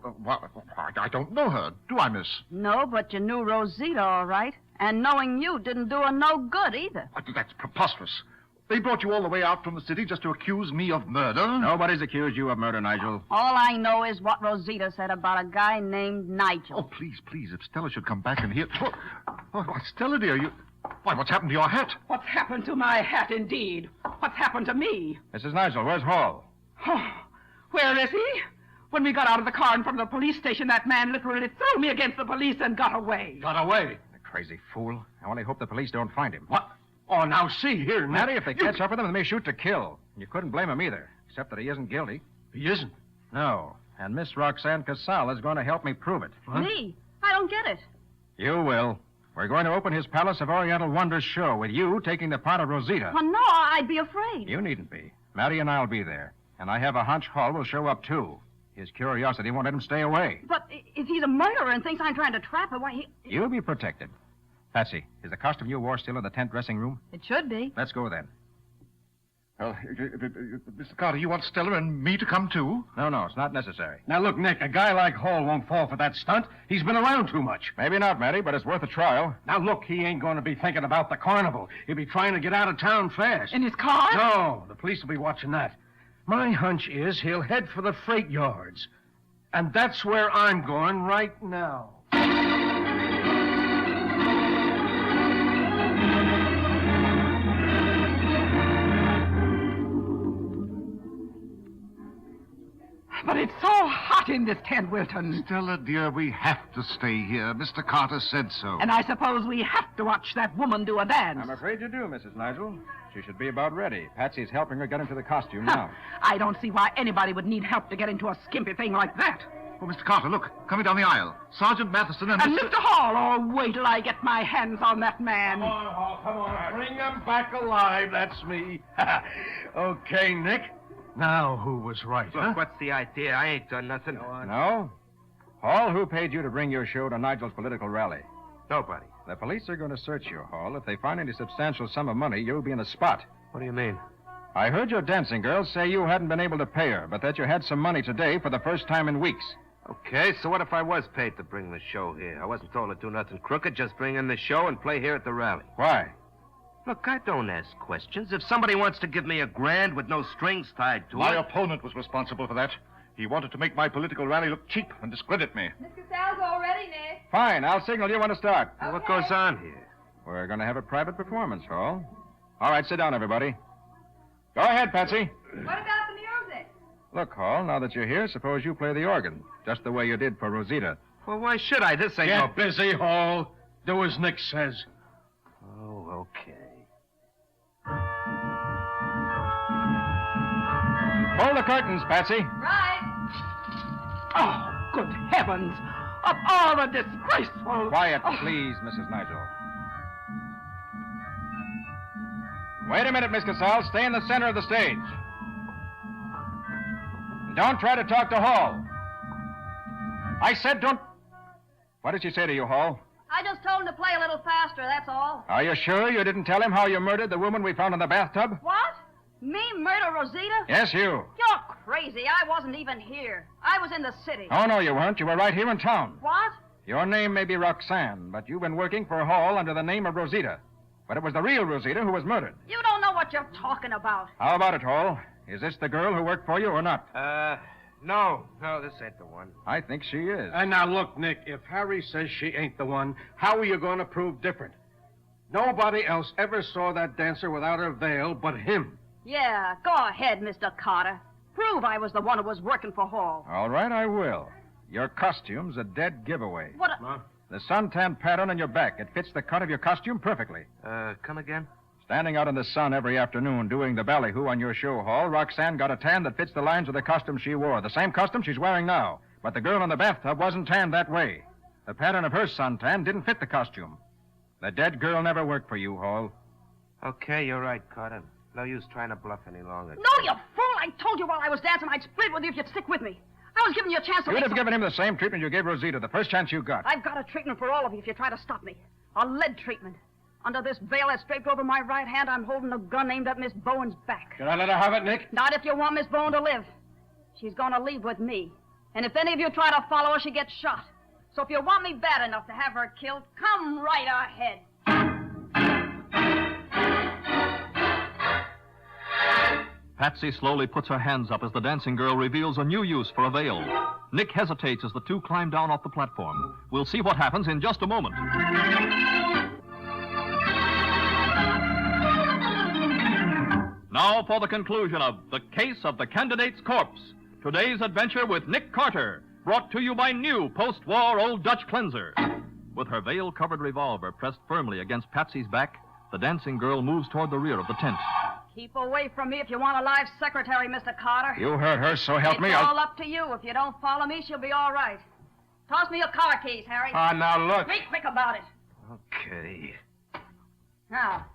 I don't know her. Do I, miss? No, but you knew Rosita, all right. And knowing you didn't do her no good either. That's preposterous. They brought you all the way out from the city just to accuse me of murder? Nobody's accused you of murder, Nigel. All I know is what Rosita said about a guy named Nigel. Oh, please, if Stella should come back and hear... Oh, Stella, dear, you... Why, what's happened to your hat? What's happened to my hat, indeed? What's happened to me? Mrs. Nigel, where's Hall? Oh, where is he? When we got out of the car in front of the police station, that man literally threw me against the police and got away. Got away? The crazy fool. I only hope the police don't find him. What? Oh, now see here, Matty, if they catch up with him, they may shoot to kill. You couldn't blame him either, except that he isn't guilty. He isn't? No. And Miss Roxanne Casal is going to help me prove it. What? Me? I don't get it. You will. We're going to open his Palace of Oriental Wonders show with you taking the part of Rosita. Well, no, I'd be afraid. You needn't be. Matty and I'll be there. And I have a hunch Hall will show up, too. His curiosity won't let him stay away. But if he's a murderer and thinks I'm trying to trap him, why, You'll be protected. Patsy, is the costume you wore still in the tent dressing room? It should be. Let's go then. Well, Mr. Carter, you want Stella and me to come, too? No, it's not necessary. Now, look, Nick, a guy like Hall won't fall for that stunt. He's been around too much. Maybe not, Matty, but it's worth a trial. Now, look, he ain't going to be thinking about the carnival. He'll be trying to get out of town fast. In his car? No, the police will be watching that. My hunch is he'll head for the freight yards. And that's where I'm going right now. But it's so hot in this tent, Wilton. Stella, dear, we have to stay here. Mr. Carter said so. And I suppose we have to watch that woman do a dance. I'm afraid you do, Mrs. Nigel. She should be about ready. Patsy's helping her get into the costume now. I don't see why anybody would need help to get into a skimpy thing like that. Oh, Mr. Carter, look, coming down the aisle. Sergeant Mathison and Mr. Hall. Oh, wait till I get my hands on that man. Come on, Hall, come on. Bring him back alive. That's me. Okay, Nick. Now, who was right, Look, what's the idea? I ain't done nothing. No? Hall, who paid you to bring your show to Nigel's political rally? Nobody. The police are going to search you, Hall. If they find any substantial sum of money, you'll be in the spot. What do you mean? I heard your dancing girl say you hadn't been able to pay her, but that you had some money today for the first time in weeks. Okay, so what if I was paid to bring the show here? I wasn't told to do nothing crooked, just bring in the show and play here at the rally. Why? Look, I don't ask questions. If somebody wants to give me $1,000 with no strings tied to My it... opponent was responsible for that. He wanted to make my political rally look cheap and discredit me. Miss Casal's all ready, Nick. Fine, I'll signal you when to start. Okay. What goes on here? We're going to have a private performance, Hall. All right, sit down, everybody. Go ahead, Patsy. What about the music? Look, Hall, now that you're here, suppose you play the organ, just the way you did for Rosita. Well, why should I? This ain't no... Get busy, Hall. Do as Nick says. Oh, okay. Pull the curtains, Patsy. Right. Oh, good heavens. Of all the disgraceful... Quiet, please, Mrs. Nigel. Wait a minute, Miss Casal. Stay in the center of the stage. And don't try to talk to Hall. I said don't... What did she say to you, Hall? I just told him to play a little faster, that's all. Are you sure you didn't tell him how you murdered the woman we found in the bathtub? What? Me murder Rosita? Yes, you. You're crazy. I wasn't even here. I was in the city. Oh, no, you weren't. You were right here in town. What? Your name may be Roxanne, but you've been working for Hall under the name of Rosita. But it was the real Rosita who was murdered. You don't know what you're talking about. How about it, Hall? Is this the girl who worked for you or not? No, this ain't the one. I think she is. And now, look, Nick, if Harry says she ain't the one, how are you going to prove different? Nobody else ever saw that dancer without her veil but him. Yeah, go ahead, Mr. Carter. Prove I was the one who was working for Hall. All right, I will. Your costume's a dead giveaway. What The suntan pattern on your back. It fits the cut of your costume perfectly. Come again? Standing out in the sun every afternoon doing the ballyhoo on your show, Hall, Roxanne got a tan that fits the lines of the costume she wore. The same costume she's wearing now. But the girl in the bathtub wasn't tanned that way. The pattern of her suntan didn't fit the costume. The dead girl never worked for you, Hall. Okay, you're right, Carter. No use trying to bluff any longer. No, you fool! I told you while I was dancing I'd split with you if you'd stick with me. I was giving you a chance to You'd make have given him the same treatment you gave Rosita the first chance you got. I've got a treatment for all of you if you try to stop me. A lead treatment. Under this veil that's draped over my right hand, I'm holding a gun aimed at Miss Bowen's back. Should I let her have it, Nick? Not if you want Miss Bowen to live. She's going to leave with me. And if any of you try to follow her, she gets shot. So if you want me bad enough to have her killed, come right ahead. Patsy slowly puts her hands up as the dancing girl reveals a new use for a veil. Nick hesitates as the two climb down off the platform. We'll see what happens in just a moment. Now for the conclusion of The Case of the Candidate's Corpse. Today's adventure with Nick Carter, brought to you by new post-war Old Dutch cleanser. With her veil-covered revolver pressed firmly against Patsy's back, the dancing girl moves toward the rear of the tent. Keep away from me if you want a live secretary, Mr. Carter. You heard her, so help me. It's all up to you. If you don't follow me, she'll be all right. Toss me your car keys, Harry. Ah, now look. Be quick about it. Okay. Now,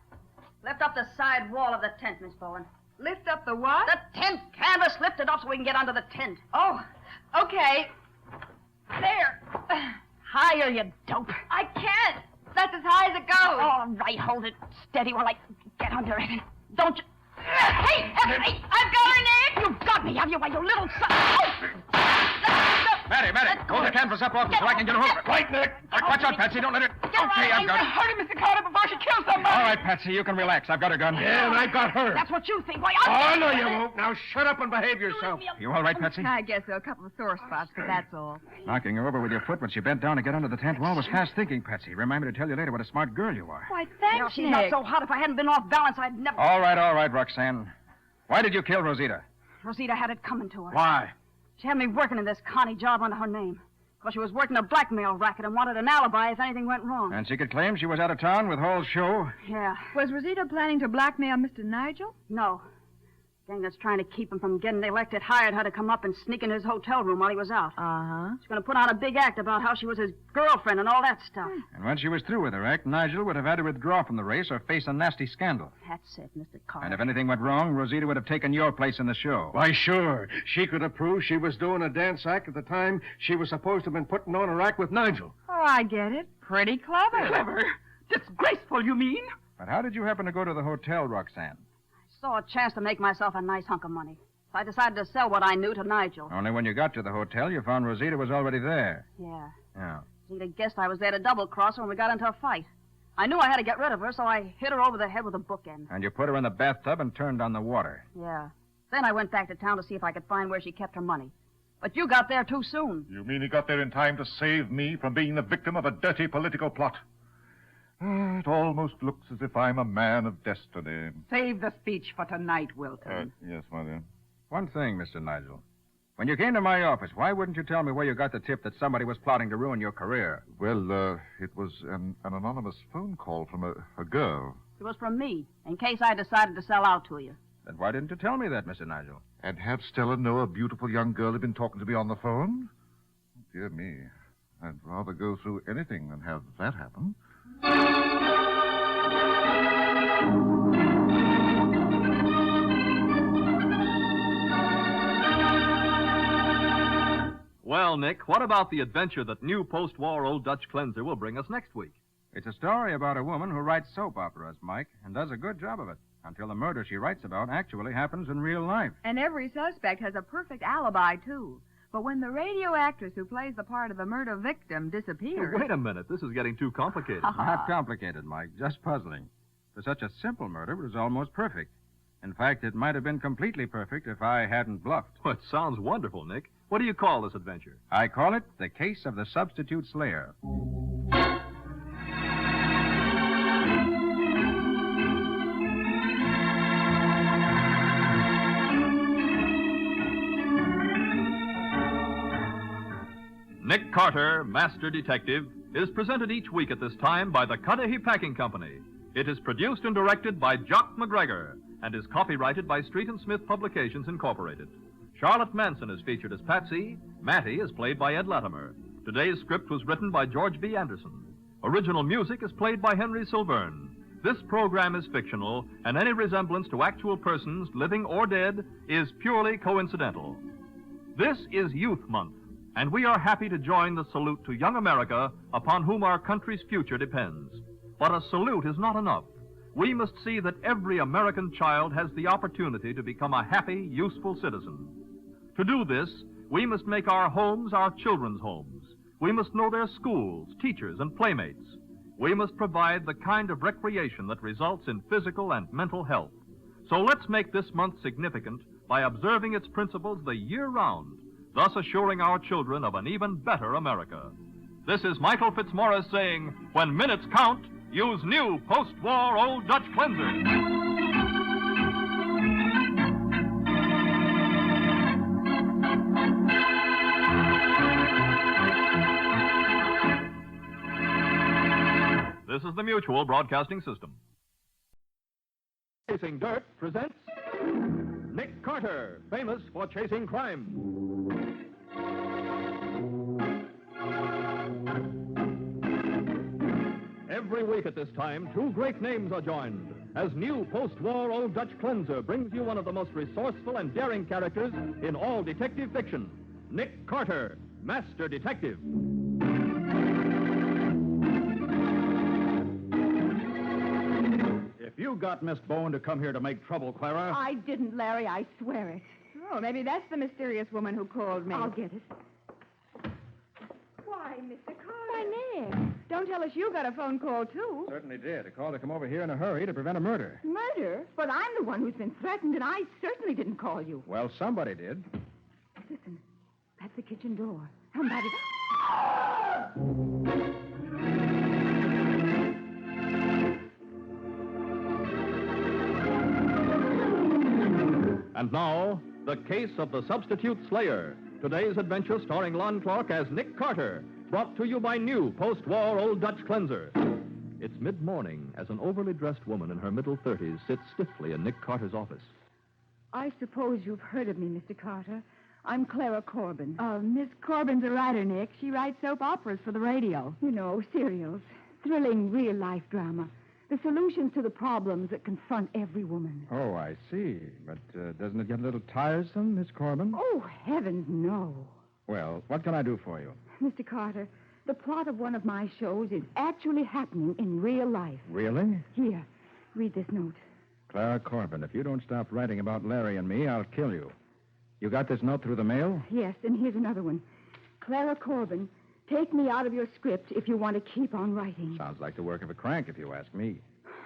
lift up the side wall of the tent, Miss Bowen. Lift up the what? The tent canvas. Lift it up so we can get under the tent. Oh, okay. There. Higher, you dope. I can't. That's as high as it goes. All right, hold it steady while I get under it. Don't you... Hey, I've got her, Nick! You've got me, have you, why, you little son... Matty, hold the canvas up off so I can get a hold of it. Right, Nick. Watch out, Patsy, don't let it... Okay, I've got it. Hurry, Mr. Carter, before she kills somebody. All right, Patsy, you can relax. I've got a gun. Yeah, and I got her. That's what you think. Why, Oh, no, you won't. Now shut up and behave yourself. You all right, Patsy? I guess so. A couple of sore spots, but that's all. Knocking her over with your foot when she bent down to get under the tent wall was fast thinking, Patsy. Remind me to tell you later what a smart girl you are. Why, thanks, You know, she's Nick. not so hot. If I hadn't been off balance, I'd never... All right, Roxanne. Why did you kill Rosita? Rosita had it coming to her. Why? She had me working in this Connie job under her name. Because she was working a blackmail racket and wanted an alibi if anything went wrong. And she could claim she was out of town with Hall's show? Yeah. Was Rosita planning to blackmail Mr. Nigel? No. The gang that's trying to keep him from getting elected hired her to come up and sneak in his hotel room while he was out. Uh-huh. She's going to put on a big act about how she was his girlfriend and all that stuff. And when she was through with her act, Nigel would have had to withdraw from the race or face a nasty scandal. That's it, Mr. Carter. And if anything went wrong, Rosita would have taken your place in the show. Why, sure. She could have proved she was doing a dance act at the time she was supposed to have been putting on her act with Nigel. Oh, I get it. Pretty clever. Clever? Disgraceful, you mean? But how did you happen to go to the hotel, Roxanne? Saw a chance to make myself a nice hunk of money. So I decided to sell what I knew to Nigel. Only when you got to the hotel, you found Rosita was already there. Yeah. Yeah. Rosita guessed I was there to double-cross her when we got into a fight. I knew I had to get rid of her, so I hit her over the head with a bookend. And you put her in the bathtub and turned on the water. Yeah. Then I went back to town to see if I could find where she kept her money. But you got there too soon. You mean he got there in time to save me from being the victim of a dirty political plot? It almost looks as if I'm a man of destiny. Save the speech for tonight, Wilton. Yes, Mother. One thing, Mr. Nigel. When you came to my office, why wouldn't you tell me where you got the tip that somebody was plotting to ruin your career? Well, it was an anonymous phone call from a girl. It was from me, in case I decided to sell out to you. Then why didn't you tell me that, Mr. Nigel? And have Stella know a beautiful young girl had been talking to me on the phone? Dear me. I'd rather go through anything than have that happen. Well, Nick, what about the adventure that new post-war Old Dutch cleanser will bring us next week? It's a story about a woman who writes soap operas, Mike, and does a good job of it, until the murder she writes about actually happens in real life. And every suspect has a perfect alibi, too. But when the radio actress who plays the part of the murder victim disappears... Wait a minute. This is getting too complicated. Not complicated, Mike. Just puzzling. For such a simple murder, it was almost perfect. In fact, it might have been completely perfect if I hadn't bluffed. Well, it sounds wonderful, Nick. What do you call this adventure? I call it The Case of the Substitute Slayer. Nick Carter, Master Detective, is presented each week at this time by the Cudahy Packing Company. It is produced and directed by Jock McGregor and is copyrighted by Street and Smith Publications, Incorporated. Charlotte Manson is featured as Patsy. Matty is played by Ed Latimer. Today's script was written by George B. Anderson. Original music is played by Henry Silverne. This program is fictional, and any resemblance to actual persons, living or dead, is purely coincidental. This is Youth Month, and we are happy to join the salute to young America, upon whom our country's future depends. But a salute is not enough. We must see that every American child has the opportunity to become a happy, useful citizen. To do this, we must make our homes our children's homes. We must know their schools, teachers, and playmates. We must provide the kind of recreation that results in physical and mental health. So let's make this month significant by observing its principles the year round, thus assuring our children of an even better America. This is Michael Fitzmaurice saying, when minutes count, use new post-war Old Dutch cleanser. This is the Mutual Broadcasting System. Chasing Dirt presents Nick Carter, famous for chasing crime. Every week at this time, two great names are joined as new post-war Old Dutch cleanser brings you one of the most resourceful and daring characters in all detective fiction, Nick Carter, Master Detective. If you got Miss Bowen to come here to make trouble, Clara... I didn't, Larry. I swear it. Oh, maybe that's the mysterious woman who called me. I'll get it. Why, Mr. Carter. Why, Nick. Don't tell us you got a phone call, too. Certainly did. A call to come over here in a hurry to prevent a murder. Murder? But I'm the one who's been threatened, and I certainly didn't call you. Well, somebody did. Listen, that's the kitchen door. Somebody... And now, the case of the substitute slayer. Today's adventure starring Lon Clark as Nick Carter, brought to you by new post-war Old Dutch cleanser. It's mid-morning as an overly dressed woman in her middle 30s sits stiffly in Nick Carter's office. I suppose you've heard of me, Mr. Carter. I'm Clara Corbin. Miss Corbin's a writer, Nick. She writes soap operas for the radio. You know, serials. Thrilling real-life drama. The solutions to the problems that confront every woman. Oh, I see. But doesn't it get a little tiresome, Miss Corbin? Oh, heavens, no. Well, what can I do for you? Mr. Carter, the plot of one of my shows is actually happening in real life. Really? Here, read this note. Clara Corbin, if you don't stop writing about Larry and me, I'll kill you. You got this note through the mail? Yes, and here's another one. Clara Corbin, take me out of your script if you want to keep on writing. Sounds like the work of a crank, if you ask me.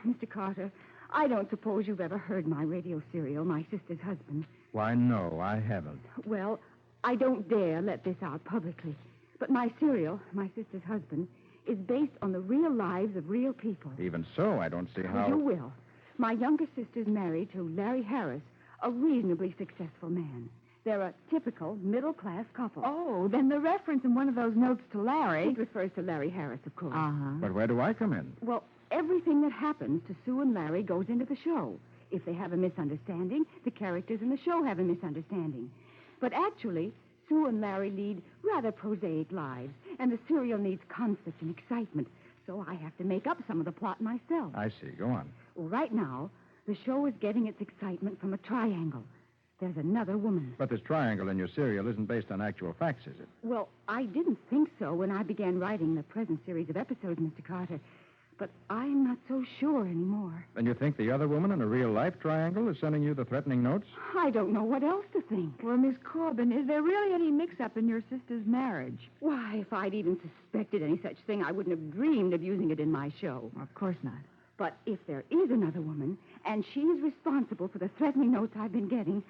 Mr. Carter, I don't suppose you've ever heard my radio serial, My Sister's Husband. Why, no, I haven't. Well, I don't dare let this out publicly. But my serial, My Sister's Husband, is based on the real lives of real people. Even so, I don't see how... You will. My younger sister's married to Larry Harris, a reasonably successful man. They're a typical middle-class couple. Oh, then the reference in one of those notes to Larry... It refers to Larry Harris, of course. Uh-huh. But where do I come in? Well, everything that happens to Sue and Larry goes into the show. If they have a misunderstanding, the characters in the show have a misunderstanding. But actually, Sue and Larry lead rather prosaic lives, and the serial needs conflict and excitement. So I have to make up some of the plot myself. I see. Go on. Well, right now, the show is getting its excitement from a triangle. There's another woman. But this triangle in your serial isn't based on actual facts, is it? Well, I didn't think so when I began writing the present series of episodes, Mr. Carter. But I'm not so sure anymore. Then you think the other woman in a real-life triangle is sending you the threatening notes? I don't know what else to think. Well, Miss Corbin, is there really any mix-up in your sister's marriage? Why, if I'd even suspected any such thing, I wouldn't have dreamed of using it in my show. Of course not. But if there is another woman, and she's responsible for the threatening notes I've been getting...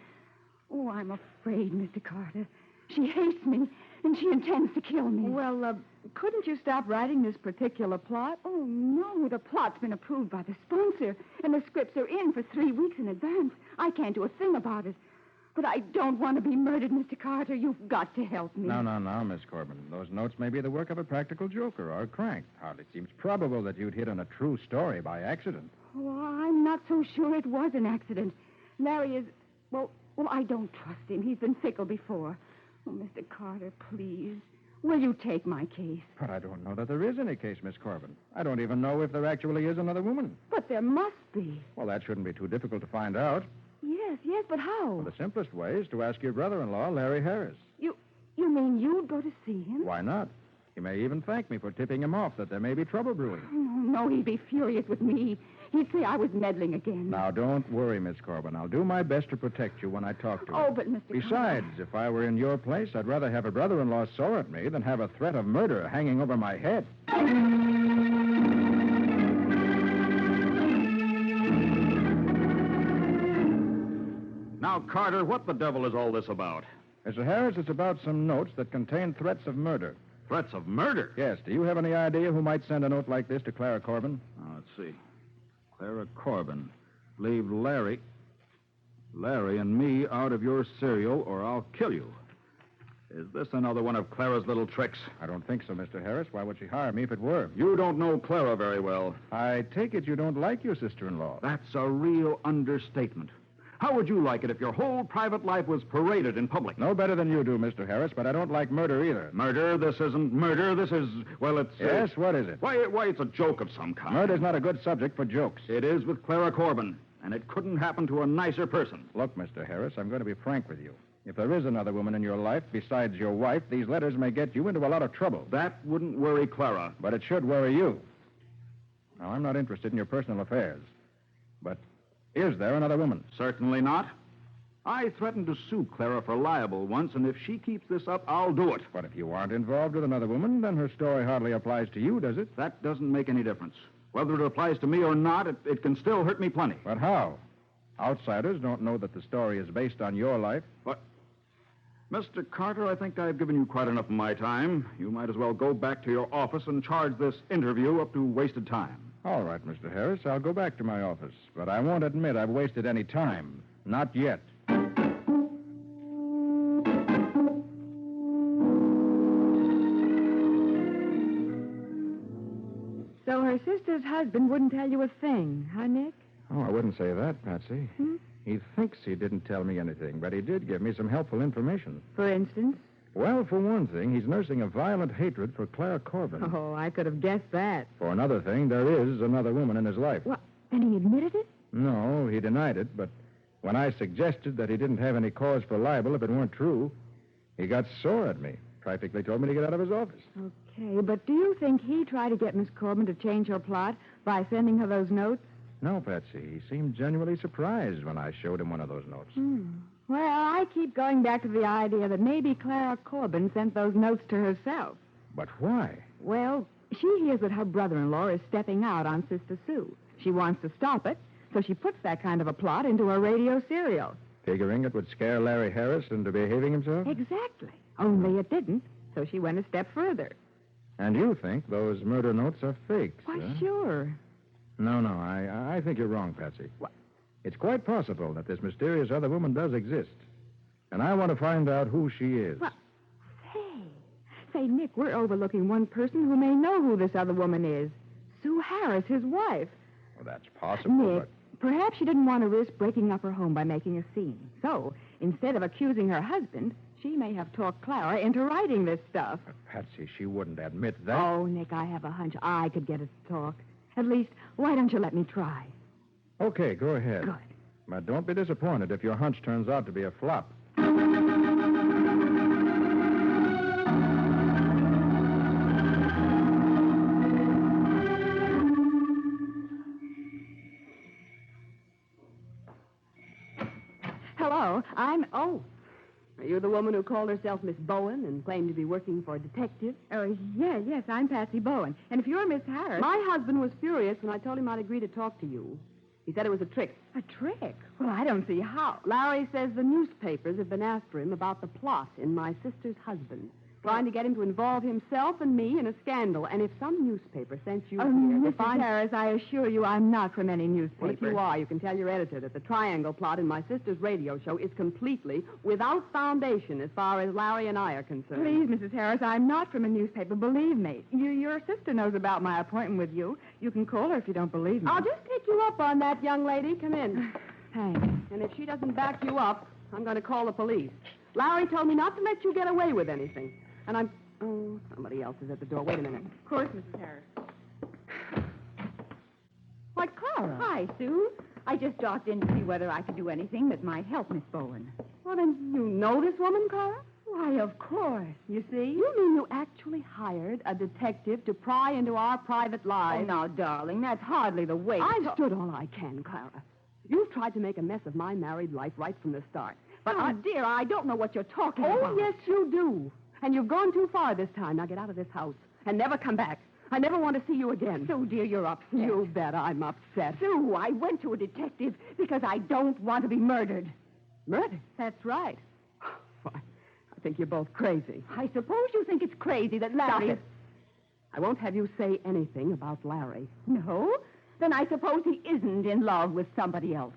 Oh, I'm afraid, Mr. Carter. She hates me, and she intends to kill me. Well, couldn't you stop writing this particular plot? Oh, no. The plot's been approved by the sponsor, and the scripts are in for 3 weeks in advance. I can't do a thing about it. But I don't want to be murdered, Mr. Carter. You've got to help me. No, Miss Corbin. Those notes may be the work of a practical joker or a crank. Hardly seems probable that you'd hit on a true story by accident. Oh, I'm not so sure it was an accident. Larry is... Well, I don't trust him. He's been fickle before. Oh, Mr. Carter, please. Will you take my case? But I don't know that there is any case, Miss Corbin. I don't even know if there actually is another woman. But there must be. Well, that shouldn't be too difficult to find out. Yes, but how? Well, the simplest way is to ask your brother-in-law, Larry Harris. You mean you'd go to see him? Why not? He may even thank me for tipping him off that there may be trouble brewing. No, he'd be furious with me. He'd say I was meddling again. Now, don't worry, Miss Corbin. I'll do my best to protect you when I talk to him. Oh, but Mr. Besides, if I were in your place, I'd rather have a brother-in-law sore at me than have a threat of murder hanging over my head. Now, Carter, what the devil is all this about? Mr. Harris, it's about some notes that contain threats of murder. Threats of murder? Yes. Do you have any idea who might send a note like this to Clara Corbin? Oh, let's see. Clara Corbin. Leave Larry and me out of your cereal, or I'll kill you. Is this another one of Clara's little tricks? I don't think so, Mr. Harris. Why would she hire me if it were? You don't know Clara very well. I take it you don't like your sister-in-law. That's a real understatement. How would you like it if your whole private life was paraded in public? No better than you do, Mr. Harris, but I don't like murder either. Murder? This isn't murder. This is, well, it's... Yes, what is it? Why, it's a joke of some kind. Murder's not a good subject for jokes. It is with Clara Corbin, and it couldn't happen to a nicer person. Look, Mr. Harris, I'm going to be frank with you. If there is another woman in your life besides your wife, these letters may get you into a lot of trouble. That wouldn't worry Clara. But it should worry you. Now, I'm not interested in your personal affairs. But is there another woman? Certainly not. I threatened to sue Clara for libel once, and if she keeps this up, I'll do it. But if you aren't involved with another woman, then her story hardly applies to you, does it? That doesn't make any difference. Whether it applies to me or not, it can still hurt me plenty. But how? Outsiders don't know that the story is based on your life. But, Mr. Carter, I think I've given you quite enough of my time. You might as well go back to your office and charge this interview up to wasted time. All right, Mr. Harris, I'll go back to my office. But I won't admit I've wasted any time. Not yet. So her sister's husband wouldn't tell you a thing, huh, Nick? Oh, I wouldn't say that, Patsy. He thinks he didn't tell me anything, but he did give me some helpful information. For instance? Well, for one thing, he's nursing a violent hatred for Clara Corbin. Oh, I could have guessed that. For another thing, there is another woman in his life. What? And he admitted it? No, he denied it, but when I suggested that he didn't have any cause for libel if it weren't true, he got sore at me. Practically told me to get out of his office. Okay, but do you think he tried to get Miss Corbin to change her plot by sending her those notes? No, Patsy. He seemed genuinely surprised when I showed him one of those notes. Well, I keep going back to the idea that maybe Clara Corbin sent those notes to herself. But why? Well, she hears that her brother-in-law is stepping out on Sister Sue. She wants to stop it, so she puts that kind of a plot into her radio serial. Figuring it would scare Larry Harris into behaving himself? Exactly. Only it didn't, so she went a step further. And you think those murder notes are fakes? Why, huh? sure. No, I think you're wrong, Patsy. What? It's quite possible that this mysterious other woman does exist. And I want to find out who she is. Well, say, Nick, we're overlooking one person who may know who this other woman is. Sue Harris, his wife. Well, that's possible, Nick, perhaps she didn't want to risk breaking up her home by making a scene. So, instead of accusing her husband, she may have talked Clara into writing this stuff. But Patsy, she wouldn't admit that. Oh, Nick, I have a hunch I could get her to talk. At least, why don't you let me try? Okay, go ahead. Good. But don't be disappointed if your hunch turns out to be a flop. Hello, are you the woman who called herself Miss Bowen and claimed to be working for a detective? Oh, yes, I'm Patsy Bowen. And if you're Miss Harris... My husband was furious when I told him I'd agree to talk to you. He said it was a trick. A trick? Well, I don't see how. Larry says the newspapers have been after him about the plot in my sister's husband, trying to get him to involve himself and me in a scandal. And if some newspaper sent you here to Mrs. Harris, I assure you I'm not from any newspaper. Well, if you are, you can tell your editor that the triangle plot in my sister's radio show is completely without foundation as far as Larry and I are concerned. Please, Mrs. Harris, I'm not from a newspaper. Believe me. Your sister knows about my appointment with you. You can call her if you don't believe me. I'll just take you up on that, young lady. Come in. Thanks. And if she doesn't back you up, I'm going to call the police. Larry told me not to let you get away with anything. And Oh, somebody else is at the door. Wait a minute. Of course, Mrs. Harris. Why, Clara. Hi, Sue. I just dropped in to see whether I could do anything that might help Miss Bowen. Well, then you know this woman, Clara? Why, of course. You see? You mean you actually hired a detective to pry into our private lives? Oh, now, darling, that's hardly the way. I've stood all I can, Clara. You've tried to make a mess of my married life right from the start. But dear, I don't know what you're talking about. Oh, yes, you do. And you've gone too far this time. Now get out of this house and never come back. I never want to see you again. Sue, dear, you're upset. You bet I'm upset. Sue, I went to a detective because I don't want to be murdered. Murdered? That's right. Why, I think you're both crazy. I suppose you think it's crazy that Larry... Stop it. I won't have you say anything about Larry. No? Then I suppose he isn't in love with somebody else.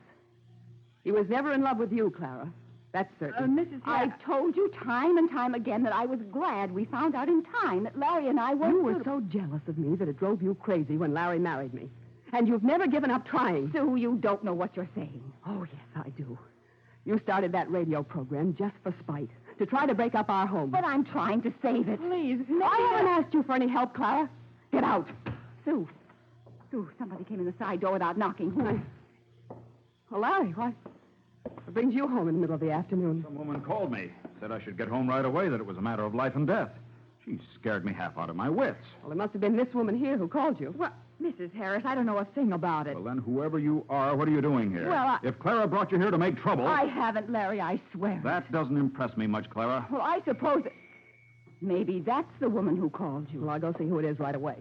He was never in love with you, Clara. That's certain. Mrs. Harris... I've told you time and time again that I was glad we found out in time that Larry and I were... You were so jealous of me that it drove you crazy when Larry married me. And you've never given up trying. Sue, you don't know what you're saying. Oh, yes, I do. You started that radio program just for spite, to try to break up our home. But I'm trying to save it. Please, no. I haven't asked you for any help, Clara. Get out. Sue, somebody came in the side door without knocking. Who? Well, Larry, what brings you home in the middle of the afternoon? Some woman called me. Said I should get home right away, that it was a matter of life and death. She scared me half out of my wits. Well, it must have been this woman here who called you. Well, Mrs. Harris, I don't know a thing about it. Well, then, whoever you are, what are you doing here? Well, If Clara brought you here to make trouble... I haven't, Larry, I swear. That doesn't impress me much, Clara. Well, I suppose... Maybe that's the woman who called you. Well, I'll go see who it is right away.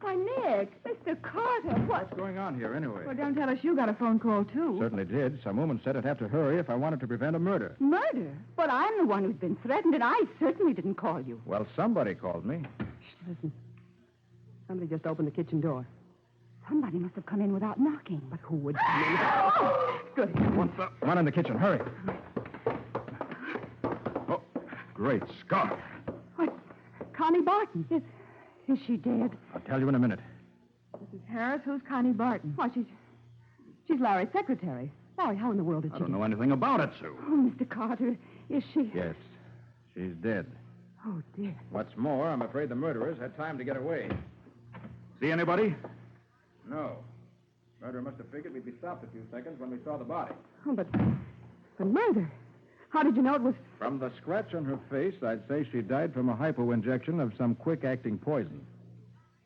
Why, Nick, Mr. Carter, What's going on here, anyway? Well, don't tell us you got a phone call, too. Certainly did. Some woman said I'd have to hurry if I wanted to prevent a murder. Murder? But I'm the one who's been threatened, and I certainly didn't call you. Well, somebody called me. Listen. Somebody just opened the kitchen door. Somebody must have come in without knocking. But who would come in? Oh! Good. What's up? Come on in the kitchen. Hurry. Oh, great Scott. What? Connie Barton. Is she dead? I'll tell you in a minute. Mrs. Harris, who's Connie Barton? Why, she's Larry's secretary. Larry, how in the world did she... I don't know anything about it, Sue. Oh, Mr. Carter, is she... Yes, she's dead. Oh, dear. What's more, I'm afraid the murderers had time to get away. See anybody? No. Murderer must have figured we'd be stopped a few seconds when we saw the body. Oh, but murder. How did you know it was... From the scratch on her face, I'd say she died from a hypo-injection of some quick-acting poison.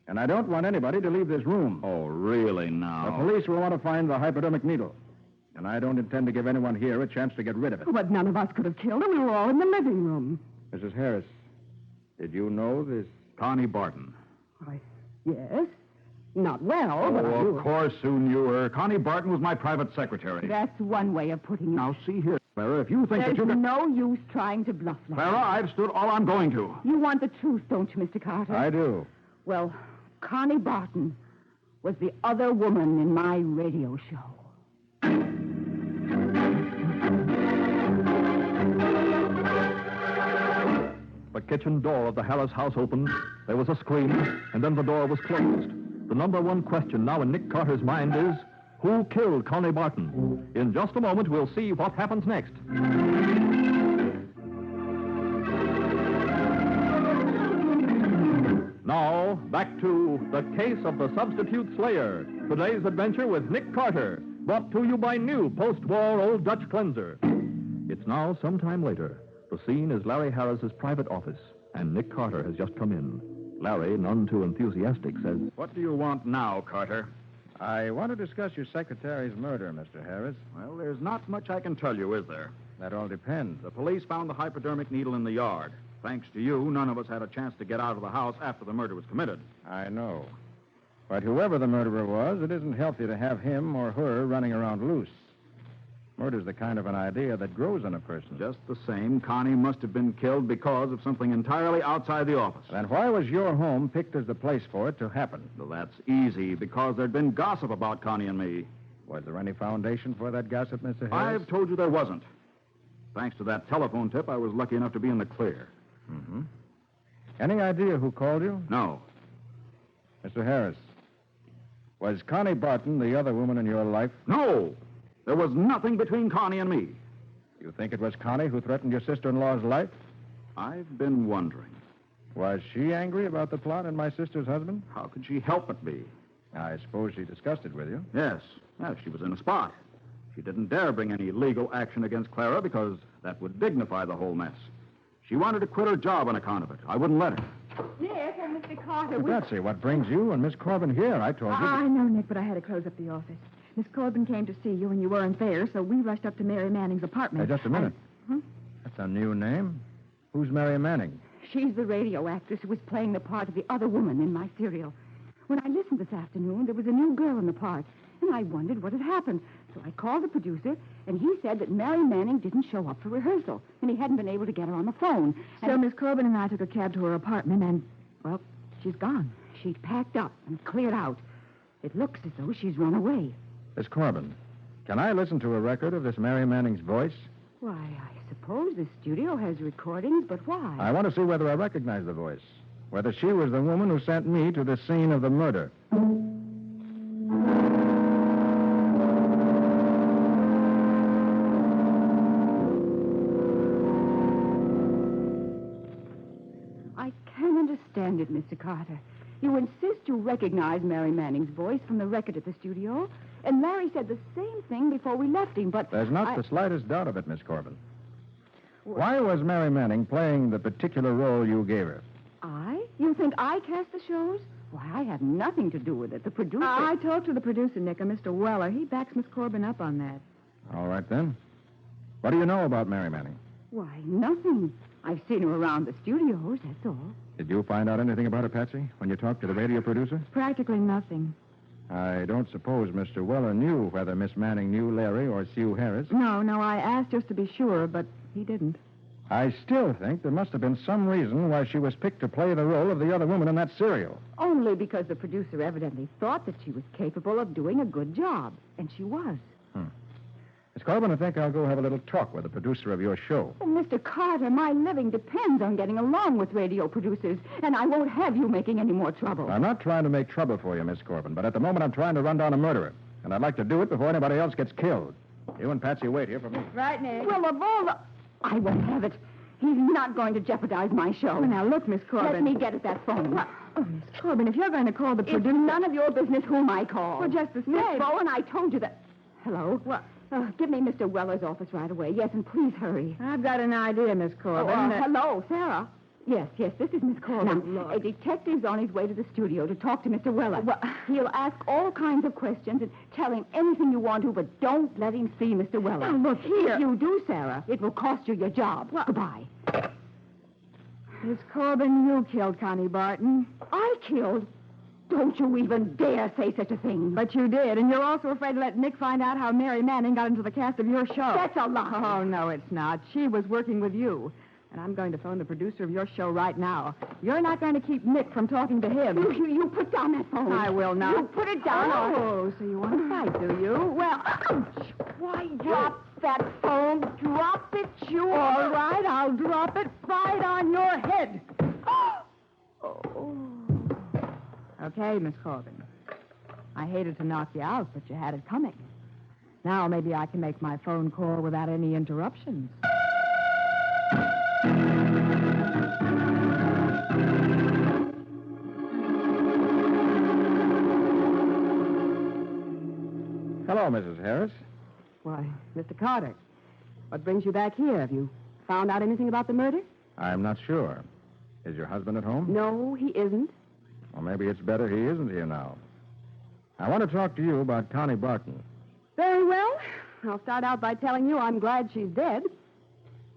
And I don't want anybody to leave this room. Oh, really now? The police will want to find the hypodermic needle. And I don't intend to give anyone here a chance to get rid of it. Oh, but none of us could have killed her. We were all in the living room. Mrs. Harris, did you know this Connie Barton? Why, yes. Not well, but I knew of course, Sue knew her. Connie Barton was my private secretary. That's one way of putting it. Now, see here, Clara, if you think There's that you can... no use trying to bluff like Clara, I've stood all I'm going to. You want the truth, don't you, Mr. Carter? I do. Well, Connie Barton was the other woman in my radio show. The kitchen door of the Harris house opened. There was a scream, and then the door was closed. The number one question now in Nick Carter's mind is, who killed Connie Barton? In just a moment, we'll see what happens next. Now, back to The Case of the Substitute Slayer. Today's adventure with Nick Carter, brought to you by new post-war Old Dutch Cleanser. It's now some time later. The scene is Larry Harris's private office, and Nick Carter has just come in. Larry, none too enthusiastic, says, What do you want now, Carter? I want to discuss your secretary's murder, Mr. Harris. Well, there's not much I can tell you, is there? That all depends. The police found the hypodermic needle in the yard. Thanks to you, none of us had a chance to get out of the house after the murder was committed. I know. But whoever the murderer was, it isn't healthy to have him or her running around loose. Murder's the kind of an idea that grows in a person. Just the same, Connie must have been killed because of something entirely outside the office. Then why was your home picked as the place for it to happen? Well, that's easy, because there'd been gossip about Connie and me. Was there any foundation for that gossip, Mr. Harris? I've told you there wasn't. Thanks to that telephone tip, I was lucky enough to be in the clear. Mm-hmm. Any idea who called you? No. Mr. Harris, was Connie Barton the other woman in your life? No. There was nothing between Connie and me. You think it was Connie who threatened your sister-in-law's life? I've been wondering. Was she angry about the plot and my sister's husband? How could she help but be? I suppose she discussed it with you. Yes. Well, she was in a spot. She didn't dare bring any legal action against Clara because that would dignify the whole mess. She wanted to quit her job on account of it. I wouldn't let her. Nick and Mr. Carter, Patsy, what brings you and Miss Corbin here? I told you. I know, Nick, but I had to close up the office. Miss Corbin came to see you and you weren't there, so we rushed up to Mary Manning's apartment. Hey, just a minute. That's a new name. Who's Mary Manning? She's the radio actress who was playing the part of the other woman in my serial. When I listened this afternoon, there was a new girl in the part, and I wondered what had happened. So I called the producer, and he said that Mary Manning didn't show up for rehearsal, and he hadn't been able to get her on the phone. So Miss Corbin and I took a cab to her apartment, and, well, she's gone. She'd packed up and cleared out. It looks as though she's run away. Miss Corbin, can I listen to a record of this Mary Manning's voice? Why, I suppose the studio has recordings, but why? I want to see whether I recognize the voice. Whether she was the woman who sent me to the scene of the murder. I can't understand it, Mr. Carter. You insist you recognize Mary Manning's voice from the record at the studio, and Larry said the same thing before we left him, but... There's not the slightest doubt of it, Miss Corbin. Why was Mary Manning playing the particular role you gave her? I? You think I cast the shows? Why, I had nothing to do with it. The producer... I talked to the producer, Nick, and Mr. Weller. He backs Miss Corbin up on that. All right, then. What do you know about Mary Manning? Why, nothing. I've seen her around the studios, that's all. Did you find out anything about her, Patsy, when you talked to the radio producer? Practically nothing. I don't suppose Mr. Weller knew whether Miss Manning knew Larry or Sue Harris. No, I asked just to be sure, but he didn't. I still think there must have been some reason why she was picked to play the role of the other woman in that serial. Only because the producer evidently thought that she was capable of doing a good job, and she was. Miss Corbin, I think I'll go have a little talk with the producer of your show. Oh, Mr. Carter, my living depends on getting along with radio producers, and I won't have you making any more trouble. I'm not trying to make trouble for you, Miss Corbin, but at the moment I'm trying to run down a murderer, and I'd like to do it before anybody else gets killed. You and Patsy wait here for me. Right, Nick. Well, of all the... I won't have it. He's not going to jeopardize my show. Well, now, look, Miss Corbin. Let me get at that phone. Oh, Miss Corbin, if you're going to call the producer... It's none of your business whom I call. Well, just the same. Miss Bowen, I told you that... Hello? What? Give me Mr. Weller's office right away. Yes, and please hurry. I've got an idea, Miss Corbin. Hello, Sarah. Yes, this is Miss Corbin. Now, a detective's on his way to the studio to talk to Mr. Weller. He'll ask all kinds of questions and tell him anything you want to, but don't let him see Mr. Weller. Now, look here. If you do, Sarah, it will cost you your job. Goodbye. Miss Corbin, you killed Connie Barton. I killed? Don't you even dare say such a thing. But you did, and you're also afraid to let Nick find out how Mary Manning got into the cast of your show. That's a lie. Oh, no, it's not. She was working with you. And I'm going to phone the producer of your show right now. You're not going to keep Nick from talking to him. You put down that phone. I will not. You put it down. Oh, so you want to fight, do you? Well, ouch. Why, drop that phone. Drop it, you. All right, I'll drop it right on your head. Okay, Miss Corbin. I hated to knock you out, but you had it coming. Now maybe I can make my phone call without any interruptions. Hello, Mrs. Harris. Why, Mr. Carter, what brings you back here? Have you found out anything about the murder? I'm not sure. Is your husband at home? No, he isn't. Well, maybe it's better he isn't here now. I want to talk to you about Connie Barton. Very well. I'll start out by telling you I'm glad she's dead.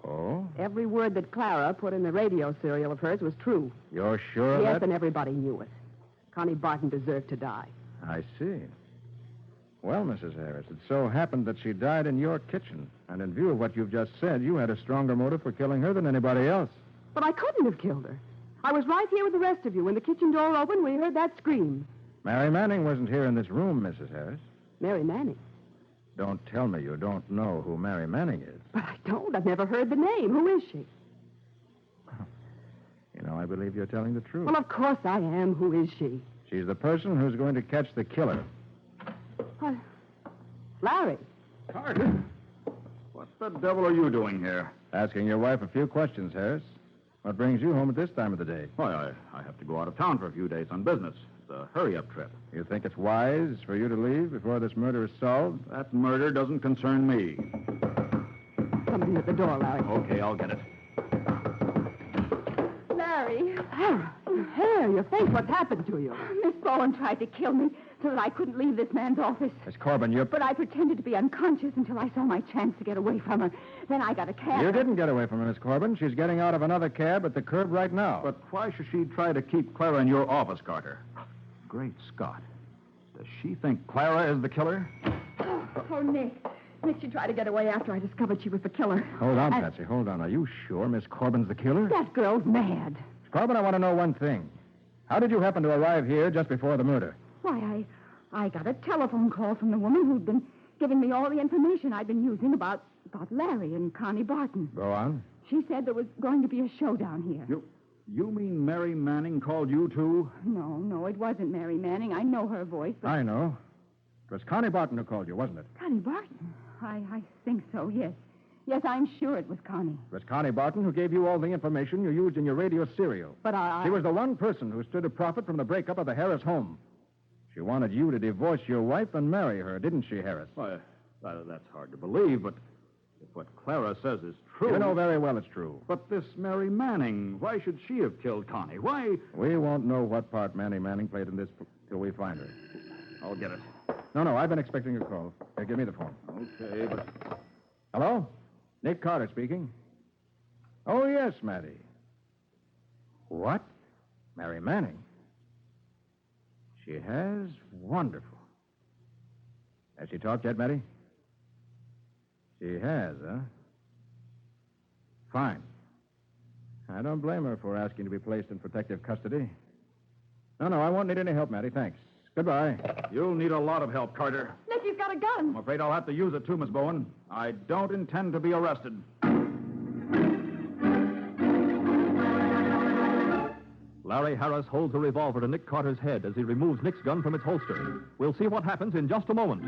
Oh? Every word that Clara put in the radio serial of hers was true. You're sure of Yes, that? and everybody knew it. Connie Barton deserved to die. I see. Well, Mrs. Harris, it so happened that she died in your kitchen. And in view of what you've just said, you had a stronger motive for killing her than anybody else. But I couldn't have killed her. I was right here with the rest of you when the kitchen door opened. We heard that scream. Mary Manning wasn't here in this room, Mrs. Harris. Mary Manning. Don't tell me you don't know who Mary Manning is. But I don't. I've never heard the name. Who is she? You know, I believe you're telling the truth. Well, of course I am. Who is she? She's the person who's going to catch the killer. Larry. Carter. What the devil are you doing here? Asking your wife a few questions, Harris. What brings you home at this time of the day? Why, I have to go out of town for a few days on business. It's a hurry-up trip. You think it's wise for you to leave before this murder is solved? That murder doesn't concern me. Somebody at the door, Larry. Okay, I'll get it. Larry. Your hair, your face, what's happened to you? Miss Bowen tried to kill me so that I couldn't leave this man's office. Miss Corbin, you're... But I pretended to be unconscious until I saw my chance to get away from her. Then I got a cab. You didn't get away from her, Miss Corbin. She's getting out of another cab at the curb right now. But why should she try to keep Clara in your office, Carter? Great Scott. Does she think Clara is the killer? Oh, Nick. Nick, she tried to get away after I discovered she was the killer. Hold on, Patsy, hold on. Are you sure Miss Corbin's the killer? That girl's mad. Miss Corbin, I want to know one thing. How did you happen to arrive here just before the murder? Why, I got a telephone call from the woman who'd been giving me all the information I'd been using about Larry and Connie Barton. Go on. She said there was going to be a show down here. You mean Mary Manning called you, too? No, it wasn't Mary Manning. I know her voice. But... I know. It was Connie Barton who called you, wasn't it? Connie Barton? I think so, yes. Yes, I'm sure it was Connie. It was Connie Barton who gave you all the information you used in your radio serial. But She was the one person who stood to profit from the breakup of the Harris home. She wanted you to divorce your wife and marry her, didn't she, Harris? Why, that's hard to believe, but if what Clara says is true... You know very well it's true. But this Mary Manning, why should she have killed Connie? Why... We won't know what part Mary Manning played in this till we find her. I'll get it. No, I've been expecting a call. Here, give me the phone. Okay, but... Hello? Nick Carter speaking. Oh, yes, Mattie. What? Mary Manning? She has? Wonderful. Has she talked yet, Mattie? She has, huh? Fine. I don't blame her for asking to be placed in protective custody. No, I won't need any help, Mattie. Thanks. Goodbye. You'll need a lot of help, Carter. Nick, he's got a gun. I'm afraid I'll have to use it, too, Miss Bowen. I don't intend to be arrested. Larry Harris holds a revolver to Nick Carter's head as he removes Nick's gun from its holster. We'll see what happens in just a moment.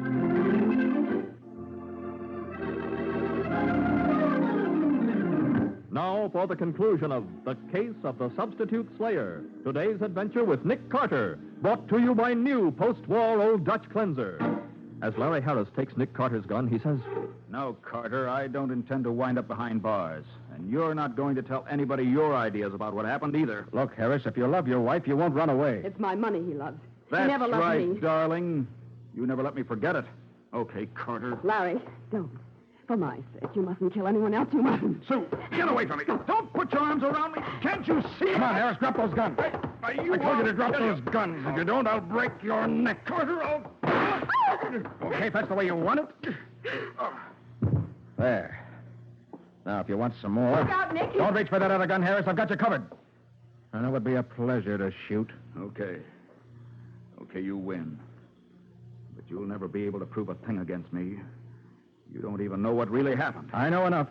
Now for the conclusion of The Case of the Substitute Slayer. Today's adventure with Nick Carter, brought to you by new post-war Old Dutch Cleanser. As Larry Harris takes Nick Carter's gun, he says, No, Carter, I don't intend to wind up behind bars. And you're not going to tell anybody your ideas about what happened either. Look, Harris, if you love your wife, you won't run away. It's my money he loves. That's he never loved right, me. darling. You never let me forget it. Okay, Carter. Larry, don't. For my sake, you mustn't kill anyone else. You mustn't. Sue, get away from me. Don't put your arms around me. Can't you see? Come on, Harris, drop those guns. I told you to drop those guns. If you don't, I'll break your neck. Carter, I'll... Okay, if that's the way you want it. There. Now, if you want some more... Look out, Nick. Don't reach for that other gun, Harris. I've got you covered. And it would be a pleasure to shoot. Okay, you win. But you'll never be able to prove a thing against me. You don't even know what really happened. I know enough.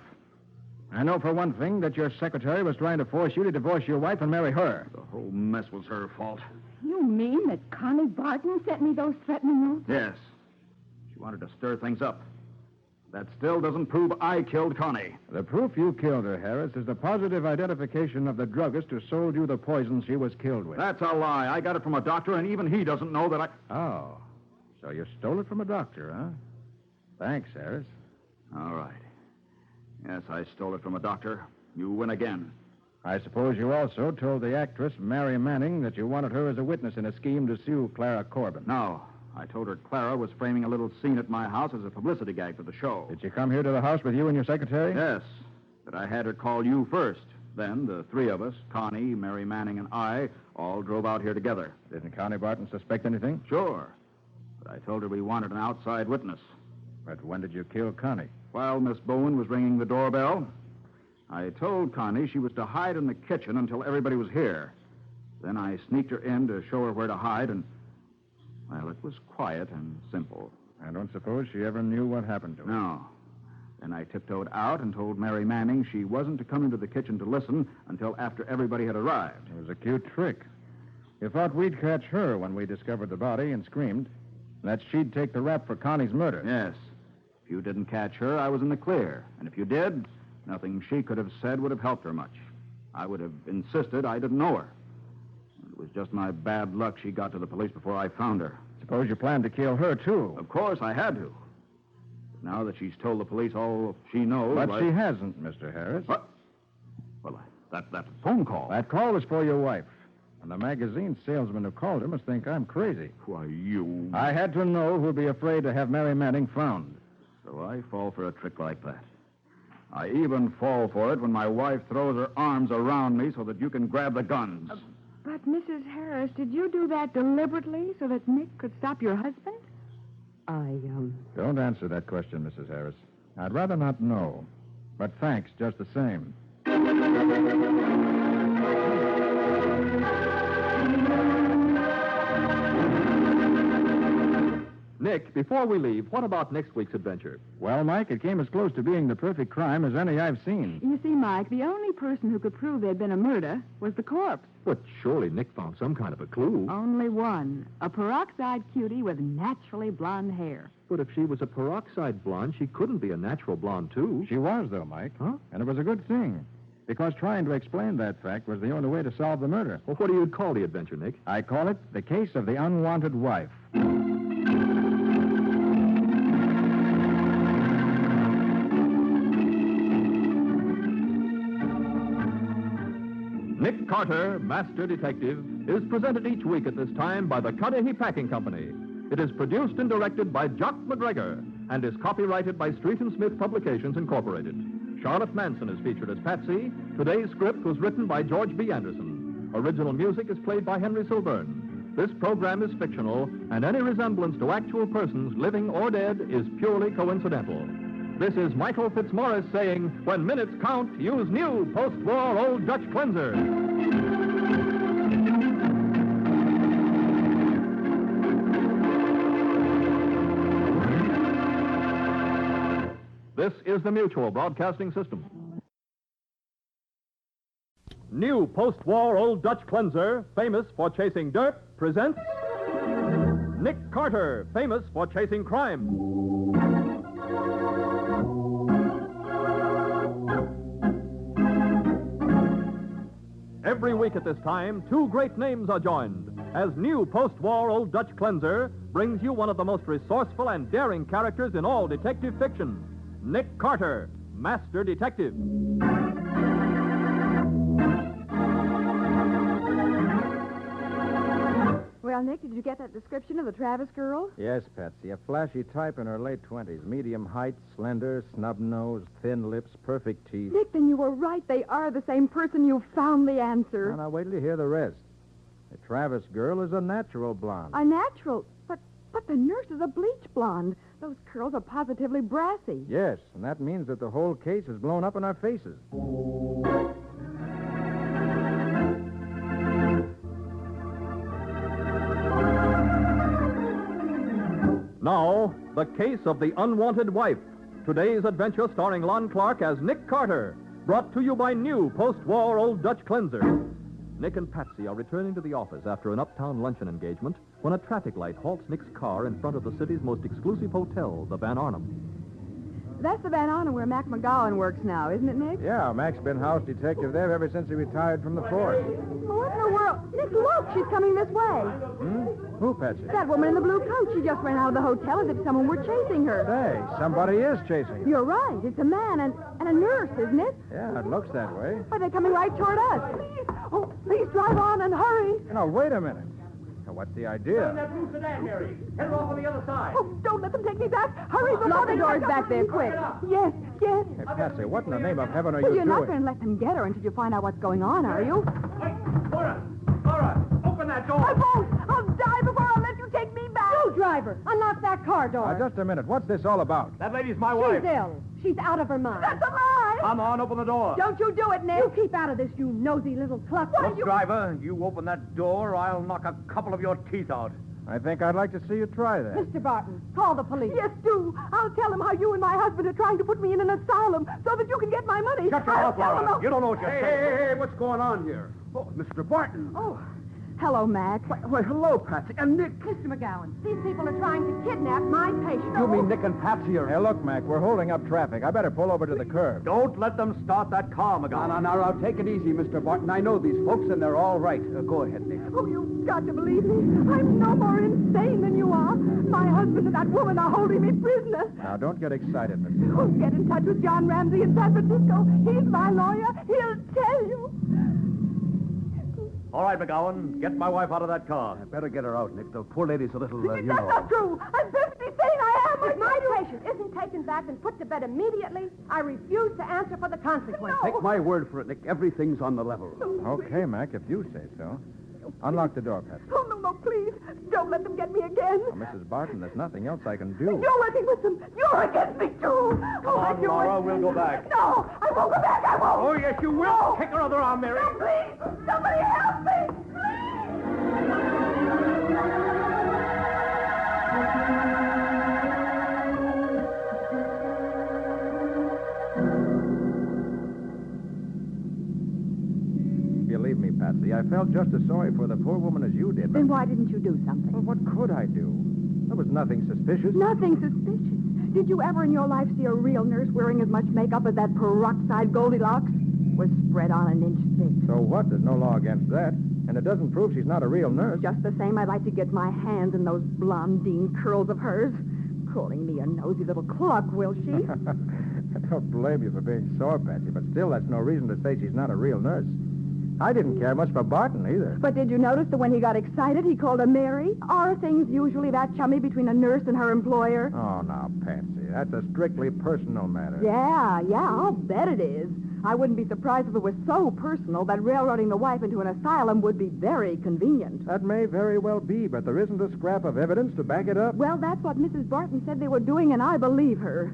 I know for one thing that your secretary was trying to force you to divorce your wife and marry her. The whole mess was her fault. You mean that Connie Barton sent me those threatening notes? Yes. She wanted to stir things up. That still doesn't prove I killed Connie. The proof you killed her, Harris, is the positive identification of the druggist who sold you the poison she was killed with. That's a lie. I got it from a doctor, and even he doesn't know that I... Oh. So you stole it from a doctor, huh? Thanks, Harris. All right. Yes, I stole it from a doctor. You win again. I suppose you also told the actress, Mary Manning, that you wanted her as a witness in a scheme to sue Clara Corbin. No. I told her Clara was framing a little scene at my house as a publicity gag for the show. Did she come here to the house with you and your secretary? Yes. But I had her call you first. Then the three of us, Connie, Mary Manning, and I, all drove out here together. Didn't Connie Barton suspect anything? Sure. But I told her we wanted an outside witness. But when did you kill Connie? While Miss Bowen was ringing the doorbell. I told Connie she was to hide in the kitchen until everybody was here. Then I sneaked her in to show her where to hide, and, well, it was quiet and simple. I don't suppose she ever knew what happened to her. No. Then I tiptoed out and told Mary Manning she wasn't to come into the kitchen to listen until after everybody had arrived. It was a cute trick. You thought we'd catch her when we discovered the body and screamed. That she'd take the rap for Connie's murder. Yes. If you didn't catch her, I was in the clear. And if you did, nothing she could have said would have helped her much. I would have insisted I didn't know her. It was just my bad luck she got to the police before I found her. Suppose you planned to kill her, too. Of course, I had to. But now that she's told the police all she knows... But she hasn't, Mr. Harris. What? Well, that phone call... That call was for your wife. And the magazine salesman who called her must think I'm crazy. Why, you... I had to know who'd be afraid to have Mary Manning found. So I fall for a trick like that. I even fall for it when my wife throws her arms around me so that you can grab the guns. But, Mrs. Harris, did you do that deliberately so that Nick could stop your husband? Don't answer that question, Mrs. Harris. I'd rather not know. But thanks just the same. Nick, before we leave, what about next week's adventure? Well, Mike, it came as close to being the perfect crime as any I've seen. You see, Mike, the only person who could prove there'd been a murder was the corpse. But surely Nick found some kind of a clue. Only one. A peroxide cutie with naturally blonde hair. But if she was a peroxide blonde, she couldn't be a natural blonde, too. She was, though, Mike. Huh? And it was a good thing. Because trying to explain that fact was the only way to solve the murder. Well, what do you call the adventure, Nick? I call it the case of the unwanted wife. Nick Carter, Master Detective, is presented each week at this time by the Cudahy Packing Company. It is produced and directed by Jock McGregor and is copyrighted by Street and Smith Publications, Incorporated. Charlotte Manson is featured as Patsy. Today's script was written by George B. Anderson. Original music is played by Henry Silverne. This program is fictional, and any resemblance to actual persons, living or dead, is purely coincidental. This is Michael Fitzmaurice saying, when minutes count, use new post-war Old Dutch cleanser. This is the Mutual Broadcasting System. New post-war Old Dutch cleanser, famous for chasing dirt, presents Nick Carter, famous for chasing crime. Every week at this time, two great names are joined as new post-war Old Dutch cleanser brings you one of the most resourceful and daring characters in all detective fiction, Nick Carter, Master Detective. Well, Nick, did you get that description of the Travis girl? Yes, Patsy. A flashy type in her late 20s. Medium height, slender, snub nose, thin lips, perfect teeth. Nick, then you were right. They are the same person. You found the answer. Now, wait till you hear the rest. The Travis girl is a natural blonde. A natural? But the nurse is a bleach blonde. Those curls are positively brassy. Yes, and that means that the whole case is blown up in our faces. Now, the case of the unwanted wife. Today's adventure starring Lon Clark as Nick Carter. Brought to you by new post-war Old Dutch cleanser. Nick and Patsy are returning to the office after an uptown luncheon engagement when a traffic light halts Nick's car in front of the city's most exclusive hotel, the Van Arnhem. That's the Van Arnhem where Mac McGowan works now, isn't it, Nick? Yeah, Mac's been house detective there ever since he retired from the force. Well, what in the world? Nick, look, she's coming this way. Who, Patsy? That woman in the blue coat. She just ran out of the hotel as if someone were chasing her. Say, somebody is chasing her. You're right. It's a man and a nurse, isn't it? Yeah, it looks that way. Why, they're coming right toward us. Please. Oh, please drive on and hurry. Now, wait a minute. Now, what's the idea? That blue sedan, Harry. Head her off on the other side. Oh, don't let them take me back. Hurry before the doors back there, quick. Yes. Hey, Patsy, what in the name of heaven are you Well, you're doing? not going to let them get her until you find out what's going on, are you? Laura, open that door. I won't. I'll die before I'll let you take me back. You driver, unlock that car door. Just a minute. What's this all about? That lady's my wife. She's ill. She's out of her mind. That's a lie. Come on, open the door. Don't you do it, Nick. You keep out of this, you nosy little cluck. Look, driver, you open that door or I'll knock a couple of your teeth out. I think I'd like to see you try that. Mr. Barton, call the police. Yes, do. I'll tell them how you and my husband are trying to put me in an asylum so that you can get my money. Shut your mouth, Laura. You don't know what you're saying. Hey, what's going on here? Oh, Mr. Barton. Oh, Hello, Mac. Why, hello, Patsy. And Nick. Mr. McGowan, these people are trying to kidnap my patient. You mean Nick and Patsy are... Hey, look, Mac, we're holding up traffic. I better pull over to the curb. Don't let them start that car, McGowan. Now, take it easy, Mr. Barton. I know these folks, and they're all right. Go ahead, Nick. Oh, you've got to believe me. I'm no more insane than you are. My husband and that woman are holding me prisoner. Now, don't get excited, Mr. Oh, get in touch with John Ramsey in San Francisco. He's my lawyer. He'll tell you. All right, McGowan, get my wife out of that car. I better get her out, Nick. The poor lady's a little, That's not true. I'm perfectly sane. I am. If my patient isn't taken back and put to bed immediately, I refuse to answer for the consequences. Take my word for it, Nick. Everything's on the level. Okay, Mac, if you say so. Unlock the door, Patsy. Oh, no, please. Don't let them get me again. Oh, Mrs. Barton, there's nothing else I can do. You're working with them. You're against me, too. Come on, Laura, we'll go back. No, I won't go back. I won't. Oh, yes, you will. No. Kick her other arm, Mary. No, please. Somebody help me. Believe me, Patsy, I felt just as sorry for the poor woman as you did. Then why didn't you do something? Well, what could I do? There was nothing suspicious. Nothing suspicious. Did you ever in your life see a real nurse wearing as much makeup as that peroxide Goldilocks was spread on an inch thick? So what? There's no law against that. And it doesn't prove she's not a real nurse. Just the same, I'd like to get my hands in those blondine curls of hers. Calling me a nosy little cluck, will she? I don't blame you for being sore, Patsy, but still, that's no reason to say she's not a real nurse. I didn't care much for Barton, either. But did you notice that when he got excited, he called her Mary? Are things usually that chummy between a nurse and her employer? Oh, now, Patsy, that's a strictly personal matter. Yeah, I'll bet it is. I wouldn't be surprised if it was so personal that railroading the wife into an asylum would be very convenient. That may very well be, but there isn't a scrap of evidence to back it up. Well, that's what Mrs. Barton said they were doing, and I believe her.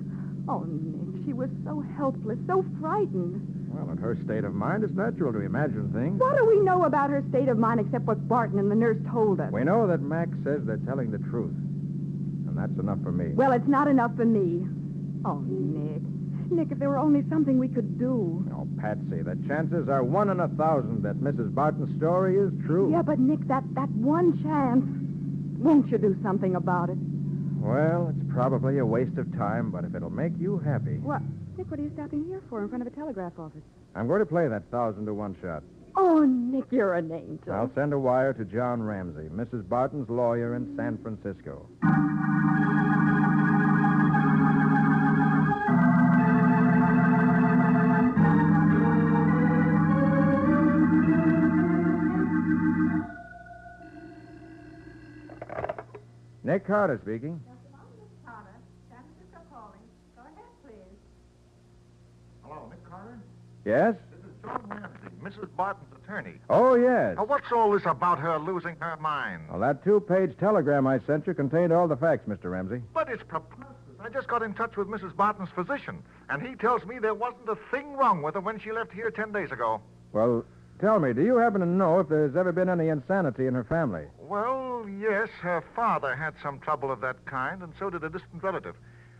Oh, Nick, she was so helpless, so frightened. Well, in her state of mind, it's natural to imagine things. What do we know about her state of mind except what Barton and the nurse told us? We know that Mac says they're telling the truth. And that's enough for me. Well, it's not enough for me. Oh, Nick. Nick, if there were only something we could do. Oh, Patsy, the chances are 1 in 1,000 that Mrs. Barton's story is true. Yeah, but Nick, that one chance. Won't you do something about it? Well, it's probably a waste of time, but if it'll make you happy. What? Nick, what are you stopping here for in front of a telegraph office? I'm going to play that 1,000 to 1 shot. Oh, Nick, you're an angel. I'll send a wire to John Ramsey, Mrs. Barton's lawyer in San Francisco. Nick Carter speaking. Hello, Nick Carter? Yes? This is John Ramsey, Mrs. Barton's attorney. Oh, yes. Now, what's all this about her losing her mind? Well, that 2-page telegram I sent you contained all the facts, Mr. Ramsey. But it's preposterous. I just got in touch with Mrs. Barton's physician, and he tells me there wasn't a thing wrong with her when she left here 10 days ago. Well, tell me, do you happen to know if there's ever been any insanity in her family? Well, yes, her father had some trouble of that kind, and so did a distant relative.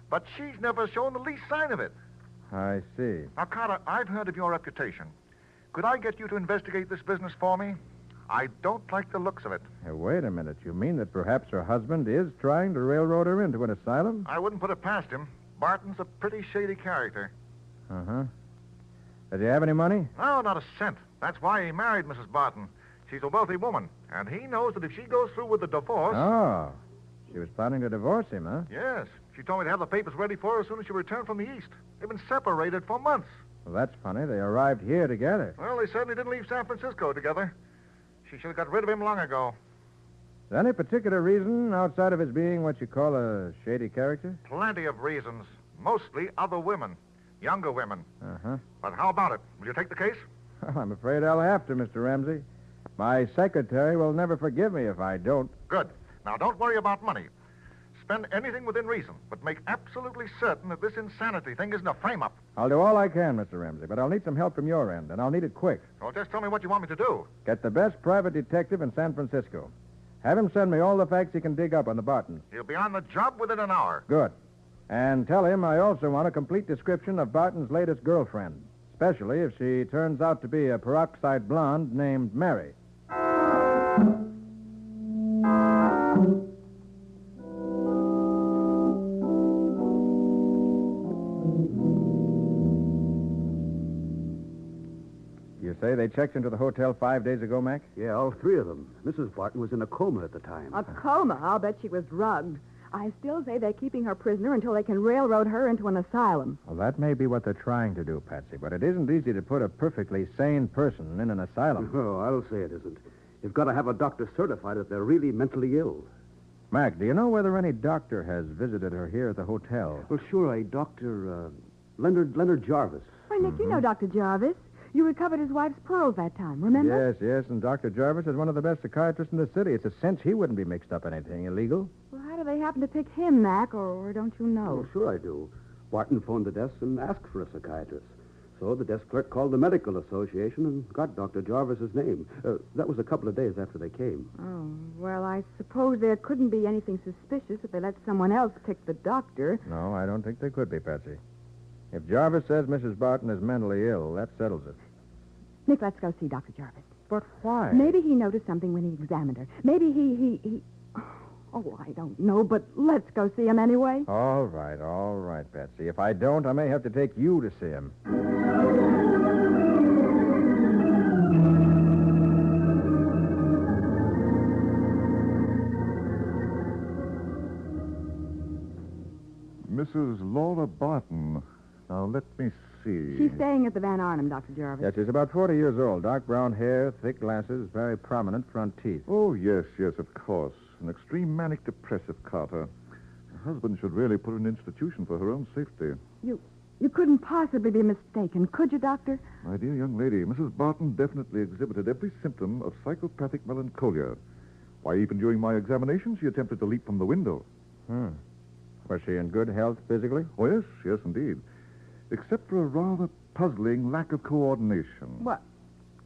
But she's never shown the least sign of it. I see. Now, Carter, I've heard of your reputation. Could I get you to investigate this business for me? I don't like the looks of it. Hey, wait a minute. You mean that perhaps her husband is trying to railroad her into an asylum? I wouldn't put it past him. Barton's a pretty shady character. Uh-huh. Does he have any money? No, not a cent. That's why he married Mrs. Barton. She's a wealthy woman, and he knows that if she goes through with the divorce... Oh. She was planning to divorce him, huh? Yes. She told me to have the papers ready for her as soon as she returned from the East. They've been separated for months. Well, that's funny. They arrived here together. Well, they certainly didn't leave San Francisco together. She should have got rid of him long ago. Is there any particular reason outside of his being what you call a shady character? Plenty of reasons. Mostly other women. Younger women. Uh-huh. But how about it? Will you take the case? Well, I'm afraid I'll have to, Mr. Ramsey. My secretary will never forgive me if I don't. Good. Now, don't worry about money. Spend anything within reason, but make absolutely certain that this insanity thing isn't a frame-up. I'll do all I can, Mr. Ramsey, but I'll need some help from your end, and I'll need it quick. Well, just tell me what you want me to do. Get the best private detective in San Francisco. Have him send me all the facts he can dig up on the Bartons. He'll be on the job within an hour. Good. And tell him I also want a complete description of Barton's latest girlfriend, especially if she turns out to be a peroxide blonde named Mary. You say they checked into the hotel 5 days ago, Mac? Yeah, all three of them. Mrs. Barton was in a coma at the time. A coma? I'll bet she was drugged. I still say they're keeping her prisoner until they can railroad her into an asylum. Well, that may be what they're trying to do, Patsy, but it isn't easy to put a perfectly sane person in an asylum. Oh, I'll say it isn't. You've got to have a doctor certify that they're really mentally ill. Mac, do you know whether any doctor has visited her here at the hotel? Well, sure, a Dr. Leonard Jarvis. Why, Nick, you know Dr. Jarvis. You recovered his wife's pearls that time, remember? Yes, and Dr. Jarvis is one of the best psychiatrists in the city. It's a cinch he wouldn't be mixed up in anything illegal. Well, how do they happen to pick him, Mac, or don't you know? Oh, sure I do. Barton phoned the desk and asked for a psychiatrist. So the desk clerk called the medical association and got Dr. Jarvis's name. That was a couple of days after they came. Oh, well, I suppose there couldn't be anything suspicious if they let someone else pick the doctor. No, I don't think there could be, Patsy. If Jarvis says Mrs. Barton is mentally ill, that settles it. Nick, let's go see Dr. Jarvis. But why? Maybe he noticed something when he examined her. Maybe he... Oh, I don't know, but let's go see him anyway. All right, Patsy. If I don't, I may have to take you to see him. Mrs. Laura Barton. Now, let me see. She's staying at the Van Arnhem, Dr. Jarvis. Yes, she's about 40 years old. Dark brown hair, thick glasses, very prominent front teeth. Oh, yes, of course. An extreme manic depressive, Carter. Her husband should really put her in an institution for her own safety. You couldn't possibly be mistaken, could you, Doctor? My dear young lady, Mrs. Barton definitely exhibited every symptom of psychopathic melancholia. Why, even during my examination, she attempted to leap from the window. Was she in good health physically? Oh, yes, indeed. Except for a rather puzzling lack of coordination. What?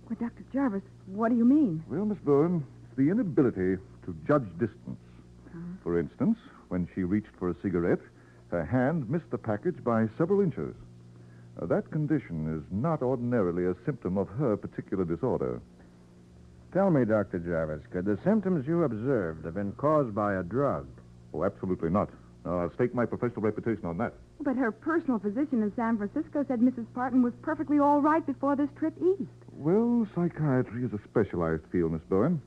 Well, Dr. Jarvis, what do you mean? Well, Miss Bowen, it's the inability to judge distance. For instance, when she reached for a cigarette, her hand missed the package by several inches. That condition is not ordinarily a symptom of her particular disorder. Tell me, Dr. Jarvis, could the symptoms you observed have been caused by a drug? Oh, absolutely not. I'll stake my professional reputation on that. But her personal physician in San Francisco said Mrs. Barton was perfectly all right before this trip east. Well, psychiatry is a specialized field, Miss Bowen.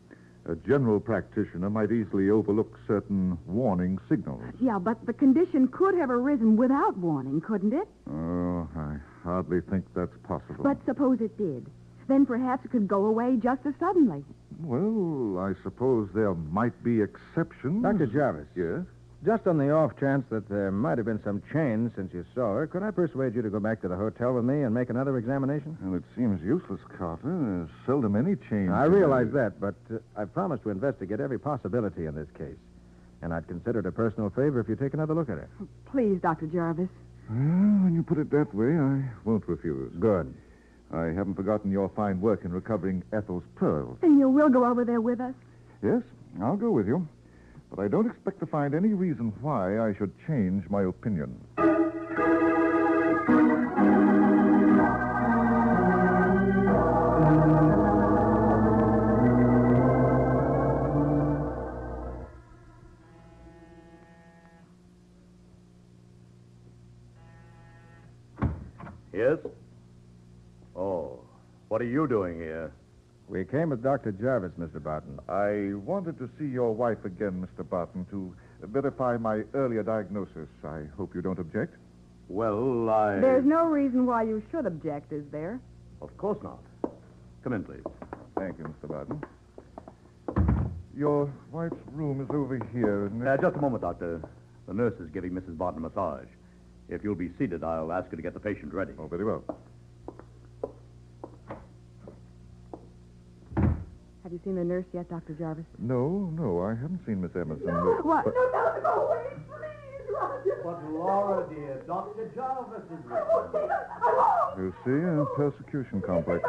A general practitioner might easily overlook certain warning signals. Yeah, but the condition could have arisen without warning, couldn't it? Oh, I hardly think that's possible. But suppose it did. Then perhaps it could go away just as suddenly. Well, I suppose there might be exceptions. Dr. Jarvis. Yes? Just on the off chance that there might have been some change since you saw her, could I persuade you to go back to the hotel with me and make another examination? Well, it seems useless, Carter. There's seldom any change. I realize that, but I promised to investigate every possibility in this case. And I'd consider it a personal favor if you take another look at her. Please, Dr. Jarvis. Well, when you put it that way, I won't refuse. Good. I haven't forgotten your fine work in recovering Ethel's pearls. Then you will go over there with us? Yes, I'll go with you. But I don't expect to find any reason why I should change my opinion. Yes? Oh, what are you doing here? We came with Dr. Jarvis, Mr. Barton. I wanted to see your wife again, Mr. Barton, to verify my earlier diagnosis. I hope you don't object. Well, There's no reason why you should object, is there? Of course not. Come in, please. Thank you, Mr. Barton. Your wife's room is over here, isn't it? Just a moment, Doctor. The nurse is giving Mrs. Barton a massage. If you'll be seated, I'll ask her to get the patient ready. Oh, very well. Have you seen the nurse yet, Dr. Jarvis? No, I haven't seen Miss Emerson. What? But... No, go away, please, Roger. But, Laura, dear, Dr. Jarvis is I won't see them. I won't. You see, a persecution complex.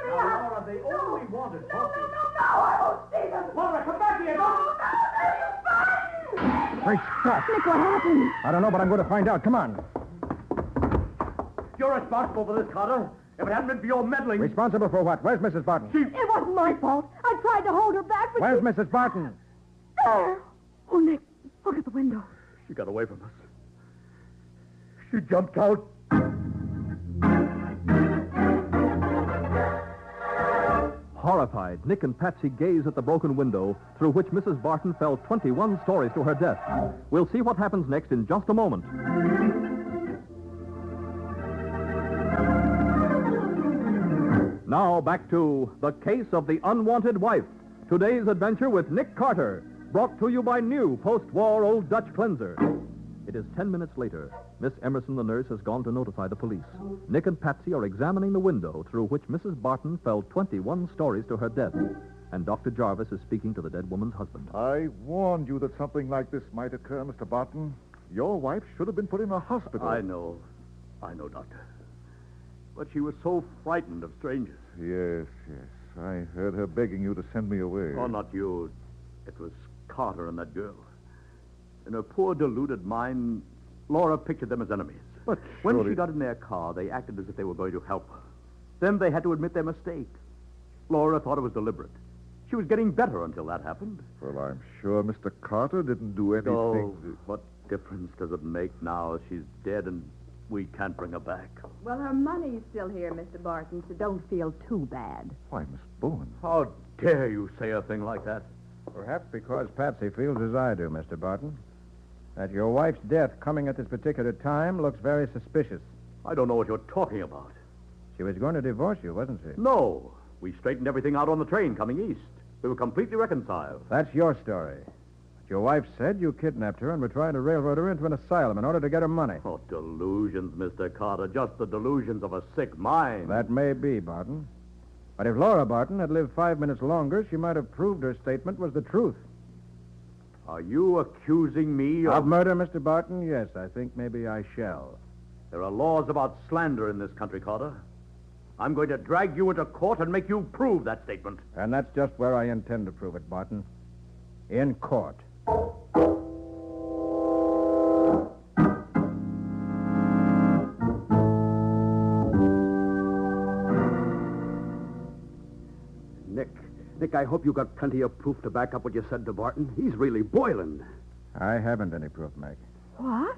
Laura, they only wanted No, I won't see them. Laura, come back here. Great Scott. Nick, what happened? I don't know, but I'm going to find out. Come on. You're responsible for this, Carter. If it hadn't been for your meddling... Responsible for what? Where's Mrs. Barton? It wasn't my fault. I tried to hold her back, but Where's Mrs. Barton? There! Oh, Nick, look at the window. She got away from us. She jumped out. Horrified, Nick and Patsy gaze at the broken window through which Mrs. Barton fell 21 stories to her death. We'll see what happens next in just a moment. Now back to The Case of the Unwanted Wife. Today's adventure with Nick Carter, brought to you by new post-war Old Dutch cleanser. It is 10 minutes later. Miss Emerson, the nurse, has gone to notify the police. Nick and Patsy are examining the window through which Mrs. Barton fell 21 stories to her death. And Dr. Jarvis is speaking to the dead woman's husband. I warned you that something like this might occur, Mr. Barton. Your wife should have been put in a hospital. I know, Doctor. But she was so frightened of strangers. Yes. I heard her begging you to send me away. Oh, not you. It was Carter and that girl. In her poor, deluded mind, Laura pictured them as enemies. But when surely... she got in their car, they acted as if they were going to help her. Then they had to admit their mistake. Laura thought it was deliberate. She was getting better until that happened. Well, I'm sure Mr. Carter didn't do anything. Oh, what difference does it make now? She's dead and we can't bring her back. Well, her money's still here, Mr. Barton, so don't feel too bad. Why, Miss Bowen. How dare you say a thing like that? Perhaps because Patsy feels as I do, Mr. Barton. That your wife's death coming at this particular time looks very suspicious. I don't know what you're talking about. She was going to divorce you, wasn't she? No. We straightened everything out on the train coming east. We were completely reconciled. That's your story. But your wife said you kidnapped her and were trying to railroad her into an asylum in order to get her money. Oh, delusions, Mr. Carter. Just the delusions of a sick mind. That may be, Barton. But if Laura Barton had lived 5 minutes longer, she might have proved her statement was the truth. Are you accusing me of murder, Mr. Barton? Yes, I think maybe I shall. There are laws about slander in this country, Carter. I'm going to drag you into court and make you prove that statement. And that's just where I intend to prove it, Barton. In court. Nick, I hope you got plenty of proof to back up what you said to Barton. He's really boiling. I haven't any proof, Meg. What?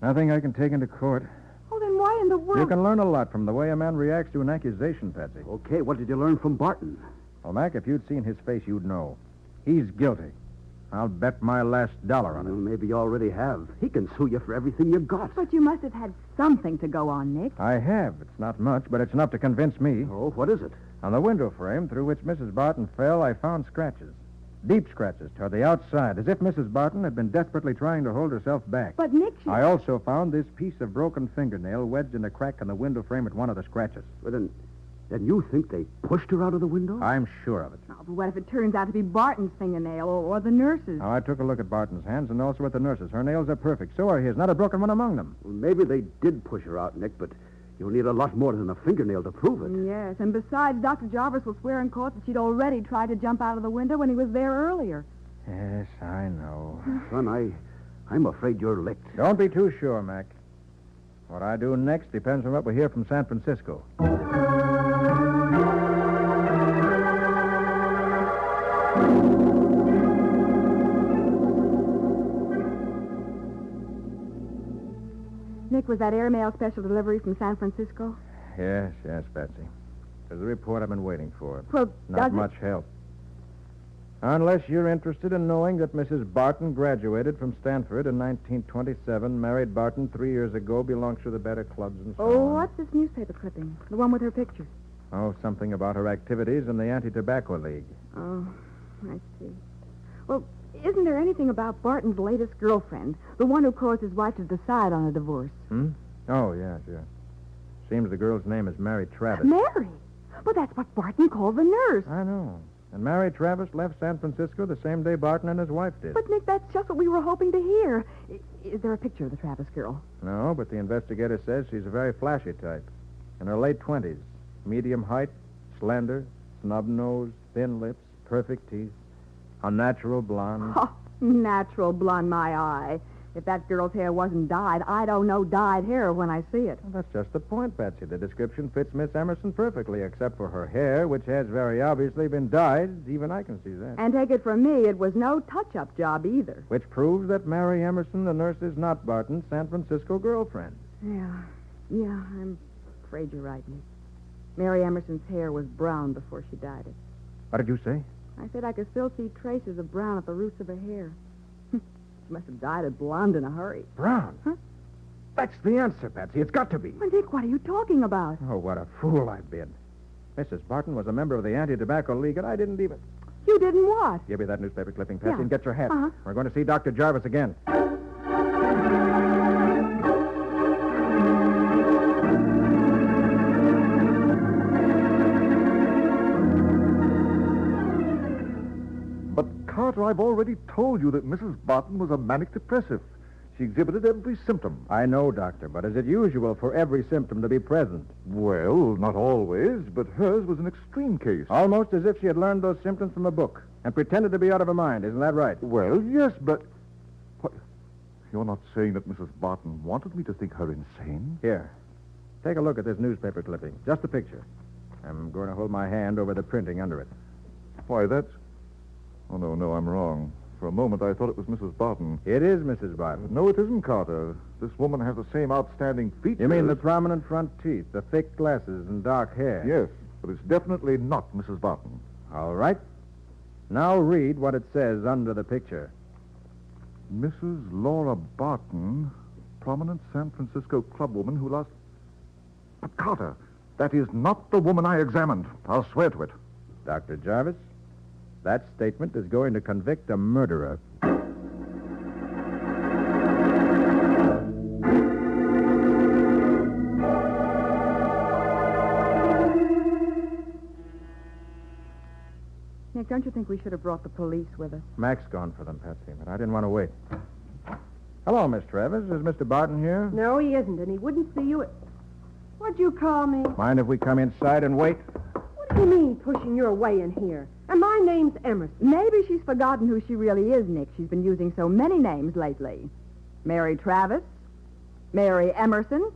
Nothing I can take into court. Oh, then why in the world... You can learn a lot from the way a man reacts to an accusation, Patsy. Okay, what did you learn from Barton? Well, Mac, if you'd seen his face, you'd know. He's guilty. I'll bet my last dollar on it. Well, maybe you already have. He can sue you for everything you got. But you must have had something to go on, Nick. I have. It's not much, but it's enough to convince me. Oh, what is it? On the window frame through which Mrs. Barton fell, I found scratches. Deep scratches toward the outside, as if Mrs. Barton had been desperately trying to hold herself back. But, Nick, I also found this piece of broken fingernail wedged in a crack in the window frame at one of the scratches. Well, then you think they pushed her out of the window? I'm sure of it. Oh, but what if it turns out to be Barton's fingernail or the nurse's? Now, I took a look at Barton's hands and also at the nurse's. Her nails are perfect. So are his. Not a broken one among them. Well, maybe they did push her out, Nick, but you'll need a lot more than a fingernail to prove it. Yes, and besides, Dr. Jarvis will swear in court that she'd already tried to jump out of the window when he was there earlier. Yes, I know. Son, I'm afraid you're licked. Don't be too sure, Mac. What I do next depends on what we hear from San Francisco. Nick, was that airmail special delivery from San Francisco? Yes, Betsy. There's the report I've been waiting for. Well, Not much help. Unless you're interested in knowing that Mrs. Barton graduated from Stanford in 1927, married Barton 3 years ago, belongs to the better clubs and so on. What's this newspaper clipping? The one with her picture. Oh, something about her activities in the Anti-Tobacco League. Oh, I see. Well, isn't there anything about Barton's latest girlfriend, the one who caused his wife to decide on a divorce? Oh, yeah, sure. Seems the girl's name is Mary Travis. Mary? Well, that's what Barton called the nurse. I know. And Mary Travis left San Francisco the same day Barton and his wife did. But, Nick, that's just what we were hoping to hear. Is there a picture of the Travis girl? No, but the investigator says she's a very flashy type. In her late 20s. Medium height, slender, snub nose, thin lips, perfect teeth. A natural blonde. Oh, natural blonde, my eye. If that girl's hair wasn't dyed, I don't know dyed hair when I see it. Well, that's just the point, Patsy. The description fits Miss Emerson perfectly, except for her hair, which has very obviously been dyed. Even I can see that. And take it from me, it was no touch-up job either. Which proves that Mary Emerson, the nurse, is not Barton's San Francisco girlfriend. Yeah, I'm afraid you're right, Nick. Mary Emerson's hair was brown before she dyed it. What did you say? I said I could still see traces of brown at the roots of her hair. She must have dyed it blonde in a hurry. Brown? Huh? That's the answer, Patsy. It's got to be. Well, Nick, what are you talking about? Oh, what a fool I've been. Mrs. Barton was a member of the Anti-Tobacco League, and I didn't even... You didn't what? Give me that newspaper clipping, Patsy, Yeah. and get your hat. Uh-huh. We're going to see Dr. Jarvis again. But, Carter, I've already told you that Mrs. Barton was a manic depressive. She exhibited every symptom. I know, Doctor, but is it usual for every symptom to be present? Well, not always, but hers was an extreme case. Almost as if she had learned those symptoms from a book and pretended to be out of her mind. Isn't that right? Well, yes, but... What? You're not saying that Mrs. Barton wanted me to think her insane? Here. Take a look at this newspaper clipping. Just a picture. I'm going to hold my hand over the printing under it. Why, that's... Oh, no, I'm wrong. For a moment, I thought it was Mrs. Barton. It is Mrs. Barton. No, it isn't, Carter. This woman has the same outstanding features. You mean the prominent front teeth, the thick glasses, and dark hair? Yes, but it's definitely not Mrs. Barton. All right. Now read what it says under the picture. Mrs. Laura Barton, prominent San Francisco clubwoman who lost... But, Carter, that is not the woman I examined. I'll swear to it. Dr. Jarvis, that statement is going to convict a murderer. Nick, don't you think we should have brought the police with us? Mac's gone for them, Patsy, but I didn't want to wait. Hello, Miss Travis. Is Mr. Barton here? No, he isn't, and he wouldn't see you. What'd you call me? Mind if we come inside and wait? What do you mean, pushing your way in here? And my name's Emerson. Maybe she's forgotten who she really is, Nick. She's been using so many names lately. Mary Travis, Mary Emerson,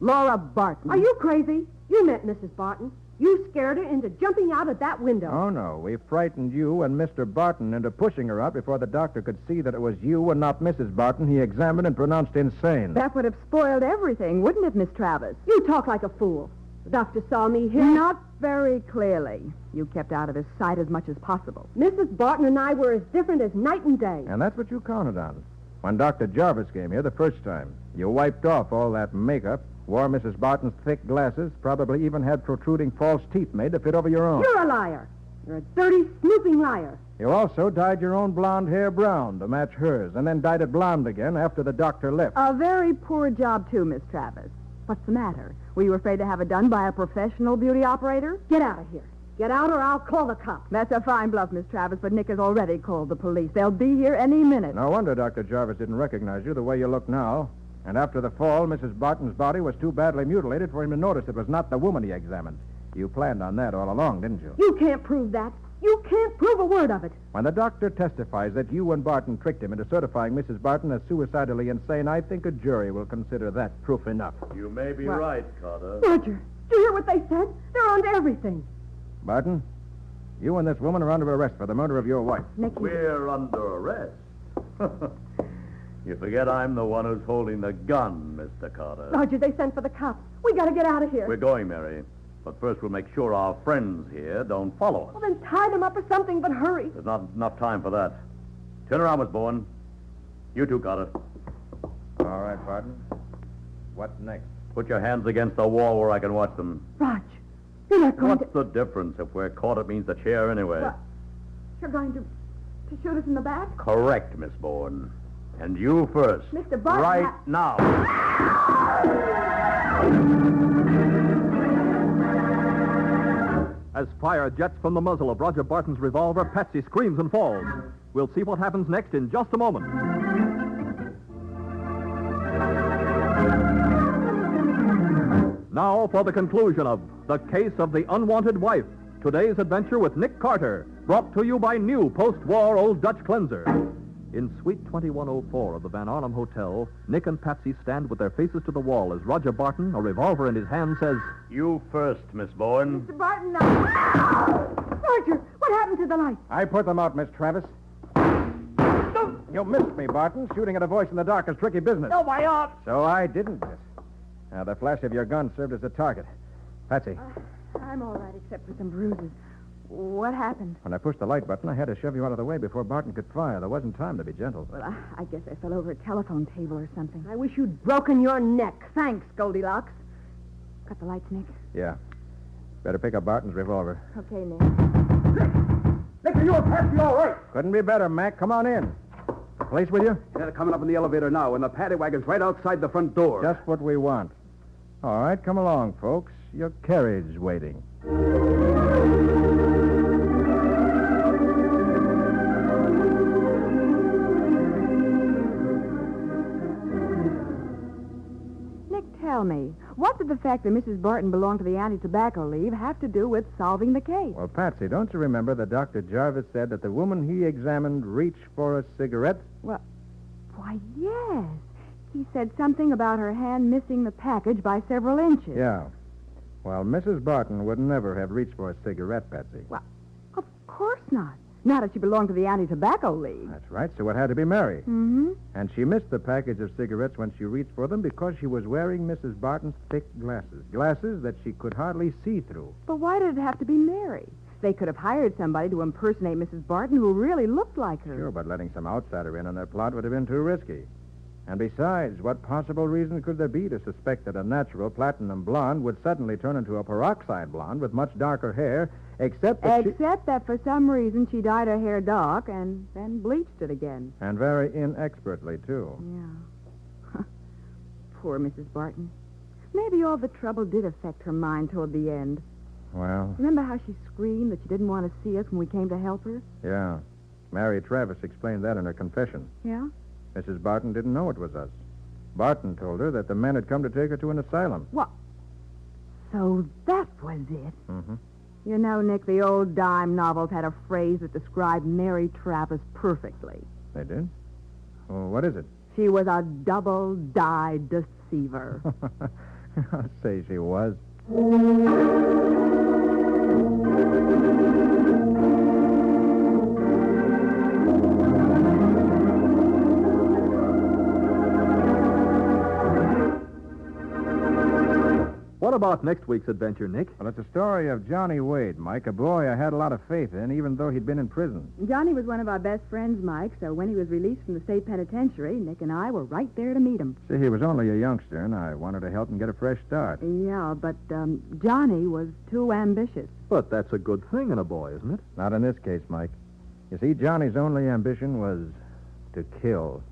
Laura Barton. Are you crazy? You met Mrs. Barton. You scared her into jumping out of that window. Oh, no. We frightened you and Mr. Barton into pushing her out before the doctor could see that it was you and not Mrs. Barton he examined and pronounced insane. That would have spoiled everything, wouldn't it, Miss Travis? You talk like a fool. The doctor saw me here. Not very clearly. You kept out of his sight as much as possible. Mrs. Barton and I were as different as night and day. And that's what you counted on. When Dr. Jarvis came here the first time, you wiped off all that makeup, wore Mrs. Barton's thick glasses, probably even had protruding false teeth made to fit over your own. You're a liar. You're a dirty, snooping liar. You also dyed your own blonde hair brown to match hers, and then dyed it blonde again after the doctor left. A very poor job, too, Miss Travis. What's the matter? Were you afraid to have it done by a professional beauty operator? Get out of here. Get out or I'll call the cops. That's a fine bluff, Miss Travis, but Nick has already called the police. They'll be here any minute. No wonder Dr. Jarvis didn't recognize you the way you look now. And after the fall, Mrs. Barton's body was too badly mutilated for him to notice it was not the woman he examined. You planned on that all along, didn't you? You can't prove that. You can't prove a word of it. When the doctor testifies that you and Barton tricked him into certifying Mrs. Barton as suicidally insane, I think a jury will consider that proof enough. You may be right, Carter. Roger, did you hear what they said? They're on to everything. Barton, you and this woman are under arrest for the murder of your wife. Nick, We're under arrest. You forget I'm the one who's holding the gun, Mr. Carter. Roger, they sent for the cops. We gotta get out of here. We're going, Mary. But first we'll make sure our friends here don't follow us. Well, then tie them up or something, but hurry. There's not enough time for that. Turn around, Miss Bowen. You too, Carter. All right, Barton. What next? Put your hands against the wall where I can watch them. Roger, you're not going What's the difference? If we're caught, it means the chair anyway. What? You're going to shoot us in the back? Correct, Miss Bowen. And you first. Mr. Barton... Right now. As fire jets from the muzzle of Roger Barton's revolver, Patsy screams and falls. We'll see what happens next in just a moment. Now for the conclusion of The Case of the Unwanted Wife. Today's adventure with Nick Carter, brought to you by new post-war Old Dutch Cleanser. In Suite 2104 of the Van Arnhem Hotel, Nick and Patsy stand with their faces to the wall as Roger Barton, a revolver in his hand, says, You first, Miss Bowen. Mr. Barton, now. Roger, what happened to the light? I put them out, Miss Travis. You missed me, Barton. Shooting at a voice in the dark is tricky business. No, my arm. So I didn't miss. Now, the flash of your gun served as a target. Patsy, I'm all right, except for some bruises. What happened? when I pushed the light button, I had to shove you out of the way before Barton could fire. There wasn't time to be gentle. Well, I guess I fell over a telephone table or something. I wish you'd broken your neck. Thanks, Goldilocks. Got the lights, Nick? Yeah. Better pick up Barton's revolver. Okay, Nick. Nick, are you and Patsy all right? Couldn't be better, Mac. Come on in. The police with you? Yeah, they're coming up in the elevator now, and the paddy wagon's right outside the front door. Just what we want. All right, come along, folks. Your carriage waiting. Nick, tell me, what did the fact that Mrs. Barton belonged to the Anti-Tobacco League have to do with solving the case? Well, Patsy, don't you remember that Dr. Jarvis said that the woman he examined reached for a cigarette? Well, why, yes. He said something about her hand missing the package by several inches. Yeah. Well, Mrs. Barton would never have reached for a cigarette, Patsy. Well, of course not. Not if she belonged to the Anti-Tobacco League. That's right, so it had to be Mary. Mm-hmm. And she missed the package of cigarettes when she reached for them because she was wearing Mrs. Barton's thick glasses. Glasses that she could hardly see through. But why did it have to be Mary? They could have hired somebody to impersonate Mrs. Barton who really looked like her. Sure, but letting some outsider in on their plot would have been too risky. And besides, what possible reason could there be to suspect that a natural platinum blonde would suddenly turn into a peroxide blonde with much darker hair, except that that for some reason she dyed her hair dark and then bleached it again. And very inexpertly, too. Yeah. Poor Mrs. Barton. Maybe all the trouble did affect her mind toward the end. Well, Remember how she screamed that she didn't want to see us when we came to help her? yeah. Mary Travis explained that in her confession. Yeah? Mrs. Barton didn't know it was us. Barton told her that the men had come to take her to an asylum. What? So that was it. Mm-hmm. You know, Nick, the old dime novels had a phrase that described Mary Travis perfectly. They did? Well, what is it? She was a double-dyed deceiver. I'll say she was. What about next week's adventure, Nick? Well, it's a story of Johnny Wade, Mike, a boy I had a lot of faith in, even though he'd been in prison. Johnny was one of our best friends, Mike, so when he was released from the state penitentiary, Nick and I were right there to meet him. See, he was only a youngster, and I wanted to help him get a fresh start. Yeah, but Johnny was too ambitious. But that's a good thing in a boy, isn't it? Not in this case, Mike. You see, Johnny's only ambition was to kill.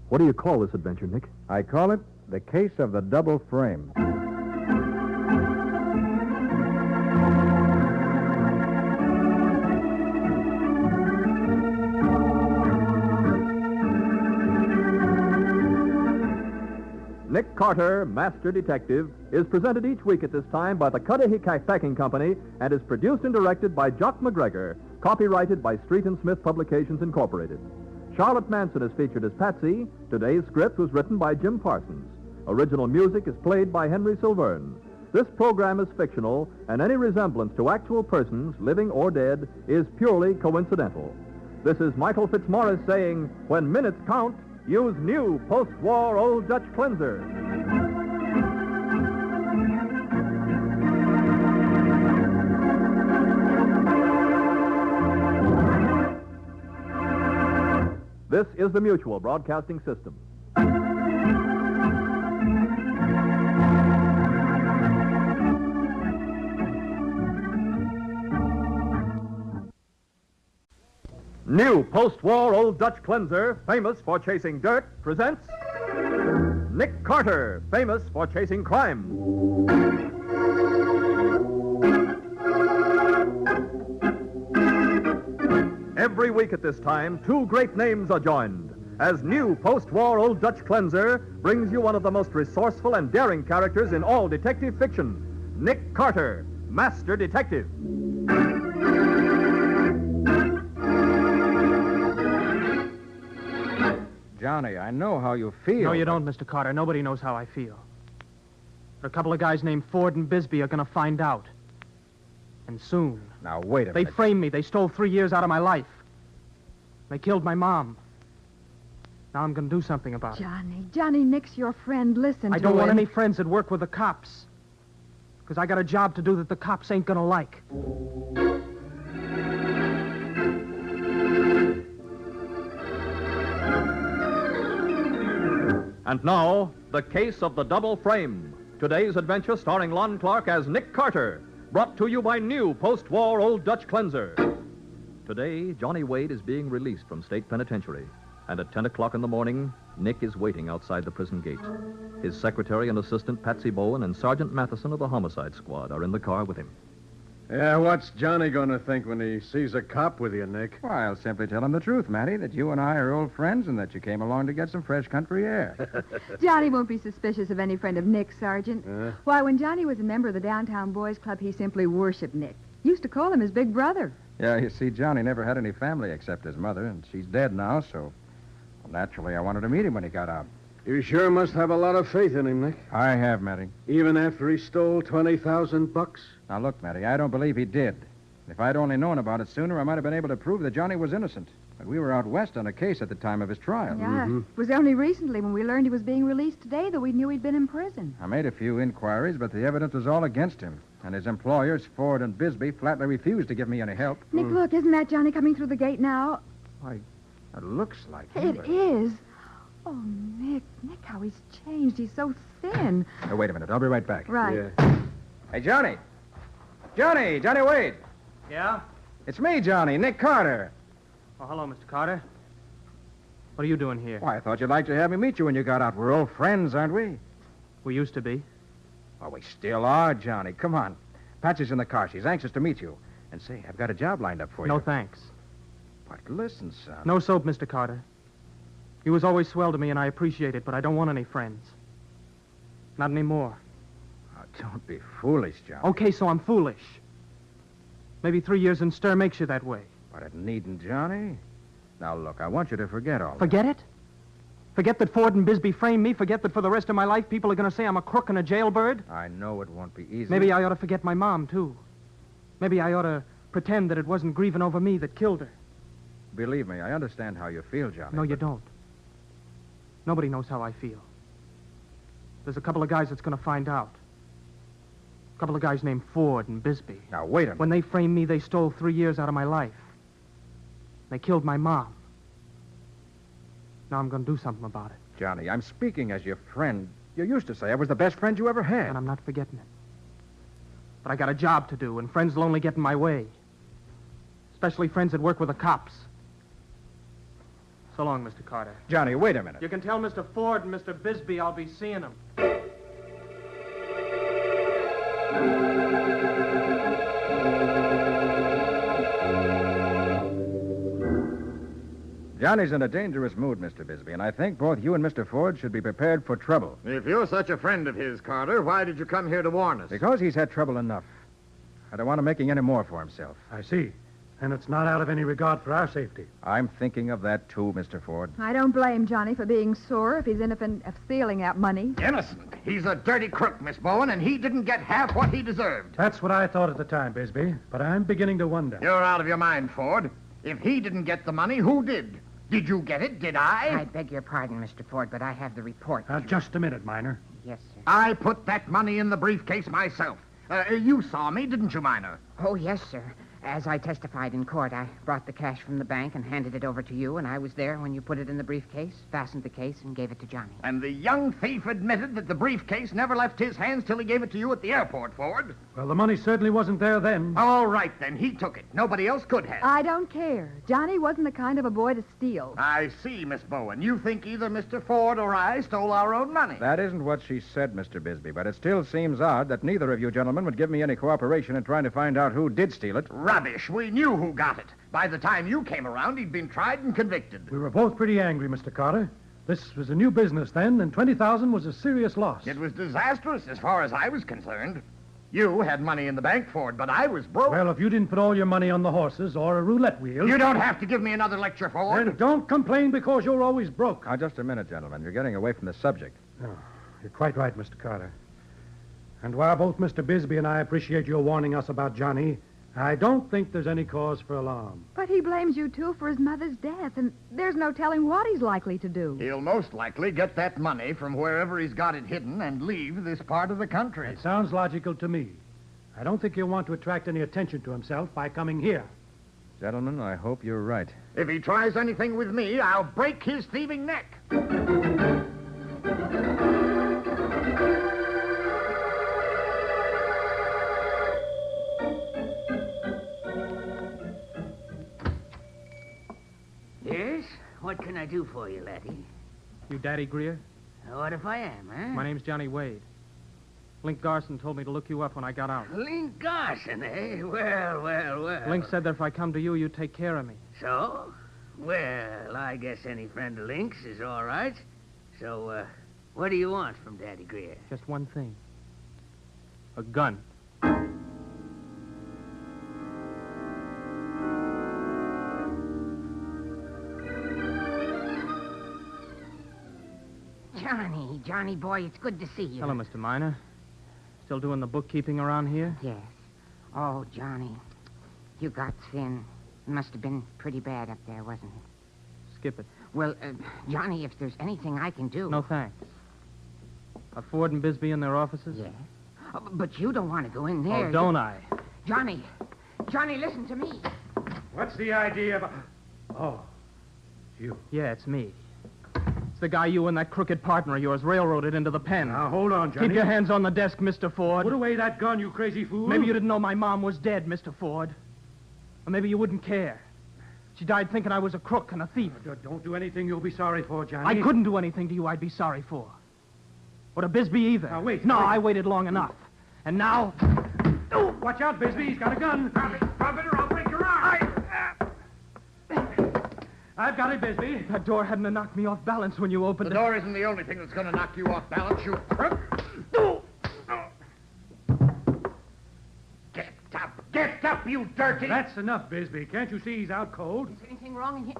What do you call this adventure, Nick? I call it The Case of the Double Frame. Nick Carter, Master Detective, is presented each week at this time by the Cudahy Packing Company and is produced and directed by Jock McGregor, copyrighted by Street and Smith Publications, Incorporated. Charlotte Manson is featured as Patsy. Today's script was written by Jim Parsons. Original music is played by Henry Silverne. This program is fictional, and any resemblance to actual persons, living or dead, is purely coincidental. This is Michael Fitzmaurice saying, when minutes count, use new post-war Old Dutch cleanser. This is the Mutual Broadcasting System. New post-war Old Dutch cleanser, famous for chasing dirt, presents Nick Carter, famous for chasing crime. Every week at this time, two great names are joined as new post-war Old Dutch cleanser brings you one of the most resourceful and daring characters in all detective fiction, Nick Carter, Master Detective. Johnny, I know how you feel. No, you don't, Mr. Carter. Nobody knows how I feel. But a couple of guys named Ford and Bisbee are going to find out. And soon. Now, wait a They minute. framed me. They stole 3 years out of my life. They killed my mom. Now I'm going to do something about it. Johnny, Nick's your friend. Listen to him. I don't want any friends that work with the cops. Because I got a job to do that the cops ain't going to like. And now, the case of the double frame. Today's adventure starring Lon Clark as Nick Carter. Brought to you by new post-war Old Dutch cleanser. Today, Johnny Wade is being released from state penitentiary. And at 10 o'clock in the morning, Nick is waiting outside the prison gate. His secretary and assistant, Patsy Bowen, and Sergeant Mathison of the homicide squad are in the car with him. Yeah, what's Johnny going to think when he sees a cop with you, Nick? Well, I'll simply tell him the truth, Matty, that you and I are old friends and that you came along to get some fresh country air. Johnny won't be suspicious of any friend of Nick's, Sergeant. Why, when Johnny was a member of the Downtown Boys Club, he simply worshipped Nick. Used to call him his big brother. Yeah, you see, Johnny never had any family except his mother, and she's dead now, so naturally I wanted to meet him when he got out. You sure must have a lot of faith in him, Nick. I have, Matty. Even after he stole $20,000? Now, look, Matty, I don't believe he did. If I'd only known about it sooner, I might have been able to prove that Johnny was innocent. But we were out west on a case at the time of his trial. Yeah, it was only recently when we learned he was being released today that we knew he'd been in prison. I made a few inquiries, but the evidence was all against him. And his employers, Ford and Bisbee, flatly refused to give me any help. Nick, look, isn't that Johnny coming through the gate now? Why, it looks like him. It is. Oh, Nick, how he's changed. He's so thin. Oh, wait a minute. I'll be right back. Right. Hey, Johnny. Johnny Wade. Yeah? It's me, Johnny, Nick Carter. Oh, hello, Mr. Carter. What are you doing here? Why, I thought you'd like to have me meet you when you got out. We're old friends, aren't we? We used to be. Well, we still are, Johnny. Come on. Patsy's in the car. She's anxious to meet you. And say, I've got a job lined up for you. No, thanks. But listen, son. No soap, Mr. Carter. You was always swell to me, and I appreciate it, but I don't want any friends. Not anymore. Oh, don't be foolish, Johnny. Okay, so I'm foolish. Maybe 3 years in stir makes you that way. But it needn't, Johnny. Now, look, I want you to forget all that. Forget it? Forget that Ford and Bisbee framed me? Forget that for the rest of my life people are going to say I'm a crook and a jailbird? I know it won't be easy. Maybe I ought to forget my mom, too. Maybe I ought to pretend that it wasn't grieving over me that killed her. Believe me, I understand how you feel, Johnny. No, you don't. Nobody knows how I feel. There's a couple of guys that's going to find out. A couple of guys named Ford and Bisbee. Now, wait a minute. When they framed me, they stole 3 years out of my life. They killed my mom. Now I'm going to do something about it. Johnny, I'm speaking as your friend. You used to say I was the best friend you ever had. And I'm not forgetting it. But I got a job to do, and friends will only get in my way. Especially friends that work with the cops. So long, Mr. Carter. Johnny, wait a minute. You can tell Mr. Ford and Mr. Bisbee I'll be seeing them. Johnny's in a dangerous mood, Mr. Bisbee, and I think both you and Mr. Ford should be prepared for trouble. If you're such a friend of his, Carter, why did you come here to warn us? Because he's had trouble enough. I don't want him making any more for himself. I see. And it's not out of any regard for our safety. I'm thinking of that, too, Mr. Ford. I don't blame Johnny for being sore if he's innocent of stealing that money. Innocent? He's a dirty crook, Miss Bowen, and he didn't get half what he deserved. That's what I thought at the time, Bisbee. But I'm beginning to wonder. You're out of your mind, Ford. If he didn't get the money, who did? Did you get it? Did I? I beg your pardon, Mr. Ford, but I have the report. Just a minute, Miner. Yes, sir. I put that money in the briefcase myself. You saw me, didn't you, Miner? Oh, yes, sir. As I testified in court, I brought the cash from the bank and handed it over to you, and I was there when you put it in the briefcase, fastened the case, and gave it to Johnny. And the young thief admitted that the briefcase never left his hands till he gave it to you at the airport, Ford. Well, the money certainly wasn't there then. All right, then. He took it. Nobody else could have. I don't care. Johnny wasn't the kind of a boy to steal. I see, Miss Bowen. You think either Mr. Ford or I stole our own money. That isn't what she said, Mr. Bisbee, but it still seems odd that neither of you gentlemen would give me any cooperation in trying to find out who did steal it. Rubbish. We knew who got it. By the time you came around, he'd been tried and convicted. We were both pretty angry, Mr. Carter. This was a new business then, and $20,000 was a serious loss. It was disastrous as far as I was concerned. You had money in the bank, Ford, but I was broke. Well, if you didn't put all your money on the horses or a roulette wheel... You don't have to give me another lecture, Ford. Then don't complain because you're always broke. Now, just a minute, gentlemen. You're getting away from the subject. Oh, you're quite right, Mr. Carter. And while both Mr. Bisbee and I appreciate your warning us about Johnny, I don't think there's any cause for alarm. But he blames you, too, for his mother's death, and there's no telling what he's likely to do. He'll most likely get that money from wherever he's got it hidden and leave this part of the country. It sounds logical to me. I don't think he'll want to attract any attention to himself by coming here. Gentlemen, I hope you're right. If he tries anything with me, I'll break his thieving neck. Yes? What can I do for you, laddie? You Daddy Greer? What if I am, huh? My name's Johnny Wade. Link Garson told me to look you up when I got out. Link Garson, eh? Well. Link said that if I come to you, you'd take care of me. So? Well, I guess any friend of Link's is all right. So, what do you want from Daddy Greer? Just one thing. A gun. Johnny boy, it's good to see you. Hello, Mr. Miner. Still doing the bookkeeping around here? Yes. Oh, Johnny, you got thin. It must have been pretty bad up there, wasn't it? Skip it. Well, Johnny, if there's anything I can do... No, thanks. Are Ford and Bisbee in their offices? Yes. Oh, but you don't want to go in there. Oh, don't I? Johnny, listen to me. What's the idea of... Oh, you. Yeah, it's me. It's the guy you and that crooked partner of yours railroaded into the pen. Now, hold on, Johnny. Keep your hands on the desk, Mr. Ford. Put away that gun, you crazy fool. Maybe you didn't know my mom was dead, Mr. Ford. Or maybe you wouldn't care. She died thinking I was a crook and a thief. Don't do anything you'll be sorry for, Johnny. I couldn't do anything to you I'd be sorry for. Or to Bisbee either. Now, wait. No, I waited long enough. And now... Oh, watch out, Bisbee. He's got a gun. Drop it or I'll break your arm. I've got it, Bisbee. That door hadn't knocked me off balance when you opened it. The door isn't the only thing that's going to knock you off balance, you crook. Get up, you dirty... That's enough, Bisbee. Can't you see he's out cold? Is anything wrong in here?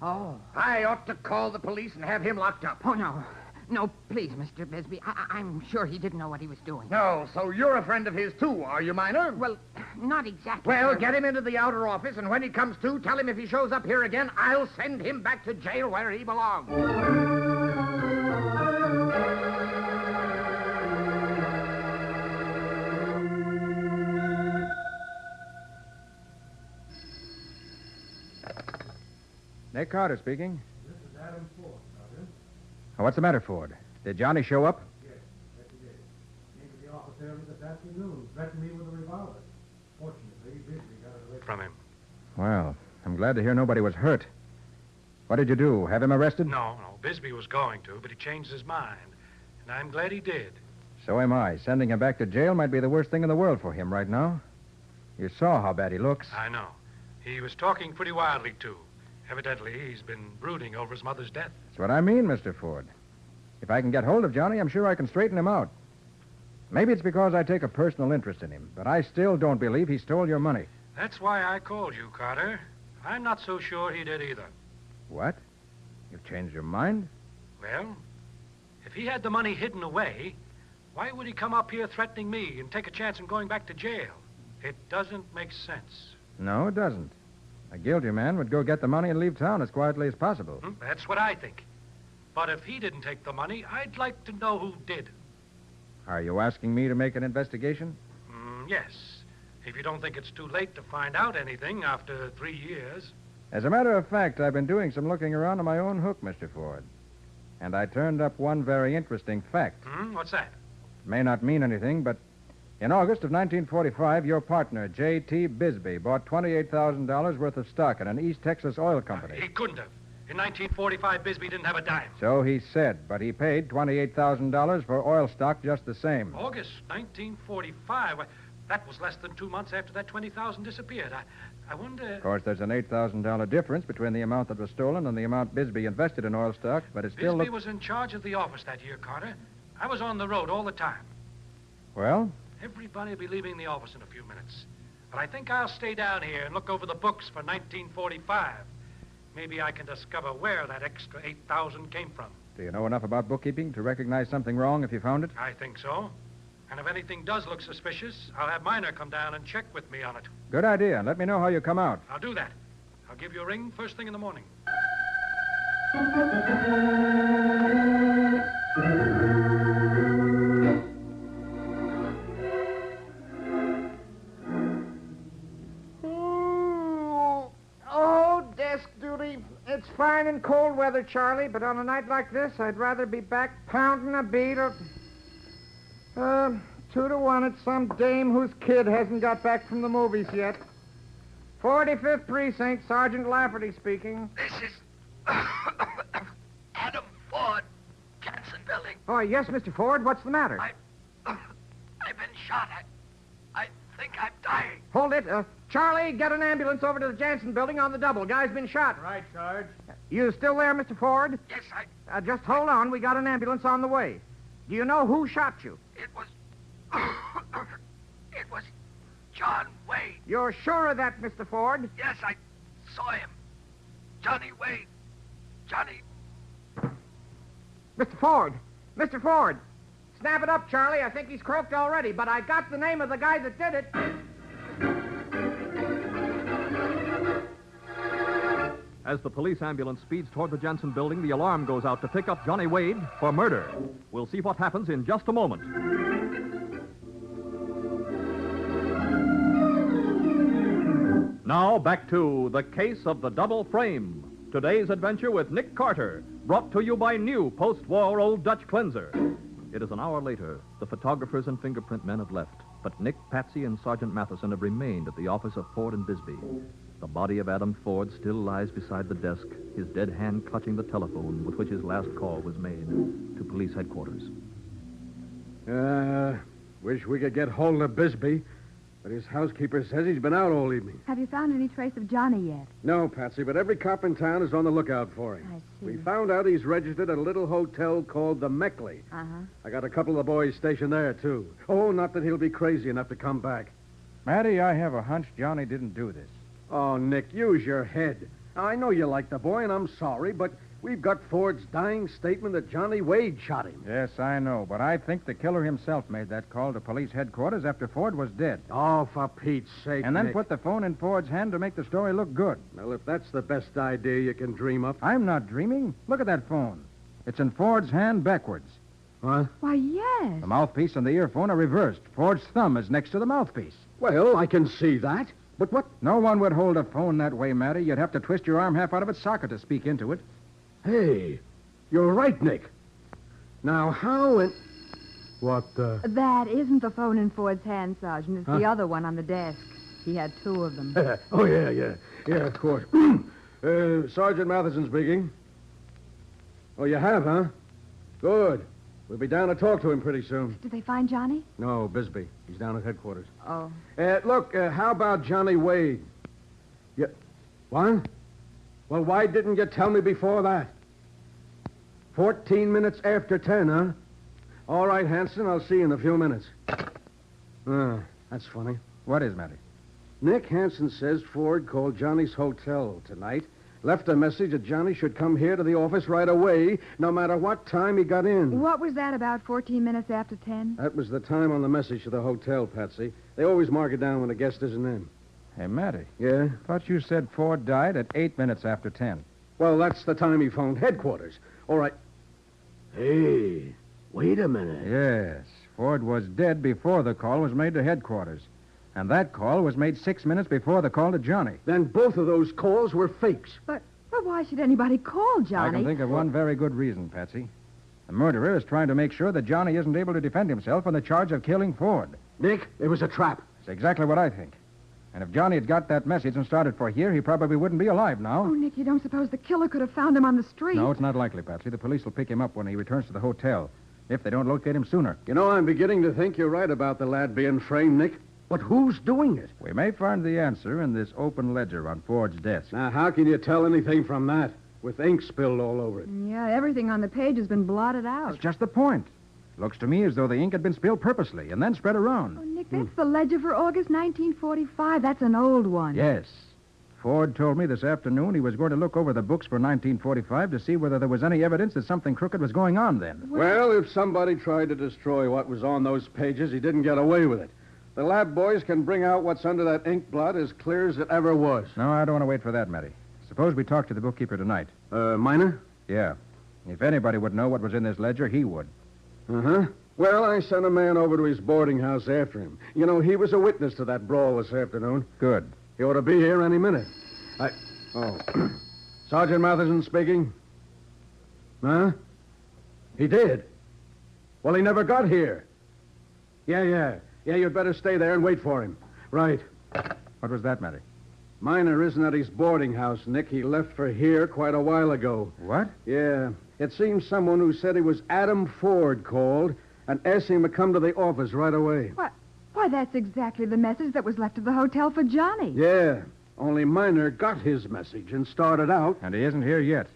Oh. I ought to call the police and have him locked up. Oh, no. No, please, Mr. Bisbee. I'm sure he didn't know what he was doing. No, so you're a friend of his, too, are you, Miner? Well, not exactly. Well, get him into the outer office, and when he comes to, tell him if he shows up here again, I'll send him back to jail where he belongs. Nick Carter speaking. This is Adam Ford, Carter. Oh, what's the matter, Ford? Did Johnny show up? Yes, he did. Came to the office early this afternoon, threatened me with a revolver. Fortunately, Bisbee got it away from him. Well, I'm glad to hear nobody was hurt. What did you do? Have him arrested? No. Bisbee was going to, but he changed his mind. And I'm glad he did. So am I. Sending him back to jail might be the worst thing in the world for him right now. You saw how bad he looks. I know. He was talking pretty wildly, too. Evidently, he's been brooding over his mother's death. That's what I mean, Mr. Ford. If I can get hold of Johnny, I'm sure I can straighten him out. Maybe it's because I take a personal interest in him, but I still don't believe he stole your money. That's why I called you, Carter. I'm not so sure he did either. What? You've changed your mind? Well, if he had the money hidden away, why would he come up here threatening me and take a chance in going back to jail? It doesn't make sense. No, it doesn't. A guilty man would go get the money and leave town as quietly as possible. That's what I think. But if he didn't take the money, I'd like to know who did. Are you asking me to make an investigation? Yes. If you don't think it's too late to find out anything after 3 years. As a matter of fact, I've been doing some looking around on my own hook, Mr. Ford. And I turned up one very interesting fact. What's that? It may not mean anything, but in August of 1945, your partner, J.T. Bisbee, bought $28,000 worth of stock in an East Texas oil company. He couldn't have. In 1945, Bisbee didn't have a dime. So he said, but he paid $28,000 for oil stock just the same. August 1945? Why, that was less than 2 months after that $20,000 disappeared. I wonder... Of course, there's an $8,000 difference between the amount that was stolen and the amount Bisbee invested in oil stock, but it still... Bisbee was in charge of the office that year, Carter. I was on the road all the time. Well? Everybody will be leaving the office in a few minutes. But I think I'll stay down here and look over the books for 1945. Maybe I can discover where that extra $8,000 came from. Do you know enough about bookkeeping to recognize something wrong if you found it? I think so. And if anything does look suspicious, I'll have Miner come down and check with me on it. Good idea. And let me know how you come out. I'll do that. I'll give you a ring first thing in the morning. Oh, desk duty. It's fine in cold weather, Charlie, but on a night like this, I'd rather be back pounding a beat or... 2 to 1, it's some dame whose kid hasn't got back from the movies yet. 45th Precinct, Sergeant Lafferty speaking. This is Adam Ford, Jansen Building. Oh, yes, Mr. Ford. What's the matter? I've been shot. I think I'm dying. Hold it. Charlie, get an ambulance over to the Jansen Building on the double. Guy's been shot. Right, Sarge. You still there, Mr. Ford? Yes, Just hold on. We got an ambulance on the way. Do you know who shot you? It was John Wade. You're sure of that, Mr. Ford? Yes, I saw him. Johnny Wade. Johnny... Mr. Ford! Mr. Ford! Snap it up, Charlie. I think he's croaked already, but I got the name of the guy that did it. As the police ambulance speeds toward the Jansen Building, the alarm goes out to pick up Johnny Wade for murder. We'll see what happens in just a moment. Now, back to The Case of the Double Frame. Today's adventure with Nick Carter, brought to you by new post-war Old Dutch Cleanser. It is an hour later. The photographers and fingerprint men have left, but Nick, Patsy, and Sergeant Mathison have remained at the office of Ford and Bisbee. The body of Adam Ford still lies beside the desk, his dead hand clutching the telephone with which his last call was made to police headquarters. Wish we could get hold of Bisbee, but his housekeeper says he's been out all evening. Have you found any trace of Johnny yet? No, Patsy, but every cop in town is on the lookout for him. I see. We found out he's registered at a little hotel called the Meckley. Uh-huh. I got a couple of the boys stationed there, too. Oh, not that he'll be crazy enough to come back. Matty, I have a hunch Johnny didn't do this. Oh, Nick, use your head. I know you like the boy, and I'm sorry, but we've got Ford's dying statement that Johnny Wade shot him. Yes, I know, but I think the killer himself made that call to police headquarters after Ford was dead. Oh, for Pete's sake, And then Nick. put the phone in Ford's hand to make the story look good. Well, if that's the best idea you can dream up. I'm not dreaming. Look at that phone. It's in Ford's hand backwards. What? Why, yes. The mouthpiece and the earphone are reversed. Ford's thumb is next to the mouthpiece. Well, I can see that. But what? No one would hold a phone that way, Matty. You'd have to twist your arm half out of its socket to speak into it. Hey, you're right, Nick. Now, how in... What, That isn't the phone in Ford's hand, Sergeant. It's Huh? the other one on the desk. He had 2 of them. Oh, yeah, of course. Sergeant Mathison speaking. Oh, you have, huh? Good. We'll be down to talk to him pretty soon. Did they find Johnny? No, Bisbee. He's down at headquarters. Oh. Look, how about Johnny Wade? What? Well, why didn't you tell me before that? 14 minutes after 10, huh? All right, Hanson, I'll see you in a few minutes. That's funny. What is, Matty? Nick Hanson says Ford called Johnny's hotel tonight, left a message that Johnny should come here to the office right away, no matter what time he got in. What was that, about 14 minutes after 10? That was the time on the message to the hotel, Patsy. They always mark it down when a guest isn't in. Hey, Matty. Yeah? Thought you said Ford died at 8 minutes after 10. Well, that's the time he phoned headquarters. All right. Hey, wait a minute. Yes. Ford was dead before the call was made to headquarters. And that call was made 6 minutes before the call to Johnny. Then both of those calls were fakes. But why should anybody call Johnny? I can think of one very good reason, Patsy. The murderer is trying to make sure that Johnny isn't able to defend himself on the charge of killing Ford. Nick, it was a trap. That's exactly what I think. And if Johnny had got that message and started for here, he probably wouldn't be alive now. Oh, Nick, you don't suppose the killer could have found him on the street? No, it's not likely, Patsy. The police will pick him up when he returns to the hotel, if they don't locate him sooner. You know, I'm beginning to think you're right about the lad being framed, Nick. But who's doing it? We may find the answer in this open ledger on Ford's desk. Now, how can you tell anything from that? With ink spilled all over it. Yeah, everything on the page has been blotted out. That's just the point. Looks to me as though the ink had been spilled purposely and then spread around. Oh, Nick, that's the ledger for August 1945. That's an old one. Yes. Ford told me this afternoon he was going to look over the books for 1945 to see whether there was any evidence that something crooked was going on then. Well, if somebody tried to destroy what was on those pages, he didn't get away with it. The lab boys can bring out what's under that ink blot as clear as it ever was. No, I don't want to wait for that, Matty. Suppose we talk to the bookkeeper tonight. Minor? Yeah. If anybody would know what was in this ledger, he would. Uh-huh. Well, I sent a man over to his boarding house after him. You know, he was a witness to that brawl this afternoon. Good. He ought to be here any minute. Oh. Sergeant Mathison speaking. Huh? He did? Well, he never got here. Yeah, you'd better stay there and wait for him. Right. What was that, Matty? Minor isn't at his boarding house, Nick. He left for here quite a while ago. What? Yeah. It seems someone who said he was Adam Ford called and asked him to come to the office right away. What? Why, that's exactly the message that was left at the hotel for Johnny. Yeah. Only Minor got his message and started out. And he isn't here yet.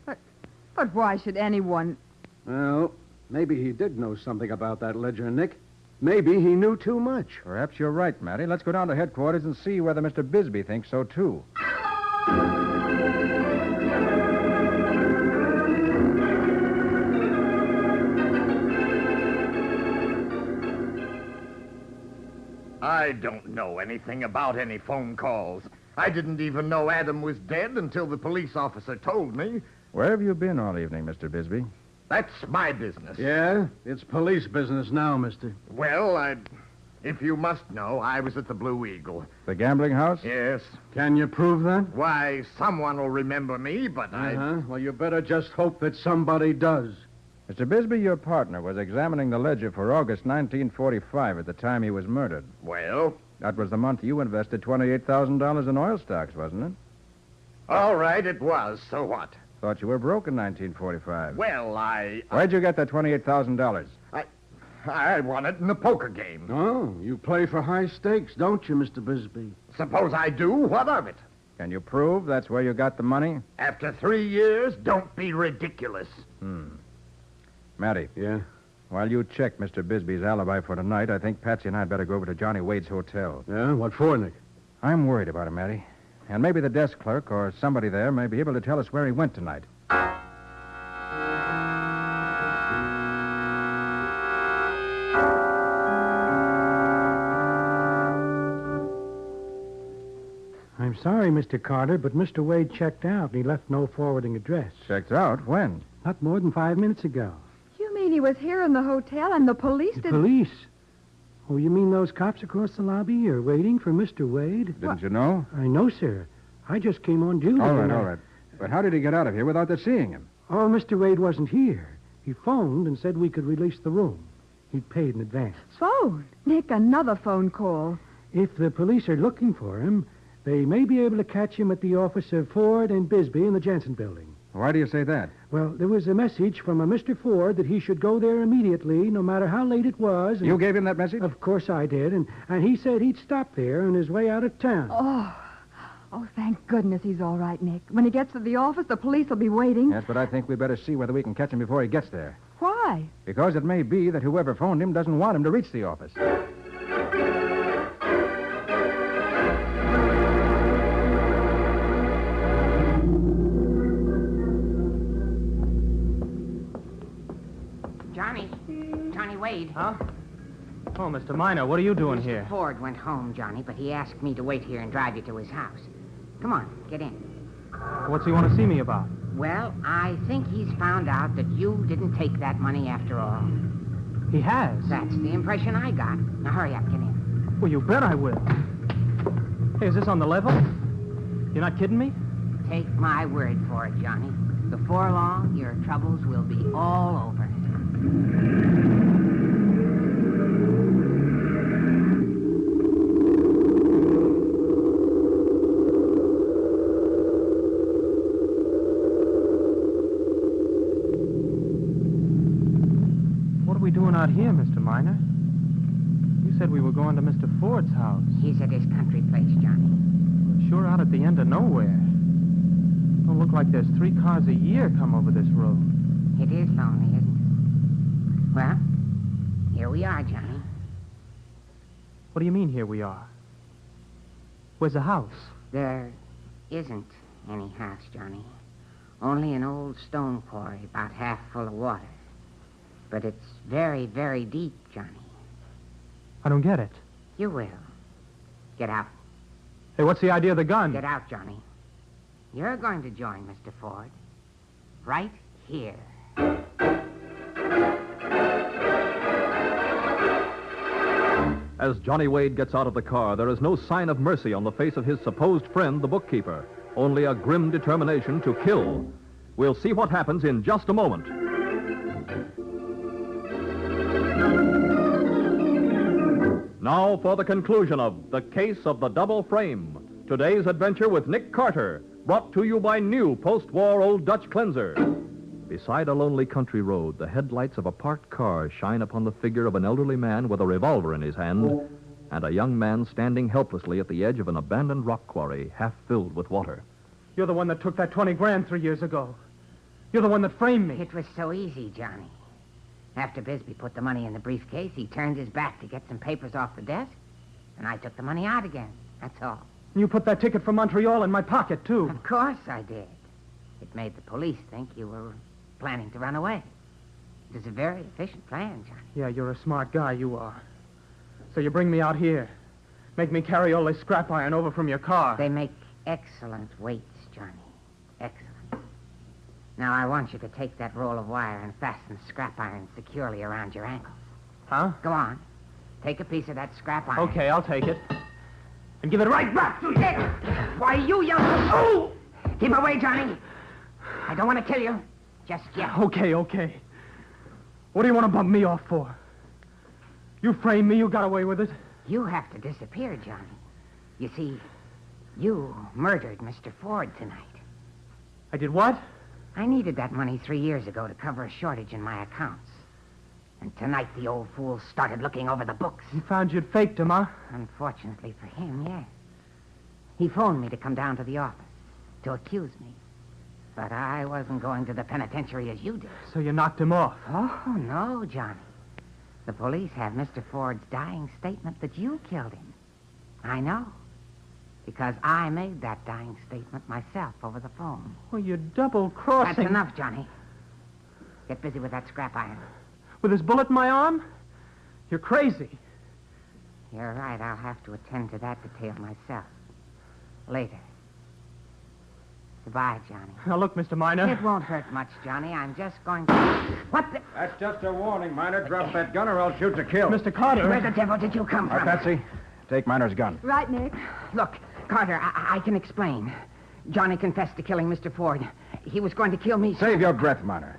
But why should anyone... Well, maybe he did know something about that ledger, Nick. Maybe he knew too much. Perhaps you're right, Matty. Let's go down to headquarters and see whether Mr. Bisbee thinks so, too. I don't know anything about any phone calls. I didn't even know Adam was dead until the police officer told me. Where have you been all evening, Mr. Bisbee? That's my business. Yeah? It's police business now, mister. Well, if you must know, I was at the Blue Eagle. The gambling house? Yes. Can you prove that? Why, someone will remember me, but Well, you better just hope that somebody does. Mr. Bisbee, your partner, was examining the ledger for August 1945 at the time he was murdered. Well? That was the month you invested $28,000 in oil stocks, wasn't it? All right, it was. So what? Thought you were broke in 1945. Well, Where'd you get that $28,000? I won it in the poker game. Oh, you play for high stakes, don't you, Mr. Bisbee? Suppose I do. What of it? Can you prove that's where you got the money? After 3 years, don't be ridiculous. Matty. Yeah? While you check Mr. Bisbee's alibi for tonight, I think Patsy and I'd better go over to Johnny Wade's hotel. Yeah? What for, Nick? I'm worried about him, Matty. And maybe the desk clerk or somebody there may be able to tell us where he went tonight. I'm sorry, Mr. Carter, but Mr. Wade checked out and he left no forwarding address. Checked out? When? Not more than 5 minutes ago. You mean he was here in the hotel and the police The didn't... police? Oh, you mean those cops across the lobby are waiting for Mr. Wade? Didn't you know? I know, sir. I just came on duty. All right. But how did he get out of here without their seeing him? Oh, Mr. Wade wasn't here. He phoned and said we could release the room. He'd paid in advance. Phone? Nick, another phone call. If the police are looking for him, they may be able to catch him at the office of Ford and Bisbee in the Jensen building. Why do you say that? Well, there was a message from a Mr. Ford that he should go there immediately, no matter how late it was. You gave him that message? Of course I did, and he said he'd stop there on his way out of town. Oh, thank goodness he's all right, Nick. When he gets to the office, the police will be waiting. Yes, but I think we better see whether we can catch him before he gets there. Why? Because it may be that whoever phoned him doesn't want him to reach the office. Johnny Wade. Huh? Oh, Mr. Minor, what are you doing here? Ford went home, Johnny, but he asked me to wait here and drive you to his house. Come on, get in. What's he want to see me about? Well, I think he's found out that you didn't take that money after all. He has? That's the impression I got. Now, hurry up, get in. Well, you bet I will. Hey, is this on the level? You're not kidding me? Take my word for it, Johnny. Before long, your troubles will be all over. What are we doing out here, Mr. Minor? You said we were going to Mr. Ford's house. He's at his country place, Johnny. We're sure out at the end of nowhere. Don't look like there's 3 cars a year come over this road. It is lonely, isn't it? Well, Here we are, Johnny. What do you mean, here we are? Where's the house? There isn't any house, Johnny. Only an old stone quarry about half full of water. But it's very, very deep, Johnny. I don't get it. You will. Get out. Hey, what's the idea of the gun? Get out, Johnny. You're going to join Mr. Ford. Right here. As Johnny Wade gets out of the car, there is no sign of mercy on the face of his supposed friend, the bookkeeper. Only a grim determination to kill. We'll see what happens in just a moment. Now for the conclusion of The Case of the Double Frame. Today's adventure with Nick Carter, brought to you by new post-war Old Dutch Cleanser. Beside a lonely country road, the headlights of a parked car shine upon the figure of an elderly man with a revolver in his hand and a young man standing helplessly at the edge of an abandoned rock quarry half filled with water. You're the one that took that 20 grand 3 years ago. You're the one that framed me. It was so easy, Johnny. After Bisbee put the money in the briefcase, he turned his back to get some papers off the desk, and I took the money out again. That's all. You put that ticket for Montreal in my pocket, too. Of course I did. It made the police think you were planning to run away. It was a very efficient plan, Johnny. Yeah, you're a smart guy, you are. So you bring me out here. Make me carry all this scrap iron over from your car. They make excellent weights, Johnny. Excellent. Now, I want you to take that roll of wire and fasten the scrap iron securely around your ankles. Huh? Go on. Take a piece of that scrap iron. Okay, I'll take it. And give it right back to you. Why, you young... Oh! Keep away, Johnny. I don't want to kill you. Just yet. Okay. What do you want to bump me off for? You framed me, you got away with it. You have to disappear, Johnny. You see, you murdered Mr. Ford tonight. I did what? I needed that money 3 years ago to cover a shortage in my accounts. And tonight the old fool started looking over the books. He found you'd faked him, huh? Unfortunately for him, yes. He phoned me to come down to the office to accuse me. But I wasn't going to the penitentiary as you did. So you knocked him off? Oh, no, Johnny. The police have Mr. Ford's dying statement that you killed him. I know. Because I made that dying statement myself over the phone. Well, you're double-crossing. That's enough, Johnny. Get busy with that scrap iron. With his bullet in my arm? You're crazy. You're right. I'll have to attend to that detail myself. Later. Goodbye, Johnny. Now, look, Mr. Miner. It won't hurt much, Johnny. I'm just going to... What the... That's just a warning, Miner. Drop that gun or I'll shoot to kill. Mr. Carter. Where the devil did you come from? Patsy, take Miner's gun. Right, Nick. Look, Carter, I can explain. Johnny confessed to killing Mr. Ford. He was going to kill me. Save your breath, Miner.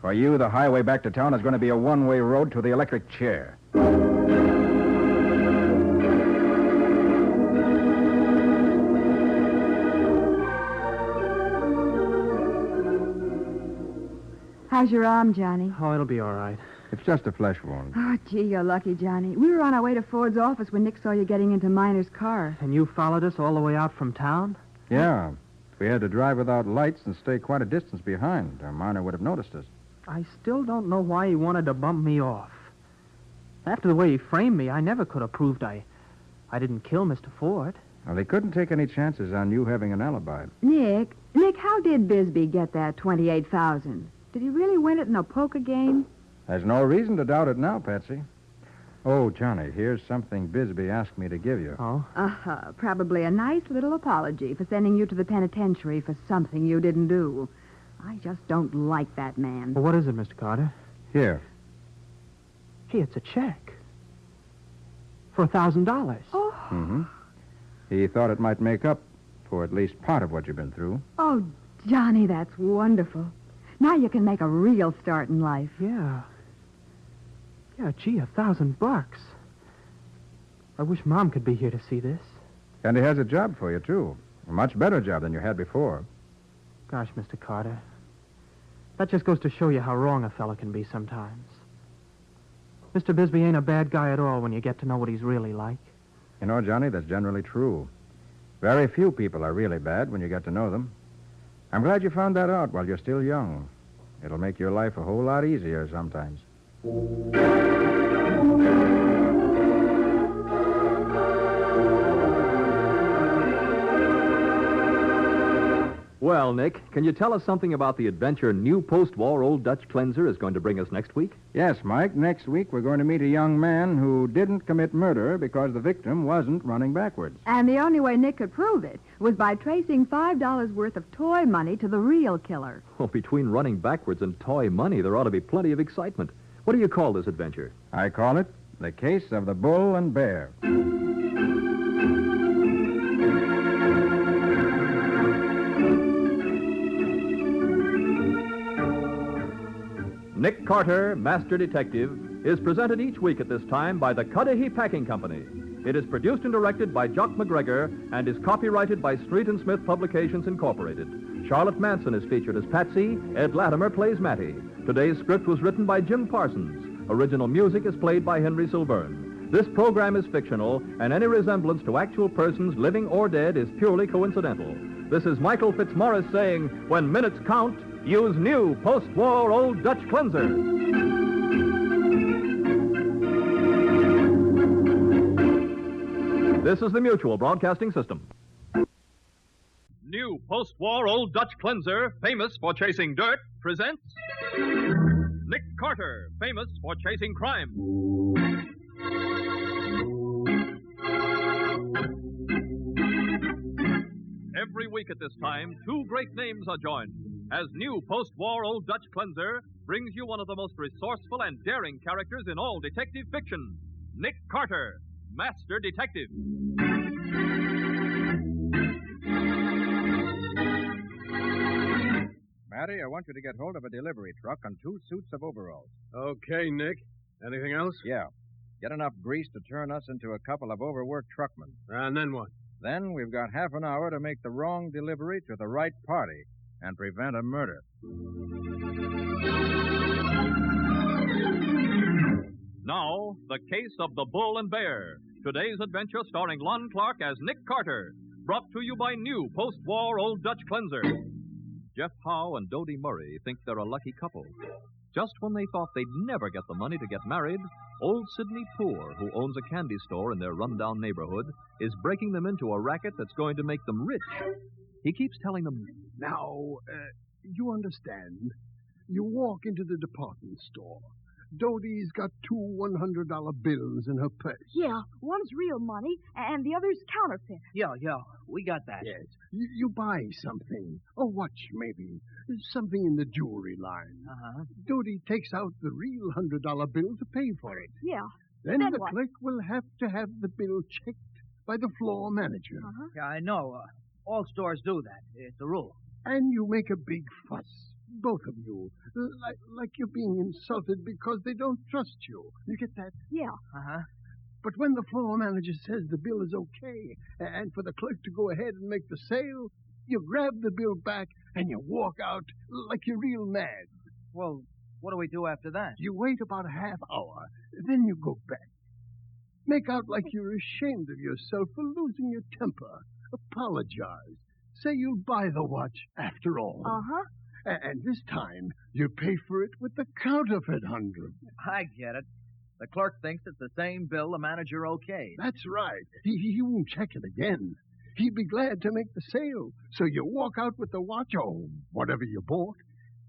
For you, the highway back to town is going to be a one-way road to the electric chair. How's your arm, Johnny? Oh, it'll be all right. It's just a flesh wound. Oh, gee, you're lucky, Johnny. We were on our way to Ford's office when Nick saw you getting into Miner's car. And you followed us all the way out from town? Yeah. If we had to drive without lights and stay quite a distance behind, our Miner would have noticed us. I still don't know why he wanted to bump me off. After the way he framed me, I never could have proved I didn't kill Mr. Ford. Well, he couldn't take any chances on you having an alibi. Nick, how did Bisbee get that $28,000? Did he really win it in a poker game? There's no reason to doubt it now, Patsy. Oh, Johnny, here's something Bisbee asked me to give you. Oh? Probably a nice little apology for sending you to the penitentiary for something you didn't do. I just don't like that man. Well, what is it, Mr. Carter? Here. Hey, it's a check. For $1,000. Oh. Mm-hmm. He thought it might make up for at least part of what you've been through. Oh, Johnny, that's wonderful. Now you can make a real start in life. Yeah. Yeah, gee, $1,000. I wish Mom could be here to see this. And he has a job for you, too. A much better job than you had before. Gosh, Mr. Carter. That just goes to show you how wrong a fella can be sometimes. Mr. Bisbee ain't a bad guy at all when you get to know what he's really like. You know, Johnny, that's generally true. Very few people are really bad when you get to know them. I'm glad you found that out while you're still young. It'll make your life a whole lot easier sometimes. Well, Nick, can you tell us something about the adventure new post-war Old Dutch Cleanser is going to bring us next week? Yes, Mike. Next week, we're going to meet a young man who didn't commit murder because the victim wasn't running backwards. And the only way Nick could prove it was by tracing $5 worth of toy money to the real killer. Well, between running backwards and toy money, there ought to be plenty of excitement. What do you call this adventure? I call it The Case of the Bull and Bear. Nick Carter, Master Detective, is presented each week at this time by the Cudahy Packing Company. It is produced and directed by Jock McGregor and is copyrighted by Street and Smith Publications, Incorporated. Charlotte Manson is featured as Patsy. Ed Latimer plays Mattie. Today's script was written by Jim Parsons. Original music is played by Henry Silverne. This program is fictional, and any resemblance to actual persons, living or dead, is purely coincidental. This is Michael Fitzmaurice saying, when minutes count, use new post-war Old Dutch Cleanser. This is the Mutual Broadcasting System. New post-war Old Dutch Cleanser, famous for chasing dirt, presents Nick Carter, famous for chasing crime. Every week at this time, two great names are joined as new post-war Old Dutch Cleanser brings you one of the most resourceful and daring characters in all detective fiction, Nick Carter, Master Detective. Matty, I want you to get hold of a delivery truck and 2 suits of overalls. Okay, Nick. Anything else? Yeah. Get enough grease to turn us into a couple of overworked truckmen. And then what? Then we've got half an hour to make the wrong delivery to the right party and prevent a murder. Now, The Case of the Bull and Bear. Today's adventure starring Lon Clark as Nick Carter. Brought to you by new post-war Old Dutch Cleanser. Jeff Howe and Dodie Murray think they're a lucky couple. Just when they thought they'd never get the money to get married, old Sidney Poor, who owns a candy store in their rundown neighborhood, is breaking them into a racket that's going to make them rich. He keeps telling them, Now, you understand. You walk into the department store. Dodie's got 2 $100 bills in her purse. Yeah, one's real money, and the other's counterfeit. Yeah, we got that. Yes. You buy something. A watch, maybe. Something in the jewelry line. Uh-huh. Dodie takes out the real $100 bill to pay for it. Yeah. Then the clerk will have to have the bill checked by the floor manager. Uh-huh. Yeah, I know. All stores do that. It's a rule. And you make a big fuss. Both of you. Like you're being insulted because they don't trust you. You get that? Yeah. Uh-huh. But when the floor manager says the bill is okay, and for the clerk to go ahead and make the sale, you grab the bill back and you walk out like you're real mad. Well, what do we do after that? You wait about a half hour, then you go back. Make out like you're ashamed of yourself for losing your temper. Apologize. Say you'll buy the watch after all. Uh-huh. And this time, you pay for it with the counterfeit 100. I get it. The clerk thinks it's the same bill the manager okayed. That's right. He won't check it again. He'd be glad to make the sale. So you walk out with the watch, or whatever you bought,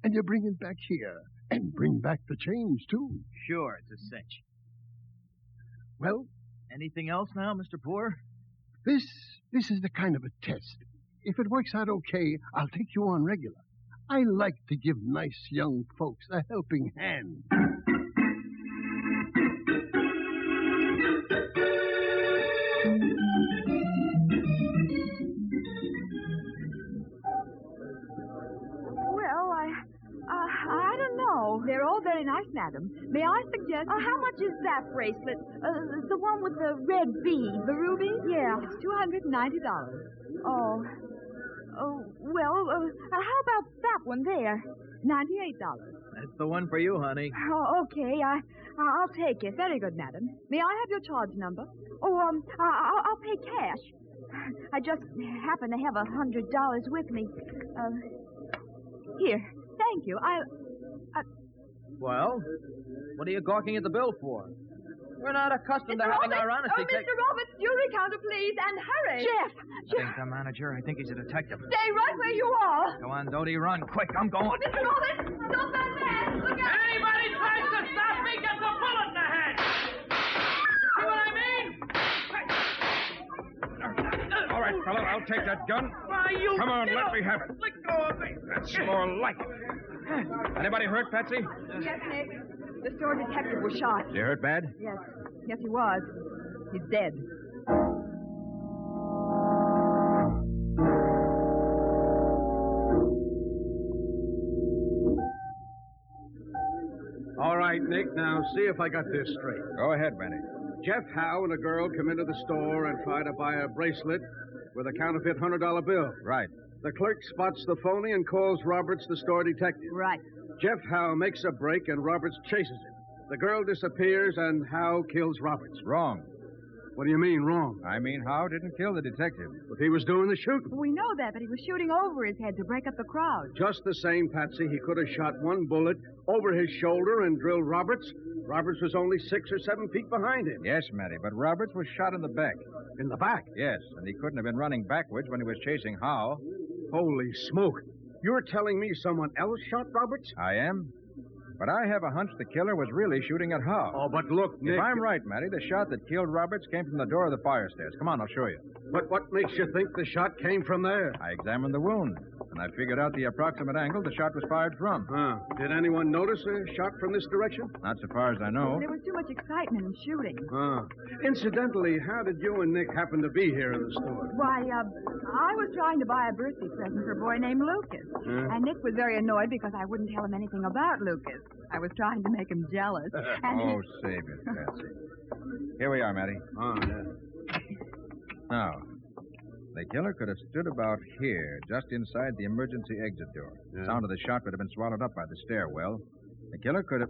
and you bring it back here. And bring back the change, too. Sure, it's a cinch. Well? Anything else now, Mr. Poor? This is the kind of a test. If it works out okay, I'll take you on regular. I like to give nice young folks a helping hand. Well, I don't know. They're all very nice, madam. May I suggest... how much is that bracelet? The one with the red bead. The ruby? Yeah. It's $290. Oh, well, how about that one there? $98. That's the one for you, honey. Oh, okay. I'll take it. Very good, madam. May I have your charge number? Oh, I'll pay cash. I just happen to have $100 with me. Here. Thank you. Well, What are you gawking at the bill for? We're not accustomed to having our honesty taken. Mr. Roberts, jury counter, please, and hurry. Jeff! I think the manager. I think he's a detective. Stay right where you are. Go on, Dodie, run. Quick, I'm going. Oh, Mr. Roberts, stop that man. Look out. Anybody tries to stop me gets a bullet in the head. See what I mean? All right, fella, I'll take that gun. Why, you... Come on, let me have it. Let go of me. That's more like it. Anybody hurt, Patsy? Yes, Nick. The store detective was shot. Is he hurt bad? Yes. Yes, he was. He's dead. All right, Nick, now see if I got this straight. Go ahead, Benny. Jeff Howe and a girl come into the store and try to buy a bracelet with a counterfeit $100 bill. Right. The clerk spots the phony and calls Roberts, the store detective. Right. Jeff Howe makes a break and Roberts chases him. The girl disappears and Howe kills Roberts. Wrong. What do you mean, wrong? I mean, Howe didn't kill the detective. But he was doing the shooting. We know that, but he was shooting over his head to break up the crowd. Just the same, Patsy, he could have shot one bullet over his shoulder and drilled Roberts. Roberts was only 6 or 7 feet behind him. Yes, Matty, but Roberts was shot in the back. In the back? Yes, and he couldn't have been running backwards when he was chasing Howe. Holy smoke. You're telling me someone else shot Roberts? I am. But I have a hunch the killer was really shooting at Howe. Oh, but look, Nick... If I'm right, Matty, the shot that killed Roberts came from the door of the fire stairs. Come on, I'll show you. But what makes you think the shot came from there? I examined the wound, and I figured out the approximate angle the shot was fired from. Did anyone notice a shot from this direction? Not so far as I know. There was too much excitement in shooting. Incidentally, how did you and Nick happen to be here in the store? Why, I was trying to buy a birthday present for a boy named Lucas. And Nick was very annoyed because I wouldn't tell him anything about Lucas. I was trying to make him jealous. Oh, save it, Patsy. Here we are, Matty. Oh, yeah. Now, the killer could have stood about here, just inside the emergency exit door. Yeah. Sound of the shot would have been swallowed up by the stairwell. The killer could have...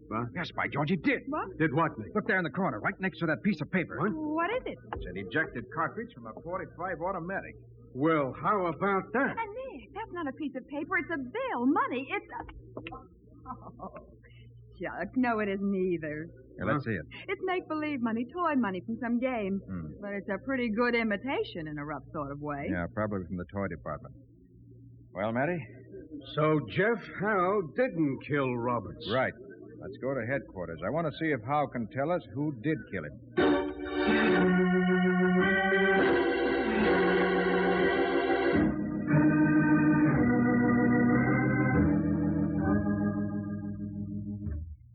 What? Yes, by George, he did. What? Did what, Nick? Look there in the corner, right next to that piece of paper. What is it? It's an ejected cartridge from a .45 automatic. Well, how about that? And Nick, that's not a piece of paper. It's a bill. Money. It's a... Oh, shucks. No, it isn't either. Here, let's see it. It's make-believe money, toy money from some game. But it's a pretty good imitation in a rough sort of way. Yeah, probably from the toy department. Well, Matty? So Jeff Howe didn't kill Roberts. Right. Let's go to headquarters. I want to see if Howe can tell us who did kill him.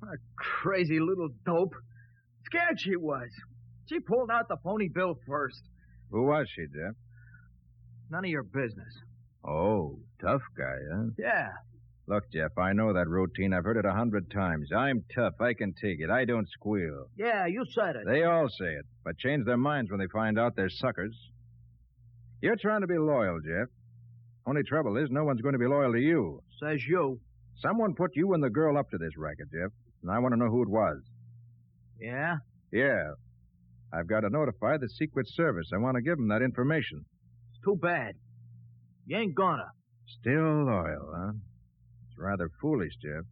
A crazy little dope. Scared she was. She pulled out the phony bill first. Who was she, Jeff? None of your business. Oh, tough guy, huh? Yeah. Look, Jeff, I know that routine. I've heard it 100 times. I'm tough. I can take it. I don't squeal. Yeah, you said it. They all say it, but change their minds when they find out they're suckers. You're trying to be loyal, Jeff. Only trouble is, no one's going to be loyal to you. Says you. Someone put you and the girl up to this racket, Jeff, and I want to know who it was. Yeah? Yeah. I've got to notify the Secret Service. I want to give them that information. It's too bad. You ain't gonna. Still loyal, huh? It's rather foolish, Jeff.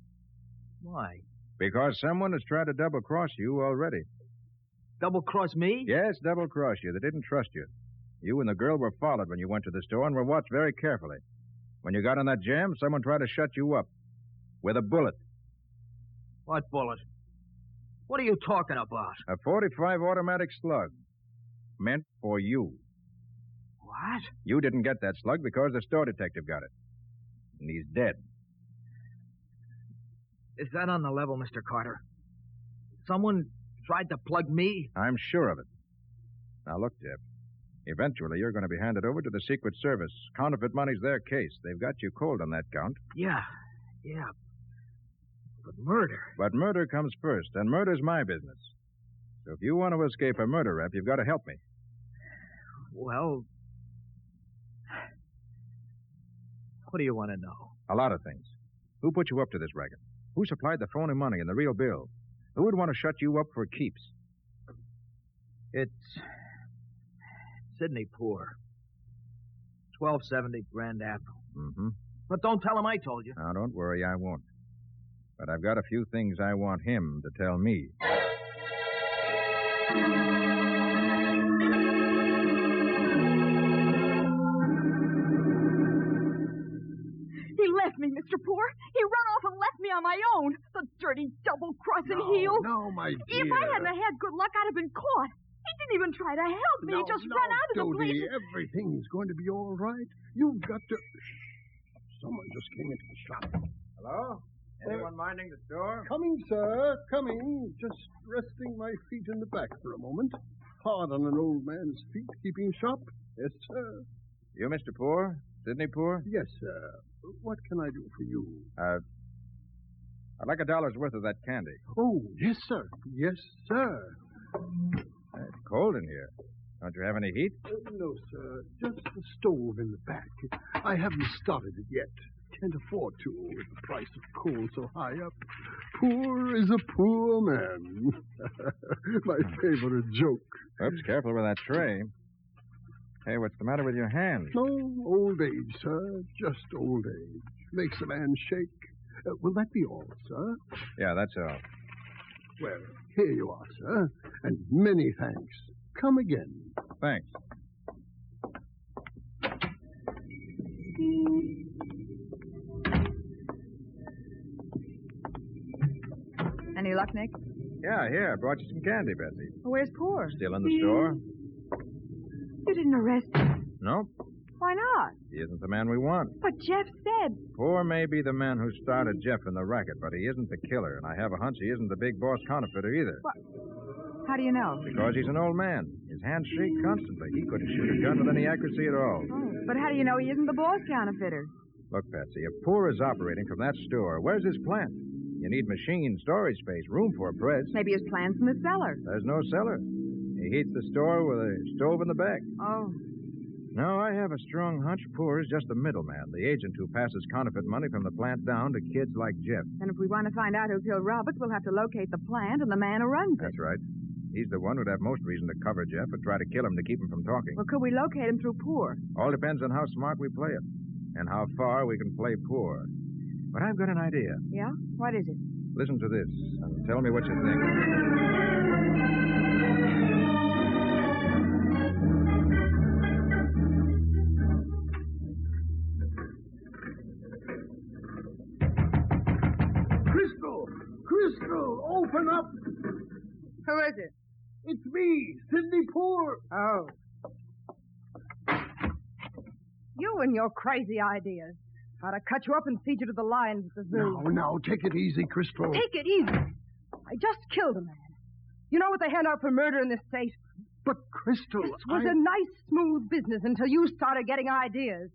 Why? Because someone has tried to double-cross you already. Double-cross me? Yes, double-cross you. They didn't trust you. You and the girl were followed when you went to the store and were watched very carefully. When you got in that jam, someone tried to shut you up. With a bullet. What bullet? What are you talking about? A .45 automatic slug. Meant for you. What? You didn't get that slug because the store detective got it. And he's dead. Is that on the level, Mr. Carter? Someone tried to plug me? I'm sure of it. Now, look, Jeff. Eventually, you're going to be handed over to the Secret Service. Counterfeit money's their case. They've got you cold on that count. Yeah. But murder. But murder comes first, and murder's my business. So if you want to escape a murder rap, you've got to help me. Well, what do you want to know? A lot of things. Who put you up to this racket? Who supplied the phony money and the real bill? Who would want to shut you up for keeps? It's Sidney Poor. 1270 Grand Apple. Mm-hmm. But don't tell him I told you. Now, don't worry, I won't. But I've got a few things I want him to tell me. He left me, Mr. Poor. He run off and left me on my own. The dirty double-crossing heel. No, my dear. If I hadn't had good luck, I'd have been caught. He didn't even try to help me. He just ran out of the place. Dodie, everything's going to be all right. You've got to... Someone just came into the shop. Hello? Anyone minding the door? Coming, sir, coming. Just resting my feet in the back for a moment. Hard on an old man's feet, keeping shop. Yes, sir. You, Mr. Poor? Sidney Poor? Yes, sir. What can I do for you? I'd like $1 worth of that candy. Oh, yes, sir. Yes, sir. It's cold in here. Don't you have any heat? No, sir. Just the stove in the back. I haven't started it yet. Can't afford to with the price of coal so high up. Poor is a poor man. My favorite joke. Oops, careful with that tray. Hey, what's the matter with your hand? No, old age, sir. Just old age. Makes a man shake. Will that be all, sir? Yeah, that's all. Well, here you are, sir. And many thanks. Come again. Thanks. Any luck, Nick? Yeah, here. I brought you some candy, Betsy. Where's Poor? Still in the store? You didn't arrest him. No. Why not? He isn't the man we want. But Jeff said... Poor may be the man who started Jeff in the racket, but he isn't the killer, and I have a hunch he isn't the big boss counterfeiter either. What? How do you know? Because he's an old man. His hands shake constantly. He couldn't shoot a gun with any accuracy at all. Oh, but how do you know he isn't the boss counterfeiter? Look, Patsy, if Poor is operating from that store, where's his plant? You need machine, storage space, room for a press. Maybe his plant's in the cellar. There's no cellar. He heats the store with a stove in the back. Oh. No, I have a strong hunch Poor is just the middleman, the agent who passes counterfeit money from the plant down to kids like Jeff. And if we want to find out who killed Roberts, we'll have to locate the plant and the man who runs it. That's right. He's the one who'd have most reason to cover Jeff and try to kill him to keep him from talking. Well, could we locate him through Poor? All depends on how smart we play it and how far we can play Poor. But I've got an idea. Yeah? What is it? Listen to this and tell me what you think. Crystal, open up! Who is it? It's me, Sidney Poor. Oh. You and your crazy ideas. I'd have cut you up and feed you to the lions at the zoo. Now, take it easy, Crystal. Take it easy. I just killed a man. You know what they hand out for murder in this state? But, Crystal, This was a nice, smooth business until you started getting ideas.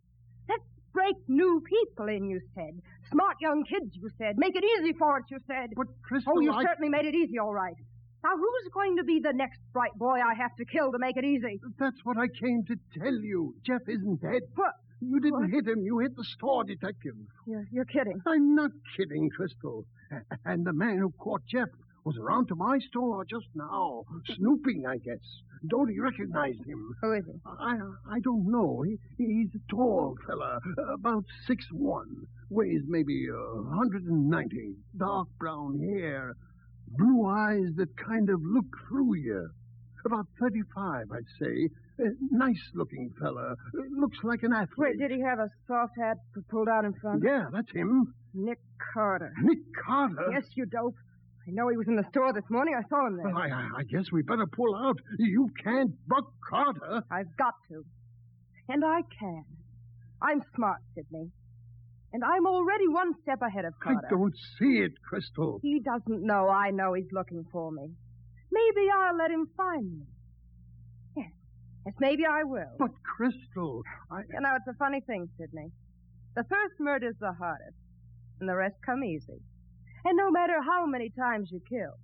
Let's break new people in, you said. Smart young kids, you said. Make it easy for us, you said. But, Crystal, Oh, you certainly made it easy, all right. Now, who's going to be the next bright boy I have to kill to make it easy? That's what I came to tell you. Jeff isn't dead. What? You didn't hit him. You hit the store detective. You're kidding. I'm not kidding, Crystal. And the man who caught Jeff was around to my store just now, snooping, I guess. Don't you recognize him? Who is he? I don't know. He's a tall fella, about 6'1", weighs maybe 190, dark brown hair, blue eyes that kind of look through you. About 35, I'd say. Nice-looking fella. Looks like an athlete. Wait, did he have a soft hat pulled out in front? Yeah, that's him. Nick Carter. Nick Carter? Yes, you dope. I know he was in the store this morning. I saw him there. Well, I guess we better pull out. You can't buck Carter. I've got to. And I can. I'm smart, Sidney. And I'm already one step ahead of Carter. I don't see it, Crystal. He doesn't know I know he's looking for me. Maybe I'll let him find me. Yes, maybe I will. But, Crystal, You know, it's a funny thing, Sidney. The first murder's the hardest, and the rest come easy. And no matter how many times you kill,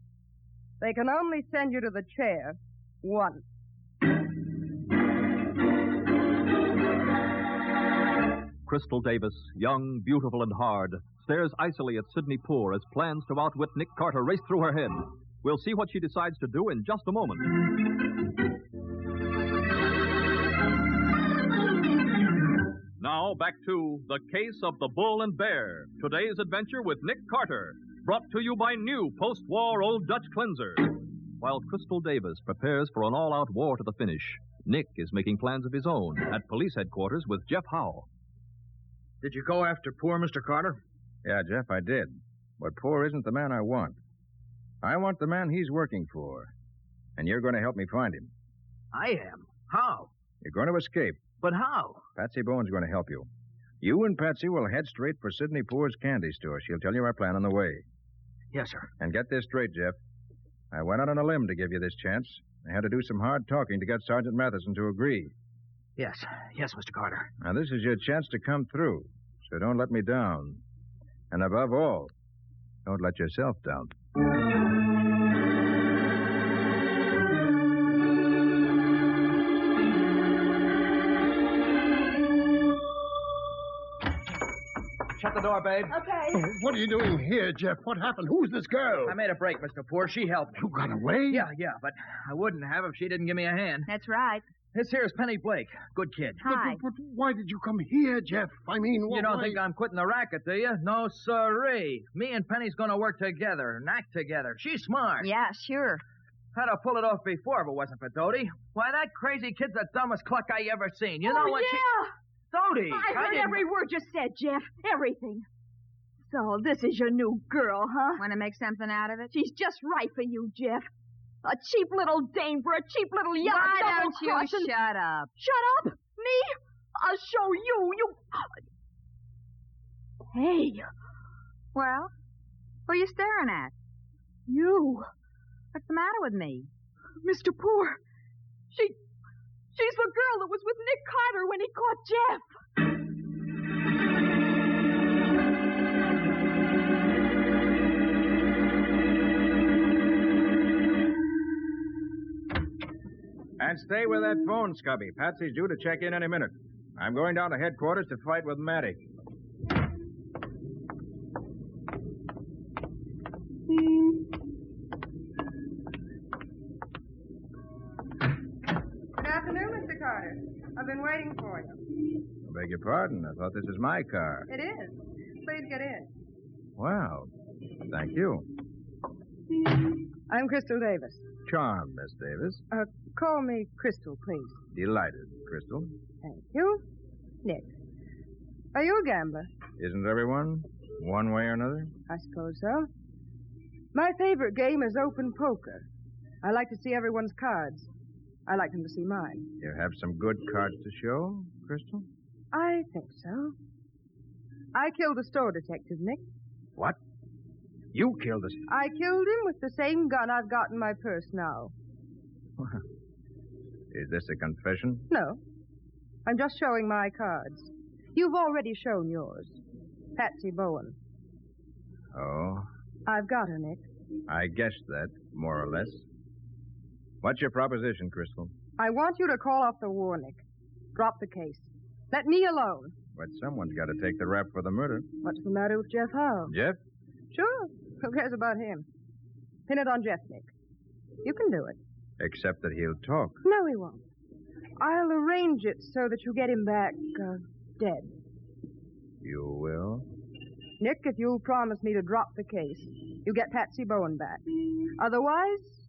they can only send you to the chair once. Crystal Davis, young, beautiful, and hard, stares icily at Sidney Poor as plans to outwit Nick Carter race through her head. We'll see what she decides to do in just a moment. Now, back to The Case of the Bull and Bear. Today's adventure with Nick Carter. brought to you by new post-war Old Dutch cleanser. While Crystal Davis prepares for an all-out war to the finish, Nick is making plans of his own at police headquarters with Jeff Howe. Did you go after poor Mr. Carter? Yeah, Jeff, I did. But poor isn't the man I want. I want the man he's working for. And you're going to help me find him. I am. How? You're going to escape. But how? Patsy Bowen's going to help you. You and Patsy will head straight for Sidney Poor's candy store. She'll tell you our plan on the way. Yes, sir. And get this straight, Jeff. I went out on a limb to give you this chance. I had to do some hard talking to get Sergeant Mathison to agree. Yes, Mr. Carter. Now, this is your chance to come through, so don't let me down. And above all, don't let yourself down. Shut the door, babe. Okay. Oh, what are you doing here, Jeff? What happened? Who's this girl? I made a break, Mr. Poor. She helped me. You got away? Yeah, but I wouldn't have if she didn't give me a hand. That's right. This here's Penny Blake. Good kid. Hi. But why did you come here, Jeff? I mean, You don't think I'm quitting the racket, do you? No, sirree. Me and Penny's going to work together and act together. She's smart. Yeah, sure. I'd have pulled it off before if it wasn't for Dodie. Why, that crazy kid's the dumbest cluck I ever seen. You know what yeah. Dodie! I heard every word you said, Jeff. Everything. So this is your new girl, huh? Want to make something out of it? She's just right for you, Jeff. A cheap little dame for a cheap little young Why don't you shut up? Shut up? Me? I'll show you. Hey. Well, who are you staring at? You. What's the matter with me? Mr. Poor. She's the girl that was with Nick Carter when he caught Jeff. And stay with that phone, Scubby. Patsy's due to check in any minute. I'm going down to headquarters to fight with Matty. Good afternoon, Mr. Carter. I've been waiting for you. I beg your pardon. I thought this was my car. It is. Please get in. Wow. Thank you. I'm Crystal Davis. Charmed, Miss Davis. Call me Crystal, please. Delighted, Crystal. Thank you. Nick. Are you a gambler? Isn't everyone? One way or another? I suppose so. My favorite game is open poker. I like to see everyone's cards. I like them to see mine. You have some good cards to show, Crystal? I think so. I killed a store detective, Nick. What? You killed us? I killed him with the same gun I've got in my purse now. Is this a confession? No. I'm just showing my cards. You've already shown yours. Patsy Bowen. Oh? I've got her, Nick. I guessed that, more or less. What's your proposition, Crystal? I want you to call off the war, Nick. Drop the case. Let me alone. But someone's got to take the rap for the murder. What's the matter with Jeff Howe? Jeff? Sure. Who cares about him? Pin it on Jeff, Nick. You can do it. Except that he'll talk. No, he won't. I'll arrange it so that you get him back, dead. You will? Nick, if you'll promise me to drop the case, you get Patsy Bowen back. Otherwise...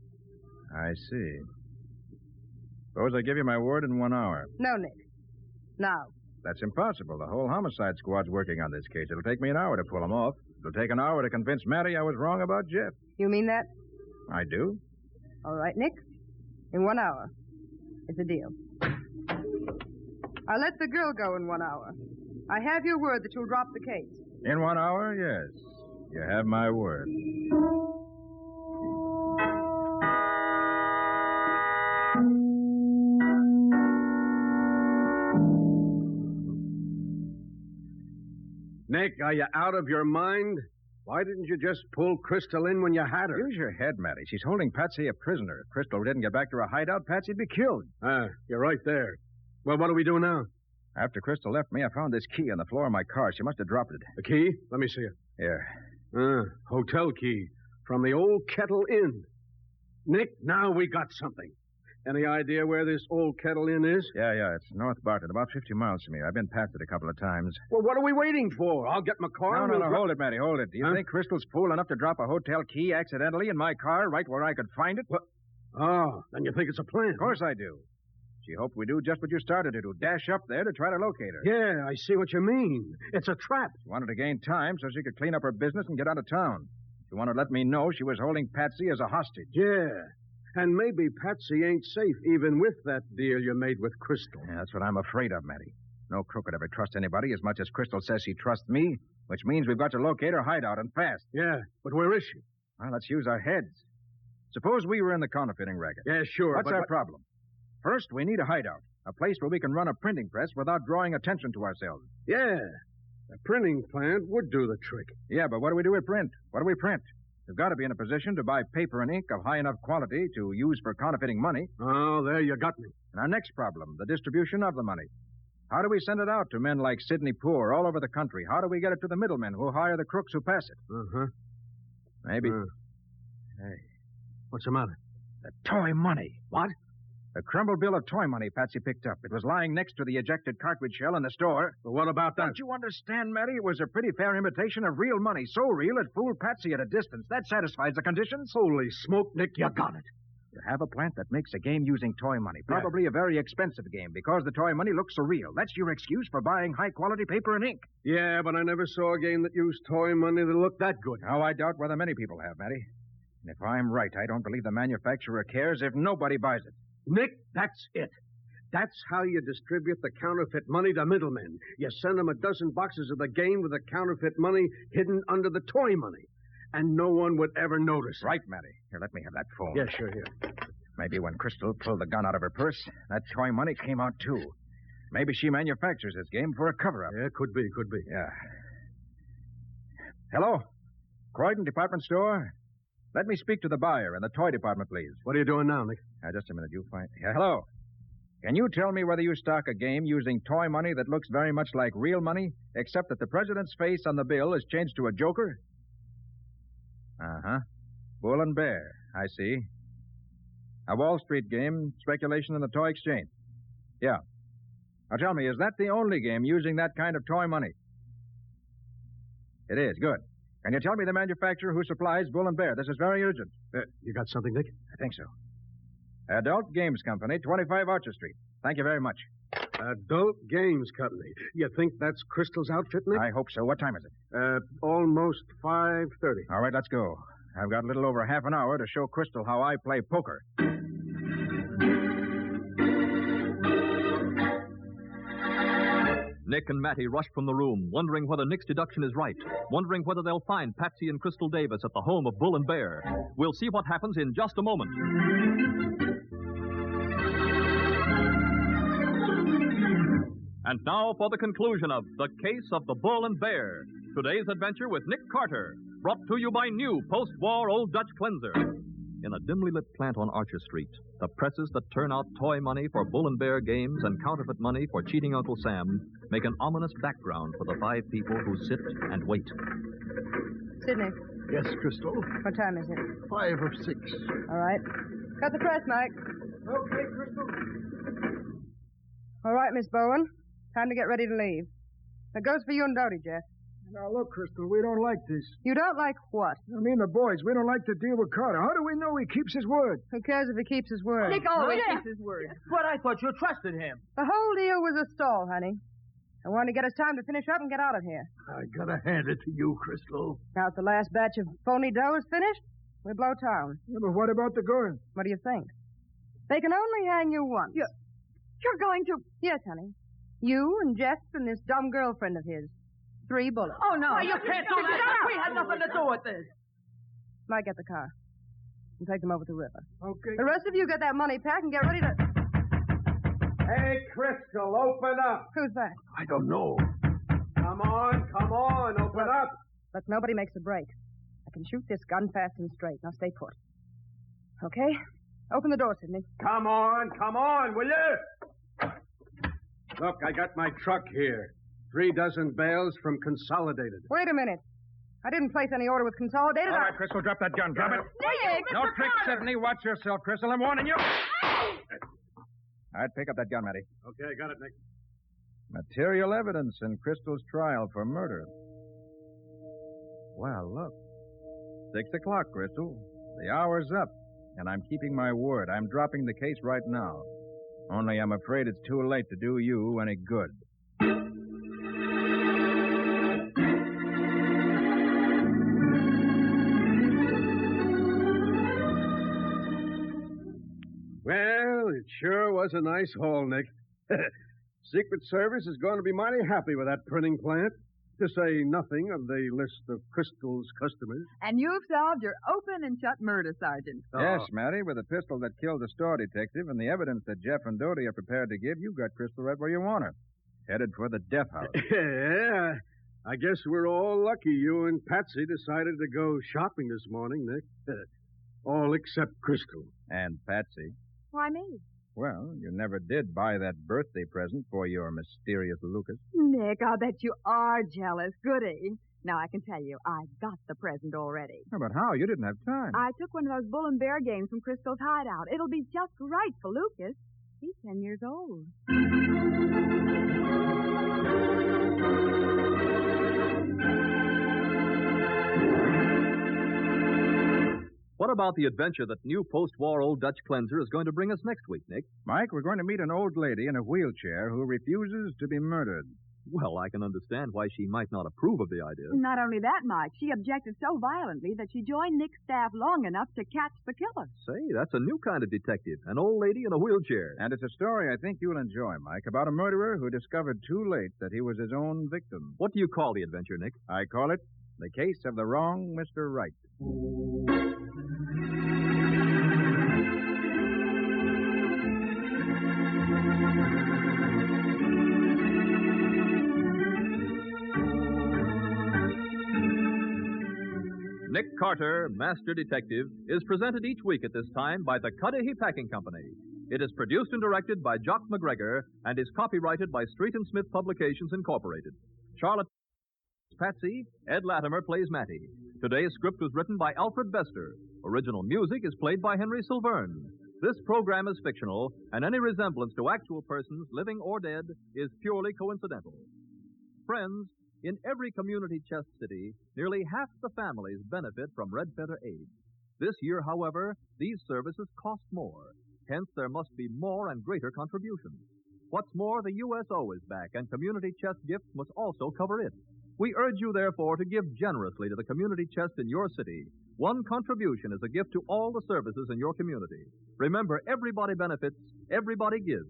I see. Suppose I give you my word in 1 hour. No, Nick. Now. That's impossible. The whole homicide squad's working on this case. It'll take me an hour to pull him off. It'll take an hour to convince Matty I was wrong about Jeff. You mean that? I do. All right, Nick. In 1 hour. It's a deal. I'll let the girl go in 1 hour. I have your word that you'll drop the case. In 1 hour, yes. You have my word. Nick, are you out of your mind? Why didn't you just pull Crystal in when you had her? Use your head, Matty. She's holding Patsy a prisoner. If Crystal didn't get back to her hideout, Patsy'd be killed. You're right there. Well, what do we do now? After Crystal left me, I found this key on the floor of my car. She must have dropped it. The key? Let me see it. Here. Hotel key from the old Kettle Inn. Nick, now we got something. Any idea where this old Kettle Inn is? Yeah. It's North Barton, about 50 miles from here. I've been past it a couple of times. Well, what are we waiting for? I'll get my car. No, hold it, Matty, hold it. Do you think Crystal's fool enough to drop a hotel key accidentally in my car right where I could find it? What? Oh, then you think it's a plan? Of course I do. She hoped we do just what you started to do, dash up there to try to locate her. Yeah, I see what you mean. It's a trap. She wanted to gain time so she could clean up her business and get out of town. She wanted to let me know she was holding Patsy as a hostage. Yeah, and maybe Patsy ain't safe even with that deal you made with Crystal. Yeah, that's what I'm afraid of, Matty. No crook could ever trust anybody as much as Crystal says she trusts me, which means we've got to locate her hideout and fast. Yeah, but where is she? Well, let's use our heads. Suppose we were in the counterfeiting racket. Yeah, sure. What's our problem? First, we need a hideout, a place where we can run a printing press without drawing attention to ourselves. Yeah, a printing plant would do the trick. Yeah, but what do we do with print? What do we print? We've got to be in a position to buy paper and ink of high enough quality to use for counterfeiting money. Oh, there you got me. And our next problem, the distribution of the money. How do we send it out to men like Sidney Poor all over the country? How do we get it to the middlemen who hire the crooks who pass it? Uh-huh. Maybe. Hey. What's the matter? The toy money. What? The crumbled bill of toy money Patsy picked up. It was lying next to the ejected cartridge shell in the store. Well, what about that? Don't you understand, Matty? It was a pretty fair imitation of real money. So real it fooled Patsy at a distance. That satisfies the conditions. Holy smoke, Nick, you got it. You have a plant that makes a game using toy money. Probably a very expensive game because the toy money looks so real. That's your excuse for buying high-quality paper and ink. Yeah, but I never saw a game that used toy money that looked that good. Oh, I doubt whether many people have, Matty. And if I'm right, I don't believe the manufacturer cares if nobody buys it. Nick, that's it. That's how you distribute the counterfeit money to middlemen. You send them a dozen boxes of the game with the counterfeit money hidden under the toy money. And no one would ever notice. Right, Matty. Here, let me have that phone. Yeah, sure, here. Maybe when Crystal pulled the gun out of her purse, that toy money came out, too. Maybe she manufactures this game for a cover-up. Yeah, could be. Yeah. Hello? Croydon Department Store? Let me speak to the buyer in the toy department, please. What are you doing now, Nick? Just a minute. You find... Yeah, hello. Can you tell me whether you stock a game using toy money that looks very much like real money, except that the president's face on the bill is changed to a joker? Uh-huh. Bull and bear. I see. A Wall Street game, speculation in the toy exchange. Yeah. Now tell me, is that the only game using that kind of toy money? It is. Good. Can you tell me the manufacturer who supplies Bull and Bear? This is very urgent. You got something, Nick? I think so. Adult Games Company, 25 Archer Street. Thank you very much. Adult Games Company. You think that's Crystal's outfit, Nick? I hope so. What time is it? Almost 5:30. All right, let's go. I've got a little over half an hour to show Crystal how I play poker. Nick and Matty rush from the room, wondering whether Nick's deduction is right, wondering whether they'll find Patsy and Crystal Davis at the home of Bull and Bear. We'll see what happens in just a moment. And now for the conclusion of The Case of the Bull and Bear. Today's adventure with Nick Carter, brought to you by new post-war Old Dutch Cleanser. In a dimly lit plant on Archer Street, the presses that turn out toy money for Bull and Bear games and counterfeit money for cheating Uncle Sam make an ominous background for the 5 people who sit and wait. Sidney. Yes, Crystal? What time is it? 5 of 6. All right. Got the press, Mike. Okay, Crystal. All right, Miss Bowen. Time to get ready to leave. That goes for you and Dodie, Jeff. Now, look, Crystal, we don't like this. You don't like what? I mean, the boys. We don't like to deal with Carter. How do we know he keeps his word? Who cares if he keeps his word? Nick always keeps his word. But I thought you trusted him. The whole deal was a stall, honey. I wanted to get us time to finish up and get out of here. I gotta hand it to you, Crystal. Now that the last batch of phony dough is finished, we blow town. Yeah, but what about the girl? What do you think? They can only hang you once. You're going to... Yes, honey. You and Jeff and this dumb girlfriend of his. 3 bullets. Oh, no. You can't do that. We had nothing to do with this. Might get the car and take them over to the river. Okay. The rest of you get that money packed and get ready to... Hey, Crystal, open up. Who's that? I don't know. Come on, open up. Look, nobody makes a break. I can shoot this gun fast and straight. Now stay put. Okay? Open the door, Sidney. Come on, will you? Look, I got my truck here. 3 dozen bales from Consolidated. Wait a minute. I didn't place any order with Consolidated. All right, Crystal, drop that gun. Drop it. Nick! No tricks, Sidney. Watch yourself, Crystal. I'm warning you. I'd pick up that gun, Matty. Okay, got it, Nick. Material evidence in Crystal's trial for murder. Well, look. 6 o'clock, Crystal. The hour's up, and I'm keeping my word. I'm dropping the case right now. Only I'm afraid it's too late to do you any good. Well, it sure was a nice haul, Nick. Secret Service is going to be mighty happy with that printing plant, to say nothing of the list of Crystal's customers. And you've solved your open and shut murder, Sergeant. Yes, Matty, with the pistol that killed the store detective and the evidence that Jeff and Dodie are prepared to give, you got Crystal right where you want her. Headed for the death house. Yeah, I guess we're all lucky you and Patsy decided to go shopping this morning, Nick. All except Crystal. And Patsy. Why me? Well, you never did buy that birthday present for your mysterious Lucas. Nick, I'll bet you are jealous. Goody. Now, I can tell you, I got the present already. Oh, but how? You didn't have time. I took one of those bull and bear games from Crystal's hideout. It'll be just right for Lucas. He's 10 years old. What about the adventure that new post-war Old Dutch Cleanser is going to bring us next week, Nick? Mike, we're going to meet an old lady in a wheelchair who refuses to be murdered. Well, I can understand why she might not approve of the idea. Not only that, Mike, she objected so violently that she joined Nick's staff long enough to catch the killer. Say, that's a new kind of detective. An old lady in a wheelchair. And it's a story I think you'll enjoy, Mike, about a murderer who discovered too late that he was his own victim. What do you call the adventure, Nick? I call it The Case of the Wrong Mr. Right. Nick Carter, Master Detective, is presented each week at this time by the Cudahy Packing Company. It is produced and directed by Jock McGregor and is copyrighted by Street and Smith Publications, Incorporated. Charlotte Patsy, Ed Latimer plays Matty. Today's script was written by Alfred Bester. Original music is played by Henry Silverne. This program is fictional, and any resemblance to actual persons, living or dead, is purely coincidental. Friends, in every community chest city, nearly half the families benefit from Red Feather Aid. This year, however, these services cost more. Hence, there must be more and greater contributions. What's more, the USO is back, and community chest gifts must also cover it. We urge you, therefore, to give generously to the community chest in your city. One contribution is a gift to all the services in your community. Remember, everybody benefits, everybody gives.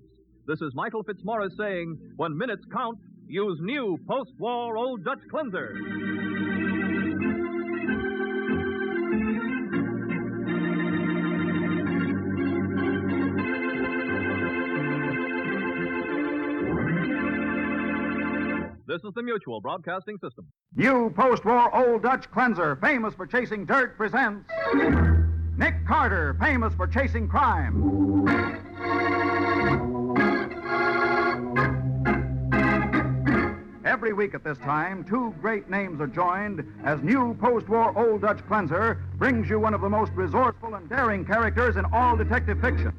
This is Michael Fitzmaurice saying, when minutes count, use new post-war Old Dutch Cleanser. This is the Mutual Broadcasting System. New post-war Old Dutch Cleanser, famous for chasing dirt, presents Nick Carter, famous for chasing crime. Every week at this time, two great names are joined as new post-war Old Dutch Cleanser brings you one of the most resourceful and daring characters in all detective fiction,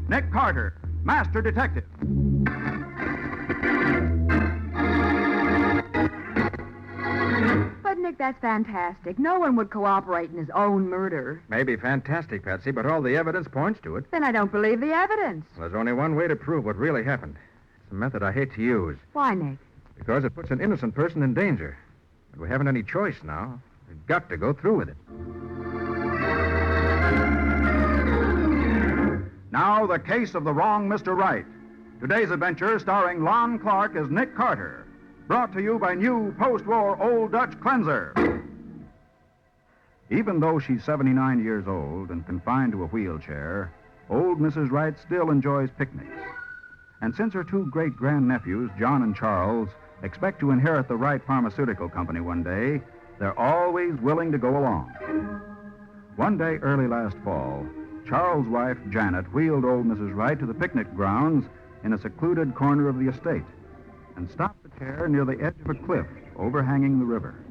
Nick Carter, Master Detective. But, Nick, that's fantastic. No one would cooperate in his own murder. Maybe fantastic, Patsy, but all the evidence points to it. Then I don't believe the evidence. Well, there's only one way to prove what really happened. It's a method I hate to use. Why, Nick? Because it puts an innocent person in danger. But we haven't any choice now. We've got to go through with it. Now, the case of the wrong Mr. Right. Today's adventure starring Lon Clark as Nick Carter. Brought to you by new post-war Old Dutch Cleanser. Even though she's 79 years old and confined to a wheelchair, old Mrs. Wright still enjoys picnics. And since her two great-grandnephews, John and Charles, expect to inherit the Wright Pharmaceutical Company one day, they're always willing to go along. One day early last fall, Charles' wife, Janet, wheeled old Mrs. Wright to the picnic grounds in a secluded corner of the estate and stopped the chair near the edge of a cliff overhanging the river.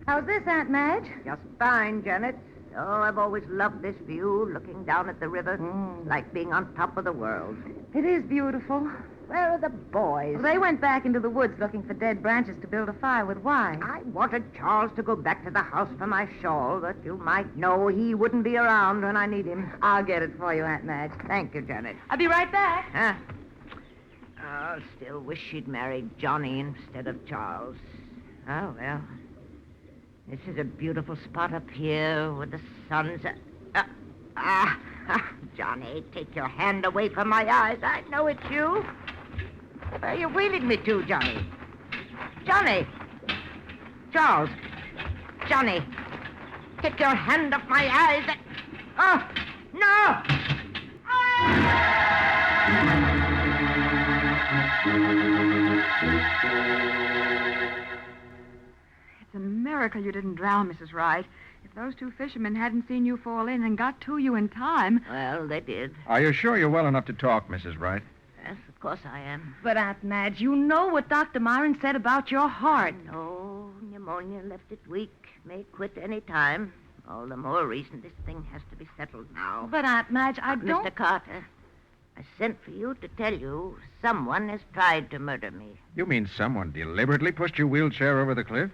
How's this, Aunt Madge? Just fine, Janet. Oh, I've always loved this view, looking down at the river. It's like being on top of the world. It is beautiful. Where are the boys? They went back into the woods looking for dead branches to build a fire with. Why? I wanted Charles to go back to the house for my shawl, but you might know he wouldn't be around when I need him. I'll get it for you, Aunt Madge. Thank you, Janet. I'll be right back. Huh? I still wish she'd married Johnny instead of Charles. Oh, well. This is a beautiful spot up here with the sun's... Johnny, take your hand away from my eyes. I know it's you. Where are you wheeling me to, Johnny? Johnny! Charles! Johnny! Take your hand off my eyes. Oh, no! It's a miracle you didn't drown, Mrs. Wright. If those two fishermen hadn't seen you fall in and got to you in time... Well, they did. Are you sure you're well enough to talk, Mrs. Wright? Yes, of course I am. But, Aunt Madge, you know what Dr. Myron said about your heart. No, pneumonia left it weak. May quit any time. All the more reason this thing has to be settled now. But, Aunt Madge, I don't... Mr. Carter, I sent for you to tell you someone has tried to murder me. You mean someone deliberately pushed your wheelchair over the cliff?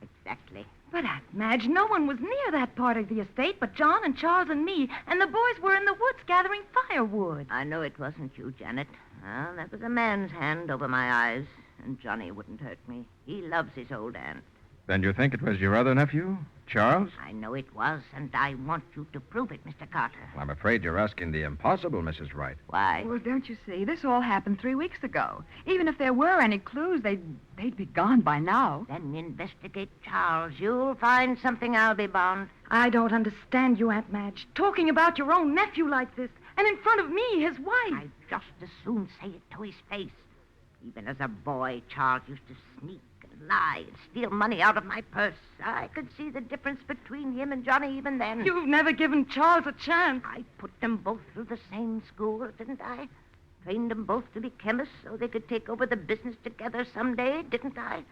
Exactly. But, Aunt Madge, no one was near that part of the estate but John and Charles and me, and the boys were in the woods gathering firewood. I know it wasn't you, Janet. Well, that was a man's hand over my eyes, and Johnny wouldn't hurt me. He loves his old aunt. Then you think it was your other nephew, Charles? I know it was, and I want you to prove it, Mr. Carter. Well, I'm afraid you're asking the impossible, Mrs. Wright. Why? Well, don't you see? This all happened 3 weeks ago. Even if there were any clues, they'd be gone by now. Then investigate Charles. You'll find something, I'll be bound. I don't understand you, Aunt Madge. Talking about your own nephew like this, and in front of me, his wife. I'd just as soon say it to his face. Even as a boy, Charles used to sneak and lie and steal money out of my purse. I could see the difference between him and Johnny even then. You've never given Charles a chance. I put them both through the same school, didn't I? Trained them both to be chemists so they could take over the business together someday, didn't I?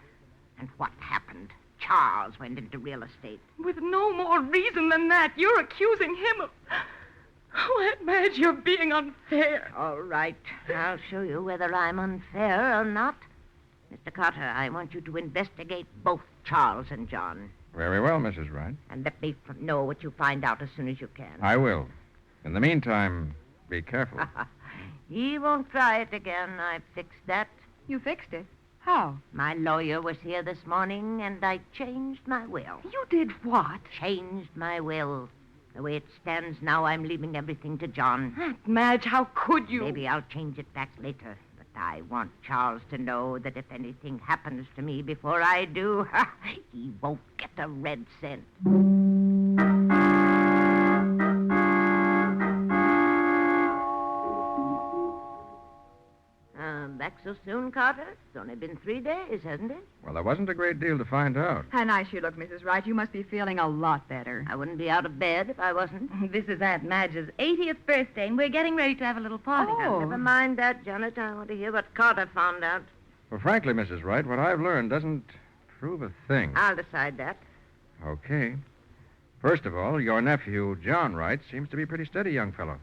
And what happened? Charles went into real estate. With no more reason than that, you're accusing him of... Oh, Aunt Madge, you're being unfair. All right. I'll show you whether I'm unfair or not. Mr. Carter, I want you to investigate both Charles and John. Very well, Mrs. Wright. And let me know what you find out as soon as you can. I will. In the meantime, be careful. He won't try it again. I fixed that. You fixed it? How? My lawyer was here this morning, and I changed my will. You did what? Changed my will. The way it stands now, I'm leaving everything to John. Aunt Madge, how could you? Maybe I'll change it back later. But I want Charles to know that if anything happens to me before I do, he won't get a red cent. Back so soon, Carter? It's only been 3 days, hasn't it? Well, there wasn't a great deal to find out. How nice you look, Mrs. Wright. You must be feeling a lot better. I wouldn't be out of bed if I wasn't. This is Aunt Madge's 80th birthday, and we're getting ready to have a little party. Oh. Never mind that, Janet. I want to hear what Carter found out. Well, frankly, Mrs. Wright, what I've learned doesn't prove a thing. I'll decide that. Okay. First of all, your nephew, John Wright, seems to be a pretty steady young fellow.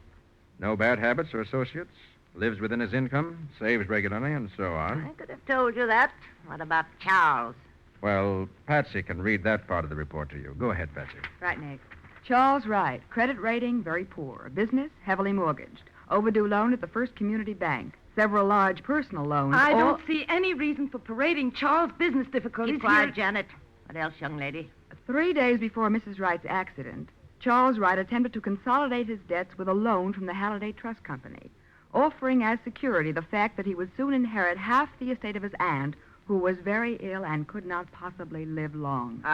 No bad habits or associates. Lives within his income, saves regularly, and so on. I could have told you that. What about Charles? Well, Patsy can read that part of the report to you. Go ahead, Patsy. Right, Nick. Charles Wright. Credit rating, very poor. Business, heavily mortgaged. Overdue loan at the First Community Bank. Several large personal loans. I don't see any reason for parading Charles' business difficulties. Keep quiet, Janet. What else, young lady? 3 days before Mrs. Wright's accident, Charles Wright attempted to consolidate his debts with a loan from the Halliday Trust Company, offering as security the fact that he would soon inherit half the estate of his aunt, who was very ill and could not possibly live long.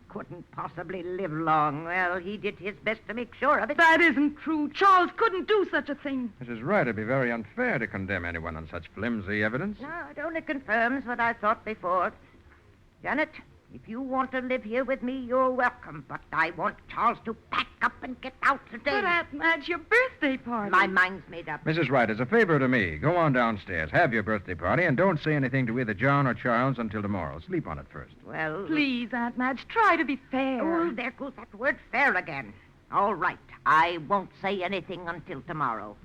Couldn't possibly live long. Well, he did his best to make sure of it. That isn't true. Charles couldn't do such a thing. Mrs. Wright, it'd be very unfair to condemn anyone on such flimsy evidence. No, it only confirms what I thought before. Janet, if you want to live here with me, you're welcome. But I want Charles to pack up and get out today. But, Aunt Madge, your birthday party. My mind's made up. Mrs. Wright, as a favor to me, go on downstairs, have your birthday party, and don't say anything to either John or Charles until tomorrow. Sleep on it first. Well... Please, Aunt Madge, try to be fair. Oh, there goes that word fair again. All right. I won't say anything until tomorrow.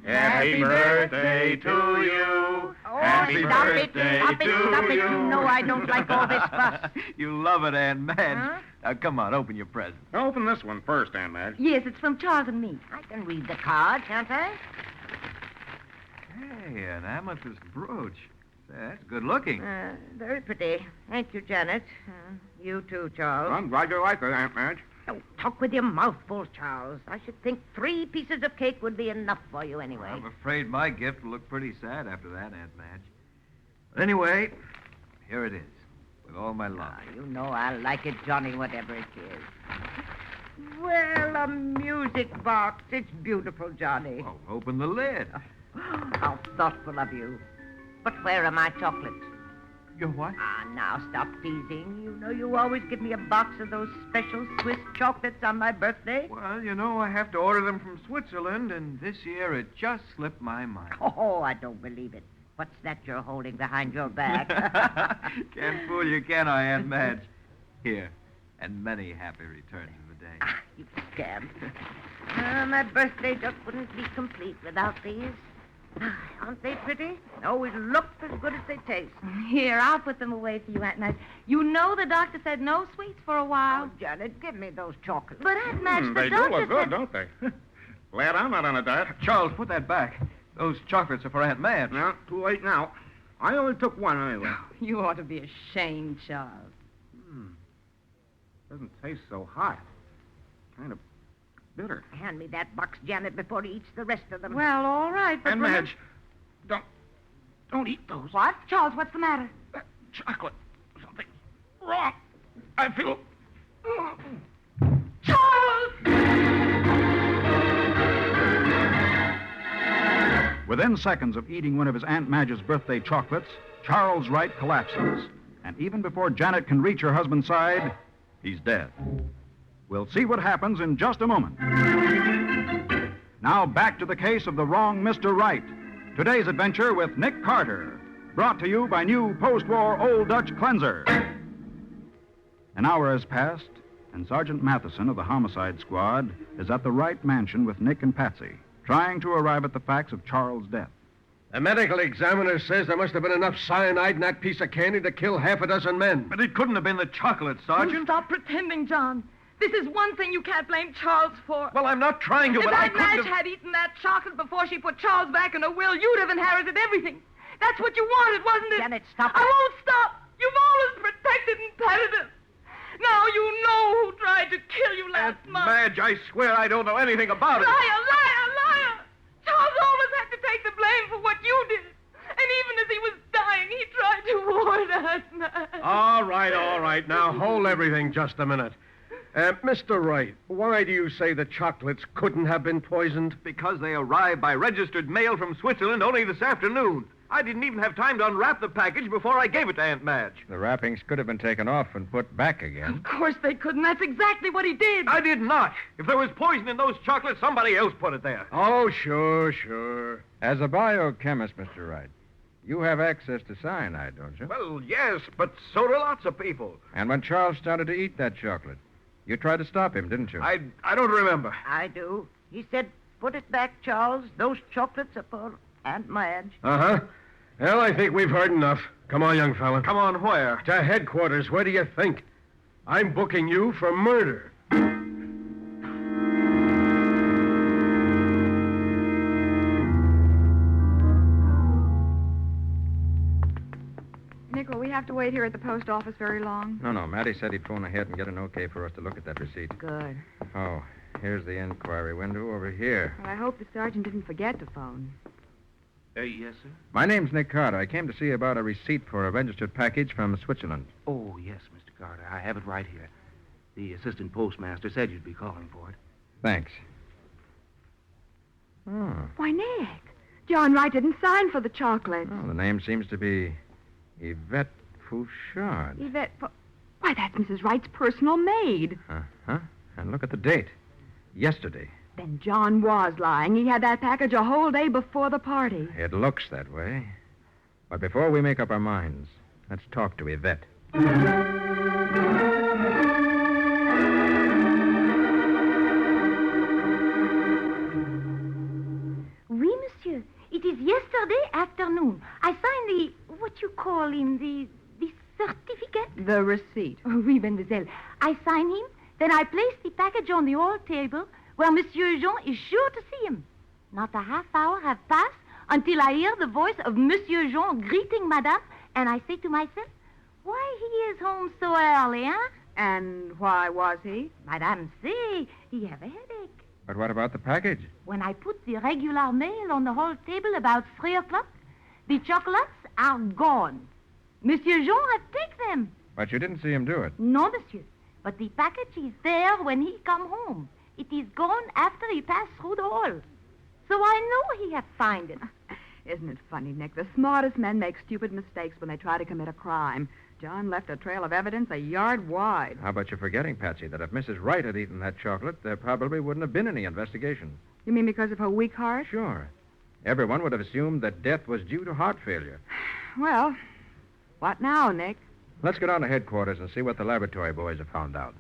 Happy birthday to you. Happy birthday Stop it. You know I don't like all this fuss. You love it, Aunt Madge. Huh? Now, come on, open your present. Open this one first, Aunt Madge. Yes, it's from Charles and me. I can read the card, can't I? Hey, an amethyst brooch. Say, that's good looking. Very pretty. Thank you, Janet. You too, Charles. I'm glad you like it, Aunt Madge. Don't talk with your mouth full, Charles. I should think 3 pieces of cake would be enough for you anyway. I'm afraid my gift will look pretty sad after that, Aunt Madge. But anyway, here it is, with all my love. You know I like it, Johnny, whatever it is. Well, a music box. It's beautiful, Johnny. Oh, open the lid. How thoughtful of you. But where are my chocolates? Your what? Now stop teasing. You know you always give me a box of those special Swiss chocolates on my birthday. Well, you know, I have to order them from Switzerland, and this year it just slipped my mind. Oh, I don't believe it. What's that you're holding behind your back? Can't fool you, can I, Aunt Madge? Here, and many happy returns of the day. You scamp. My birthday just wouldn't be complete without these. Aren't they pretty? Always look as good as they taste. Here, I'll put them away for you, Aunt Madge. You know the doctor said no sweets for a while. Oh, Janet, give me those chocolates. But Aunt Madge, the They do doctor look good, said... don't they? Glad I'm not on a diet. Charles, put that back. Those chocolates are for Aunt Madge. No, too late now. I only took one anyway. You ought to be ashamed, Charles. Doesn't taste so hot. Kind of bitter. Hand me that box, Janet, before he eats the rest of them. Well, all right, but... And Madge, don't eat those. What? Charles, what's the matter? That chocolate. Something wrong. I feel... Charles! Within seconds of eating one of his Aunt Madge's birthday chocolates, Charles Wright collapses. And even before Janet can reach her husband's side, he's dead. We'll see what happens in just a moment. Now back to the case of the wrong Mr. Wright. Today's adventure with Nick Carter. Brought to you by new post-war Old Dutch cleanser. An hour has passed, and Sergeant Mathison of the Homicide Squad is at the Wright mansion with Nick and Patsy, trying to arrive at the facts of Charles' death. The medical examiner says there must have been enough cyanide in that piece of candy to kill half a dozen men. But it couldn't have been the chocolate, Sergeant. Stop pretending, John. This is one thing you can't blame Charles for. Well, I'm not trying to, but I If couldn't Aunt Madge have... had eaten that chocolate before she put Charles back in her will, you'd have inherited everything. That's what you wanted, wasn't it? Janet, stop I it. won't stop. You've always protected and petted us. Now you know who tried to kill you last month. Madge, I swear I don't know anything about it. Liar! Charles always had to take the blame for what you did. And even as he was dying, he tried to warn us, Madge. All right. Now, hold everything just a minute. Mr. Wright, why do you say the chocolates couldn't have been poisoned? Because they arrived by registered mail from Switzerland only this afternoon. I didn't even have time to unwrap the package before I gave it to Aunt Madge. The wrappings could have been taken off and put back again. Of course they couldn't. That's exactly what he did. I did not. If there was poison in those chocolates, somebody else put it there. Oh, sure. As a biochemist, Mr. Wright, you have access to cyanide, don't you? Well, yes, but so do lots of people. And when Charles started to eat that chocolate, you tried to stop him, didn't you? I don't remember. I do. He said, put it back, Charles. Those chocolates are for Aunt Madge. Uh-huh. Well, I think we've heard enough. Come on, young fella. Come on, where? To headquarters. Where do you think? I'm booking you for murder. Nick, will we have to wait here at the post office very long? No. Matty said he'd phone ahead and get an okay for us to look at that receipt. Good. Oh, here's the inquiry window over here. Well, I hope the sergeant didn't forget to phone. Yes, sir? My name's Nick Carter. I came to see about a receipt for a registered package from Switzerland. Oh, yes, Mr. Carter. I have it right here. The assistant postmaster said you'd be calling for it. Thanks. Oh. Why, Nick, John Wright didn't sign for the chocolates. Well, the name seems to be Yvette Fouchard. Why, that's Mrs. Wright's personal maid. Uh-huh. And look at the date. Yesterday. Then John was lying. He had that package a whole day before the party. It looks that way. But before we make up our minds, let's talk to Yvette. Oui, monsieur. It is yesterday afternoon. I signed what you call him, the certificate? The receipt. Oh, oui, mademoiselle. I sign him, then I place the package on the hall table where Monsieur Jean is sure to see him. Not a half hour have passed until I hear the voice of Monsieur Jean greeting Madame, and I say to myself, why he is home so early, huh? And why was he? Madame say he have a headache. But what about the package? When I put the regular mail on the hall table about 3 o'clock, the chocolates are gone. Monsieur Jean have take them. But you didn't see him do it. No, monsieur. But the package is there when he come home. It is gone after he passed through the hall. So I know he have find it. Isn't it funny, Nick? The smartest men make stupid mistakes when they try to commit a crime. John left a trail of evidence a yard wide. How about you forgetting, Patsy, that if Mrs. Wright had eaten that chocolate, there probably wouldn't have been any investigation. You mean because of her weak heart? Sure. Everyone would have assumed that death was due to heart failure. Well, what now, Nick? Let's get on to headquarters and see what the laboratory boys have found out.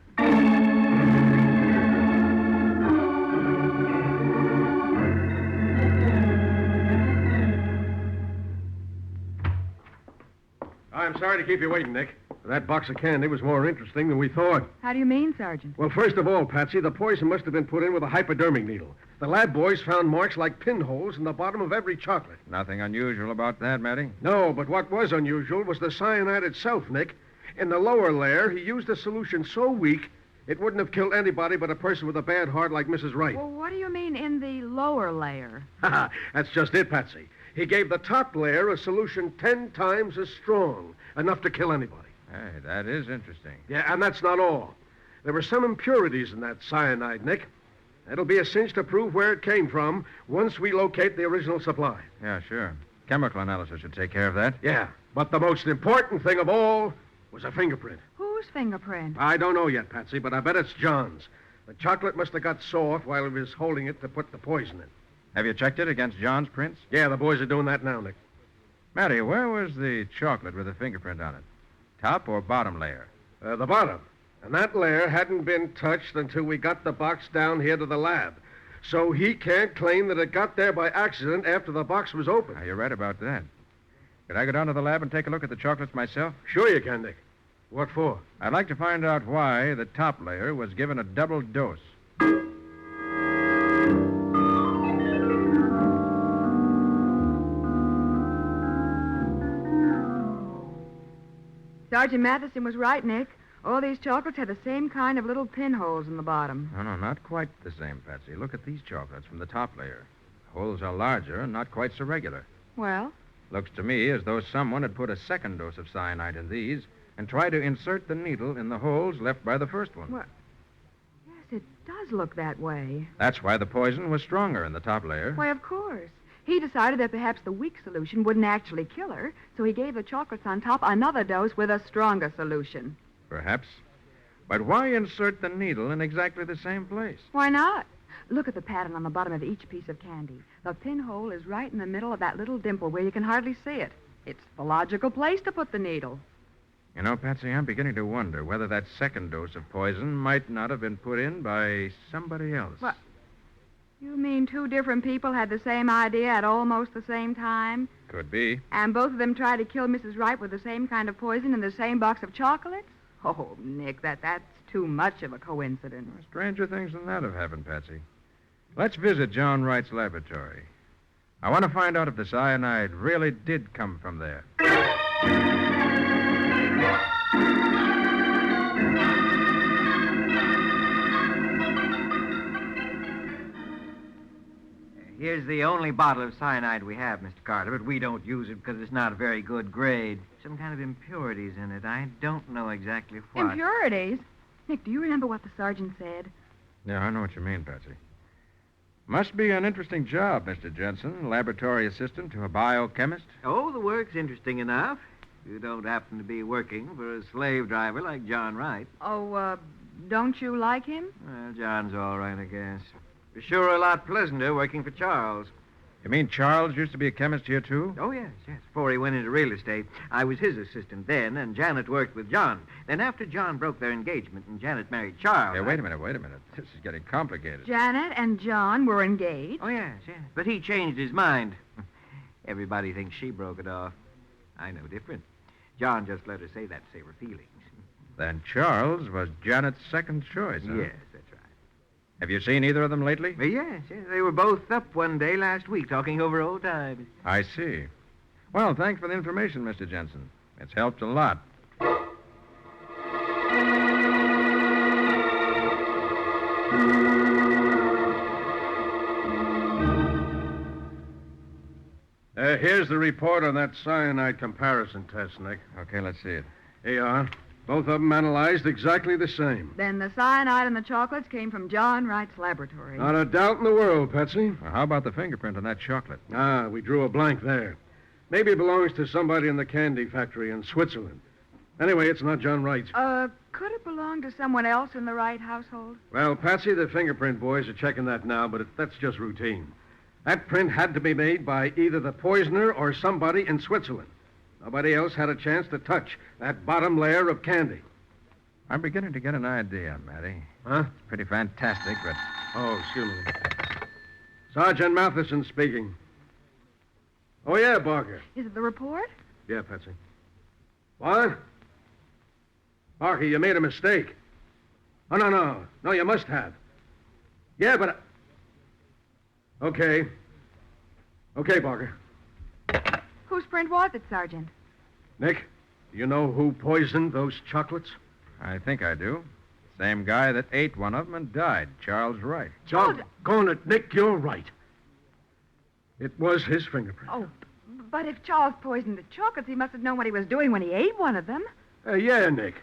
I'm sorry to keep you waiting, Nick. That box of candy was more interesting than we thought. How do you mean, Sergeant? Well, first of all, Patsy, the poison must have been put in with a hypodermic needle. The lab boys found marks like pinholes in the bottom of every chocolate. Nothing unusual about that, Matty? No, but what was unusual was the cyanide itself, Nick. In the lower layer, he used a solution so weak, it wouldn't have killed anybody but a person with a bad heart like Mrs. Wright. Well, what do you mean in the lower layer? That's just it, Patsy. He gave the top layer a solution 10 times as strong, enough to kill anybody. Hey, that is interesting. Yeah, and that's not all. There were some impurities in that cyanide, Nick. It'll be a cinch to prove where it came from once we locate the original supply. Yeah, sure. Chemical analysis should take care of that. Yeah, but the most important thing of all was a fingerprint. Whose fingerprint? I don't know yet, Patsy, but I bet it's John's. The chocolate must have got soft while he was holding it to put the poison in. Have you checked it against John's prints? Yeah, the boys are doing that now, Nick. Matty, where was the chocolate with the fingerprint on it? Top or bottom layer? The bottom. And that layer hadn't been touched until we got the box down here to the lab. So he can't claim that it got there by accident after the box was open. You're right about that. Could I go down to the lab and take a look at the chocolates myself? Sure you can, Nick. What for? I'd like to find out why the top layer was given a double dose. Sergeant Mathison was right, Nick. All these chocolates had the same kind of little pinholes in the bottom. No, not quite the same, Patsy. Look at these chocolates from the top layer. The holes are larger and not quite so regular. Well? Looks to me as though someone had put a second dose of cyanide in these and tried to insert the needle in the holes left by the first one. What? Yes, it does look that way. That's why the poison was stronger in the top layer. Why, of course. He decided that perhaps the weak solution wouldn't actually kill her, so he gave the chocolates on top another dose with a stronger solution. Perhaps. But why insert the needle in exactly the same place? Why not? Look at the pattern on the bottom of each piece of candy. The pinhole is right in the middle of that little dimple where you can hardly see it. It's the logical place to put the needle. You know, Patsy, I'm beginning to wonder whether that second dose of poison might not have been put in by somebody else. What? You mean two different people had the same idea at almost the same time? Could be. And both of them tried to kill Mrs. Wright with the same kind of poison in the same box of chocolates? Oh, Nick, that's too much of a coincidence. Stranger things than that have happened, Patsy. Let's visit John Wright's laboratory. I want to find out if the cyanide really did come from there. Here's the only bottle of cyanide we have, Mr. Carter, but we don't use it because it's not a very good grade. Some kind of impurities in it. I don't know exactly what. Impurities? Nick, do you remember what the sergeant said? Yeah, I know what you mean, Patsy. Must be an interesting job, Mr. Jensen, laboratory assistant to a biochemist. Oh, the work's interesting enough. You don't happen to be working for a slave driver like John Wright. Oh, don't you like him? Well, John's all right, I guess. It's sure a lot pleasanter working for Charles. You mean Charles used to be a chemist here, too? Oh, yes. Before he went into real estate, I was his assistant then, and Janet worked with John. Then after John broke their engagement and Janet married Charles... Yeah, wait a minute. This is getting complicated. Janet and John were engaged? Oh, yes. But he changed his mind. Everybody thinks she broke it off. I know different. John just let her say that to save her feelings. Then Charles was Janet's second choice, huh? Yes, that's right. Have you seen either of them lately? Yes. They were both up one day last week talking over old times. I see. Well, thanks for the information, Mr. Jensen. It's helped a lot. Here's the report on that cyanide comparison test, Nick. Okay, let's see it. Here you are. Both of them analyzed exactly the same. Then the cyanide in the chocolates came from John Wright's laboratory. Not a doubt in the world, Patsy. Well, how about the fingerprint on that chocolate? We drew a blank there. Maybe it belongs to somebody in the candy factory in Switzerland. Anyway, it's not John Wright's. Could it belong to someone else in the Wright household? Well, Patsy, the fingerprint boys are checking that now, but that's just routine. That print had to be made by either the poisoner or somebody in Switzerland. Nobody else had a chance to touch that bottom layer of candy. I'm beginning to get an idea, Matty. Huh? It's pretty fantastic, but... Oh, excuse me. Sergeant Mathison speaking. Oh, yeah, Barker. Is it the report? Yeah, Patsy. What? Barker, you made a mistake. Oh, no. No, you must have. Yeah, but... Okay. Okay, Barker. Whose print was it, Sergeant? Nick, do you know who poisoned those chocolates? I think I do. Same guy that ate one of them and died, Charles Wright. Doggone it, Nick, you're right. It was his fingerprint. Oh, but if Charles poisoned the chocolates, he must have known what he was doing when he ate one of them. Yeah, Nick.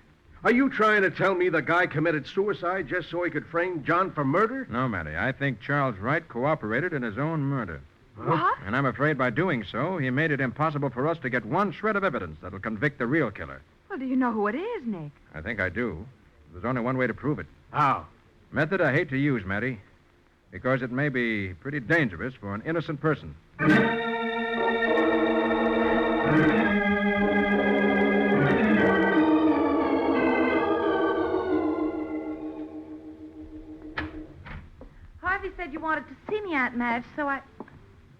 Are you trying to tell me the guy committed suicide just so he could frame John for murder? No, Matty. I think Charles Wright cooperated in his own murder. What? And I'm afraid by doing so, he made it impossible for us to get one shred of evidence that'll convict the real killer. Well, do you know who it is, Nick? I think I do. There's only one way to prove it. How? Method I hate to use, Matty, because it may be pretty dangerous for an innocent person. Harvey said you wanted to see me, Aunt Madge, so I...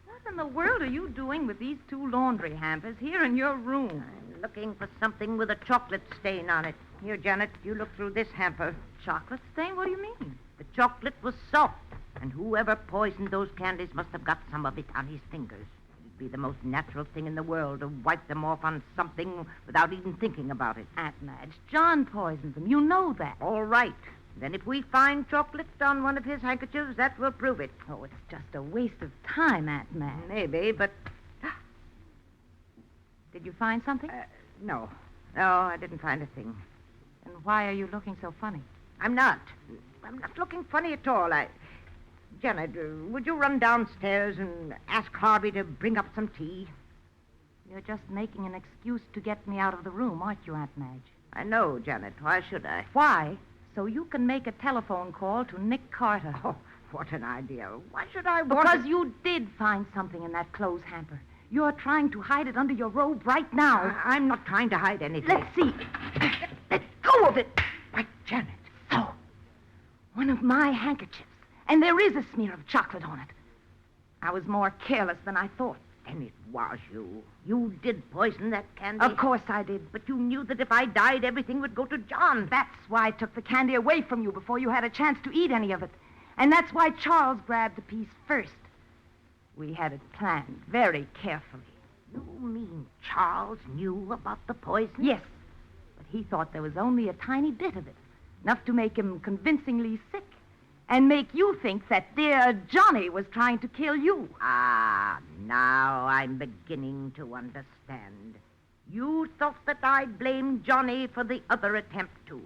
What in the world are you doing with these two laundry hampers here in your room? I'm looking for something with a chocolate stain on it. Here, Janet, you look through this hamper. Chocolate stain? What do you mean? The chocolate was soft, and whoever poisoned those candies must have got some of it on his fingers. It'd be the most natural thing in the world to wipe them off on something without even thinking about it. Aunt Madge, John poisoned them. You know that. All right. Then if we find chocolate on one of his handkerchiefs, that will prove it. Oh, it's just a waste of time, Aunt Madge. Maybe, but... Did you find something? No. No, I didn't find a thing. Then why are you looking so funny? I'm not looking funny at all. Janet, would you run downstairs and ask Harvey to bring up some tea? You're just making an excuse to get me out of the room, aren't you, Aunt Madge? I know, Janet. Why should I? Why? So you can make a telephone call to Nick Carter. Oh, what an idea. Why should I want Because you did find something in that clothes hamper. You're trying to hide it under your robe right now. I'm not trying to hide anything. Let's see. Let go of it. Why, Janet. So, one of my handkerchiefs. And there is a smear of chocolate on it. I was more careless than I thought. And it was you. You did poison that candy. Of course I did. But you knew that if I died, everything would go to John. That's why I took the candy away from you before you had a chance to eat any of it. And that's why Charles grabbed the piece first. We had it planned very carefully. You mean Charles knew about the poison? Yes. But he thought there was only a tiny bit of it. Enough to make him convincingly sick. And make you think that dear Johnny was trying to kill you. Ah, now I'm beginning to understand. You thought that I'd blame Johnny for the other attempt, too.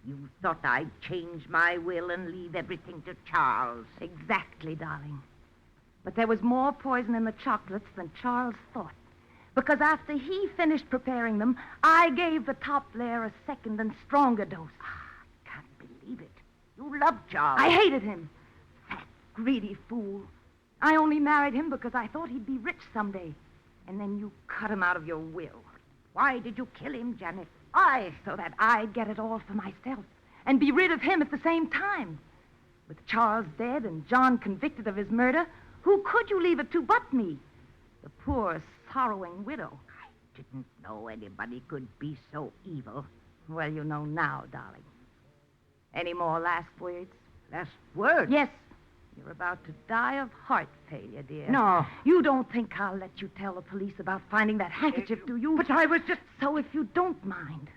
You thought I'd change my will and leave everything to Charles. Exactly, darling. But there was more poison in the chocolates than Charles thought. Because after he finished preparing them, I gave the top layer a second and stronger dose. I can't believe it. You loved Charles. I hated him. That greedy fool. I only married him because I thought he'd be rich someday. And then you cut him out of your will. Why did you kill him, Janet? So that I'd get it all for myself and be rid of him at the same time. With Charles dead and John convicted of his murder, who could you leave it to but me? The poor, sorrowing widow. I didn't know anybody could be so evil. Well, you know now, darling. Any more last words? Last words? Yes. You're about to die of heart failure, dear. No. You don't think I'll let you tell the police about finding that handkerchief, do you? But I was just... So if you don't mind,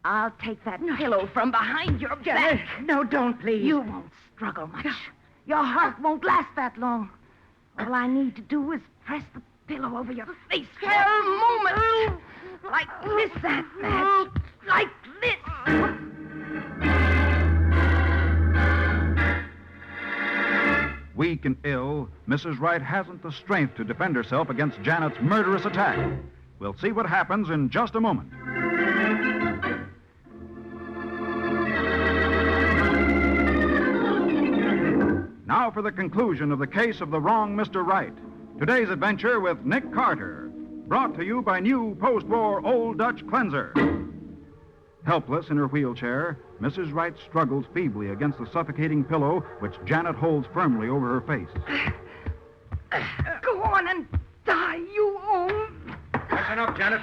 I'll take that pillow from behind your back. No, don't, please. You won't struggle much. Your heart won't last that long. All I need to do is press the pillow over your face for a moment. Like this, that. Like this. Weak and ill, Mrs. Wright hasn't the strength to defend herself against Janet's murderous attack. We'll see what happens in just a moment. Now for the conclusion of the case of the wrong Mr. Wright. Today's adventure with Nick Carter, brought to you by new post-war Old Dutch cleanser. Helpless in her wheelchair, Mrs. Wright struggles feebly against the suffocating pillow which Janet holds firmly over her face. Go on and die, you old... That's enough, Janet.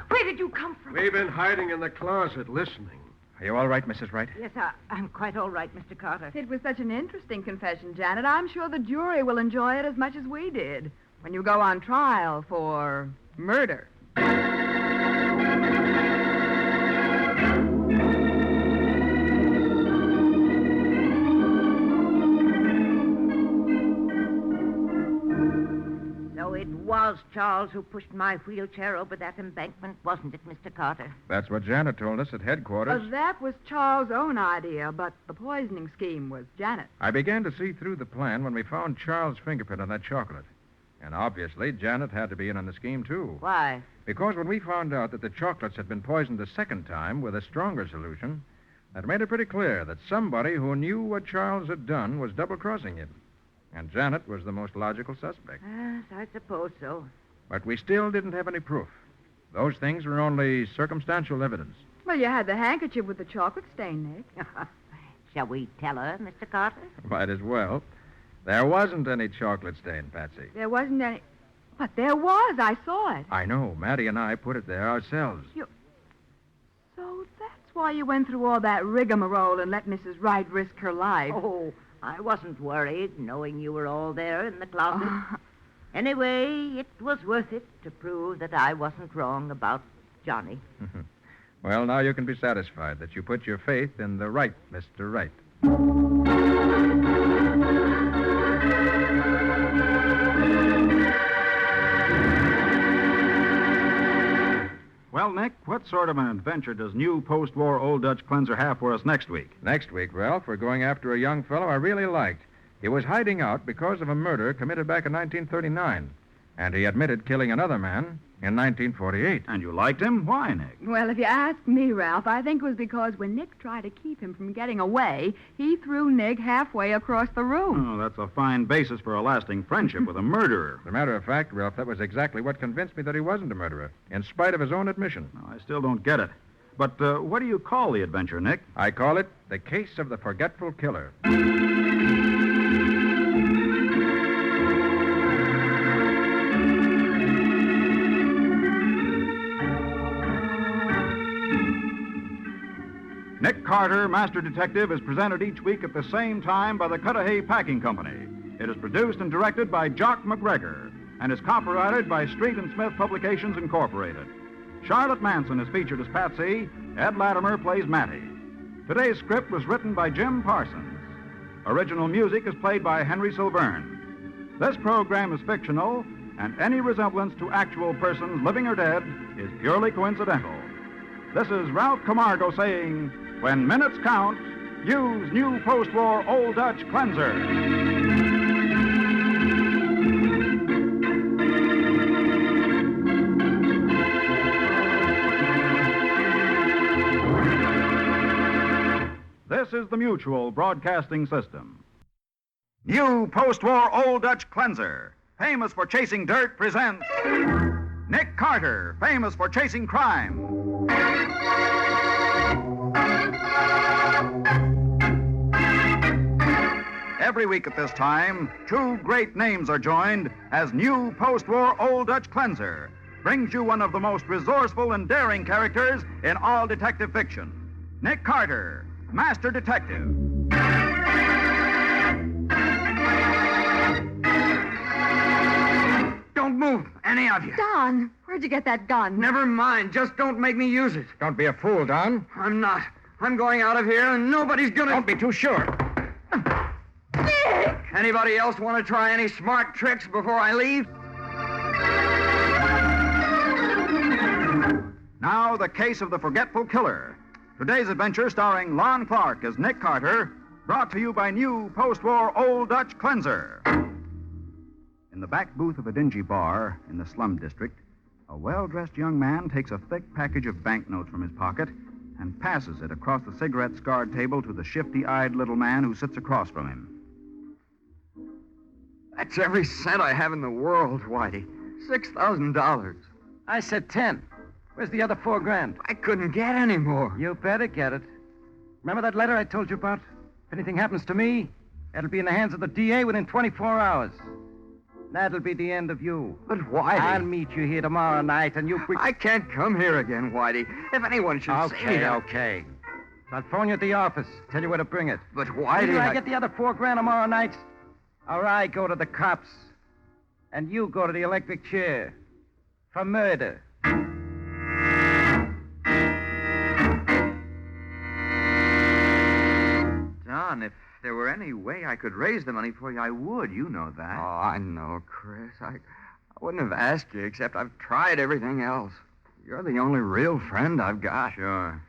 Where did you come from? We've been hiding in the closet, listening. Are you all right, Mrs. Wright? Yes, I'm quite all right, Mr. Carter. It was such an interesting confession, Janet. I'm sure the jury will enjoy it as much as we did when you go on trial for murder. So it was Charles who pushed my wheelchair over that embankment, wasn't it, Mr. Carter? That's what Janet told us at headquarters. That was Charles' own idea, but the poisoning scheme was Janet's. I began to see through the plan when we found Charles' fingerprint on that chocolate. And obviously, Janet had to be in on the scheme, too. Why? Because when we found out that the chocolates had been poisoned a second time with a stronger solution, that made it pretty clear that somebody who knew what Charles had done was double-crossing him. And Janet was the most logical suspect. Yes, I suppose so. But we still didn't have any proof. Those things were only circumstantial evidence. Well, you had the handkerchief with the chocolate stain, Nick. Shall we tell her, Mr. Carter? Might as well. There wasn't any chocolate stain, Patsy. There wasn't any... But there was. I saw it. I know. Maddie and I put it there ourselves. So that's why you went through all that rigmarole and let Mrs. Wright risk her life. Oh, I wasn't worried, knowing you were all there in the closet. Anyway, it was worth it to prove that I wasn't wrong about Johnny. Well, now you can be satisfied that you put your faith in the right Mr. Wright. Well, Nick, what sort of an adventure does new post-war Old Dutch cleanser have for us next week? Next week, Ralph, we're going after a young fellow I really liked. He was hiding out because of a murder committed back in 1939. And he admitted killing another man in 1948. And you liked him? Why, Nick? Well, if you ask me, Ralph, I think it was because when Nick tried to keep him from getting away, he threw Nick halfway across the room. Oh, that's a fine basis for a lasting friendship with a murderer. As a matter of fact, Ralph, that was exactly what convinced me that he wasn't a murderer, in spite of his own admission. No, I still don't get it. But what do you call the adventure, Nick? I call it The Case of the Forgetful Killer. Nick Carter, Master Detective, is presented each week at the same time by the Cudahy Packing Company. It is produced and directed by Jock McGregor and is copyrighted by Street and Smith Publications, Incorporated. Charlotte Manson is featured as Patsy. Ed Latimer plays Mattie. Today's script was written by Jim Parsons. Original music is played by Henry Silverne. This program is fictional, and any resemblance to actual persons, living or dead, is purely coincidental. This is Ralph Camargo saying, when minutes count, use new post-war Old Dutch cleanser. This is the Mutual Broadcasting System. New post-war Old Dutch cleanser, famous for chasing dirt, presents Nick Carter, famous for chasing crime. Every week at this time, two great names are joined as new post-war Old Dutch cleanser brings you one of the most resourceful and daring characters in all detective fiction. Nick Carter, Master Detective. Don't move, any of you. Don, where'd you get that gun? Never mind. Just don't make me use it. Don't be a fool, Don. I'm not. I'm going out of here, and nobody's gonna... Don't be too sure. Nick! Anybody else want to try any smart tricks before I leave? Now, the case of the forgetful killer. Today's adventure starring Lon Clark as Nick Carter, brought to you by new post-war Old Dutch cleanser. In the back booth of a dingy bar in the slum district, a well-dressed young man takes a thick package of banknotes from his pocket and passes it across the cigarette-scarred table to the shifty-eyed little man who sits across from him. That's every cent I have in the world, Whitey. $6,000. I said 10. Where's the other $4,000? I couldn't get any more. You better get it. Remember that letter I told you about? If anything happens to me, it'll be in the hands of the DA within 24 hours. That'll be the end of you. But Whitey... I'll meet you here tomorrow night, and you... I can't come here again, Whitey. If anyone should see me... Okay. I'll phone you at the office, tell you where to bring it. But Whitey... Either I get the other $4,000 tomorrow night, or I go to the cops, and you go to the electric chair for murder. Don, if there were any way I could raise the money for you, I would. You know that. Oh, I know, Chris. I wouldn't have asked you, except I've tried everything else. You're the only real friend I've got. Sure.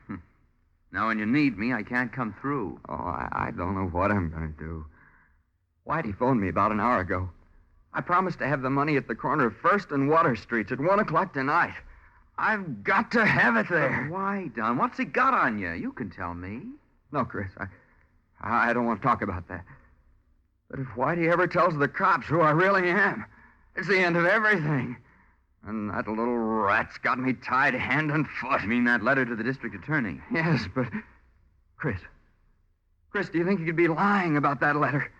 Now, when you need me, I can't come through. Oh, I don't know what I'm going to do. Whitey phoned me about an hour ago. I promised to have the money at the corner of 1st and Water Streets at 1 o'clock tonight. I've got to have it there. But why, Don? What's he got on you? You can tell me. No, Chris, I don't want to talk about that. But if Whitey ever tells the cops who I really am, it's the end of everything. And that little rat's got me tied hand and foot. You mean that letter to the district attorney? Yes, but... Chris, do you think you could be lying about that letter?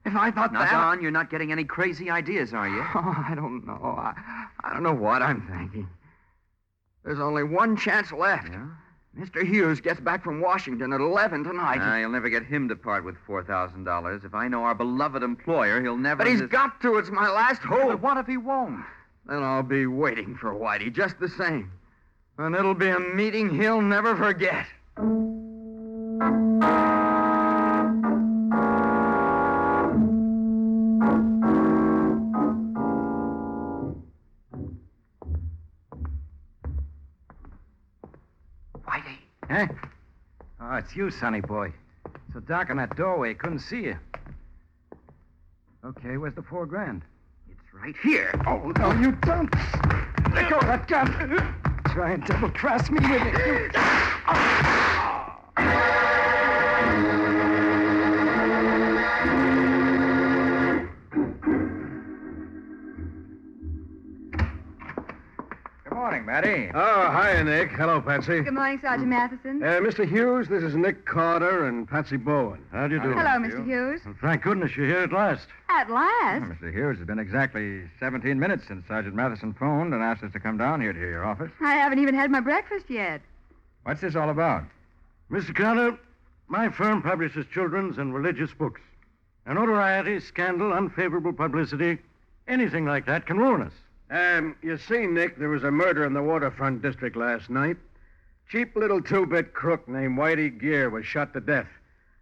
If I thought now, that... Don, you're not getting any crazy ideas, are you? Oh, I don't know. I don't know what I'm thinking. There's only one chance left. Yeah? Mr. Hughes gets back from Washington at 11 tonight. You'll never get him to part with $4,000. If I know our beloved employer, he'll never... But he's got to. It's my last hope. But what if he won't? Then I'll be waiting for Whitey just the same. And it'll be a meeting he'll never forget. Whitey. Huh? Oh, it's you, sonny boy. So dark in that doorway, couldn't see you. Okay, where's the $4,000? Right here. Oh, no, you don't. Let go of that gun. Try and double-cross me with it. You... Good morning, Matty. Oh, hi, Nick. Hello, Patsy. Good morning, Sergeant Mathison. Mr. Hughes, this is Nick Carter and Patsy Bowen. How do you do? Hello, Mr. Hughes. Well, thank goodness you're here at last. At last? Well, Mr. Hughes, it's been exactly 17 minutes since Sergeant Mathison phoned and asked us to come down here to your office. I haven't even had my breakfast yet. What's this all about? Mr. Carter, my firm publishes children's and religious books. And notoriety, scandal, unfavorable publicity, anything like that can ruin us. You see, Nick, there was a murder in the waterfront district last night. Cheap little two-bit crook named Whitey Gear was shot to death.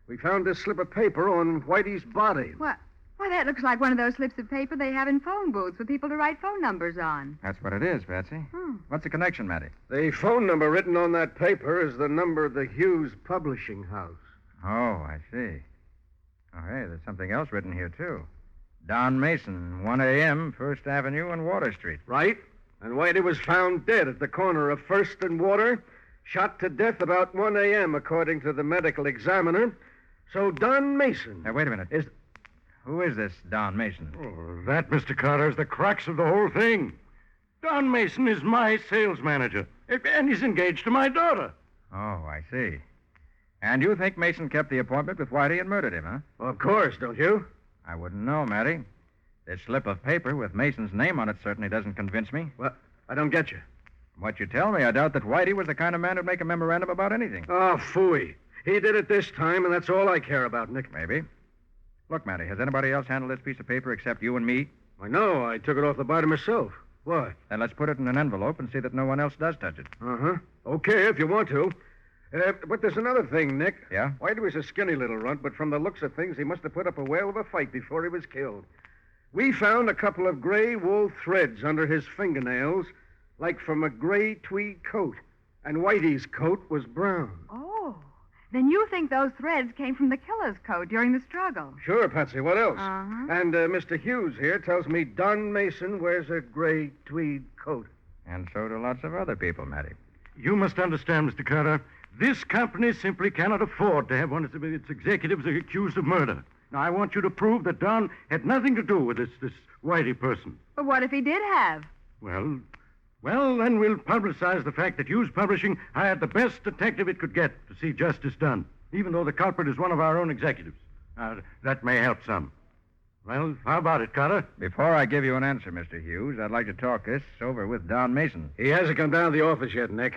We found this slip of paper on Whitey's body. What? Why, that looks like one of those slips of paper they have in phone booths for people to write phone numbers on. That's what it is, Patsy. What's the connection, Matty? The phone number written on that paper is the number of the Hughes Publishing House. Oh, I see. Oh, hey, there's something else written here, too. Don Mason, 1 a.m., 1st Avenue and Water Street. Right. And Whitey was found dead at the corner of 1st and Water, shot to death about 1 a.m., according to the medical examiner. So Don Mason... Now, wait a minute. Who is this Don Mason? Oh, that, Mr. Carter, is the crux of the whole thing. Don Mason is my sales manager, and he's engaged to my daughter. Oh, I see. And you think Mason kept the appointment with Whitey and murdered him, huh? Well, of course, don't you? I wouldn't know, Matty. This slip of paper with Mason's name on it certainly doesn't convince me. Well, I don't get you. From what you tell me, I doubt that Whitey was the kind of man who'd make a memorandum about anything. Oh, phooey. He did it this time, and that's all I care about, Nick. Maybe. Look, Matty, has anybody else handled this piece of paper except you and me? I know. I took it off the bite myself. Why? Then let's put it in an envelope and see that no one else does touch it. Uh-huh. Okay, if you want to. But there's another thing, Nick. Yeah? Whitey was a skinny little runt, but from the looks of things, he must have put up a whale of a fight before he was killed. We found a couple of gray wool threads under his fingernails, like from a gray tweed coat. And Whitey's coat was brown. Oh, then you think those threads came from the killer's coat during the struggle? Sure, Patsy, what else? Uh-huh. And Mr. Hughes here tells me Don Mason wears a gray tweed coat. And so do lots of other people, Matty. You must understand, Mr. Carter, this company simply cannot afford to have one of its executives accused of murder. Now, I want you to prove that Don had nothing to do with this Whitey person. But what if he did have? Well, then we'll publicize the fact that Hughes Publishing hired the best detective it could get to see justice done, even though the culprit is one of our own executives. That may help some. Well, how about it, Carter? Before I give you an answer, Mr. Hughes, I'd like to talk this over with Don Mason. He hasn't come down to the office yet, Nick.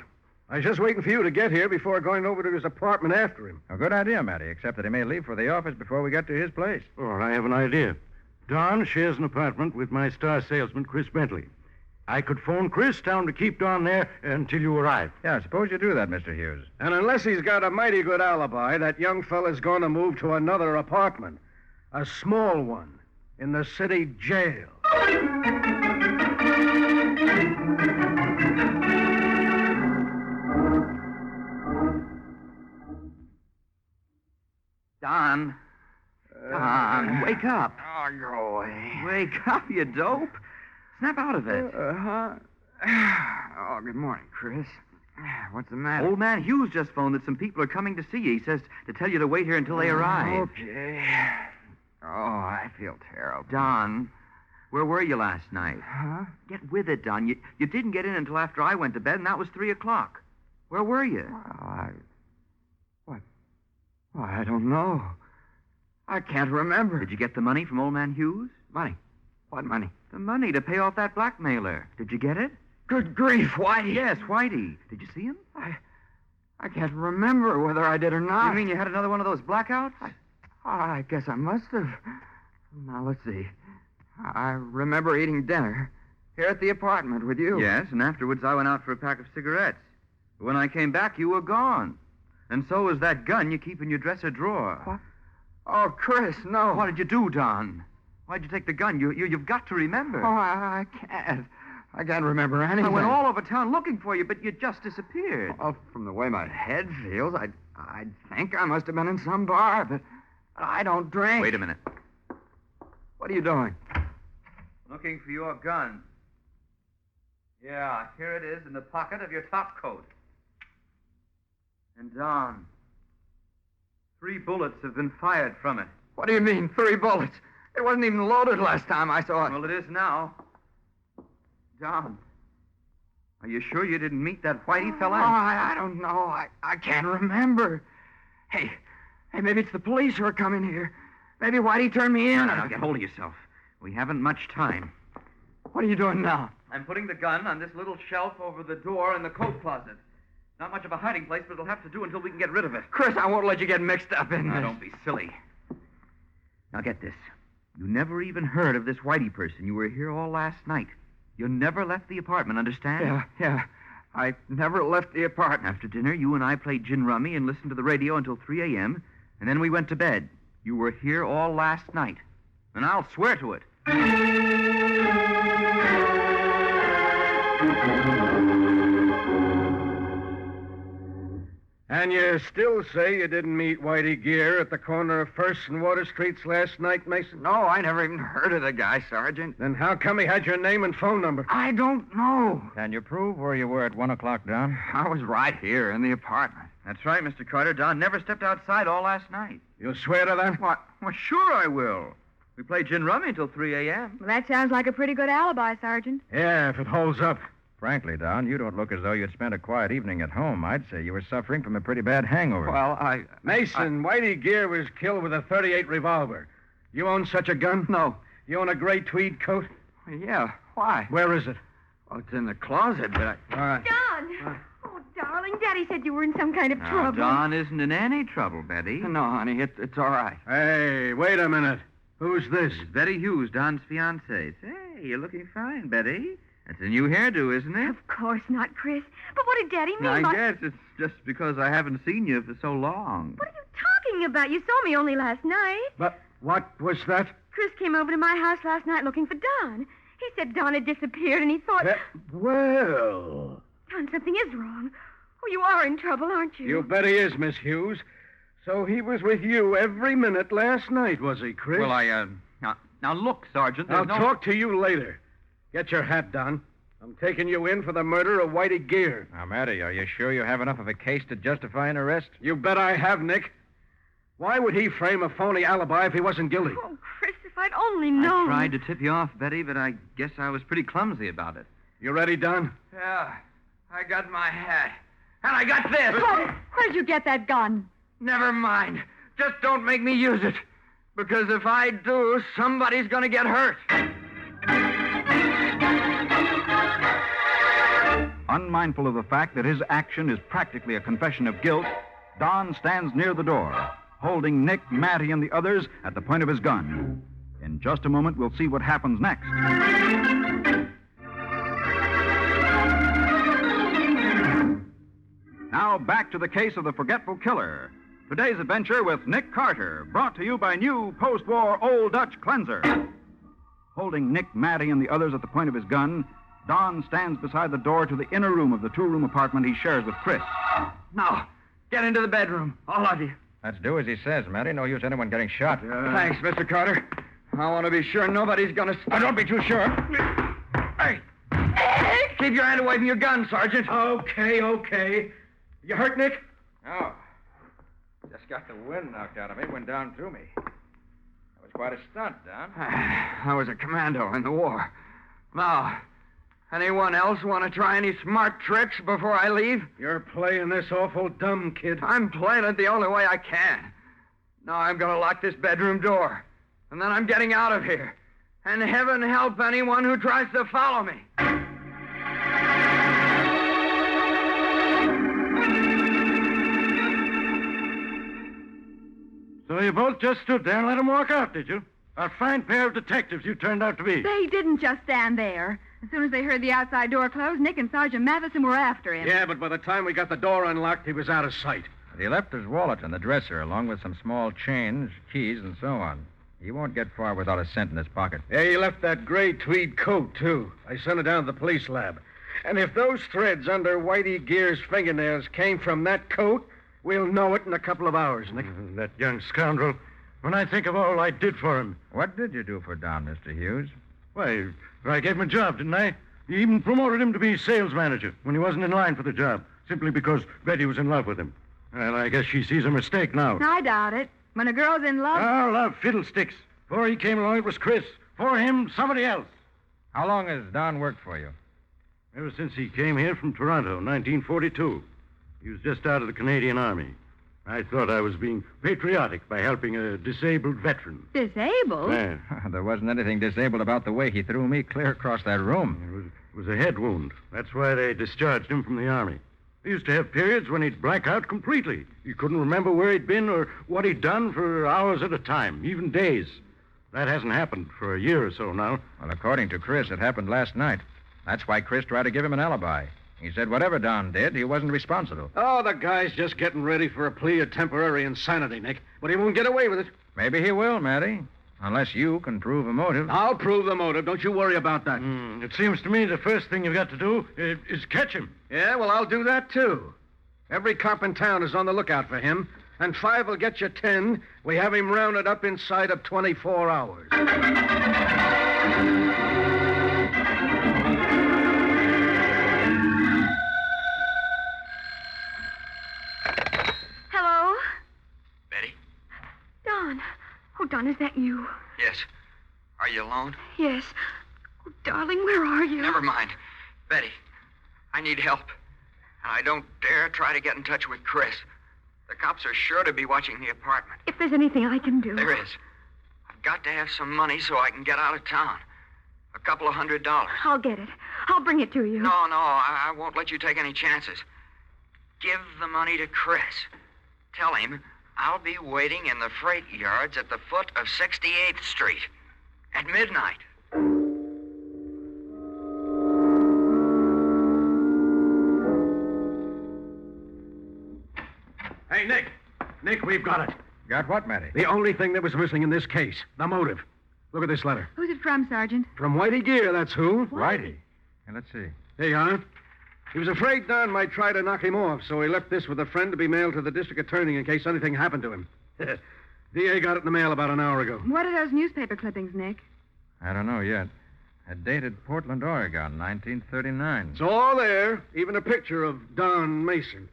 I was just waiting for you to get here before going over to his apartment after him. A good idea, Matty, except that he may leave for the office before we get to his place. Oh, I have an idea. Don shares an apartment with my star salesman, Chris Bentley. I could phone Chris down to keep Don there until you arrive. Yeah, suppose you do that, Mr. Hughes. And unless he's got a mighty good alibi, that young fella's going to move to another apartment. A small one in the city jail. Don, wake up. Oh, go away. Wake up, you dope. Snap out of it. Oh, good morning, Chris. What's the matter? Old man Hughes just phoned that some people are coming to see you. He says to tell you to wait here until they arrive. Okay. Oh, I feel terrible. Don, where were you last night? Huh? Get with it, Don. You didn't get in until after I went to bed, and that was 3 o'clock. Where were you? Well, I don't know. I can't remember. Did you get the money from old man Hughes? Money? What money? The money to pay off that blackmailer. Did you get it? Good grief, Whitey. Yes, Whitey. Did you see him? I can't remember whether I did or not. You mean you had another one of those blackouts? I guess I must have. Now, let's see. I remember eating dinner here at the apartment with you. Yes, and afterwards I went out for a pack of cigarettes. When I came back, you were gone. And so was that gun you keep in your dresser drawer. What? Oh, Chris, no. What did you do, Don? Why'd you take the gun? You've got to remember. Oh, I can't. I can't remember anything. I went all over town looking for you, but you just disappeared. Well, from the way my head feels, I'd think I must have been in some bar, but I don't drink. Wait a minute. What are you doing? Looking for your gun. Yeah, here it is in the pocket of your top coat. And Don, 3 bullets have been fired from it. What do you mean, 3 bullets? It wasn't even loaded last time I saw it. Well, it is now. Don, are you sure you didn't meet that Whitey fella? Oh, I don't know. I can't remember. Hey, maybe it's the police who are coming here. Maybe Whitey turned me in. Now, get hold of yourself. We haven't much time. What are you doing now? I'm putting the gun on this little shelf over the door in the coat closet. Not much of a hiding place, but it'll have to do until we can get rid of it. Chris, I won't let you get mixed up in this. Now, don't be silly. Now, get this. You never even heard of this Whitey person. You were here all last night. You never left the apartment, understand? Yeah. I never left the apartment. After dinner, you and I played gin rummy and listened to the radio until 3 a.m., and then we went to bed. You were here all last night. And I'll swear to it. And you still say you didn't meet Whitey Gear at the corner of First and Water Streets last night, Mason? No, I never even heard of the guy, Sergeant. Then how come he had your name and phone number? I don't know. Can you prove where you were at 1 o'clock, Don? I was right here in the apartment. That's right, Mr. Carter. Don never stepped outside all last night. You'll swear to that? What? Well, sure I will. We played gin rummy until 3 a.m. Well, that sounds like a pretty good alibi, Sergeant. Yeah, if it holds up. Frankly, Don, you don't look as though you'd spent a quiet evening at home. I'd say you were suffering from a pretty bad hangover. Well, Mason, Whitey Gear was killed with a .38 revolver. You own such a gun? No. You own a gray tweed coat? Yeah, why? Where is it? Well, it's in the closet, but All right. Don! Oh, darling, Daddy said you were in some kind of trouble. Don isn't in any trouble, Betty. No, honey, it's all right. Hey, wait a minute. Who's this? It's Betty Hughes, Don's fiancée. Say, you're looking fine, Betty. That's a new hairdo, isn't it? Of course not, Chris. But what did Daddy mean I by... guess it's just because I haven't seen you for so long. What are you talking about? You saw me only last night. But what was that? Chris came over to my house last night looking for Don. He said Don had disappeared, and he thought... Well... Don, something is wrong. Oh, you are in trouble, aren't you? You bet he is, Miss Hughes. So he was with you every minute last night, was he, Chris? Well, Now, look, Sergeant, I'll talk to you later. Get your hat, Don. I'm taking you in for the murder of Whitey Gear. Now, Matty, are you sure you have enough of a case to justify an arrest? You bet I have, Nick. Why would he frame a phony alibi if he wasn't guilty? Oh, Chris, if I'd only known. I tried to tip you off, Betty, but I guess I was pretty clumsy about it. You ready, Don? Yeah, I got my hat. And I got this. Where'd you get that gun? Never mind. Just don't make me use it. Because if I do, somebody's going to get hurt. Unmindful of the fact that his action is practically a confession of guilt, Don stands near the door, holding Nick, Matty, and the others at the point of his gun. In just a moment, we'll see what happens next. Now, back to the case of the forgetful killer. Today's adventure with Nick Carter, brought to you by new post-war Old Dutch cleanser. Holding Nick, Matty, and the others at the point of his gun, Don stands beside the door to the inner room of the two-room apartment he shares with Chris. Now, get into the bedroom, all of you. Let's do as he says, Matty. No use anyone getting shot. Thanks, Mr. Carter. I want to be sure nobody's going to... Don't be too sure. Hey! Keep your hand away from your gun, Sergeant. Okay. You hurt, Nick? Oh. Just got the wind knocked out of me. Went down through me. That was quite a stunt, Don. I was a commando in the war. Now, anyone else want to try any smart tricks before I leave? You're playing this awful dumb, kid. I'm playing it the only way I can. Now I'm going to lock this bedroom door. And then I'm getting out of here. And heaven help anyone who tries to follow me. So you both just stood there and let him walk out, did you? A fine pair of detectives you turned out to be. They didn't just stand there. As soon as they heard the outside door close, Nick and Sergeant Mathison were after him. Yeah, but by the time we got the door unlocked, he was out of sight. He left his wallet in the dresser, along with some small change, keys, and so on. He won't get far without a cent in his pocket. Yeah, he left that gray tweed coat, too. I sent it down to the police lab. And if those threads under Whitey Gear's fingernails came from that coat, we'll know it in a couple of hours, Nick. That young scoundrel. When I think of all I did for him. What did you do for Don, Mr. Hughes? Why, I gave him a job, didn't I? You even promoted him to be sales manager when he wasn't in line for the job, simply because Betty was in love with him. Well, I guess she sees a mistake now. I doubt it. When a girl's in love... Oh, love fiddlesticks. Before he came along, it was Chris. For him, somebody else. How long has Don worked for you? Ever since he came here from Toronto, 1942. He was just out of the Canadian Army. I thought I was being patriotic by helping a disabled veteran. Disabled? Yeah. There wasn't anything disabled about the way he threw me clear across that room. It was a head wound. That's why they discharged him from the Army. He used to have periods when he'd black out completely. He couldn't remember where he'd been or what he'd done for hours at a time, even days. That hasn't happened for a year or so now. Well, according to Chris, it happened last night. That's why Chris tried to give him an alibi. He said whatever Don did, he wasn't responsible. Oh, the guy's just getting ready for a plea of temporary insanity, Nick. But he won't get away with it. Maybe he will, Matty. Unless you can prove a motive. I'll prove the motive. Don't you worry about that. It seems to me the first thing you've got to do is catch him. Yeah, well, I'll do that, too. Every cop in town is on the lookout for him, and 5 will get you 10. We have him rounded up inside of 24 hours. Hello? Betty? Don. Oh, Don, is that you? Yes. you alone? Yes. Oh, darling, where are you? Never mind. Betty, I need help. And I don't dare try to get in touch with Chris. The cops are sure to be watching the apartment. If there's anything I can do. There is. I've got to have some money so I can get out of town. A couple of $100. I'll get it. I'll bring it to you. No, I won't let you take any chances. Give the money to Chris. Tell him I'll be waiting in the freight yards at the foot of 68th Street at midnight. Hey, Nick. Nick, we've got it. Got what, Matty? The only thing that was missing in this case. The motive. Look at this letter. Who's it from, Sergeant? From Whitey Gear, that's who. Whitey? And let's see. Here you are. He was afraid Don might try to knock him off, so he left this with a friend to be mailed to the district attorney in case anything happened to him. DA got it in the mail about an hour ago. What are those newspaper clippings, Nick? I don't know yet. Dated Portland, Oregon, 1939. It's all there, even a picture of Don Mason.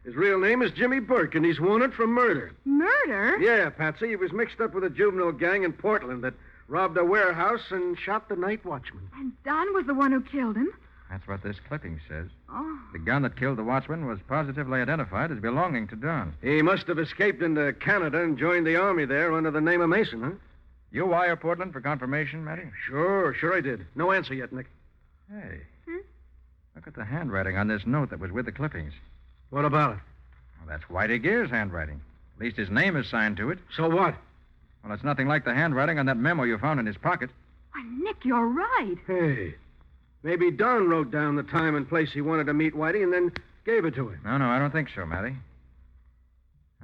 His real name is Jimmy Burke, and he's wanted for murder. Murder? Yeah, Patsy. He was mixed up with a juvenile gang in Portland that robbed a warehouse and shot the night watchman. And Don was the one who killed him? That's what this clipping says. Oh. The gun that killed the watchman was positively identified as belonging to Don. He must have escaped into Canada and joined the army there under the name of Mason, huh? You wire Portland for confirmation, Matty? Sure I did. No answer yet, Nick. Hey. Look at the handwriting on this note that was with the clippings. What about it? Well, that's Whitey Gear's handwriting. At least his name is signed to it. So what? Well, it's nothing like the handwriting on that memo you found in his pocket. Why, Nick, you're right. Hey, maybe Don wrote down the time and place he wanted to meet Whitey and then gave it to him. No, I don't think so, Matty.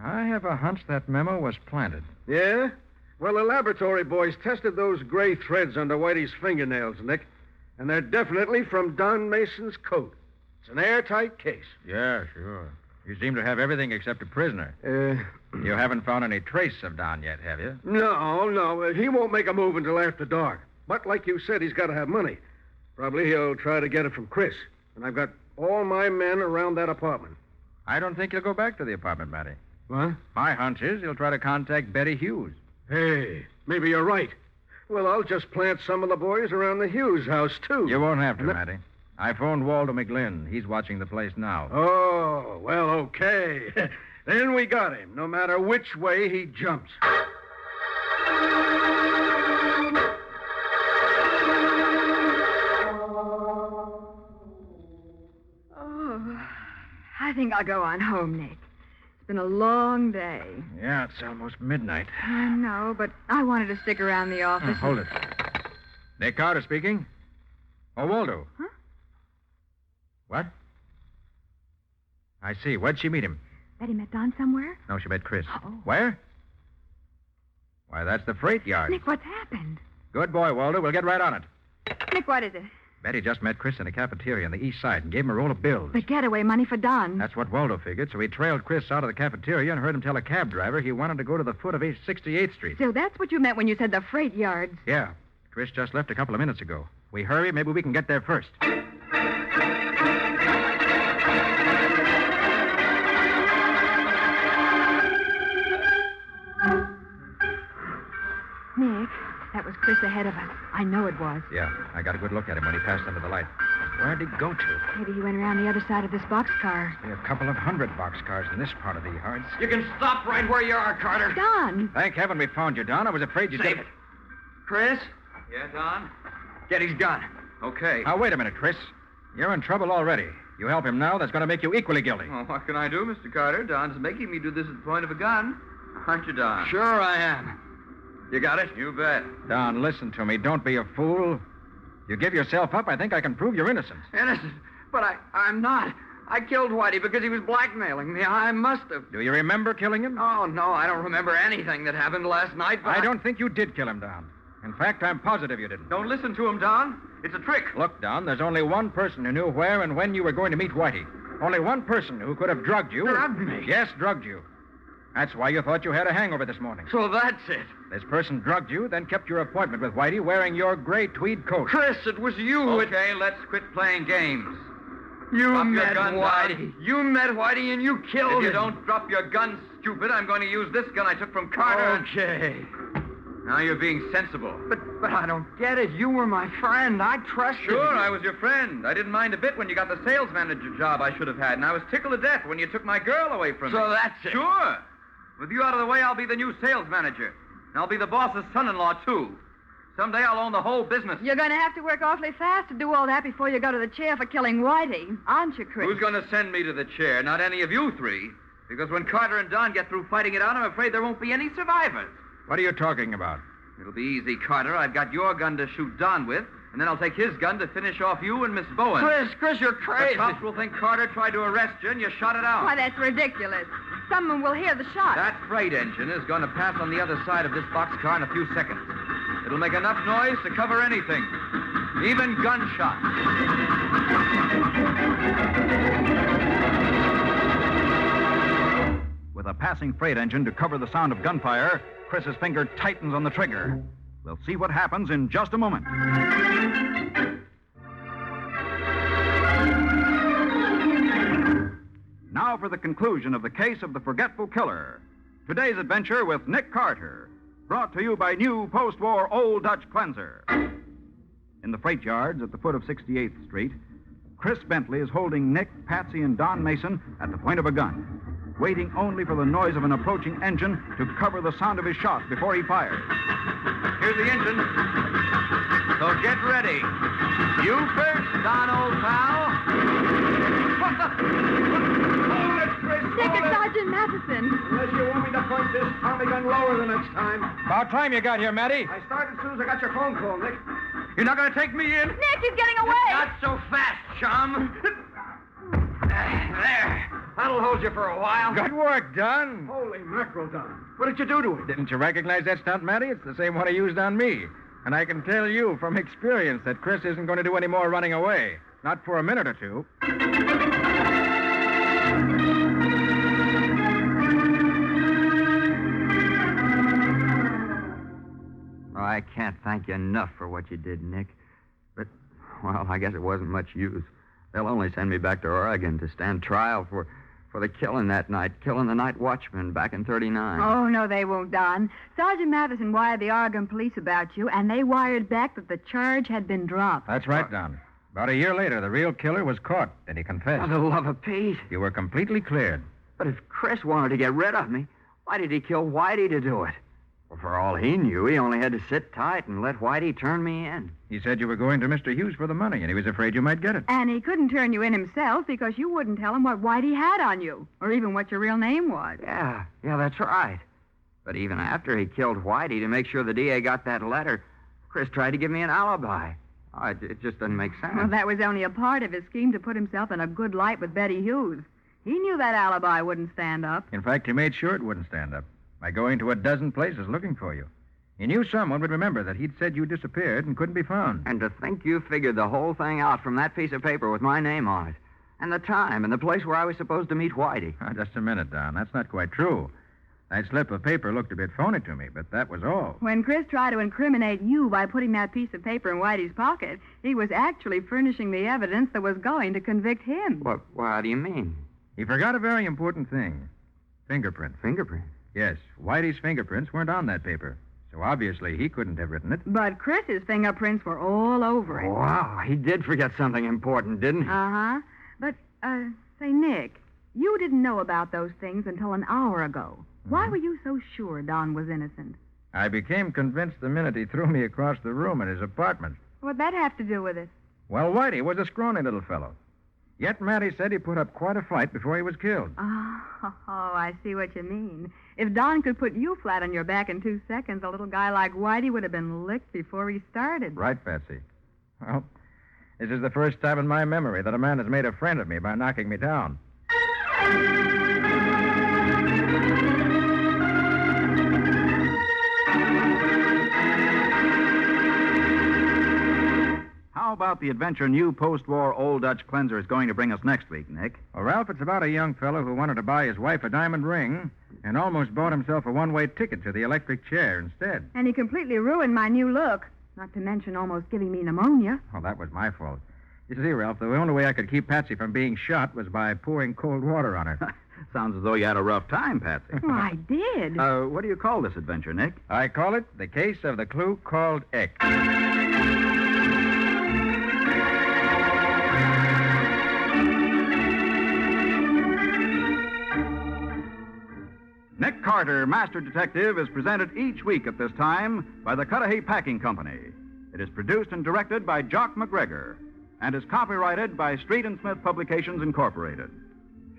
I have a hunch that memo was planted. Yeah? Well, the laboratory boys tested those gray threads under Whitey's fingernails, Nick, and they're definitely from Don Mason's coat. It's an airtight case. Yeah, sure. You seem to have everything except a prisoner. You haven't found any trace of Don yet, have you? No. He won't make a move until after dark. But like you said, he's got to have money. Probably he'll try to get it from Chris. And I've got all my men around that apartment. I don't think he'll go back to the apartment, Matty. What? My hunch is he'll try to contact Betty Hughes. Hey, maybe you're right. Well, I'll just plant some of the boys around the Hughes house, too. You won't have to, Matty. I phoned Walter McGlynn. He's watching the place now. Oh, well, okay. Then we got him, no matter which way he jumps. Oh, I think I'll go on home, Nick. It's been a long day. Yeah, it's almost midnight. I know, but I wanted to stick around the office. Hold it. Nick Carter speaking. Oh, Waldo. Huh? What? I see. Where'd she meet him? Betty met Don somewhere? No, she met Chris. Oh. Where? Why, that's the freight yard. Nick, what's happened? Good boy, Waldo. We'll get right on it. Nick, what is it? Betty just met Chris in the cafeteria on the east side and gave him a roll of bills. The getaway money for Don. That's what Waldo figured, so he trailed Chris out of the cafeteria and heard him tell a cab driver he wanted to go to the foot of 68th Street. So that's what you meant when you said the freight yards. Yeah. Chris just left a couple of minutes ago. We hurry, maybe we can get there first. Nick, that was Chris ahead of us. I know it was. Yeah, I got a good look at him when he passed under the light. Where'd he go to? Maybe he went around the other side of this boxcar. There are a couple of 100 boxcars in this part of the yards. You can stop right where you are, Carter. Don! Thank heaven we found you, Don. I was afraid you'd Save it. Chris? Yeah, Don? Get his gun. Okay. Now, wait a minute, Chris. You're in trouble already. You help him now, that's going to make you equally guilty. Well, what can I do, Mr. Carter? Don's making me do this at the point of a gun. Aren't you, Don? Sure I am. You got it? You bet. Don, listen to me. Don't be a fool. You give yourself up, I think I can prove your innocence. Innocent? But I'm not. I killed Whitey because he was blackmailing me. I must have. Do you remember killing him? Oh, no, I don't remember anything that happened last night, but I don't think you did kill him, Don. In fact, I'm positive you didn't. Don't listen to him, Don. It's a trick. Look, Don, there's only one person who knew where and when you were going to meet Whitey. Only one person who could have drugged you. Drugged me? Yes, drugged you. That's why you thought you had a hangover this morning. So that's it. This person drugged you, then kept your appointment with Whitey wearing your gray tweed coat. Chris, it was you. Okay, let's quit playing games. You Drop your met gun, Whitey. Don. You met Whitey and you killed him. If you don't drop your gun, stupid, I'm going to use this gun I took from Carter. Okay. Now you're being sensible. But I don't get it. You were my friend. I trusted you. Sure, I was your friend. I didn't mind a bit when you got the sales manager job I should have had, and I was tickled to death when you took my girl away from me. So that's it. Sure. With you out of the way, I'll be the new sales manager. And I'll be the boss's son-in-law, too. Someday I'll own the whole business. You're going to have to work awfully fast to do all that before you go to the chair for killing Whitey, aren't you, Chris? Who's going to send me to the chair? Not any of you three. Because when Carter and Don get through fighting it out, I'm afraid there won't be any survivors. What are you talking about? It'll be easy, Carter. I've got your gun to shoot Don with, and then I'll take his gun to finish off you and Miss Bowen. Chris, you're crazy. The cops will think Carter tried to arrest you and you shot it out. Why, that's ridiculous. Someone will hear the shot. That freight engine is going to pass on the other side of this boxcar in a few seconds. It'll make enough noise to cover anything, even gunshots. With a passing freight engine to cover the sound of gunfire, Chris's finger tightens on the trigger. We'll see what happens in just a moment. Now for the conclusion of the case of the forgetful killer. Today's adventure with Nick Carter, brought to you by new post-war Old Dutch Cleanser. In the freight yards at the foot of 68th Street, Chris Bentley is holding Nick, Patsy, and Don Mason at the point of a gun, waiting only for the noise of an approaching engine to cover the sound of his shot before he fires. Here's the engine. So get ready. You first, Don, old pal. Hold it, Chris. Nick, hold it's it. Sergeant Mathison. Unless you want me to point this Tommy gun lower the next time. About time you got here, Matty. I started as soon as I got your phone call, Nick. You're not going to take me in? Nick, he's getting away. Not so fast, chum. There. That'll hold you for a while. Good work, Don. Holy mackerel, Don. What did you do to it? Didn't you recognize that stunt, Matty? It's the same one he used on me. And I can tell you from experience that Chris isn't going to do any more running away. Not for a minute or two. I can't thank you enough for what you did, Nick. But, well, I guess it wasn't much use. They'll only send me back to Oregon to stand trial for the killing that night, killing the night watchman back in 39. Oh, no, they won't, Don. Sergeant Mathison wired the Oregon police about you, and they wired back that the charge had been dropped. That's right, Don. About a year later, the real killer was caught, and he confessed. For the love of Pete. You were completely cleared. But if Chris wanted to get rid of me, why did he kill Whitey to do it? Well, for all he knew, he only had to sit tight and let Whitey turn me in. He said you were going to Mr. Hughes for the money, and he was afraid you might get it. And he couldn't turn you in himself because you wouldn't tell him what Whitey had on you, or even what your real name was. Yeah, that's right. But even after he killed Whitey to make sure the DA got that letter, Chris tried to give me an alibi. Oh, it just doesn't make sense. Well, that was only a part of his scheme to put himself in a good light with Betty Hughes. He knew that alibi wouldn't stand up. In fact, he made sure it wouldn't stand up by going to a dozen places looking for you. He knew someone would remember that he'd said you disappeared and couldn't be found. And to think you figured the whole thing out from that piece of paper with my name on it. And the time and the place where I was supposed to meet Whitey. Just a minute, Don. That's not quite true. That slip of paper looked a bit phony to me, but that was all. When Chris tried to incriminate you by putting that piece of paper in Whitey's pocket, he was actually furnishing the evidence that was going to convict him. What do you mean? He forgot a very important thing. Fingerprints. Fingerprints? Yes. Whitey's fingerprints weren't on that paper. So obviously he couldn't have written it. But Chris's fingerprints were all over it. Wow, he did forget something important, didn't he? Uh-huh. But, say, Nick, you didn't know about those things until an hour ago. Why were you so sure Don was innocent? I became convinced the minute he threw me across the room in his apartment. What'd that have to do with it? Well, Whitey was a scrawny little fellow. Yet Matty said he put up quite a fight before he was killed. Oh, I see what you mean. If Don could put you flat on your back in 2 seconds, a little guy like Whitey would have been licked before he started. Right, Patsy. Well, this is the first time in my memory that a man has made a friend of me by knocking me down. How about the adventure new post-war Old Dutch Cleanser is going to bring us next week, Nick? Well, Ralph, it's about a young fellow who wanted to buy his wife a diamond ring and almost bought himself a one-way ticket to the electric chair instead. And he completely ruined my new look, not to mention almost giving me pneumonia. Well, that was my fault. You see, Ralph, the only way I could keep Patsy from being shot was by pouring cold water on her. Sounds as though you had a rough time, Patsy. Well, I did. What do you call this adventure, Nick? I call it The Case of the Clue Called X. Nick Carter, Master Detective, is presented each week at this time by the Cudahy Packing Company. It is produced and directed by Jock McGregor and is copyrighted by Street and Smith Publications, Incorporated.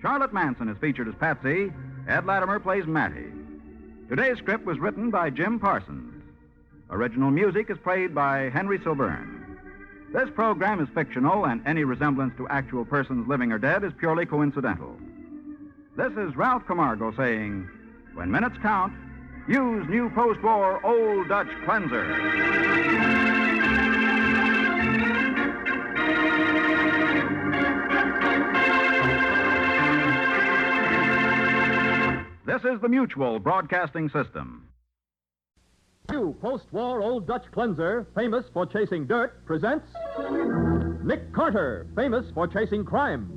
Charlotte Manson is featured as Patsy. Ed Latimer plays Matty. Today's script was written by Jim Parsons. Original music is played by Henry Silburn. This program is fictional, and any resemblance to actual persons living or dead is purely coincidental. This is Ralph Camargo saying, when minutes count, use new post-war Old Dutch cleanser. This is the Mutual Broadcasting System. New post-war Old Dutch cleanser, famous for chasing dirt, presents Nick Carter, famous for chasing crime.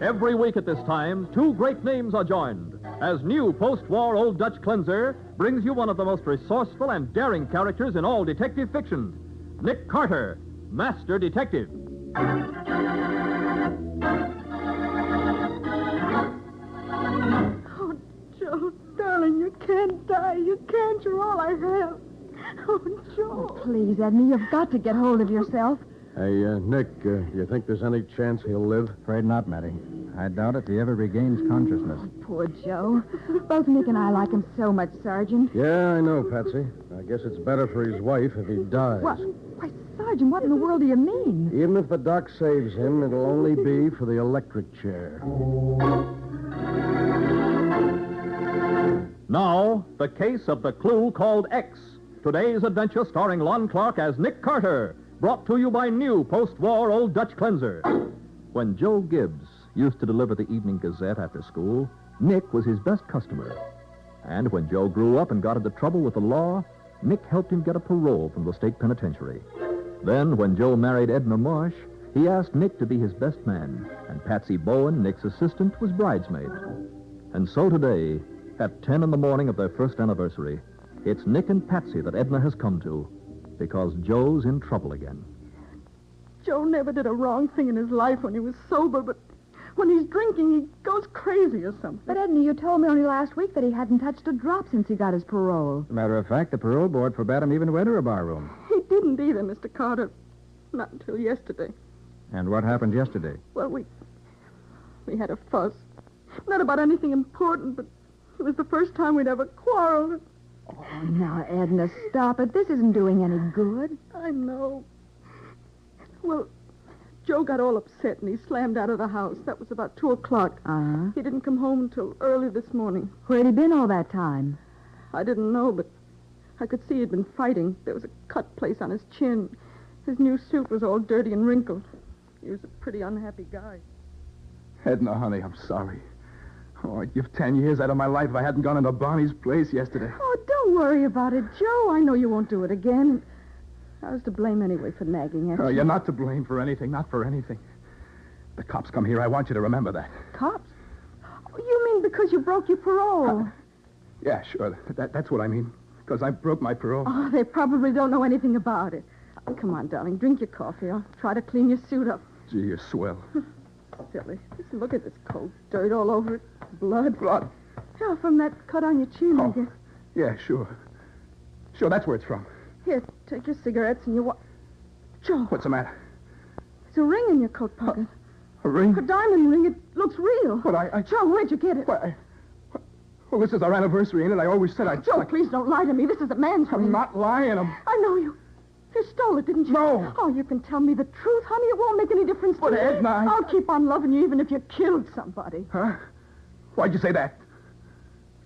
Every week at this time, two great names are joined as new post-war Old Dutch cleanser brings you one of the most resourceful and daring characters in all detective fiction, Nick Carter, Master Detective. Oh, Joe, darling, you can't die. You can't. You're all I have. Oh, Joe. Oh, please, Edna, you've got to get hold of yourself. Hey, Nick, you think there's any chance he'll live? Afraid not, Matty. I doubt if he ever regains consciousness. Poor Joe. Both Nick and I like him so much, Sergeant. Yeah, I know, Patsy. I guess it's better for his wife if he dies. What? Why, Sergeant, what in the world do you mean? Even if the doc saves him, it'll only be for the electric chair. Now, the case of the clue called X. Today's adventure starring Lon Clark as Nick Carter, brought to you by new post-war Old Dutch cleanser. When Joe Gibbs used to deliver the Evening Gazette after school, Nick was his best customer. And when Joe grew up and got into trouble with the law, Nick helped him get a parole from the state penitentiary. Then, when Joe married Edna Marsh, he asked Nick to be his best man, and Patsy Bowen, Nick's assistant, was bridesmaid. And so today, at 10 in the morning of their first anniversary, it's Nick and Patsy that Edna has come to, because Joe's in trouble again. Joe never did a wrong thing in his life when he was sober, but when he's drinking, he goes crazy or something. But, Edna, you told me only last week that he hadn't touched a drop since he got his parole. As a matter of fact, the parole board forbade him even to enter a bar room. He didn't either, Mr. Carter. Not until yesterday. And what happened yesterday? Well, we had a fuss. Not about anything important, but it was the first time we'd ever quarreled. Oh, now, Edna, stop it. This isn't doing any good. I know. Well, Joe got all upset and he slammed out of the house. That was about 2 o'clock. Uh-huh. He didn't come home until early this morning. Where'd he been all that time? I didn't know, but I could see he'd been fighting. There was a cut place on his chin. His new suit was all dirty and wrinkled. He was a pretty unhappy guy. Edna, honey, I'm sorry. Oh, I'd give 10 years out of my life if I hadn't gone into Barney's place yesterday. Oh, don't worry about it, Joe. I know you won't do it again. I was to blame anyway for nagging at you. Oh, you're not to blame for anything, not for anything. The cops come here. I want you to remember that. Cops? Oh, you mean because you broke your parole? Yeah, sure. That's what I mean. Because I broke my parole. Oh, they probably don't know anything about it. Oh, come on, darling. Drink your coffee. I'll try to clean your suit up. Gee, you're swell. Silly. Just look at this cold dirt all over it. Blood. Blood? Yeah, from that cut on your chin, I guess. Yeah, sure. Sure, that's where it's from. Here, take your cigarettes and your Joe. What's the matter? There's a ring in your coat pocket. A ring? A diamond ring. It looks real. But Joe, where'd you get it? Well, this is our anniversary, ain't it? I always said I'd... Joe, please don't lie to me. This is a man's ring. I'm not lying. I know you. You stole it, didn't you? No. Oh, you can tell me the truth, honey. It won't make any difference to me. But, Edna, I'll keep on loving you even if you killed somebody. Huh? Why'd you say that?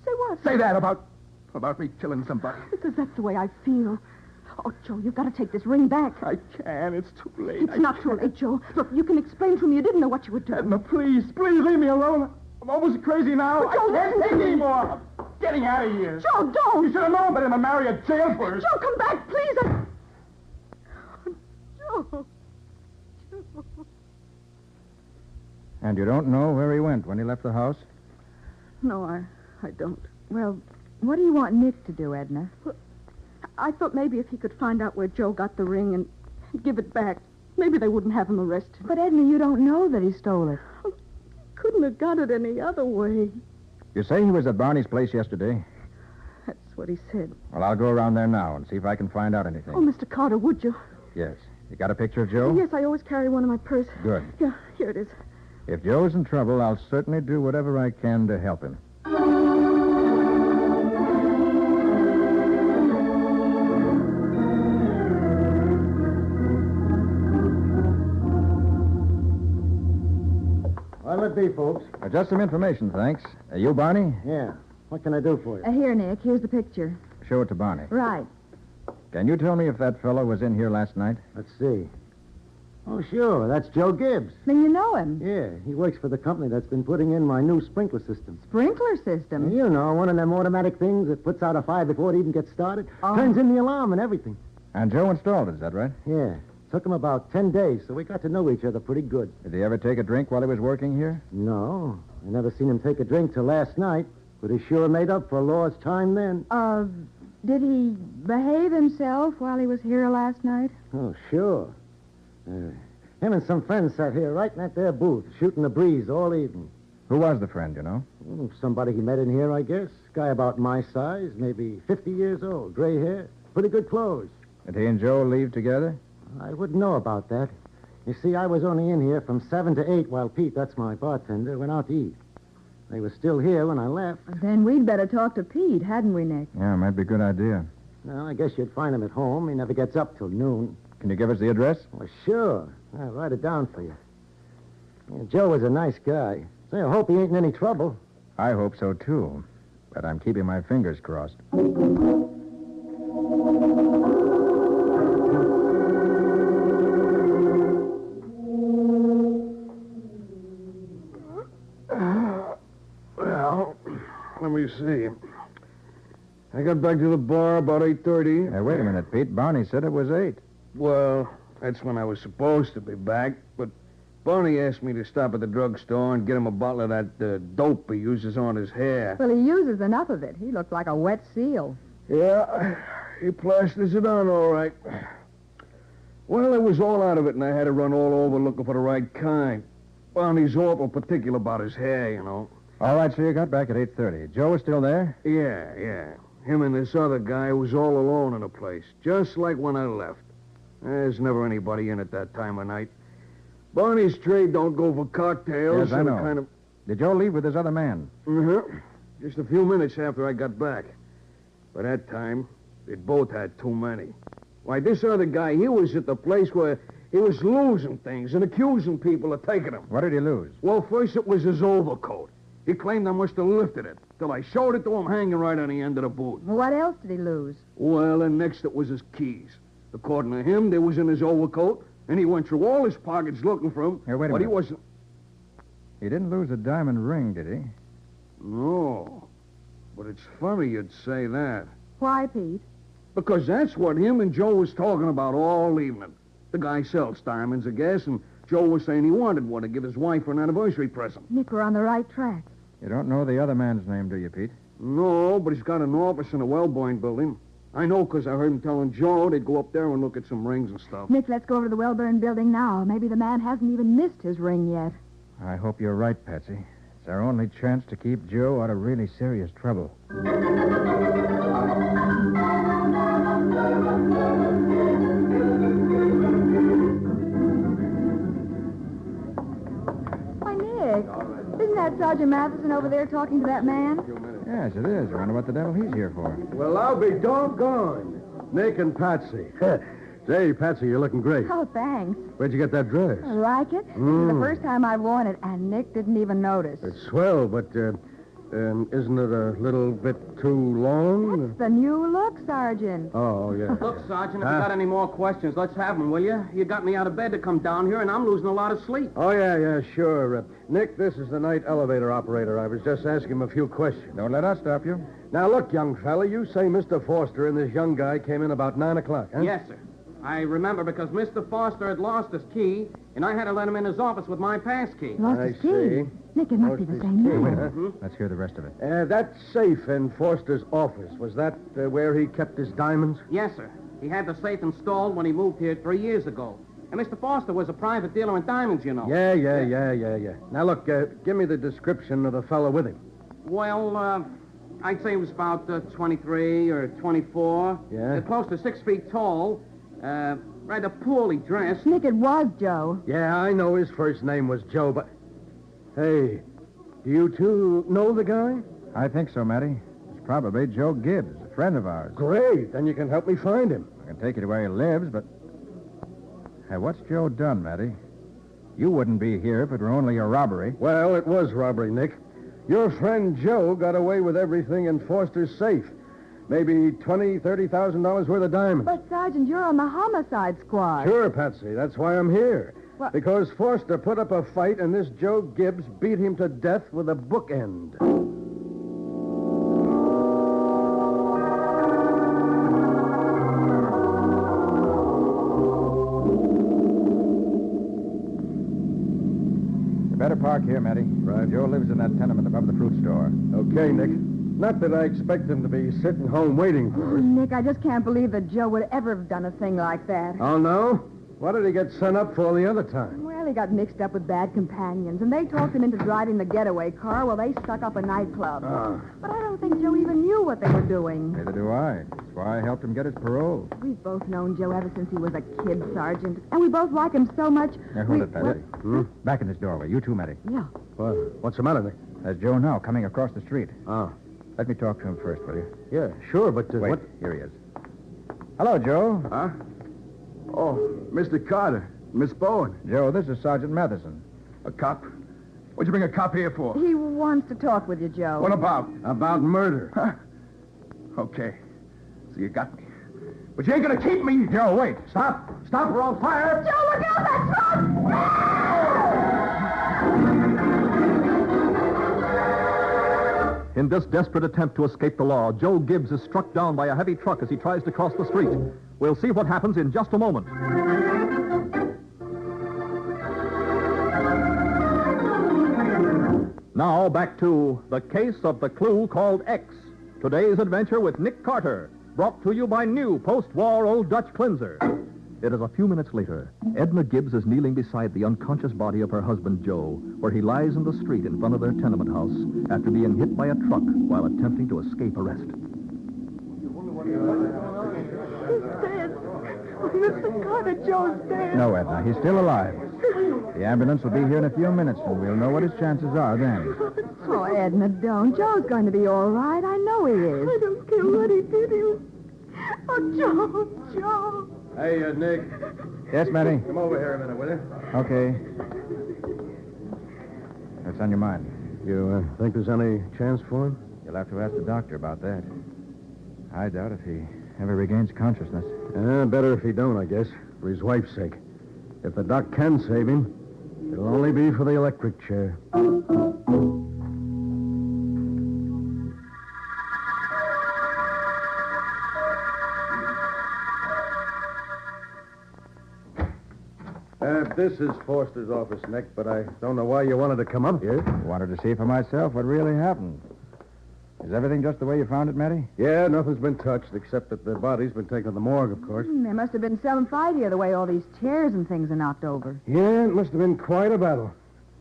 Say what? Say that about me killing somebody. Because that's the way I feel. Oh, Joe, you've got to take this ring back. I can't. It's too late. It's not too late, Joe. Look, you can explain to me you didn't know what you were doing. Edna, please leave me alone. I'm almost crazy now. But Joe, I can't take anymore. I'm getting out of here. Joe, don't. You should have known better than marry a jailbird. Joe, come back, please. Joe. And you don't know where he went when he left the house? No, I don't. Well, what do you want Nick to do, Edna? Well, I thought maybe if he could find out where Joe got the ring and give it back, maybe they wouldn't have him arrested. But, Edna, you don't know that he stole it. Couldn't have got it any other way. You say he was at Barney's place yesterday? That's what he said. Well, I'll go around there now and see if I can find out anything. Oh, Mr. Carter, would you? Yes. You got a picture of Joe? Yes, I always carry one in my purse. Good. Yeah, here it is. If Joe's in trouble, I'll certainly do whatever I can to help him. Well, let be, folks. Just some information, thanks. You, Barney? Yeah. What can I do for you? Here, Nick. Here's the picture. Show it to Barney. Right. Can you tell me if that fellow was in here last night? Let's see. Oh, sure. That's Joe Gibbs. Then you know him. Yeah, he works for the company that's been putting in my new sprinkler system. Sprinkler system? You know, one of them automatic things that puts out a fire before it even gets started. Oh. Turns in the alarm and everything. And Joe installed it, is that right? Yeah. Took him about 10 days, so we got to know each other pretty good. Did he ever take a drink while he was working here? No. I never seen him take a drink till last night, but he sure made up for lost time then. Did he behave himself while he was here last night? Oh, sure. Him and some friends sat here right in that there booth, shooting the breeze all evening. Who was the friend, you know? Somebody he met in here, I guess. Guy about my size, maybe 50 years old, gray hair, pretty good clothes. Did he and Joe leave together? I wouldn't know about that. You see, I was only in here from 7 to 8 while Pete, that's my bartender, went out to eat. They were still here when I left. Then we'd better talk to Pete, hadn't we, Nick? Yeah, might be a good idea. Well, I guess you'd find him at home. He never gets up till noon. Can you give us the address? Well, sure. I'll write it down for you. Yeah, Joe was a nice guy. Say, I hope he ain't in any trouble. I hope so, too. But I'm keeping my fingers crossed. Well, let me see. I got back to the bar about 8:30. Hey, wait a minute, Pete. Barney said it was 8. Well, that's when I was supposed to be back, but Barney asked me to stop at the drugstore and get him a bottle of that dope he uses on his hair. Well, he uses enough of it. He looked like a wet seal. Yeah, he plasters it on all right. Well, it was all out of it, and I had to run all over looking for the right kind. Barney's awful particular about his hair, you know. All right, so you got back at 8:30. Joe was still there? Yeah. Him and this other guy was all alone in the place, just like when I left. There's never anybody in at that time of night. Barney's trade don't go for cocktails. Yes, I know. Kind of... Did Joe leave with his other man? Just a few minutes after I got back. By that time, they'd both had too many. Why, this other guy, he was at the place where he was losing things and accusing people of taking them. What did he lose? Well, first it was his overcoat. He claimed I must have lifted it, till I showed it to him hanging right on the end of the boot. Well, what else did he lose? Well, and next it was his keys. According to him, they was in his overcoat, and he went through all his pockets looking for them. Hey, wait a but minute. He wasn't... He didn't lose a diamond ring, did he? No. But it's funny you'd say that. Why, Pete? Because that's what him and Joe was talking about all evening. The guy sells diamonds, I guess, and Joe was saying he wanted one to give his wife for an anniversary present. Nick, we're on the right track. You don't know the other man's name, do you, Pete? No, but he's got an office in the Wellborn building. I know because I heard him telling Joe they'd go up there and look at some rings and stuff. Nick, let's go over to the Wellburn building now. Maybe the man hasn't even missed his ring yet. I hope you're right, Patsy. It's our only chance to keep Joe out of really serious trouble. Why, Nick, isn't that Sergeant Mathison over there talking to that man? Yes, it is. I wonder what the devil he's here for. Well, I'll be doggone. Nick and Patsy. Say, Patsy, you're looking great. Oh, thanks. Where'd you get that dress? I like it. This is the first time I've worn it, and Nick didn't even notice. It's swell, but isn't it a little bit too long? That's the new look, Sergeant. Oh, yeah. Look, Sergeant, if you got any more questions, let's have them, will you? You got me out of bed to come down here, and I'm losing a lot of sleep. Oh, yeah, sure. Nick, this is the night elevator operator. I was just asking him a few questions. Don't let us stop you. Now, look, young fella, you say Mr. Foster and this young guy came in about 9 o'clock, huh? Yes, sir. I remember because Mr. Foster had lost his key, and I had to let him in his office with my pass key. Lost his key? Nick, it must be the same man. Wait a minute. Let's hear the rest of it. That safe in Foster's office, was that where he kept his diamonds? Yes, sir. He had the safe installed when he moved here 3 years ago. And Mr. Foster was a private dealer in diamonds, you know. Yeah. Now, look, give me the description of the fellow with him. Well, I'd say he was about 23 or 24. Yeah? Close to 6 feet tall. Rather poorly dressed. Nick, it was Joe. Yeah, I know his first name was Joe, but... Hey, do you two know the guy? I think so, Matty. It's probably Joe Gibbs, a friend of ours. Great, then you can help me find him. I can take you to where he lives, but... Hey, what's Joe done, Matty? You wouldn't be here if it were only a robbery. Well, it was robbery, Nick. Your friend Joe got away with everything in Foster's safe. Maybe $20,000, $30,000 worth of diamonds. But, Sergeant, you're on the homicide squad. Sure, Patsy. That's why I'm here. What? Because Foster put up a fight and this Joe Gibbs beat him to death with a bookend. Better park here, Matty. Right. Joe lives in that tenement above the fruit store. Okay, Nick. Not that I expect him to be sitting home waiting for us. Nick, I just can't believe that Joe would ever have done a thing like that. Oh, no? What did he get sent up for the other time? Well, he got mixed up with bad companions, and they talked him into driving the getaway car while they stuck up a nightclub. Ah. But I don't think Joe even knew what they were doing. Neither do I. That's why I helped him get his parole. We've both known Joe ever since he was a kid, Sergeant, and we both like him so much. Now, hold it, Patsy. Back in this doorway. You too, Matty. Yeah. Well, what's the matter, Nick? There's Joe now, coming across the street. Oh. Let me talk to him first, will you? Yeah, sure, but... Wait, what? Here he is. Hello, Joe. Huh? Oh, Mr. Carter. Miss Bowen. Joe, this is Sergeant Mathison. A cop? What'd you bring a cop here for? He wants to talk with you, Joe. What about? About murder. Huh? Okay. So you got me. But you ain't gonna keep me. Joe, wait. Stop! Stop or I'll fire! Joe, look out! That's In this desperate attempt to escape the law, Joe Gibbs is struck down by a heavy truck as he tries to cross the street. We'll see what happens in just a moment. Now, back to The Case of the Clue Called X. Today's adventure with Nick Carter, brought to you by new post-war Old Dutch cleanser. It is a few minutes later. Edna Gibbs is kneeling beside the unconscious body of her husband, Joe, where he lies in the street in front of their tenement house after being hit by a truck while attempting to escape arrest. He's dead. Oh, Mr. Carter, Joe's dead. No, Edna, he's still alive. The ambulance will be here in a few minutes, and we'll know what his chances are then. Oh, Edna, don't. Joe's going to be all right. I know he is. I don't care what he did. Oh, Joe. Hey, Nick. Yes, Matty? Come over here a minute, will you? Okay. What's on your mind? You think there's any chance for him? You'll have to ask the doctor about that. I doubt if he ever regains consciousness. Better if he don't, I guess, for his wife's sake. If the doc can save him, it'll only be for the electric chair. This is Foster's office, Nick, but I don't know why you wanted to come up here. Wanted to see for myself what really happened. Is everything just the way you found it, Matty? Yeah, nothing's been touched, except that the body's been taken to the morgue, of course. There must have been some fight here, the way all these chairs and things are knocked over. Yeah, it must have been quite a battle.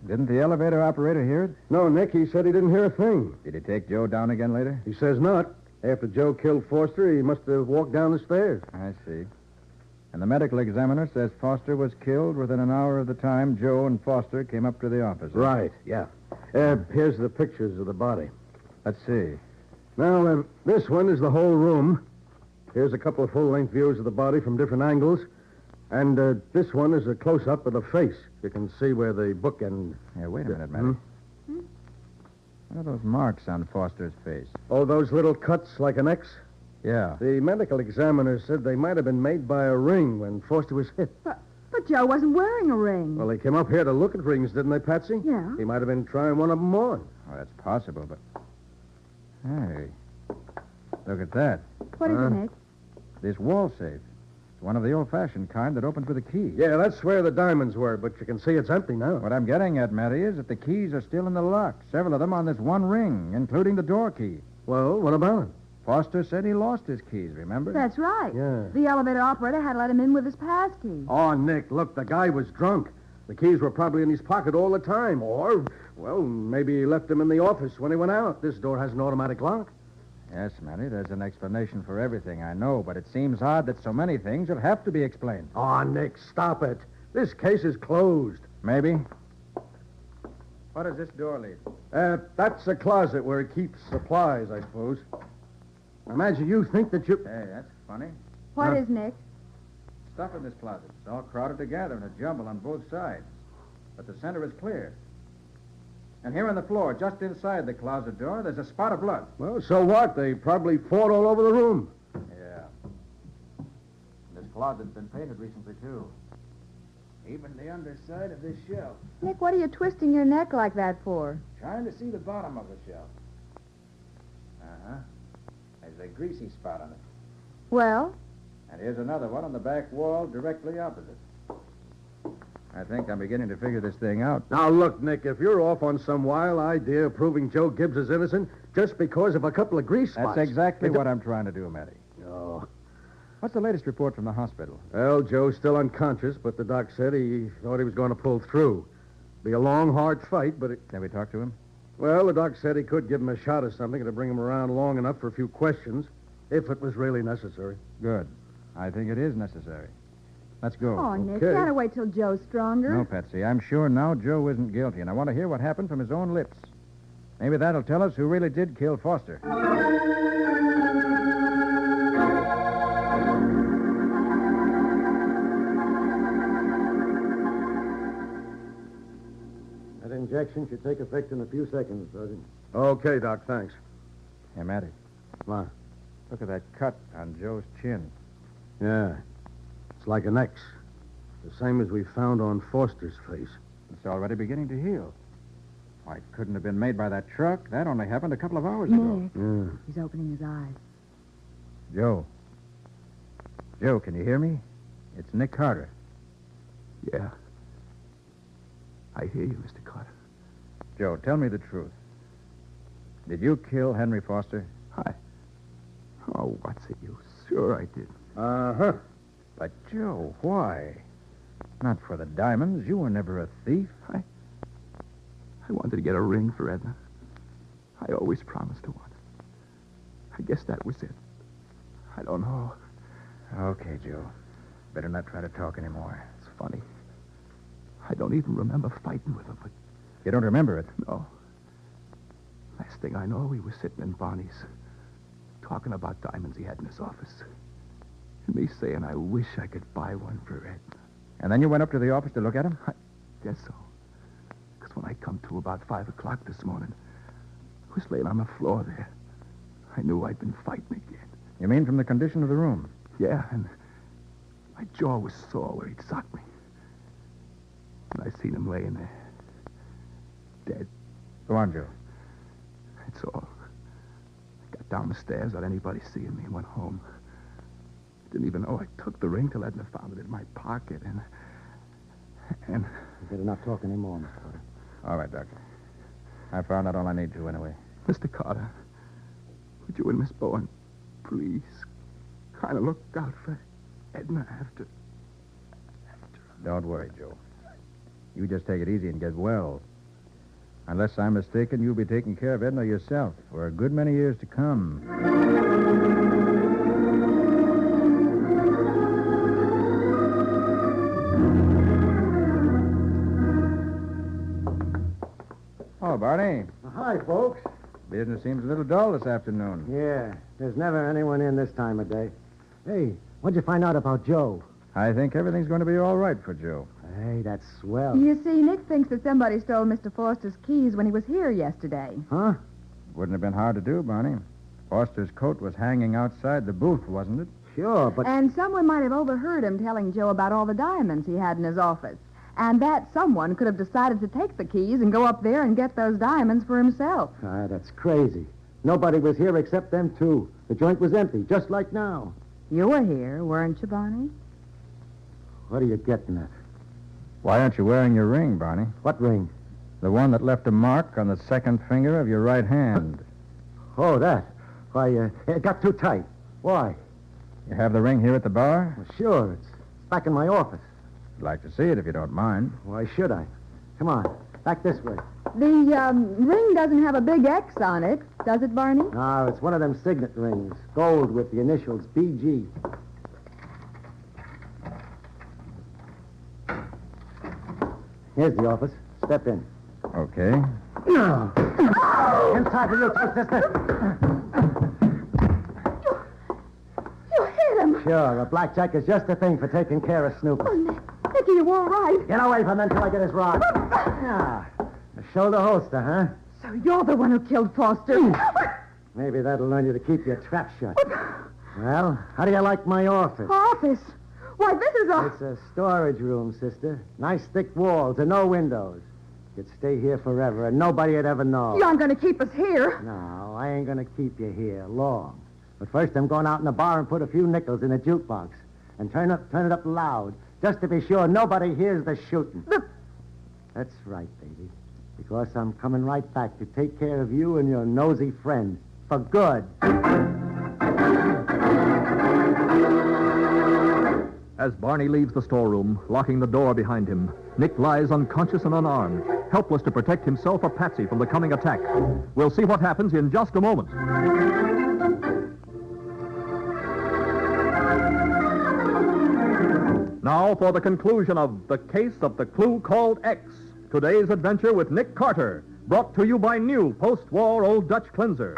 Didn't the elevator operator hear it? No, Nick, he said he didn't hear a thing. Did he take Joe down again later? He says not. After Joe killed Foster, he must have walked down the stairs. I see. And the medical examiner says Foster was killed within an hour of the time Joe and Foster came up to the office. Right, yeah. Here's the pictures of the body. Let's see. Now, this one is the whole room. Here's a couple of full-length views of the body from different angles. And this one is a close-up of the face. You can see where the bookend... Yeah, wait a minute, Matty. What are those marks on Foster's face? Oh, those little cuts like an X? Yeah. The medical examiner said they might have been made by a ring when Foster was hit. But Joe wasn't wearing a ring. Well, they came up here to look at rings, didn't they, Patsy? Yeah. He might have been trying one of them on. Oh, that's possible, but... Hey, look at that. What is it, Nick? This wall safe. It's One of the old-fashioned kind that opens with a key. Yeah, that's where the diamonds were, but you can see it's empty now. What I'm getting at, Matty, is that the keys are still in the lock. Several of them on this one ring, including the door key. Well, what about it? Foster said he lost his keys, remember? That's right. Yeah. The elevator operator had let him in with his pass key. Oh, Nick, look, the guy was drunk. The keys were probably in his pocket all the time. Or, well, maybe he left them in the office when he went out. This door has an automatic lock. Yes, Matty, there's an explanation for everything, I know, but it seems odd that so many things will have to be explained. Oh, Nick, stop it. This case is closed. Maybe. What does this door lead? That's a closet where he keeps supplies, I suppose. Imagine you think that you... Hey, that's funny. What is, Nick? Stuff in this closet. It's all crowded together in a jumble on both sides. But the center is clear. And here on the floor, just inside the closet door, there's a spot of blood. Well, so what? They probably fought all over the room. Yeah. This closet's been painted recently, too. Even the underside of this shelf. Nick, what are you twisting your neck like that for? Trying to see the bottom of the shelf. Uh-huh. There's a greasy spot on it. Well? And here's another one on the back wall directly opposite. I think I'm beginning to figure this thing out. Now, look, Nick, if you're off on some wild idea of proving Joe Gibbs is innocent just because of a couple of grease spots... That's exactly what I'm trying to do, Matty. Oh. What's the latest report from the hospital? Well, Joe's still unconscious, but the doc said he thought he was going to pull through. Be a long, hard fight, but it... Can we talk to him? Well, the doc said he could give him a shot of something to bring him around long enough for a few questions, if it was really necessary. Good. I think it is necessary. Let's go. Oh, Nick, you gotta wait till Joe's stronger. No, Patsy, I'm sure now Joe isn't guilty, and I want to hear what happened from his own lips. Maybe that'll tell us who really did kill Foster. That injection should take effect in a few seconds, Sergeant. Okay, Doc, thanks. Hey, Matty. What? Look at that cut on Joe's chin. Yeah. It's like an X. The same as we found on Foster's face. It's already beginning to heal. Why, it couldn't have been made by that truck. That only happened a couple of hours ago. Nick. Yeah. He's opening his eyes. Joe. Joe, can you hear me? It's Nick Carter. Yeah. I hear you, Mr. Carter. Joe, tell me the truth. Did you kill Henry Foster? Oh, what's the use? Sure I did. Uh-huh. But, Joe, why? Not for the diamonds. You were never a thief. I wanted to get a ring for Edna. I always promised her one. I guess that was it. I don't know. Okay, Joe. Better not try to talk anymore. It's funny. I don't even remember fighting with her, but... You don't remember it? No. Last thing I know, he was sitting in Barney's, talking about diamonds he had in his office. And me saying I wish I could buy one for Edna. And then you went up to the office to look at him? I guess so. Because when I come to about 5 o'clock this morning, I was laying on the floor there. I knew I'd been fighting again. You mean from the condition of the room? Yeah, and my jaw was sore where he'd socked me. And I seen him laying there, dead. Go on, Joe. That's all. I got down the stairs without anybody seeing me and went home. Didn't even know I took the ring till Edna found it in my pocket, and... You better not talk anymore, Mr. Carter. All right, Doctor. I found out all I need to, anyway. Mr. Carter, would you and Miss Bowen please kind of look out for Edna after... Don't worry, Joe. You just take it easy and get well. Unless I'm mistaken, you'll be taking care of Edna yourself for a good many years to come. Oh, Barney. Hi, folks. Business seems a little dull this afternoon. Yeah, there's never anyone in this time of day. Hey, what'd you find out about Joe? I think everything's going to be all right for Joe. Hey, that's swell. You see, Nick thinks that somebody stole Mr. Foster's keys when he was here yesterday. Huh? Wouldn't have been hard to do, Barney. Foster's coat was hanging outside the booth, wasn't it? Sure, but... And someone might have overheard him telling Joe about all the diamonds he had in his office. And that someone could have decided to take the keys and go up there and get those diamonds for himself. That's crazy. Nobody was here except them two. The joint was empty, just like now. You were here, weren't you, Barney? What are you getting at? Why aren't you wearing your ring, Barney? What ring? The one that left a mark on the second finger of your right hand. Oh, that. Why, it got too tight. Why? You have the ring here at the bar? Well, sure. It's back in my office. I'd like to see it if you don't mind. Why should I? Come on. Back this way. The ring doesn't have a big X on it, does it, Barney? No, it's one of them signet rings. Gold with the initials BG. Here's the office. Step in. Okay. No. Inside for you, too, sister. You hit him. Sure, a blackjack is just the thing for taking care of snoopers. Oh, Nicky, you all right? Get away from him until I get his rod. Ah, a shoulder holster, huh? So you're the one who killed Foster. Maybe that'll learn you to keep your trap shut. Well, how do you like my office? Office? Why, this is a... It's a storage room, sister. Nice thick walls and no windows. You'd stay here forever and nobody'd ever know. You aren't going to keep us here. No, I ain't going to keep you here long. But first I'm going out in the bar and put a few nickels in a jukebox. And turn it up loud, just to be sure nobody hears the shooting. That's right, baby. Because I'm coming right back to take care of you and your nosy friend. For good. As Barney leaves the storeroom, locking the door behind him, Nick lies unconscious and unarmed, helpless to protect himself or Patsy from the coming attack. We'll see what happens in just a moment. Now for the conclusion of The Case of the Clue Called X. Today's adventure with Nick Carter, brought to you by new post-war Old Dutch Cleanser.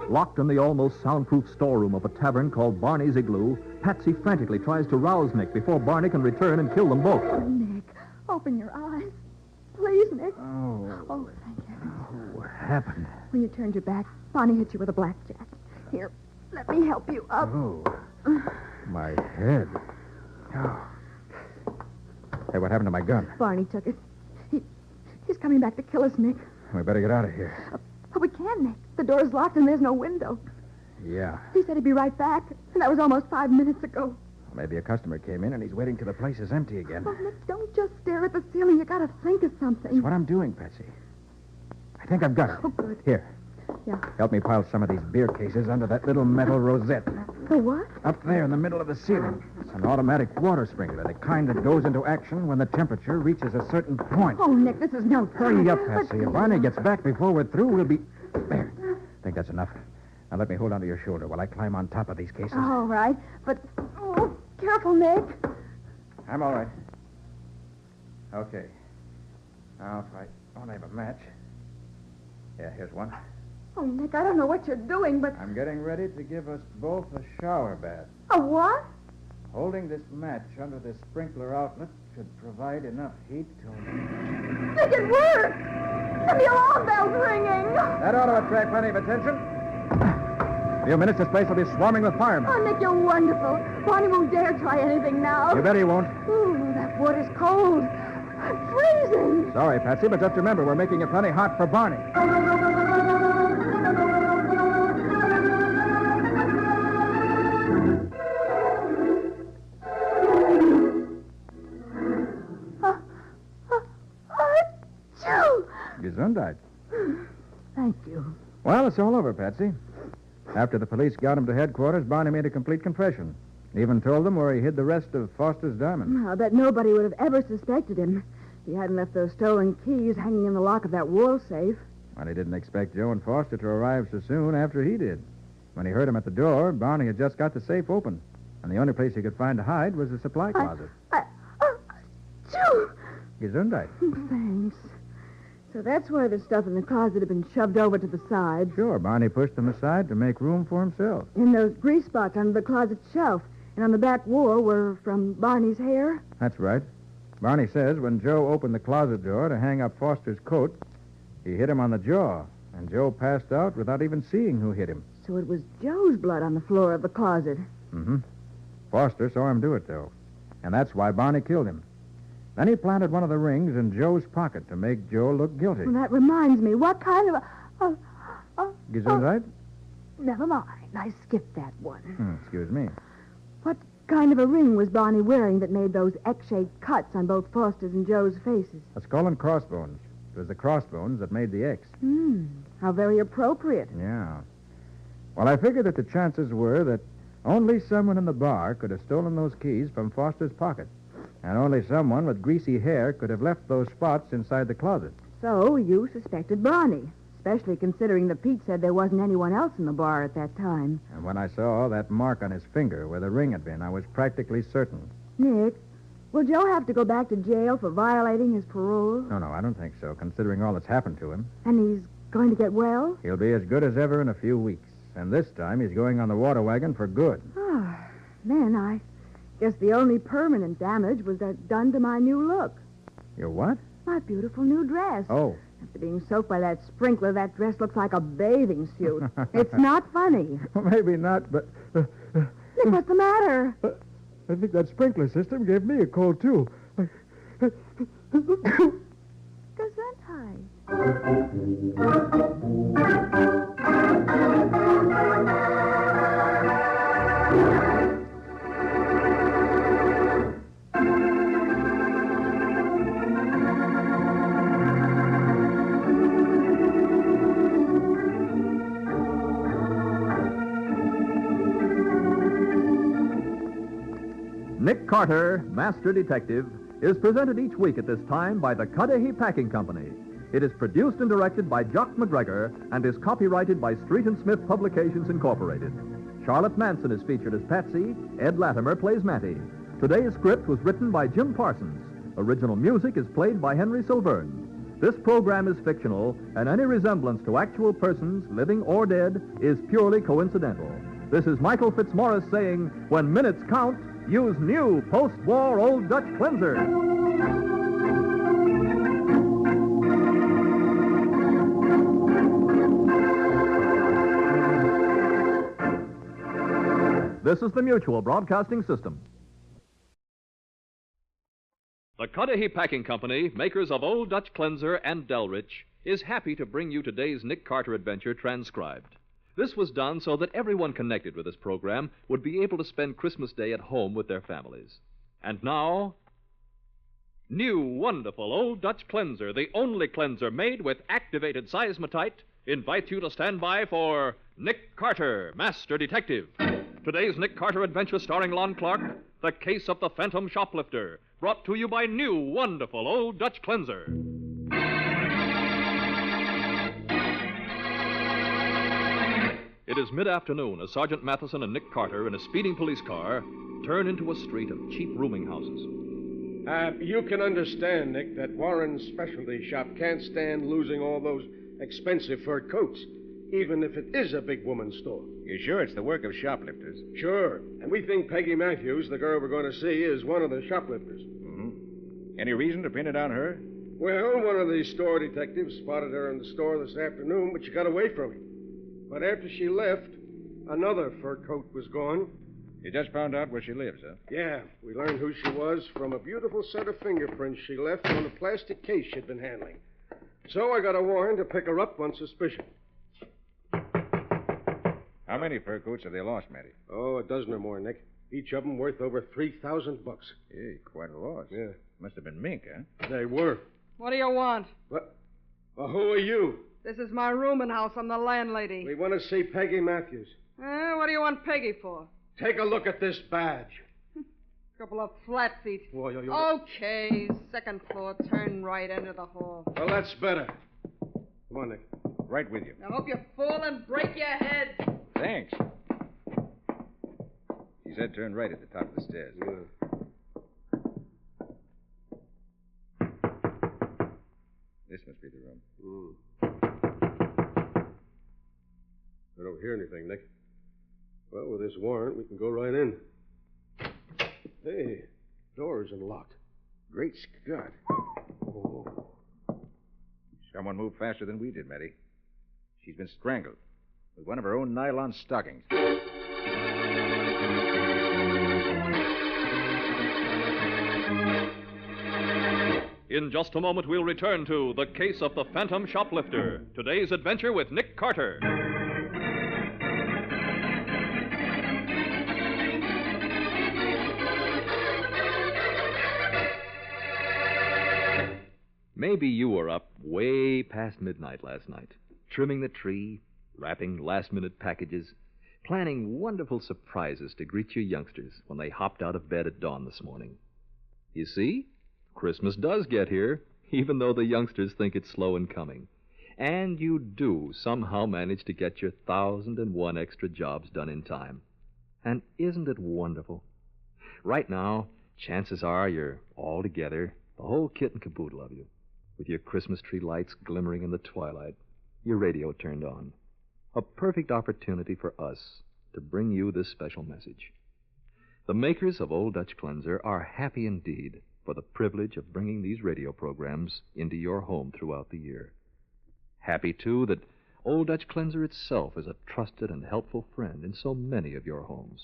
Locked in the almost soundproof storeroom of a tavern called Barney's Igloo, Patsy frantically tries to rouse Nick before Barney can return and kill them both. Oh, Nick, open your eyes. Please, Nick. Oh, thank you. what happened? When you turned your back, Bonnie hit you with a blackjack. Here, let me help you up. Oh, my head. Oh. Hey, what happened to my gun? Barney took it. He's coming back to kill us, Nick. We better get out of here. But we can't, Nick. The door's locked and there's no window. Yeah. He said he'd be right back, and that was almost 5 minutes ago. Maybe a customer came in and he's waiting till the place is empty again. Oh, Nick, don't just stare at the ceiling. You gotta think of something. That's what I'm doing, Patsy. I think I've got it. Oh, good. Here. Yeah. Help me pile some of these beer cases under that little metal rosette. The what? Up there in the middle of the ceiling. It's an automatic water sprinkler, the kind that goes into action when the temperature reaches a certain point. Oh, Nick, this is no time. Hurry up, Patsy. If Barney gets back before we're through, we'll be... There. I think that's enough. Now let me hold onto your shoulder while I climb on top of these cases. All right, but... Oh, careful, Nick. I'm all right. Okay. Now, if I don't have a match... Yeah, here's one. Oh, Nick, I don't know what you're doing, but... I'm getting ready to give us both a shower bath. A what? Holding this match under this sprinkler outlet should provide enough heat to... Nick, it worked! And the alarm bell's ringing! That ought to attract plenty of attention. In a few minutes, this place will be swarming with firemen. Oh, Nick, you're wonderful. Barney won't dare try anything now. You bet he won't. Ooh, that wood is cold. I'm freezing. Sorry, Patsy, but just remember, we're making it plenty hot for Barney. Gesundheit. Thank you. Well, it's all over, Patsy. After the police got him to headquarters, Barney made a complete confession. Even told them where he hid the rest of Foster's diamond. I bet nobody would have ever suspected him if he hadn't left those stolen keys hanging in the lock of that wall safe. Well, he didn't expect Joe and Foster to arrive so soon after he did. When he heard him at the door, Barney had just got the safe open, and the only place he could find to hide was the supply closet. Joe! Gesundheit. Thanks. So that's why the stuff in the closet had been shoved over to the side. Sure, Barney pushed them aside to make room for himself. And those grease spots under the closet shelf and on the back wall were from Barney's hair? That's right. Barney says when Joe opened the closet door to hang up Foster's coat, he hit him on the jaw, and Joe passed out without even seeing who hit him. So it was Joe's blood on the floor of the closet. Mm-hmm. Foster saw him do it, though, and that's why Barney killed him. Then he planted one of the rings in Joe's pocket to make Joe look guilty. Well, that reminds me, what kind of... Gesundheit? Never mind. I skipped that one. Excuse me. What kind of a ring was Barney wearing that made those X-shaped cuts on both Foster's and Joe's faces? A skull and crossbones. It was the crossbones that made the X. How very appropriate. Yeah. Well, I figured that the chances were that only someone in the bar could have stolen those keys from Foster's pocket. And only someone with greasy hair could have left those spots inside the closet. So you suspected Barney, especially considering that Pete said there wasn't anyone else in the bar at that time. And when I saw that mark on his finger where the ring had been, I was practically certain. Nick, will Joe have to go back to jail for violating his parole? No, I don't think so, considering all that's happened to him. And he's going to get well? He'll be as good as ever in a few weeks. And this time he's going on the water wagon for good. Then I guess the only permanent damage was done to my new look. Your what? My beautiful new dress. Oh. After being soaked by that sprinkler, that dress looks like a bathing suit. It's not funny. Well, maybe not, but... Nick, what's the matter? I think that sprinkler system gave me a cold, too. Gesundheit. Nick Carter, Master Detective, is presented each week at this time by the Cudahy Packing Company. It is produced and directed by Jock McGregor and is copyrighted by Street and Smith Publications, Incorporated. Charlotte Manson is featured as Patsy. Ed Latimer plays Matty. Today's script was written by Jim Parsons. Original music is played by Henry Silverne. This program is fictional, and any resemblance to actual persons, living or dead, is purely coincidental. This is Michael Fitzmaurice saying, when minutes count, use new post-war Old Dutch cleanser. This is the Mutual Broadcasting System. The Cudahy Packing Company, makers of Old Dutch Cleanser and Delrich, is happy to bring you today's Nick Carter adventure transcribed. This was done so that everyone connected with this program would be able to spend Christmas Day at home with their families. And now, new wonderful Old Dutch Cleanser, the only cleanser made with activated seismotite, invites you to stand by for Nick Carter, Master Detective. Today's Nick Carter adventure starring Lon Clark, The Case of the Phantom Shoplifter, brought to you by new wonderful Old Dutch Cleanser. It is mid-afternoon as Sergeant Mathison and Nick Carter in a speeding police car turn into a street of cheap rooming houses. You can understand, Nick, that Warren's specialty shop can't stand losing all those expensive fur coats, even if it is a big woman's store. You sure it's the work of shoplifters? Sure. And we think Peggy Matthews, the girl we're going to see, is one of the shoplifters. Mm-hmm. Any reason to pin it on her? Well, one of the store detectives spotted her in the store this afternoon, but she got away from him. But after she left, another fur coat was gone. You just found out where she lives, huh? Yeah, we learned who she was from a beautiful set of fingerprints she left on a plastic case she'd been handling. So I got a warrant to pick her up on suspicion. How many fur coats have they lost, Matty? Oh, a dozen or more, Nick. Each of them worth over $3,000. Hey, quite a loss. Yeah. Must have been mink, huh? They were. What do you want? What? Well, who are you? This is my rooming house. I'm the landlady. We want to see Peggy Matthews. What do you want Peggy for? Take a look at this badge. Couple of flat feet. Whoa, Okay, second floor, turn right, enter the hall. Well, that's better. Come on, Nick. Right with you. I hope you fall and break your head. Thanks. She said turn right at the top of the stairs. Yeah. This must be the room. I don't hear anything, Nick. Well, with this warrant, we can go right in. Hey, door isn't locked. Great Scott. Oh. Someone moved faster than we did, Matty. She's been strangled with one of her own nylon stockings. In just a moment, we'll return to The Case of the Phantom Shoplifter. Today's adventure with Nick Carter. Maybe you were up way past midnight last night, trimming the tree, wrapping last-minute packages, planning wonderful surprises to greet your youngsters when they hopped out of bed at dawn this morning. You see, Christmas does get here, even though the youngsters think it's slow in coming. And you do somehow manage to get your 1,001 extra jobs done in time. And isn't it wonderful? Right now, chances are you're all together, the whole kit and caboodle of you, with your Christmas tree lights glimmering in the twilight, your radio turned on. A perfect opportunity for us to bring you this special message. The makers of Old Dutch Cleanser are happy indeed for the privilege of bringing these radio programs into your home throughout the year. Happy, too, that Old Dutch Cleanser itself is a trusted and helpful friend in so many of your homes.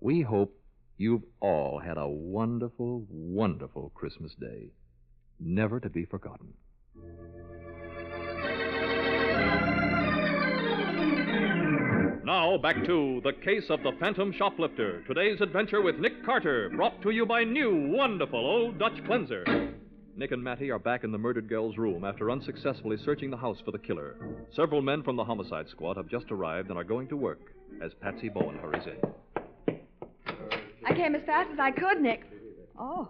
We hope you've all had a wonderful, wonderful Christmas day, never to be forgotten. Now, back to The Case of the Phantom Shoplifter. Today's adventure with Nick Carter, brought to you by new, wonderful Old Dutch Cleanser. Nick and Mattie are back in the murdered girl's room after unsuccessfully searching the house for the killer. Several men from the homicide squad have just arrived and are going to work as Patsy Bowen hurries in. I came as fast as I could, Nick. Oh,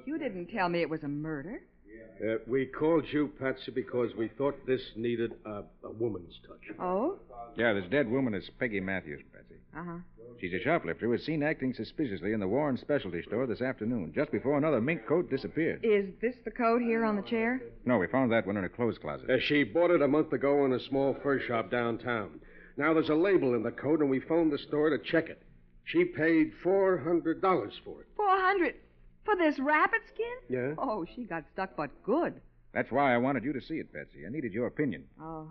you didn't tell me it was a murder. We called you, Patsy, because we thought this needed a woman's touch. Oh? Yeah, this dead woman is Peggy Matthews, Patsy. Uh-huh. She's a shoplifter who was seen acting suspiciously in the Warren Specialty Store this afternoon, just before another mink coat disappeared. Is this the coat here on the chair? No, we found that one in her clothes closet. She bought it a month ago in a small fur shop downtown. Now there's a label in the coat, and we phoned the store to check it. She paid $400 for it. $400? For this rabbit skin? Yeah? Oh, she got stuck, but good. That's why I wanted you to see it, Patsy. I needed your opinion. Oh.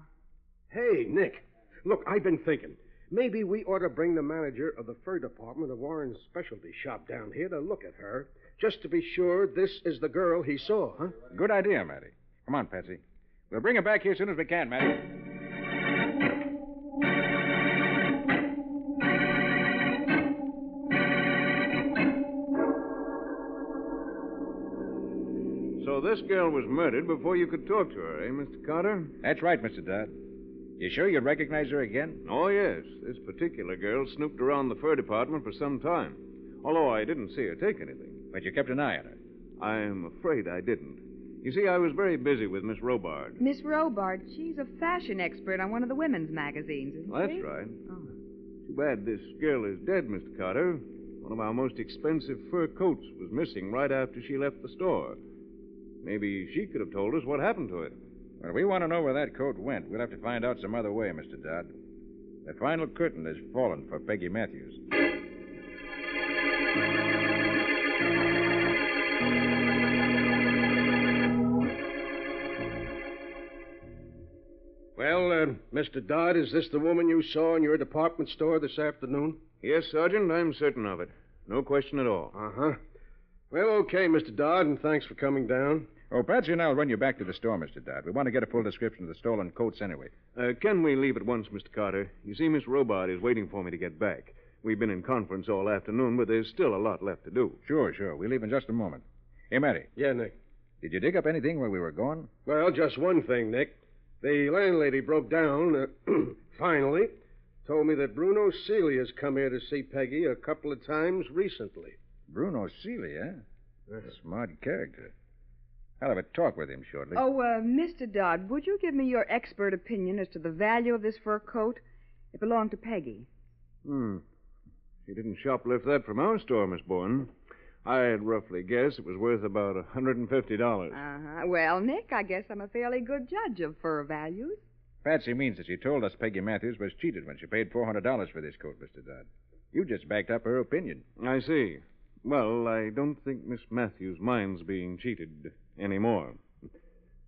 Hey, Nick. Look, I've been thinking. Maybe we ought to bring the manager of the fur department of Warren's specialty shop down here to look at her, just to be sure this is the girl he saw, huh? Good idea, Matty. Come on, Patsy. We'll bring her back here as soon as we can, Matty. So this girl was murdered before you could talk to her, eh, Mr. Carter? That's right, Mr. Dodd. You sure you'd recognize her again? Oh, yes. This particular girl snooped around the fur department for some time, although I didn't see her take anything. But you kept an eye on her. I'm afraid I didn't. You see, I was very busy with Miss Robard. Miss Robard, she's a fashion expert on one of the women's magazines, isn't That's she? right. Oh. Too bad this girl is dead, Mr. Carter. One of our most expensive fur coats was missing right after she left the store. Maybe she could have told us what happened to it. Well, we want to know where that coat went. We'll have to find out some other way, Mr. Dodd. The final curtain has fallen for Peggy Matthews. Well, Mr. Dodd, is this the woman you saw in your department store this afternoon? Yes, Sergeant, I'm certain of it. No question at all. Uh-huh. Well, okay, Mr. Dodd, and thanks for coming down. Oh, Patsy and I'll run you back to the store, Mr. Dodd. We want to get a full description of the stolen coats anyway. Can we leave at once, Mr. Carter? You see, Miss Robard is waiting for me to get back. We've been in conference all afternoon, but there's still a lot left to do. Sure. We'll leave in just a moment. Hey, Matty. Yeah, Nick. Did you dig up anything while we were gone? Well, just one thing, Nick. The landlady broke down, finally, told me that Bruno Seeley has come here to see Peggy a couple of times recently. Bruno Seeley, eh? Smart character. I'll have a talk with him shortly. Oh, Mr. Dodd, would you give me your expert opinion as to the value of this fur coat? It belonged to Peggy. She didn't shoplift that from our store, Miss Bowen. I'd roughly guess it was worth about $150. Uh-huh. Well, Nick, I guess I'm a fairly good judge of fur values. Patsy means that she told us Peggy Matthews was cheated when she paid $400 for this coat, Mr. Dodd. You just backed up her opinion. I see. Well, I don't think Miss Matthews minds being cheated anymore.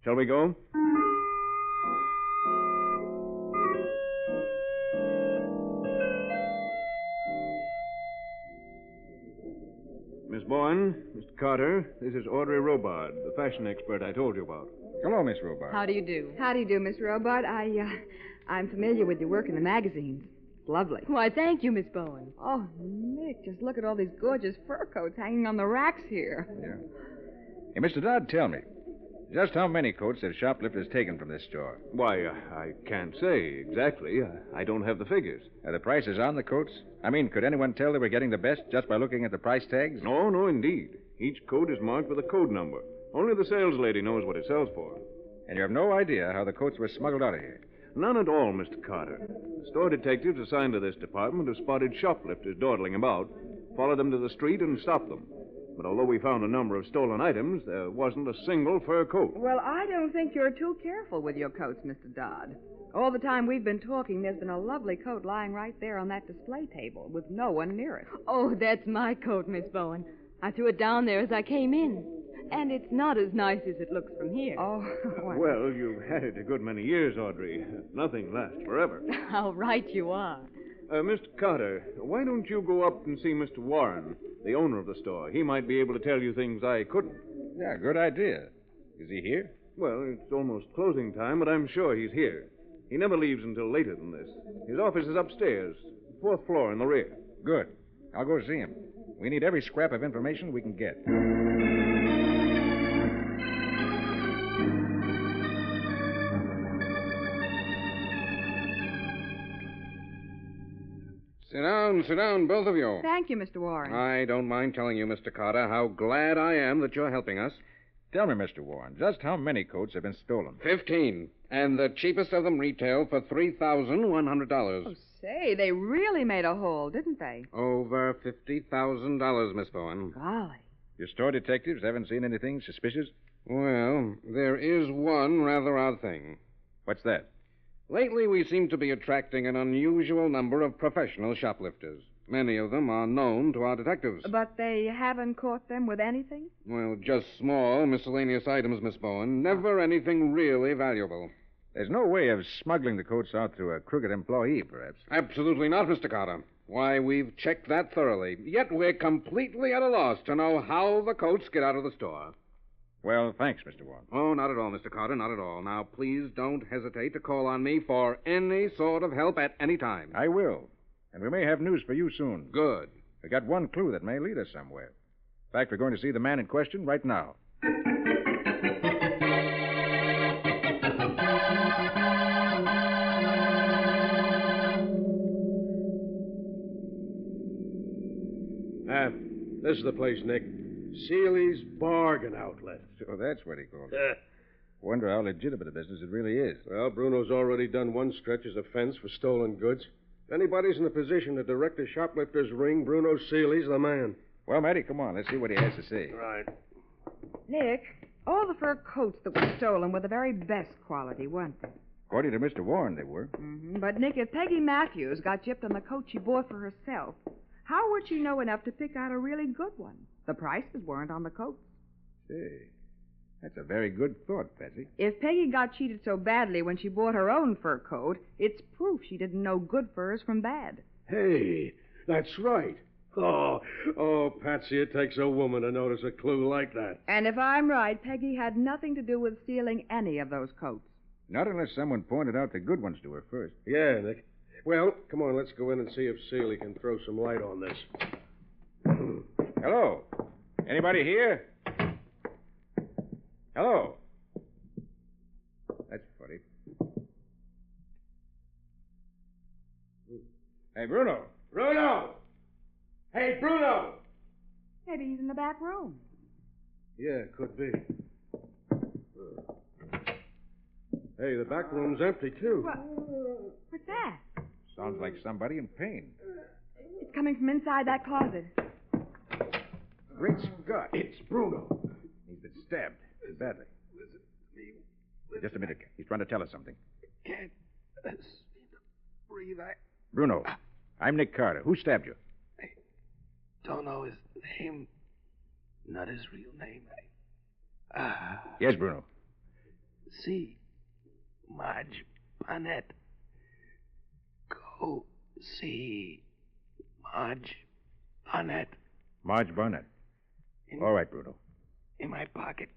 Shall we go? Miss Bowen, Mr. Carter, this is Audrey Robard, the fashion expert I told you about. Hello, Miss Robard. How do you do? How do you do, Miss Robard? I'm familiar with your work in the magazines. It's lovely. Why, thank you, Miss Bowen. Oh, Nick, just look at all these gorgeous fur coats hanging on the racks here. Yeah. Hey, Mr. Dodd, tell me, Just how many coats have shoplifters taken from this store? Why, I can't say exactly. I don't have the figures. Are the prices on the coats? I mean, could anyone tell they were getting the best just by looking at the price tags? No, indeed. Each coat is marked with a code number. Only the sales lady knows what it sells for. And you have no idea how the coats were smuggled out of here? None at all, Mr. Carter. The store detectives assigned to this department have spotted shoplifters dawdling about, followed them to the street, and stopped them. But although we found a number of stolen items, there wasn't a single fur coat. Well, I don't think you're too careful with your coats, Mr. Dodd. All the time we've been talking, there's been a lovely coat lying right there on that display table with no one near it. Oh, that's my coat, Miss Bowen. I threw it down there as I came in. And it's not as nice as it looks from here. Oh, well, you've had it a good many years, Audrey. Nothing lasts forever. How right you are. Mr. Carter, why don't you go up and see Mr. Warren, the owner of the store? He might be able to tell you things I couldn't. Yeah, good idea. Is he here? Well, it's almost closing time, but I'm sure he's here. He never leaves until later than this. His office is upstairs, 4th floor in the rear. Good. I'll go see him. We need every scrap of information we can get. Sit down, both of you. Thank you, Mr. Warren. I don't mind telling you, Mr. Carter, how glad I am that you're helping us. Tell me, Mr. Warren, just how many coats have been stolen? 15. And the cheapest of them retail for $3,100. Oh, say, they really made a haul, didn't they? Over $50,000, Miss Bowen. Golly. Your store detectives haven't seen anything suspicious? Well, there is one rather odd thing. What's that? Lately, we seem to be attracting an unusual number of professional shoplifters. Many of them are known to our detectives. But they haven't caught them with anything? Well, just small, miscellaneous items, Miss Bowen. Never anything really valuable. There's no way of smuggling the coats out through a crooked employee, perhaps. Absolutely not, Mr. Carter. Why, we've checked that thoroughly. Yet we're completely at a loss to know how the coats get out of the store. Well, thanks, Mr. Warren. Oh, not at all, Mr. Carter, not at all. Now, please don't hesitate to call on me for any sort of help at any time. I will. And we may have news for you soon. Good. We got one clue that may lead us somewhere. In fact, we're going to see the man in question right now. This is the place, Nick. Seeley's Bargain Outlet. So that's what he called it. Wonder how legitimate a business it really is. Well, Bruno's already done one stretch as a fence for stolen goods. If anybody's in a position to direct a shoplifter's ring, Bruno Seeley's the man. Well, Matty, come on. Let's see what he has to say. Right. Nick, all the fur coats that were stolen were the very best quality, weren't they? According to Mr. Warren, they were. Mm-hmm. But, Nick, if Peggy Matthews got gypped on the coat she bought for herself, how would she know enough to pick out a really good one? The prices weren't on the coats. Say, that's a very good thought, Patsy. If Peggy got cheated so badly when she bought her own fur coat, it's proof she didn't know good furs from bad. Hey, that's right. Oh, Patsy, it takes a woman to notice a clue like that. And if I'm right, Peggy had nothing to do with stealing any of those coats. Not unless someone pointed out the good ones to her first. Yeah, Nick. Well, come on, let's go in and see if Seeley can throw some light on this. Hello? Anybody here? Hello? That's funny. Hey, Bruno. Bruno! Hey, Bruno! Maybe he's in the back room. Yeah, could be. Hey, the back room's empty, too. What's that? Sounds like somebody in pain. It's coming from inside that closet. Great Scott. It's Bruno. He's been stabbed badly. Listen to me. Just a minute. He's trying to tell us something. Can't seem to breathe. I Bruno, I'm Nick Carter. Who stabbed you? don't know his name. Not his real name. Yes, Bruno. See, Marge Barnett. Go see Marge Barnett. Marge Barnett. All right, Bruno. In my pocket.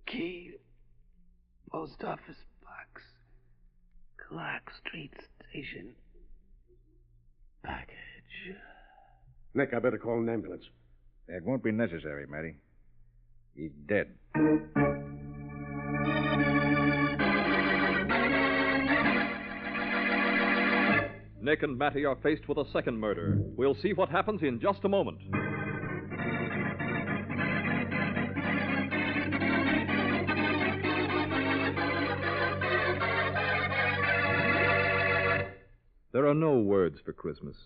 Key. Post office box. Clark Street Station. Package. Nick, I better call an ambulance. That won't be necessary, Matty. He's dead. Nick and Matty are faced with a second murder. We'll see what happens in just a moment. There are no words for Christmas.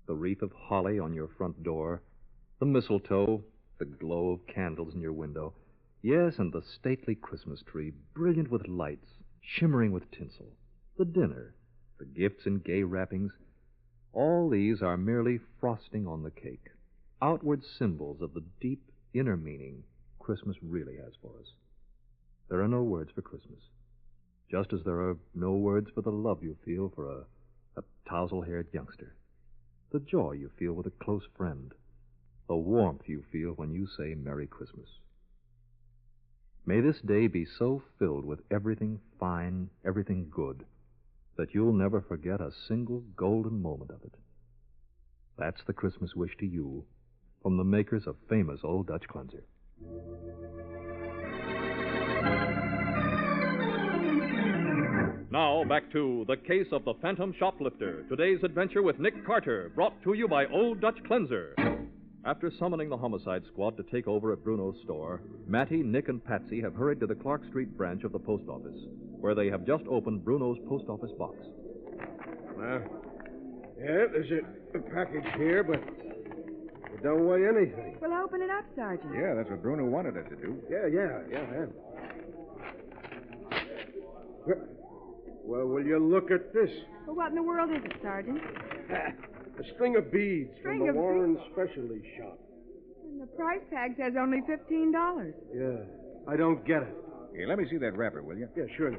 The wreath of holly on your front door, the mistletoe, the glow of candles in your window. Yes, and the stately Christmas tree, brilliant with lights, shimmering with tinsel. The dinner, the gifts in gay wrappings. All these are merely frosting on the cake, outward symbols of the deep inner meaning Christmas really has for us. There are no words for Christmas, just as there are no words for the love you feel for a tousle-haired youngster, the joy you feel with a close friend, the warmth you feel when you say Merry Christmas. May this day be so filled with everything fine, everything good, that you'll never forget a single golden moment of it. That's the Christmas wish to you from the makers of famous Old Dutch Cleanser. Now, back to The Case of the Phantom Shoplifter. Today's adventure with Nick Carter, brought to you by Old Dutch Cleanser. After summoning the homicide squad to take over at Bruno's store, Matty, Nick, and Patsy have hurried to the Clark Street branch of the post office, where they have just opened Bruno's post office box. Yeah, there's a package here, but it don't weigh anything. Well, open it up, Sergeant. Yeah, that's what Bruno wanted us to do. Yeah. Well, will you look at this? Well, what in the world is it, Sergeant? A string of beads from the Warren Specialty Shop. And the price tag says only $15. Yeah, I don't get it. Hey, let me see that wrapper, will you? Yeah, sure.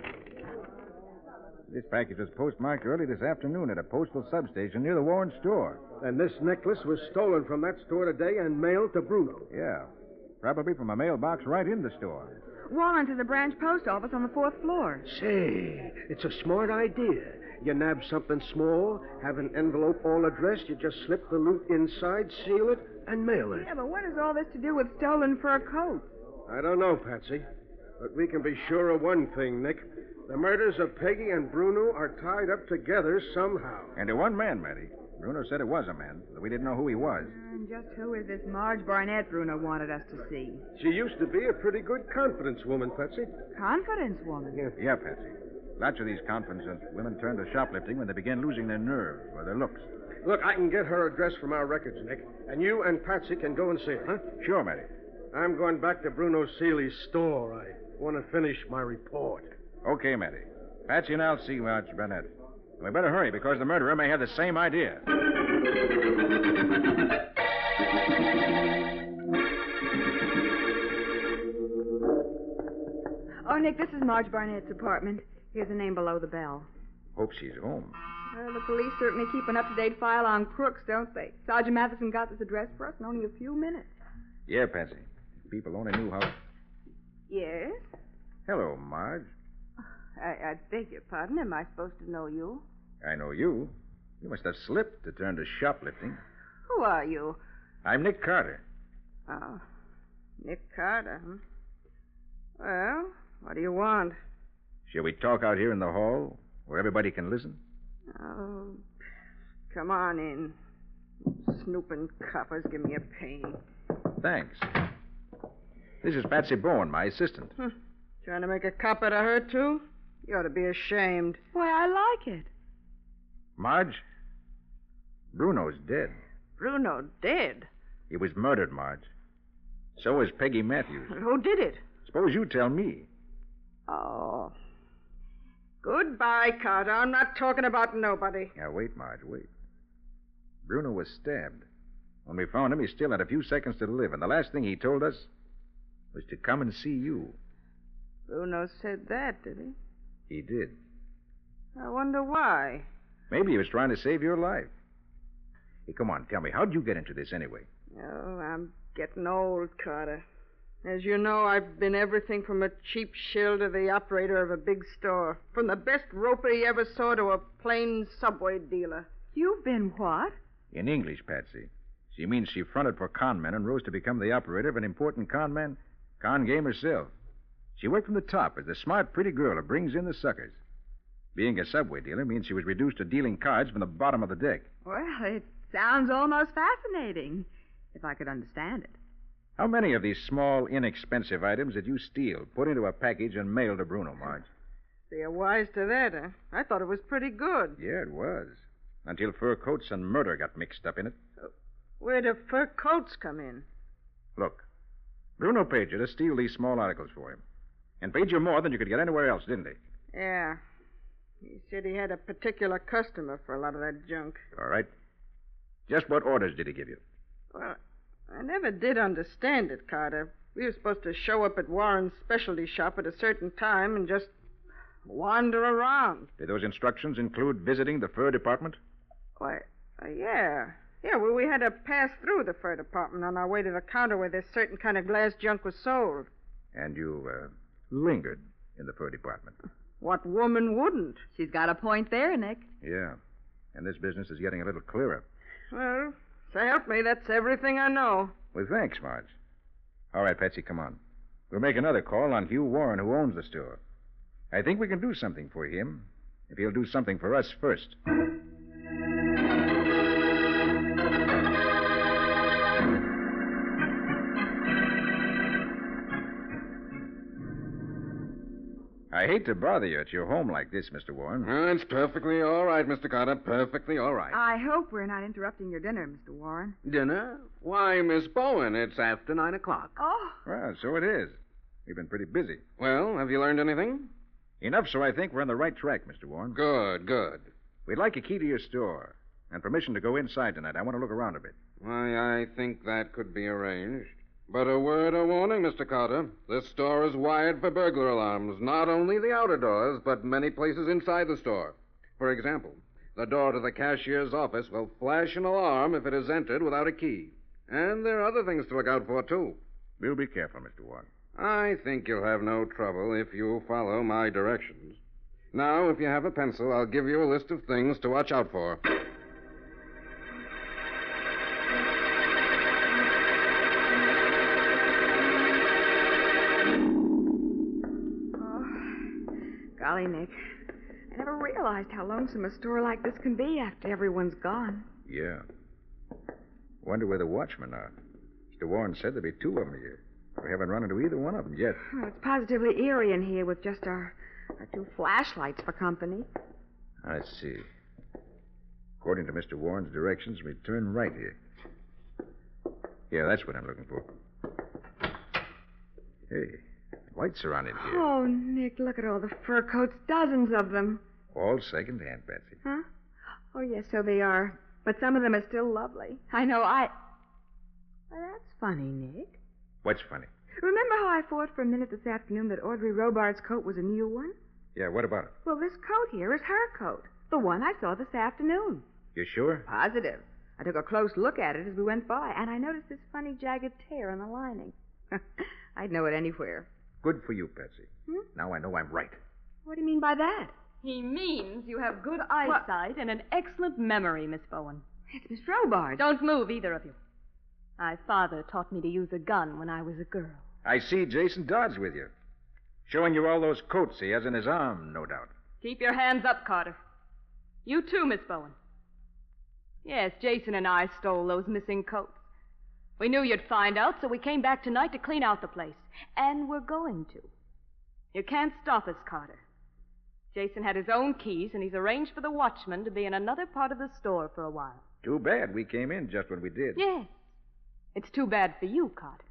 This package was postmarked early this afternoon at a postal substation near the Warren store. And this necklace was stolen from that store today and mailed to Bruno. Yeah, probably from a mailbox right in the store. Warren's is a branch post office on the 4th floor. Say, it's a smart idea. You nab something small, have an envelope all addressed, you just slip the loot inside, seal it, and mail it. Yeah, but what has all this to do with stolen fur coats? I don't know, Patsy. But we can be sure of one thing, Nick. The murders of Peggy and Bruno are tied up together somehow. And to one man, Matty. Bruno said it was a man, but we didn't know who he was. And just who is this Marge Barnett Bruno wanted us to see? She used to be a pretty good confidence woman, Patsy. Confidence woman? Yeah, Patsy. Lots of these confidence women turn to shoplifting when they begin losing their nerve or their looks. Look, I can get her address from our records, Nick. And you and Patsy can go and see her, huh? Sure, Matty. I'm going back to Bruno Seeley's store. I want to finish my report. Okay, Matty. Patsy and I'll see Marge Barnett. We better hurry because the murderer may have the same idea. Oh, Nick, this is Marge Barnett's apartment. Here's the name below the bell. Hope she's home. Well, the police certainly keep an up-to-date file on crooks, don't they? Sergeant Mathison got this address for us in only a few minutes. Yeah, Patsy. People only knew how... Yes? Hello, Marge. I beg your pardon. Am I supposed to know you? I know you. You must have slipped to turn to shoplifting. Who are you? I'm Nick Carter. Oh, Nick Carter, huh? Well, what do you want? Shall we talk out here in the hall where everybody can listen? Oh, come on in. Snooping coppers give me a pain. Thanks. This is Patsy Bowen, my assistant. Trying to make a cop out of her, too? You ought to be ashamed. Why, I like it. Marge, Bruno's dead. Bruno dead? He was murdered, Marge. So was Peggy Matthews. Who did it? Suppose you tell me. Oh. Goodbye, Carter. I'm not talking about nobody. Now, wait, Marge, wait. Bruno was stabbed. When we found him, he still had a few seconds to live, and the last thing he told us was to come and see you. Bruno said that, did he? He did. I wonder why. Maybe he was trying to save your life. Hey, come on, tell me, how'd you get into this anyway? Oh, I'm getting old, Carter. As you know, I've been everything from a cheap shill to the operator of a big store. From the best roper you ever saw to a plain subway dealer. You've been what? In English, Patsy. She means she fronted for con men and rose to become the operator of an important con game herself. She worked from the top as the smart, pretty girl who brings in the suckers. Being a subway dealer means she was reduced to dealing cards from the bottom of the deck. Well, it sounds almost fascinating, if I could understand it. How many of these small, inexpensive items did you steal, put into a package, and mail to Bruno, Marge? So you're wise to that, huh? I thought it was pretty good. Yeah, it was. Until fur coats and murder got mixed up in it. Where do fur coats come in? Look, Bruno paid you to steal these small articles for him. And paid you more than you could get anywhere else, didn't he? Yeah. He said he had a particular customer for a lot of that junk. All right. Just what orders did he give you? Well, I never did understand it, Carter. We were supposed to show up at Warren's specialty shop at a certain time and just wander around. Did those instructions include visiting the fur department? Why, yeah. Yeah, well, we had to pass through the fur department on our way to the counter where this certain kind of glass junk was sold. And you, lingered in the fur department. What woman wouldn't? She's got a point there, Nick. Yeah. And this business is getting a little clearer. Well, so help me, that's everything I know. Well, thanks, Marge. All right, Patsy, come on. We'll make another call on Hugh Warren, who owns the store. I think we can do something for him if he'll do something for us first. I hate to bother you at your home like this, Mr. Warren. It's perfectly all right, Mr. Carter. Perfectly all right. I hope we're not interrupting your dinner, Mr. Warren. Dinner? Why, Miss Bowen, it's after 9 o'clock. Oh. Well, so it is. We've been pretty busy. Well, have you learned anything? Enough so I think we're on the right track, Mr. Warren. Good, good. We'd like a key to your store and permission to go inside tonight. I want to look around a bit. Why, I think that could be arranged. But a word of warning, Mr. Carter. This store is wired for burglar alarms, not only the outer doors, but many places inside the store. For example, the door to the cashier's office will flash an alarm if it is entered without a key. And there are other things to look out for, too. We'll be careful, Mr. Warren. I think you'll have no trouble if you follow my directions. Now, if you have a pencil, I'll give you a list of things to watch out for. Golly, Nick. I never realized how lonesome a store like this can be after everyone's gone. Yeah. Wonder where the watchmen are. Mr. Warren said there'd be 2 of them here. We haven't run into either one of them yet. Oh, it's positively eerie in here with just our 2 flashlights for company. Let's see. According to Mr. Warren's directions, we turn right here. Yeah, that's what I'm looking for. Hey, lights are on in here. Oh, Nick, look at all the fur coats, dozens of them. All second-hand, Patsy. Huh? Oh, yes, so they are. But some of them are still lovely. I know, Well, that's funny, Nick. What's funny? Remember how I thought for a minute this afternoon that Audrey Robards' coat was a new one? Yeah, what about it? Well, this coat here is her coat. The one I saw this afternoon. You sure? Positive. I took a close look at it as we went by, and I noticed this funny jagged tear in the lining. I'd know it anywhere. Good for you, Patsy. Now I know I'm right. What do you mean by that? He means you have good eyesight and an excellent memory, Miss Bowen. It's Miss Robards. Don't move, either of you. My father taught me to use a gun when I was a girl. I see Jason Dodd's with you. Showing you all those coats he has in his arm, no doubt. Keep your hands up, Carter. You too, Miss Bowen. Yes, Jason and I stole those missing coats. We knew you'd find out, so we came back tonight to clean out the place. And we're going to. You can't stop us, Carter. Jason had his own keys, and he's arranged for the watchman to be in another part of the store for a while. Too bad we came in just when we did. Yes. It's too bad for you, Carter.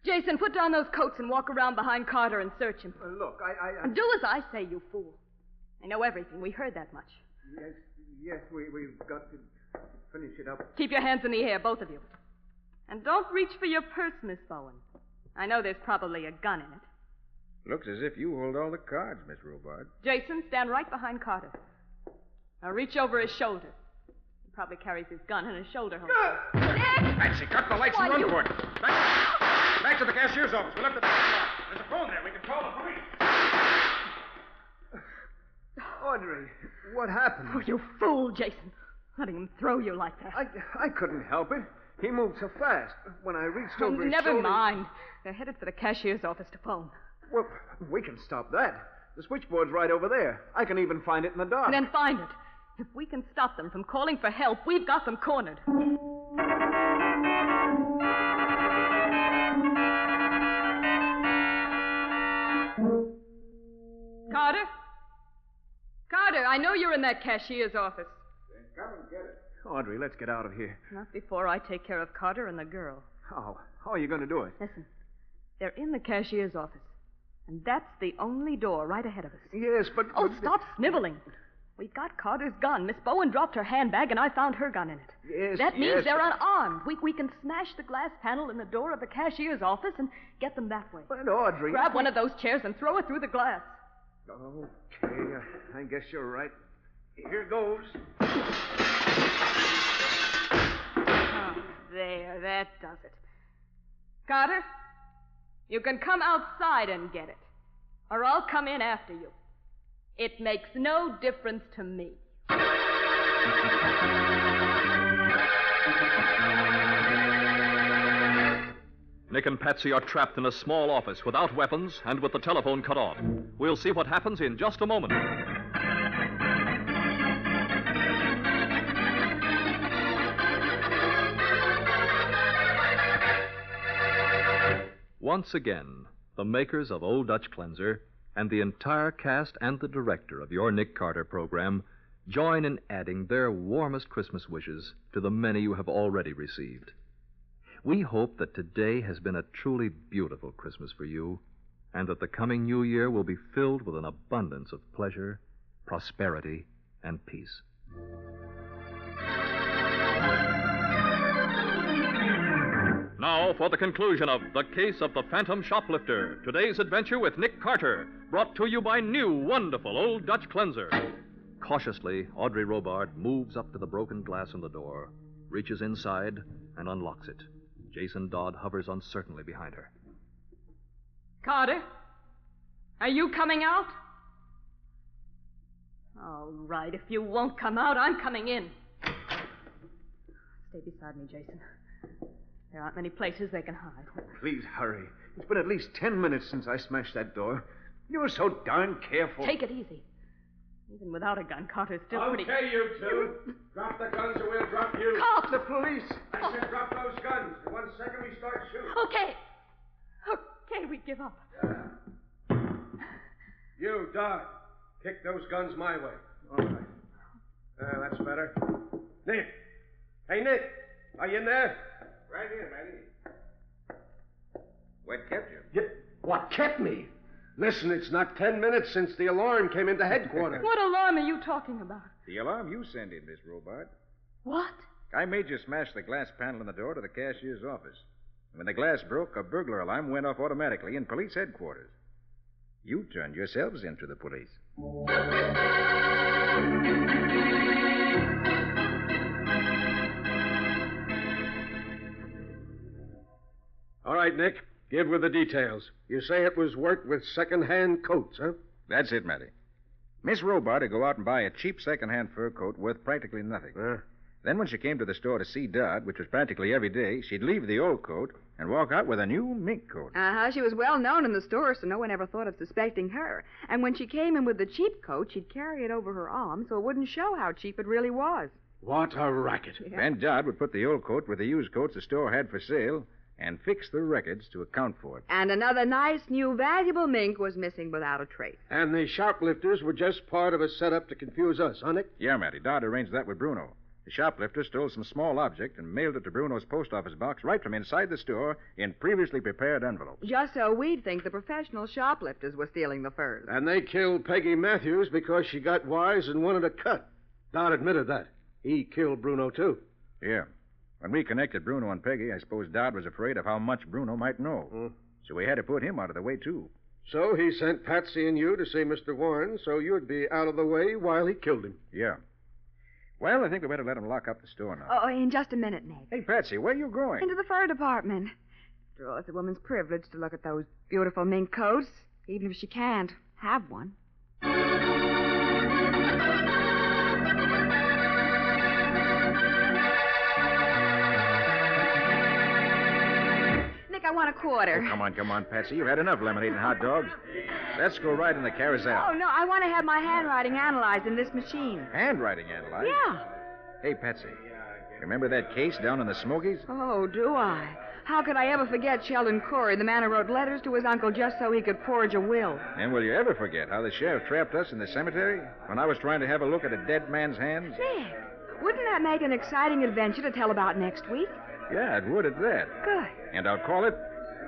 Jason, put down those coats and walk around behind Carter and search him. Look, I... And do as I say, you fool. I know everything. We heard that much. Yes, we've got to finish it up. Keep your hands in the air, both of you. And don't reach for your purse, Miss Bowen. I know there's probably a gun in it. Looks as if you hold all the cards, Miss Robard. Jason, stand right behind Carter. Now reach over his shoulder. He probably carries his gun in his shoulder holster. Patsy, cut the lights and run for it. Back to the cashier's office. We left the door locked. There's a phone there. We can call the police. Audrey, what happened? Oh, you fool, Jason. Letting him throw you like that. I couldn't help it. He moved so fast. When I reached over his Never shoulder... mind. They're headed for the cashier's office to phone. Well, we can stop that. The switchboard's right over there. I can even find it in the dark. Then find it. If we can stop them from calling for help, we've got them cornered. Carter? Carter, I know you're in that cashier's office. Then come and get it. Audrey, let's get out of here. Not before I take care of Carter and the girl. How are you going to do it? Listen, they're in the cashier's office. And that's the only door right ahead of us. Yes, but... Oh, stop sniveling. We've got Carter's gun. Miss Bowen dropped her handbag, and I found her gun in it. Yes, That means yes. they're unarmed. We can smash the glass panel in the door of the cashier's office and get them that way. But, Audrey... Grab one of those chairs and throw it through the glass. Okay, I guess you're right. Here goes. There, that does it. Carter, you can come outside and get it, or I'll come in after you. It makes no difference to me. Nick and Patsy are trapped in a small office without weapons and with the telephone cut off. We'll see what happens in just a moment. Once again, the makers of Old Dutch Cleanser and the entire cast and the director of your Nick Carter program join in adding their warmest Christmas wishes to the many you have already received. We hope that today has been a truly beautiful Christmas for you, and that the coming new year will be filled with an abundance of pleasure, prosperity, and peace. Now for the conclusion of The Case of the Phantom Shoplifter, today's adventure with Nick Carter, brought to you by new, wonderful Old Dutch Cleanser. Cautiously, Audrey Robart moves up to the broken glass in the door, reaches inside, and unlocks it. Jason Dodd hovers uncertainly behind her. Carter, are you coming out? All right, if you won't come out, I'm coming in. Stay beside me, Jason. There aren't many places they can hide. Please hurry. It's been at least 10 minutes since I smashed that door. You were so darn careful. Take it easy. Even without a gun, Carter's still pretty... Okay, you two. Drop the guns or we'll drop you. Cop! The police! I said drop those guns. In 1 second we start shooting. Okay. Okay, we give up. You, Dodd, kick those guns my way. All right. That's better. Nick. Hey, Nick. Are you in there? Right here, Matty. What kept you? What kept me? Listen, it's not 10 minutes since the alarm came into headquarters. What alarm are you talking about? The alarm you sent in, Miss Robart. What? I made you smash the glass panel in the door to the cashier's office. When the glass broke, a burglar alarm went off automatically in police headquarters. You turned yourselves into the police. All right, Nick. Give her the details. You say it was worked with second-hand coats, huh? That's it, Matty. Miss Robart would go out and buy a cheap second-hand fur coat worth practically nothing. Then when she came to the store to see Dodd, which was practically every day, she'd leave the old coat and walk out with a new mink coat. She was well known in the store, so no one ever thought of suspecting her. And when she came in with the cheap coat, she'd carry it over her arm so it wouldn't show how cheap it really was. What a racket. Yeah. Then Dodd would put the old coat with the used coats the store had for sale and fix the records to account for it. And another nice, new, valuable mink was missing without a trace. And the shoplifters were just part of a setup to confuse us, huh, Nick? Yeah, Matty. Dodd arranged that with Bruno. The shoplifter stole some small object and mailed it to Bruno's post office box right from inside the store in previously prepared envelopes. Just so we'd think the professional shoplifters were stealing the furs. And they killed Peggy Matthews because she got wise and wanted a cut. Dodd admitted that. He killed Bruno, too. Yeah. When we connected Bruno and Peggy, I suppose Dodd was afraid of how much Bruno might know. So we had to put him out of the way, too. So he sent Patsy and you to see Mr. Warren so you'd be out of the way while he killed him. Yeah. Well, I think we better let him lock up the store now. Oh, in just a minute, Nick. Hey, Patsy, where are you going? Into the fur department. After all, it's a woman's privilege to look at those beautiful mink coats, even if she can't have one. Nick, I want a quarter. Oh, come on, Patsy. You've had enough lemonade and hot dogs. Let's go ride in the carousel. Oh, no, I want to have my handwriting analyzed in this machine. Handwriting analyzed? Yeah. Hey, Patsy, remember that case down in the Smokies? Oh, do I? How could I ever forget Sheldon Corey, the man who wrote letters to his uncle just so he could forge a will? And will you ever forget how the sheriff trapped us in the cemetery when I was trying to have a look at a dead man's hands? Nick, wouldn't that make an exciting adventure to tell about next week? Yeah, it would at that. Good. And I'll call it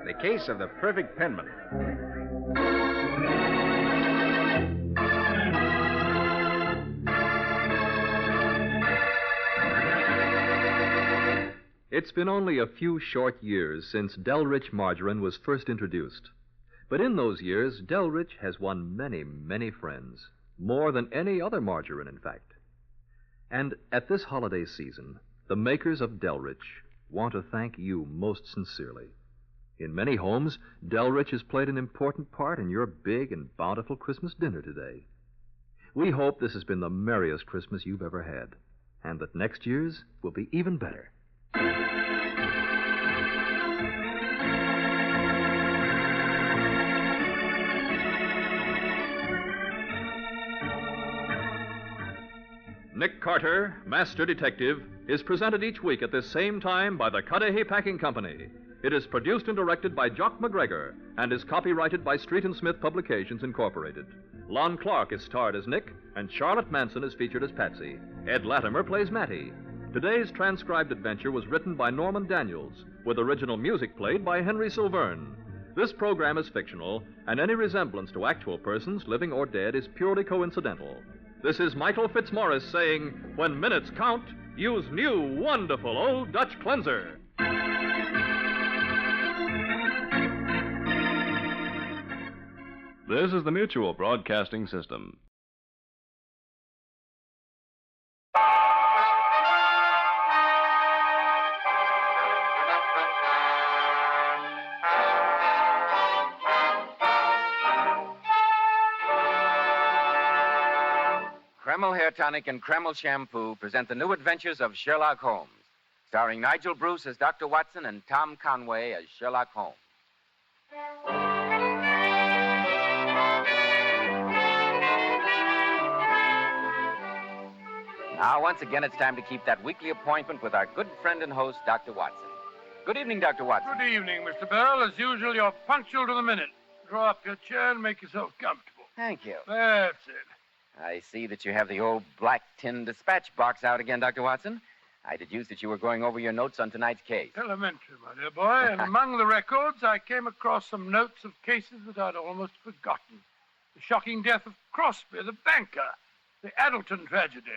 The Case of the Perfect Penman. It's been only a few short years since Delrich margarine was first introduced. But in those years, Delrich has won many, many friends. More than any other margarine, in fact. And at this holiday season, the makers of Delrich want to thank you most sincerely. In many homes, Delrich has played an important part in your big and bountiful Christmas dinner today. We hope this has been the merriest Christmas you've ever had, and that next year's will be even better. Nick Carter, Master Detective, is presented each week at this same time by the Cudahy Packing Company. It is produced and directed by Jock McGregor and is copyrighted by Street and Smith Publications, Incorporated. Lon Clark is starred as Nick, and Charlotte Manson is featured as Patsy. Ed Latimer plays Mattie. Today's transcribed adventure was written by Norman Daniels, with original music played by Henry Silverne. This program is fictional, and any resemblance to actual persons, living or dead, is purely coincidental. This is Michael Fitzmaurice saying, when minutes count, use new, wonderful Old Dutch Cleanser. This is the Mutual Broadcasting System. Kreml Hair Tonic and Kreml Shampoo present the new adventures of Sherlock Holmes, starring Nigel Bruce as Dr. Watson and Tom Conway as Sherlock Holmes. Now, once again, it's time to keep that weekly appointment with our good friend and host, Dr. Watson. Good evening, Dr. Watson. Good evening, Mr. Bell. As usual, you're punctual to the minute. Draw up your chair and make yourself comfortable. Thank you. That's it. I see that you have the old black tin dispatch box out again, Dr. Watson. I deduced that you were going over your notes on tonight's case. Elementary, my dear boy. And among the records, I came across some notes of cases that I'd almost forgotten. The shocking death of Crosby, the banker, the Addleton tragedy,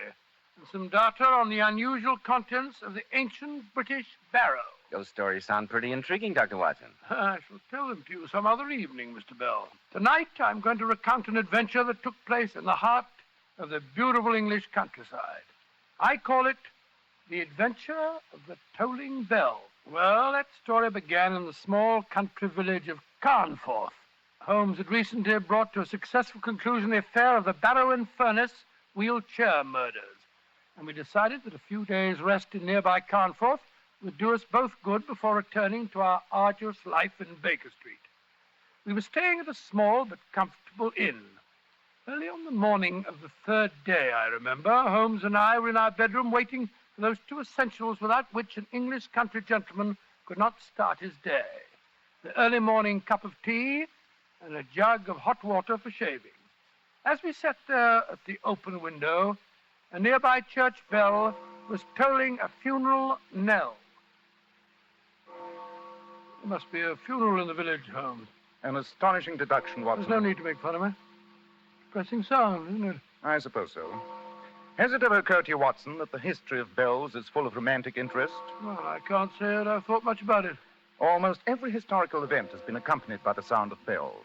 and some data on the unusual contents of the ancient British barrow. Those stories sound pretty intriguing, Dr. Watson. I shall tell them to you some other evening, Mr. Bell. Tonight, I'm going to recount an adventure that took place in the heart of the beautiful English countryside. I call it The Adventure of the Tolling Bell. Well, that story began in the small country village of Carnforth. Holmes had recently brought to a successful conclusion the affair of the Barrow and Furnace wheelchair murders. And we decided that a few days' rest in nearby Carnforth would do us both good before returning to our arduous life in Baker Street. We were staying at a small but comfortable inn. Early on the morning of the third day, I remember, Holmes and I were in our bedroom waiting for those two essentials without which an English country gentleman could not start his day. The early morning cup of tea and a jug of hot water for shaving. As we sat there at the open window, a nearby church bell was tolling a funeral knell. There must be a funeral in the village, Holmes. An astonishing deduction, Watson. There's no need to make fun of me. Depressing sound, isn't it? I suppose so. Has it ever occurred to you, Watson, that the history of bells is full of romantic interest? Well, I can't say that I've thought much about it. Almost every historical event has been accompanied by the sound of bells.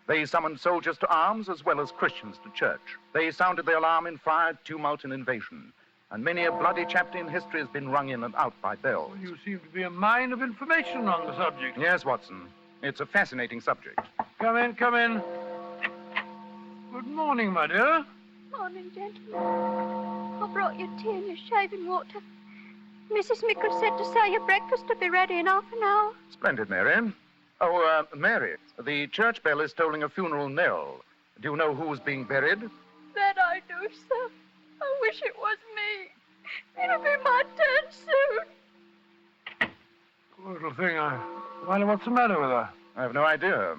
They summoned soldiers to arms as well as Christians to church. They sounded the alarm in fire, tumult, and invasion. And many a bloody chapter in history has been rung in and out by bells. Well, you seem to be a mine of information on the subject. Yes, Watson. It's a fascinating subject. Come in, come in. Good morning, my dear. Morning, gentlemen. I brought you tea and your shaving water. Mrs. Mickle said to say your breakfast will be ready in half an hour. Splendid, Mary. Oh, Mary, the church bell is tolling a funeral knell. Do you know who's being buried? That I do, sir. I wish it was me. It'll be my turn soon. Poor little thing. Wonder what's the matter with her? I have no idea.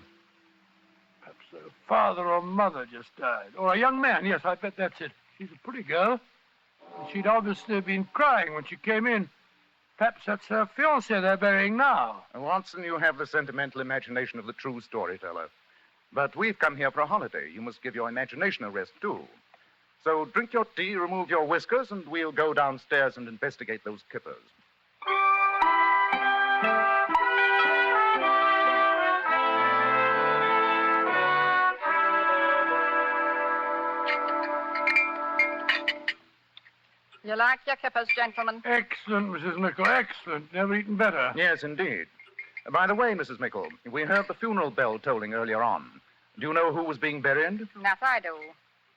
Perhaps her father or mother just died. Or a young man. Yes, I bet that's it. She's a pretty girl. And she'd obviously been crying when she came in. Perhaps that's her fiancé they're burying now. Watson, you have the sentimental imagination of the true storyteller. But we've come here for a holiday. You must give your imagination a rest, too. So drink your tea, remove your whiskers, and we'll go downstairs and investigate those kippers. You like your kippers, gentlemen? Excellent, Mrs. Mickle, excellent. Never eaten better. Yes, indeed. By the way, Mrs. Mickle, we heard the funeral bell tolling earlier on. Do you know who was being buried? That I do.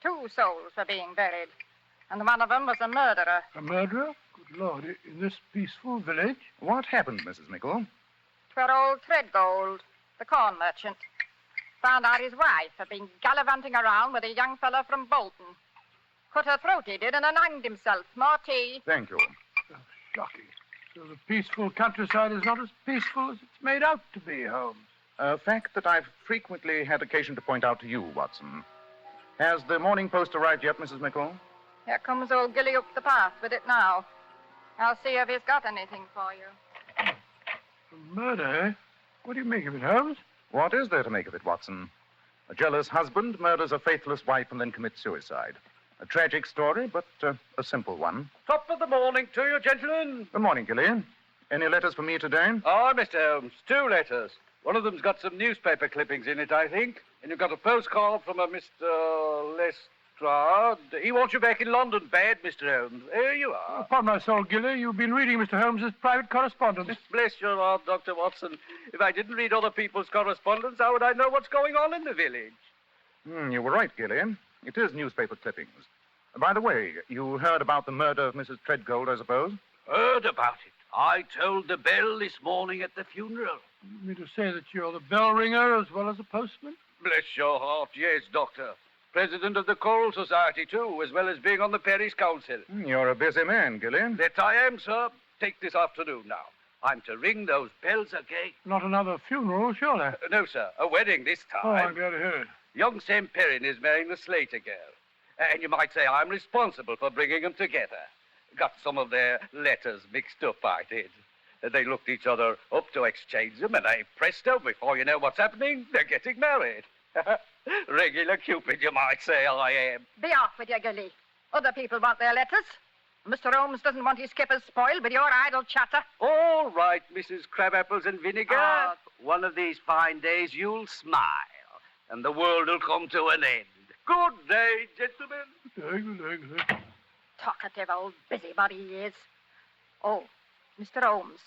2 souls were being buried, and one of them was a murderer. A murderer? Good Lord, in this peaceful village? What happened, Mrs. Mickle? 'Twere old Threadgold, the corn merchant. Found out his wife had been gallivanting around with a young fellow from Bolton. Cut her throat, he did, and then hanged himself. More tea. Thank you. Oh, shocking. So the peaceful countryside is not as peaceful as it's made out to be, Holmes. A fact that I've frequently had occasion to point out to you, Watson. Has the Morning Post arrived yet, Mrs. Mickle? Here comes old Gilly up the path with it now. I'll see if he's got anything for you. A murder, eh? What do you make of it, Holmes? What is there to make of it, Watson? A jealous husband murders a faithless wife and then commits suicide. A tragic story, but a simple one. Top of the morning to you, gentlemen. Good morning, Gilly. Any letters for me today? Oh, Mr. Holmes, 2 letters. One of them's got some newspaper clippings in it, I think. And you've got a postcard from a Mr. Lestrade. He wants you back in London bad, Mr. Holmes. Here you are. Upon my soul, Gilly, you've been reading Mr. Holmes's private correspondence. Bless your heart, Dr. Watson. If I didn't read other people's correspondence, how would I know what's going on in the village? You were right, Gilly. It is newspaper clippings. By the way, you heard about the murder of Mrs. Threadgold, I suppose? Heard about it. I told the bell this morning at the funeral. You mean to say that you're the bell ringer as well as a postman? Bless your heart, yes, Doctor. President of the Choral Society, too, as well as being on the parish council. You're a busy man, Gilly. That I am, sir. Take this afternoon now. I'm to ring those bells again. Not another funeral, surely? No, sir. A wedding this time. Oh, I'm glad to hear it. Young Sam Perrin is marrying the Slater girl. And you might say I'm responsible for bringing them together. Got some of their letters mixed up, I did. They looked each other up to exchange them, and presto, before you know what's happening, they're getting married. Regular Cupid, you might say I am. Be off with you, Gilly. Other people want their letters. Mr. Holmes doesn't want his kippers spoiled with your idle chatter. All right, Mrs. Crabapples and Vinegar. Ah. One of these fine days you'll smile, and the world will come to an end. Good day, gentlemen. Talkative old busybody he is. Oh, Mr. Holmes.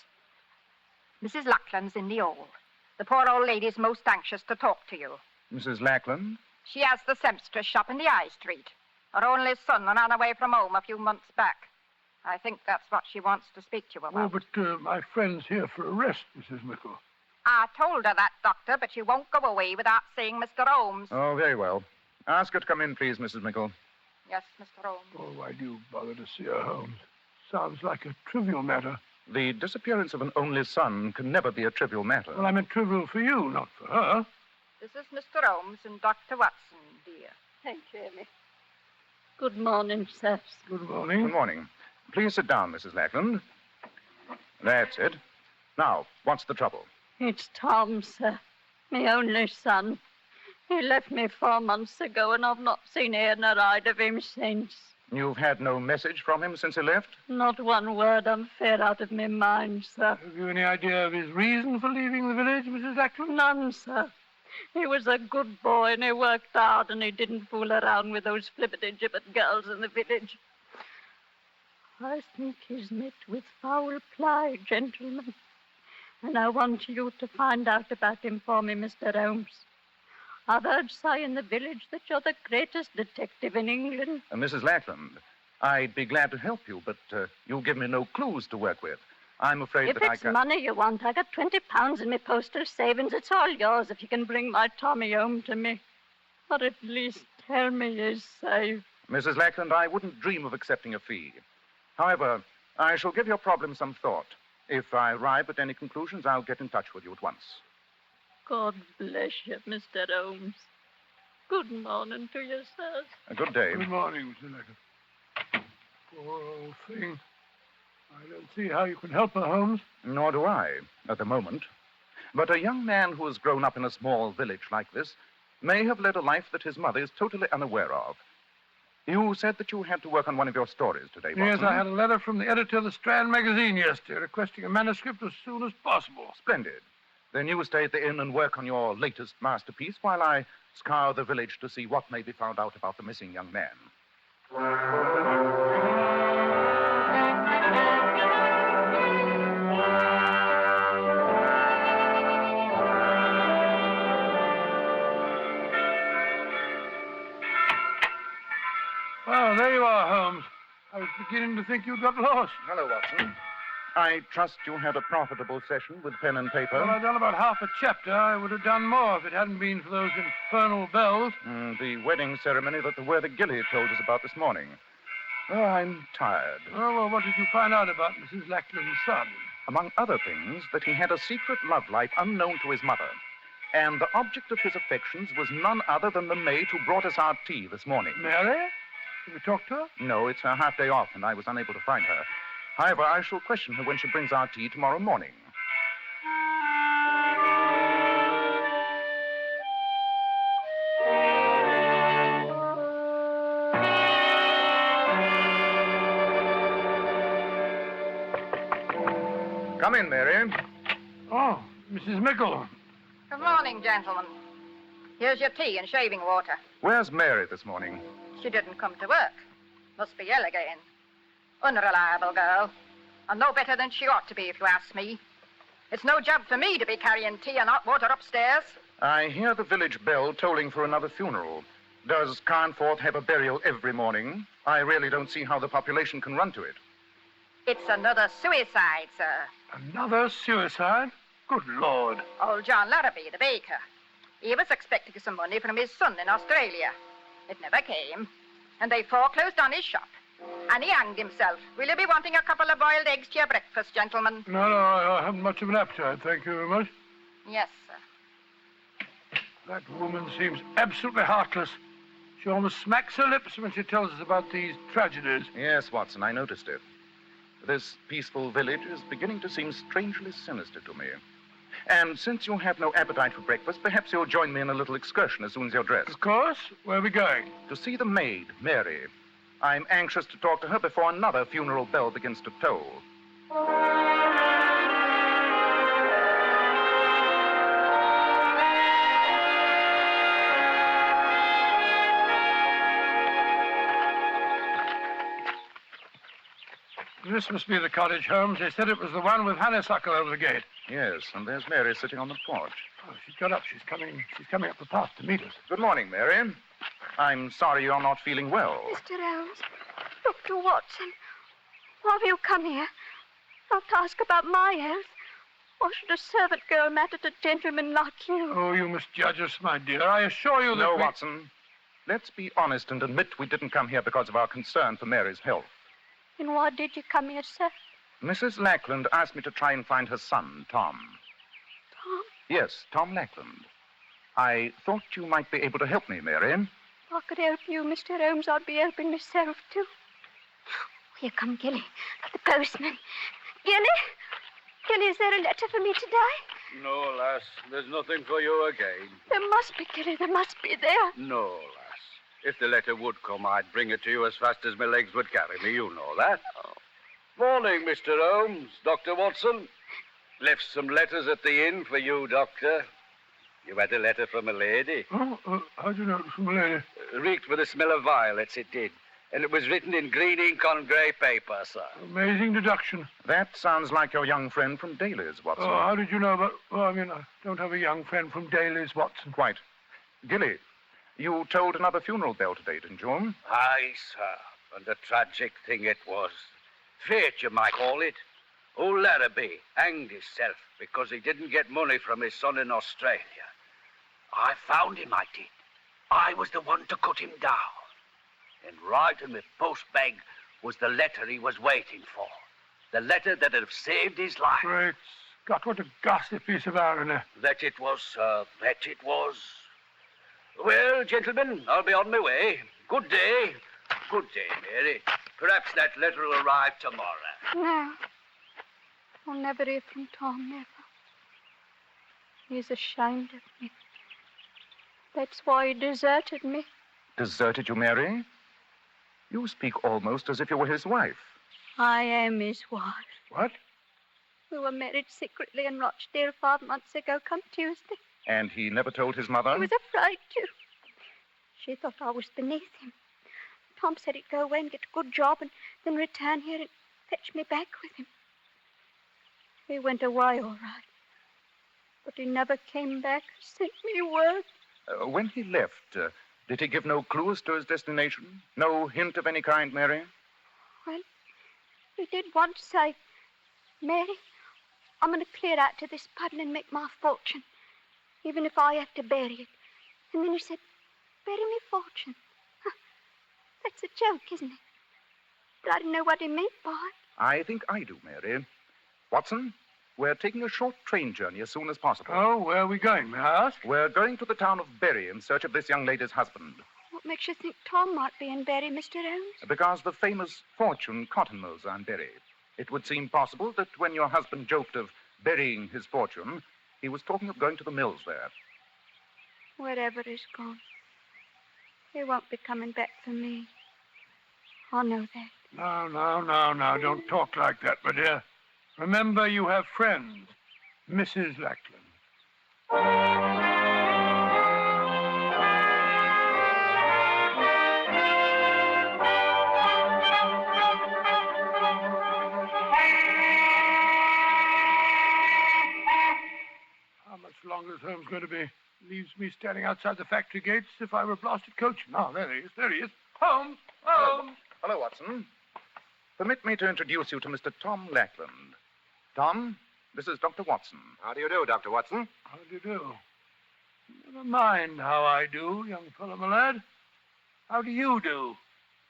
Mrs. Lackland's in the hall. The poor old lady's most anxious to talk to you. Mrs. Lackland? She has the seamstress shop in the High Street. Her only son ran away from home a few months back. I think that's what she wants to speak to you about. Oh, but my friend's here for a rest, Mrs. Mickle. I told her that, Doctor, but she won't go away without seeing Mr. Holmes. Oh, very well. Ask her to come in, please, Mrs. Mickle. Yes, Mr. Holmes. Oh, why do you bother to see her, Holmes? Sounds like a trivial matter. The disappearance of an only son can never be a trivial matter. Well, I meant trivial for you, not for her. This is Mr. Holmes and Dr. Watson, dear. Thank you, Amy. Good morning, sir. Good morning. Good morning. Please sit down, Mrs. Lackland. That's it. Now, what's the trouble? It's Tom, sir. My only son. He left me 4 months ago, and I've not seen ear nor eyed of him since. You've had no message from him since he left? Not one word. I'm fair out of my mind, sir. Have you any idea of his reason for leaving the village, Mrs. Lackland? None, sir. He was a good boy, and he worked hard, and he didn't fool around with those flippity-gibbet girls in the village. I think he's met with foul play, gentlemen. And I want you to find out about him for me, Mr. Holmes. I've heard say in the village that you're the greatest detective in England. Mrs. Lackland, I'd be glad to help you, but you'll give me no clues to work with. I'm afraid If that I it's can't. money you want, I got £20 in my postal savings. It's all yours if you can bring my Tommy home to me. Or at least tell me he's safe. Mrs. Lackland, I wouldn't dream of accepting a fee. However, I shall give your problem some thought. If I arrive at any conclusions, I'll get in touch with you at once. God bless you, Mr. Holmes. Good morning to you, sir. A good day. Good morning, Mr. Lackland. Poor old thing. I don't see how you can help her, Holmes. Nor do I, at the moment. But a young man who has grown up in a small village like this may have led a life that his mother is totally unaware of. You said that you had to work on one of your stories today, Watson. Yes, I had a letter from the editor of the Strand magazine yesterday requesting a manuscript as soon as possible. Splendid. Then you stay at the inn and work on your latest masterpiece while I scour the village to see what may be found out about the missing young man. Oh, there you are, Holmes. I was beginning to think you'd got lost. Hello, Watson. I trust you had a profitable session with pen and paper. Well, I've done about half a chapter. I would have done more if it hadn't been for those infernal bells. The wedding ceremony that the worthy Gilly told us about this morning. Oh, I'm tired. Oh, well, what did you find out about Mrs. Lackland's son? Among other things, that he had a secret love life unknown to his mother. And the object of his affections was none other than the maid who brought us our tea this morning. Mary? Have you talked to her? No, it's her half day off, and I was unable to find her. However, I shall question her when she brings our tea tomorrow morning. Come in, Mary. Oh, Mrs. Mickle. Good morning, gentlemen. Here's your tea and shaving water. Where's Mary this morning? She didn't come to work. Must be ill again. Unreliable girl. And no better than she ought to be, if you ask me. It's no job for me to be carrying tea and hot water upstairs. I hear the village bell tolling for another funeral. Does Carnforth have a burial every morning? I really don't see how the population can run to it. It's another suicide, sir. Another suicide? Good Lord. Old John Larrabee, the baker. He was expecting some money from his son in Australia. It never came. And they foreclosed on his shop. And he hanged himself. Will you be wanting a couple of boiled eggs to your breakfast, gentlemen? No, I haven't much of an appetite, thank you very much. Yes, sir. That woman seems absolutely heartless. She almost smacks her lips when she tells us about these tragedies. Yes, Watson, I noticed it. This peaceful village is beginning to seem strangely sinister to me. And since you have no appetite for breakfast, perhaps you'll join me in a little excursion as soon as you're dressed. Of course. Where are we going? To see the maid, Mary. I'm anxious to talk to her before another funeral bell begins to toll. This must be the cottage, Holmes. They said it was the one with honeysuckle over the gate. Yes, and there's Mary sitting on the porch. Oh, she's got up. She's coming up the path to meet us. Good morning, Mary. I'm sorry you're not feeling well. Mr. Holmes, Dr. Watson, why have you come here? Not to ask about my health. Or should a servant girl matter to gentlemen like you? Oh, you misjudge us, my dear. I assure you that No, Watson. Let's be honest and admit we didn't come here because of our concern for Mary's health. Then why did you come here, sir? Mrs. Lackland asked me to try and find her son, Tom. Tom? Yes, Tom Lackland. I thought you might be able to help me, Mary. If I could help you, Mr. Holmes, I'd be helping myself, too. Here come Gilly, the postman. Gilly? Gilly, is there a letter for me today? No, lass. There's nothing for you again. There must be, Gilly. There must be there. No, lass. If the letter would come, I'd bring it to you as fast as my legs would carry me. You know that. Oh. Morning, Mr. Holmes. Dr. Watson. Left some letters at the inn for you, Doctor. You had a letter from a lady. Oh, how do you know it was from a lady? Reeked with the smell of violets, it did. And it was written in green ink on grey paper, sir. Amazing deduction. That sounds like your young friend from Daly's, Watson. Oh, how did you know about... Well, I don't have a young friend from Daly's, Watson. Quite. Gilly, you tolled another funeral bell today, didn't you? Aye, sir. And a tragic thing it was. Fate, you might call it. Old Larrabee hanged himself because he didn't get money from his son in Australia. I found him, I did. I was the one to cut him down. And right in my post bag was the letter he was waiting for. The letter that'd have saved his life. Great Scott, what a ghastly piece of irony. That it was, sir. That it was. Well, gentlemen, I'll be on my way. Good day. Good day, Mary. Perhaps that letter will arrive tomorrow. No. I'll never hear from Tom, never. He's ashamed of me. That's why he deserted me. Deserted you, Mary? You speak almost as if you were his wife. I am his wife. What? We were married secretly in Rochdale 5 months ago, come Tuesday. And he never told his mother? He was afraid to. She thought I was beneath him. Tom said he'd go away and get a good job and then return here and fetch me back with him. He went away all right. But he never came back or sent me word. When he left, did he give no clues to his destination? No hint of any kind, Mary? Well, he did once say, Mary, I'm going to clear out to this puddle and make my fortune, even if I have to bury it. And then he said, bury me fortune. Huh. That's a joke, isn't it? But I didn't know what he meant by it. I think I do, Mary. Watson, we're taking a short train journey as soon as possible. Oh, where are we going, may I ask? We're going to the town of Bury in search of this young lady's husband. What makes you think Tom might be in Bury, Mr. Holmes? Because the famous fortune cotton mills are in Bury. It would seem possible that when your husband joked of burying his fortune, he was talking of going to the mills there. Wherever he's gone, he won't be coming back for me. I know that. No, don't talk like that, my dear. Remember, you have friends, Mrs. Lackland. How much longer is Holmes going to be? Leaves me standing outside the factory gates if I were blasted coaching. Oh, there he is. Holmes! Hello, Watson. Permit me to introduce you to Mr. Tom Lackland. Tom, this is Dr. Watson. How do you do, Dr. Watson? How do you do? Never mind how I do, young fellow, my lad. How do you do?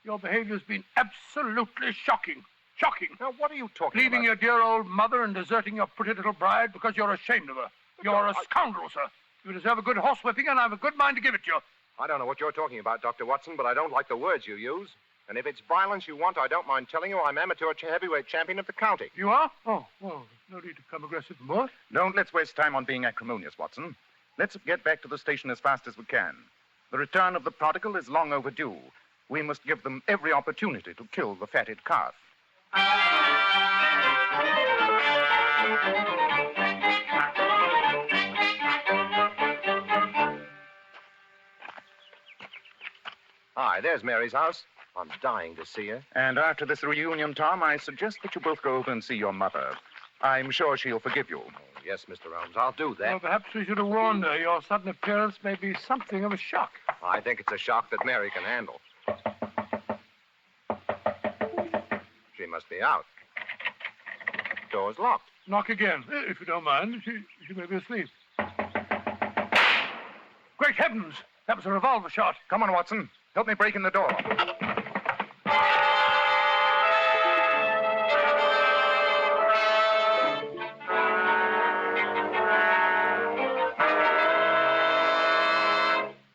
Your behavior's been absolutely shocking. Shocking. Now, what are you talking Leaving about? your dear old mother and deserting your pretty little bride because you're ashamed of her. You're a scoundrel, sir. You deserve a good horsewhipping, and I have a good mind to give it to you. I don't know what you're talking about, Dr. Watson, but I don't like the words you use. And if it's violence you want, I don't mind telling you I'm amateur heavyweight champion of the county. You are? Oh, well, no need to become aggressive, boy. Let's waste time on being acrimonious, Watson. Let's get back to the station as fast as we can. The return of the prodigal is long overdue. We must give them every opportunity to kill the fatted calf. Hi, there's Mary's house. I'm dying to see her. And after this reunion, Tom, I suggest that you both go over and see your mother. I'm sure she'll forgive you. Oh, yes, Mr. Holmes, I'll do that. Well, perhaps we should have warned her. Your sudden appearance may be something of a shock. I think it's a shock that Mary can handle. She must be out. Door's locked. Knock again, if you don't mind. She may be asleep. Great heavens! That was a revolver shot. Come on, Watson. Help me break in the door.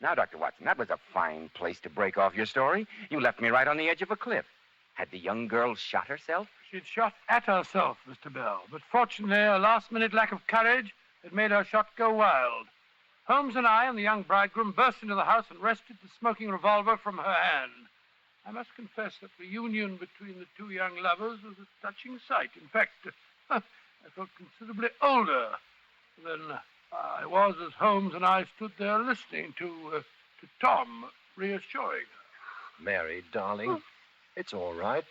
Now, Dr. Watson, that was a fine place to break off your story. You left me right on the edge of a cliff. Had the young girl shot herself? She'd shot at herself, Mr. Bell. But fortunately, a last-minute lack of courage had made her shot go wild. Holmes and I and the young bridegroom burst into the house and wrested the smoking revolver from her hand. I must confess that the union between the two young lovers was a touching sight. In fact, I felt considerably older than I was as Holmes and I stood there listening to Tom, reassuring her. Mary, darling, it's all right.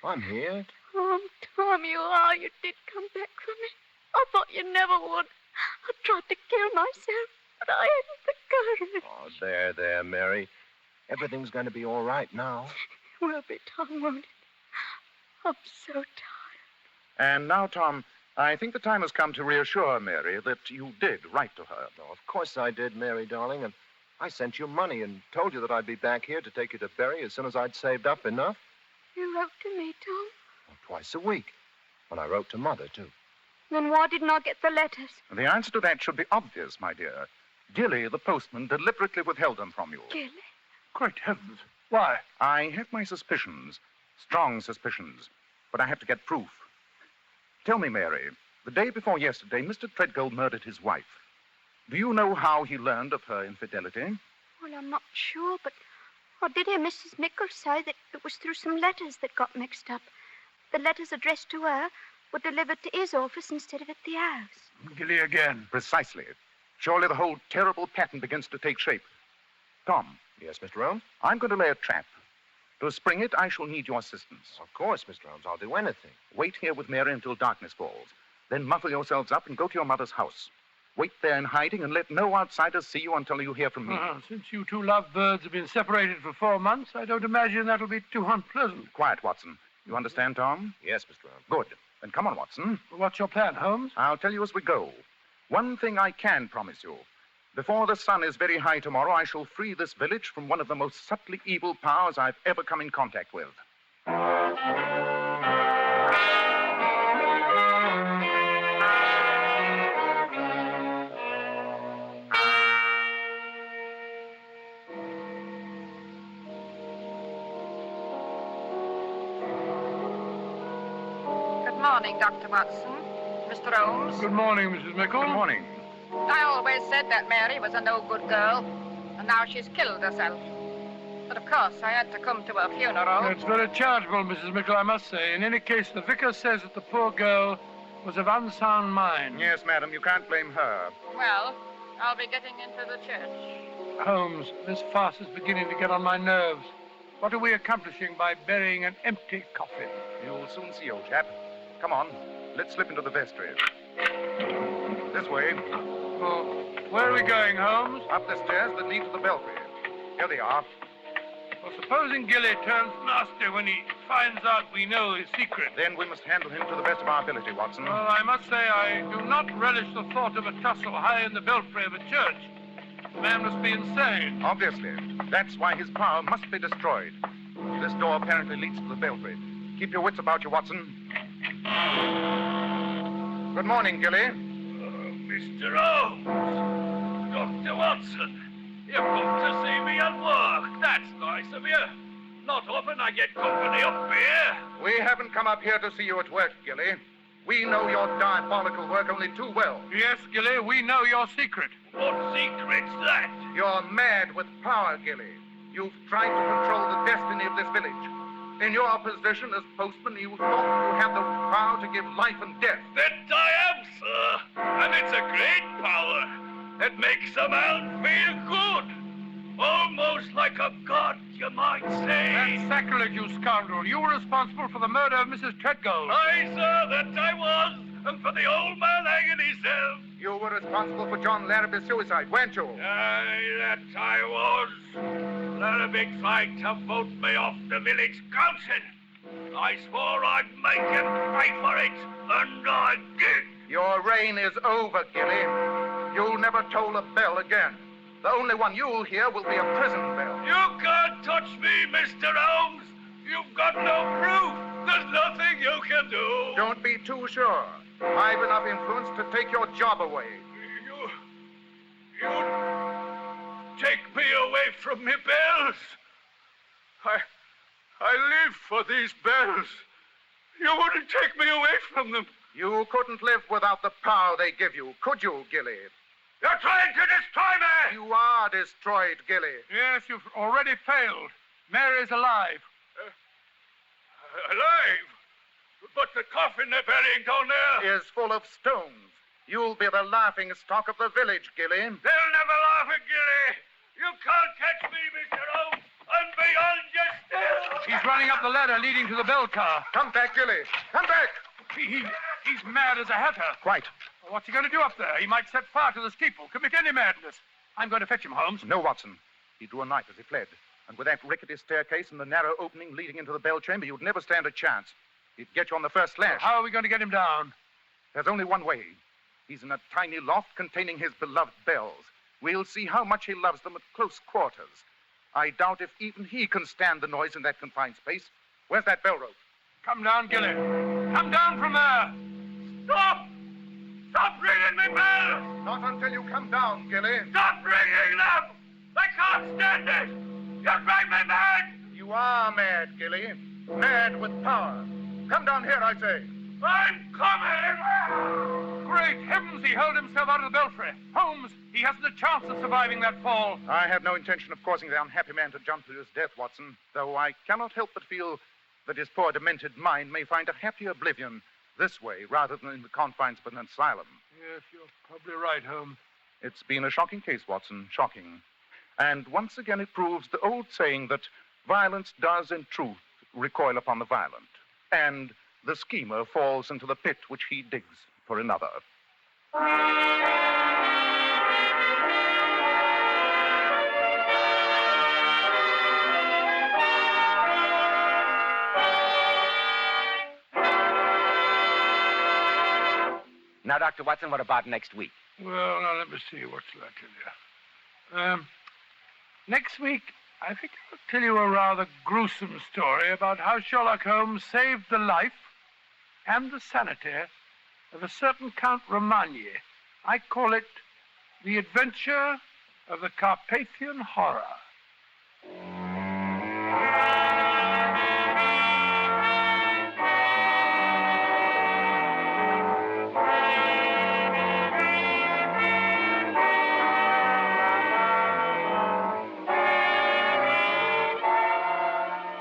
I'm here. Tom, you are. You did come back for me. I thought you never would. I tried to kill myself, but I hadn't the courage. Oh, there, Mary. Everything's going to be all right now. It will be, Tom, won't it? I'm so tired. And now, Tom, I think the time has come to reassure Mary that you did write to her. Oh, of course I did, Mary, darling, and I sent you money and told you that I'd be back here to take you to Bury as soon as I'd saved up enough. You wrote to me, Tom? Twice a week. And I wrote to Mother, too. Then why didn't I get the letters? The answer to that should be obvious, my dear. Gilly, the postman, deliberately withheld them from you. Gilly? Great heavens. Why? I have my suspicions, strong suspicions, but I have to get proof. Tell me, Mary, the day before yesterday, Mr. Treadgold murdered his wife. Do you know how he learned of her infidelity? Well, I'm not sure, but I did hear Mrs. Mickles say that it was through some letters that got mixed up. The letters addressed to her were delivered to his office instead of at the house. Gilly again. Precisely. Surely the whole terrible pattern begins to take shape. Tom. Yes, Mr. Holmes? I'm going to lay a trap. To spring it, I shall need your assistance. Of course, Mr. Holmes. I'll do anything. Wait here with Mary until darkness falls. Then muffle yourselves up and go to your mother's house. Wait there in hiding and let no outsiders see you until you hear from me. Since you two lovebirds have been separated for 4 months, I don't imagine that'll be too unpleasant. Quiet, Watson. You understand, Tom? Yes, Mr. Holmes. Good. Then come on, Watson. What's your plan, Holmes? I'll tell you as we go. One thing I can promise you. Before the sun is very high tomorrow, I shall free this village from one of the most subtly evil powers I've ever come in contact with. Good morning, Dr. Watson. Mr. Holmes. Good morning, Mrs. Mickles. Good morning. I always said that Mary was a no-good girl, and now she's killed herself. But of course, I had to come to her funeral. It's very charitable, Mrs. Mickle, I must say. In any case, the vicar says that the poor girl was of unsound mind. Yes, madam, you can't blame her. Well, I'll be getting into the church. Holmes, this farce is beginning to get on my nerves. What are we accomplishing by burying an empty coffin? You'll soon see, old chap. Come on, let's slip into the vestry. This way. Oh, where are we going, Holmes? Up the stairs that lead to the belfry. Here they are. Well, supposing Gilly turns nasty when he finds out we know his secret. Then we must handle him to the best of our ability, Watson. Well, I must say I do not relish the thought of a tussle high in the belfry of a church. The man must be insane. Obviously. That's why his power must be destroyed. This door apparently leads to the belfry. Keep your wits about you, Watson. Good morning, Gilly. Mr. Holmes! Dr. Watson! You've come to see me at work. That's nice of you. Not often I get company up here. We haven't come up here to see you at work, Gilly. We know your diabolical work only too well. Yes, Gilly, we know your secret. What secret's that? You're mad with power, Gilly. You've tried to control the destiny of this village. In your position as postman, you thought you had the power to give life and death. That I am, sir. And it's a great power. It makes a man feel good. Almost like a god, you might say. That's sacrilege, you scoundrel. You were responsible for the murder of Mrs. Treadgold. Aye, sir, that I was. And for the old man hanging himself. You were responsible for John Larrabee's suicide, weren't you? Aye, that I was. Larrabee tried to vote me off the village council. I swore I'd make him pay for it, and I did. Your reign is over, Gilly. You'll never toll a bell again. The only one you'll hear will be a prison bell. You can't touch me, Mr. Holmes. You've got no proof. There's nothing you can do. Don't be too sure. I've enough influence to take your job away. You take me away from me bells. I live for these bells. You wouldn't take me away from them. You couldn't live without the power they give you, could you, Gilly? You're trying to destroy me! You are destroyed, Gilly. Yes, you've already failed. Mary's alive. Alive? But the coffin they're burying down there is full of stones. You'll be the laughing stock of the village, Gilly. They'll never laugh at Gilly. You can't catch me, Mr. Holmes. I'm beyond you still. He's running up the ladder leading to the bell car. Come back, Gilly. Come back. He's mad as a hatter. Quite. Well, what's he going to do up there? He might set fire to the steeple, commit any madness. I'm going to fetch him, Holmes. No, Watson. He drew a knife as he fled. And with that rickety staircase and the narrow opening leading into the bell chamber, you'd never stand a chance. He'd get you on the first slash. How are we going to get him down? There's only one way. He's in a tiny loft containing his beloved bells. We'll see how much he loves them at close quarters. I doubt if even he can stand the noise in that confined space. Where's that bell rope? Come down, Gilly. Come down from there. Stop! Stop ringing me bells! Not until you come down, Gilly. Stop ringing them! I can't stand it! You drive me mad! You are mad, Gilly. Mad with power. Come down here, I say. I'm coming! Great heavens, he hurled himself out of the belfry. Holmes, he hasn't a chance of surviving that fall. I have no intention of causing the unhappy man to jump to his death, Watson, though I cannot help but feel that his poor demented mind may find a happy oblivion this way rather than in the confines of an asylum. Yes, you're probably right, Holmes. It's been a shocking case, Watson, shocking. And once again it proves the old saying that violence does in truth recoil upon the violent, and the schemer falls into the pit which he digs for another. Now, Dr. Watson, what about next week? Well, now, let me see. What shall I tell you? Next week, I think I'll tell you a rather gruesome story about how Sherlock Holmes saved the life and the sanity of a certain Count Romagny. I call it The Adventure of the Carpathian Horror.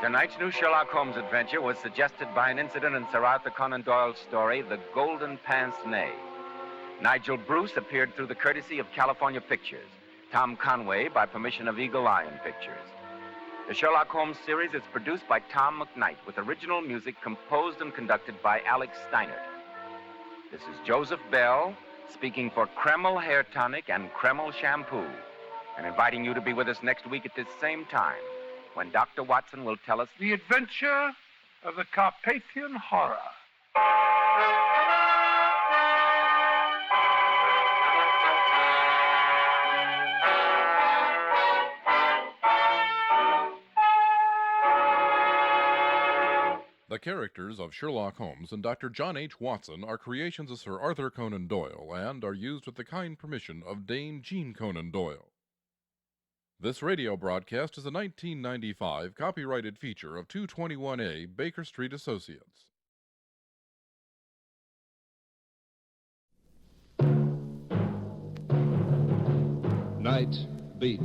Tonight's new Sherlock Holmes adventure was suggested by an incident in Sir Arthur Conan Doyle's story, The Golden Pince-Nez. Nigel Bruce appeared through the courtesy of California Pictures. Tom Conway by permission of Eagle Lion Pictures. The Sherlock Holmes series is produced by Tom McKnight with original music composed and conducted by Alex Steinert. This is Joseph Bell speaking for Kreml Hair Tonic and Kreml Shampoo and inviting you to be with us next week at this same time, when Dr. Watson will tell us The Adventure of the Carpathian Horror. The characters of Sherlock Holmes and Dr. John H. Watson are creations of Sir Arthur Conan Doyle and are used with the kind permission of Dame Jean Conan Doyle. This radio broadcast is a 1995 copyrighted feature of 221A Baker Street Associates. Night Beat.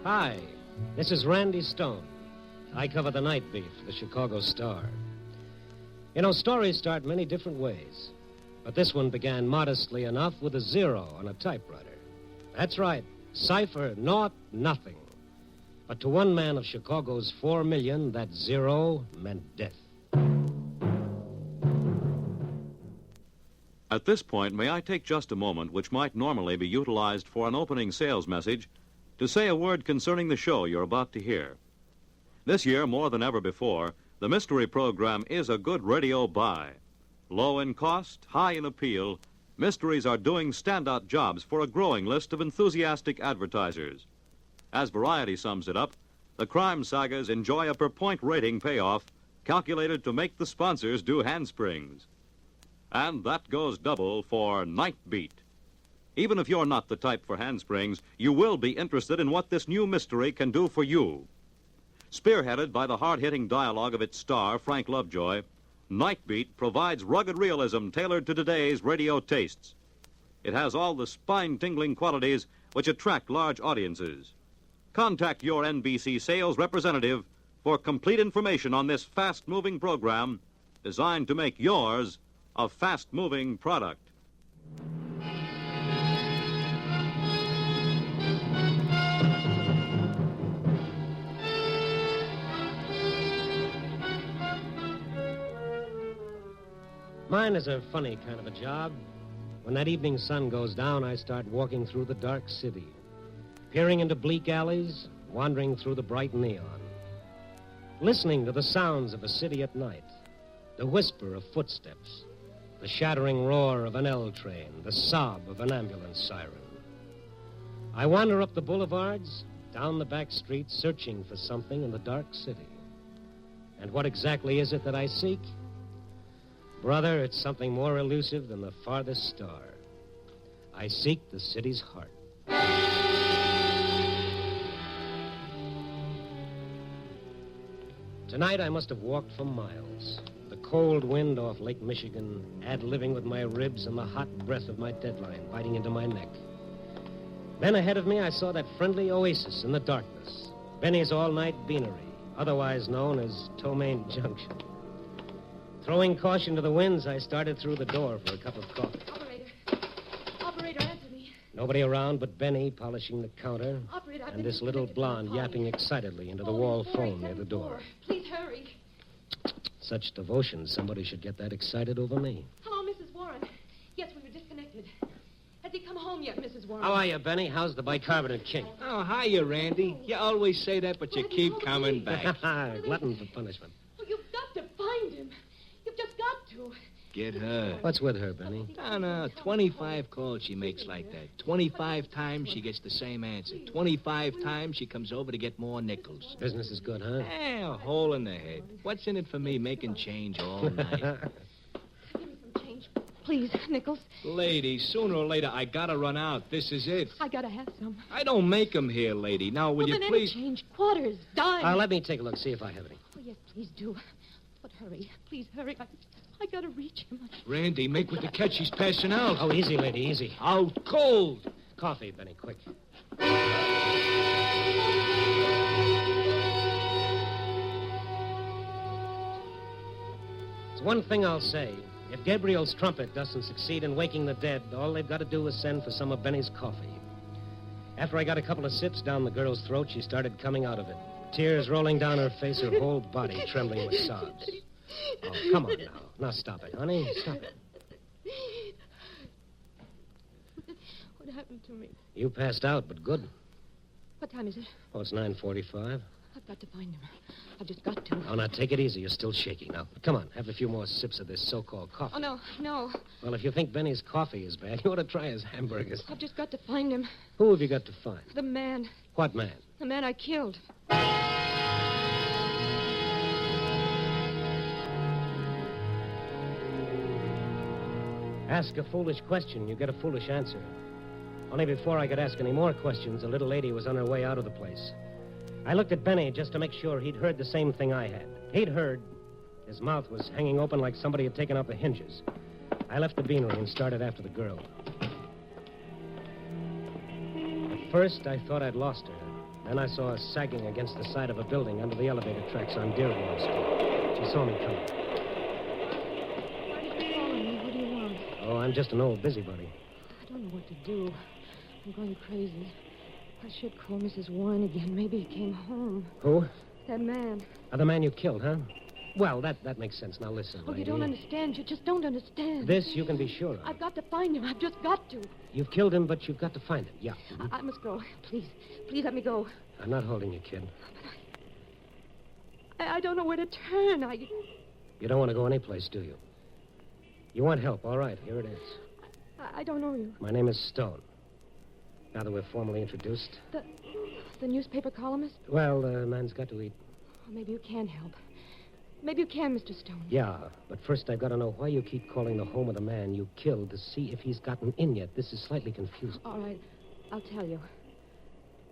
Hi, this is Randy Stone. I cover the night beat for the Chicago Star. You know, stories start many different ways, but this one began modestly enough with a 0 on a typewriter. That's right, cipher, naught, nothing. But to one man of Chicago's 4 million, that 0 meant death. At this point, may I take just a moment, which might normally be utilized for an opening sales message, to say a word concerning the show you're about to hear. This year, more than ever before, the mystery program is a good radio buy. Low in cost, high in appeal, mysteries are doing standout jobs for a growing list of enthusiastic advertisers. As Variety sums it up, the crime sagas enjoy a per-point rating payoff calculated to make the sponsors do handsprings. And that goes double for Night Beat. Even if you're not the type for handsprings, you will be interested in what this new mystery can do for you. Spearheaded by the hard-hitting dialogue of its star, Frank Lovejoy, Night Beat provides rugged realism tailored to today's radio tastes. It has all the spine-tingling qualities which attract large audiences. Contact your NBC sales representative for complete information on this fast-moving program designed to make yours a fast-moving product. Mine is a funny kind of a job. When that evening sun goes down, I start walking through the dark city, peering into bleak alleys, wandering through the bright neon, listening to the sounds of a city at night, the whisper of footsteps, the shattering roar of an L train, the sob of an ambulance siren. I wander up the boulevards, down the back streets, searching for something in the dark city. And what exactly is it that I seek? Brother, it's something more elusive than the farthest star. I seek the city's heart. Tonight I must have walked for miles. The cold wind off Lake Michigan, ad-living with my ribs, and the hot breath of my deadline biting into my neck. Then ahead of me I saw that friendly oasis in the darkness, Benny's all-night beanery, otherwise known as Tomaine Junction. Throwing caution to the winds, I started through the door for a cup of coffee. Operator, answer me. Nobody around but Benny polishing the counter, Operator, I've and been this little blonde yapping excitedly into the wall phone near the door. Please hurry. Such devotion, somebody should get that excited over me. Hello, Mrs. Warren. Yes, we were disconnected. Has he come home yet, Mrs. Warren? How are you, Benny? How's the bicarbonate king? Oh, hiya, Randy. You always say that, but you keep coming back. Glutton for punishment. Oh, you've got to find him. You've just got to. Get her. What's with her, Benny? No, 25 calls she makes like that. 25 times she gets the same answer. 25 times she comes over to get more nickels. Business is good, huh? A hole in the head. What's in it for me making change all night? Give me some change. Please, Nichols. Lady, sooner or later, I gotta run out. This is it. I gotta have some. I don't make 'em here, lady. Now, will you then please... Any change, quarters, dimes. Let me take a look, see if I have any. Oh, yes, please do. But hurry. Please hurry. I gotta reach him. Randy, make with the catch. She's passing out. Oh, easy, lady, easy. Out cold. Coffee, Benny, quick. It's one thing I'll say. If Gabriel's trumpet doesn't succeed in waking the dead, all they've got to do is send for some of Benny's coffee. After I got a couple of sips down the girl's throat, she started coming out of it. Tears rolling down her face, her whole body trembling with sobs. Oh, come on now. Now stop it, honey. Stop it. What happened to me? You passed out, but good. What time is it? Oh, it's 9:45. I've got to find him. I've just got to. Oh, now, take it easy. You're still shaking. Now, come on. Have a few more sips of this so-called coffee. Oh, no. Well, if you think Benny's coffee is bad, you ought to try his hamburgers. I've just got to find him. Who have you got to find? The man. What man? The man I killed. Ask a foolish question, you get a foolish answer. Only before I could ask any more questions, the little lady was on her way out of the place. I looked at Benny just to make sure he'd heard the same thing I had. He'd heard. His mouth was hanging open like somebody had taken out the hinges. I left the beanery and started after the girl. At first, I thought I'd lost her. Then I saw her sagging against the side of a building under the elevator tracks on Dearborn Street. She saw me coming. What do you want? Oh, I'm just an old busybody. I don't know what to do. I'm going crazy. I should call Mrs. Warren again. Maybe he came home. Who? That man. The man you killed, huh? Well, that makes sense. Now, listen, Oh, lady. you don't understand. You just don't understand. This you can be sure of. I've got to find him. I've just got to. You've killed him, but you've got to find him. Yeah. I must go. Please. Please let me go. I'm not holding you, kid. I don't know where to turn. You don't want to go anyplace, do you? You want help. All right, here it is. I don't know you. My name is Stone. Now that we're formally introduced. The newspaper columnist? Well, man's got to eat. Well, maybe you can help. Maybe you can, Mr. Stone. Yeah, but first I've got to know why you keep calling the home of the man you killed to see if he's gotten in yet. This is slightly confusing. All right, I'll tell you.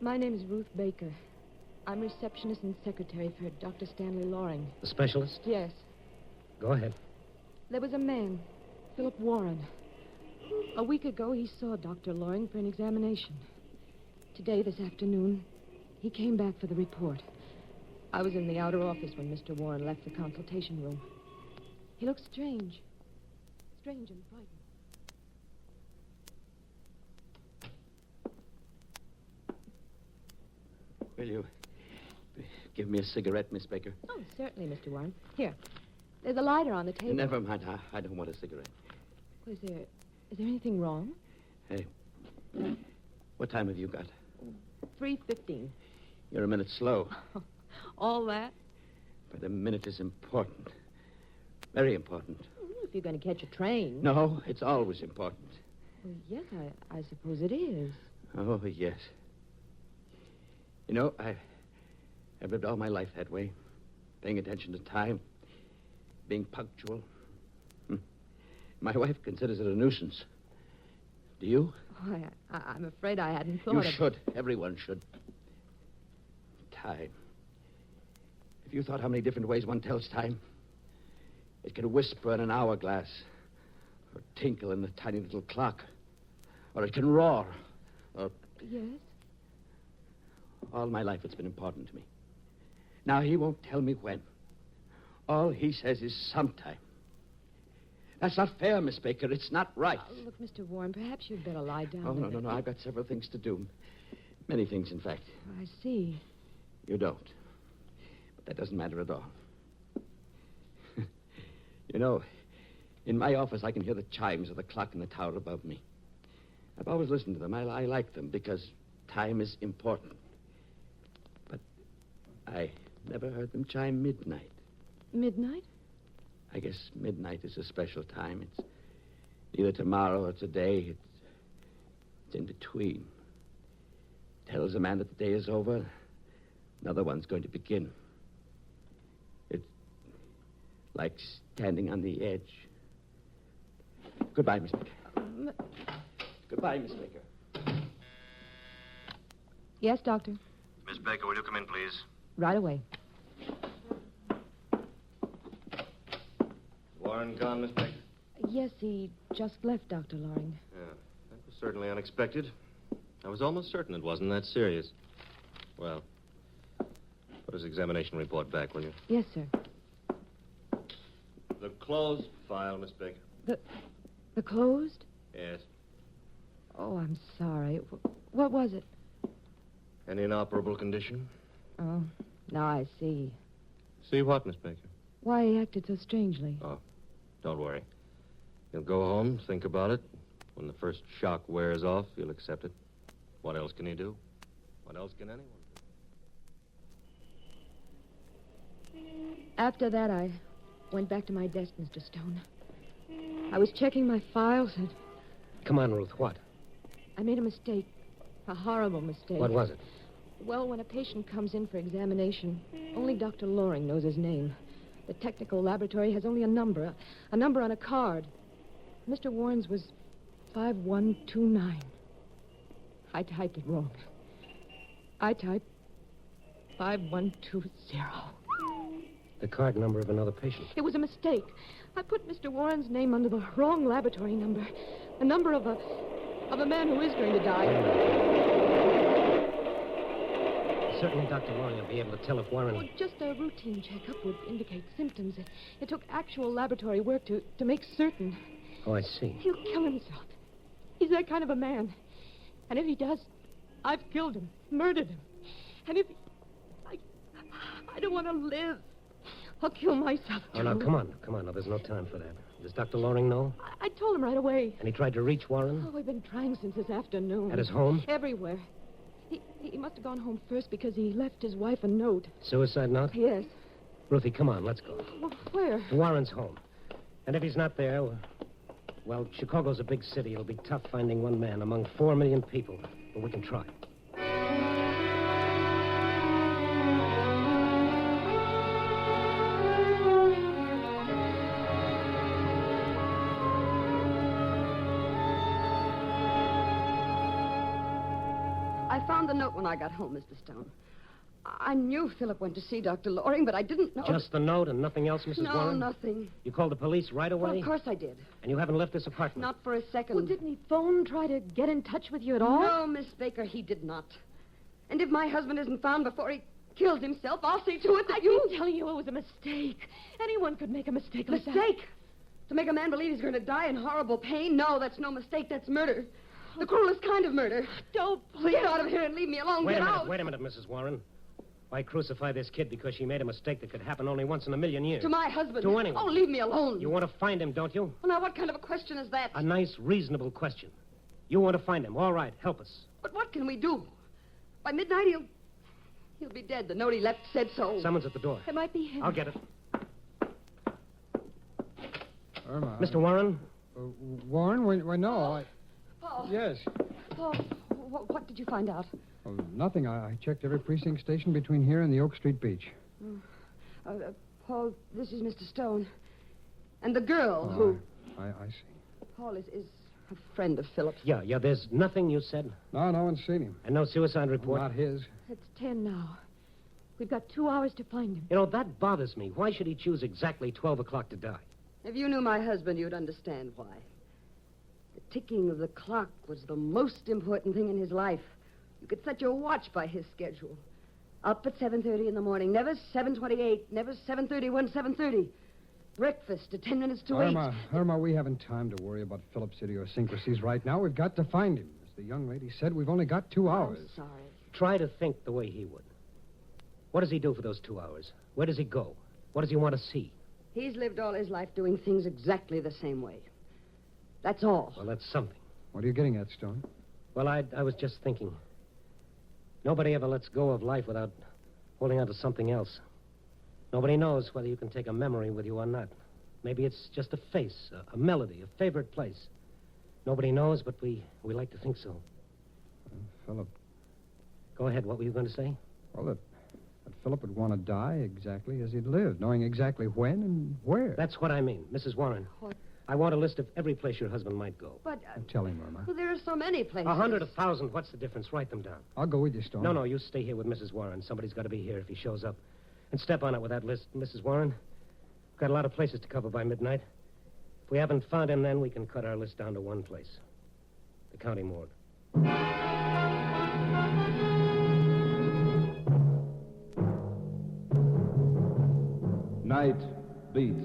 My name is Ruth Baker. I'm receptionist and secretary for Dr. Stanley Loring. The specialist? Yes. Go ahead. There was a man, Philip Warren. A week ago, he saw Dr. Loring for an examination. Today, this afternoon, he came back for the report. I was in the outer office when Mr. Warren left the consultation room. He looked strange. Strange and frightened. Will you give me a cigarette, Miss Baker? Oh, certainly, Mr. Warren. Here. There's a lighter on the table. Never mind. I don't want a cigarette. Is there anything wrong? Hey, what time have you got? 3:15. You're a minute slow. All that? But a minute is important. Very important. If you're going to catch a train. No, it's always important. Well, yes, I suppose it is. Oh, yes. You know, I've lived all my life that way. Paying attention to time. Being punctual. My wife considers it a nuisance. Do you? Oh, I'm afraid I hadn't thought You of... should. Everyone should. Time. Have you thought how many different ways one tells time? It can whisper in an hourglass, or tinkle in the tiny little clock, or it can roar, or... Yes? All my life it's been important to me. Now he won't tell me when. All he says is sometime. That's not fair, Miss Baker. It's not right. Look, Mr. Warren, perhaps you'd better lie down. Oh, no. I've got several things to do. Many things, in fact. I see. You don't. But that doesn't matter at all. You know, in my office, I can hear the chimes of the clock in the tower above me. I've always listened to them. I like them because time is important. But I never heard them chime midnight. Midnight? I guess midnight is a special time. It's neither tomorrow or today. It's in between. Tells a man that the day is over. Another one's going to begin. It's like standing on the edge. Goodbye, Miss Baker. Goodbye, Miss Baker. Yes, Doctor. Miss Baker, will you come in, please? Right away. Warren gone, Miss Baker? Yes, he just left, Dr. Loring. Yeah, that was certainly unexpected. I was almost certain it wasn't that serious. Well, put his examination report back, will you? Yes, sir. The closed file, Miss Baker. The closed? Yes. Oh, I'm sorry. What was it? An inoperable condition? Oh, now I see. See what, Miss Baker? Why he acted so strangely. Oh, don't worry. You'll go home, think about it. When the first shock wears off, you'll accept it. What else can he do? What else can anyone do? After that, I went back to my desk, Mr. Stone. I was checking my files and... Come on, Ruth, what? I made a mistake. A horrible mistake. What was it? Well, when a patient comes in for examination, only Dr. Loring knows his name. The technical laboratory has only a number on a card. Mr. Warren's was 5129. I typed it wrong. I typed 5120. The card number of another patient. It was a mistake. I put Mr. Warren's name under the wrong laboratory number. The number of a man who is going to die. Certainly Dr. Loring will be able to tell if Warren... Well, just a routine checkup would indicate symptoms. It took actual laboratory work to make certain. Oh, I see. He'll kill himself. He's that kind of a man. And if he does, I've killed him, murdered him. And if I don't want to live. I'll kill myself, too. Oh, now, come on. No, there's no time for that. Does Dr. Loring know? I told him right away. And he tried to reach Warren? Oh, we've been trying since this afternoon. At his home? Everywhere. He must have gone home first because he left his wife a note. Suicide note? Yes. Ruthie, come on, let's go. Well, where? To Warren's home. And if he's not there, well, Chicago's a big city. It'll be tough finding one man among 4 million people. But we can try. I found the note when I got home, Mr. Stone. I knew Philip went to see Dr. Loring, but I didn't know... Just the note and nothing else, Mrs. Warren? No, nothing. You called the police right away? Well, of course I did. And you haven't left this apartment? Not for a second. Well, didn't he phone, try to get in touch with you at all? No, Miss Baker, he did not. And if my husband isn't found before he kills himself, I'll see to it that I've been telling you it was a mistake. Anyone could make a mistake like that. Mistake? To make a man believe he's going to die in horrible pain? No, that's no mistake. That's murder. The cruelest kind of murder. Don't, please. Get out of here and leave me alone. Wait Get a minute, out. wait a minute, Mrs. Warren. Why crucify this kid because she made a mistake that could happen only once in a million years? To my husband. To anyone. Oh, leave me alone. You want to find him, don't you? Well, now, what kind of a question is that? A nice, reasonable question. You want to find him. All right, help us. But what can we do? By midnight, he'll be dead. The note he left said so. Someone's at the door. It might be him. I'll get it. Irma. Mr. Warren? Warren? Why, no. Paul. Yes. Paul, what did you find out? Oh, nothing. I checked every precinct station between here and the Oak Street beach. Paul, this is Mr. Stone. And the girl who... I see. Paul is a friend of Philip's. Yeah, there's nothing you said? No one's seen him. And no suicide report? Not his. It's 10 now. We've got 2 hours to find him. You know, that bothers me. Why should he choose exactly 12 o'clock to die? If you knew my husband, you'd understand why. The ticking of the clock was the most important thing in his life. You could set your watch by his schedule. Up at 7:30 in the morning. Never 7:28. Never 7:31, 7:30. Breakfast at 10 minutes to 8. Irma, we haven't time to worry about Philip's idiosyncrasies right now. We've got to find him. As the young lady said, we've only got 2 hours. I'm sorry. Try to think the way he would. What does he do for those 2 hours? Where does he go? What does he want to see? He's lived all his life doing things exactly the same way. That's all. Well, that's something. What are you getting at, Stone? Well, I was just thinking. Nobody ever lets go of life without holding on to something else. Nobody knows whether you can take a memory with you or not. Maybe it's just a face, a melody, a favorite place. Nobody knows, but we like to think so. Philip. Go ahead. What were you going to say? Well, that Philip would want to die exactly as he'd lived, knowing exactly when and where. That's what I mean, Mrs. Warren. What? I want a list of every place your husband might go. But... Tell him, Irma. Well, there are so many places. 100, 1,000. What's the difference? Write them down. I'll go with you, Stone. No, you stay here with Mrs. Warren. Somebody's got to be here if he shows up. And step on it with that list, Mrs. Warren. We've got a lot of places to cover by midnight. If we haven't found him, then we can cut our list down to one place. The county morgue. Night Beat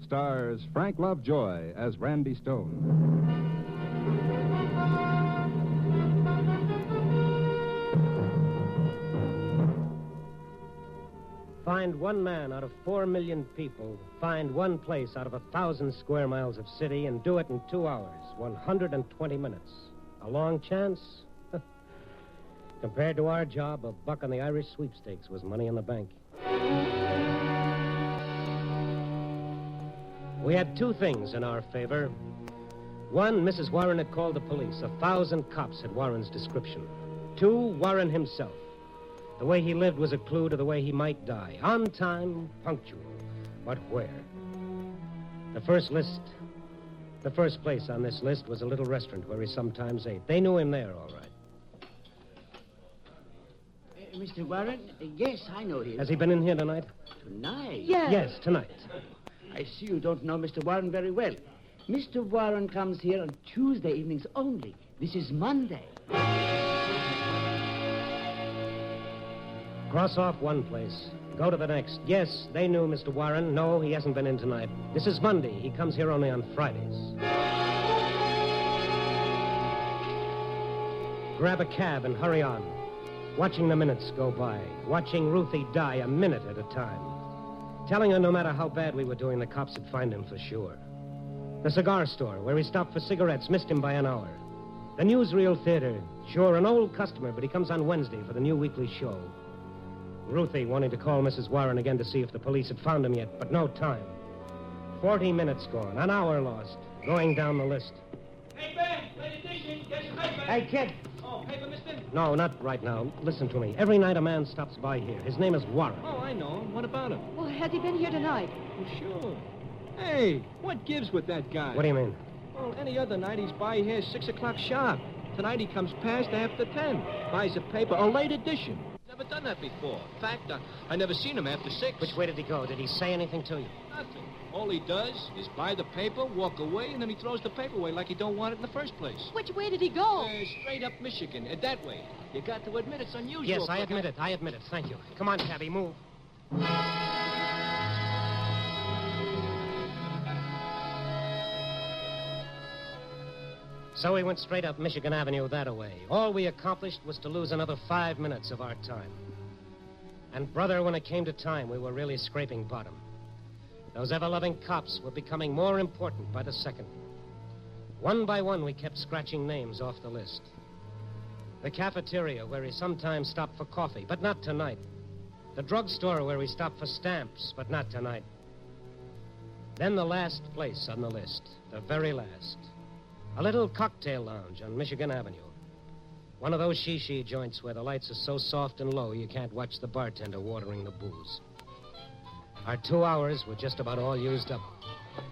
stars Frank Lovejoy as Randy Stone. Find one man out of 4 million people. Find one place out of 1,000 square miles of city and do it in 2 hours, 120 minutes. A long chance? Compared to our job, $1 on the Irish sweepstakes was money in the bank. We had 2 things in our favor. One, Mrs. Warren had called the police. 1,000 cops had Warren's description. 2, Warren himself. The way he lived was a clue to the way he might die. On time, punctual. But where? The first place on this list was a little restaurant where he sometimes ate. They knew him there, all right. Mr. Warren? Yes, I know him. Has he been in here tonight? Tonight? Yes, tonight. I see you don't know Mr. Warren very well. Mr. Warren comes here on Tuesday evenings only. This is Monday. Cross off one place. Go to the next. Yes, they knew Mr. Warren. No, he hasn't been in tonight. This is Monday. He comes here only on Fridays. Grab a cab and hurry on. Watching the minutes go by. Watching Ruthie die a minute at a time. Telling her no matter how bad we were doing, the cops would find him for sure. The cigar store, where he stopped for cigarettes, missed him by an hour. The newsreel theater. Sure, an old customer, but he comes on Wednesday for the new weekly show. Ruthie wanting to call Mrs. Warren again to see if the police had found him yet, but no time. 40 minutes gone, an hour lost, going down the list. Hey, Ben, late edition, get your paper. Hey, kid. Oh, paper, mister? No, not right now. Listen to me. Every night a man stops by here. His name is Warren. Oh, I know him. What about him? Well, has he been here tonight? Well, sure. Hey, what gives with that guy? What do you mean? Well, any other night he's by here 6 o'clock sharp. Tonight he comes past after 10. Buys a paper, a late edition. Never done that before. In fact, I never seen him after 6. Which way did he go? Did he say anything to you? Nothing. All he does is buy the paper, walk away, and then he throws the paper away like he don't want it in the first place. Which way did he go? Straight up Michigan, that way. You got to admit it's unusual. Yes, I admit it. Thank you. Come on, cabby, move. So we went straight up Michigan Avenue that way. All we accomplished was to lose another 5 minutes of our time. And, brother, when it came to time, we were really scraping bottom. Those ever-loving cops were becoming more important by the second. One by one, we kept scratching names off the list. The cafeteria, where he sometimes stopped for coffee, but not tonight. The drugstore, where he stopped for stamps, but not tonight. Then the last place on the list, the very last. A little cocktail lounge on Michigan Avenue. One of those she joints where the lights are so soft and low you can't watch the bartender watering the booze. Our 2 hours were just about all used up. Can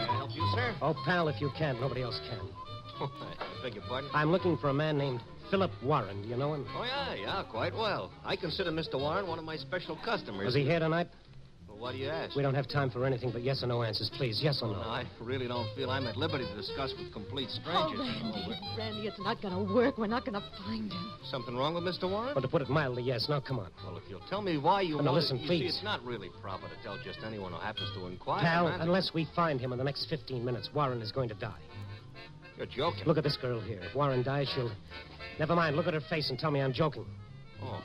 I help you, sir? Oh, pal, if you can, nobody else can. I beg your pardon? I'm looking for a man named Philip Warren. Do you know him? Oh, yeah, quite well. I consider Mr. Warren one of my special customers. Was he here tonight? Well, why do you ask? We don't have time for anything but yes or no answers, please. Yes or no? No, I really don't feel I'm at liberty to discuss with complete Oh, strangers. Randy, it's not going to work. We're not going to find him. Something wrong with Mr. Warren? Well, to put it mildly, yes. Now, come on. Well, if you'll tell me why you Now, want listen, you please. see, it's not really proper to tell just anyone who happens to inquire. Pal, man. unless we find him in the next 15 minutes, Warren is going to die. You're joking. Look at this girl here. If Warren dies, she'll... Never mind. Look at her face and tell me I'm joking. Oh.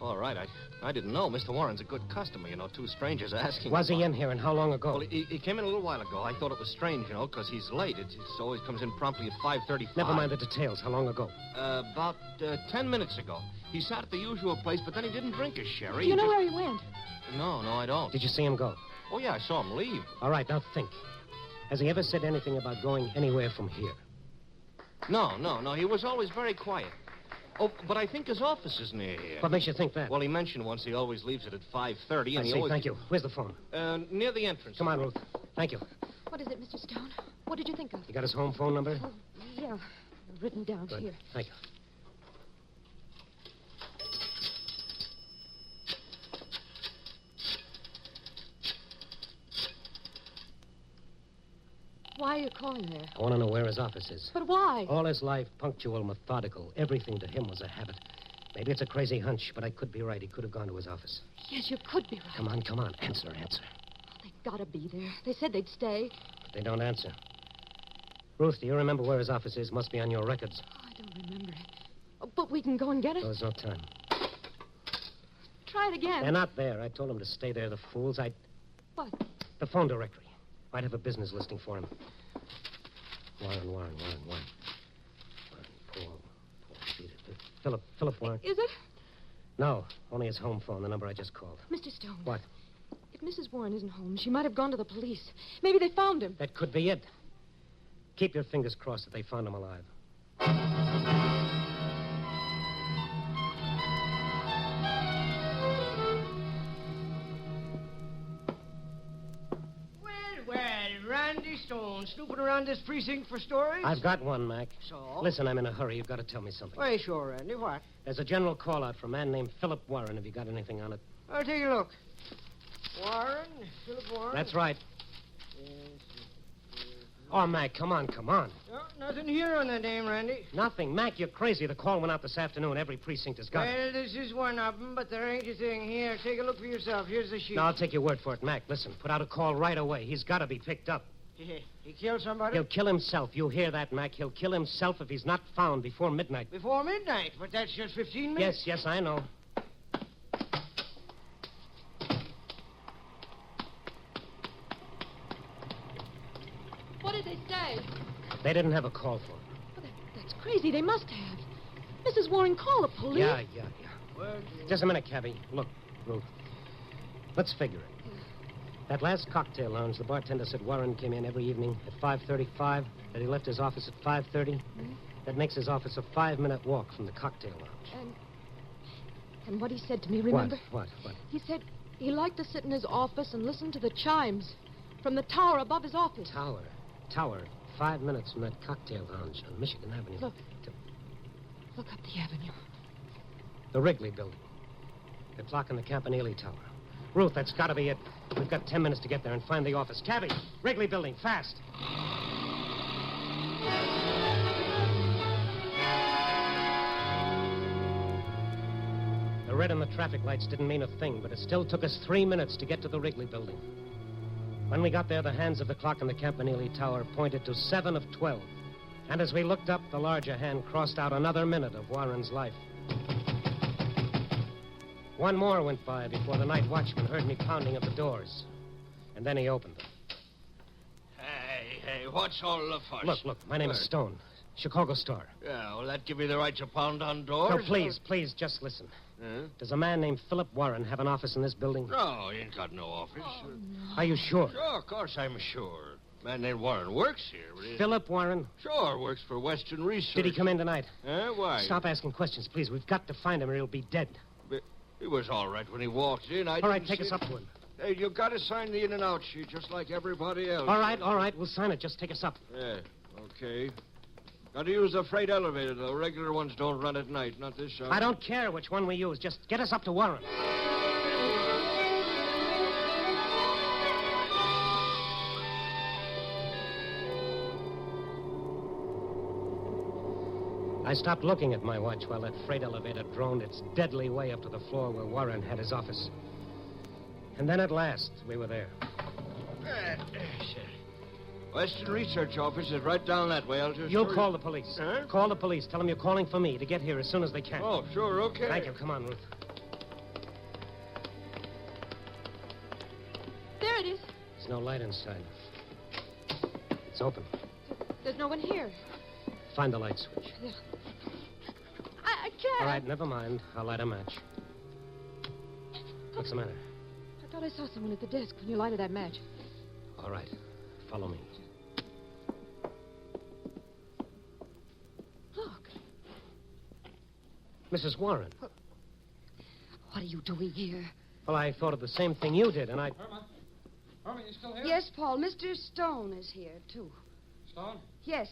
All right. I didn't know. Mr. Warren's a good customer, two strangers asking. Was he in here, and how long ago? Well, he came in a little while ago. I thought it was strange, because he's late. It always comes in promptly at 5:35. Never mind the details. How long ago? About 10 minutes ago. He sat at the usual place, but then he didn't drink his sherry. Do you know where he went? No, I don't. Did you see him go? Oh, yeah, I saw him leave. All right, now think. Has he ever said anything about going anywhere from here? No. He was always very quiet. Oh, but I think his office is near here. What makes you think that? Well, he mentioned once he always leaves it at 5:30, and I he see, always... thank you. Where's the phone? Near the entrance. Come on, Ruth. Thank you. What is it, Mr. Stone? What did you think of? You got his home phone number? Oh, yeah. Written down Good. here. Thank you. Why are you calling there? I want to know where his office is. But why? All his life, punctual, methodical. Everything to him was a habit. Maybe it's a crazy hunch, but I could be right. He could have gone to his office. Yes, you could be right. Come on. Answer. They've got to be there. They said they'd stay. But they don't answer. Ruth, do you remember where his office is? Must be on your records. Oh, I don't remember it. Oh, but we can go and get it. There's no time. Try it again. They're not there. I told them to stay there, the fools. What? The phone directory. Might have a business listing for him. Warren. Paul. Philip Warren. Is it? No, only his home phone, the number I just called. Mr. Stone. What? If Mrs. Warren isn't home, she might have gone to the police. Maybe they found him. That could be it. Keep your fingers crossed that they found him alive. Randy Stone, snooping around this precinct for stories? I've got one, Mac. So? Listen, I'm in a hurry. You've got to tell me something. Why, sure, Randy. What? There's a general call-out for a man named Philip Warren. Have you got anything on it? I'll take a look. Warren? Philip Warren? That's right. Oh, Mac, come on. No, nothing here on that name, Randy. Nothing. Mac, you're crazy. The call went out this afternoon. Every precinct has got it. Well, this is one of them, but there ain't a thing here. Take a look for yourself. Here's the sheet. No, I'll take your word for it, Mac. Listen, put out a call right away. He's got to be picked up. He killed somebody? He'll kill himself. You hear that, Mac? He'll kill himself if he's not found before midnight. Before midnight? But that's just 15 minutes. Yes, I know. What did they say? They didn't have a call for him. Well, that's crazy. They must have. Mrs. Warren, call the police. Yeah. Just a minute, Cabby. Look, Ruth. Let's figure it. That last cocktail lounge, the bartender said Warren came in every evening at 5:35, that he left his office at 5:30. Mm-hmm. That makes his office a 5-minute walk from the cocktail lounge. And what he said to me, remember? What? He said he liked to sit in his office and listen to the chimes from the tower above his office. Tower. 5 minutes from that cocktail lounge on Michigan Avenue. Look up the avenue. The Wrigley building. The clock in the Campanile Tower. Ruth, that's got to be it. We've got 10 minutes to get there and find the office. Cabby, Wrigley building, fast. The red on the traffic lights didn't mean a thing, but it still took us 3 minutes to get to the Wrigley building. When we got there, the hands of the clock in the Campanile Tower pointed to 7 of 12. And as we looked up, the larger hand crossed out another minute of Warren's life. One more went by before the night watchman heard me pounding at the doors. And then he opened them. Hey, what's all the fuss? Look, my name is Stone. Chicago Star. Yeah, will that give you the right to pound on doors? No, please, just listen. Does a man named Philip Warren have an office in this building? No, he ain't got no office. Are you sure? Sure, of course I'm sure. Man named Warren works here. But Philip Warren? Sure, works for Western Research. Did he come in tonight? Why? Stop asking questions, please. We've got to find him or he'll be dead. But he was all right when he walked in. All right, take us up to him. Hey, you got to sign the in and out sheet just like everybody else. All right. We'll sign it. Just take us up. Yeah, okay. Got to use the freight elevator, though. Regular ones don't run at night, not this hour. I don't care which one we use. Just get us up to Warren. I stopped looking at my watch while that freight elevator droned its deadly way up to the floor where Warren had his office. And then at last, we were there. Western Research Office is right down that way. I'll just... You'll call the police. Huh? Call the police. Tell them you're calling for me to get here as soon as they can. Oh, sure, okay. Thank you. Come on, Ruth. There it is. There's no light inside. It's open. There's no one here. Find the light switch. I can't. All right, never mind. I'll light a match. What's the matter? I thought I saw someone at the desk when you lighted that match. All right. Follow me. Look. Mrs. Warren. What are you doing here? Well, I thought of the same thing you did, and I... Herman, you still here? Yes, Paul. Mr. Stone is here, too. Stone? Yes.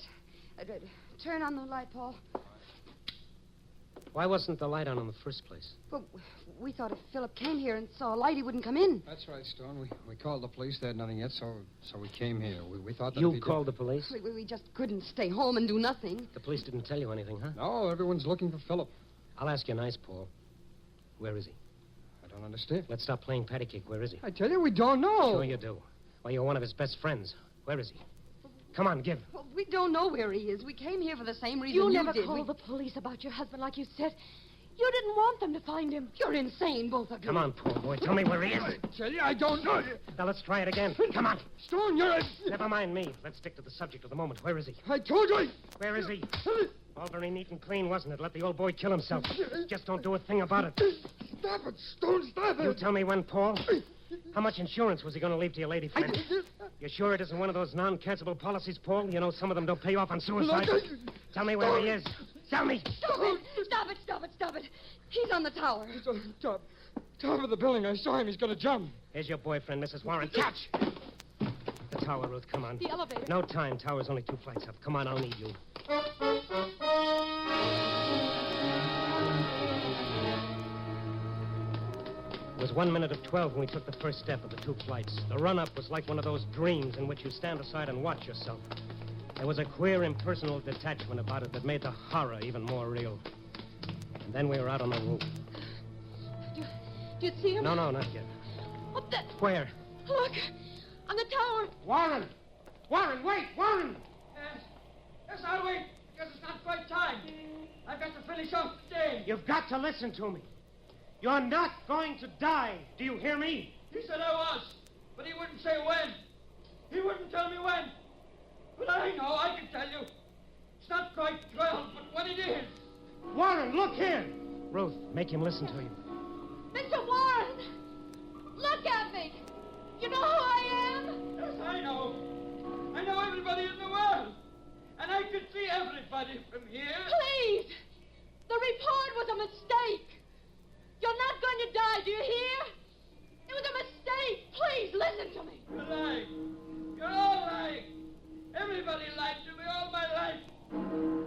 Turn on the light, Paul. Why wasn't the light on in the first place? Well, we thought if Philip came here and saw a light, he wouldn't come in. That's right, Stone. We called the police. They had nothing yet, so we came here. We thought that... You called the police? We just couldn't stay home and do nothing. The police didn't tell you anything, huh? No, everyone's looking for Philip. I'll ask you nice, Paul. Where is he? I don't understand. Let's stop playing patty cake. Where is he? I tell you, we don't know. Sure you do. Well, you're one of his best friends. Where is he? Come on, give. Well, we don't know where he is. We came here for the same reason You you never did. called the police about your husband like you said. You didn't want them to find him. You're insane, both of you. Come on, poor boy. Tell me where he is. I tell you, I don't know. Now, let's try it again. Come on. Stone, you're... Never mind me. Let's stick to the subject of the moment. Where is he? I told you. Where is he? All very neat and clean, wasn't it? Let the old boy kill himself. Just don't do a thing about it. Stop it, Stone, stop it. You tell me when, Paul. How much insurance was he going to leave to your lady friend? You sure it isn't one of those non-cancelable policies, Paul? You know some of them don't pay you off on suicide. Tell me where he is. Tell me. Stop it. Stop it. He's on the tower. He's on the top of the building. I saw him. He's going to jump. Here's your boyfriend, Mrs. Warren. Catch! The tower, Ruth. Come on. The elevator. No time. Tower's only 2 flights up. Come on, I'll need you. It was 1 minute of 12 when we took the first step of the 2 flights. The run-up was like one of those dreams in which you stand aside and watch yourself. There was a queer, impersonal detachment about it that made the horror even more real. And then we were out on the roof. Do you see him? No, not yet. Up there. Where? Look. On the tower. Warren! Wait! Warren! Yes, I'll wait. Because it's not quite time. I've got to finish off the day. You've got to listen to me. You're not going to die. Do you hear me? He said I was, but he wouldn't say when. He wouldn't tell me when. But I know, I can tell you. It's not quite 12, but when it is. Warren, look here. Ruth, make him listen to you. Mr. Warren! Look at me! You know who I am? Yes, I know. I know everybody in the world. And I can see everybody from here. Please! The report was a mistake. You're not going to die, do you hear? It was a mistake. Please, listen to me. You're lying. You're all lying. Everybody lied to me all my life.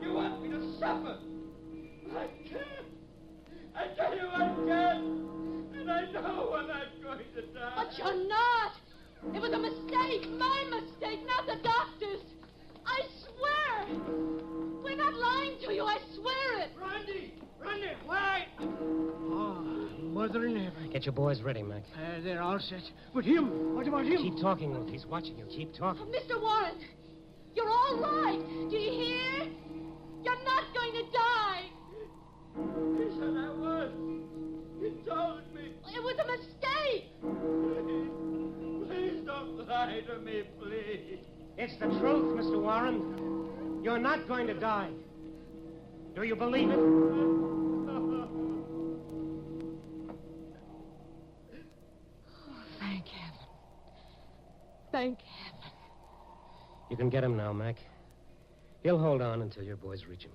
You want me to suffer. I can't. I tell you I can't. And I know when I'm going to die. But you're not. It was a mistake. My mistake, not the doctor's. I swear. We're not lying to you. I swear it. Randy, why? Oh, Mother in heaven. Get your boys ready, Mac. They're all set. But him? What about him? Keep talking, Ruth. He's watching you. Keep talking. Mr. Warren, You're all right. Do you hear? You're not going to die. He said I was. He told me. It was a mistake. Please don't lie to me, please. It's the truth, Mr. Warren. You're not going to die. Do you believe it? Thank heaven. Thank heaven. You can get him now, Mac. He'll hold on until your boys reach him.